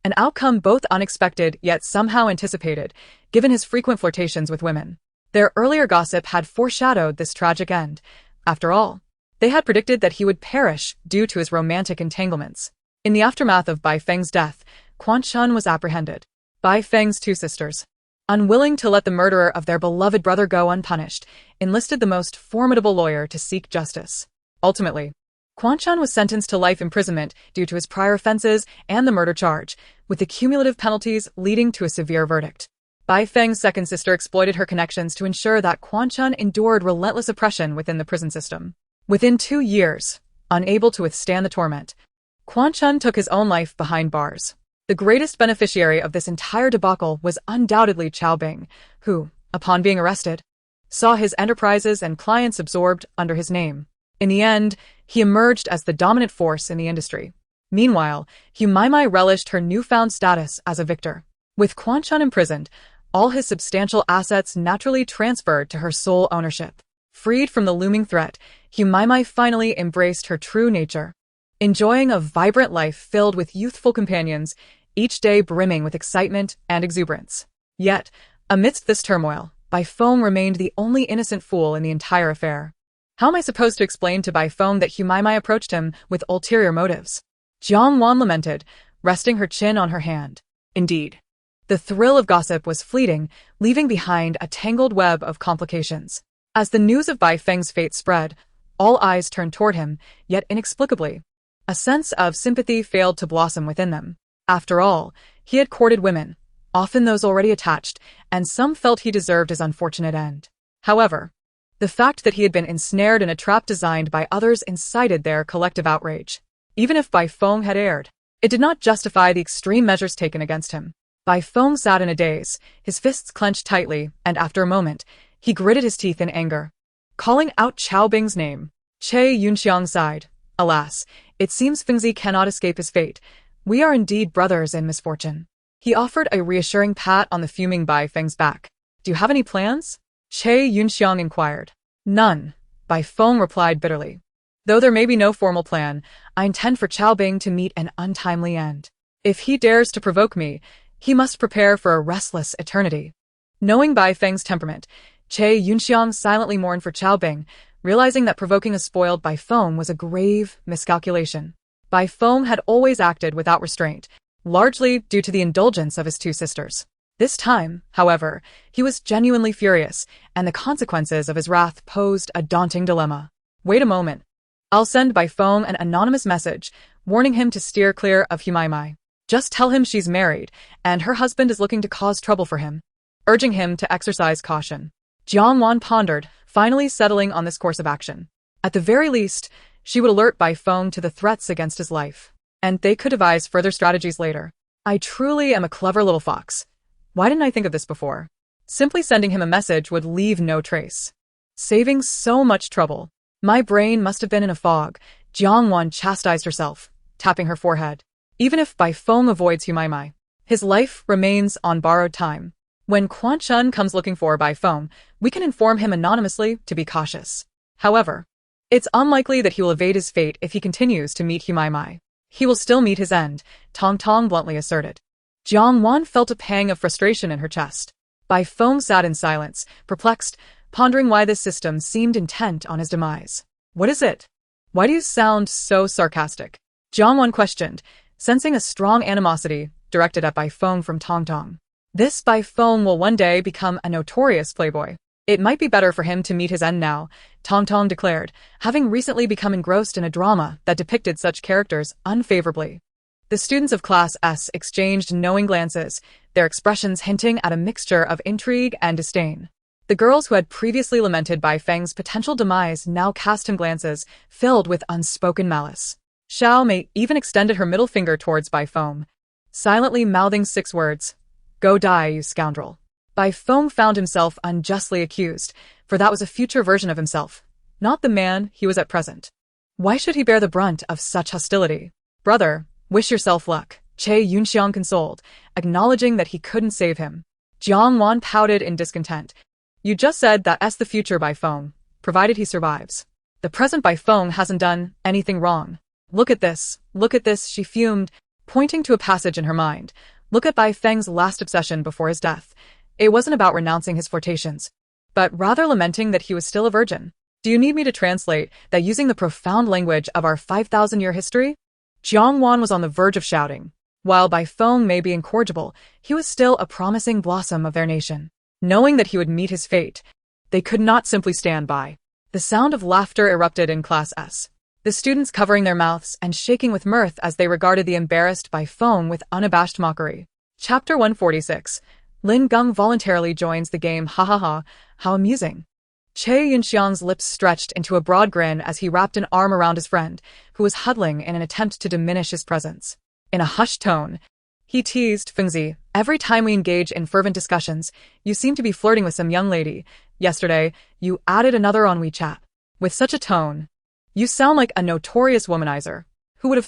an outcome both unexpected yet somehow anticipated, given his frequent flirtations with women. Their earlier gossip had foreshadowed this tragic end. After all, they had predicted that he would perish due to his romantic entanglements. In the aftermath of Bai Feng's death, Quan Chun was apprehended. Bai Feng's two sisters, unwilling to let the murderer of their beloved brother go unpunished, enlisted the most formidable lawyer to seek justice. Ultimately, Quan Chun was sentenced to life imprisonment due to his prior offenses and the murder charge, with the cumulative penalties leading to a severe verdict. Bai Feng's second sister exploited her connections to ensure that Quan Chun endured relentless oppression within the prison system. Within 2 years, unable to withstand the torment, Quan Chun took his own life behind bars. The greatest beneficiary of this entire debacle was undoubtedly Chao Bing, who, upon being arrested, saw his enterprises and clients absorbed under his name. In the end, he emerged as the dominant force in the industry. Meanwhile, Hu Mai relished her newfound status as a victor. With Quan Chun imprisoned, all his substantial assets naturally transferred to her sole ownership. Freed from the looming threat, Hu Mai finally embraced her true nature, enjoying a vibrant life filled with youthful companions, each day brimming with excitement and exuberance. Yet, amidst this turmoil, Bai Feng remained the only innocent fool in the entire affair. How am I supposed to explain to Bai Feng that Hu Mai approached him with ulterior motives? Jiang Wan lamented, resting her chin on her hand. Indeed, the thrill of gossip was fleeting, leaving behind a tangled web of complications. As the news of Bai Feng's fate spread, all eyes turned toward him, yet inexplicably, a sense of sympathy failed to blossom within them. After all, he had courted women, often those already attached, and some felt he deserved his unfortunate end. However, the fact that he had been ensnared in a trap designed by others incited their collective outrage. Even if Bai Feng had erred, it did not justify the extreme measures taken against him. Bai Feng sat in a daze, his fists clenched tightly, and after a moment, he gritted his teeth in anger. Calling out Chao Bing's name, Che Yunxiang sighed. Alas, it seems Fengzi cannot escape his fate. We are indeed brothers in misfortune. He offered a reassuring pat on the fuming Bai Feng's back. Do you have any plans? Che Yunxiang inquired. None, Bai Feng replied bitterly. Though there may be no formal plan, I intend for Chao Bing to meet an untimely end. If he dares to provoke me, he must prepare for a restless eternity. Knowing Bai Feng's temperament, Che Yunxiang silently mourned for Chao Bing, realizing that provoking a spoiled Bai Feng was a grave miscalculation. Bai Feng had always acted without restraint, largely due to the indulgence of his 2 sisters. This time, however, he was genuinely furious, and the consequences of his wrath posed a daunting dilemma. Wait a moment. I'll send Bai Feng an anonymous message, warning him to steer clear of Hu Mai. Just tell him she's married, and her husband is looking to cause trouble for him, urging him to exercise caution. Jiang Wan pondered, finally settling on this course of action. At the very least, she would alert Bai Feng to the threats against his life, and they could devise further strategies later. I truly am a clever little fox. Why didn't I think of this before? Simply sending him a message would leave no trace, saving so much trouble. My brain must have been in a fog, Jiang Wan chastised herself, tapping her forehead. Even if Bai Feng avoids Hu Mai, his life remains on borrowed time. When Quan Chun comes looking for Bai Feng, we can inform him anonymously to be cautious. However, it's unlikely that he will evade his fate if he continues to meet Hu Mai. He will still meet his end, Tong Tong bluntly asserted. Jiang Wan felt a pang of frustration in her chest. Bai Feng sat in silence, perplexed, pondering why this system seemed intent on his demise. What is it? Why do you sound so sarcastic? Jiang Wan questioned, sensing a strong animosity directed at Bai Feng from Tong Tong. This Bai Feng will one day become a notorious playboy. It might be better for him to meet his end now, Tong Tong declared, having recently become engrossed in a drama that depicted such characters unfavorably. The students of Class S exchanged knowing glances, their expressions hinting at a mixture of intrigue and disdain. The girls who had previously lamented Bai Feng's potential demise now cast him glances filled with unspoken malice. Xiao Mei even extended her middle finger towards Bai Feng, silently mouthing 6 words. Go die, you scoundrel. Bai Feng found himself unjustly accused, for that was a future version of himself, not the man he was at present. Why should he bear the brunt of such hostility? Brother, wish yourself luck, Che Yunxiang consoled, acknowledging that he couldn't save him. Jiang Wan pouted in discontent. You just said that's the future Bai Feng, provided he survives. The present Bai Feng hasn't done anything wrong. Look at this, she fumed, pointing to a passage in her mind. Look at Bai Feng's last obsession before his death. It wasn't about renouncing his flirtations, but rather lamenting that he was still a virgin. Do you need me to translate that using the profound language of our 5,000-year history? Jiang Wan was on the verge of shouting. While Bai Feng may be incorrigible, he was still a promising blossom of their nation. Knowing that he would meet his fate, they could not simply stand by. The sound of laughter erupted in Class S, the students covering their mouths and shaking with mirth as they regarded the embarrassed Bai Feng with unabashed mockery. Chapter 146. Lin Geng voluntarily joins the game. Ha ha ha, how amusing. Che Yunxiang's lips stretched into a broad grin as he wrapped an arm around his friend, who was huddling in an attempt to diminish his presence. In a hushed tone, he teased, Fengzi, every time we engage in fervent discussions, you seem to be flirting with some young lady. Yesterday, you added another on WeChat. With such a tone, you sound like a notorious womanizer. Who would have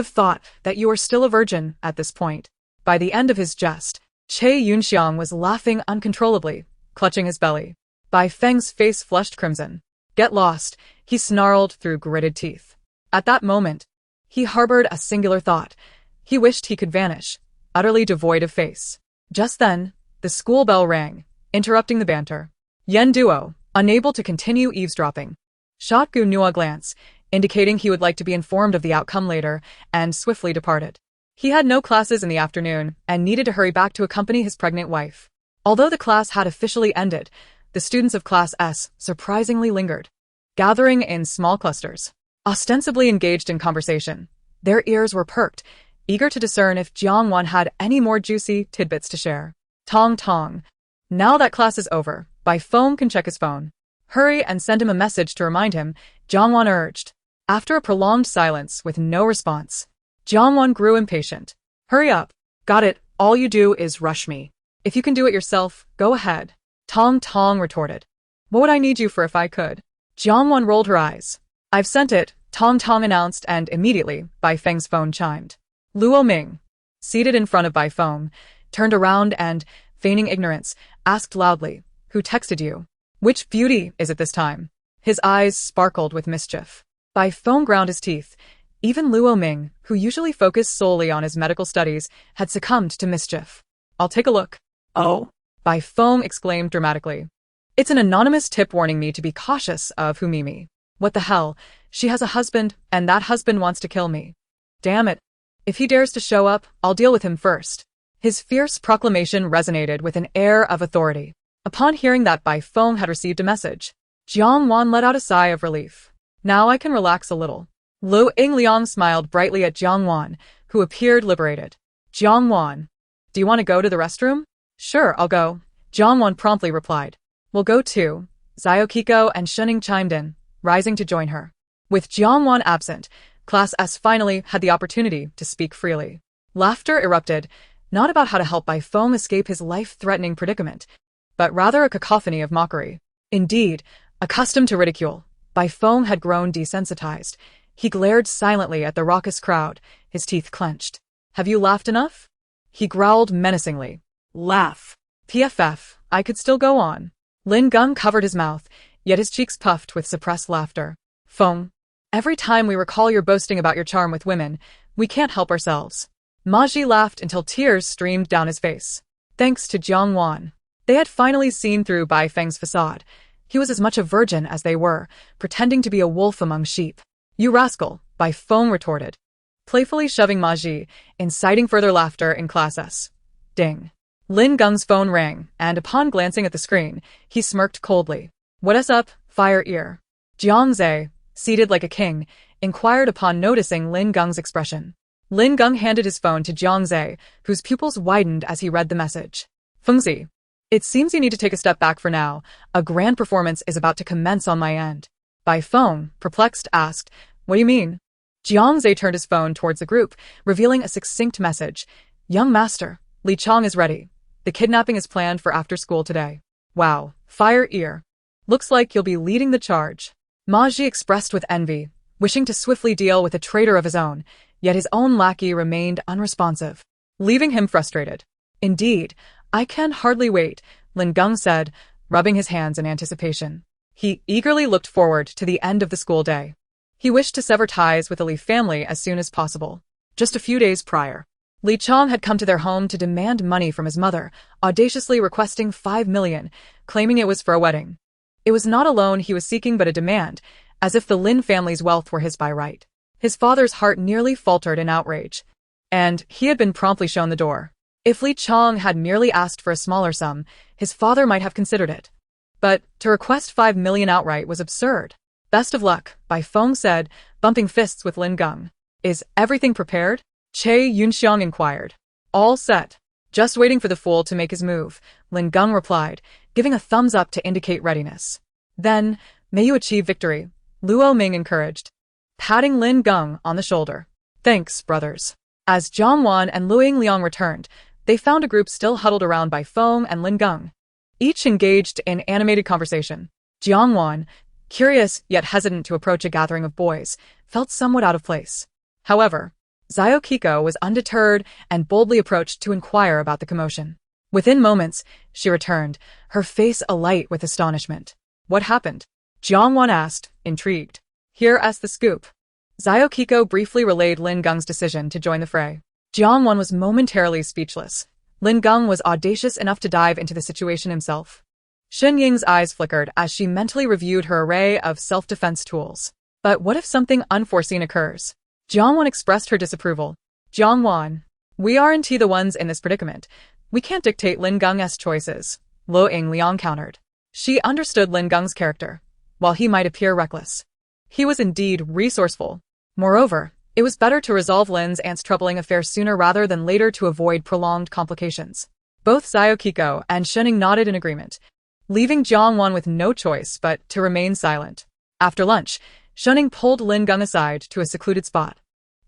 thought that you were still a virgin at this point? By the end of his jest, Che Yunxiang was laughing uncontrollably, clutching his belly. Bai Feng's face flushed crimson. Get lost, he snarled through gritted teeth. At that moment, he harbored a singular thought. He wished he could vanish, utterly devoid of face. Just then, the school bell rang, interrupting the banter. Yen Duo, unable to continue eavesdropping, shot Gu Nua a glance, indicating he would like to be informed of the outcome later, and swiftly departed. He had no classes in the afternoon and needed to hurry back to accompany his pregnant wife. Although the class had officially ended, the students of Class S surprisingly lingered, gathering in small clusters, ostensibly engaged in conversation. Their ears were perked, eager to discern if Jiang Wan had any more juicy tidbits to share. Tong tong. Now that class is over, Bai Feng can check his phone. Hurry and send him a message to remind him, Jiang Wan urged. After a prolonged silence with no response, Jiang Wan grew impatient. Hurry up. Got it, all you do is rush me. If you can do it yourself, go ahead. Tong Tong retorted. What would I need you for if I could? Jiang Wan rolled her eyes. I've sent it, Tong Tong announced, and immediately, Bai Feng's phone chimed. Luo Ming, seated in front of Bai Feng, turned around and, feigning ignorance, asked loudly, Who texted you? Which beauty is it this time? His eyes sparkled with mischief. Bai Feng ground his teeth. Even Luo Ming, who usually focused solely on his medical studies, had succumbed to mischief. I'll take a look. Oh? Bai Feng exclaimed dramatically. It's an anonymous tip warning me to be cautious of Humimi. What the hell? She has a husband, and that husband wants to kill me. Damn it. If he dares to show up, I'll deal with him first. His fierce proclamation resonated with an air of authority. Upon hearing that Bai Feng had received a message, Jiang Wan let out a sigh of relief. Now I can relax a little. Lu Yingliang smiled brightly at Jiang Wan, who appeared liberated. Jiang Wan, do you want to go to the restroom? Sure, I'll go. Jiang Wan promptly replied. We'll go too. Xiaokiko and Shuning chimed in, rising to join her. With Jiang Wan absent, Class S finally had the opportunity to speak freely. Laughter erupted, not about how to help Bai Feng escape his life-threatening predicament, but rather a cacophony of mockery. Indeed, accustomed to ridicule, Bai Feng had grown desensitized. He glared silently at the raucous crowd, his teeth clenched. Have you laughed enough? He growled menacingly. Laugh. PFF, I could still go on. Lin Geng covered his mouth, yet his cheeks puffed with suppressed laughter. Feng, every time we recall your boasting about your charm with women, we can't help ourselves. Ma Ji laughed until tears streamed down his face. Thanks to Jiang Wan, they had finally seen through Bai Feng's facade. He was as much a virgin as they were, pretending to be a wolf among sheep. You rascal, Bai Feng retorted, playfully shoving Ma Ji, inciting further laughter in Class S. Ding. Lin Geng's phone rang, and upon glancing at the screen, he smirked coldly. What's up, fire ear? Jiang Zhe, seated like a king, inquired upon noticing Lin Geng's expression. Lin Geng handed his phone to Jiang Zhe, whose pupils widened as he read the message. Fengzi, it seems you need to take a step back for now. A grand performance is about to commence on my end. Bai Feng, perplexed, asked, What do you mean? Jiang Zhe turned his phone towards the group, revealing a succinct message. Young master, Li Chang is ready. The kidnapping is planned for after school today. Wow, fire ear. Looks like you'll be leading the charge. Ma Ji expressed with envy, wishing to swiftly deal with a traitor of his own, yet his own lackey remained unresponsive, leaving him frustrated. Indeed, I can hardly wait, Lin Geng said, rubbing his hands in anticipation. He eagerly looked forward to the end of the school day. He wished to sever ties with the Li family as soon as possible. Just a few days prior, Li Chang had come to their home to demand money from his mother, audaciously requesting 5 million, claiming it was for a wedding. It was not a loan he was seeking but a demand, as if the Lin family's wealth were his by right. His father's heart nearly faltered in outrage, and he had been promptly shown the door. If Li Chang had merely asked for a smaller sum, his father might have considered it. But to request 5 million outright was absurd. Best of luck, Bai Feng said, bumping fists with Lin Geng. Is everything prepared? Che Yunxiang inquired. All set. Just waiting for the fool to make his move, Lin Geng replied, giving a thumbs up to indicate readiness. Then, may you achieve victory, Luo Ming encouraged, patting Lin Geng on the shoulder. Thanks, brothers. As Jiang Wan and Luing Liang returned, they found a group still huddled around by Feng and Lin Geng, each engaged in animated conversation. Jiang Wan, curious yet hesitant to approach a gathering of boys, felt somewhat out of place. However, Xiao Kiko was undeterred and boldly approached to inquire about the commotion. Within moments, she returned, her face alight with astonishment. What happened? Jiang Wan asked, intrigued. Here's the scoop. Xiao Kiko briefly relayed Lin Geng's decision to join the fray. Jiang Wan was momentarily speechless. Lin Geng was audacious enough to dive into the situation himself. Shen Ying's eyes flickered as she mentally reviewed her array of self-defense tools. But what if something unforeseen occurs? Jiang Wan expressed her disapproval. Jiang Wan, we aren't the ones in this predicament. We can't dictate Lin Geng's choices, Lo Ying Liang countered. She understood Lin Geng's character. While he might appear reckless, he was indeed resourceful. Moreover, it was better to resolve Lin's aunt's troubling affair sooner rather than later to avoid prolonged complications. Both Xiao Kiko and Shening nodded in agreement, leaving Jiang Wan with no choice but to remain silent. After lunch, Shening pulled Lin Geng aside to a secluded spot.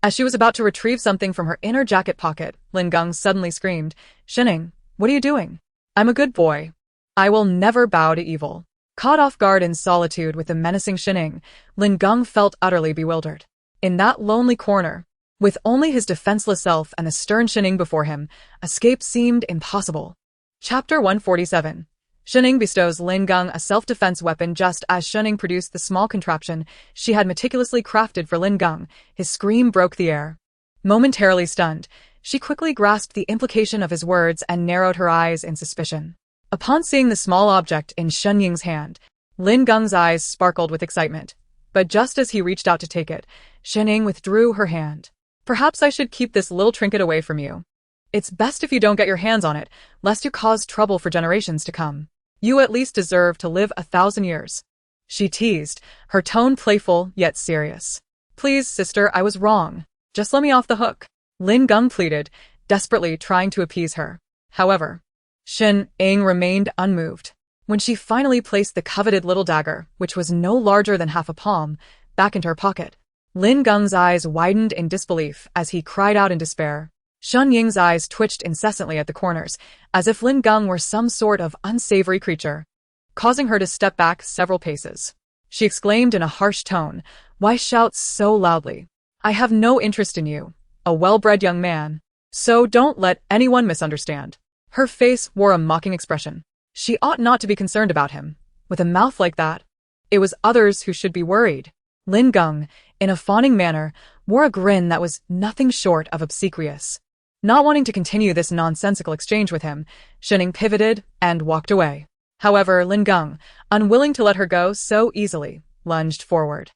As she was about to retrieve something from her inner jacket pocket, Lin Geng suddenly screamed, Shening, what are you doing? I'm a good boy. I will never bow to evil. Caught off guard in solitude with the menacing Shening, Lin Geng felt utterly bewildered. In that lonely corner, with only his defenseless self and the stern Shening before him, escape seemed impossible. Chapter 147. Shening bestows Lin Geng a self-defense weapon. Just as Shening produced the small contraption she had meticulously crafted for Lin Geng, his scream broke the air. Momentarily stunned, she quickly grasped the implication of his words and narrowed her eyes in suspicion. Upon seeing the small object in Shen Ying's hand, Lin Geng's eyes sparkled with excitement. But just as he reached out to take it, Shen Ying withdrew her hand. Perhaps I should keep this little trinket away from you. It's best if you don't get your hands on it, lest you cause trouble for generations to come. You at least deserve to live 1,000 years. She teased, her tone playful yet serious. Please, sister, I was wrong. Just let me off the hook. Lin Geng pleaded, desperately trying to appease her. However, Shen Ying remained unmoved. When she finally placed the coveted little dagger, which was no larger than half a palm, back into her pocket, Lin Geng's eyes widened in disbelief as he cried out in despair. Shen Ying's eyes twitched incessantly at the corners, as if Lin Geng were some sort of unsavory creature, causing her to step back several paces. She exclaimed in a harsh tone, Why shout so loudly? I have no interest in you, a well-bred young man, so don't let anyone misunderstand. Her face wore a mocking expression. She ought not to be concerned about him. With a mouth like that, it was others who should be worried. Lin Geng, in a fawning manner, wore a grin that was nothing short of obsequious. Not wanting to continue this nonsensical exchange with him, Shening pivoted and walked away. However, Lin Geng, unwilling to let her go so easily, lunged forward.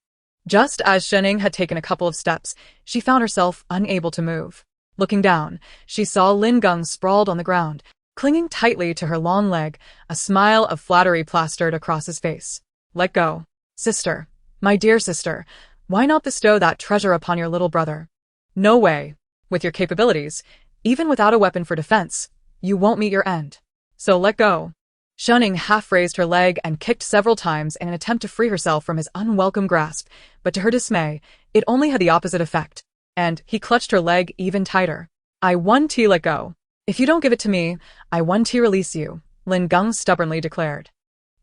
Just as Shening had taken a couple of steps, she found herself unable to move. Looking down, she saw Lin Geng sprawled on the ground, clinging tightly to her long leg, a smile of flattery plastered across his face. Let go. Sister, my dear sister, why not bestow that treasure upon your little brother? No way. With your capabilities, even without a weapon for defense, you won't meet your end. So let go. Shening half raised her leg and kicked several times in an attempt to free herself from his unwelcome grasp, but to her dismay, it only had the opposite effect, and he clutched her leg even tighter. I want to let go. If you don't give it to me, I want to release you, Lin Geng stubbornly declared.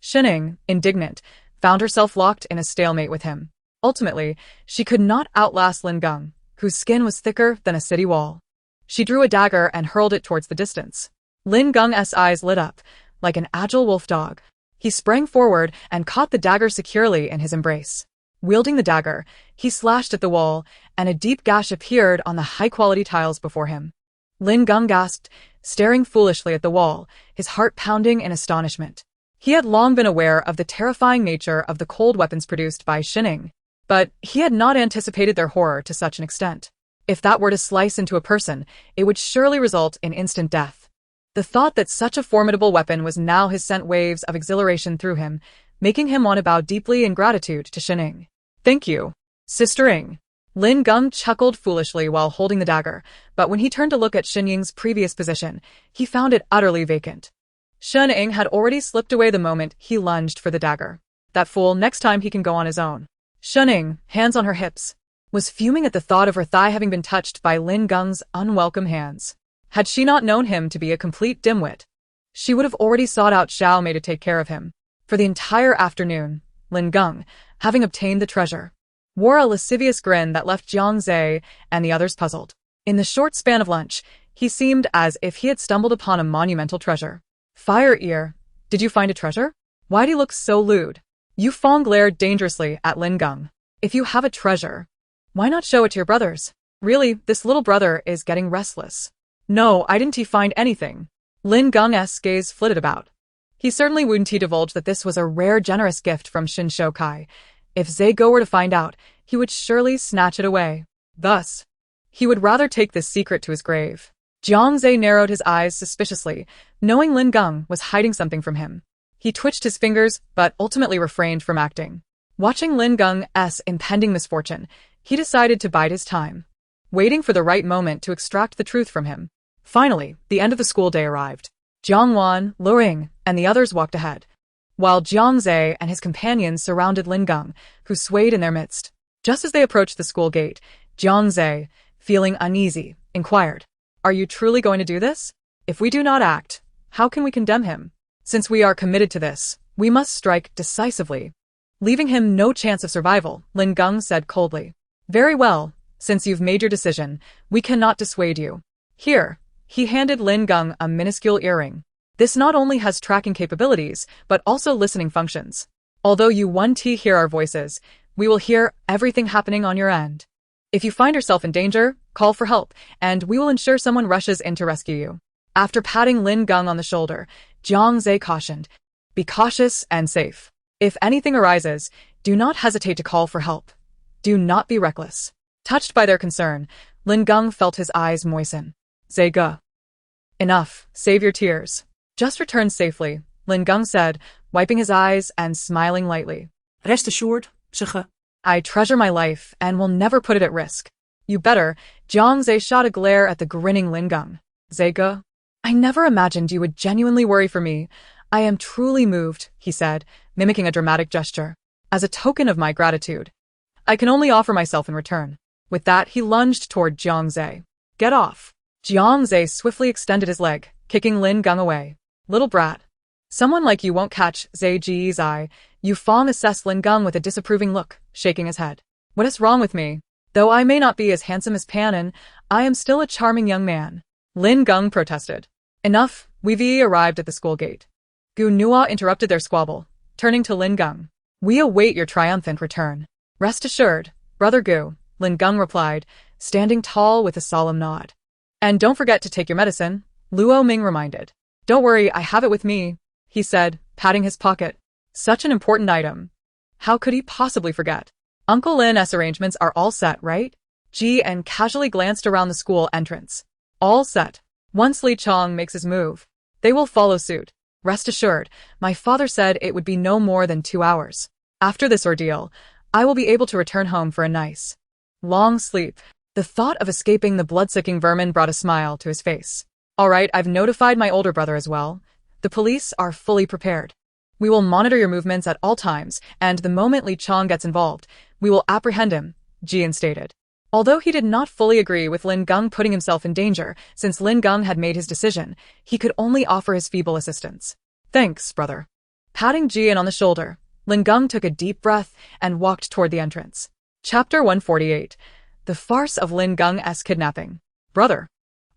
Shening, indignant, found herself locked in a stalemate with him. Ultimately, she could not outlast Lin Geng, whose skin was thicker than a city wall. She drew a dagger and hurled it towards the distance. Lin Geng's eyes lit up, like an agile wolf dog. He sprang forward and caught the dagger securely in his embrace. Wielding the dagger, he slashed at the wall, and a deep gash appeared on the high-quality tiles before him. Lin Geng gasped, staring foolishly at the wall, his heart pounding in astonishment. He had long been aware of the terrifying nature of the cold weapons produced by Shening, but he had not anticipated their horror to such an extent. If that were to slice into a person, it would surely result in instant death. The thought that such a formidable weapon was now his sent waves of exhilaration through him, making him want to bow deeply in gratitude to Shening. Thank you, Sister Ying. Lin Geng chuckled foolishly while holding the dagger, but when he turned to look at Shen Ying's previous position, he found it utterly vacant. Shen Ying had already slipped away the moment he lunged for the dagger. That fool, next time he can go on his own. Shen Ying, hands on her hips, was fuming at the thought of her thigh having been touched by Lin Geng's unwelcome hands. Had she not known him to be a complete dimwit, she would have already sought out Xiao Mei to take care of him. For the entire afternoon, Lin Geng, having obtained the treasure, wore a lascivious grin that left Jiang Zhe and the others puzzled. In the short span of lunch, he seemed as if he had stumbled upon a monumental treasure. Fire ear, did you find a treasure? Why'd he look so lewd? Yu Fong glared dangerously at Lin Geng. If you have a treasure, why not show it to your brothers? Really, this little brother is getting restless. No, I didn't find anything. Lin Geng's gaze flitted about. He certainly wouldn't divulge that this was a rare generous gift from Xin Shoukai. If Zhe Ge were to find out, he would surely snatch it away. Thus, he would rather take this secret to his grave. Jiang Zhe narrowed his eyes suspiciously, knowing Lin Geng was hiding something from him. He twitched his fingers, but ultimately refrained from acting. Watching Lin Geng's impending misfortune, he decided to bide his time, waiting for the right moment to extract the truth from him. Finally, the end of the school day arrived. Jiang Wan, Lu Ring, and the others walked ahead, while Jiang Zhe and his companions surrounded Lin Geng, who swayed in their midst. Just as they approached the school gate, Jiang Zhe, feeling uneasy, inquired, "Are you truly going to do this? If we do not act, how can we condemn him? Since we are committed to this, we must strike decisively." Leaving him no chance of survival, Lin Geng said coldly, "Very well, since you've made your decision, we cannot dissuade you. Here." He handed Lin Geng a minuscule earring. "This not only has tracking capabilities, but also listening functions. Although you won't hear our voices, we will hear everything happening on your end. If you find yourself in danger, call for help, and we will ensure someone rushes in to rescue you." After patting Lin Geng on the shoulder, Jiang Zhe cautioned, "Be cautious and safe. If anything arises, do not hesitate to call for help. Do not be reckless." Touched by their concern, Lin Geng felt his eyes moisten. "Zhe Ge. Enough, save your tears. Just return safely," Lin Geng said, wiping his eyes and smiling lightly. Rest assured, Zhe Ge. "I treasure my life and will never put it at risk." "You better." Jiang Zhe shot a glare at the grinning Lin Geng. "Zhe Ge, I never imagined you would genuinely worry for me. I am truly moved," he said, mimicking a dramatic gesture. "As a token of my gratitude, I can only offer myself in return." With that, he lunged toward Jiang Zhe. "Get off." Jiang Zhe swiftly extended his leg, kicking Lin Geng away. "Little brat. Someone like you won't catch Zhe Ge's eye." Yu Fong assessed Lin Geng with a disapproving look, shaking his head. "What is wrong with me? Though I may not be as handsome as Panin, I am still a charming young man." Lin Geng protested. "Enough, we've arrived at the school gate." Gu Nua interrupted their squabble, turning to Lin Geng. "We await your triumphant return." "Rest assured, Brother Gu," Lin Geng replied, standing tall with a solemn nod. "And don't forget to take your medicine," Luo Ming reminded. "Don't worry, I have it with me," he said, patting his pocket. Such an important item. How could he possibly forget? Uncle Lin's arrangements are all set, right? Ji and casually glanced around the school entrance. All set. Once Li Chong makes his move, they will follow suit. Rest assured, my father said it would be no more than 2 hours. After this ordeal, I will be able to return home for a nice, long sleep. The thought of escaping the blood-sucking vermin brought a smile to his face. All right, I've notified my older brother as well. The police are fully prepared. We will monitor your movements at all times, and the moment Li Chong gets involved, we will apprehend him, Jian stated. Although he did not fully agree with Lin Geng putting himself in danger, since Lin Geng had made his decision, he could only offer his feeble assistance. Thanks, brother. Patting Jian on the shoulder, Lin Geng took a deep breath and walked toward the entrance. Chapter 148. The Farce of Lin Geng's Kidnapping. Brother,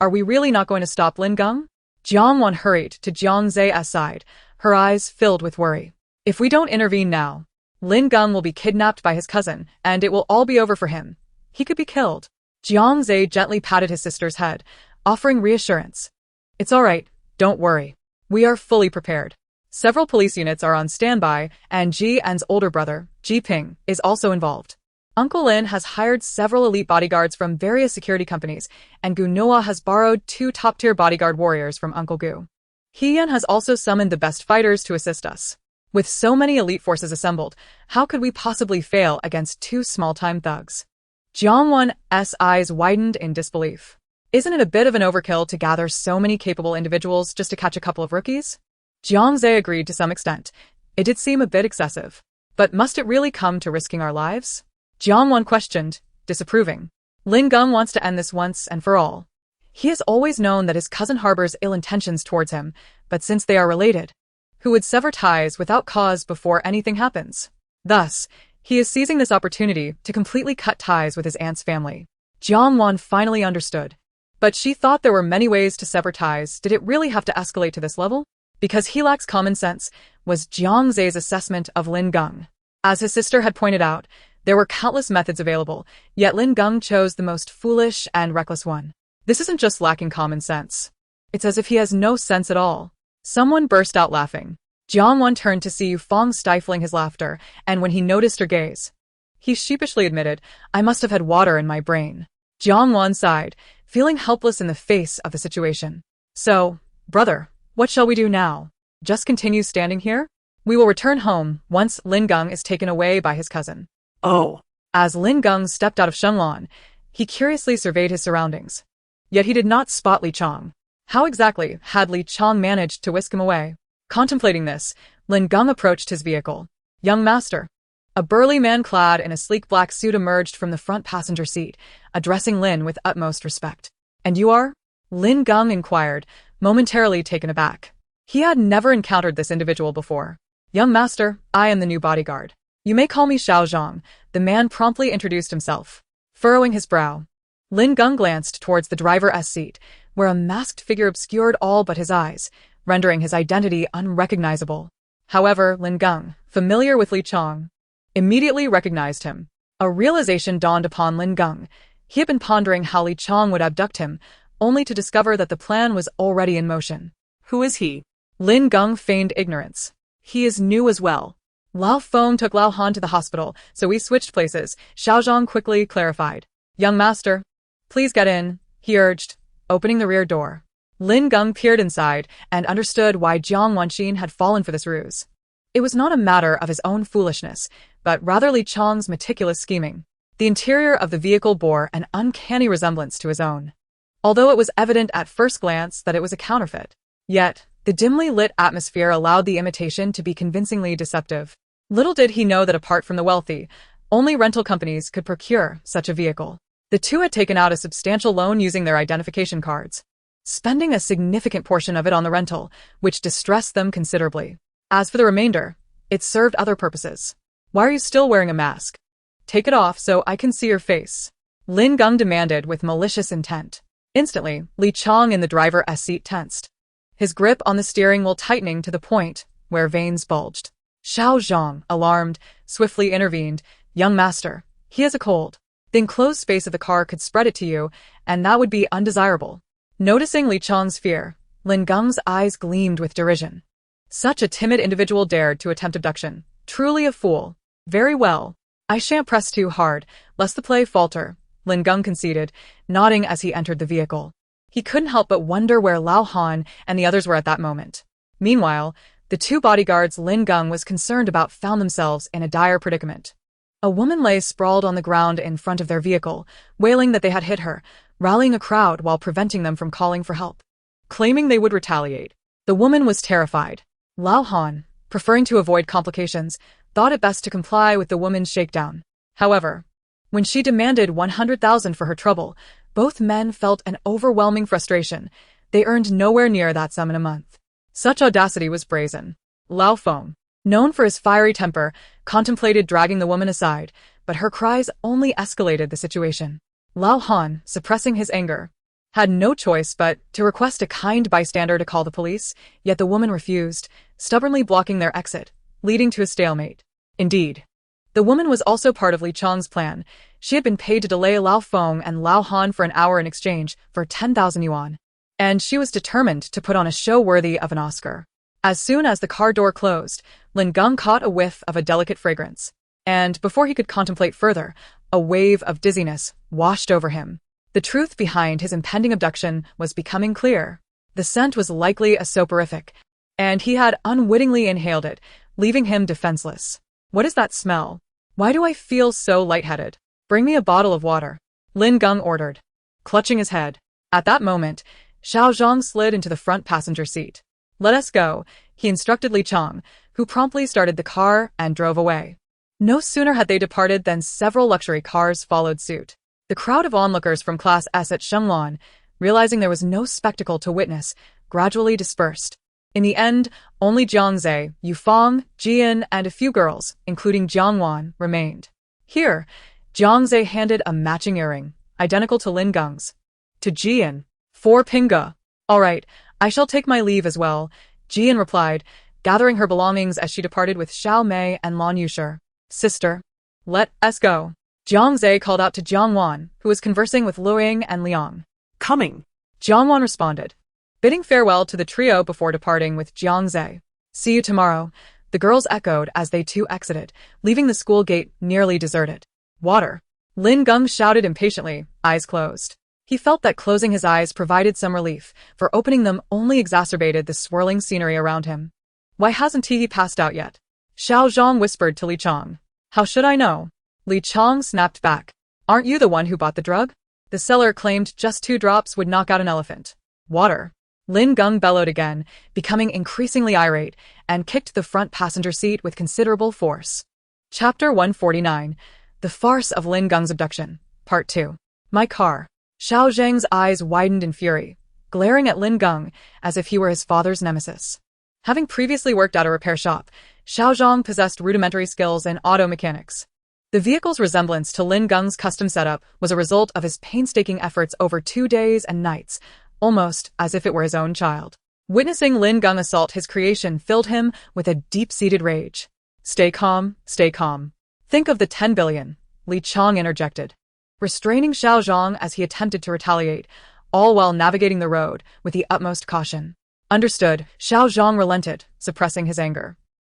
are we really not going to stop Lin Geng? Jiang Wan hurried to Jiang Ze's side, her eyes filled with worry. If we don't intervene now, Lin Geng will be kidnapped by his cousin, and it will all be over for him. He could be killed. Jiang Ze gently patted his sister's head, offering reassurance. It's all right, don't worry. We are fully prepared. Several police units are on standby, and Ji An's older brother, Ji Ping, is also involved. Uncle Lin has hired several elite bodyguards from various security companies, and Gu Noah has borrowed 2 top-tier bodyguard warriors from Uncle Gu. Heian has also summoned the best fighters to assist us. With so many elite forces assembled, how could we possibly fail against 2 small-time thugs? Jiang Wan's eyes widened in disbelief. Isn't it a bit of an overkill to gather so many capable individuals just to catch a couple of rookies? Jiang Zhe agreed to some extent. It did seem a bit excessive. But must it really come to risking our lives? Jiang Wan questioned, disapproving. Lin Geng wants to end this once and for all. He has always known that his cousin harbors ill intentions towards him, but since they are related, who would sever ties without cause before anything happens? Thus, he is seizing this opportunity to completely cut ties with his aunt's family. Jiang Wan finally understood. But she thought there were many ways to sever ties. Did it really have to escalate to this level? Because he lacks common sense, was Jiang Ze's assessment of Lin Geng. As his sister had pointed out, there were countless methods available, yet Lin Geng chose the most foolish and reckless one. This isn't just lacking common sense. It's as if he has no sense at all. Someone burst out laughing. Jiang Wan turned to see Yu Fong stifling his laughter, and when he noticed her gaze, he sheepishly admitted, "I must have had water in my brain." Jiang Wan sighed, feeling helpless in the face of the situation. "So, brother, what shall we do now? Just continue standing here? We will return home once Lin Geng is taken away by his cousin." Oh. As Lin Geng stepped out of Shenglan, he curiously surveyed his surroundings. Yet he did not spot Li Chong. How exactly had Li Chong managed to whisk him away? Contemplating this, Lin Geng approached his vehicle. "Young master." A burly man clad in a sleek black suit emerged from the front passenger seat, addressing Lin with utmost respect. "And you are?" Lin Geng inquired, momentarily taken aback. He had never encountered this individual before. "Young master, I am the new bodyguard. You may call me Xiao Zhang," the man promptly introduced himself. Furrowing his brow, Lin Geng glanced towards the driver's seat, where a masked figure obscured all but his eyes, rendering his identity unrecognizable. However, Lin Geng, familiar with Li Chong, immediately recognized him. A realization dawned upon Lin Geng. He had been pondering how Li Chong would abduct him, only to discover that the plan was already in motion. Who is he? Lin Geng feigned ignorance. He is new as well. Lao Feng took Lao Han to the hospital, so we switched places, Xiao Zhang quickly clarified. "Young master, please get in," he urged, opening the rear door. Lin Geng peered inside and understood why Jiang Wanxin had fallen for this ruse. It was not a matter of his own foolishness, but rather Li Chong's meticulous scheming. The interior of the vehicle bore an uncanny resemblance to his own, although it was evident at first glance that it was a counterfeit. Yet, the dimly lit atmosphere allowed the imitation to be convincingly deceptive. Little did he know that apart from the wealthy, only rental companies could procure such a vehicle. The two had taken out a substantial loan using their identification cards, spending a significant portion of it on the rental, which distressed them considerably. As for the remainder, it served other purposes. "Why are you still wearing a mask? Take it off so I can see your face," Lin Geng demanded with malicious intent. Instantly, Li Chong in the driver's seat tensed, his grip on the steering wheel tightening to the point where veins bulged. Xiao Zhang, alarmed, swiftly intervened. "Young master, he has a cold. The enclosed space of the car could spread it to you, and that would be undesirable." Noticing Li Chong's fear, Lin Geng's eyes gleamed with derision. Such a timid individual dared to attempt abduction. Truly a fool. "Very well. I shan't press too hard, lest the play falter," Lin Geng conceded, nodding as he entered the vehicle. He couldn't help but wonder where Lao Han and the others were at that moment. Meanwhile, the two bodyguards Lin Geng was concerned about found themselves in a dire predicament. A woman lay sprawled on the ground in front of their vehicle, wailing that they had hit her, rallying a crowd while preventing them from calling for help, claiming they would retaliate. The woman was terrified. Lao Han, preferring to avoid complications, thought it best to comply with the woman's shakedown. However, when she demanded 100,000 for her trouble, both men felt an overwhelming frustration. They earned nowhere near that sum in a month. Such audacity was brazen. Lao Feng, known for his fiery temper, contemplated dragging the woman aside, but her cries only escalated the situation. Lao Han, suppressing his anger, had no choice but to request a kind bystander to call the police, yet the woman refused, stubbornly blocking their exit, leading to a stalemate. Indeed, the woman was also part of Li Chong's plan. She had been paid to delay Lao Feng and Lao Han for an hour in exchange for 10,000 yuan, and she was determined to put on a show worthy of an Oscar. As soon as the car door closed, Lin Geng caught a whiff of a delicate fragrance, and before he could contemplate further, a wave of dizziness washed over him. The truth behind his impending abduction was becoming clear. The scent was likely a soporific, and he had unwittingly inhaled it, leaving him defenseless. "What is that smell? Why do I feel so lightheaded?" Bring me a bottle of water, Lin Geng ordered, clutching his head. At that moment, Xiao Zhang slid into the front passenger seat. Let us go, he instructed Li Chang, who promptly started the car and drove away. No sooner had they departed than several luxury cars followed suit. The crowd of onlookers from Class S at Shengwan, realizing there was no spectacle to witness, gradually dispersed. In the end, only Jiangze, Yufang, Jian, and a few girls, including Jiang Wan, remained. Here, Jiangze handed a matching earring, identical to Lin Geng's. To Jian, for Pinga. All right, I shall take my leave as well, Jian replied, gathering her belongings as she departed with Xiao Mei and Lan Yushi. Sister, let us go. Jiangze called out to Jiang Wan, who was conversing with Luoying and Liang. Coming. Jiang Wan responded, bidding farewell to the trio before departing with Jiangze. See you tomorrow, the girls echoed as they too exited, leaving the school gate nearly deserted. Water. Lin Geng shouted impatiently, eyes closed. He felt that closing his eyes provided some relief, for opening them only exacerbated the swirling scenery around him. Why hasn't he passed out yet? Xiao Zhang whispered to Li Chang. How should I know? Li Chang snapped back. Aren't you the one who bought the drug? The seller claimed just 2 drops would knock out an elephant. Water. Lin Geng bellowed again, becoming increasingly irate, and kicked the front passenger seat with considerable force. Chapter 149. The Farce of Lin Geng's Abduction. Part 2. My car. Xiao Zhang's eyes widened in fury, glaring at Lin Geng as if he were his father's nemesis. Having previously worked at a repair shop, Xiao Zhang possessed rudimentary skills in auto mechanics. The vehicle's resemblance to Lin Geng's custom setup was a result of his painstaking efforts over 2 days and nights, almost as if it were his own child. Witnessing Lin Geng assault his creation filled him with a deep-seated rage. Stay calm, stay calm. Think of the 10 billion, Li Chang interjected, restraining Xiao Zhang as he attempted to retaliate, all while navigating the road with the utmost caution. Understood, Xiao Zhang relented, suppressing his anger.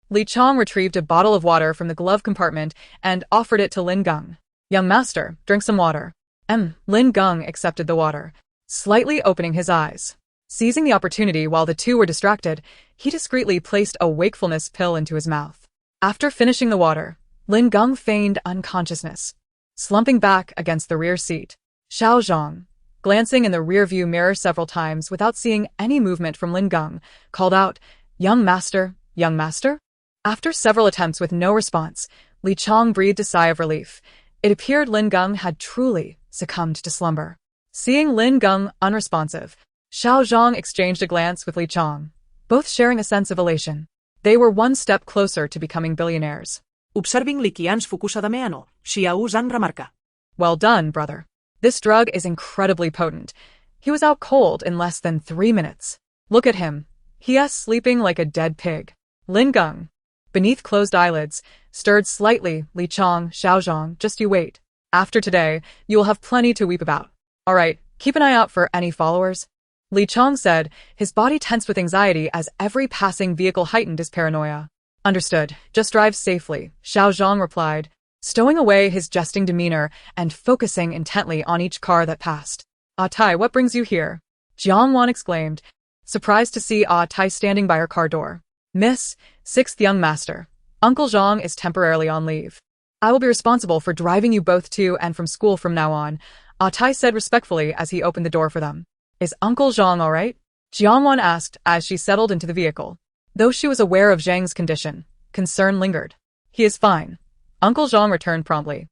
Li Chang retrieved a bottle of water from the glove compartment and offered it to Lin Geng. Young master, drink some water. Lin Geng accepted the water, slightly opening his eyes. Seizing the opportunity while the two were distracted, he discreetly placed a wakefulness pill into his mouth. After finishing the water, Lin Geng feigned unconsciousness, slumping back against the rear seat. Xiao Zhang, glancing in the rearview mirror several times without seeing any movement from Lin Geng, called out, Young master, young master? After several attempts with no response, Li Chang breathed a sigh of relief. It appeared Lin Geng had truly succumbed to slumber. Seeing Lin Geng unresponsive, Xiao Zhang exchanged a glance with Li Chang, both sharing a sense of elation. They were one step closer to becoming billionaires. Observing liquians fukusadamiano, Xiao Zhan remarca. Well done, brother. This drug is incredibly potent. He was out cold in less than 3 minutes. Look at him. He is sleeping like a dead pig. Lin Geng, beneath closed eyelids, stirred slightly. Li Chang, Xiao Zhang, just you wait. After today, you will have plenty to weep about. All right, keep an eye out for any followers. Li Chang said, his body tense with anxiety as every passing vehicle heightened his paranoia. Understood. Just drive safely, Xiao Zhang replied, stowing away his jesting demeanor and focusing intently on each car that passed. Ah Tai, what brings you here? Jiang Wan exclaimed, surprised to see Ah Tai standing by her car door. Miss, 6th young master. Uncle Zhang is temporarily on leave. I will be responsible for driving you both to and from school from now on, Ah Tai said respectfully as he opened the door for them. Is Uncle Zhang all right? Jiang Wan asked as she settled into the vehicle. Though she was aware of Zhang's condition, concern lingered. He is fine. Uncle Zhang returned promptly.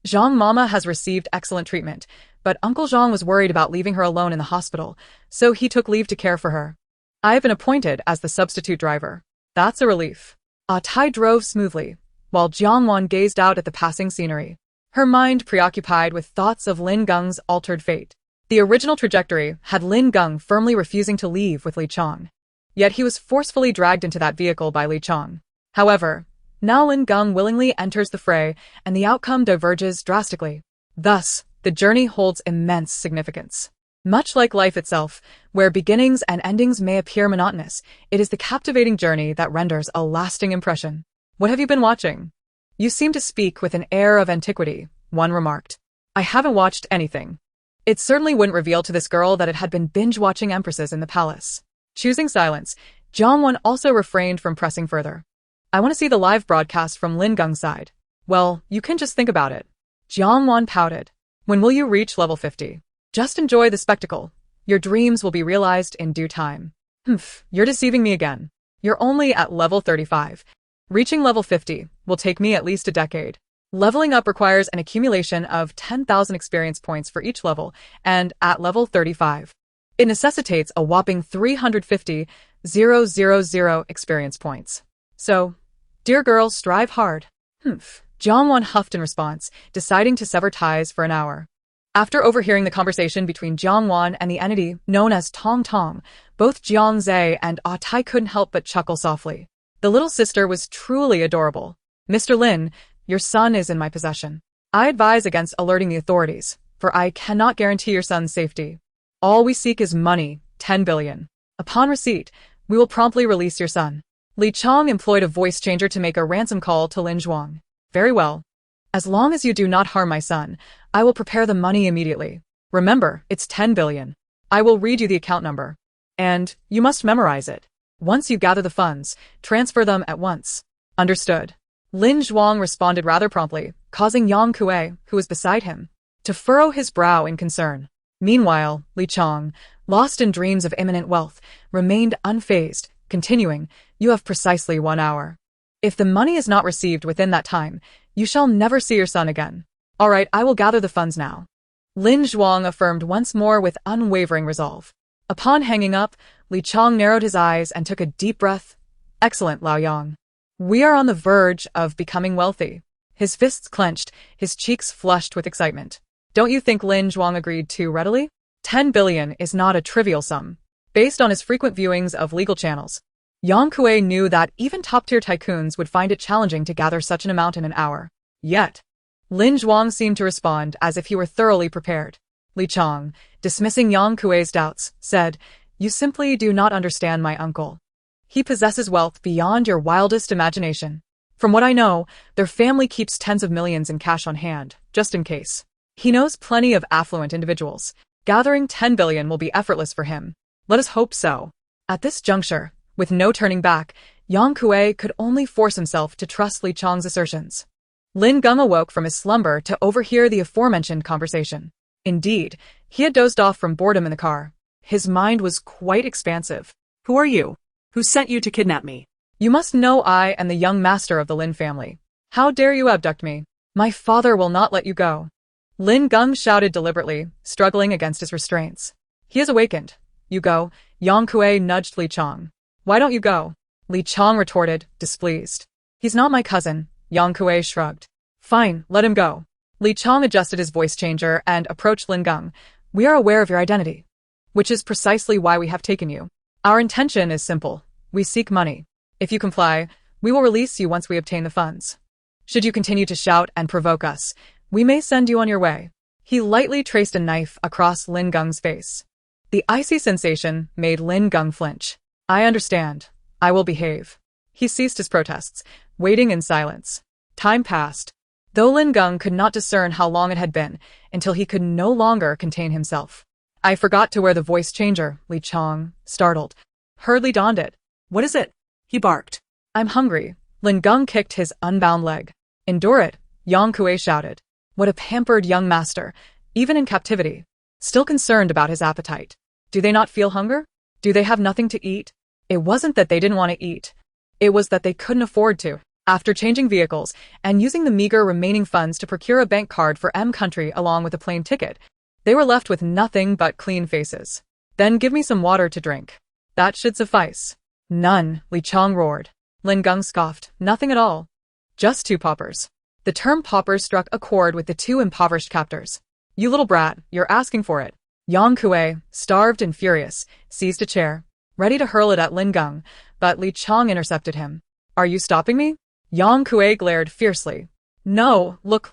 Zhang Mama has received excellent treatment, but Uncle Zhang was worried about leaving her alone in the hospital, so he took leave to care for her. I have been appointed as the substitute driver. That's a relief. Ah Tai drove smoothly, while Jiang Wan gazed out at the passing scenery, her mind preoccupied with thoughts of Lin Geng's altered fate. The original trajectory had Lin Geng firmly refusing to leave with Li Chang. Yet he was forcefully dragged into that vehicle by Li Chang. However, now Lin Geng willingly enters the fray, and the outcome diverges drastically. Thus, the journey holds immense significance. Much like life itself, where beginnings and endings may appear monotonous, it is the captivating journey that renders a lasting impression. What have you been watching? You seem to speak with an air of antiquity, one remarked. I haven't watched anything. It certainly wouldn't reveal to this girl that it had been binge-watching empresses in the palace. Choosing silence, Jiang Wan also refrained from pressing further. I want to see the live broadcast from Lin Geng's side. Well, you can just think about it. Jiang Wan pouted. When will you reach level 50? Just enjoy the spectacle. Your dreams will be realized in due time. Humph, you're deceiving me again. You're only at level 35. Reaching level 50 will take me at least a decade. Leveling up requires an accumulation of 10,000 experience points for each level, and at level 35, it necessitates a whopping 350,000 experience points. So, dear girl, strive hard. Humph. Jiang Wan huffed in response, deciding to sever ties for an hour. After overhearing the conversation between Jiang Wan and the entity known as Tong Tong, both Jiang Zhe and Ah Tai couldn't help but chuckle softly. The little sister was truly adorable. Mr. Lin, your son is in my possession. I advise against alerting the authorities, for I cannot guarantee your son's safety. All we seek is money, 10 billion. Upon receipt, we will promptly release your son. Li Chong employed a voice changer to make a ransom call to Lin Zhuang. Very well. As long as you do not harm my son, I will prepare the money immediately. Remember, it's 10 billion. I will read you the account number. And you must memorize it. Once you gather the funds, transfer them at once. Understood. Lin Zhuang responded rather promptly, causing Yang Kue, who was beside him, to furrow his brow in concern. Meanwhile, Li Chong, lost in dreams of imminent wealth, remained unfazed, continuing, you have precisely 1 hour. If the money is not received within that time, you shall never see your son again. All right, I will gather the funds now. Lin Zhuang affirmed once more with unwavering resolve. Upon hanging up, Li Chong narrowed his eyes and took a deep breath. Excellent, Lao Yang. We are on the verge of becoming wealthy. His fists clenched, his cheeks flushed with excitement. Don't you think Lin Zhuang agreed too readily? 10 billion is not a trivial sum. Based on his frequent viewings of legal channels, Yang Kue knew that even top-tier tycoons would find it challenging to gather such an amount in an hour. Yet, Lin Zhuang seemed to respond as if he were thoroughly prepared. Li Chong, dismissing Yang Kue's doubts, said, you simply do not understand my uncle. He possesses wealth beyond your wildest imagination. From what I know, their family keeps tens of millions in cash on hand, just in case. He knows plenty of affluent individuals. Gathering 10 billion will be effortless for him. Let us hope so. At this juncture, with no turning back, Yang Kue could only force himself to trust Li Chong's assertions. Lin Geng awoke from his slumber to overhear the aforementioned conversation. Indeed, he had dozed off from boredom in the car. His mind was quite expansive. Who are you? Who sent you to kidnap me? You must know I am the young master of the Lin family. How dare you abduct me? My father will not let you go. Lin Geng shouted deliberately, struggling against his restraints. He has awakened. You go. Yang Kue nudged Li Chong. Why don't you go? Li Chong retorted, displeased. He's not my cousin. Yang Kue shrugged. Fine, let him go. Li Chong adjusted his voice changer and approached Lin Geng. We are aware of your identity, which is precisely why we have taken you. Our intention is simple. We seek money. If you comply, we will release you once we obtain the funds. Should you continue to shout and provoke us, we may send you on your way. He lightly traced a knife across Lin Geng's face. The icy sensation made Lin Geng flinch. I understand. I will behave. He ceased his protests, waiting in silence. Time passed. Though Lin Geng could not discern how long it had been, until he could no longer contain himself. I forgot to wear the voice changer, Li Chong, startled, hurriedly donned it. What is it? He barked. I'm hungry. Lin Geng kicked his unbound leg. Endure it, Yang Kue shouted. What a pampered young master, even in captivity. Still concerned about his appetite. Do they not feel hunger? Do they have nothing to eat? It wasn't that they didn't want to eat. It was that they couldn't afford to. After changing vehicles and using the meager remaining funds to procure a bank card for M Country along with a plane ticket, they were left with nothing but clean faces. Then give me some water to drink. That should suffice. None, Li Chong roared. Lin Geng scoffed. Nothing at all. Just 2 paupers. The term paupers struck a chord with the 2 impoverished captors. You little brat, you're asking for it. Yang Kue, starved and furious, seized a chair, ready to hurl it at Lin Geng, but Li Chong intercepted him. Are you stopping me? Yang Kue glared fiercely. No, look.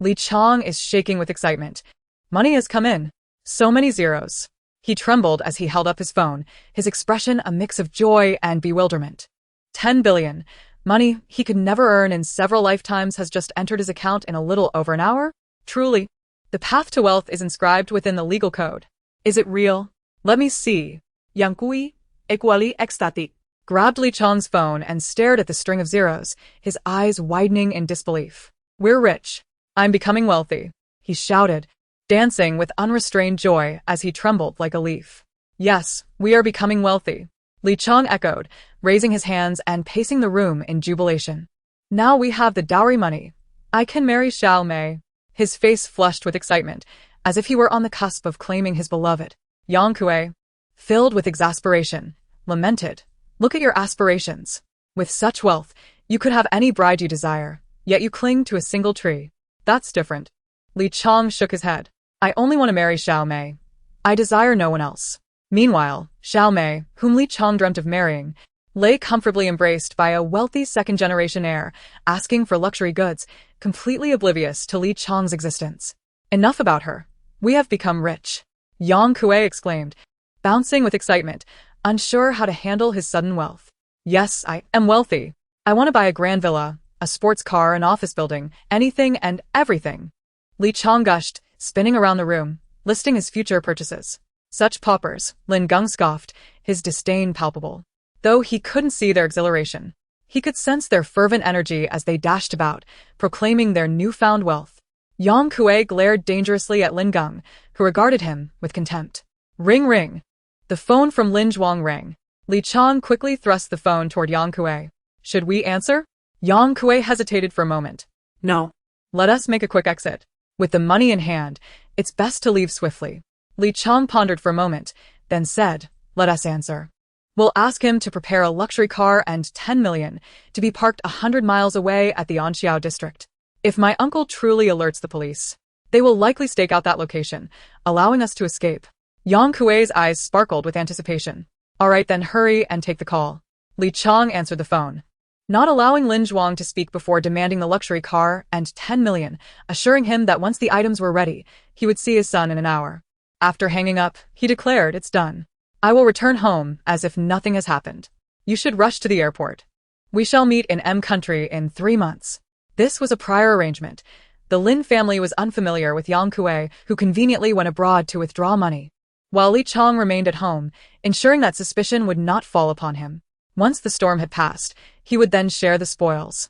Li Chong is shaking with excitement. Money has come in. So many zeros. He trembled as he held up his phone, his expression a mix of joy and bewilderment. 10 billion. Money he could never earn in several lifetimes has just entered his account in a little over an hour? Truly. The path to wealth is inscribed within the legal code. Is it real? Let me see. Yang Kui, equally ecstatic, grabbed Li Chong's phone and stared at the string of zeros, his eyes widening in disbelief. We're rich. I'm becoming wealthy, he shouted, dancing with unrestrained joy as he trembled like a leaf. Yes, we are becoming wealthy, Li Chang echoed, raising his hands and pacing the room in jubilation. Now we have the dowry money. I can marry Xiao Mei. His face flushed with excitement, as if he were on the cusp of claiming his beloved. Yang Kuei, filled with exasperation, lamented, "Look at your aspirations. With such wealth, you could have any bride you desire, yet you cling to a single tree. That's different." Li Chang shook his head. "I only want to marry Xiao Mei. I desire no one else." Meanwhile, Xiao Mei, whom Li Chang dreamt of marrying, lay comfortably embraced by a wealthy second-generation heir, asking for luxury goods, completely oblivious to Li Chang's existence. "Enough about her. We have become rich," Yang Kuei exclaimed, bouncing with excitement, unsure how to handle his sudden wealth. "Yes, I am wealthy. I want to buy a grand villa, a sports car, an office building, anything and everything." Li Chang gushed, spinning around the room, listing his future purchases. "Such paupers," Lin Geng scoffed, his disdain palpable. Though he couldn't see their exhilaration, he could sense their fervent energy as they dashed about, proclaiming their newfound wealth. Yang Kuei glared dangerously at Lin Geng, who regarded him with contempt. Ring ring. The phone from Lin Zhuang rang. Li Chang quickly thrust the phone toward Yang Kuei. "Should we answer?" Yang Kuei hesitated for a moment. No. "Let us make a quick exit. With the money in hand, it's best to leave swiftly." Li Chang pondered for a moment, then said, "Let us answer. We'll ask him to prepare a luxury car and 10 million to be parked 100 miles away at the Anxiao district. If my uncle truly alerts the police, they will likely stake out that location, allowing us to escape." Yang Kuei's eyes sparkled with anticipation. "All right then, hurry and take the call." Li Chang answered the phone, not allowing Lin Zhuang to speak before demanding the luxury car and 10 million, assuring him that once the items were ready, he would see his son in an hour. After hanging up, he declared, "It's done. I will return home as if nothing has happened. You should rush to the airport. We shall meet in M country in 3 months." This was a prior arrangement. The Lin family was unfamiliar with Yang Kuei, who conveniently went abroad to withdraw money, while Li Chang remained at home, ensuring that suspicion would not fall upon him. Once the storm had passed, he would then share the spoils.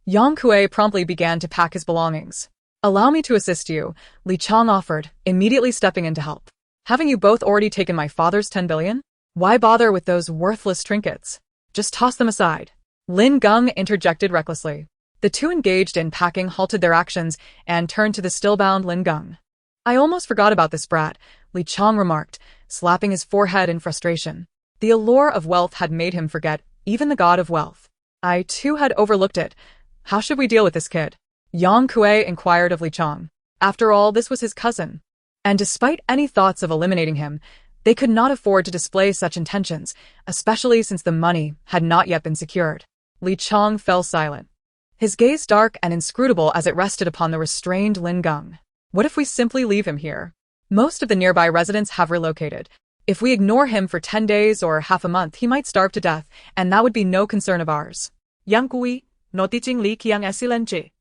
Yang Kuei promptly began to pack his belongings. "Allow me to assist you," Li Chang offered, immediately stepping in to help. "Haven't you both already taken my father's 10 billion? Why bother with those worthless trinkets? Just toss them aside." Lin Geng interjected recklessly. The two engaged in packing halted their actions and turned to the still-bound Lin Geng. "I almost forgot about this brat," Li Chang remarked, slapping his forehead in frustration. The allure of wealth had made him forget even the god of wealth. "I too had overlooked it. How should we deal with this kid?" Yang Kuei inquired of Li Chang. After all, this was his cousin. And despite any thoughts of eliminating him, they could not afford to display such intentions, especially since the money had not yet been secured. Li Chang fell silent, his gaze dark and inscrutable as it rested upon the restrained Lin Geng. "What if we simply leave him here? Most of the nearby residents have relocated. If we ignore him for 10 days or half a month, he might starve to death, and that would be no concern of ours." Yang Kuei, noticing Li Qiang excellente,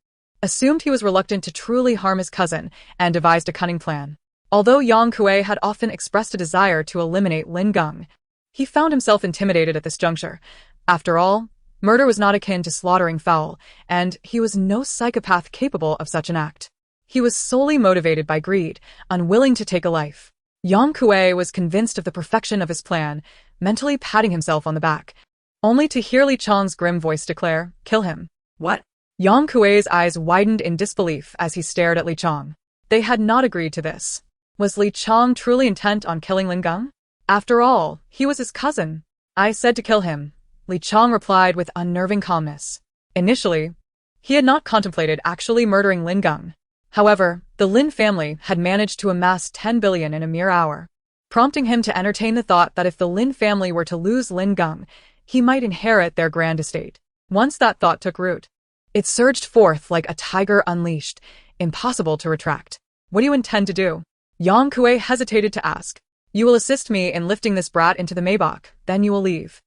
assumed he was reluctant to truly harm his cousin and devised a cunning plan. Although Yang Kuei had often expressed a desire to eliminate Lin Geng, he found himself intimidated at this juncture. After all, murder was not akin to slaughtering fowl, and he was no psychopath capable of such an act. He was solely motivated by greed, unwilling to take a life. Yang Kuei was convinced of the perfection of his plan, mentally patting himself on the back, only to hear Li Chang's grim voice declare, "Kill him." "What?" Yang Kuei's eyes widened in disbelief as he stared at Li Chang. They had not agreed to this. Was Li Chang truly intent on killing Lin Geng? After all, he was his cousin. "I said to kill him," Li Chang replied with unnerving calmness. Initially, he had not contemplated actually murdering Lin Geng. However, the Lin family had managed to amass 10 billion in a mere hour, prompting him to entertain the thought that if the Lin family were to lose Lin Geng, he might inherit their grand estate. Once that thought took root, it surged forth like a tiger unleashed, impossible to retract. "What do you intend to do?" Yang Kuei hesitated to ask. "You will assist me in lifting this brat into the Maybach, then you will leave.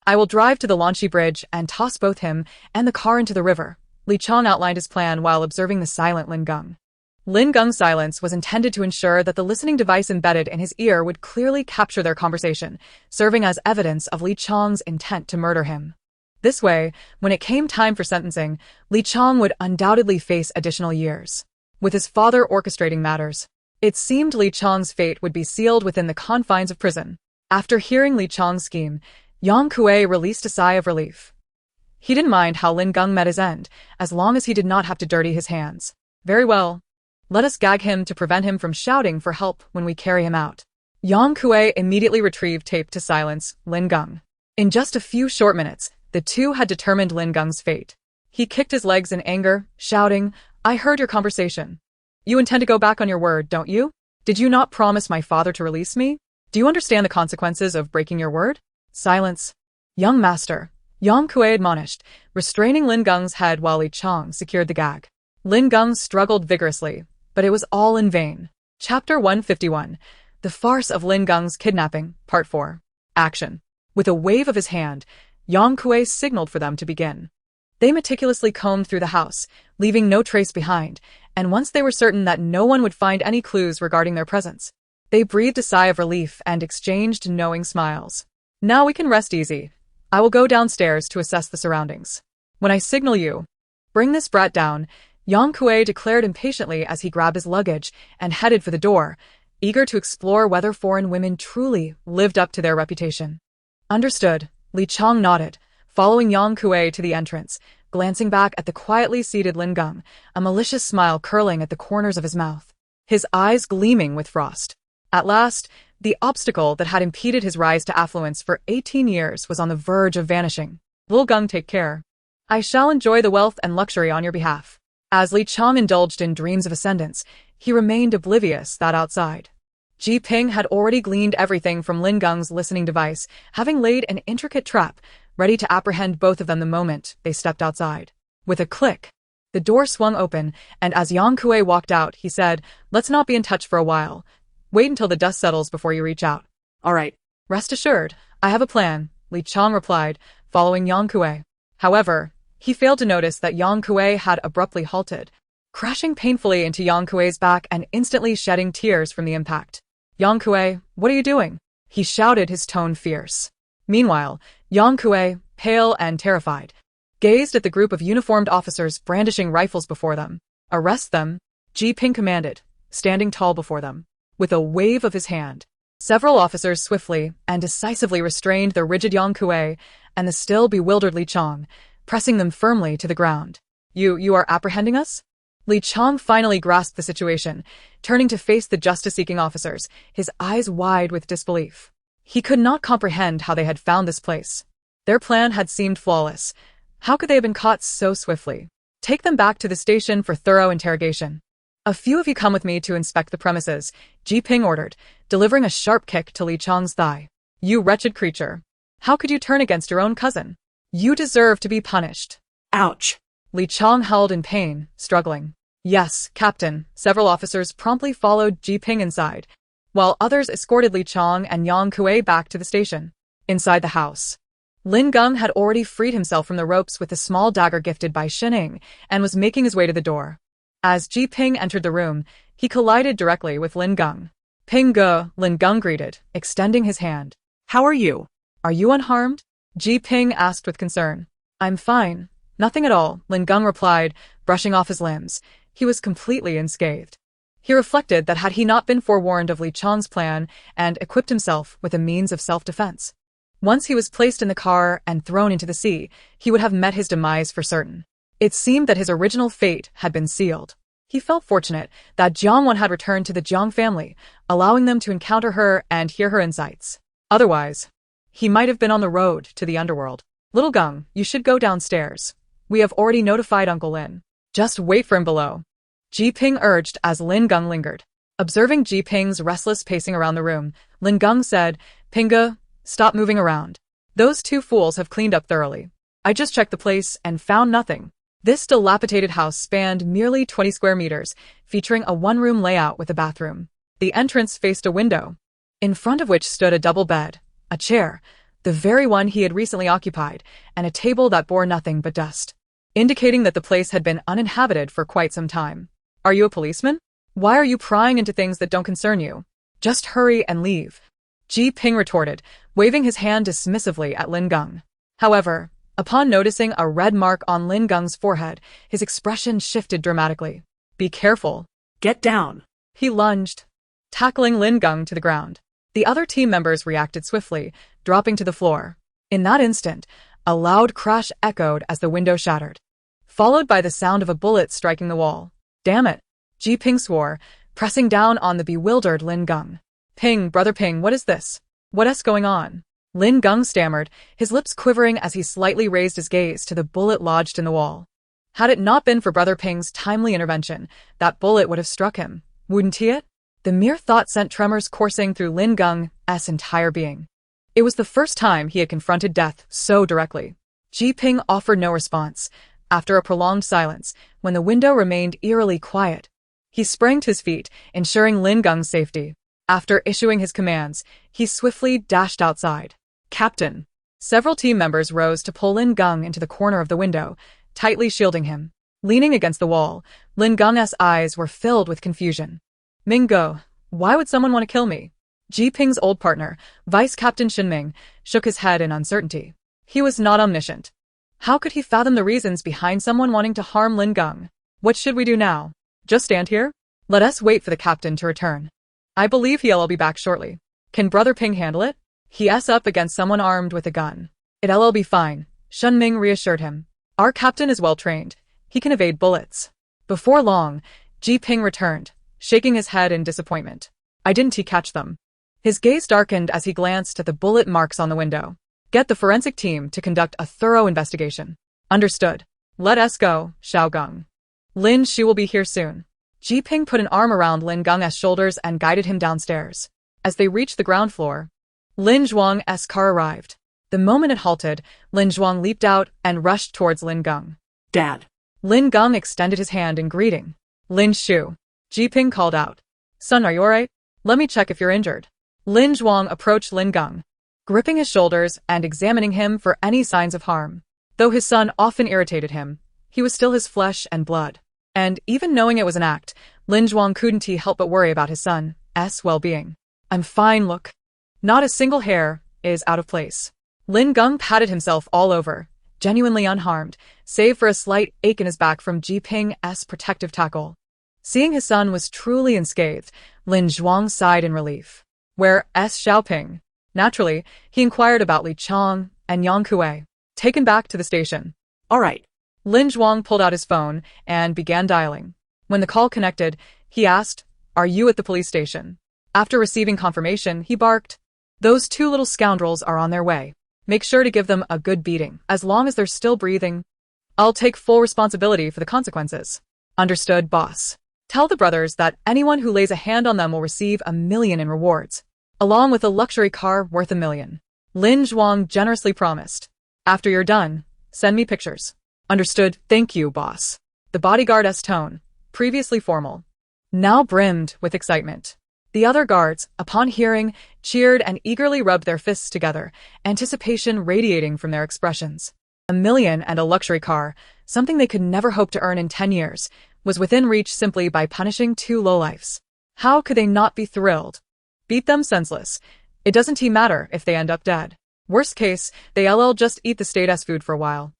I will drive to the Lanchi Bridge and toss both him and the car into the river." Li Chang outlined his plan while observing the silent Lin Geng. Lin Geng's silence was intended to ensure that the listening device embedded in his ear would clearly capture their conversation, serving as evidence of Li Chang's intent to murder him. This way, when it came time for sentencing, Li Chang would undoubtedly face additional years. with his father orchestrating matters. It seemed Li Chang's fate would be sealed within the confines of prison. After hearing Li Chang's scheme, Yang Kuei released a sigh of relief. He didn't mind how Lin Geng met his end, as long as he did not have to dirty his hands. Very well. Let us gag him to prevent him from shouting for help when we carry him out. Yang Kuei immediately retrieved tape to silence Lin Geng. In just a few short minutes, the two had determined Lin Geng's fate. He kicked his legs in anger, shouting, "I heard your conversation. You intend to go back on your word, don't you? Did you not promise my father to release me? Do you understand the consequences of breaking your word?" Silence. Young master, Yang Kuei admonished, restraining Lin Geng's head while Li Chang secured the gag. Lin Geng struggled vigorously, but it was all in vain. Chapter 151. The Farce of Lin Geng's Kidnapping, Part 4. Action. With a wave of his hand, Yang Kuei signaled for them to begin. They meticulously combed through the house, leaving no trace behind, and once they were certain that no one would find any clues regarding their presence, they breathed a sigh of relief and exchanged knowing smiles. Now we can rest easy. I will go downstairs to assess the surroundings. When I signal you, bring this brat down, Yang Kuei declared impatiently as he grabbed his luggage and headed for the door, eager to explore whether foreign women truly lived up to their reputation. Understood, Li Chang nodded, following Yang Kuei to the entrance, glancing back at the quietly seated Lin Geng, a malicious smile curling at the corners of his mouth, his eyes gleaming with frost. At last, the obstacle that had impeded his rise to affluence for 18 years was on the verge of vanishing. Lil Geng, take care. I shall enjoy the wealth and luxury on your behalf. As Li Chang indulged in dreams of ascendance, he remained oblivious that outside, Ji Ping had already gleaned everything from Lin Geng's listening device, having laid an intricate trap, ready to apprehend both of them the moment they stepped outside. With a click, the door swung open, and as Yang Kuei walked out, he said, "Let's not be in touch for a while. Wait until the dust settles before you reach out." "All right. Rest assured, I have a plan," Li Chang replied, following Yang Kuei. However, he failed to notice that Yang Kuei had abruptly halted, crashing painfully into Yang Kuei's back and instantly shedding tears from the impact. "Yang Kuei, what are you doing?" he shouted, his tone fierce. Meanwhile, Yang Kuei, pale and terrified, gazed at the group of uniformed officers brandishing rifles before them. "Arrest them," Ji Ping commanded, standing tall before them. With a wave of his hand, several officers swiftly and decisively restrained the rigid Yang Kuei and the still bewildered Li Chang, pressing them firmly to the ground. You are apprehending us?" Li Chang finally grasped the situation, turning to face the justice-seeking officers, his eyes wide with disbelief. He could not comprehend how they had found this place. Their plan had seemed flawless. How could they have been caught so swiftly? "Take them back to the station for thorough interrogation. A few of you come with me to inspect the premises," Ji Ping ordered, delivering a sharp kick to Li Chang's thigh. "You wretched creature. How could you turn against your own cousin? You deserve to be punished." "Ouch!" Li Chang howled in pain, struggling. "Yes, Captain." Several officers promptly followed Ji Ping inside, while others escorted Li Chang and Yang Kuei back to the station. Inside the house, Lin Geng had already freed himself from the ropes with the small dagger gifted by Shining and was making his way to the door. As Ji Ping entered the room, he collided directly with Lin Geng. "Ping Ge," Lin Geng greeted, extending his hand. "How are you? Are you unharmed?" Ji Ping asked with concern. "I'm fine. Nothing at all," Lin Geng replied, brushing off his limbs. He was completely unscathed. He reflected that had he not been forewarned of Li Chang's plan and equipped himself with a means of self-defense, once he was placed in the car and thrown into the sea, he would have met his demise for certain. It seemed that his original fate had been sealed. He felt fortunate that Jiang Wan had returned to the Jiang family, allowing them to encounter her and hear her insights. Otherwise, he might have been on the road to the underworld. "Little Geng, you should go downstairs. We have already notified Uncle Lin. Just wait for him below," Ji Ping urged as Lin Geng lingered. Observing Ji Ping's restless pacing around the room, Lin Geng said, "Pinga, stop moving around. Those two fools have cleaned up thoroughly. I just checked the place and found nothing." This dilapidated house spanned merely 20 square meters, featuring a one-room layout with a bathroom. The entrance faced a window, in front of which stood a double bed, a chair, the very one he had recently occupied, and a table that bore nothing but dust, indicating that the place had been uninhabited for quite some time. "Are you a policeman? Why are you prying into things that don't concern you? Just hurry and leave," Ji Ping retorted, waving his hand dismissively at Lin Geng. However, upon noticing a red mark on Lin Geng's forehead, his expression shifted dramatically. Be careful. Get down. He lunged, tackling Lin Geng to the ground. The other team members reacted swiftly, dropping to the floor. In that instant, a loud crash echoed as the window shattered, followed by the sound of a bullet striking the wall. Damn it, Ji Ping swore, pressing down on the bewildered Lin Geng. Ping, brother Ping, what is this? What's going on? Lin Geng stammered, his lips quivering as he slightly raised his gaze to the bullet lodged in the wall. Had it not been for brother Ping's timely intervention, that bullet would have struck him, wouldn't it? The mere thought sent tremors coursing through Lin Geng's entire being. It was the first time he had confronted death so directly. Ji Ping offered no response. After a prolonged silence, when the window remained eerily quiet, he sprang to his feet, ensuring Lin Geng's safety. After issuing his commands, he swiftly dashed outside. Captain! Several team members rose to pull Lin Geng into the corner of the window, tightly shielding him. Leaning against the wall, Lin Geng's eyes were filled with confusion. Mingo, why would someone want to kill me? Ji Ping's old partner, Vice Captain Shinming, shook his head in uncertainty. He was not omniscient. How could he fathom the reasons behind someone wanting to harm Lin Geng? What should we do now? Just stand here? Let us wait for the captain to return. I believe he'll be back shortly. Can brother Ping handle it? He's up against someone armed with a gun. It'll be fine, Shinming reassured him. Our captain is well trained. He can evade bullets. Before long, Ji Ping returned, shaking his head in disappointment. I didn't catch them. His gaze darkened as he glanced at the bullet marks on the window. Get the forensic team to conduct a thorough investigation. Understood. Let us go, Xiao Geng. Lin Shu will be here soon. Ji Ping put an arm around Lin Geng's shoulders and guided him downstairs. As they reached the ground floor, Lin Zhuang's car arrived. The moment it halted, Lin Zhuang leaped out and rushed towards Lin Geng. Dad. Lin Geng extended his hand in greeting. Lin Shu. Ji Ping called out. Son, are you alright? Let me check if you're injured. Lin Zhuang approached Lin Geng, gripping his shoulders and examining him for any signs of harm. Though his son often irritated him, he was still his flesh and blood. And even knowing it was an act, Lin Zhuang couldn't help but worry about his son's well-being. I'm fine, look. Not a single hair is out of place. Lin Geng patted himself all over, genuinely unharmed, save for a slight ache in his back from Ji Ping's protective tackle. Seeing his son was truly unscathed, Lin Zhuang sighed in relief. Where's Xiaoping? Naturally, he inquired about Li Chang and Yang Kuei. Taken back to the station. All right. Lin Zhuang pulled out his phone and began dialing. When the call connected, he asked, Are you at the police station? After receiving confirmation, he barked, Those two little scoundrels are on their way. Make sure to give them a good beating, as long as they're still breathing. I'll take full responsibility for the consequences. Understood, boss. Tell the brothers that anyone who lays a hand on them will receive $1 million in rewards, along with a luxury car worth $1 million. Lin Zhuang generously promised. After you're done, send me pictures. Understood, thank you, boss. The bodyguard's tone, previously formal, now brimmed with excitement. The other guards, upon hearing, cheered and eagerly rubbed their fists together, anticipation radiating from their expressions. $1 million and a luxury car, something they could never hope to earn in 10 years, was within reach simply by punishing two lowlifes. How could they not be thrilled? Beat them senseless. It doesn't matter if they end up dead. Worst case, they'll just eat the state's food for a while.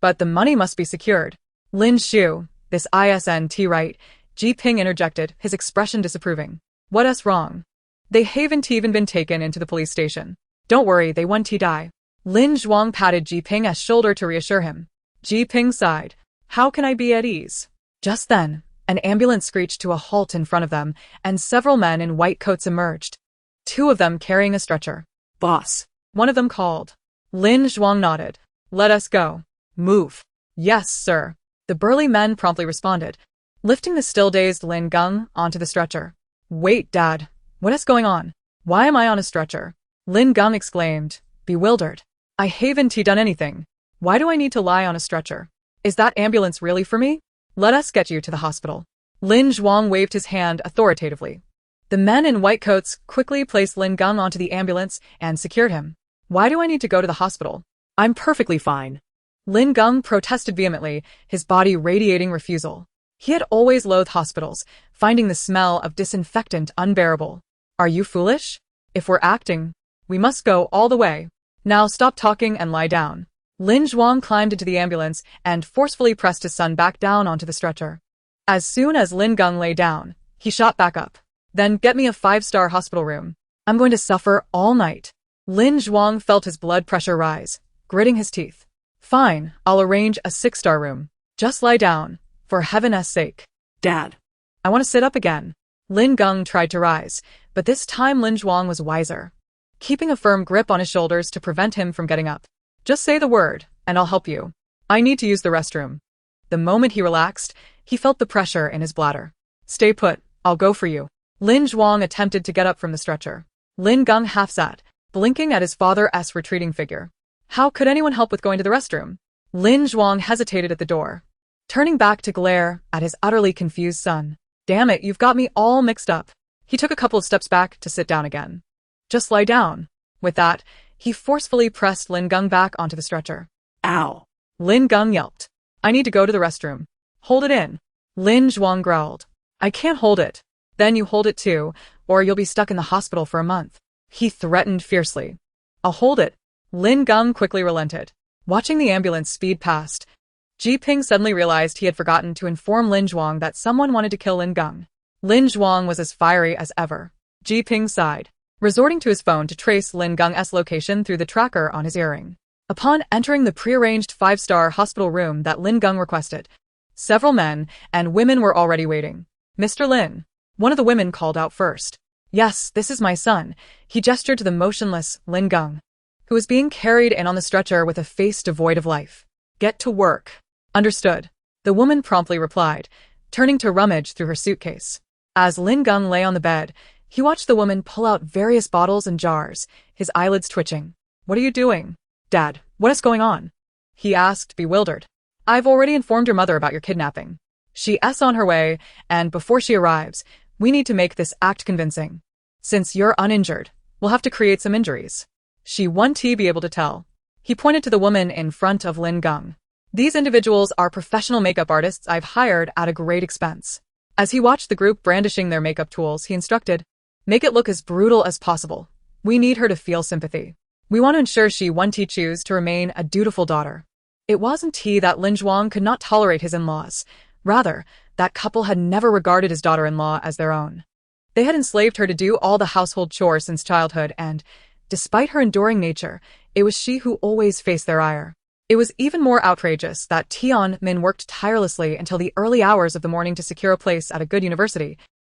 But the money must be secured. Lin Shu, this isn't right, Ji Ping interjected, his expression disapproving. What's wrong? They haven't even been taken into the police station. Don't worry, they won't die. Lin Zhuang patted Ji Ping's shoulder to reassure him. Ji Ping sighed. How can I be at ease? Just then, an ambulance screeched to a halt in front of them, and several men in white coats emerged. Two of them carrying a stretcher. Boss. One of them called. Lin Zhuang nodded. Let us go. Move. Yes, sir. The burly men promptly responded, lifting the still-dazed Lin Geng onto the stretcher. Wait, Dad. What's going on? Why am I on a stretcher? Lin Geng exclaimed, bewildered. I haven't done anything. Why do I need to lie on a stretcher? Is that ambulance really for me? Let us get you to the hospital. Lin Zhuang waved his hand authoritatively. The men in white coats quickly placed Lin Geng onto the ambulance and secured him. Why do I need to go to the hospital? I'm perfectly fine. Lin Geng protested vehemently, his body radiating refusal. He had always loathed hospitals, finding the smell of disinfectant unbearable. Are you foolish? If we're acting, we must go all the way. Now stop talking and lie down. Lin Zhuang climbed into the ambulance and forcefully pressed his son back down onto the stretcher. As soon as Lin Gang lay down, he shot back up. Then get me a 5-star hospital room. I'm going to suffer all night. Lin Zhuang felt his blood pressure rise, gritting his teeth. Fine, I'll arrange a 6-star room. Just lie down, for heaven's sake. Dad. I want to sit up again. Lin Gang tried to rise, but this time Lin Zhuang was wiser, keeping a firm grip on his shoulders to prevent him from getting up. Just say the word, and I'll help you. I need to use the restroom. The moment he relaxed, he felt the pressure in his bladder. Stay put, I'll go for you. Lin Zhuang attempted to get up from the stretcher. Lin Gang half sat, blinking at his father's retreating figure. How could anyone help with going to the restroom? Lin Zhuang hesitated at the door, turning back to glare at his utterly confused son. Damn it, you've got me all mixed up. He took a couple of steps back to sit down again. Just lie down. With that, he forcefully pressed Lin Gang back onto the stretcher. Ow. Lin Gang yelped. I need to go to the restroom. Hold it in. Lin Zhuang growled. I can't hold it. Then you hold it too, or you'll be stuck in the hospital for a month. He threatened fiercely. I'll hold it. Lin Gang quickly relented. Watching the ambulance speed past, Ji Ping suddenly realized he had forgotten to inform Lin Zhuang that someone wanted to kill Lin Gang. Lin Zhuang was as fiery as ever. Ji Ping sighed, resorting to his phone to trace Lin Gang's location through the tracker on his earring. Upon entering the prearranged 5-star hospital room that Lin Gang requested, several men and women were already waiting. Mr. Lin, one of the women called out first. Yes, this is my son. He gestured to the motionless Lin Gang, who was being carried in on the stretcher with a face devoid of life. Get to work. Understood. The woman promptly replied, turning to rummage through her suitcase. As Lin Gang lay on the bed, he watched the woman pull out various bottles and jars, his eyelids twitching. What are you doing? Dad, what is going on? He asked, bewildered. I've already informed your mother about your kidnapping. She's on her way, and before she arrives, we need to make this act convincing. Since you're uninjured, we'll have to create some injuries. She won't be able to tell. He pointed to the woman in front of Lin Gang. These individuals are professional makeup artists I've hired at a great expense. As he watched the group brandishing their makeup tools, he instructed, make it look as brutal as possible. We need her to feel sympathy. We want to ensure she won't choose to remain a dutiful daughter. It wasn't that Lin Zhuang could not tolerate his in-laws. Rather, that couple had never regarded his daughter-in-law as their own. They had enslaved her to do all the household chores since childhood, and, despite her enduring nature, it was she who always faced their ire. It was even more outrageous that Tian Min worked tirelessly until the early hours of the morning to secure a place at a good university,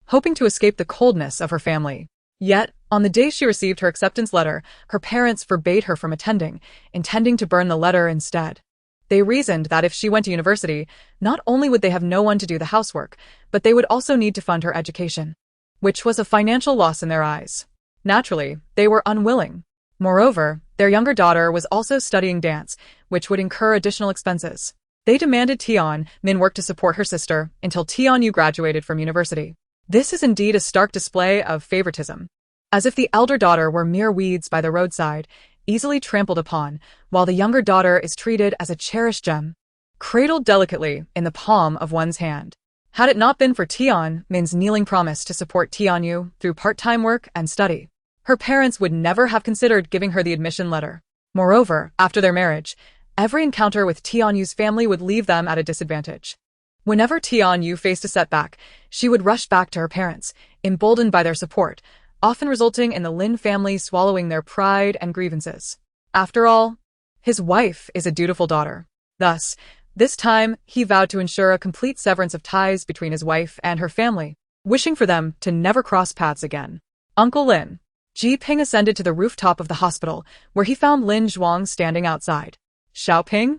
hoping to escape the coldness of her family. Yet, on the day she received her acceptance letter, her parents forbade her from attending, intending to burn the letter instead. They reasoned that if she went to university, not only would they have no one to do the housework, but they would also need to fund her education, which was a financial loss in their eyes. Naturally, they were unwilling. Moreover, their younger daughter was also studying dance, which would incur additional expenses. They demanded Tian Min work to support her sister until Tian Yu graduated from university. This is indeed a stark display of favoritism. As if the elder daughter were mere weeds by the roadside, easily trampled upon, while the younger daughter is treated as a cherished gem, cradled delicately in the palm of one's hand. Had it not been for Tian Min's kneeling promise to support Tian Yu through part-time work and study, her parents would never have considered giving her the admission letter. Moreover, after their marriage, every encounter with Tian Yu's family would leave them at a disadvantage. Whenever Tian Yu faced a setback, she would rush back to her parents, emboldened by their support, often resulting in the Lin family swallowing their pride and grievances. After all, his wife is a dutiful daughter. Thus, this time, he vowed to ensure a complete severance of ties between his wife and her family, wishing for them to never cross paths again. Uncle Lin. Ji Ping ascended to the rooftop of the hospital, where he found Lin Zhuang standing outside. Xiaoping?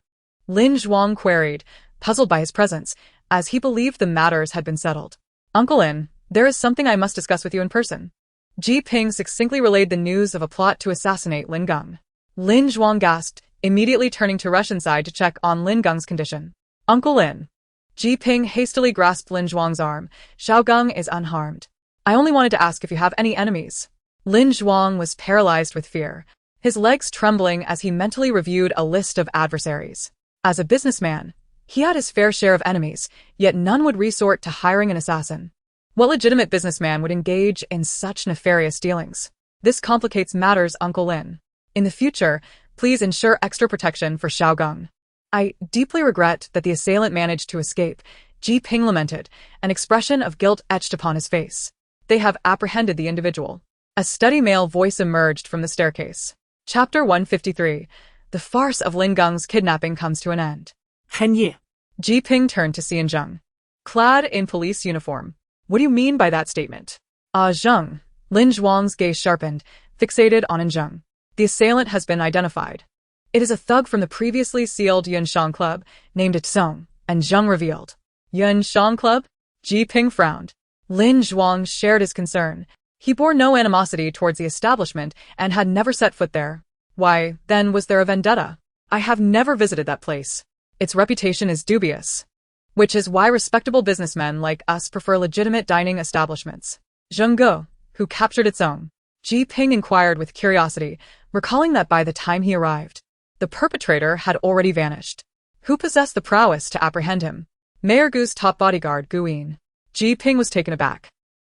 Lin Zhuang queried, puzzled by his presence, as he believed the matters had been settled. Uncle Lin, there is something I must discuss with you in person. Ji Ping succinctly relayed the news of a plot to assassinate Lin Gang. Lin Zhuang gasped, immediately turning to rush inside to check on Lin Gang's condition. Uncle Lin. Ji Ping hastily grasped Lin Zhuang's arm. Xiao Gang is unharmed. I only wanted to ask if you have any enemies. Lin Zhuang was paralyzed with fear, his legs trembling as he mentally reviewed a list of adversaries. As a businessman, he had his fair share of enemies, yet none would resort to hiring an assassin. What legitimate businessman would engage in such nefarious dealings? This complicates matters, Uncle Lin. In the future, please ensure extra protection for Xiao Gang. I deeply regret that the assailant managed to escape. Ji Ping lamented, an expression of guilt etched upon his face. They have apprehended the individual. A steady male voice emerged from the staircase. Chapter 153. The farce of Lin Geng's kidnapping comes to an end. 黑夜 Ji Ping turned to Xian Zheng. Clad in police uniform. What do you mean by that statement? Zheng. Lin Zhuang's gaze sharpened, fixated on Zheng. The assailant has been identified. It is a thug from the previously sealed Yunshan Club, named Song, and Zheng revealed. Yunshan Club? Ji Ping frowned. Lin Zhuang shared his concern. He bore no animosity towards the establishment and had never set foot there. Why, then, was there a vendetta? I have never visited that place. Its reputation is dubious. Which is why respectable businessmen like us prefer legitimate dining establishments. Zheng Ge, who captured its own? Ji Ping inquired with curiosity, recalling that by the time he arrived, the perpetrator had already vanished. Who possessed the prowess to apprehend him? Mayor Gu's top bodyguard, Gu Yin. Ji Ping was taken aback.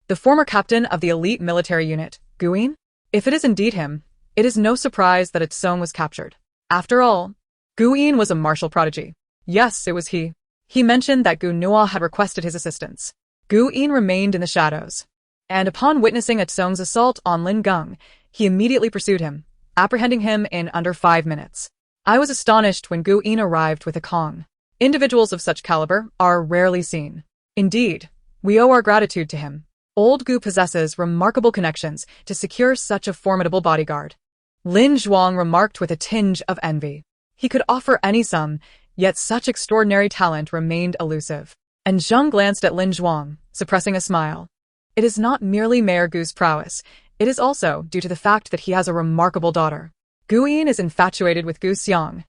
The former captain of the elite military unit, Gu Yin? If it is indeed him, it is no surprise that its Song was captured. After all, Gu Yin was a martial prodigy. Yes, it was he. He mentioned that Gu Nua had requested his assistance. Gu Yin remained in the shadows, and upon witnessing Its Song's assault on Lin Geng, he immediately pursued him, apprehending him in under 5 minutes. I was astonished when Gu Yin arrived with a Kong. Individuals of such caliber are rarely seen. Indeed, we owe our gratitude to him. Old Gu possesses remarkable connections to secure such a formidable bodyguard. Lin Zhuang remarked with a tinge of envy. He could offer any sum, yet such extraordinary talent remained elusive. And Zheng glanced at Lin Zhuang, suppressing a smile. It is not merely Mayor Gu's prowess, it is also due to the fact that he has a remarkable daughter. Gu Yin is infatuated with Gu Xiang,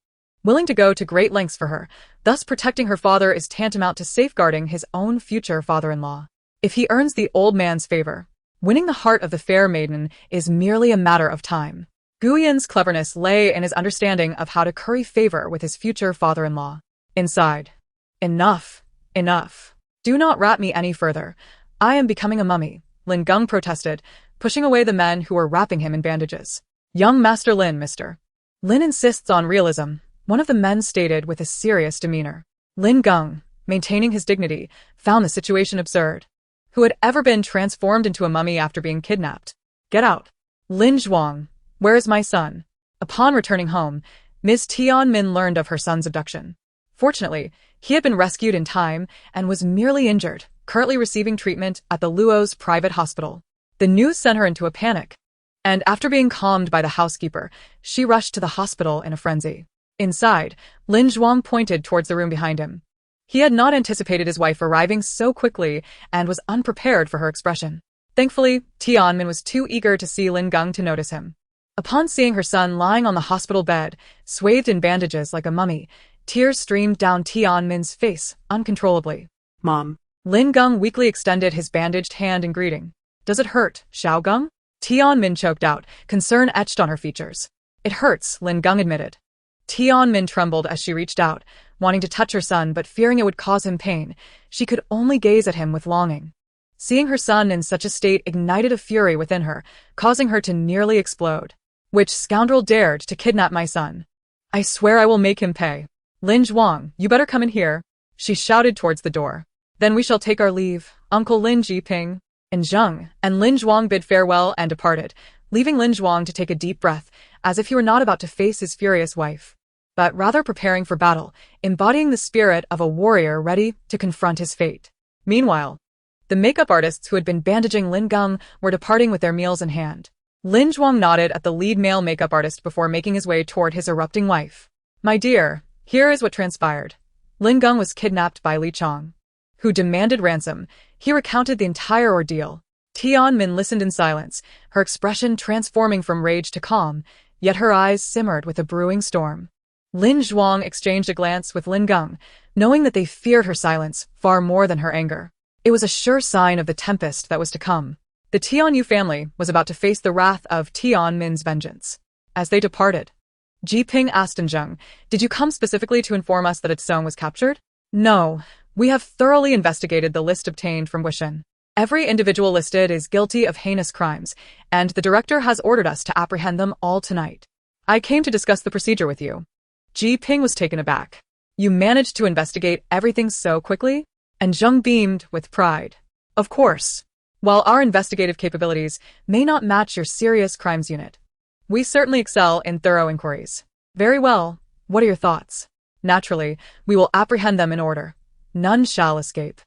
willing to go to great lengths for her, thus protecting her father is tantamount to safeguarding his own future father-in-law. If he earns the old man's favor, winning the heart of the fair maiden is merely a matter of time. Gu Yin's cleverness lay in his understanding of how to curry favor with his future father-in-law. Inside. Enough. Enough. Do not rat me any further. I am becoming a mummy, Lin Geng protested, pushing away the men who were wrapping him in bandages. Young Master Lin, mister. Lin insists on realism, one of the men stated with a serious demeanor. Lin Geng, maintaining his dignity, found the situation absurd. Who had ever been transformed into a mummy after being kidnapped? Get out. Lin Zhuang, where is my son? Upon returning home, Ms. Tianmin learned of her son's abduction. Fortunately, he had been rescued in time and was merely injured, currently receiving treatment at the Luo's private hospital. The news sent her into a panic, and after being calmed by the housekeeper, she rushed to the hospital in a frenzy. Inside, Lin Zhuang pointed towards the room behind him. He had not anticipated his wife arriving so quickly and was unprepared for her expression. Thankfully, Tianmin was too eager to see Lin Geng to notice him. Upon seeing her son lying on the hospital bed, swathed in bandages like a mummy, tears streamed down Tianmin's face uncontrollably. Mom. Lin Geng weakly extended his bandaged hand in greeting. Does it hurt, Xiao Geng? Tianmin choked out, concern etched on her features. It hurts, Lin Geng admitted. Tianmin trembled as she reached out, wanting to touch her son but fearing it would cause him pain. She could only gaze at him with longing. Seeing her son in such a state ignited a fury within her, causing her to nearly explode. Which scoundrel dared to kidnap my son? I swear I will make him pay. Lin Zhuang, you better come in here, she shouted towards the door. Then we shall take our leave, Uncle Lin Ji Ping. And Zheng and Lin Zhuang bid farewell and departed, leaving Lin Zhuang to take a deep breath, as if he were not about to face his furious wife, but rather preparing for battle, embodying the spirit of a warrior ready to confront his fate. Meanwhile, the makeup artists who had been bandaging Lin Geng were departing with their meals in hand. Lin Zhuang nodded at the lead male makeup artist before making his way toward his erupting wife. My dear, here is what transpired. Lin Geng was kidnapped by Li Chang, who demanded ransom. He recounted the entire ordeal. Tianmin listened in silence, her expression transforming from rage to calm, yet her eyes simmered with a brewing storm. Lin Zhuang exchanged a glance with Lin Geng, knowing that they feared her silence far more than her anger. It was a sure sign of the tempest that was to come. The Tianyu family was about to face the wrath of Tianmin's vengeance. As they departed, Ji Ping asked Zheng, did you come specifically to inform us that Its Song was captured? No. We have thoroughly investigated the list obtained from Wushan. Every individual listed is guilty of heinous crimes, and the director has ordered us to apprehend them all tonight. I came to discuss the procedure with you. Ji Ping was taken aback. You managed to investigate everything so quickly? And Zheng beamed with pride. Of course. While our investigative capabilities may not match your serious crimes unit, we certainly excel in thorough inquiries. Very well. What are your thoughts? Naturally, we will apprehend them in order. None shall escape.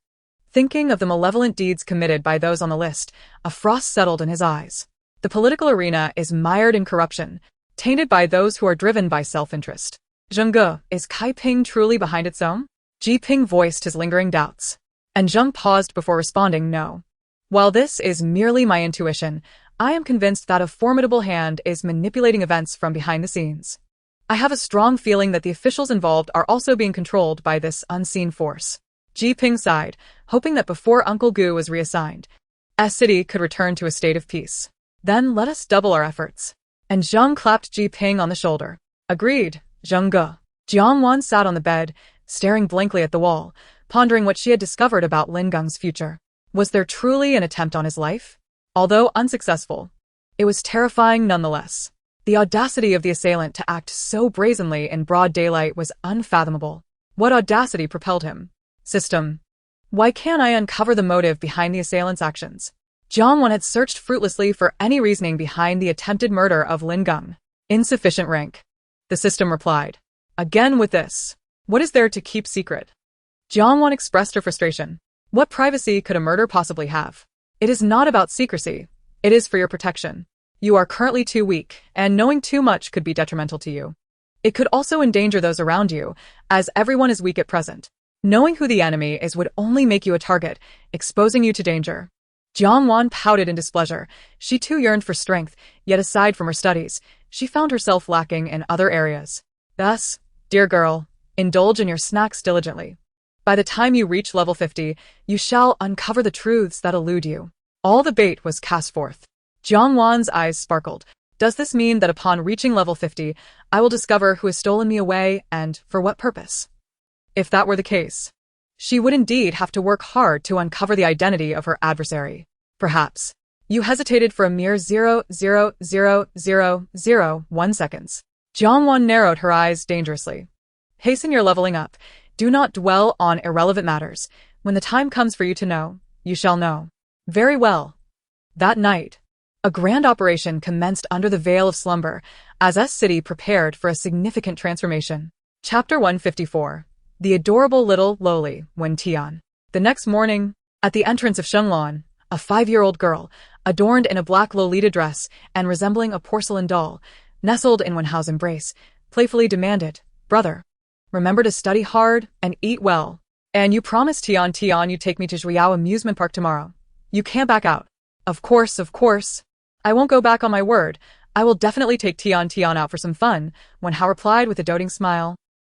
Thinking of the malevolent deeds committed by those on the list, a frost settled in his eyes. The political arena is mired in corruption, tainted by those who are driven by self-interest. Zheng Ge, is Kai Ping truly behind its own? Ji Ping voiced his lingering doubts. And Zheng paused before responding no. While this is merely my intuition, I am convinced that a formidable hand is manipulating events from behind the scenes. I have a strong feeling that the officials involved are also being controlled by this unseen force. Ji Ping sighed, hoping that before Uncle Gu was reassigned, a city could return to a state of peace. Then let us double our efforts. And Zheng clapped Ji Ping on the shoulder. Agreed, Zheng Ge. Jiang Wan sat on the bed, staring blankly at the wall, pondering what she had discovered about Lin Geng's future. Was there truly an attempt on his life? Although unsuccessful, it was terrifying nonetheless. The audacity of the assailant to act so brazenly in broad daylight was unfathomable. What audacity propelled him? System. Why can't I uncover the motive behind the assailant's actions? Jiang Wan had searched fruitlessly for any reasoning behind the attempted murder of Lin Geng. Insufficient rank. The system replied. Again with this. What is there to keep secret? Jiang Wan expressed her frustration. What privacy could a murder possibly have? It is not about secrecy. It is for your protection. You are currently too weak, and knowing too much could be detrimental to you. It could also endanger those around you, as everyone is weak at present. Knowing who the enemy is would only make you a target, exposing you to danger. Jiang Wan pouted in displeasure. She too yearned for strength, yet aside from her studies, she found herself lacking in other areas. Thus, dear girl, indulge in your snacks diligently. By the time you reach level 50, you shall uncover the truths that elude you. All the bait was cast forth. Jiang Wan's eyes sparkled. Does this mean that upon reaching level 50, I will discover who has stolen me away and for what purpose? If that were the case, she would indeed have to work hard to uncover the identity of her adversary. Perhaps. You hesitated for a mere 0.00001 seconds. Jiang Wan narrowed her eyes dangerously. Hasten your leveling up. Do not dwell on irrelevant matters. When the time comes for you to know, you shall know. Very well. That night, a grand operation commenced under the veil of slumber as S City prepared for a significant transformation. Chapter 154. The adorable little lowly Wen Tian. The next morning, at the entrance of Shenglan, a 5-year-old girl, adorned in a black Lolita dress and resembling a porcelain doll, nestled in Wenhao's embrace, playfully demanded, Brother, remember to study hard and eat well. And you promised Tian you take me to Zhuiyao amusement park tomorrow. You can't back out. Of course, of course. I won't go back on my word. I will definitely take Tian out for some fun, Wenhao replied with a doting smile,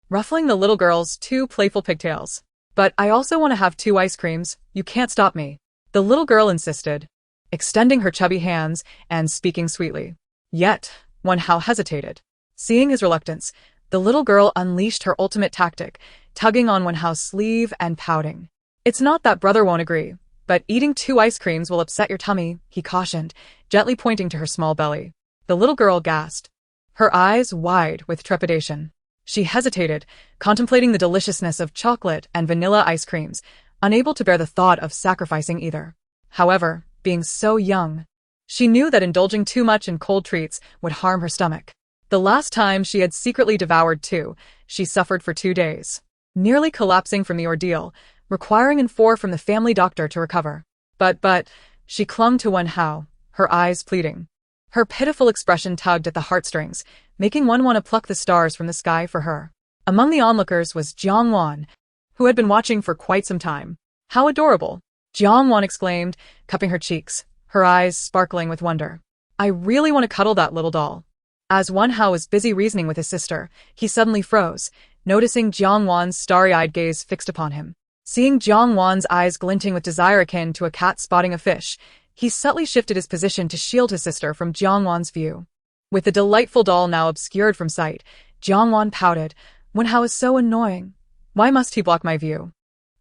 ruffling the little girl's 2 playful pigtails. But I also want to have 2 ice creams. You can't stop me. The little girl insisted, extending her chubby hands and speaking sweetly. Yet, Wenhao hesitated. Seeing his reluctance, the little girl unleashed her ultimate tactic, tugging on Wenhao's sleeve and pouting. It's not that brother won't agree, but eating 2 ice creams will upset your tummy, he cautioned, gently pointing to her small belly. The little girl gasped, her eyes wide with trepidation. She hesitated, contemplating the deliciousness of chocolate and vanilla ice creams, unable to bear the thought of sacrificing either. However, being so young, she knew that indulging too much in cold treats would harm her stomach. The last time she had secretly devoured 2, she suffered for 2 days, nearly collapsing from the ordeal, requiring an 4 from the family doctor to recover. But, she clung to Wenhao, her eyes pleading. Her pitiful expression tugged at the heartstrings, making one want to pluck the stars from the sky for her. Among the onlookers was Jiang Wan, who had been watching for quite some time. How adorable! Jiang Wan exclaimed, cupping her cheeks, her eyes sparkling with wonder. I really want to cuddle that little doll. As Wenhao was busy reasoning with his sister, he suddenly froze, noticing Jiang Wan's starry-eyed gaze fixed upon him. Seeing Jiang Wan's eyes glinting with desire akin to a cat spotting a fish, he subtly shifted his position to shield his sister from Jiang Wan's view. With the delightful doll now obscured from sight, Jiang Wan pouted, Wenhao is so annoying. Why must he block my view?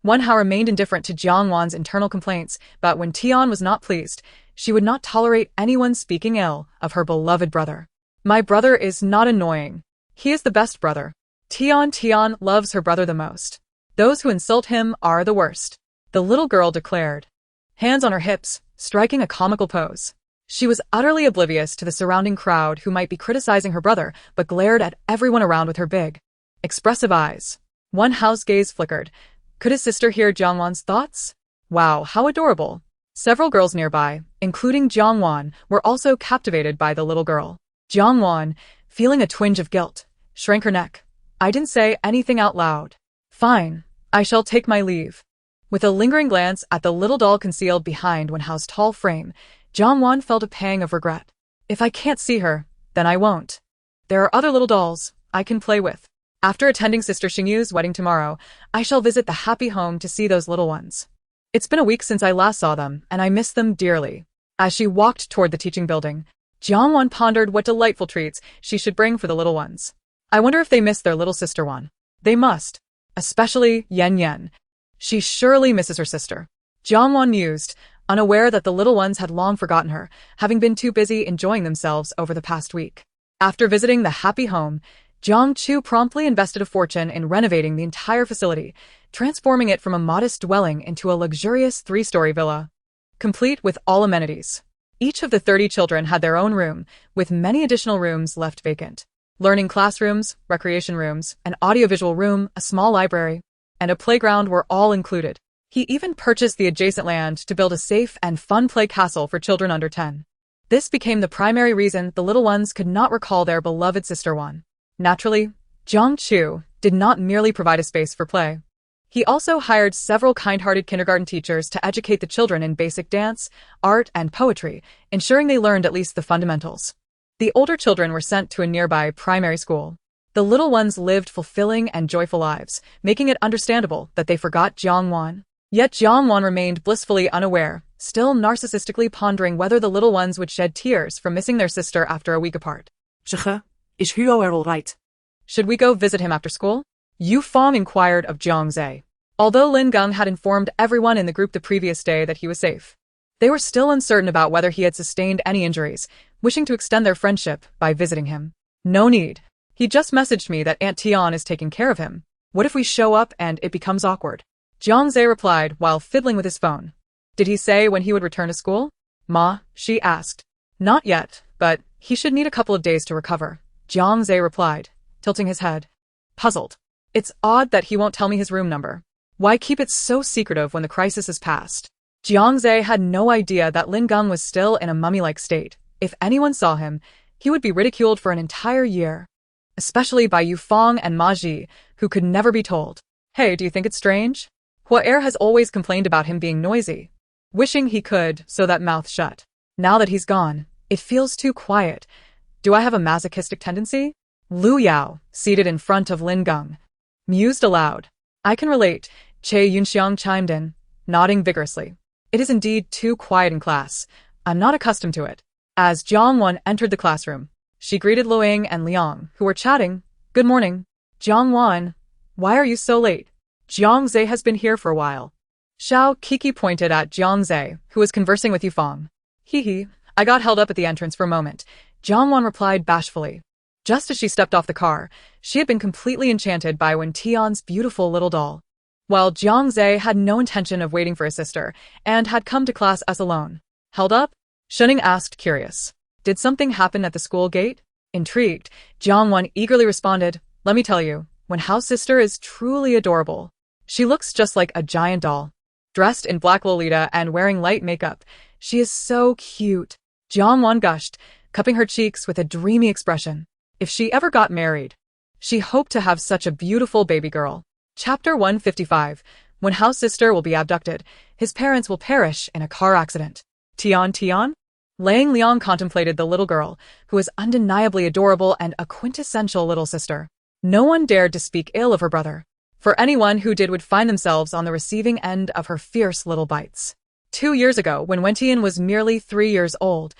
Wenhao remained indifferent to Jiang Wan's internal complaints, but when Tian was not pleased, she would not tolerate anyone speaking ill of her beloved brother. My brother is not annoying. He is the best brother. Tian loves her brother the most. Those who insult him are the worst. the little girl declared, hands on her hips, striking a comical pose. She was utterly oblivious to the surrounding crowd who might be criticizing her brother, but glared at everyone around with her big, expressive eyes. One Hao's gaze flickered. Could his sister hear Jiang Wan's thoughts? Wow, how adorable. Several girls nearby, including Jiang Wan, were also captivated by the little girl. Jiang Wan, feeling a twinge of guilt, shrank her neck. I didn't say anything out loud. Fine, I shall take my leave. With a lingering glance at the little doll concealed behind Wen Hao's tall frame, Jiang Wan felt a pang of regret. If I can't see her, then I won't. There are other little dolls I can play with. After attending Sister Xingyu's wedding tomorrow, I shall visit the happy home to see those little ones. It's been a week since I last saw them, and I miss them dearly. As she walked toward the teaching building, Jiang Wan pondered what delightful treats she should bring for the little ones. I wonder if they miss their little sister Wan. They must. Especially Yan Yan. She surely misses her sister. Jiang Wan mused, unaware that the little ones had long forgotten her, having been too busy enjoying themselves over the past week. After visiting the happy home, Jiang Chu promptly invested a fortune in renovating the entire facility, transforming it from a modest dwelling into a luxurious 3-story villa, complete with all amenities. Each of the 30 children had their own room, with many additional rooms left vacant. Learning classrooms, recreation rooms, an audiovisual room, a small library, and a playground were all included. He even purchased the adjacent land to build a safe and fun play castle for children under 10. This became the primary reason the little ones could not recall their beloved sister Wan. Naturally, Jiang Chu did not merely provide a space for play. He also hired several kind-hearted kindergarten teachers to educate the children in basic dance, art, and poetry, ensuring they learned at least the fundamentals. The older children were sent to a nearby primary school. The little ones lived fulfilling and joyful lives, making it understandable that they forgot Jiang Wan. Yet Jiang Wan remained blissfully unaware, still narcissistically pondering whether the little ones would shed tears from missing their sister after a week apart. Zege, is Huo all right? Should we go visit him after school? Yu Fong inquired of Jiang Zhe. Although Lin Geng had informed everyone in the group the previous day that he was safe, they were still uncertain about whether he had sustained any injuries, wishing to extend their friendship by visiting him. No need. He just messaged me that Aunt Tian is taking care of him. What if we show up and it becomes awkward? Jiang Zhe replied while fiddling with his phone. Did he say when he would return to school? Ma, she asked. Not yet, but he should need a couple of days to recover. Jiang Zhe replied, tilting his head. Puzzled. It's odd that he won't tell me his room number. Why keep it so secretive when the crisis is past? Jiang Zhe had no idea that Lin Geng was still in a mummy-like state. If anyone saw him, he would be ridiculed for an entire year. Especially by Yu Fong and Ma Ji, who could never be told. Hey, do you think it's strange? Hua Er has always complained about him being noisy, wishing he could sew that mouth shut. Now that he's gone, it feels too quiet. Do I have a masochistic tendency? Lu Yao, seated in front of Lin Geng, mused aloud. I can relate, Che Yunxiang chimed in, nodding vigorously. It is indeed too quiet in class. I'm not accustomed to it. As Jiang Wan entered the classroom, she greeted Luing and Liang, who were chatting. Good morning. Jiang Wan, why are you so late? Jiang Zhe has been here for a while. Xiao Kiki pointed at Jiang Zhe, who was conversing with Yufang. Hee, I got held up at the entrance for a moment. Jiang Wan replied bashfully. Just as she stepped off the car, she had been completely enchanted by Wen Tian's beautiful little doll. While Jiang Zhe had no intention of waiting for his sister, and had come to class as alone. Held up? Shuning asked, curious. Did something happen at the school gate? Intrigued, Jiang Wan eagerly responded, let me tell you, Wen Hao's sister is truly adorable. She looks just like a giant doll. Dressed in black Lolita and wearing light makeup, she is so cute. Jiang Wan gushed, cupping her cheeks with a dreamy expression. If she ever got married, she hoped to have such a beautiful baby girl. Chapter 155. Wen Hao's sister will be abducted. His parents will perish in a car accident. Tian? Lang Liang contemplated the little girl, who was undeniably adorable and a quintessential little sister. No one dared to speak ill of her brother, for anyone who did would find themselves on the receiving end of her fierce little bites. 2 years ago, when Wen Tian was merely 3 years old,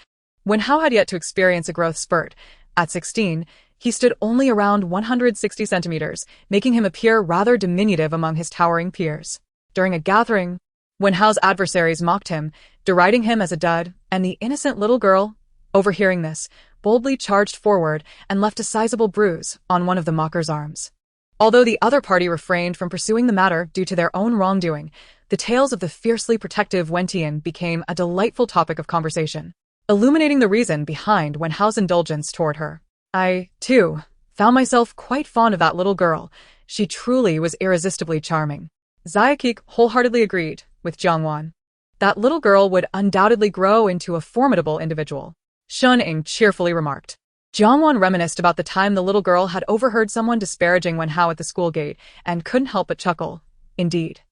Wen Hao had yet to experience a growth spurt. At 16, he stood only around 160 centimeters, making him appear rather diminutive among his towering peers. During a gathering, Wen Hao's adversaries mocked him, deriding him as a dud, and the innocent little girl, overhearing this, boldly charged forward and left a sizable bruise on one of the mockers' arms. Although the other party refrained from pursuing the matter due to their own wrongdoing, The tales of the fiercely protective Wentian became a delightful topic of conversation, illuminating the reason behind Wenhao's indulgence toward her. I, too, found myself quite fond of that little girl. She truly was irresistibly charming. Xiaoqi wholeheartedly agreed with Jiang Wan. That little girl would undoubtedly grow into a formidable individual, Shun Ying cheerfully remarked. Jiang Wan reminisced about the time the little girl had overheard someone disparaging Wenhao at the school gate and couldn't help but chuckle. Indeed,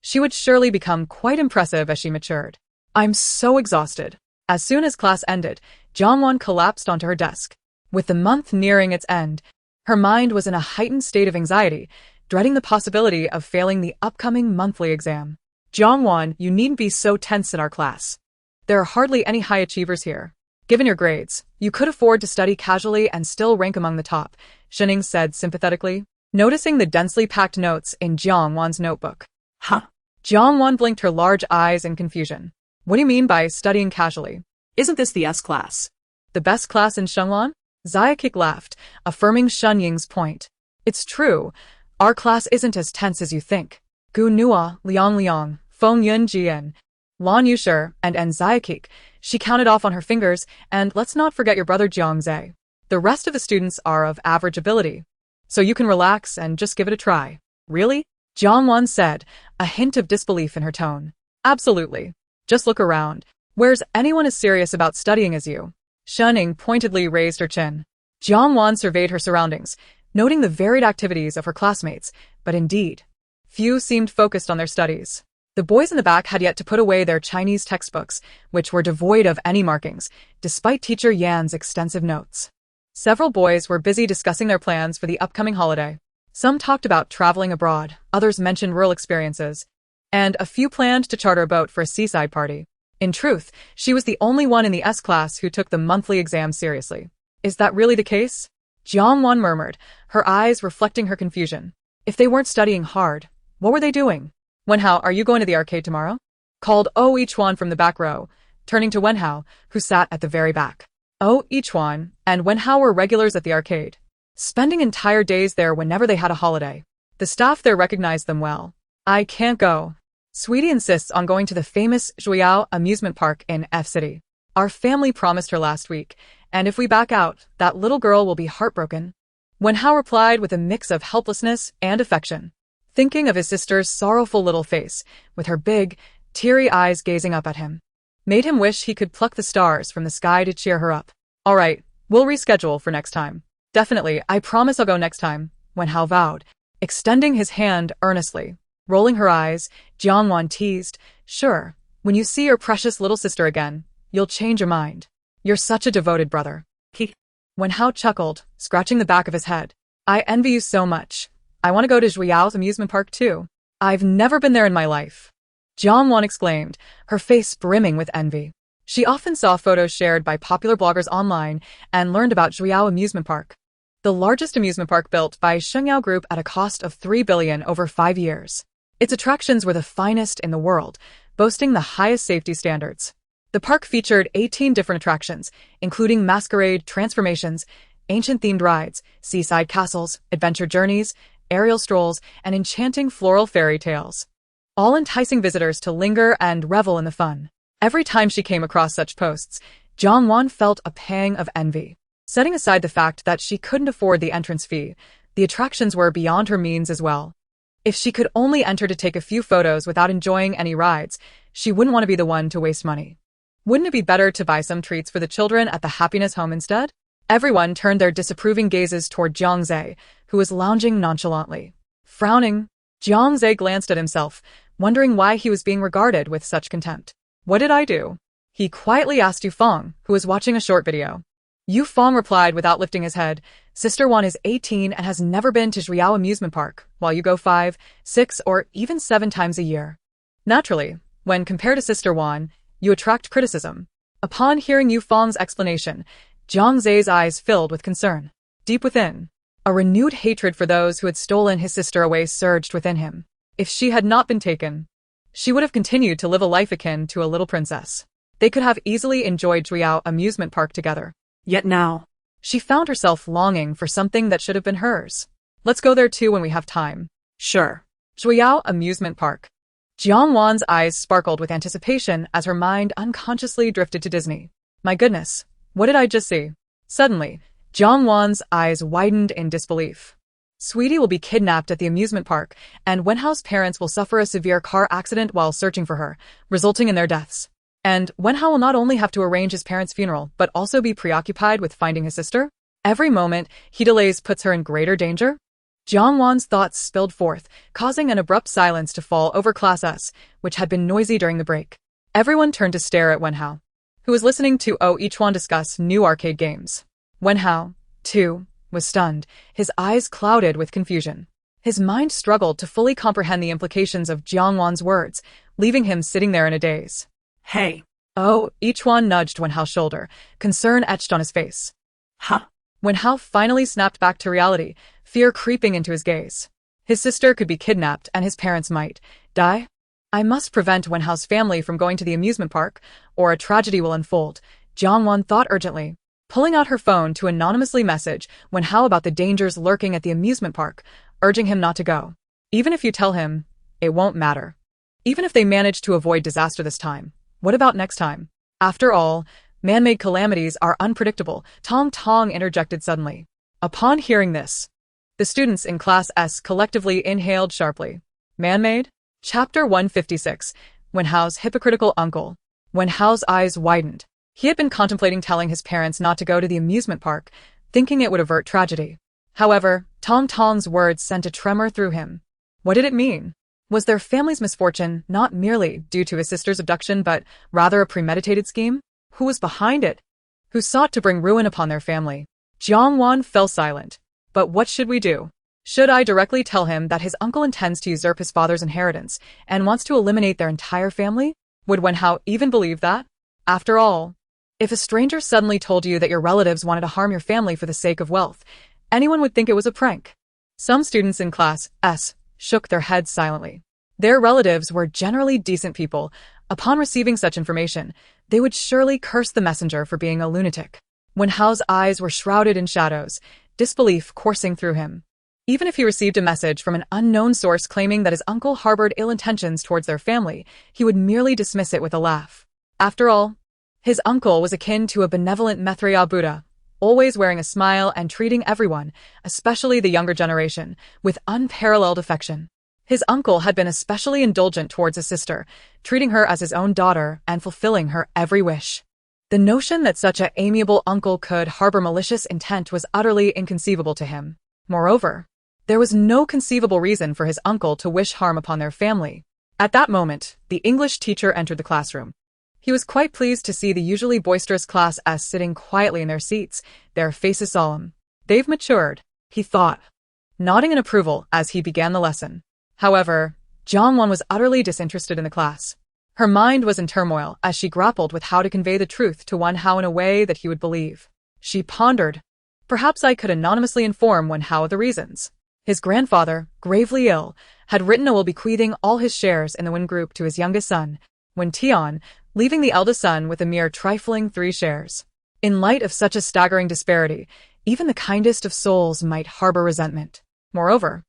she would surely become quite impressive as she matured. I'm so exhausted. As soon as class ended, Jiang Wan collapsed onto her desk. With the month nearing its end, her mind was in a heightened state of anxiety, dreading the possibility of failing the upcoming monthly exam. Jiang Wan, you needn't be so tense in our class. There are hardly any high achievers here. Given your grades, you could afford to study casually and still rank among the top, Shening said sympathetically, noticing the densely packed notes in Jiang Wan's notebook. Huh? Jiang Wan blinked her large eyes in confusion. What do you mean by studying casually? Isn't this the S class? The best class in Shenglan? Xiaoqi laughed, affirming Shun Ying's point. It's true. Our class isn't as tense as you think. Gu Nua, Liang, Feng Yun Jian, Lan Yushi, and Xiaoqi. She counted off on her fingers, and let's not forget your brother Jiang Zhe. The rest of the students are of average ability. So you can relax and just give it a try. Really? Jiang Wan said, a hint of disbelief in her tone. Absolutely. Just look around. Where's anyone as serious about studying as you? Shun Ying pointedly raised her chin. Jiang Wan surveyed her surroundings, noting the varied activities of her classmates, but indeed, few seemed focused on their studies. The boys in the back had yet to put away their Chinese textbooks, which were devoid of any markings, despite teacher Yan's extensive notes. Several boys were busy discussing their plans for the upcoming holiday. Some talked about traveling abroad, others mentioned rural experiences, and a few planned to charter a boat for a seaside party. In truth, she was the only one in the S class who took the monthly exam seriously. Is that really the case? Jiang Wan murmured, her eyes reflecting her confusion. If they weren't studying hard, what were they doing? Wenhao, are you going to the arcade tomorrow? Called Oh Ichuan from the back row, turning to Wenhao, who sat at the very back. Oh Ichuan and Wenhao were regulars at the arcade, spending entire days there whenever they had a holiday. The staff there recognized them well. I can't go. Sweetie insists on going to the famous Zhuiyao amusement park in F City. Our family promised her last week, and if we back out, that little girl will be heartbroken. Wenhao replied with a mix of helplessness and affection, thinking of his sister's sorrowful little face, with her big, teary eyes gazing up at him, made him wish he could pluck the stars from the sky to cheer her up. All right, we'll reschedule for next time. Definitely, I promise I'll go next time, Wenhao vowed, extending his hand earnestly. Rolling her eyes, Jiang Wan teased, sure, when you see your precious little sister again, you'll change your mind. You're such a devoted brother. Wenhao chuckled, scratching the back of his head. I envy you so much. I want to go to Zhuiyao's amusement park too. I've never been there in my life. Jiang Wan exclaimed, her face brimming with envy. She often saw photos shared by popular bloggers online and learned about Zhuiyao amusement park, the largest amusement park built by Shengyao Group at a cost of $3 billion over 5 years. Its attractions were the finest in the world, boasting the highest safety standards. The park featured 18 different attractions, including masquerade transformations, ancient-themed rides, seaside castles, adventure journeys, aerial strolls, and enchanting floral fairy tales, all enticing visitors to linger and revel in the fun. Every time she came across such posts, Jiang Wan felt a pang of envy. Setting aside the fact that she couldn't afford the entrance fee, the attractions were beyond her means as well. If she could only enter to take a few photos without enjoying any rides, she wouldn't want to be the one to waste money. Wouldn't it be better to buy some treats for the children at the happiness home instead? Everyone turned their disapproving gazes toward Jiang Zhe, who was lounging nonchalantly. Frowning, Jiang Zhe glanced at himself, wondering why he was being regarded with such contempt. What did I do? He quietly asked Yu Feng, who was watching a short video. Yu Feng replied without lifting his head, Sister Wan is 18 and has never been to Zhuiyao amusement park, while you go 5, 6, or even 7 times a year. Naturally, when compared to Sister Wan, you attract criticism. Upon hearing Yu Feng's explanation, Jiang Zhe's eyes filled with concern. Deep within, a renewed hatred for those who had stolen his sister away surged within him. If she had not been taken, she would have continued to live a life akin to a little princess. They could have easily enjoyed Zhuiyao amusement park together. Yet now, she found herself longing for something that should have been hers. Let's go there too when we have time. Sure. Zhuiyao amusement park. Jiang Wan's eyes sparkled with anticipation as her mind unconsciously drifted to Disney. My goodness, what did I just see? Suddenly, Jiang Wan's eyes widened in disbelief. Sweetie will be kidnapped at the amusement park, and Wenhao's parents will suffer a severe car accident while searching for her, resulting in their deaths. And Wenhao will not only have to arrange his parents' funeral, but also be preoccupied with finding his sister? Every moment he delays puts her in greater danger? Jiang Wan's thoughts spilled forth, causing an abrupt silence to fall over Class S, which had been noisy during the break. Everyone turned to stare at Wenhao, who was listening to each one discuss new arcade games. Wenhao, too, was stunned, his eyes clouded with confusion. His mind struggled to fully comprehend the implications of Jiang Wan's words, leaving him sitting there in a daze. Hey. Each one nudged Wenhao's shoulder, concern etched on his face. Huh? Wenhao finally snapped back to reality, fear creeping into his gaze. His sister could be kidnapped and his parents might die. I must prevent Wenhao's family from going to the amusement park, or a tragedy will unfold, Jiang Wan thought urgently. Pulling out her phone to anonymously message Wenhao about the dangers lurking at the amusement park, urging him not to go. Even if you tell him, it won't matter. Even if they manage to avoid disaster this time, what about next time? After all, man-made calamities are unpredictable, Tong Tong interjected suddenly. Upon hearing this, the students in Class S collectively inhaled sharply. Man-made? Chapter 156, Wenhao's hypocritical uncle. Wenhao's eyes widened. He had been contemplating telling his parents not to go to the amusement park, thinking it would avert tragedy. However, Tong Tong's words sent a tremor through him. What did it mean? Was their family's misfortune not merely due to his sister's abduction, but rather a premeditated scheme? Who was behind it? Who sought to bring ruin upon their family? Jiang Wan fell silent. But what should we do? Should I directly tell him that his uncle intends to usurp his father's inheritance and wants to eliminate their entire family? Would Wenhao even believe that? After all, if a stranger suddenly told you that your relatives wanted to harm your family for the sake of wealth, anyone would think it was a prank. Some students in Class S shook their heads silently. Their relatives were generally decent people. Upon receiving such information, they would surely curse the messenger for being a lunatic. Wenhao's eyes were shrouded in shadows, disbelief coursing through him. Even if he received a message from an unknown source claiming that his uncle harbored ill intentions towards their family, he would merely dismiss it with a laugh. After all, his uncle was akin to a benevolent Maitreya Buddha, always wearing a smile and treating everyone, especially the younger generation, with unparalleled affection. His uncle had been especially indulgent towards his sister, treating her as his own daughter and fulfilling her every wish. The notion that such an amiable uncle could harbor malicious intent was utterly inconceivable to him. Moreover, there was no conceivable reason for his uncle to wish harm upon their family. At that moment, the English teacher entered the classroom. He was quite pleased to see the usually boisterous Class S sitting quietly in their seats, their faces solemn. They've matured, he thought, nodding in approval as he began the lesson. However, Jiang Wan was utterly disinterested in the class. Her mind was in turmoil as she grappled with how to convey the truth to Wenhao in a way that he would believe. She pondered, perhaps I could anonymously inform Wenhao of the reasons. His grandfather, gravely ill, had written a will bequeathing all his shares in the Wen Group to his youngest son, Wen Tian, leaving the eldest son with a mere trifling 3 shares. In light of such a staggering disparity, even the kindest of souls might harbor resentment. Moreover,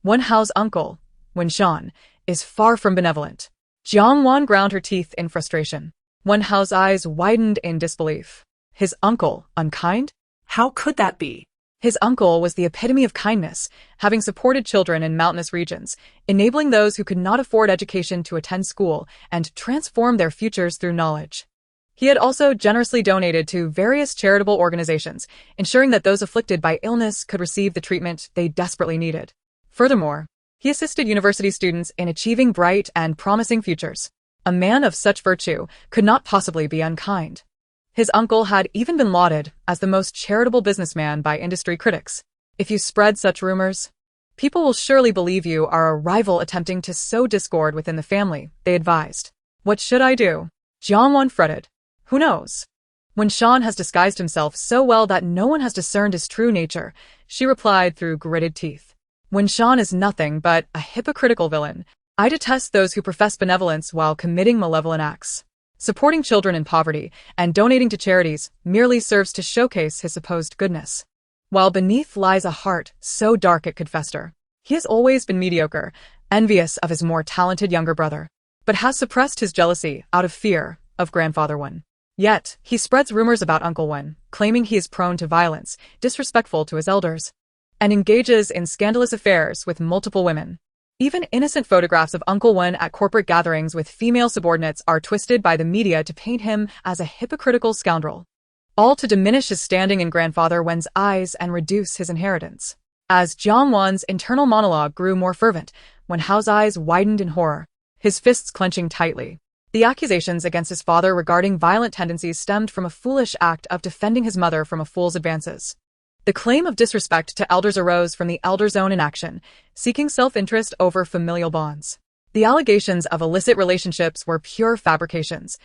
Wenhao's uncle, Wen Shan, is far from benevolent. Jiang Wan ground her teeth in frustration. Wenhao's eyes widened in disbelief. His uncle, unkind? How could that be? His uncle was the epitome of kindness, having supported children in mountainous regions, enabling those who could not afford education to attend school and transform their futures through knowledge. He had also generously donated to various charitable organizations, ensuring that those afflicted by illness could receive the treatment they desperately needed. Furthermore, he assisted university students in achieving bright and promising futures. A man of such virtue could not possibly be unkind. His uncle had even been lauded as the most charitable businessman by industry critics. If you spread such rumors, people will surely believe you are a rival attempting to sow discord within the family, they advised. What should I do? Jiang Wan fretted. Who knows? When Shan has disguised himself so well that no one has discerned his true nature, she replied through gritted teeth. When Shan is nothing but a hypocritical villain, I detest those who profess benevolence while committing malevolent acts. Supporting children in poverty and donating to charities merely serves to showcase his supposed goodness. While beneath lies a heart so dark it could fester. He has always been mediocre, envious of his more talented younger brother. but has suppressed his jealousy out of fear of grandfather Wan. Yet, he spreads rumors about Uncle Wan, claiming he is prone to violence, disrespectful to his elders, and engages in scandalous affairs with multiple women. Even innocent photographs of Uncle Wan at corporate gatherings with female subordinates are twisted by the media to paint him as a hypocritical scoundrel, all to diminish his standing in grandfather Wan's eyes and reduce his inheritance. As Jiang Wan's internal monologue grew more fervent, Wan Hao's eyes widened in horror, his fists clenching tightly. The accusations against his father regarding violent tendencies stemmed from a foolish act of defending his mother from a fool's advances. The claim of disrespect to elders arose from the elder's own inaction, seeking self-interest over familial bonds. The allegations of illicit relationships were pure fabrications,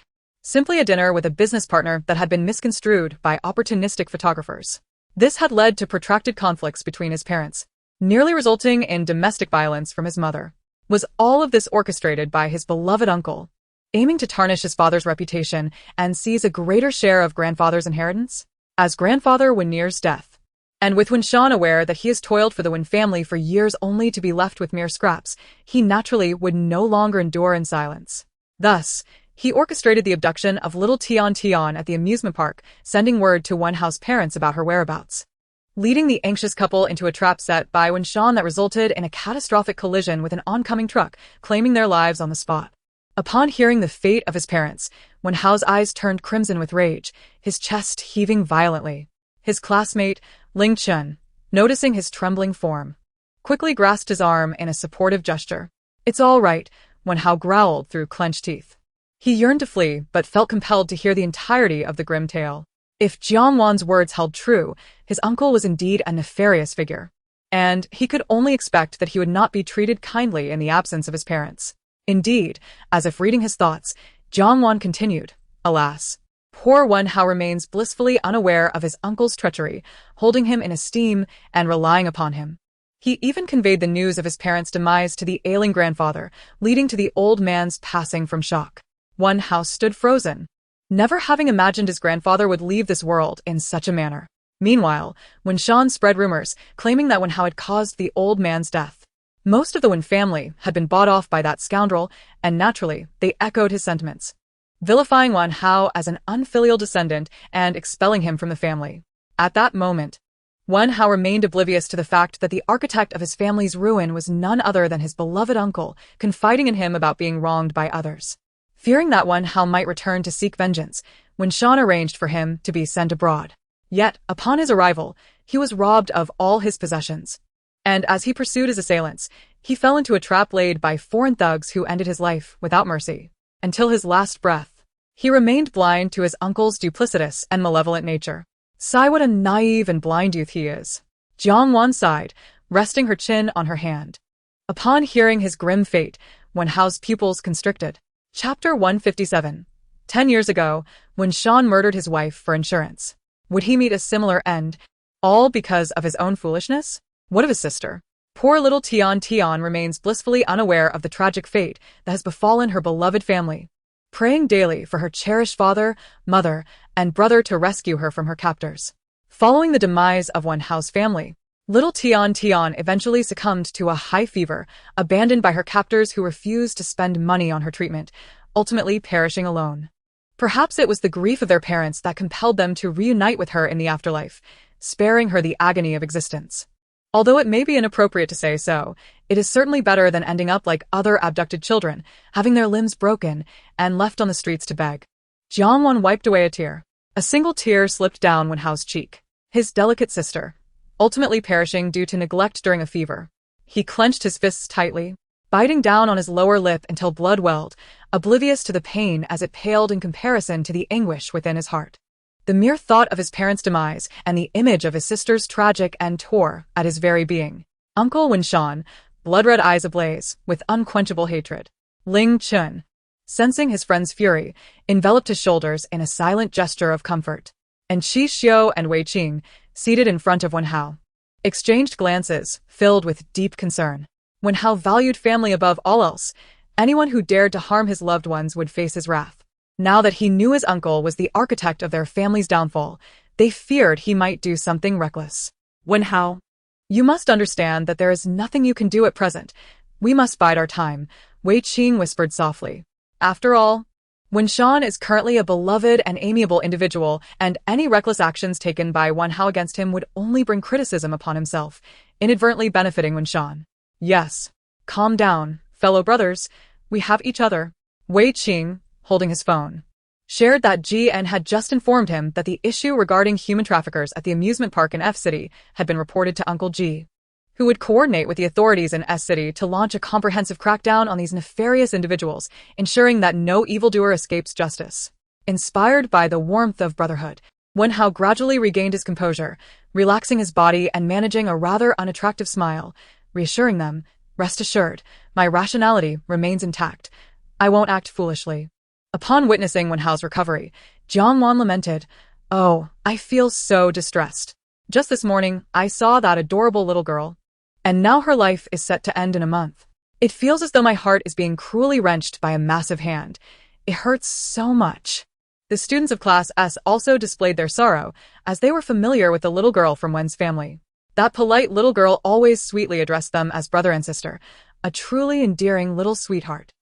simply a dinner with a business partner that had been misconstrued by opportunistic photographers. This had led to protracted conflicts between his parents, nearly resulting in domestic violence from his mother. Was all of this orchestrated by his beloved uncle, aiming to tarnish his father's reputation and seize a greater share of grandfather's inheritance? As grandfather Wan nears death, and with Wan Shan aware that he has toiled for the Wan family for years only to be left with mere scraps, he naturally would no longer endure in silence. Thus, he orchestrated the abduction of little Tian Tian at the amusement park, sending word to Wan Hao's parents about her whereabouts, leading the anxious couple into a trap set by Wan Shan that resulted in a catastrophic collision with an oncoming truck, claiming their lives on the spot. Upon hearing the fate of his parents, Wan Hao's eyes turned crimson with rage, his chest heaving violently. His classmate, Ling Chun, noticing his trembling form, quickly grasped his arm in a supportive gesture. "It's all right," Wan Hao growled through clenched teeth. He yearned to flee, but felt compelled to hear the entirety of the grim tale. If Jiang Wan's words held true, his uncle was indeed a nefarious figure, and he could only expect that he would not be treated kindly in the absence of his parents. Indeed, as if reading his thoughts, Jiang Wan continued, "Alas, poor Wan Hao remains blissfully unaware of his uncle's treachery, holding him in esteem and relying upon him." He even conveyed the news of his parents' demise to the ailing grandfather, leading to the old man's passing from shock. Wan Hao stood frozen, never having imagined his grandfather would leave this world in such a manner. Meanwhile, Wan Shan spread rumors, claiming that Wan Hao had caused the old man's death. Most of the Wan family had been bought off by that scoundrel, and naturally, they echoed his sentiments, vilifying Wan Hao as an unfilial descendant and expelling him from the family. At that moment, Wan Hao remained oblivious to the fact that the architect of his family's ruin was none other than his beloved uncle, confiding in him about being wronged by others. Fearing that Wan Hao might return to seek vengeance, Wan Shan arranged for him to be sent abroad. Yet, upon his arrival, he was robbed of all his possessions. And as he pursued his assailants, he fell into a trap laid by foreign thugs who ended his life without mercy. Until his last breath, he remained blind to his uncle's duplicitous and malevolent nature. Sigh, what a naive and blind youth he is. Jiang Wan sighed, resting her chin on her hand. Upon hearing his grim fate, Wan Hao's pupils constricted. Chapter 157. 10 years ago, when Shan murdered his wife for insurance, would he meet a similar end, all because of his own foolishness? What of his sister? Poor little Tian Tian remains blissfully unaware of the tragic fate that has befallen her beloved family, praying daily for her cherished father, mother, and brother to rescue her from her captors. Following the demise of Wan Hao's family, little Tian Tian eventually succumbed to a high fever, abandoned by her captors who refused to spend money on her treatment, ultimately perishing alone. Perhaps it was the grief of their parents that compelled them to reunite with her in the afterlife, sparing her the agony of existence. Although it may be inappropriate to say so, it is certainly better than ending up like other abducted children, having their limbs broken and left on the streets to beg. Jiang Wan wiped away a tear. A single tear slipped down Wan Hao's cheek. His delicate sister, ultimately perishing due to neglect during a fever. He clenched his fists tightly, biting down on his lower lip until blood welled, oblivious to the pain as it paled in comparison to the anguish within his heart. The mere thought of his parents' demise and the image of his sister's tragic end tore at his very being. Uncle Wan Shan, blood-red eyes ablaze with unquenchable hatred. Ling Chun, sensing his friend's fury, enveloped his shoulders in a silent gesture of comfort. And Qi Xiu and Wei Qing, seated in front of Wan Hao, exchanged glances filled with deep concern. Wan Hao valued family above all else. Anyone who dared to harm his loved ones would face his wrath. Now that he knew his uncle was the architect of their family's downfall, they feared he might do something reckless. Wan Hao, you must understand that there is nothing you can do at present. We must bide our time, Wei Qing whispered softly. After all, Wen-shan is currently a beloved and amiable individual, and any reckless actions taken by Wen-hao against him would only bring criticism upon himself, inadvertently benefiting Wen-shan. Yes. Calm down, fellow brothers. We have each other. Wei Qing, holding his phone, shared that Ji-en had just informed him that the issue regarding human traffickers at the amusement park in F-City had been reported to Uncle Ji, who would coordinate with the authorities in S-City to launch a comprehensive crackdown on these nefarious individuals, ensuring that no evildoer escapes justice. Inspired by the warmth of brotherhood, Wen-hao gradually regained his composure, relaxing his body and managing a rather unattractive smile, reassuring them, "Rest assured, my rationality remains intact. I won't act foolishly." Upon witnessing Wen-hao's recovery, Jiang Wan lamented, "Oh, I feel so distressed. Just this morning, I saw that adorable little girl, and now her life is set to end in a month. It feels as though my heart is being cruelly wrenched by a massive hand. It hurts so much." The students of Class S also displayed their sorrow, as they were familiar with the little girl from Wen's family. That polite little girl always sweetly addressed them as brother and sister, a truly endearing little sweetheart.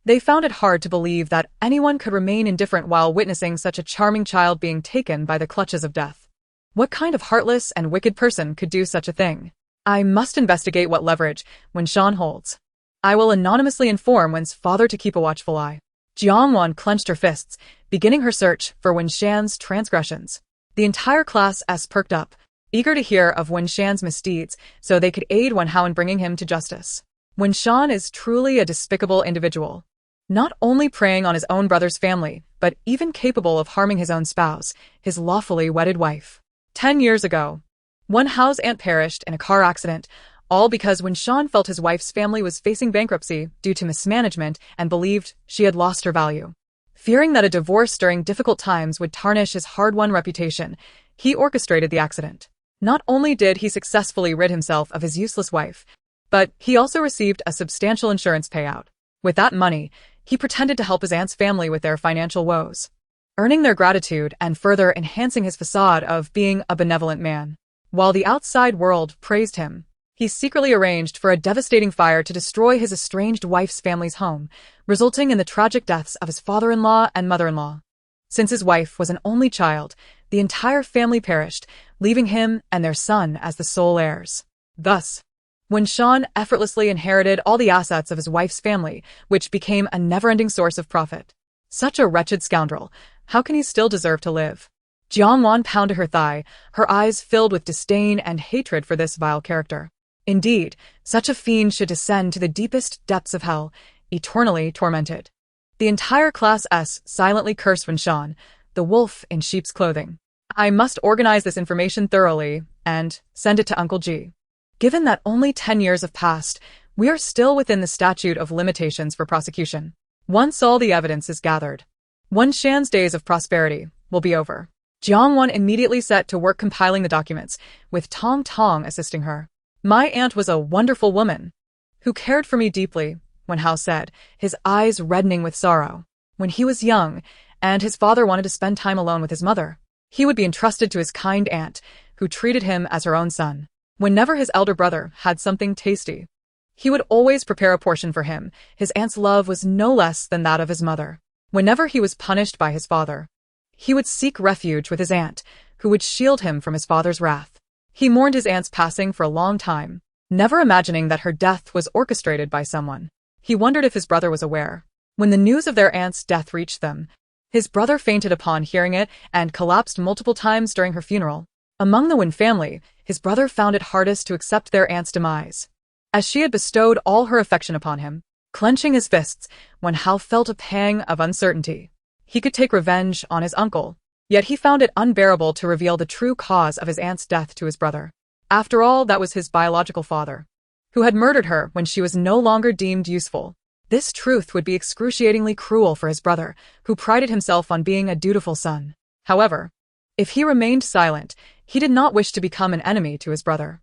They found it hard to believe that anyone could remain indifferent while witnessing such a charming child being taken by the clutches of death. What kind of heartless and wicked person could do such a thing? I must investigate what leverage Wen-shan holds. I will anonymously inform Wen's father to keep a watchful eye. Jiang Wan clenched her fists, beginning her search for Wen-shan's transgressions. The entire Class S perked up, eager to hear of Wen-shan's misdeeds so they could aid Wen-hao in bringing him to justice. Wen-shan is truly a despicable individual, not only preying on his own brother's family, but even capable of harming his own spouse, his lawfully wedded wife. 10 years ago, Wen-hao's aunt perished in a car accident, all because Wen-shan felt his wife's family was facing bankruptcy due to mismanagement and believed she had lost her value. Fearing that a divorce during difficult times would tarnish his hard-won reputation, he orchestrated the accident. Not only did he successfully rid himself of his useless wife, but he also received a substantial insurance payout. With that money, he pretended to help his aunt's family with their financial woes, earning their gratitude and further enhancing his facade of being a benevolent man. While the outside world praised him, he secretly arranged for a devastating fire to destroy his estranged wife's family's home, resulting in the tragic deaths of his father-in-law and mother-in-law. Since his wife was an only child, the entire family perished, leaving him and their son as the sole heirs. Thus, Wen-shan effortlessly inherited all the assets of his wife's family, which became a never-ending source of profit. Such a wretched scoundrel, how can he still deserve to live? Jiang Wan pounded her thigh, her eyes filled with disdain and hatred for this vile character. Indeed, such a fiend should descend to the deepest depths of hell, eternally tormented. The entire Class S silently cursed Wen-shan, the wolf in sheep's clothing. I must organize this information thoroughly and send it to Uncle Ji. Given that only 10 years have passed, we are still within the statute of limitations for prosecution. Once all the evidence is gathered, Wen-shan's days of prosperity will be over. Jiang Wan immediately set to work compiling the documents, with Tong Tong assisting her. My aunt was a wonderful woman, who cared for me deeply, Wen-hao said, his eyes reddening with sorrow. When he was young, and his father wanted to spend time alone with his mother, he would be entrusted to his kind aunt, who treated him as her own son. Whenever his elder brother had something tasty, he would always prepare a portion for him. His aunt's love was no less than that of his mother. Whenever he was punished by his father, he would seek refuge with his aunt, who would shield him from his father's wrath. He mourned his aunt's passing for a long time, never imagining that her death was orchestrated by someone. He wondered if his brother was aware. When the news of their aunt's death reached them, his brother fainted upon hearing it and collapsed multiple times during her funeral. Among the Wen family, his brother found it hardest to accept their aunt's demise, as she had bestowed all her affection upon him. Clenching his fists, Wen-hao felt a pang of uncertainty. He could take revenge on his uncle, yet he found it unbearable to reveal the true cause of his aunt's death to his brother. After all, that was his biological father, who had murdered her when she was no longer deemed useful. This truth would be excruciatingly cruel for his brother, who prided himself on being a dutiful son. However, if he remained silent, he did not wish to become an enemy to his brother.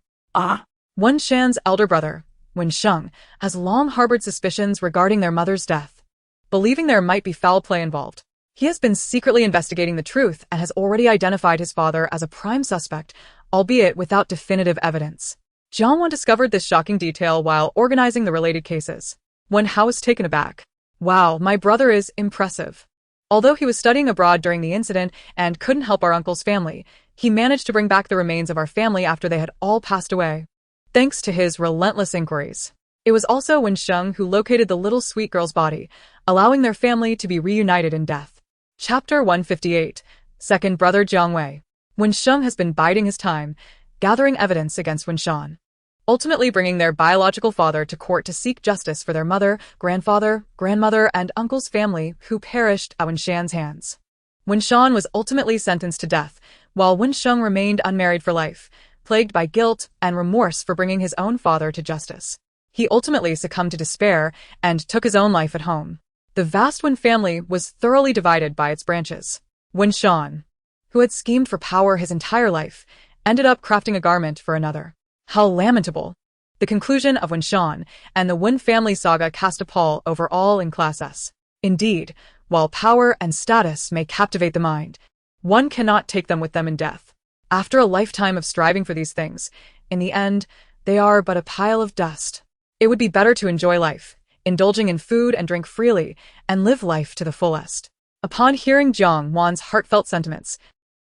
Wen-shan's elder brother, Wen-sheng, has long harbored suspicions regarding their mother's death, believing there might be foul play involved. He has been secretly investigating the truth and has already identified his father as a prime suspect, albeit without definitive evidence. Jiang Wan discovered this shocking detail while organizing the related cases. Wen-hao was taken aback. Wow, my brother is impressive. Although he was studying abroad during the incident and couldn't help our uncle's family, he managed to bring back the remains of our family after they had all passed away. Thanks to his relentless inquiries. It was also Wen Sheng who located the little sweet girl's body, allowing their family to be reunited in death. Chapter 158. Second Brother Jiang Wei. Wen Sheng has been biding his time, gathering evidence against Wen Shan, ultimately bringing their biological father to court to seek justice for their mother, grandfather, grandmother, and uncle's family who perished at Wen Shan's hands. Wen Shan was ultimately sentenced to death, while Wen Sheng remained unmarried for life, plagued by guilt and remorse for bringing his own father to justice. He ultimately succumbed to despair and took his own life at home. The vast Wen family was thoroughly divided by its branches. Wen Shan, who had schemed for power his entire life, ended up crafting a garment for another. How lamentable. The conclusion of Wen Shan and the Wen family saga cast a pall over all in Class S. Indeed, while power and status may captivate the mind, one cannot take them with them in death. After a lifetime of striving for these things, in the end, they are but a pile of dust. It would be better to enjoy life, indulging in food and drink freely, and live life to the fullest. Upon hearing Jiang Wan's heartfelt sentiments,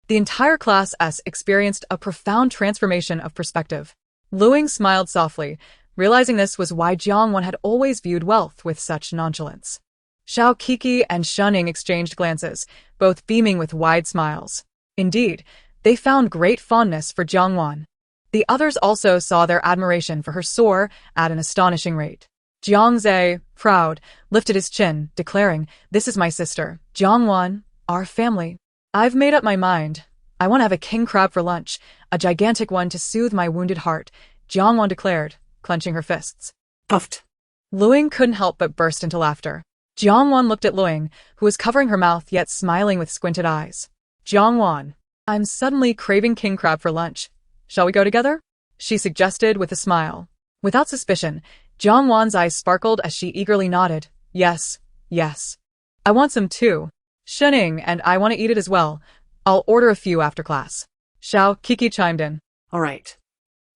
the entire Class S experienced a profound transformation of perspective. Luing smiled softly, realizing this was why Jiang Wan had always viewed wealth with such nonchalance. Xiao Kiki and Shunning exchanged glances, both beaming with wide smiles. Indeed, they found great fondness for Jiang Wan. The others also saw their admiration for her soar at an astonishing rate. Jiang Zhe, proud, lifted his chin, declaring, "This is my sister, Jiang Wan, our family. I've made up my mind. I want to have a king crab for lunch, a gigantic one to soothe my wounded heart," Jiang Wan declared, clenching her fists. Puffed. Luing couldn't help but burst into laughter. Jiang Wan looked at Luing, who was covering her mouth yet smiling with squinted eyes. "Jiang Wan, I'm suddenly craving king crab for lunch. Shall we go together?" she suggested with a smile. Without suspicion, Jiang Wan's eyes sparkled as she eagerly nodded. "Yes, yes. I want some too. Shening and I want to eat it as well. I'll order a few after class." Xiao Kiki chimed in. All right.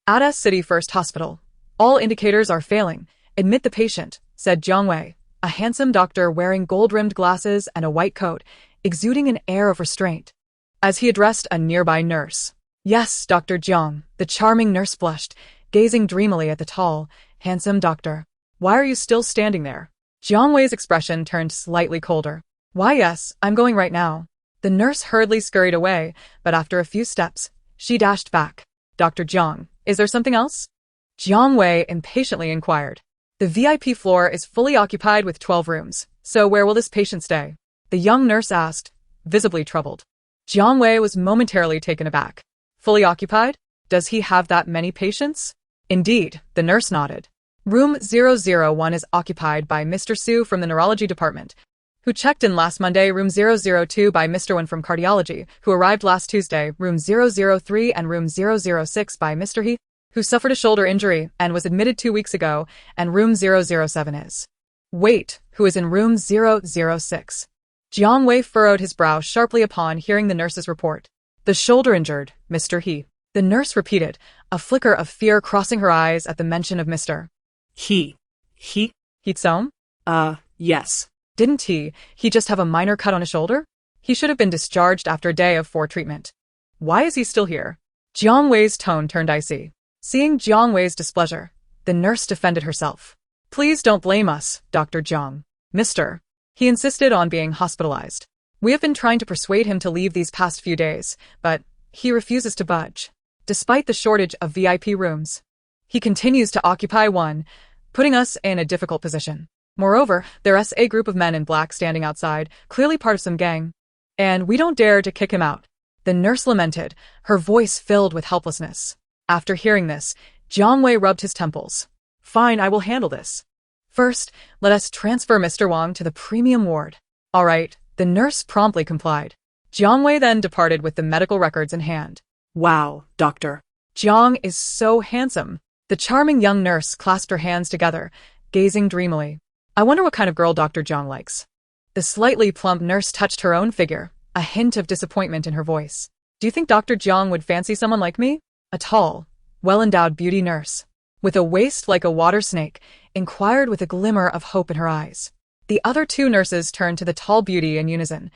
"At S City First Hospital. All indicators are failing. Admit the patient," said Jiang Wei, a handsome doctor wearing gold-rimmed glasses and a white coat, exuding an air of restraint, as he addressed a nearby nurse. "Yes, Dr. Jiang," the charming nurse blushed, gazing dreamily at the tall, handsome doctor. "Why are you still standing there?" Jiang Wei's expression turned slightly colder. "Why yes, I'm going right now." The nurse hurriedly scurried away, but after a few steps, she dashed back. "Dr. Jiang, is there something else?" Jiang Wei impatiently inquired. "The VIP floor is fully occupied with 12 rooms, so where will this patient stay?" the young nurse asked, visibly troubled. Jiang Wei was momentarily taken aback. "Fully occupied? Does he have that many patients?" "Indeed," the nurse nodded. "Room 001 is occupied by Mr. Su from the neurology department, who checked in last Monday. Room 002 by Mr. Wen from cardiology, who arrived last Tuesday. Room 003 and room 006 by Mr. He, who suffered a shoulder injury and was admitted 2 weeks ago, and room 007 is. Wait, who is in room 006? Jiang Wei furrowed his brow sharply upon hearing the nurse's report. "The shoulder injured, Mr. He," the nurse repeated, a flicker of fear crossing her eyes at the mention of Mr. He? Hitsom? Yes. Didn't he just have a minor cut on his shoulder? He should have been discharged after a day of 4 treatment. Why is he still here? Jiang Wei's tone turned icy. Seeing Jiang Wei's displeasure, the nurse defended herself. "Please don't blame us, Dr. Jiang. Mr. He insisted on being hospitalized. We have been trying to persuade him to leave these past few days, but he refuses to budge. Despite the shortage of VIP rooms, he continues to occupy one, putting us in a difficult position. Moreover, there's a group of men in black standing outside, clearly part of some gang, and we don't dare to kick him out." The nurse lamented, her voice filled with helplessness. After hearing this, Jiang Wei rubbed his temples. "Fine, I will handle this. First, let us transfer Mr. Wang to the premium ward." "All right," the nurse promptly complied. Jiang Wei then departed with the medical records in hand. "Wow, doctor. Jiang is so handsome." The charming young nurse clasped her hands together, gazing dreamily. "I wonder what kind of girl Dr. Jiang likes." The slightly plump nurse touched her own figure, a hint of disappointment in her voice. "Do you think Dr. Jiang would fancy someone like me?" A tall, well-endowed beauty nurse, with a waist like a water snake, inquired with a glimmer of hope in her eyes. The other two nurses turned to the tall beauty in unison,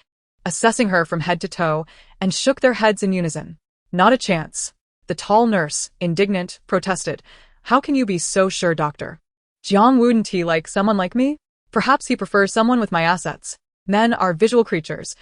assessing her from head to toe, and shook their heads in unison. Not a chance. The tall nurse, indignant, protested. How can you be so sure, doctor? Jiang wouldn't he like someone like me? Perhaps he prefers someone with my assets. Men are visual creatures.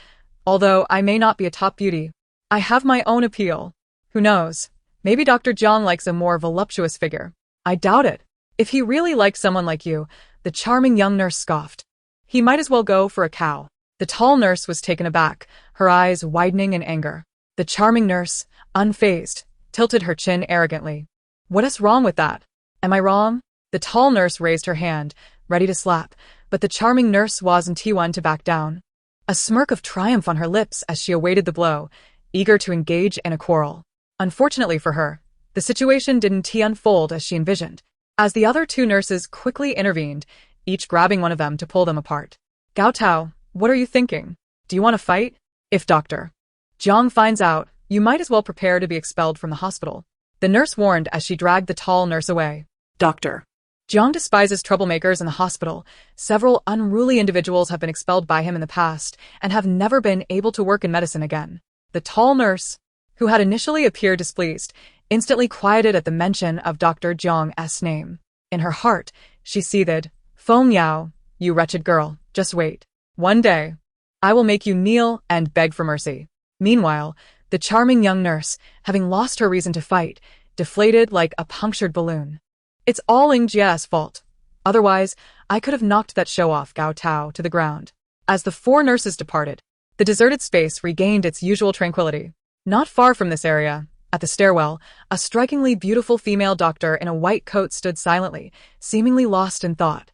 Although I may not be a top beauty, I have my own appeal. Who knows? Maybe Dr. Jiang likes a more voluptuous figure. I doubt it. If he really likes someone like you, the charming young nurse scoffed. He might as well go for a cow. The tall nurse was taken aback, her eyes widening in anger. The charming nurse, unfazed, tilted her chin arrogantly. What is wrong with that? Am I wrong? The tall nurse raised her hand, ready to slap, but the charming nurse wasn't one to back down. A smirk of triumph on her lips as she awaited the blow, eager to engage in a quarrel. Unfortunately for her, the situation didn't unfold as she envisioned, as the other two nurses quickly intervened, each grabbing one of them to pull them apart. Gao Tao, what are you thinking? Do you want to fight? If Dr. Jiang finds out, you might as well prepare to be expelled from the hospital. The nurse warned as she dragged the tall nurse away. Doctor. Jiang despises troublemakers in the hospital. Several unruly individuals have been expelled by him in the past and have never been able to work in medicine again. The tall nurse, who had initially appeared displeased, instantly quieted at the mention of Dr. Jiang's name. In her heart, she seethed. Feng Yao, you wretched girl, just wait. One day, I will make you kneel and beg for mercy. Meanwhile, the charming young nurse, having lost her reason to fight, deflated like a punctured balloon. It's all Ling Jia's fault. Otherwise, I could have knocked that show-off Gao Tao to the ground. As the four nurses departed, the deserted space regained its usual tranquility. Not far from this area, at the stairwell, a strikingly beautiful female doctor in a white coat stood silently, seemingly lost in thought.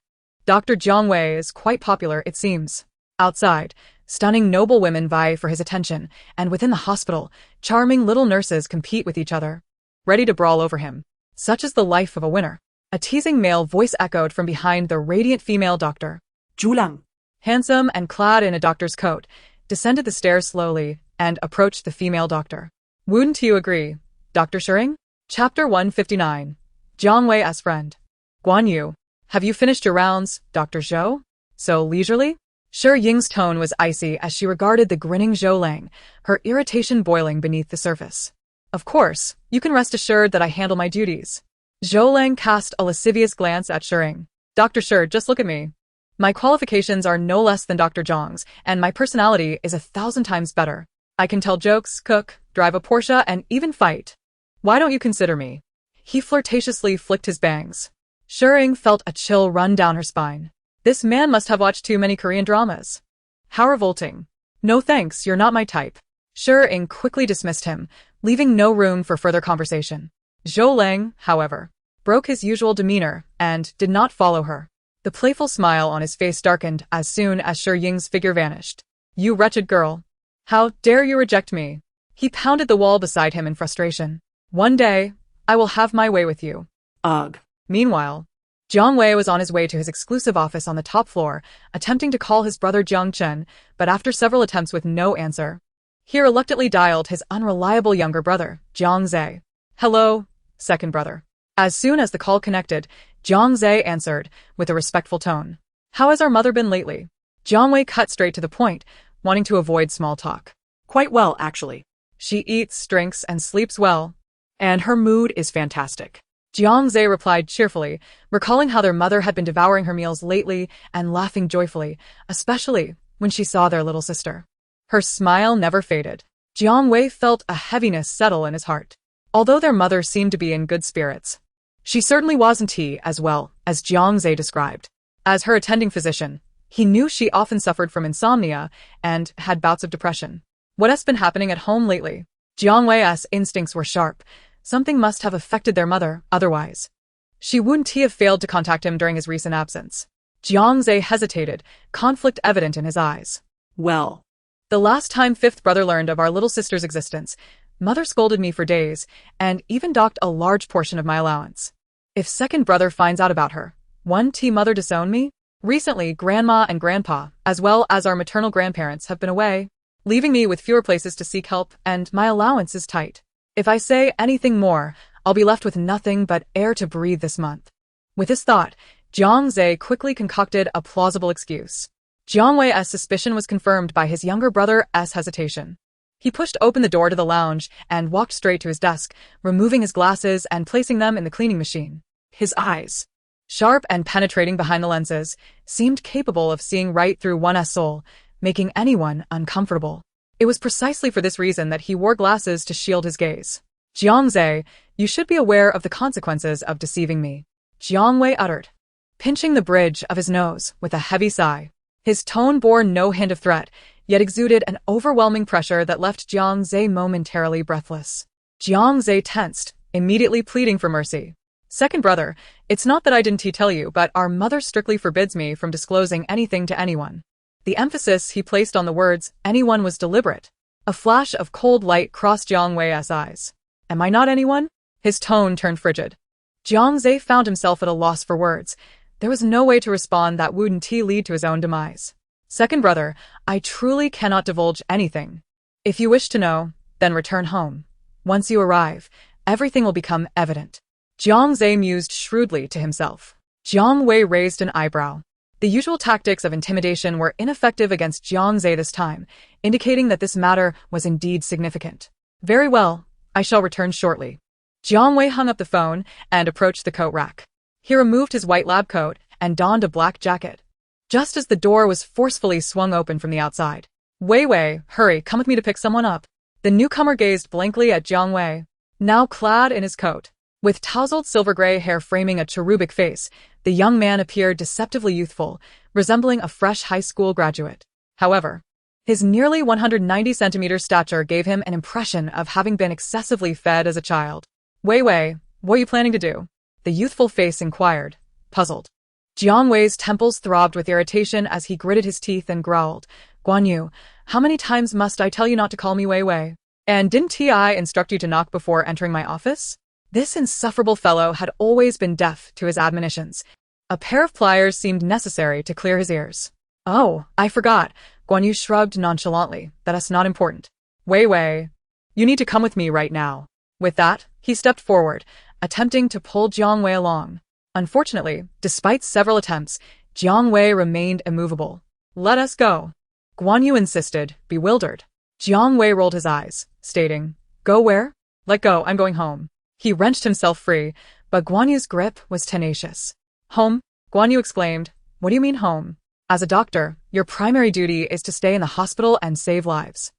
Dr. Jiang Wei is quite popular, it seems. Outside, stunning noble women vie for his attention, and within the hospital, charming little nurses compete with each other, ready to brawl over him. Such is the life of a winner. A teasing male voice echoed from behind the radiant female doctor. Zhulang, Handsome and clad in a doctor's coat, descended the stairs slowly and approached the female doctor. Wouldn't you agree, Dr. Shering? Chapter 159. Jiang Wei's friend. Guan Yu, have you finished your rounds, Dr. Zhou? So leisurely? Shi Ying's tone was icy as she regarded the grinning Zhou Lang, her irritation boiling beneath the surface. Of course, you can rest assured that I handle my duties. Zhou Lang cast a lascivious glance at Shering. Dr. Shi, just look at me. My qualifications are no less than Dr. Zhang's, and my personality is 1,000 times better. I can tell jokes, cook, drive a Porsche, and even fight. Why don't you consider me? He flirtatiously flicked his bangs. Shering felt a chill run down her spine. This man must have watched too many Korean dramas. How revolting. No thanks, you're not my type. Shering quickly dismissed him, leaving no room for further conversation. Zhou Lang, however, broke his usual demeanor and did not follow her. The playful smile on his face darkened as soon as Shi Ying's figure vanished. You wretched girl. How dare you reject me? He pounded the wall beside him in frustration. One day, I will have my way with you. Ugh. Meanwhile, Jiang Wei was on his way to his exclusive office on the top floor, attempting to call his brother Jiang Chen, but after several attempts with no answer, he reluctantly dialed his unreliable younger brother, Jiang Zhe. Hello, second brother. As soon as the call connected, Jiang Zhe answered, with a respectful tone. How has our mother been lately? Jiang Wei cut straight to the point, wanting to avoid small talk. Quite well, actually. She eats, drinks, and sleeps well, and her mood is fantastic. Jiang Zhe replied cheerfully, recalling how their mother had been devouring her meals lately and laughing joyfully, especially when she saw their little sister. Her smile never faded. Jiang Wei felt a heaviness settle in his heart. Although their mother seemed to be in good spirits, she certainly wasn't as well as Jiang Zhe described. As her attending physician, he knew she often suffered from insomnia and had bouts of depression. What has been happening at home lately? Jiang Wei's instincts were sharp. Something must have affected their mother, otherwise she wouldn't have failed to contact him during his recent absence. Jiang Zhe hesitated, conflict evident in his eyes. Well, the last time fifth brother learned of our little sister's existence, mother scolded me for days and even docked a large portion of my allowance. If second brother finds out about her, won't mother disown me? Recently, grandma and grandpa, as well as our maternal grandparents, have been away, leaving me with fewer places to seek help, and my allowance is tight. If I say anything more, I'll be left with nothing but air to breathe this month. With this thought, Jiang Zhe quickly concocted a plausible excuse. Jiang Wei's suspicion was confirmed by his younger brother's hesitation. He pushed open the door to the lounge and walked straight to his desk, removing his glasses and placing them in the cleaning machine. His eyes, sharp and penetrating behind the lenses, seemed capable of seeing right through one's soul, making anyone uncomfortable. It was precisely for this reason that he wore glasses to shield his gaze. Jiang Zhe, you should be aware of the consequences of deceiving me, Jiang Wei uttered, pinching the bridge of his nose with a heavy sigh. His tone bore no hint of threat, yet exuded an overwhelming pressure that left Jiang Zhe momentarily breathless. Jiang Zhe tensed, immediately pleading for mercy. Second brother, it's not that I didn't tell you, but our mother strictly forbids me from disclosing anything to anyone. The emphasis he placed on the words anyone was deliberate. A flash of cold light crossed Jiang Wei's eyes. Am I not anyone? His tone turned frigid. Jiang Zhe found himself at a loss for words. There was no way to respond that wouldn't lead to his own demise. Second brother, I truly cannot divulge anything. If you wish to know, then return home. Once you arrive, everything will become evident. Jiang Zhe mused shrewdly to himself. Jiang Wei raised an eyebrow. The usual tactics of intimidation were ineffective against Jiang Zhe this time, indicating that this matter was indeed significant. Very well, I shall return shortly. Jiang Wei hung up the phone and approached the coat rack. He removed his white lab coat and donned a black jacket. Just as the door was forcefully swung open from the outside. Wei, hurry, come with me to pick someone up. The newcomer gazed blankly at Jiang Wei, now clad in his coat. With tousled silver-gray hair framing a cherubic face, the young man appeared deceptively youthful, resembling a fresh high school graduate. However, his nearly 190-centimeter stature gave him an impression of having been excessively fed as a child. Wei, what are you planning to do? The youthful face inquired, puzzled. Jiang Wei's temples throbbed with irritation as he gritted his teeth and growled, Guan Yu, how many times must I tell you not to call me Wei? And didn't I instruct you to knock before entering my office? This insufferable fellow had always been deaf to his admonitions. A pair of pliers seemed necessary to clear his ears. Oh, I forgot. Guan Yu shrugged nonchalantly. That's not important. Wei, you need to come with me right now. With that, he stepped forward, attempting to pull Jiang Wei along. Unfortunately, despite several attempts, Jiang Wei remained immovable. Let us go. Guan Yu insisted, bewildered. Jiang Wei rolled his eyes, stating, Go where? Let go, I'm going home. He wrenched himself free, but Guan Yu's grip was tenacious. Home? Guan Yu exclaimed. What do you mean home? As a doctor, your primary duty is to stay in the hospital and save lives.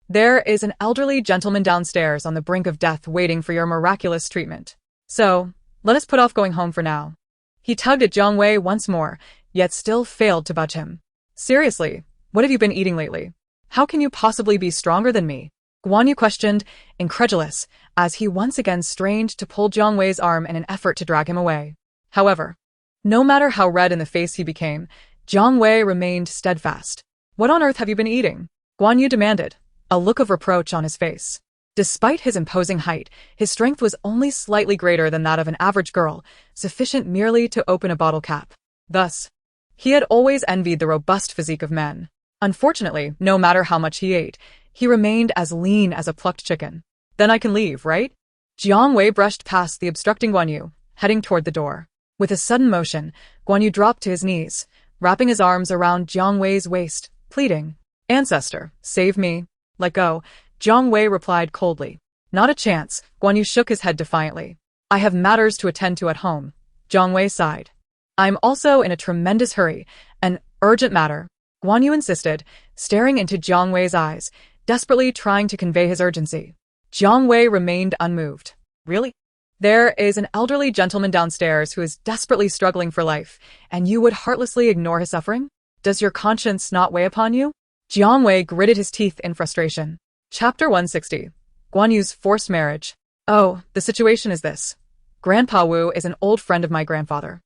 There is an elderly gentleman downstairs on the brink of death waiting for your miraculous treatment. So, let us put off going home for now. He tugged at Jiang Wei once more, yet still failed to budge him. Seriously, what have you been eating lately? How can you possibly be stronger than me? Guan Yu questioned, incredulous, as he once again strained to pull Jiang Wei's arm in an effort to drag him away. However, no matter how red in the face he became, Jiang Wei remained steadfast. What on earth have you been eating? Guan Yu demanded, a look of reproach on his face. Despite his imposing height, his strength was only slightly greater than that of an average girl, sufficient merely to open a bottle cap. Thus, he had always envied the robust physique of men. Unfortunately, no matter how much he ate, he remained as lean as a plucked chicken. Then I can leave, right? Jiang Wei brushed past the obstructing Guan Yu, heading toward the door. With a sudden motion, Guan Yu dropped to his knees, wrapping his arms around Jiang Wei's waist, pleading, Ancestor, save me. Let go. Jiang Wei replied coldly. Not a chance. Guan Yu shook his head defiantly. I have matters to attend to at home. Jiang Wei sighed. I'm also in a tremendous hurry. An urgent matter. Guan Yu insisted, staring into Jiang Wei's eyes, desperately trying to convey his urgency. Jiang Wei remained unmoved. Really? There is an elderly gentleman downstairs who is desperately struggling for life, and you would heartlessly ignore his suffering? Does your conscience not weigh upon you? Jiang Wei gritted his teeth in frustration. Chapter 160. Guan Yu's forced marriage. Oh, the situation is this. Grandpa Wu is an old friend of my grandfather.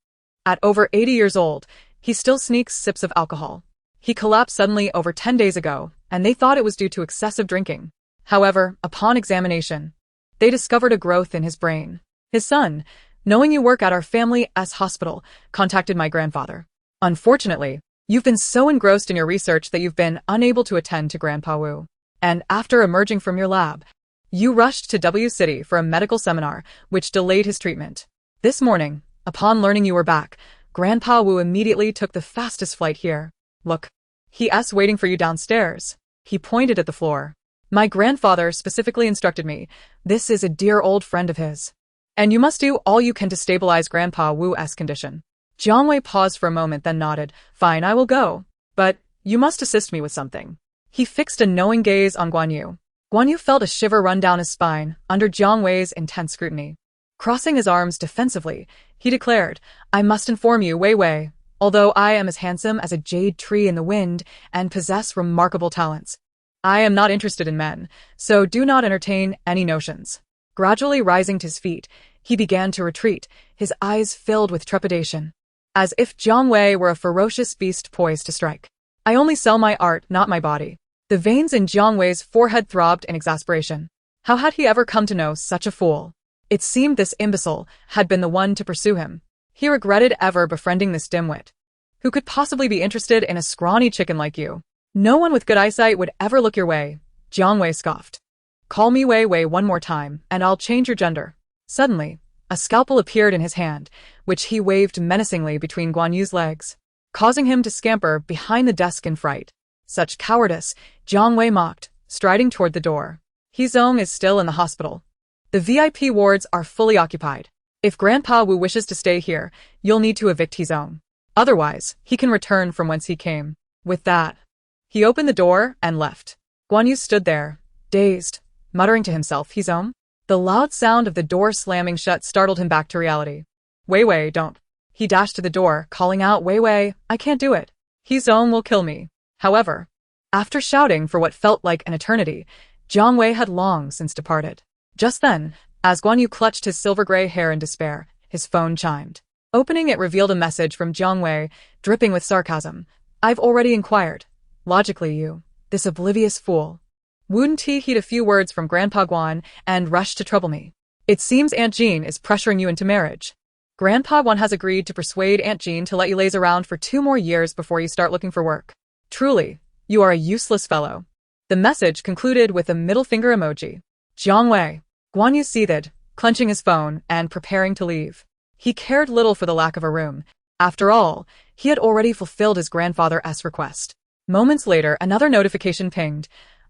At over 80 years old, he still sneaks sips of alcohol. He collapsed suddenly over 10 days ago, and they thought it was due to excessive drinking. However, upon examination, they discovered a growth in his brain. His son, knowing you work at our family's hospital, contacted my grandfather. Unfortunately, you've been so engrossed in your research that you've been unable to attend to Grandpa Wu. And after emerging from your lab, you rushed to W City for a medical seminar, which delayed his treatment. This morning, upon learning you were back, Grandpa Wu immediately took the fastest flight here. Look. He's waiting for you downstairs. He pointed at the floor. My grandfather specifically instructed me. This is a dear old friend of his. And you must do all you can to stabilize Grandpa Wu's condition. Jiang Wei paused for a moment, then nodded. Fine, I will go. But you must assist me with something. He fixed a knowing gaze on Guan Yu. Guan Yu felt a shiver run down his spine under Jiang Wei's intense scrutiny. Crossing his arms defensively, he declared, I must inform you, Wei Wei, although I am as handsome as a jade tree in the wind and possess remarkable talents, I am not interested in men, so do not entertain any notions. Gradually rising to his feet, he began to retreat, his eyes filled with trepidation, as if Jiang Wei were a ferocious beast poised to strike. I only sell my art, not my body. The veins in Jiang Wei's forehead throbbed in exasperation. How had he ever come to know such a fool? It seemed this imbecile had been the one to pursue him. He regretted ever befriending this dimwit. Who could possibly be interested in a scrawny chicken like you? No one with good eyesight would ever look your way, Jiang Wei scoffed. Call me Wei Wei one more time, and I'll change your gender. Suddenly, a scalpel appeared in his hand, which he waved menacingly between Guan Yu's legs, causing him to scamper behind the desk in fright. Such cowardice, Jiang Wei mocked, striding toward the door. Hezong is still in the hospital. The VIP wards are fully occupied. If Grandpa Wu wishes to stay here, you'll need to evict Hezong. Otherwise, he can return from whence he came. With that, he opened the door and left. Guan Yu stood there, dazed, muttering to himself, Hezong? The loud sound of the door slamming shut startled him back to reality. Wei Wei, don't. He dashed to the door, calling out, Wei Wei, I can't do it. Hezong will kill me. However, after shouting for what felt like an eternity, Jiang Wei had long since departed. Just then, as Guan Yu clutched his silver-gray hair in despair, his phone chimed. Opening it revealed a message from Jiang Wei, dripping with sarcasm. I've already inquired. Logically, you, this oblivious fool. Wouldn't he heed a few words from Grandpa Guan and rush to trouble me? It seems Aunt Jean is pressuring you into marriage. Grandpa Guan has agreed to persuade Aunt Jean to let you laze around for 2 more years before you start looking for work. Truly, you are a useless fellow. The message concluded with a middle finger emoji. Jiang Wei. Guan Yu seethed, clenching his phone and preparing to leave. He cared little for the lack of a room. After all, he had already fulfilled his grandfather's request. Moments later, another notification pinged.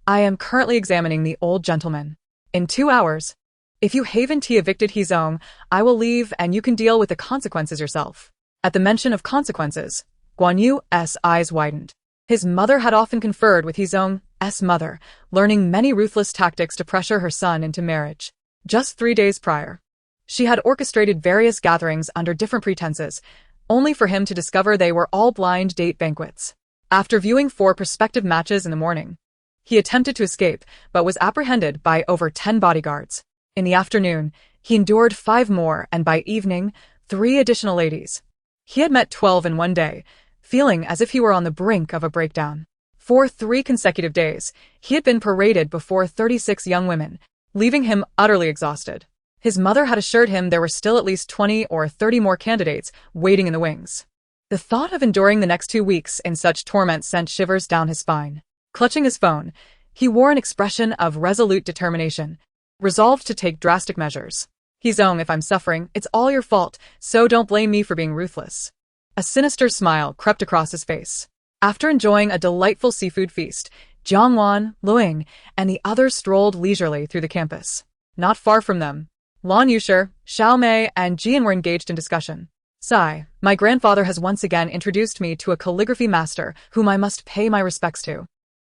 I am currently examining the old gentleman. In 2 hours. If you haven't evicted Hezong, I will leave and you can deal with the consequences yourself. At the mention of consequences, Guan Yu's eyes widened. His mother had often conferred with Hezong's mother, learning many ruthless tactics to pressure her son into marriage. Just 3 days prior, she had orchestrated various gatherings under different pretenses, only for him to discover they were all blind date banquets. After viewing 4 prospective matches in the morning, he attempted to escape, but was apprehended by over 10 bodyguards. In the afternoon, he endured 5 more, and by evening, 3 additional ladies. He had met 12 in one day, feeling as if he were on the brink of a breakdown. For 3 consecutive days, he had been paraded before 36 young women, leaving him utterly exhausted. His mother had assured him there were still at least 20 or 30 more candidates waiting in the wings. The thought of enduring the next 2 weeks in such torment sent shivers down his spine. Clutching his phone, he wore an expression of resolute determination, resolved to take drastic measures. Hezong, if I'm suffering, it's all your fault, so don't blame me for being ruthless. A sinister smile crept across his face. After enjoying a delightful seafood feast, Jiang Wan, Luing, and the others strolled leisurely through the campus. Not far from them, Lan Yushi, Xiao Mei, and Jian were engaged in discussion. Sigh, my grandfather has once again introduced me to a calligraphy master whom I must pay my respects to.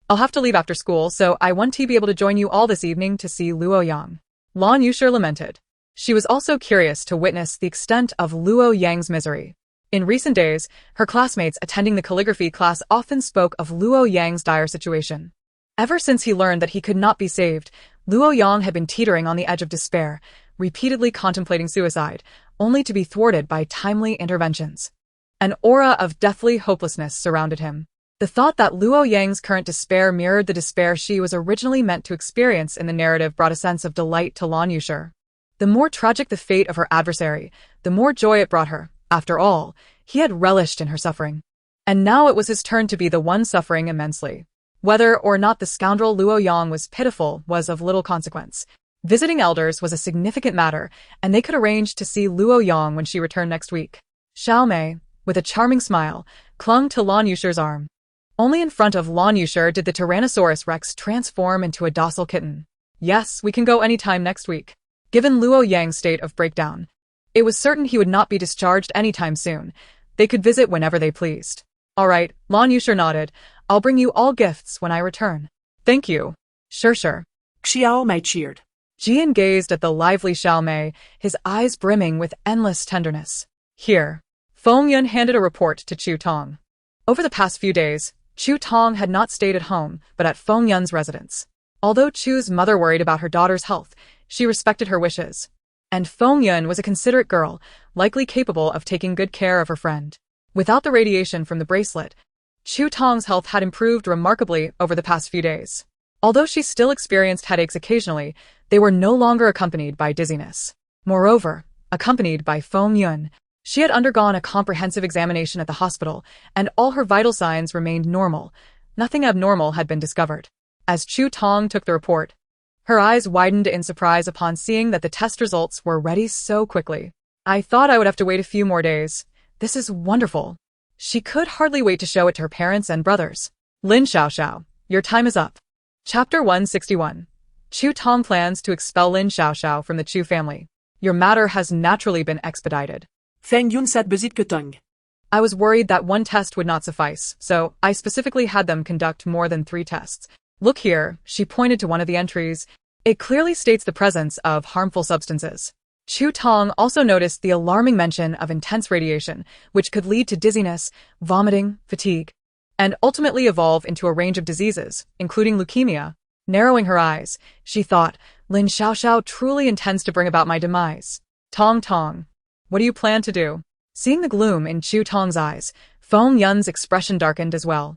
I'll have to leave after school, so I want to be able to join you all this evening to see Luo Yang. Lan Yushi lamented. She was also curious to witness the extent of Luo Yang's misery. In recent days, her classmates attending the calligraphy class often spoke of Luo Yang's dire situation. Ever since he learned that he could not be saved, Luo Yang had been teetering on the edge of despair, repeatedly contemplating suicide, only to be thwarted by timely interventions. An aura of deathly hopelessness surrounded him. The thought that Luo Yang's current despair mirrored the despair she was originally meant to experience in the narrative brought a sense of delight to Lan Yushi. The more tragic the fate of her adversary, the more joy it brought her. After all, he had relished in her suffering. And now it was his turn to be the one suffering immensely. Whether or not the scoundrel Luo Yang was pitiful was of little consequence. Visiting elders was a significant matter, and they could arrange to see Luo Yang when she returned next week. Xiao Mei, with a charming smile, clung to Lan Yusher's arm. Only in front of Lan Yusher did the Tyrannosaurus Rex transform into a docile kitten. Yes, we can go anytime next week. Given Luo Yang's state of breakdown, it was certain he would not be discharged anytime soon. They could visit whenever they pleased. All right, Lan Yusher nodded. I'll bring you all gifts when I return. Thank you. Sure. Xiao Mei cheered. Jian gazed at the lively Xiao Mei, his eyes brimming with endless tenderness. Here. Feng Yun handed a report to Chu Tong. Over the past few days, Chu Tong had not stayed at home, but at Feng Yun's residence. Although Chu's mother worried about her daughter's health, she respected her wishes. And Feng Yun was a considerate girl, likely capable of taking good care of her friend. Without the radiation from the bracelet, Chu Tong's health had improved remarkably over the past few days. Although she still experienced headaches occasionally, they were no longer accompanied by dizziness. Moreover, accompanied by Feng Yun, she had undergone a comprehensive examination at the hospital, and all her vital signs remained normal. Nothing abnormal had been discovered. As Chu Tong took the report, her eyes widened in surprise upon seeing that the test results were ready so quickly. I thought I would have to wait a few more days. This is wonderful. She could hardly wait to show it to her parents and brothers. Lin Xiaoxiao, your time is up. Chapter 161. Chu Tong plans to expel Lin Xiaoxiao from the Chu family. Your matter has naturally been expedited. Feng Yun sat besit que tongue. I was worried that one test would not suffice, so I specifically had them conduct more than 3 tests. Look here, she pointed to one of the entries. It clearly states the presence of harmful substances. Chu Tong also noticed the alarming mention of intense radiation, which could lead to dizziness, vomiting, fatigue, and ultimately evolve into a range of diseases, including leukemia. Narrowing her eyes, she thought, Lin Xiaoxiao truly intends to bring about my demise. Tong, what do you plan to do? Seeing the gloom in Chu Tong's eyes, Feng Yun's expression darkened as well.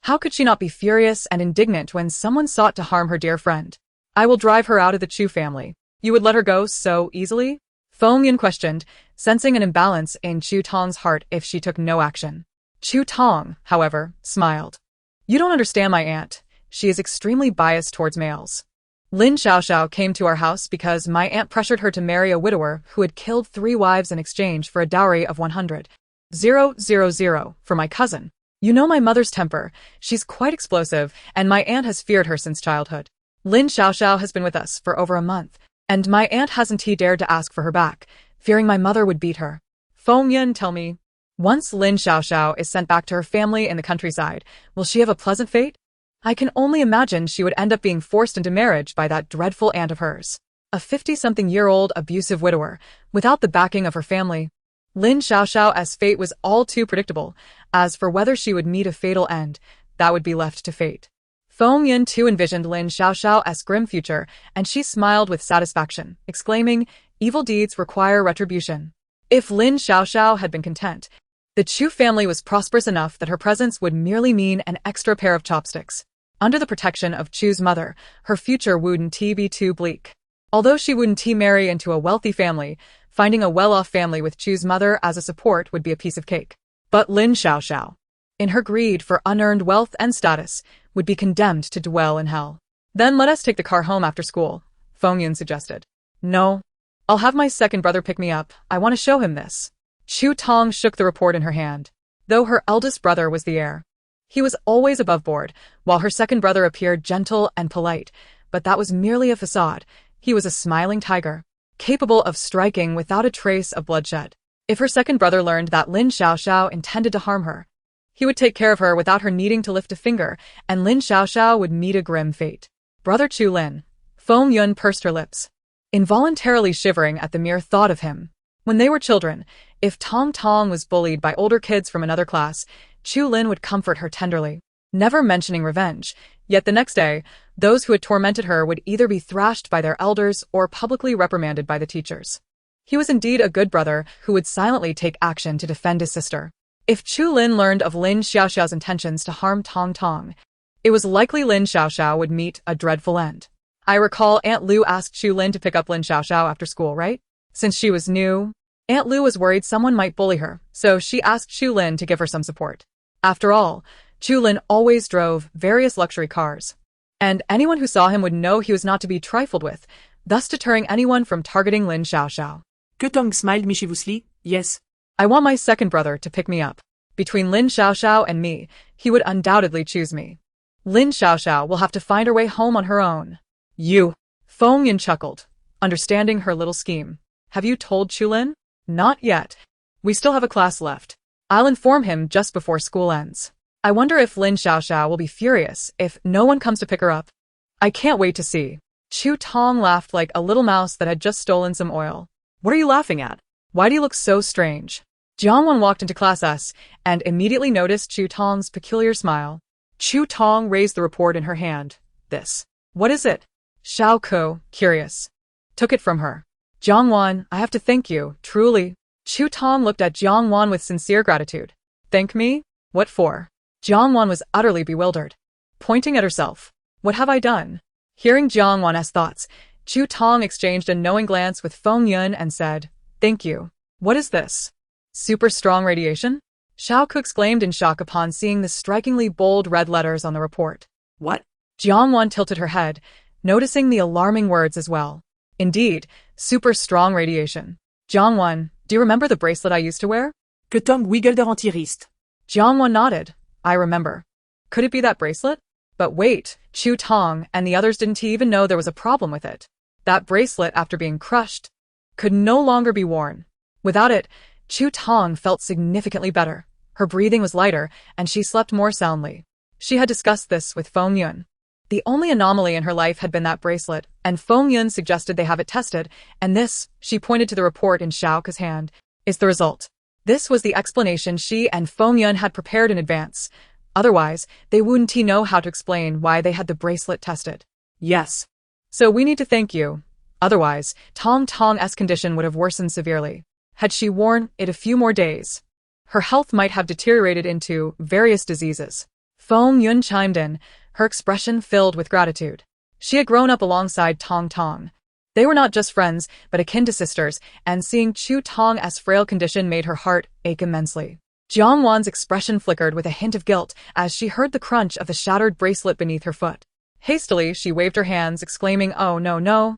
How could she not be furious and indignant when someone sought to harm her dear friend? I will drive her out of the Chu family. You would let her go so easily? Feng Yun questioned, sensing an imbalance in Chu Tong's heart if she took no action. Chu Tong, however, smiled. You don't understand my aunt. She is extremely biased towards males. Lin Xiaoxiao came to our house because my aunt pressured her to marry a widower who had killed 3 wives in exchange for a dowry of 100,000 for my cousin. You know my mother's temper. She's quite explosive, and my aunt has feared her since childhood. Lin Xiaoxiao has been with us for over a month, and my aunt hasn't dared to ask for her back, fearing my mother would beat her. Feng Yun, tell me, once Lin Xiaoxiao is sent back to her family in the countryside, will she have a pleasant fate? I can only imagine she would end up being forced into marriage by that dreadful aunt of hers. A 50-something-year-old abusive widower, without the backing of her family. Lin Xiaoxiao's fate was all too predictable. As for whether she would meet a fatal end, that would be left to fate. Feng Yun too envisioned Lin Xiaoxiao's grim future, and she smiled with satisfaction, exclaiming, evil deeds require retribution. If Lin Xiaoxiao had been content, the Chu family was prosperous enough that her presence would merely mean an extra pair of chopsticks. Under the protection of Chu's mother, her future wouldn't be too bleak. Although she wouldn't marry into a wealthy family, finding a well-off family with Chu's mother as a support would be a piece of cake. But Lin Xiaoxiao, in her greed for unearned wealth and status, would be condemned to dwell in hell. Then let us take the car home after school, Feng Yun suggested. No. I'll have my second brother pick me up. I want to show him this. Chu Tong shook the report in her hand. Though her eldest brother was the heir, he was always above board, while her second brother appeared gentle and polite, but that was merely a facade. He was a smiling tiger, capable of striking without a trace of bloodshed. If her second brother learned that Lin Xiaoxiao intended to harm her, he would take care of her without her needing to lift a finger, and Lin Xiaoxiao would meet a grim fate. Brother Chu Lin. Feng Yun pursed her lips, involuntarily shivering at the mere thought of him. When they were children, if Tong was bullied by older kids from another class, Chu Lin would comfort her tenderly, never mentioning revenge. Yet the next day, those who had tormented her would either be thrashed by their elders or publicly reprimanded by the teachers. He was indeed a good brother who would silently take action to defend his sister. If Chu Lin learned of Lin Xiaoxiao's intentions to harm Tong, it was likely Lin Xiaoxiao would meet a dreadful end. I recall Aunt Lu asked Chu Lin to pick up Lin Xiaoxiao after school, right? Since she was new, Aunt Lu was worried someone might bully her, so she asked Chu Lin to give her some support. After all, Chu Lin always drove various luxury cars, and anyone who saw him would know he was not to be trifled with, thus deterring anyone from targeting Lin Xiaoxiao. Ketong smiled mischievously. Yes. I want my second brother to pick me up. Between Lin Xiaoxiao and me, he would undoubtedly choose me. Lin Xiaoxiao will have to find her way home on her own. You. Feng Yin chuckled, understanding her little scheme. Have you told Chulin? Not yet. We still have a class left. I'll inform him just before school ends. I wonder if Lin Xiaoxiao will be furious if no one comes to pick her up. I can't wait to see. Chu Tong laughed like a little mouse that had just stolen some oil. What are you laughing at? Why do you look so strange? Jiang Wan walked into class S and immediately noticed Chu Tong's peculiar smile. Chu Tong raised the report in her hand. This. What is it? Xiao Ko, curious, took it from her. Jiang Wan, I have to thank you, truly. Chu Tong looked at Jiang Wan with sincere gratitude. Thank me? What for? Jiang Wan was utterly bewildered, pointing at herself. What have I done? Hearing Jiang Wan's thoughts, Chu Tong exchanged a knowing glance with Feng Yun and said, Thank you. What is this? Super strong radiation? Xiao Ku exclaimed in shock upon seeing the strikingly bold red letters on the report. What? Jiang Wan tilted her head, noticing the alarming words as well. Indeed, super strong radiation. Jiang Wan, do you remember the bracelet I used to wear? Que Tom wiggle de rentiriste. Jiang Wan nodded. I remember. Could it be that bracelet? But wait, Chu Tong and the others didn't even know there was a problem with it. That bracelet, after being crushed, could no longer be worn. Without it, Chu Tong felt significantly better. Her breathing was lighter, and she slept more soundly. She had discussed this with Feng Yun. The only anomaly in her life had been that bracelet, and Feng Yun suggested they have it tested, and this, she pointed to the report in Xiao Ke's hand, is the result. This was the explanation she and Feng Yun had prepared in advance. Otherwise, they wouldn't know how to explain why they had the bracelet tested. Yes. So we need to thank you. Otherwise, Tong Tong's condition would have worsened severely. Had she worn it a few more days, her health might have deteriorated into various diseases. Feng Yun chimed in, her expression filled with gratitude. She had grown up alongside Tong Tong. They were not just friends, but akin to sisters, and seeing Chu Tong's frail condition made her heart ache immensely. Jiang Wan's expression flickered with a hint of guilt as she heard the crunch of the shattered bracelet beneath her foot. Hastily, she waved her hands, exclaiming, Oh no.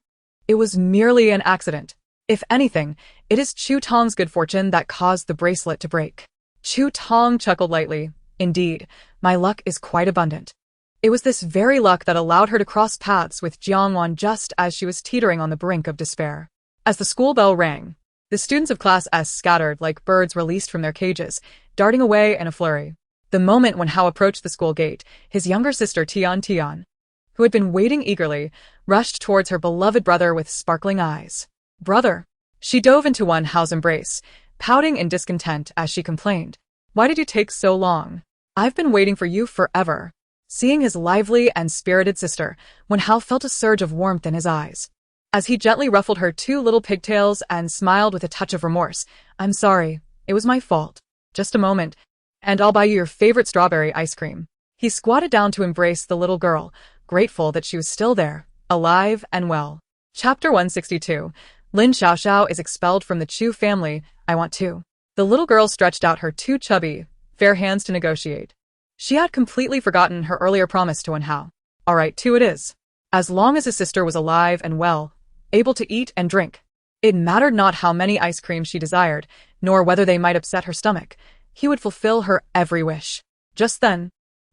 It was merely an accident. If anything, it is Chu Tong's good fortune that caused the bracelet to break. Chu Tong chuckled lightly. Indeed, my luck is quite abundant. It was this very luck that allowed her to cross paths with Jiang Wan just as she was teetering on the brink of despair. As the school bell rang, the students of Class S scattered like birds released from their cages, darting away in a flurry. The moment when Hao approached the school gate, his younger sister Tian, who had been waiting eagerly, rushed towards her beloved brother with sparkling eyes. Brother! She dove into Hao's embrace, pouting in discontent as she complained. Why did you take so long? I've been waiting for you forever. Seeing his lively and spirited sister, Hao felt a surge of warmth in his eyes. As he gently ruffled her two little pigtails and smiled with a touch of remorse. I'm sorry, it was my fault. Just a moment, and I'll buy you your favorite strawberry ice cream. He squatted down to embrace the little girl, grateful that she was still there, alive and well. Chapter 162. Lin Xiaoxiao is expelled from the Chu family. I want to. The little girl stretched out her two chubby, fair hands to negotiate. She had completely forgotten her earlier promise to Hao. All right, two it is. As long as his sister was alive and well, able to eat and drink, it mattered not how many ice creams she desired, nor whether they might upset her stomach. He would fulfill her every wish. Just then,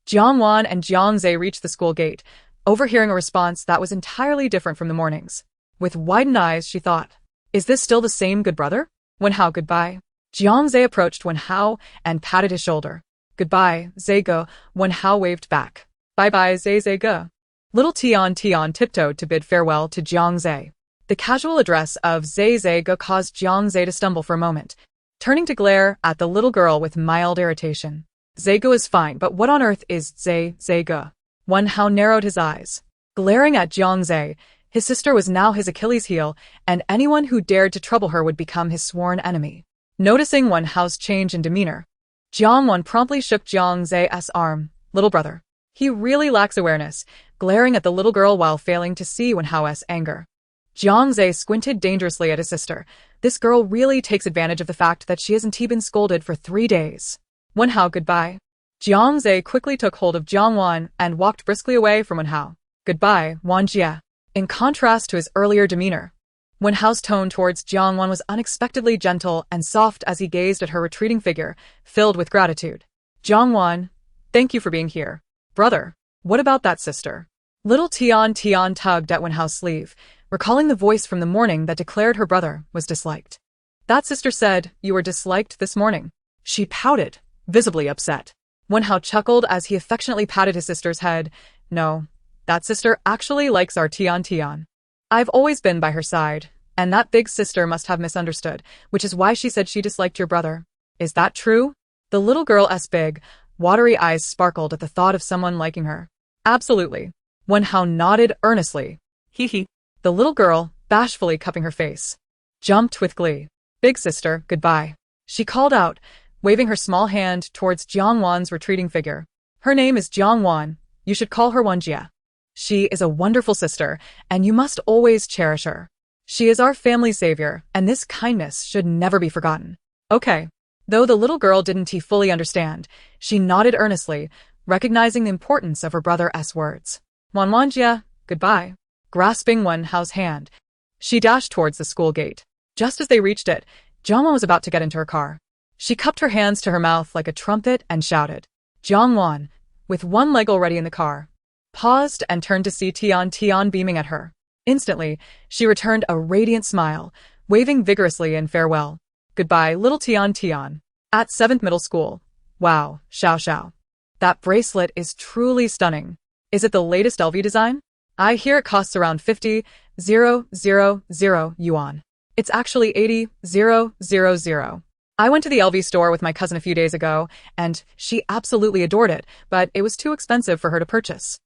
Jiang Wan and Jiang Zhe reached the school gate, overhearing a response that was entirely different from the morning's. With widened eyes, she thought, is this still the same good brother? Hao, goodbye. Jiang Zhe approached Hao and patted his shoulder. Goodbye, Zege. Hao waved back. Bye-bye, Zege. Little Tian tiptoed to bid farewell to Jiang Zhe. The casual address of Zege caused Jiang Zhe to stumble for a moment, turning to glare at the little girl with mild irritation. Zege is fine, but what on earth is Zege? Hao narrowed his eyes. Glaring at Jiang Zhe, his sister was now his Achilles heel, and anyone who dared to trouble her would become his sworn enemy. Noticing Hao's change in demeanor, Jiang Wan promptly shook Jiang Ze's arm. Little brother. He really lacks awareness, glaring at the little girl while failing to see Hao's anger. Jiang Zhe squinted dangerously at his sister. This girl really takes advantage of the fact that she hasn't been scolded for 3 days. Hao, goodbye. Jiang Zhe quickly took hold of Jiang Wan and walked briskly away from Hao. Goodbye, Wan Jie. In contrast to his earlier demeanor, Wen Hao's tone towards Jiang Wan was unexpectedly gentle and soft as he gazed at her retreating figure, filled with gratitude. Jiang Wan, thank you for being here. Brother, what about that sister? Little Tian tugged at Wen Hao's sleeve, recalling the voice from the morning that declared her brother was disliked. That sister said you were disliked this morning. She pouted, visibly upset. Wen Hao chuckled as he affectionately patted his sister's head. No, that sister actually likes our Tian. I've always been by her side, and that big sister must have misunderstood, which is why she said she disliked your brother. Is that true? The little girl's big, watery eyes sparkled at the thought of someone liking her. Absolutely. Wen Hao nodded earnestly. Hee hee. The little girl, bashfully cupping her face, jumped with glee. Big sister, goodbye. She called out, waving her small hand towards Jiang Wan's retreating figure. Her name is Jiang Wan. You should call her Wanjia. She is a wonderful sister, and you must always cherish her. She is our family savior, and this kindness should never be forgotten. Okay. Though the little girl didn't fully understand, she nodded earnestly, recognizing the importance of her brother's words. Wanjia, goodbye. Grasping Wen Hao's hand, she dashed towards the school gate. Just as they reached it, Jiang Wan was about to get into her car. She cupped her hands to her mouth like a trumpet and shouted. Jiang Wan, with one leg already in the car, paused and turned to see Tian beaming at her. Instantly, she returned a radiant smile, waving vigorously in farewell. Goodbye, little Tian. At 7th middle school. Wow, Xiao. That bracelet is truly stunning. Is it the latest LV design? I hear it costs around 50,000 yuan. It's actually 80,000. I went to the LV store with my cousin a few days ago, and she absolutely adored it, but it was too expensive for her to purchase.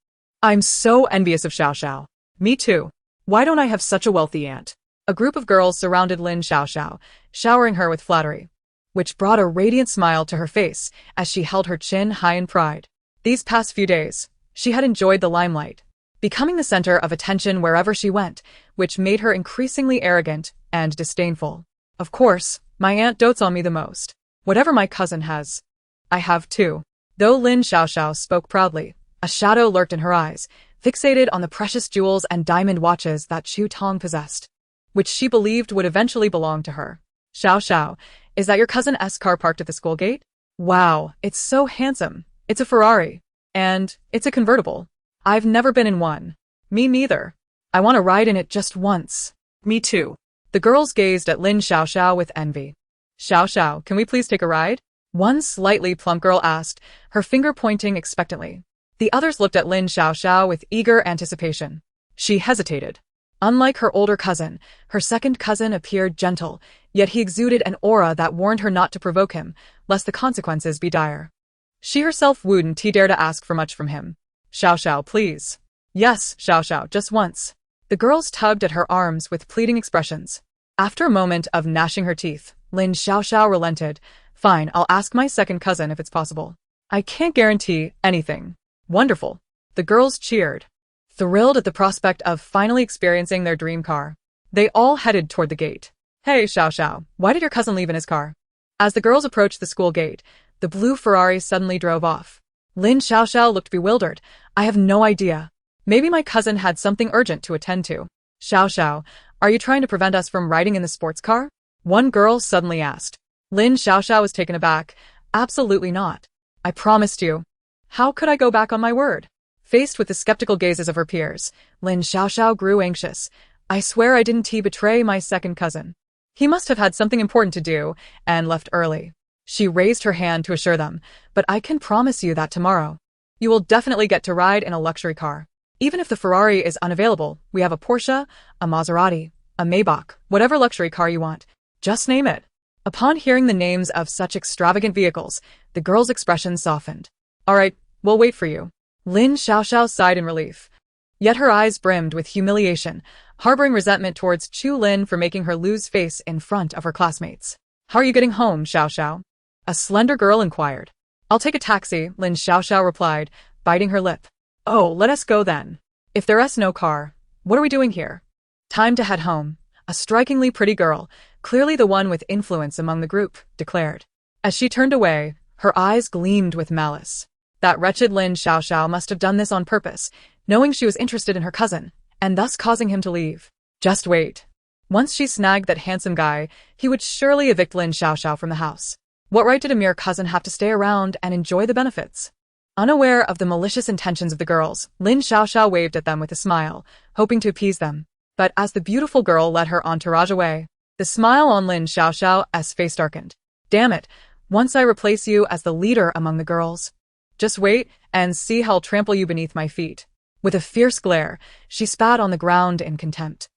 I'm so envious of Xiao. Me too. Why don't I have such a wealthy aunt? A group of girls surrounded Lin Xiao, showering her with flattery, which brought a radiant smile to her face as she held her chin high in pride. These past few days, she had enjoyed the limelight, becoming the center of attention wherever she went, which made her increasingly arrogant and disdainful. Of course, my aunt dotes on me the most. Whatever my cousin has, I have too. Though Lin Xiao spoke proudly, a shadow lurked in her eyes, fixated on the precious jewels and diamond watches that Chu Tong possessed, which she believed would eventually belong to her. Xiao, is that your cousin's car parked at the school gate? Wow, it's so handsome. It's a Ferrari. And it's a convertible. I've never been in one. Me neither. I want to ride in it just once. Me too. The girls gazed at Lin Xiao with envy. Xiao, can we please take a ride? One slightly plump girl asked, her finger pointing expectantly. The others looked at Lin Xiao with eager anticipation. She hesitated. Unlike her older cousin, her second cousin appeared gentle, yet he exuded an aura that warned her not to provoke him, lest the consequences be dire. She herself wouldn't dare to ask for much from him. Xiao, please. Yes, Xiao, just once. The girls tugged at her arms with pleading expressions. After a moment of gnashing her teeth, Lin Xiao relented. Fine, I'll ask my second cousin if it's possible. I can't guarantee anything. Wonderful. The girls cheered, thrilled at the prospect of finally experiencing their dream car. They all headed toward the gate. Hey, Xiao, why did your cousin leave in his car? As the girls approached the school gate, the blue Ferrari suddenly drove off. Lin Xiao looked bewildered. I have no idea. Maybe my cousin had something urgent to attend to. Xiao, are you trying to prevent us from riding in the sports car? One girl suddenly asked. Lin Xiao was taken aback. Absolutely not. I promised you. How could I go back on my word? Faced with the skeptical gazes of her peers, Lin Xiao grew anxious. I swear I didn't betray my second cousin. He must have had something important to do and left early. She raised her hand to assure them, but I can promise you that tomorrow, you will definitely get to ride in a luxury car. Even if the Ferrari is unavailable, we have a Porsche, a Maserati, a Maybach, whatever luxury car you want. Just name it. Upon hearing the names of such extravagant vehicles, the girl's expression softened. All right, we'll wait for you. Lin Xiao sighed in relief. Yet her eyes brimmed with humiliation, harboring resentment towards Chu Lin for making her lose face in front of her classmates. How are you getting home, Xiao? A slender girl inquired. I'll take a taxi, Lin Xiao replied, biting her lip. Oh, let us go then. If there's no car, what are we doing here? Time to head home, a strikingly pretty girl, clearly the one with influence among the group, declared. As she turned away, her eyes gleamed with malice. That wretched Lin Xiao must have done this on purpose, knowing she was interested in her cousin, and thus causing him to leave. Just wait. Once she snagged that handsome guy, he would surely evict Lin Xiaoxiao from the house. What right did a mere cousin have to stay around and enjoy the benefits? Unaware of the malicious intentions of the girls, Lin Xiaoxiao waved at them with a smile, hoping to appease them. But as the beautiful girl led her entourage away, the smile on Lin Xiaoxiao's face darkened. Damn it, once I replace you as the leader among the girls. Just wait and see how I'll trample you beneath my feet. With a fierce glare, she spat on the ground in contempt.